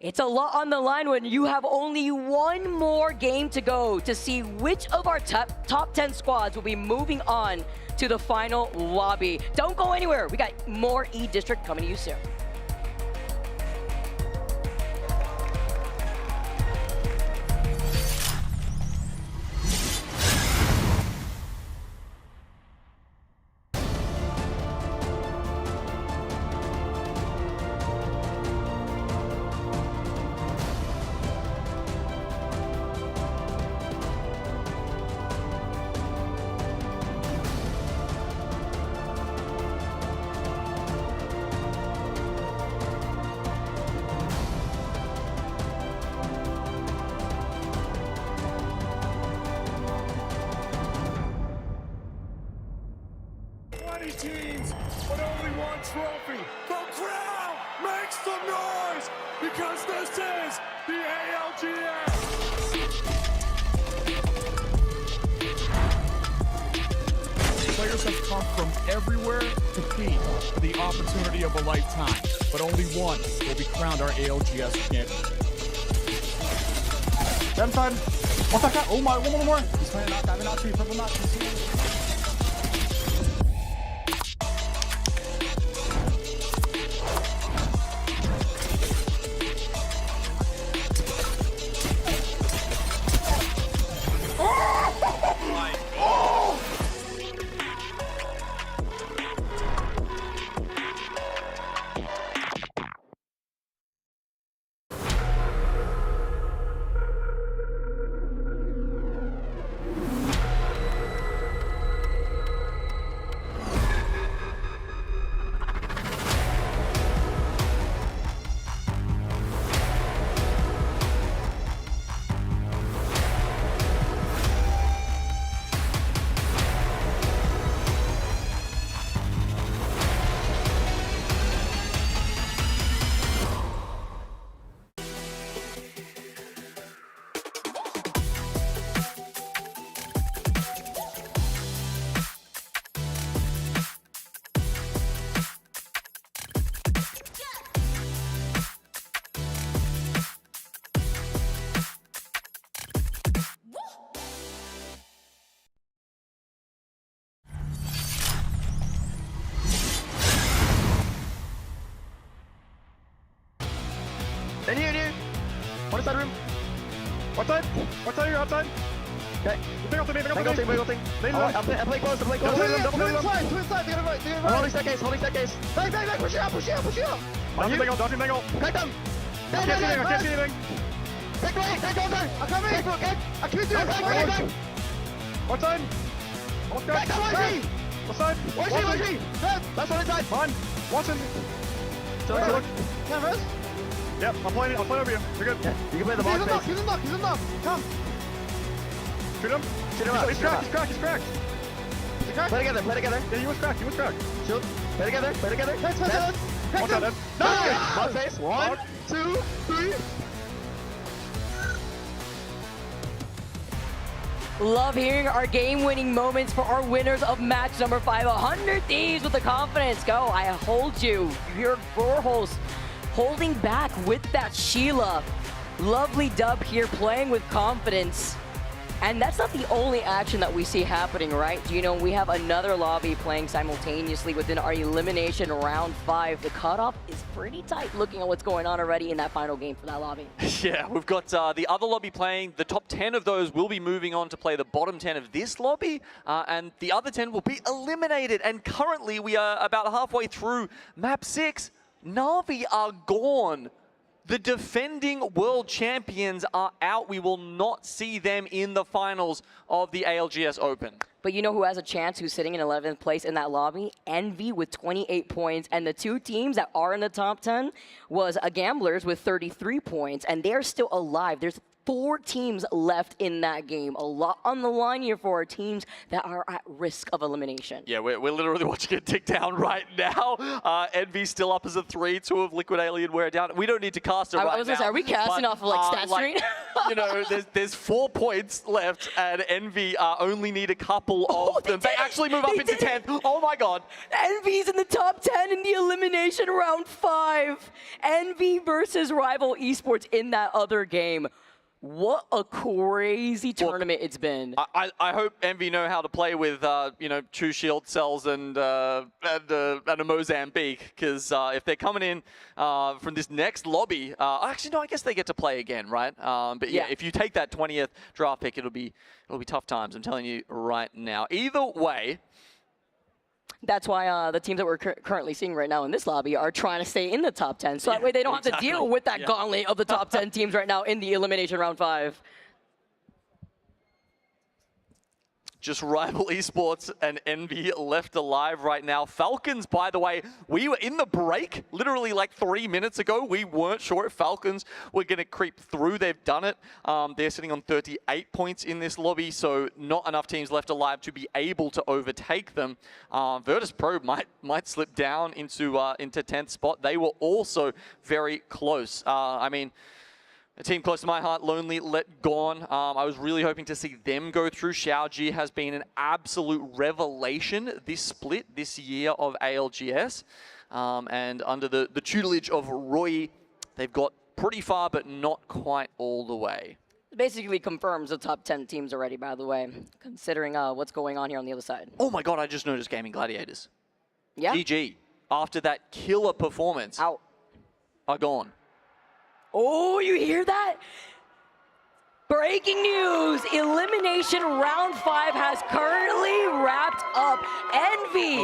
It's a lot on the line when you have only one more game to go to see which of our top 10 squads will be moving on to the final lobby. Don't go anywhere. We got more E-District coming to you soon. Teams, but only one trophy. The crowd makes some noise because this is the ALGS. Players have come from everywhere to compete for the opportunity of a lifetime, but only one will be crowned our ALGS champion. Left side. One second. Oh my, one more. He's playing out, diving out to you, purple knock. In here. One side room. One side. You're outside. Okay. Big ult thing. I'm playing close. Double them. To inside. Get it right. I'm holding staircase. Bang. Push it out. Dodging bangle. Crack them. I can't see anything. Take over. I'm coming. I can't do it. One side. Almost got it. What side? Where's she? Last one inside. Fine. Watson. Look. Canvas. Yep, I'll play over you. You're good. Yeah, you can play the box space. He's in knock. Come. Shoot him out. He's cracked. He's cracked. Play together. Yeah, he was cracked. Shield. Play together. One shot, nice! Box space. 1, 2, 3. Love hearing our game-winning moments for our winners of match number 5. 100 Thieves with the confidence. Go, I hold you. Your Vorholz holding back with that Sheila. Lovely dub here, playing with confidence. And that's not the only action that we see happening, right? You know, we have another lobby playing simultaneously within our elimination round 5. The cutoff is pretty tight looking at what's going on already in that final game for that lobby. Yeah, we've got the other lobby playing. The top 10 of those will be moving on to play the bottom 10 of this lobby, and the other 10 will be eliminated. And currently, we are about halfway through map 6. Na'Vi are gone. The defending world champions are out. We will not see them in the finals of the ALGS Open. But you know who has a chance, who's sitting in 11th place in that lobby? Envy with 28 points. And the two teams that are in the top 10 was a Gamblers with 33 points. And they're still alive. There's 4 teams left in that game. A lot on the line here for our teams that are at risk of elimination. Yeah, we're literally watching it tick down right now. Envy's still up as a 3, 2 of Liquid Alienware down. We don't need to cast it right now. I was gonna say, are we casting off of like stat stream? You know, there's 4 points left, and Envy only need a couple of them. They actually move up into 10th. Oh my god. Envy's in the top 10 in the elimination round 5. Envy versus Rival Esports in that other game. What a crazy tournament it's been. I hope Envy know how to play with, you know, 2 shield cells and a Mozambique, because if they're coming in from this next lobby, actually, no, I guess they get to play again, right? But yeah, if you take that 20th draft pick, it'll be tough times, I'm telling you right now. Either way, that's why the teams that we're currently seeing right now in this lobby are trying to stay in the top 10. So that way they don't have to deal with that gauntlet of the top 10 teams right now in the elimination round 5. Just Rival Esports and Envy left alive right now. Falcons, by the way, we were in the break literally like 3 minutes ago. We weren't sure if Falcons were going to creep through. They've done it. They're sitting on 38 points in this lobby, so not enough teams left alive to be able to overtake them. Virtus Pro might slip down into 10th spot. They were also very close. I mean, a team close to my heart, Lonely Let Gone. I was really hoping to see them go through. Xiaoji has been an absolute revelation this split, this year of ALGS. And under the tutelage of Roy, they've got pretty far, but not quite all the way. It basically confirms the top 10 teams already, by the way, considering what's going on here on the other side. Oh my god, I just noticed Gaming Gladiators. Yeah? GG. After that killer performance, are gone. Oh, you hear that? Breaking news, elimination round 5 has currently wrapped up. Envy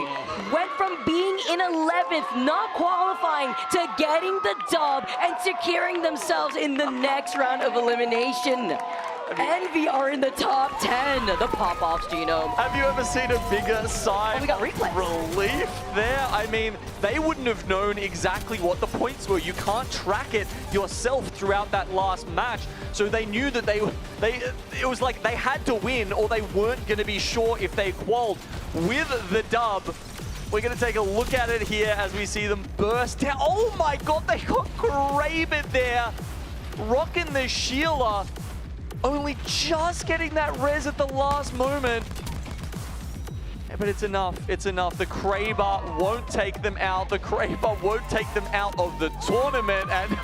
went from being in 11th, not qualifying, to getting the dub and securing themselves in the next round of elimination. Envy are in the top 10, the pop-offs, Genome. Have you ever seen a bigger sigh we got of relief there? I mean, they wouldn't have known exactly what the points were. You can't track it yourself throughout that last match. So they knew that it was like they had to win, or they weren't going to be sure if they qualled with the dub. We're going to take a look at it here as we see them burst down. Oh my god, they got Kraven there, rocking the Sheila. Only just getting that res at the last moment. Yeah, but it's enough. It's enough. The Kraber won't take them out. The Kraber won't take them out of the tournament. And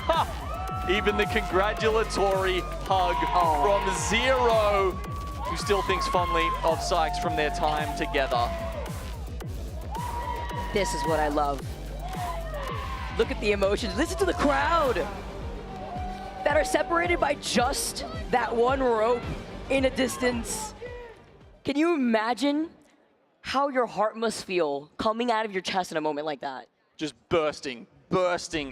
even the congratulatory hug from Zero, who still thinks fondly of Sykes from their time together. This is what I love. Look at the emotions. Listen to the crowd that are separated by just that one rope in a distance. Can you imagine how your heart must feel coming out of your chest in a moment like that? Just bursting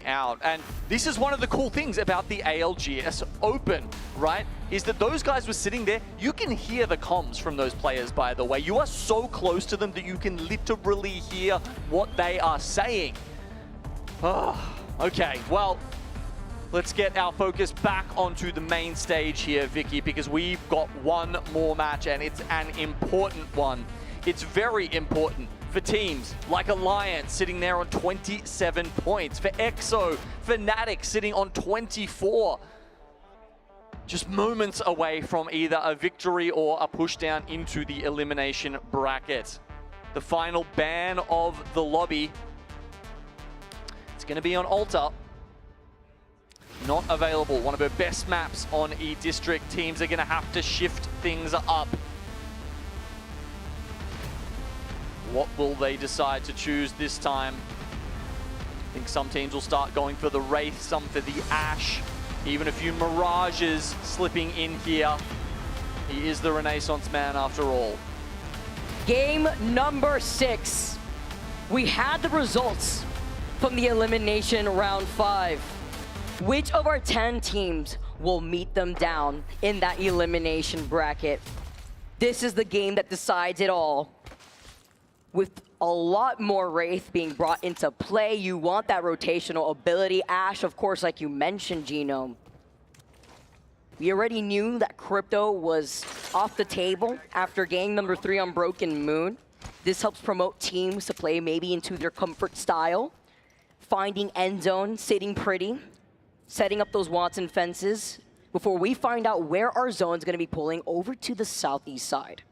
out. And this is one of the cool things about the ALGS Open, right? Is that those guys were sitting there. You can hear the comms from those players, by the way. You are so close to them that you can literally hear what they are saying. Okay, well, let's get our focus back onto the main stage here, Vicky, because we've got one more match, and it's an important one. It's very important for teams like Alliance sitting there on 27 points, for EXO, Fnatic sitting on 24. Just moments away from either a victory or a push down into the elimination bracket. The final ban of the lobby. It's going to be on Alta. Not available. One of her best maps on E-District. Teams are going to have to shift things up. What will they decide to choose this time? I think some teams will start going for the Wraith, some for the Ashe. Even a few Mirages slipping in here. He is the Renaissance man after all. Game number 6. We had the results from the elimination round 5. Which of our 10 teams will meet them down in that elimination bracket? This is the game that decides it all. With a lot more Wraith being brought into play, you want that rotational ability. Ashe, of course, like you mentioned, Genome. We already knew that crypto was off the table after game number 3 on Broken Moon. This helps promote teams to play maybe into their comfort style, finding end zone, sitting pretty, setting up those Watson fences before we find out where our zone's gonna be pulling over to the southeast side.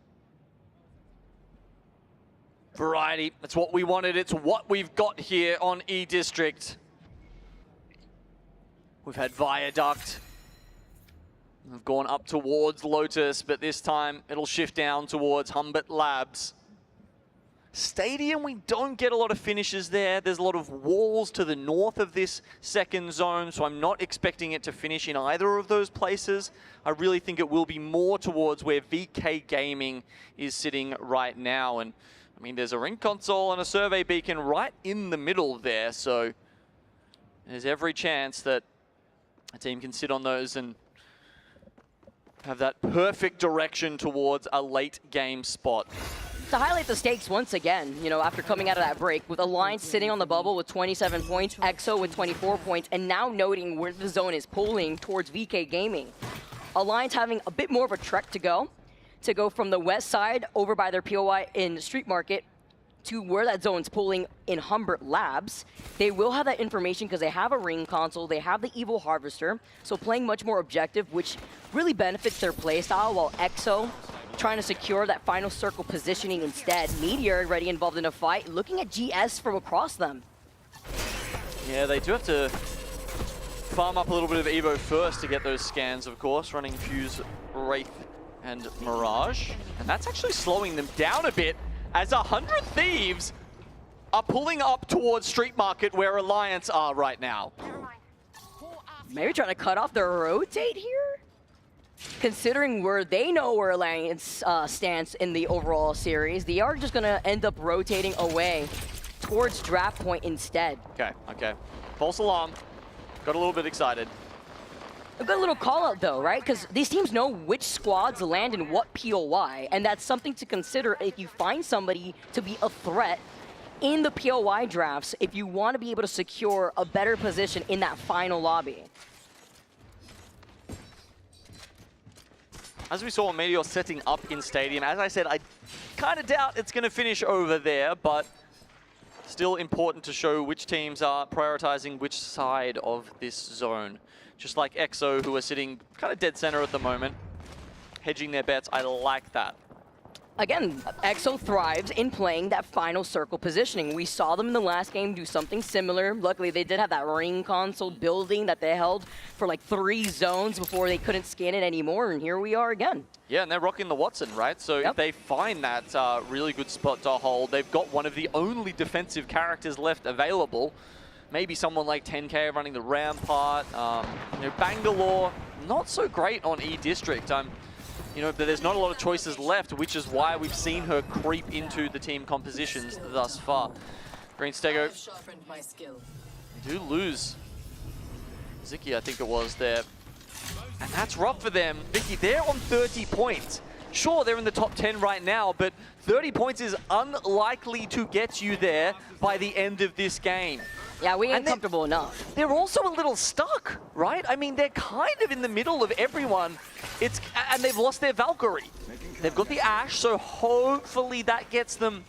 Variety, that's what we wanted. It's what we've got here on E-District. We've had Viaduct. We've gone up towards Lotus, but this time it'll shift down towards Humbert Labs. Stadium, we don't get a lot of finishes there. There's a lot of walls to the north of this second zone, so I'm not expecting it to finish in either of those places. I really think it will be more towards where VK Gaming is sitting right now. And I mean, there's a ring console and a survey beacon right in the middle there, so there's every chance that a team can sit on those and have that perfect direction towards a late game spot. To highlight the stakes once again, you know, after coming out of that break, with Alliance sitting on the bubble with 27 points, EXO with 24 points, and now noting where the zone is pulling towards VK Gaming. Alliance having a bit more of a trek to go from the west side over by their POI in Street Market to where that zone's pulling in Humbert Labs. They will have that information because they have a ring console, they have the Evil Harvester, so playing much more objective, which really benefits their playstyle, while EXO trying to secure that final circle positioning instead. Meteor already involved in a fight, looking at GS from across them. Yeah, they do have to farm up a little bit of Evo first to get those scans, of course, running Fuse, Wraith, and Mirage. And that's actually slowing them down a bit as 100 Thieves are pulling up towards Street Market where Alliance are right now. Maybe trying to cut off their rotate here? Considering where they know where Alliance stands in the overall series, they are just gonna end up rotating away towards draft point instead. Okay. False alarm. Got a little bit excited. A good little call out though, right? Because these teams know which squads land in what POI, and that's something to consider if you find somebody to be a threat in the POI drafts if you want to be able to secure a better position in that final lobby. As we saw Meteor setting up in Stadium, as I said, I kind of doubt it's going to finish over there, but still important to show which teams are prioritizing which side of this zone. Just like EXO, who are sitting kind of dead center at the moment, hedging their bets. I like that. Again, EXO thrives in playing that final circle positioning. We saw them in the last game do something similar. Luckily, they did have that ring console building that they held for like 3 zones before they couldn't scan it anymore, and here we are again. Yeah, and they're rocking the Watson, right? So if they find that really good spot to hold, they've got one of the only defensive characters left available. Maybe someone like 10K running the Rampart. You know, Bangalore, not so great on E-District. You know, but there's not a lot of choices left, which is why we've seen her creep into the team compositions thus far. Green Stego, they do lose Ziki, I think it was there. And that's rough for them. Vicky, they're on 30 points. Sure, they're in the top 10 right now, but 30 points is unlikely to get you there by the end of this game. Yeah, we ain't comfortable enough. They're also a little stuck, right? I mean, they're kind of in the middle of everyone. And they've lost their Valkyrie. They've got the Ashe, so hopefully that gets them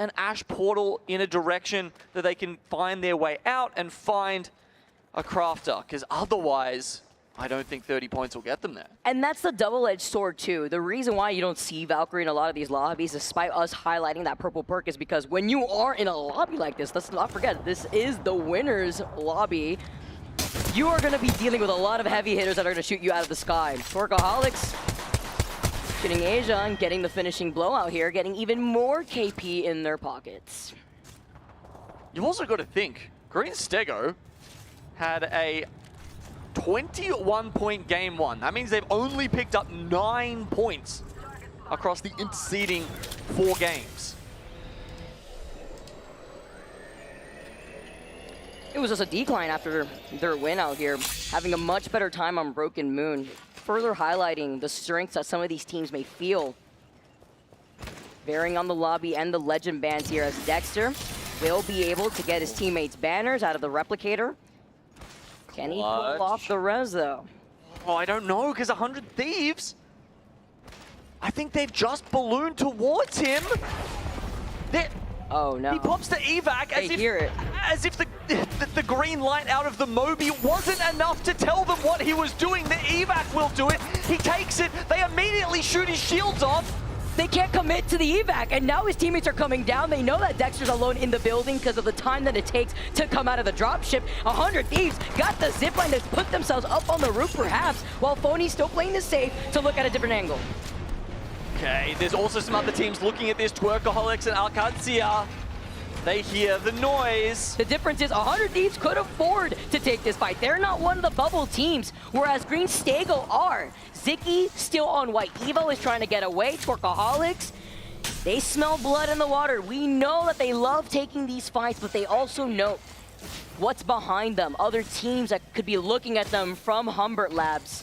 an Ashe portal in a direction that they can find their way out and find a crafter, because otherwise, I don't think 30 points will get them there. And that's the double-edged sword too. The reason why you don't see Valkyrie in a lot of these lobbies, despite us highlighting that purple perk, is because when you are in a lobby like this, let's not forget, this is the winner's lobby. You are going to be dealing with a lot of heavy hitters that are going to shoot you out of the sky. Workaholics shooting Asia and getting the finishing blowout here, getting even more KP in their pockets. You've also got to think, Green Stego had a 21-point game 1. That means they've only picked up 9 points across the interceding 4 games. It was just a decline after their win out here, having a much better time on Broken Moon, further highlighting the strengths that some of these teams may feel. Varying on the lobby and the legend bands here, as Dexter will be able to get his teammates' banners out of the replicator. Can he pull off the res, though? Oh, I don't know, because 100 Thieves, I think they've just ballooned towards him. Oh no. He pops the evac as if the green light out of the Moby wasn't enough to tell them what he was doing. The evac will do it. He takes it. They immediately shoot his shields off. They can't commit to the evac, and now his teammates are coming down. They know that Dexter's alone in the building because of the time that it takes to come out of the dropship. 100 Thieves got the zipline to put themselves up on the roof perhaps, while Phony's still playing the safe to look at a different angle. Okay, there's also some other teams looking at this. Twerkaholics and Alcazia. They hear the noise. The difference is 100 Thieves could afford to take this fight. They're not one of the bubble teams, whereas Green Stego are. Ziki still on white. Evo is trying to get away. Twerkaholics, they smell blood in the water. We know that they love taking these fights, but they also know what's behind them. Other teams that could be looking at them from Humbert Labs.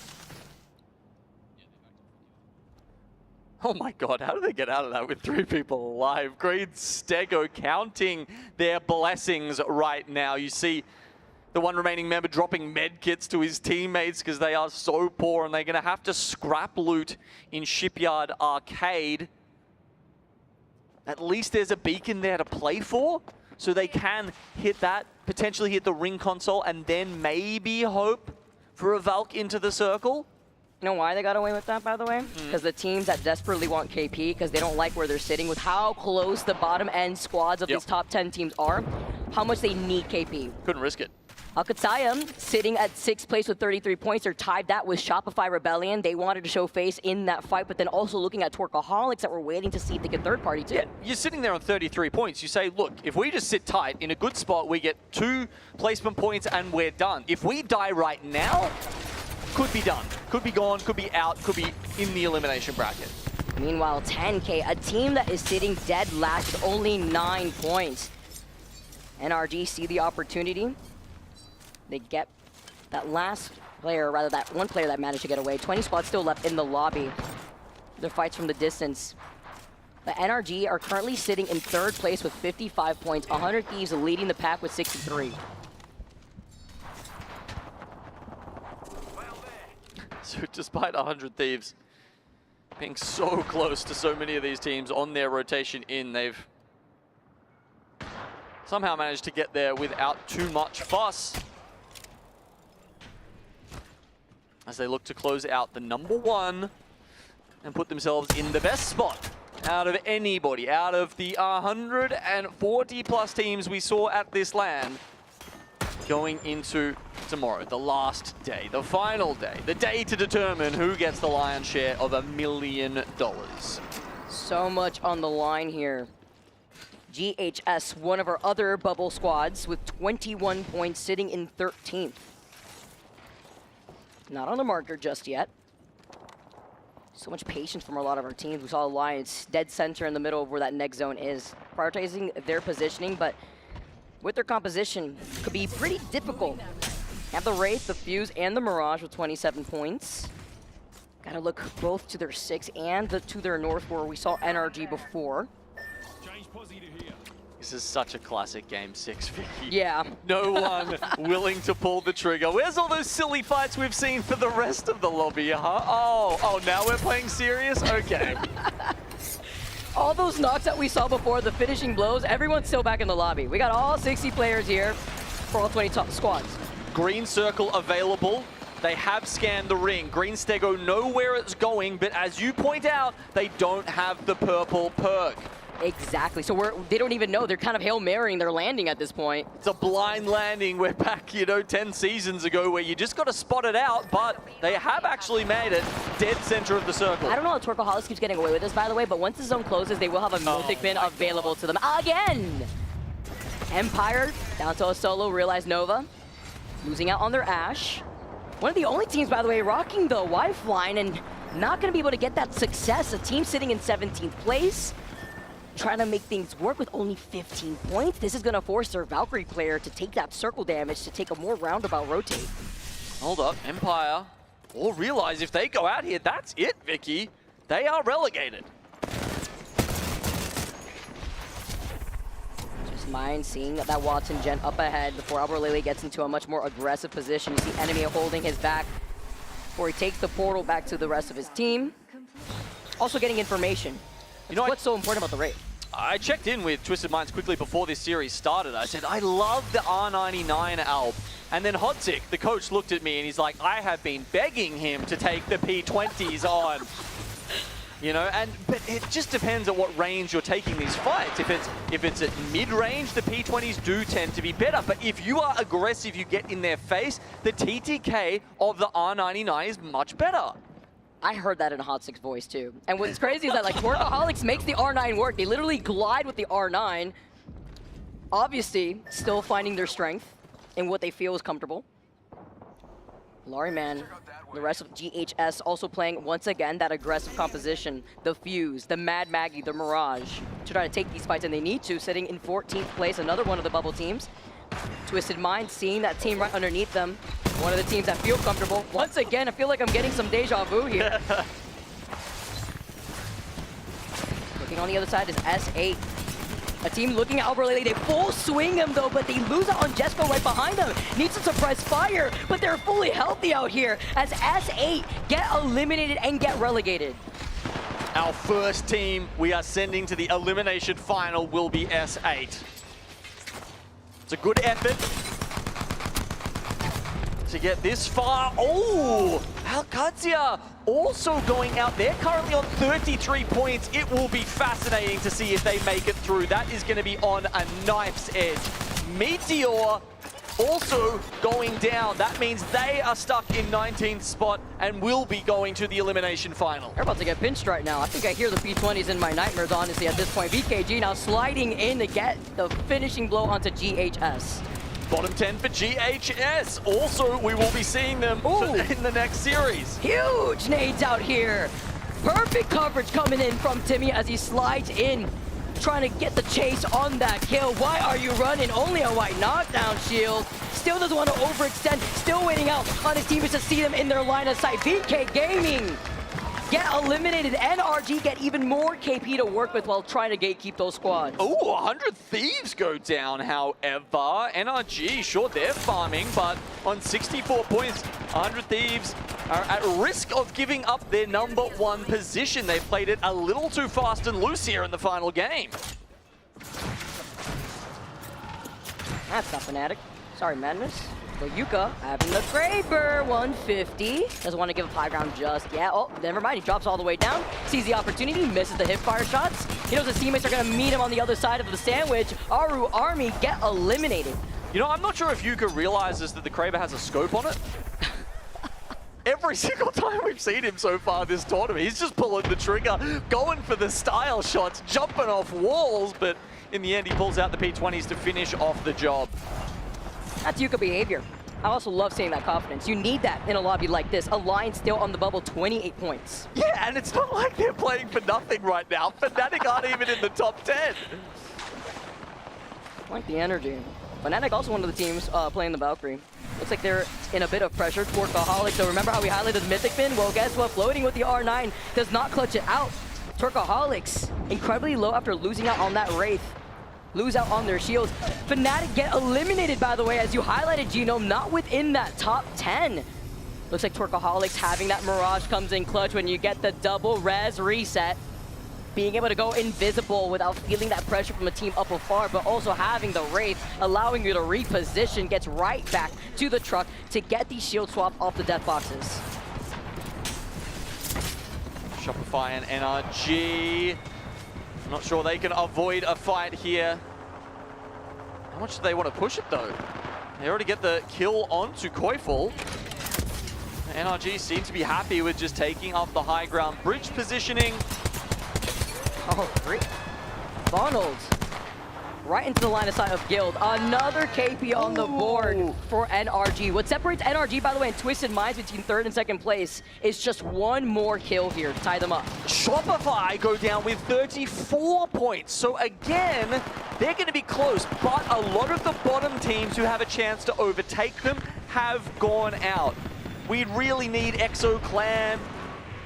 Oh my god, how did they get out of that with 3 people alive? Green Stego counting their blessings right now. You see the one remaining member dropping med kits to his teammates because they are so poor and they're going to have to scrap loot in Shipyard Arcade. At least there's a beacon there to play for, so they can hit that, potentially hit the ring console, and then maybe hope for a Valk into the circle. You know why they got away with that, by the way? Because the teams that desperately want KP, because they don't like where they're sitting with how close the bottom end squads of these top 10 teams are, how much they need KP. Couldn't risk it. Alcazia sitting at 6th place with 33 points. They're tied that with Shopify Rebellion. They wanted to show face in that fight, but then also looking at Twerkaholics that were waiting to see if they could third party too. Yeah, you're sitting there on 33 points. You say, look, if we just sit tight in a good spot, we get 2 placement points and we're done. If we die right now, could be done. Could be gone, could be out, could be in the elimination bracket. Meanwhile, 10K, a team that is sitting dead last with only 9 points. NRG see the opportunity. They get that last player, rather that one player that managed to get away. 20 spots still left in the lobby. Their fights from the distance. The NRG are currently sitting in 3rd place with 55 points. 100 Thieves leading the pack with 63. So despite 100 Thieves being so close to so many of these teams on their rotation in, they've somehow managed to get there without too much fuss as they look to close out the #1 and put themselves in the best spot out of anybody, out of the 140 plus teams we saw at this LAN going into tomorrow, the last day, the final day, the day to determine who gets the lion's share of $1 million. So much on the line here. GHS, one of our other bubble squads, with 21 points, sitting in 13th. Not on the marker just yet. So much patience from a lot of our teams. We saw Alliance dead center in the middle of where that next zone is, prioritizing their positioning, but with their composition, could be pretty difficult. Have the Wraith, the Fuse, and the Mirage with 27 points. Gotta look both to their 6 and to their north where we saw NRG before. This is such a classic Game 6, Vicky. Yeah. No one willing to pull the trigger. Where's all those silly fights we've seen for the rest of the lobby, huh? Oh, now we're playing serious? Okay. All those knocks that we saw before, the finishing blows, everyone's still back in the lobby. We got all 60 players here for all 20 top squads. Green circle available. They have scanned the ring. Green Stego know where it's going, but as you point out, they don't have the purple perk. Exactly, so they don't even know. They're kind of Hail Marying their landing at this point. It's a blind landing. We're back, 10 seasons ago where you just got to spot it out, but they have actually made it dead center of the circle. I don't know how Twerkaholics keeps getting away with this, by the way, but once the zone closes, they will have a Mythic bin available to them again. Empire down to a solo, Realize Nova, losing out on their Ashe. One of the only teams, by the way, rocking the Lifeline and not going to be able to get that success. A team sitting in 17th place, trying to make things work with only 15 points. This is going to force their Valkyrie player to take that circle damage to take a more roundabout rotate. Hold up, Empire will realize if they go out here, that's it, Vicky. They are relegated. Just mind seeing that Watson Gen up ahead before Albert Lily gets into a much more aggressive position. You see Enemy holding his back. before he takes the portal back to the rest of his team. Also getting information. You know what's so important about the raid? I checked in with Twisted Minds quickly before this series started. I said, I love the R99 Alp. And then Hotzik, the coach, looked at me and he's like, I have been begging him to take the P20s on. You know, but it just depends on what range you're taking these fights. If it's at mid-range, the P20s do tend to be better. But if you are aggressive, you get in their face, the TTK of the R99 is much better. I heard that in Hotsik's voice too. And what's crazy is that like Workaholics makes the R9 work. They literally glide with the R9. Obviously, still finding their strength in what they feel is comfortable. Lariman, the rest of GHS also playing once again that aggressive composition. The Fuse, the Mad Maggie, the Mirage to try to take these fights, and they need to, sitting in 14th place, another one of the bubble teams. Twisted Mind seeing that team right underneath them. One of the teams that feel comfortable. Once again, I feel like I'm getting some deja vu here. Looking on the other side is S8. A team looking at Albert Lele. They full swing him though, but they lose out on Jesco right behind them. Needs to suppress fire, but they're fully healthy out here as S8 get eliminated and get relegated. Our first team we are sending to the elimination final will be S8. It's a good effort to get this far. Oh, Alcazia also going out. They're currently on 33 points. It will be fascinating to see if they make it through. That is going to be on a knife's edge. Meteor also going down. That means they are stuck in 19th spot and will be going to the elimination final. They're about to get pinched right now. I think I hear the P20s in my nightmares, honestly, at this point. VKG now sliding in to get the finishing blow onto GHS. Bottom 10 for GHS. Also, we will be seeing them in the next series. Huge nades out here. Perfect coverage coming in from Timmy as he slides in, trying to get the chase on that kill. Why are you running? Only a white knockdown shield. Still doesn't want to overextend. Still waiting out on his teammates to see them in their line of sight. VK Gaming get eliminated. NRG get even more KP to work with while trying to gatekeep those squads. Oh, 100 Thieves go down, however. NRG, sure, they're farming, but on 64 points, 100 Thieves are at risk of giving up their #1 position. They played it a little too fast and loose here in the final game. That's not Fnatic. Sorry, Madness. But Yuka having the Kraber, 150. Doesn't want to give up high ground just yet. Oh, never mind. He drops all the way down. Sees the opportunity, misses the hip fire shots. He knows his teammates are going to meet him on the other side of the sandwich. Aru Army get eliminated. You know, I'm not sure if Yuka realizes that the Kraber has a scope on it. Every single time we've seen him so far this tournament, he's just pulling the trigger, going for the style shots, jumping off walls, but in the end, he pulls out the P20s to finish off the job. That's Yuka behavior. I also love seeing that confidence. You need that in a lobby like this. Alliance still on the bubble, 28 points. Yeah, and it's not like they're playing for nothing right now. Fnatic aren't even in the top 10. I like the energy. Fnatic also one of the teams playing the Valkyrie. Looks like they're in a bit of pressure toward Workaholics. So remember how we highlighted Mythic Fin? Well, guess what? Floating with the R9 does not clutch it out. Workaholics incredibly low after losing out on that Wraith. Lose out on their shields. Fnatic get eliminated, by the way, as you highlighted, Genome, not within that top 10. Looks like Workaholics having that Mirage comes in clutch when you get the double res reset. Being able to go invisible without feeling that pressure from a team up afar, but also having the Wraith, allowing you to reposition, gets right back to the truck to get these shield swaps off the death boxes. Shopify and NRG. Not sure they can avoid a fight here. How much do they want to push it though? They already get the kill onto Koiful. NRG seem to be happy with just taking up the high ground bridge positioning. Oh, great. Bonald right into the line of sight of Guild. Another KP on the board for NRG. What separates NRG, by the way, and Twisted Minds between 3rd and 2nd place is just one more kill here to tie them up. Shopify go down with 34 points. So again, they're going to be close, but a lot of the bottom teams who have a chance to overtake them have gone out. We really need Exo Clan,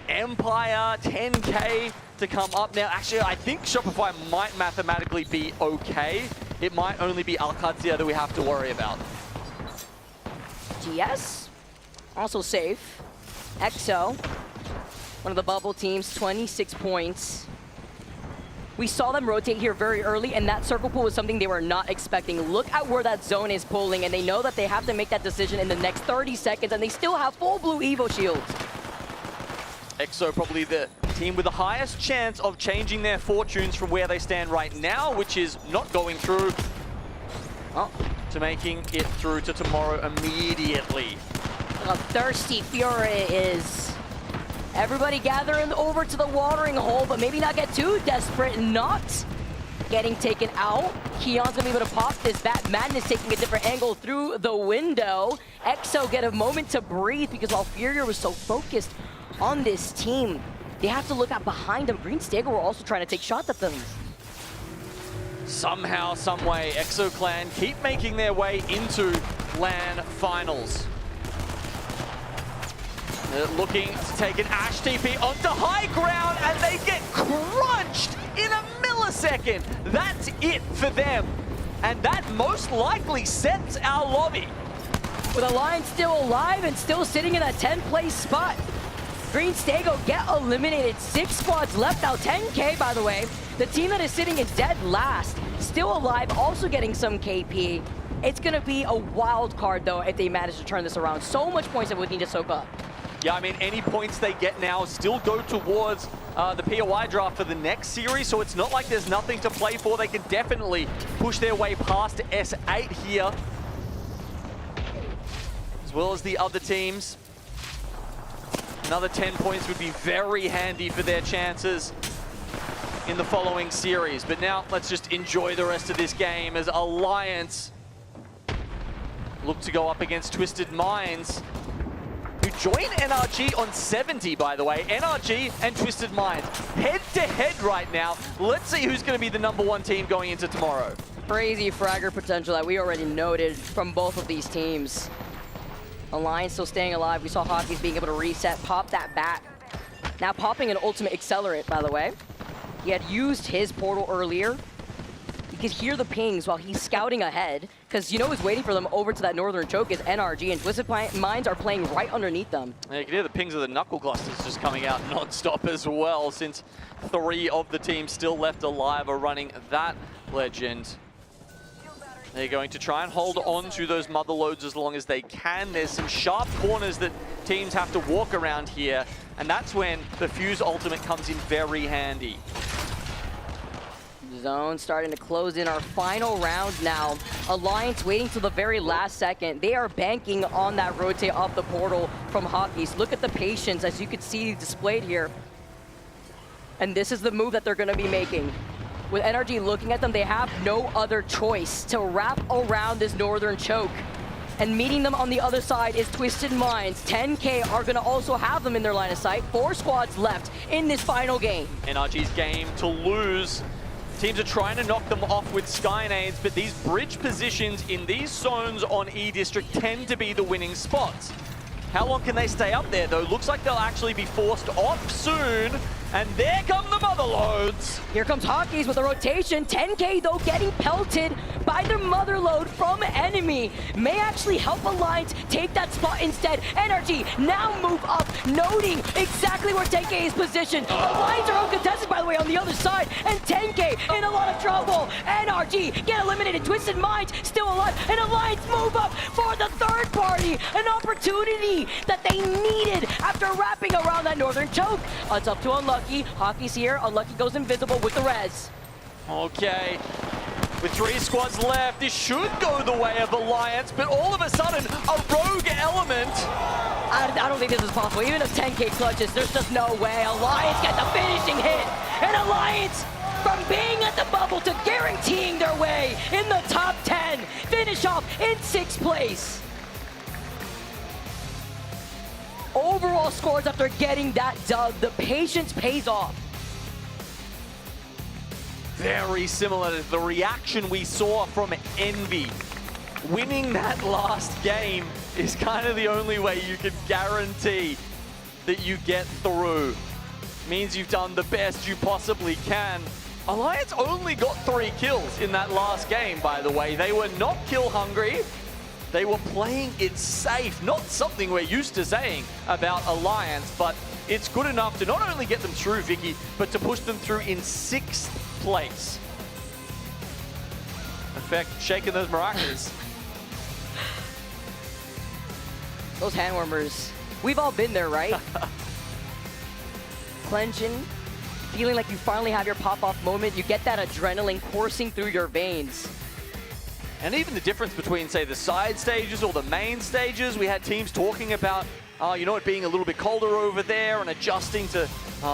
Empire, 10K to come up now. Actually, I think Shopify might mathematically be okay. It might only be Alcazia that we have to worry about. GS, also safe. EXO, one of the bubble teams, 26 points. We saw them rotate here very early, and that circle pull was something they were not expecting. Look at where that zone is pulling, and they know that they have to make that decision in the next 30 seconds, and they still have full blue Evo shields. EXO probably the team with the highest chance of changing their fortunes from where they stand right now, which is not going through to making it through to tomorrow immediately. How thirsty Fury is. Everybody gathering over to the watering hole, but maybe not get too desperate. Not getting taken out. Keon's gonna be able to pop this bat. Madness taking a different angle through the window. EXO get a moment to breathe because while Furier was so focused on this team, they have to look out behind them. Green Stego were also trying to take shots at them. Somehow, someway, EXO Clan keep making their way into LAN finals. They're looking to take an Ash TP onto high ground, and they get crunched in a millisecond. That's it for them. And that most likely sets our lobby. With Alliance still alive and still sitting in that 10th place spot. Green Stego get eliminated. 6 squads left now. 10K, by the way. The team that is sitting in dead last, still alive, also getting some KP. It's going to be a wild card, though, if they manage to turn this around. So much points that would need to soak up. Yeah, I mean, any points they get now still go towards the POI draft for the next series, so it's not like there's nothing to play for. They can definitely push their way past S8 here, as well as the other teams. Another 10 points would be very handy for their chances in the following series. But now let's just enjoy the rest of this game as Alliance look to go up against Twisted Minds, who join NRG on 70, by the way. NRG and Twisted Minds head-to-head right now. Let's see who's going to be the #1 team going into tomorrow. Crazy fragger potential that we already noted from both of these teams. Alliance still staying alive. We saw Hockey's being able to reset, pop that bat. Now popping an ultimate accelerate, by the way. He had used his portal earlier. You could hear the pings while he's scouting ahead, because you know who's waiting for them over to that northern choke is NRG, and Twisted Minds are playing right underneath them. Yeah, you can hear the pings of the knuckle clusters just coming out non-stop as well, since 3 of the teams still left alive are running that legend. They're going to try and hold on to those mother loads as long as they can. There's some sharp corners that teams have to walk around here, and that's when the Fuse ultimate comes in very handy. Zone starting to close in our final round now. Alliance waiting till the very last second. They are banking on that rotate off the portal from Hockey's. Look at the patience, as you can see displayed here. And this is the move that they're going to be making. With NRG looking at them, they have no other choice to wrap around this northern choke. And meeting them on the other side is Twisted Minds. 10K are going to also have them in their line of sight. 4 squads left in this final game. NRG's game to lose. Teams are trying to knock them off with Skynades, but these bridge positions in these zones on E-District tend to be the winning spots. How long can they stay up there, though? Looks like they'll actually be forced off soon. And there come the mother loads. Here comes Hockey's with a rotation. 10K, though, getting pelted by their mother load from enemy. May actually help Alliance take that spot instead. NRG now move up, noting exactly where 10K is positioned. Alliance are uncontested, by the way, on the other side. And 10K in a lot of trouble. NRG get eliminated. Twisted Minds still alive. And Alliance move up for the third party. An opportunity that they needed after wrapping around that northern choke. It's up to Unlucky. Hockey's here. Unlucky goes invisible with the res. Okay. With 3 squads left, this should go the way of Alliance, but all of a sudden, a rogue element. I don't think this is possible. Even if 10K clutches, there's just no way. Alliance got the finishing hit. And Alliance, from being at the bubble to guaranteeing their way in the top 10, finish off in 6th place. Overall scores after getting that dub, the patience pays off. Very similar to the reaction we saw from Envy. Winning that last game is kind of the only way you can guarantee that you get through. Means you've done the best you possibly can. Alliance only got 3 kills in that last game, by the way. They were not kill hungry. They were playing it safe, not something we're used to saying about Alliance, but it's good enough to not only get them through, Vicky, but to push them through in 6th place. In fact, shaking those maracas. Those hand warmers, we've all been there, right? Clenching, feeling like you finally have your pop-off moment. You get that adrenaline coursing through your veins. And even the difference between, say, the side stages or the main stages, we had teams talking about, you know, it being a little bit colder over there and adjusting to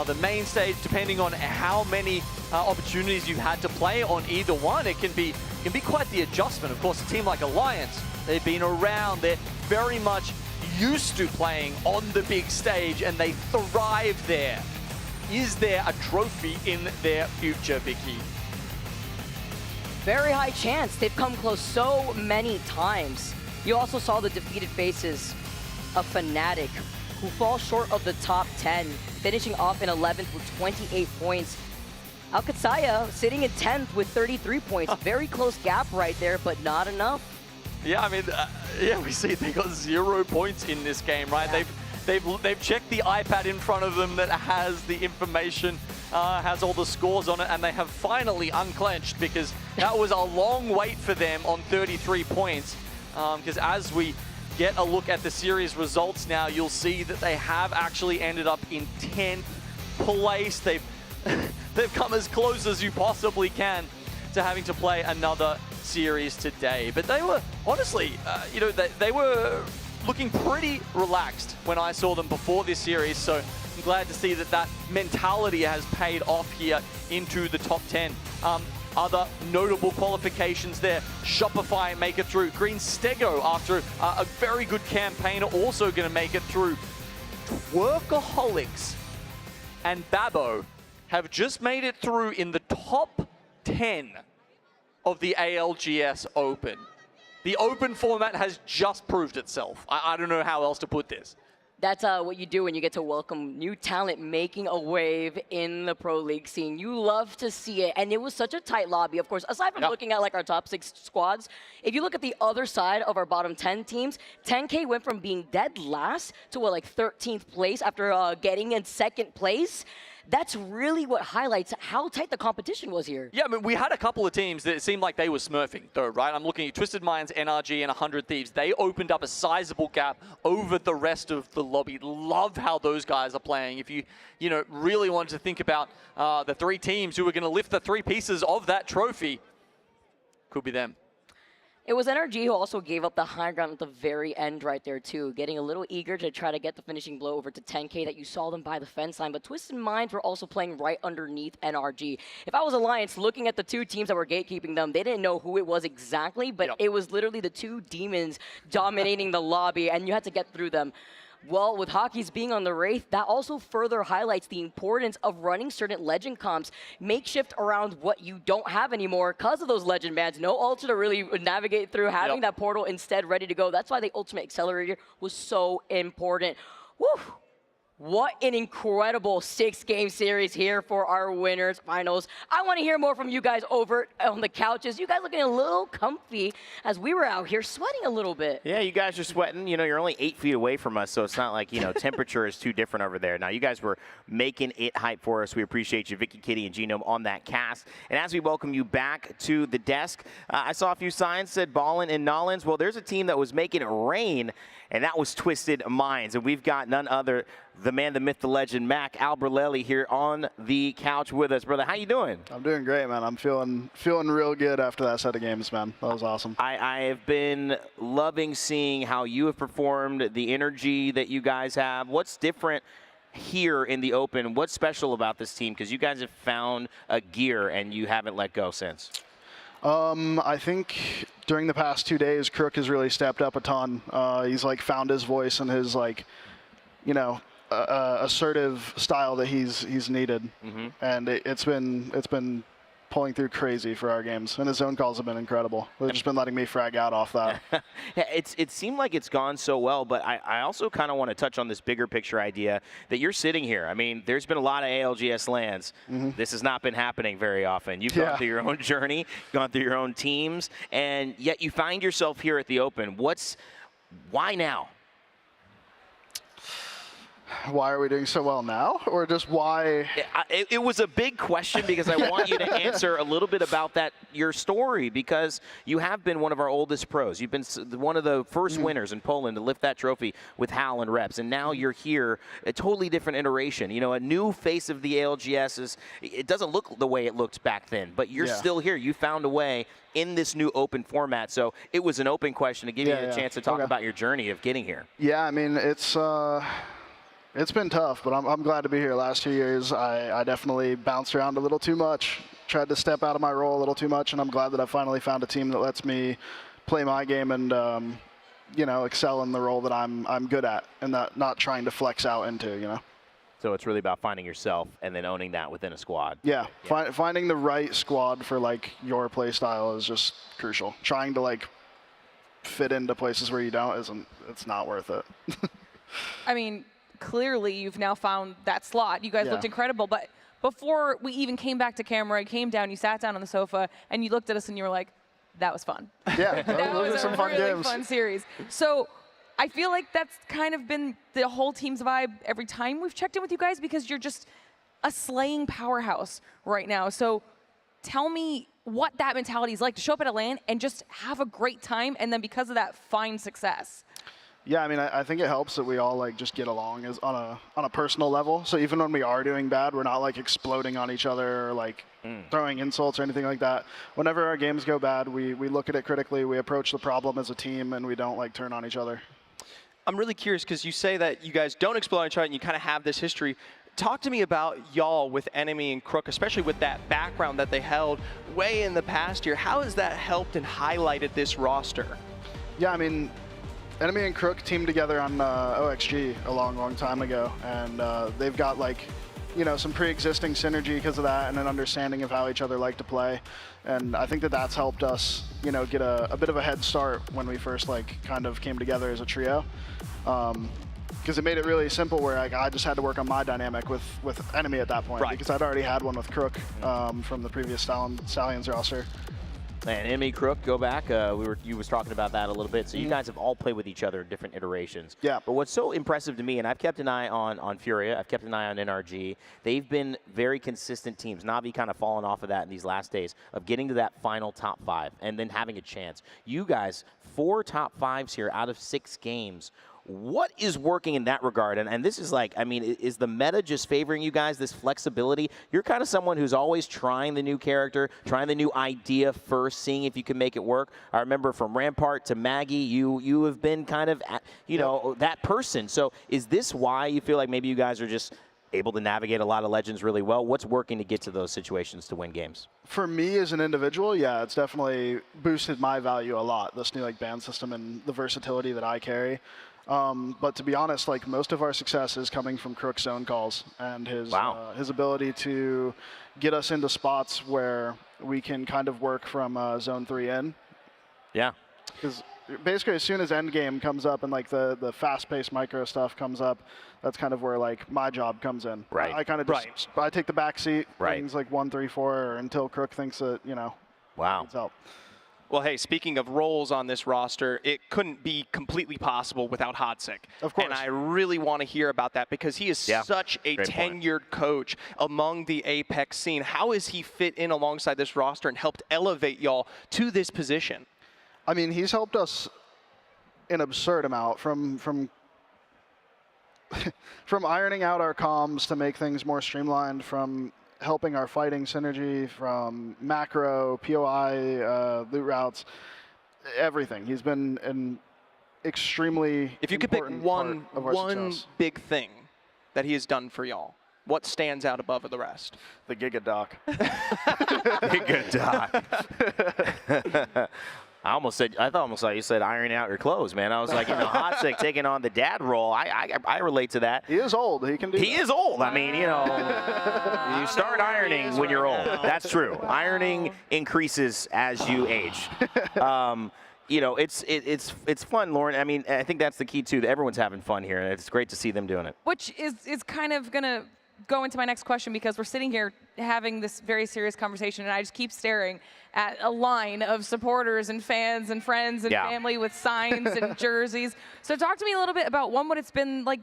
the main stage depending on how many opportunities you had to play on either one. It can be quite the adjustment. Of course, a team like Alliance, they've been around, they're very much used to playing on the big stage and they thrive there. Is there a trophy in their future, Vicky? Very high chance. They've come close so many times. You also saw the defeated faces of Fnatic, who fall short of the top 10, finishing off in 11th with 28 points. Alcatzaya sitting in 10th with 33 points. Very close gap right there, but not enough. Yeah, I mean, yeah, we see they got 0 points in this game, right? Yeah. They've checked the iPad in front of them that has the information, has all the scores on it, and they have finally unclenched because that was a long wait for them on 33 points. Because as we get a look at the series results now, you'll see that they have actually ended up in 10th place. They've come as close as you possibly can to having to play another series today. But they were, honestly, you know, they were looking pretty relaxed when I saw them before this series, so I'm glad to see that that mentality has paid off here into the top 10. Other notable qualifications there. Shopify make it through. Green Stego, after a very good campaign, are also going to make it through. Workaholics and Babo have just made it through in the top 10 of the ALGS Open. The open format has just proved itself. I don't know how else to put this. That's what you do when you get to welcome new talent making a wave in the pro league scene. You love to see it, and it was such a tight lobby. Of course, aside from looking at like our top 6 squads, if you look at the other side of our bottom 10 teams, 10K went from being dead last to what, like 13th place after getting in 2nd place. That's really what highlights how tight the competition was here. Yeah, I mean, we had a couple of teams that seemed like they were smurfing, though, right? I'm looking at Twisted Minds, NRG, and 100 Thieves. They opened up a sizable gap over the rest of the lobby. Love how those guys are playing. If you know, really wanted to think about the 3 teams who are going to lift the 3 pieces of that trophy, could be them. It was NRG who also gave up the high ground at the very end right there too, getting a little eager to try to get the finishing blow over to 10K that you saw them by the fence line, but Twisted Minds were also playing right underneath NRG. If I was Alliance looking at the 2 teams that were gatekeeping them, they didn't know who it was exactly, but it was literally the 2 demons dominating the lobby, and you had to get through them. Well, with Hockey's being on the Wraith, that also further highlights the importance of running certain legend comps, makeshift around what you don't have anymore because of those legend bans. No ultra to really navigate through, having that portal instead ready to go. That's why the ultimate accelerator was so important. Woo! What an incredible 6-game series here for our winners finals. I want to hear more from you guys over on the couches. You guys looking a little comfy as we were out here sweating a little bit. Yeah, you guys are sweating. You know, you're only 8 feet away from us, so it's not like, you know, temperature is too different over there. Now, you guys were making it hype for us. We appreciate you, Vicky, Kitty, and Genome on that cast. And as we welcome you back to the desk, I saw a few signs said Ballin and Nolans. Well, there's a team that was making it rain, and that was Twisted Minds. And we've got none other, the man, the myth, the legend, Mac Albrelelli here on the couch with us. Brother, how you doing? I'm doing great, man. I'm feeling real good after that set of games, man. That was awesome. I have been loving seeing how you have performed, the energy that you guys have. What's different here in the Open? What's special about this team? Because you guys have found a gear and you haven't let go since. I think during the past 2 days, Crook has really stepped up a ton. He's like found his voice and his, like, you know, assertive style that he's needed, and it's been pulling through crazy for our games, and his zone calls have been incredible. They've just been letting me frag out off that. Yeah, it seemed like it's gone so well, but I also kind of want to touch on this bigger picture idea that you're sitting here. I mean, there's been a lot of ALGS lands. This has not been happening very often. You've gone through your own journey, gone through your own teams, and yet you find yourself here at the Open. Why now? Why are we doing so well now, or just why? It was a big question because I want you to answer a little bit about your story, because you have been one of our oldest pros. You've been one of the first winners in Poland to lift that trophy with Hal and Reps, and now you're here, a totally different iteration. You know, a new face of the ALGS it doesn't look the way it looked back then, but you're still here. You found a way in this new open format, so it was an open question to give you a chance to talk about your journey of getting here. Yeah, I mean, it's been tough, but I'm glad to be here. Last 2 years, I definitely bounced around a little too much, tried to step out of my role a little too much, and I'm glad that I finally found a team that lets me play my game and, you know, excel in the role that I'm good at, and not trying to flex out into, you know. So it's really about finding yourself and then owning that within a squad. Yeah, finding the right squad for, like, your play style is just crucial. Trying to, like, fit into places where you don't it's not worth it. I mean, clearly you've now found that slot. You guys looked incredible, but before we even came back to camera, I came down, you sat down on the sofa, and you looked at us and you were like, that was fun. Yeah, that was some a fun really games. fun series. So I feel like that's kind of been the whole team's vibe every time we've checked in with you guys, because you're just a slaying powerhouse right now. So tell me what that mentality is like to show up at a LAN and just have a great time, and then because of that, find success. Yeah, I mean, I think it helps that we all like just get along on a personal level. So even when we are doing bad, we're not like exploding on each other or like throwing insults or anything like that. Whenever our games go bad, we look at it critically, we approach the problem as a team, and we don't like turn on each other. I'm really curious because you say that you guys don't explode on each other and you kind of have this history. Talk to me about y'all with Enemy and Crook, especially with that background that they held way in the past year. How has that helped and highlighted this roster? Yeah, I mean, Enemy and Crook teamed together on OXG a long time ago, and they've got like, you know, some pre-existing synergy because of that and an understanding of how each other like to play. And I think that that's helped us, you know, get a bit of a head start when we first like kind of came together as a trio. Because it made it really simple where like, I just had to work on my dynamic with Enemy at that point, because I'd already had one with Crook from the previous Stallions roster. And Enemy Crook, go back. You was talking about that a little bit. So you guys have all played with each other in different iterations. Yeah. But what's so impressive to me, and I've kept an eye on Furia, I've kept an eye on NRG. They've been very consistent teams. Navi kind of fallen off of that in these last days of getting to that final top 5 and then having a chance. You guys, 4 top 5s here out of 6 games. What is working in that regard? And this is like, I mean, is the meta just favoring you guys, this flexibility? You're kind of someone who's always trying the new character, trying the new idea first, seeing if you can make it work. I remember from Rampart to Maggie, you have been kind of, you know, that person. So is this why you feel like maybe you guys are just able to navigate a lot of Legends really well? What's working to get to those situations to win games? For me as an individual, yeah, it's definitely boosted my value a lot, this new like ban system and the versatility that I carry. But to be honest, like most of our success is coming from Crook's zone calls and his ability to get us into spots where we can kind of work from zone 3 in. Yeah. Because basically as soon as endgame comes up and like the fast-paced micro stuff comes up, that's kind of where like my job comes in. Right. I kind of just I take the back seat, right. Things like 1, 3, 4, or until Crook thinks that, you know, needs help. Well, hey, speaking of roles on this roster, it couldn't be completely possible without Hodzic. Of course. And I really want to hear about that because he is such a tenured coach among the Apex scene. How has he fit in alongside this roster and helped elevate y'all to this position? I mean, he's helped us an absurd amount from ironing out our comms to make things more streamlined, from helping our fighting synergy, from macro, POI, loot routes, everything. He's been an extremely If you could pick one big thing that he has done for y'all, what stands out above the rest? The Giga Doc. Giga Doc. I thought you said ironing out your clothes, man. I was like, hot chick taking on the dad role. I relate to that. He is old. He can do He that. is old. I mean, you start ironing when you're old. That's true. Ironing increases as you age. It's fun, Lauren. I mean, I think that's the key too. That everyone's having fun here, and it's great to see them doing it. Which is kind of gonna go into my next question, because we're sitting here having this very serious conversation, and I just keep staring at a line of supporters and fans and friends and family with signs and jerseys. So talk to me a little bit about what it's been like,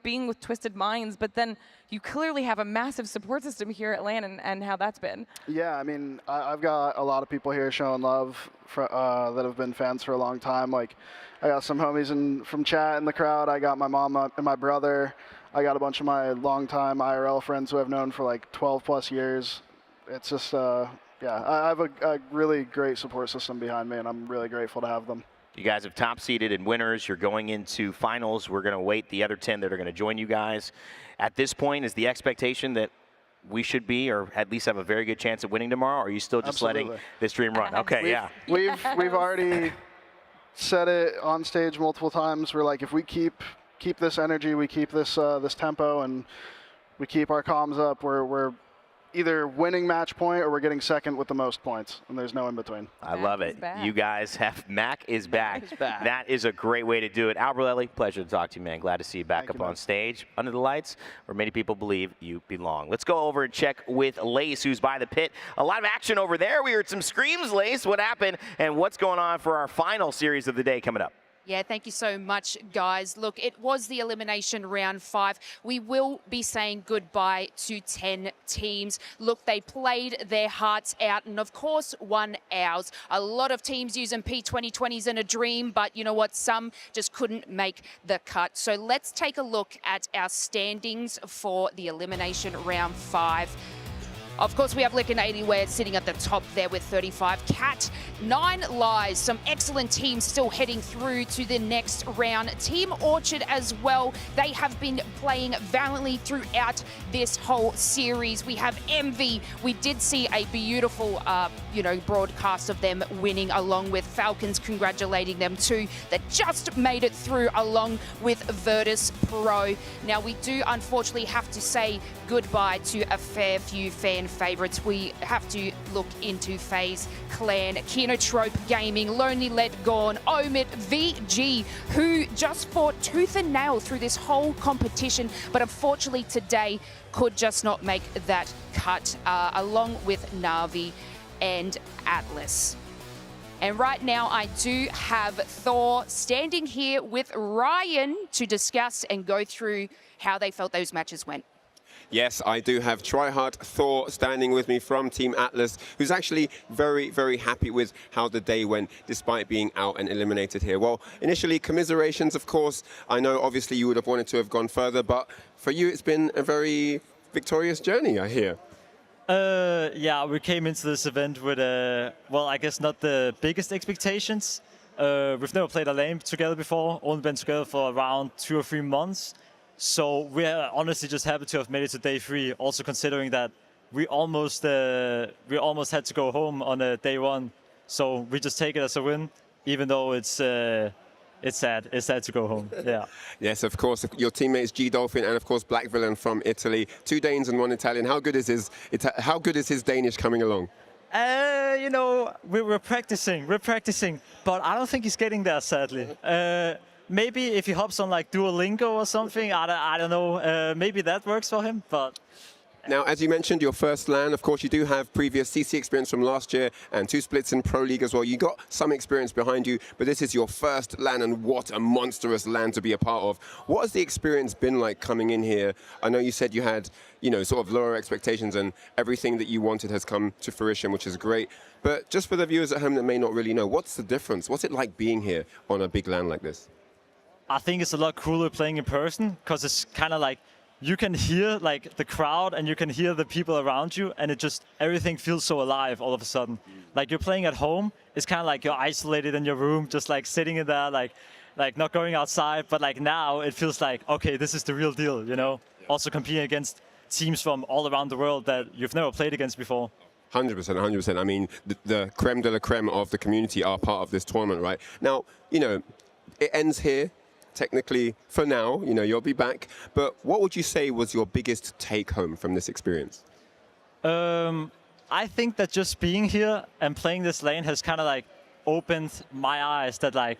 being with Twisted Minds, but then you clearly have a massive support system here at LAN, and how that's been. Yeah, I mean, I've got a lot of people here showing love that have been fans for a long time. Like, I got some homies from chat in the crowd. I got my mom and my brother. I got a bunch of my longtime IRL friends who I've known for like 12 plus years. It's just, I have a really great support system behind me, and I'm really grateful to have them. You guys have top seeded and winners. You're going into finals. We're going to wait the other 10 that are going to join you guys. At this point, is the expectation that we should be, or at least have a very good chance of winning tomorrow? Or are you still just letting this dream run? Okay, We've already said it on stage multiple times. We're like, if we keep this energy, we keep this this tempo, and we keep our comms up, we're either winning match point or we're getting second with the most points, and there's no in between. I love it. You guys have Mac is back. That is a great way to do it. Alberelli, pleasure to talk to you, man. Glad to see you back up on stage under the lights where many people believe you belong. Let's go over and check with Lace, who's by the pit. A lot of action over there. We heard some screams, Lace. What happened, and what's going on for our final series of the day coming up? Yeah, thank you so much, guys. Look, it was the elimination round 5. We will be saying goodbye to 10 teams. Look, they played their hearts out and, of course, won ours. A lot of teams using P2020s in a dream, but you know what? Some just couldn't make the cut. So let's take a look at our standings for the elimination round 5. Of course, we have Lick and Alienware sitting at the top there with 35. Cat, 9 lies. Some excellent teams still heading through to the next round. Team Orchard as well. They have been playing valiantly throughout this whole series. We have Envy. We did see a beautiful, broadcast of them winning, along with Falcons congratulating them too. That just made it through, along with Virtus Pro. Now, we do unfortunately have to say goodbye to a fair few fan favorites. We have to look into FaZe Clan, Kinotrope Gaming, Lonely Let Gone, OMIT, VG, who just fought tooth and nail through this whole competition, but unfortunately today could just not make that cut, along with Na'Vi and Atlas. And right now I do have Thor standing here with Ryan to discuss and go through how they felt those matches went. Yes, I do have Tryhard Thor standing with me from Team Atlas, who's actually very, very happy with how the day went, despite being out and eliminated here. Well, initially, commiserations, of course. I know, obviously, you would have wanted to have gone further, but for you, it's been a very victorious journey, I hear. Yeah, we came into this event with, well, I guess not the biggest expectations. We've never played a lane together before, only been together for around 2 or 3 months. So we're honestly just happy to have made it to day 3, also considering that we almost had to go home on day 1. So we just take it as a win, even though it's sad. It's sad to go home. Yeah. Yes, of course. Your teammates G Dolphin and of course Black Villain from Italy. 2 Danes and 1 Italian. How good is his Danish coming along? We're practicing, but I don't think he's getting there, sadly. Maybe if he hops on like Duolingo or something, I don't know. Maybe that works for him, but. Now, as you mentioned, your first LAN, of course, you do have previous CC experience from last year and 2 splits in Pro League as well. You got some experience behind you, but this is your first LAN, and what a monstrous LAN to be a part of. What has the experience been like coming in here? I know you said you had, sort of lower expectations, and everything that you wanted has come to fruition, which is great. But just for the viewers at home that may not really know, what's the difference? What's it like being here on a big LAN like this? I think it's a lot cooler playing in person, because it's kind of like you can hear like the crowd and you can hear the people around you, and everything feels so alive all of a sudden. Like you're playing at home, it's kind of like you're isolated in your room, just like sitting in there, like not going outside. But like now it feels like, okay, this is the real deal, Also competing against teams from all around the world that you've never played against before. 100%, 100%. I mean, the creme de la creme of the community are part of this tournament, right? Now, you know, it ends here. Technically, for now, you know, you'll be back. But what would you say was your biggest take-home from this experience? I think that just being here and playing this lane has kind of like opened my eyes that like,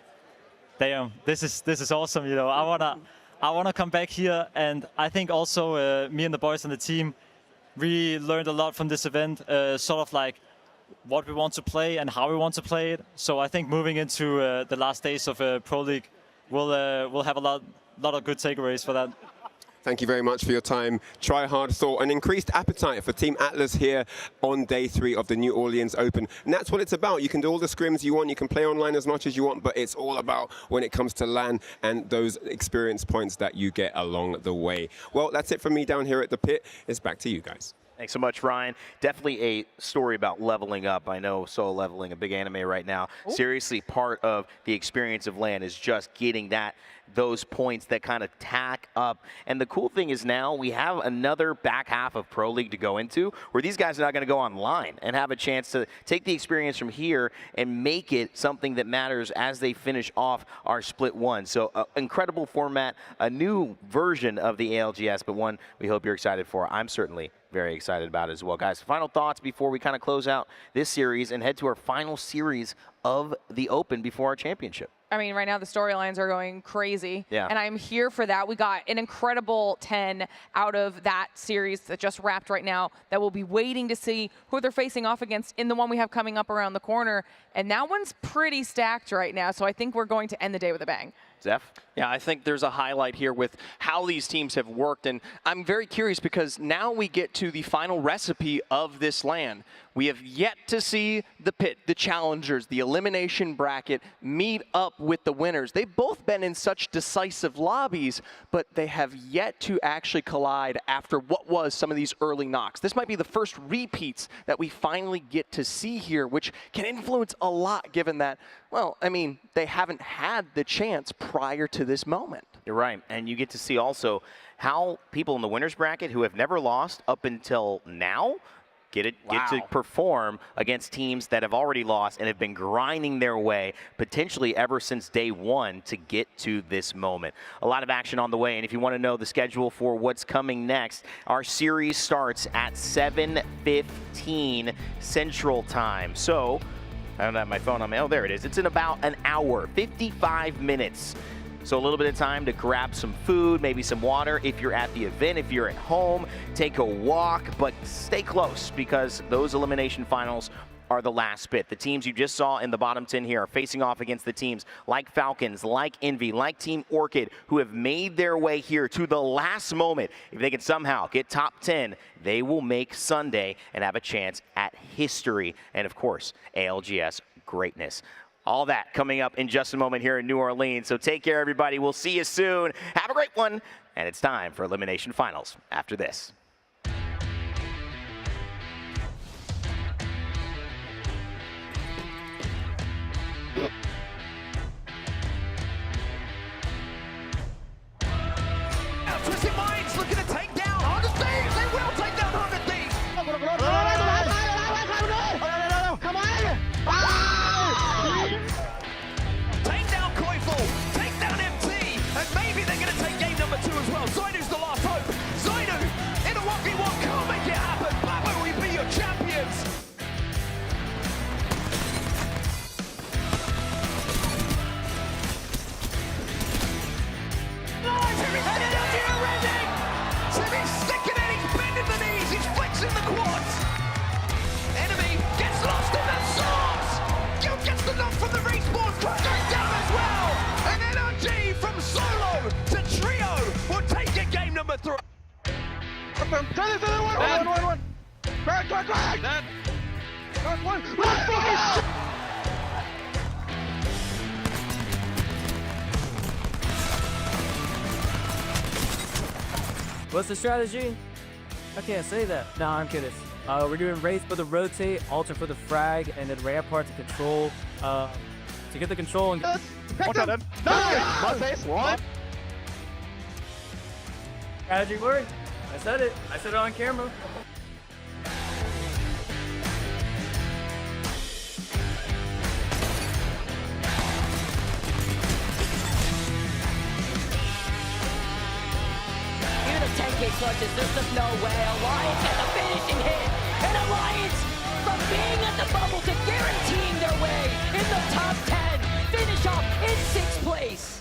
damn, this is awesome. You know, I wanna come back here, and I think also me and the boys on the team, we learned a lot from this event. Sort of like what we want to play and how we want to play it. So I think moving into the last days of Pro League, we'll have a lot of good takeaways for that. Thank you very much for your time. Try hard thought and increased appetite for Team Atlas here on day 3 of the New Orleans Open. And that's what it's about. You can do all the scrims you want. You can play online as much as you want, but it's all about when it comes to LAN and those experience points that you get along the way. Well, that's it from me down here at the pit. It's back to you guys. Thanks so much, Ryan. Definitely a story about leveling up. I know Solo Leveling, a big anime right now. Ooh. Seriously, part of the experience of LAN is just getting those points that kind of tack up. And the cool thing is now we have another back half of Pro League to go into where these guys are not going to go online and have a chance to take the experience from here and make it something that matters as they finish off our Split 1. So incredible format, a new version of the ALGS, but one we hope you're excited for. I'm certainly very excited about it as well. Guys, final thoughts before we kind of close out this series and head to our final series of the Open before our championship. I mean, right now the storylines are going crazy. Yeah. And I'm here for that. We got an incredible 10 out of that series that just wrapped right now that we'll be waiting to see who they're facing off against in the one we have coming up around the corner. And that one's pretty stacked right now, so I think we're going to end the day with a bang. Zeph? Yeah, I think there's a highlight here with how these teams have worked, and I'm very curious because now we get to the final recipe of this LAN. We have yet to see the pit, the challengers, the elimination bracket meet up with the winners. They've both been in such decisive lobbies, but they have yet to actually collide after what was some of these early knocks. This might be the first repeats that we finally get to see here, which can influence a lot given that, well, I mean, they haven't had the chance prior to this moment. You're right, and you get to see also how people in the winners bracket who have never lost up until now get to perform against teams that have already lost and have been grinding their way potentially ever since day 1 to get to this moment. A lot of action on the way, and if you want to know the schedule for what's coming next, our series starts at 7:15 Central Time. So I don't have my phone on me. Oh, there it is. It's in about an hour, 55 minutes. So a little bit of time to grab some food, maybe some water if you're at the event. If you're at home, take a walk, but stay close because those elimination finals are the last bit. The teams you just saw in the bottom 10 here are facing off against the teams like Falcons, like Envy, like Team Orchid, who have made their way here to the last moment. If they can somehow get top 10, they will make Sunday and have a chance at history and, of course, ALGS greatness. All that coming up in just a moment here in New Orleans. So take care, everybody. We'll see you soon. Have a great one. And it's time for elimination finals after this. Twisted Minds looking to take down 100 Thieves. They will take down 100 Thieves. Come on. Take down Koiful. Take down MT. And maybe they're going to take game number 2 as well. Zainu's the last hope. Zainu in a 1v1 can't make it happen. Baba will be your champions. Timmy's sticking it, he's bending the knees, he's flexing the quads. Enemy gets lost in the sauce. Gil gets the knock from the respawn, goes down as well. And NRG from solo to trio will take it game number 3. What's the strategy? I can't say that. No, I'm kidding. We're doing race for the rotate, alter for the frag, and then rampart to control. To get the control and strategy worked. I said it on camera. okay, Clutches, there's just no way. Alliance has a finishing hit. And Alliance, from being at the bubble to guaranteeing their way in the top 10, finish off in 6th place.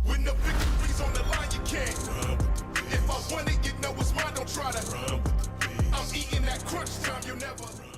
When the victories on the line, you can't. If I want it, you know it's mine, don't try to. I'm eating that crunch time, you'll never.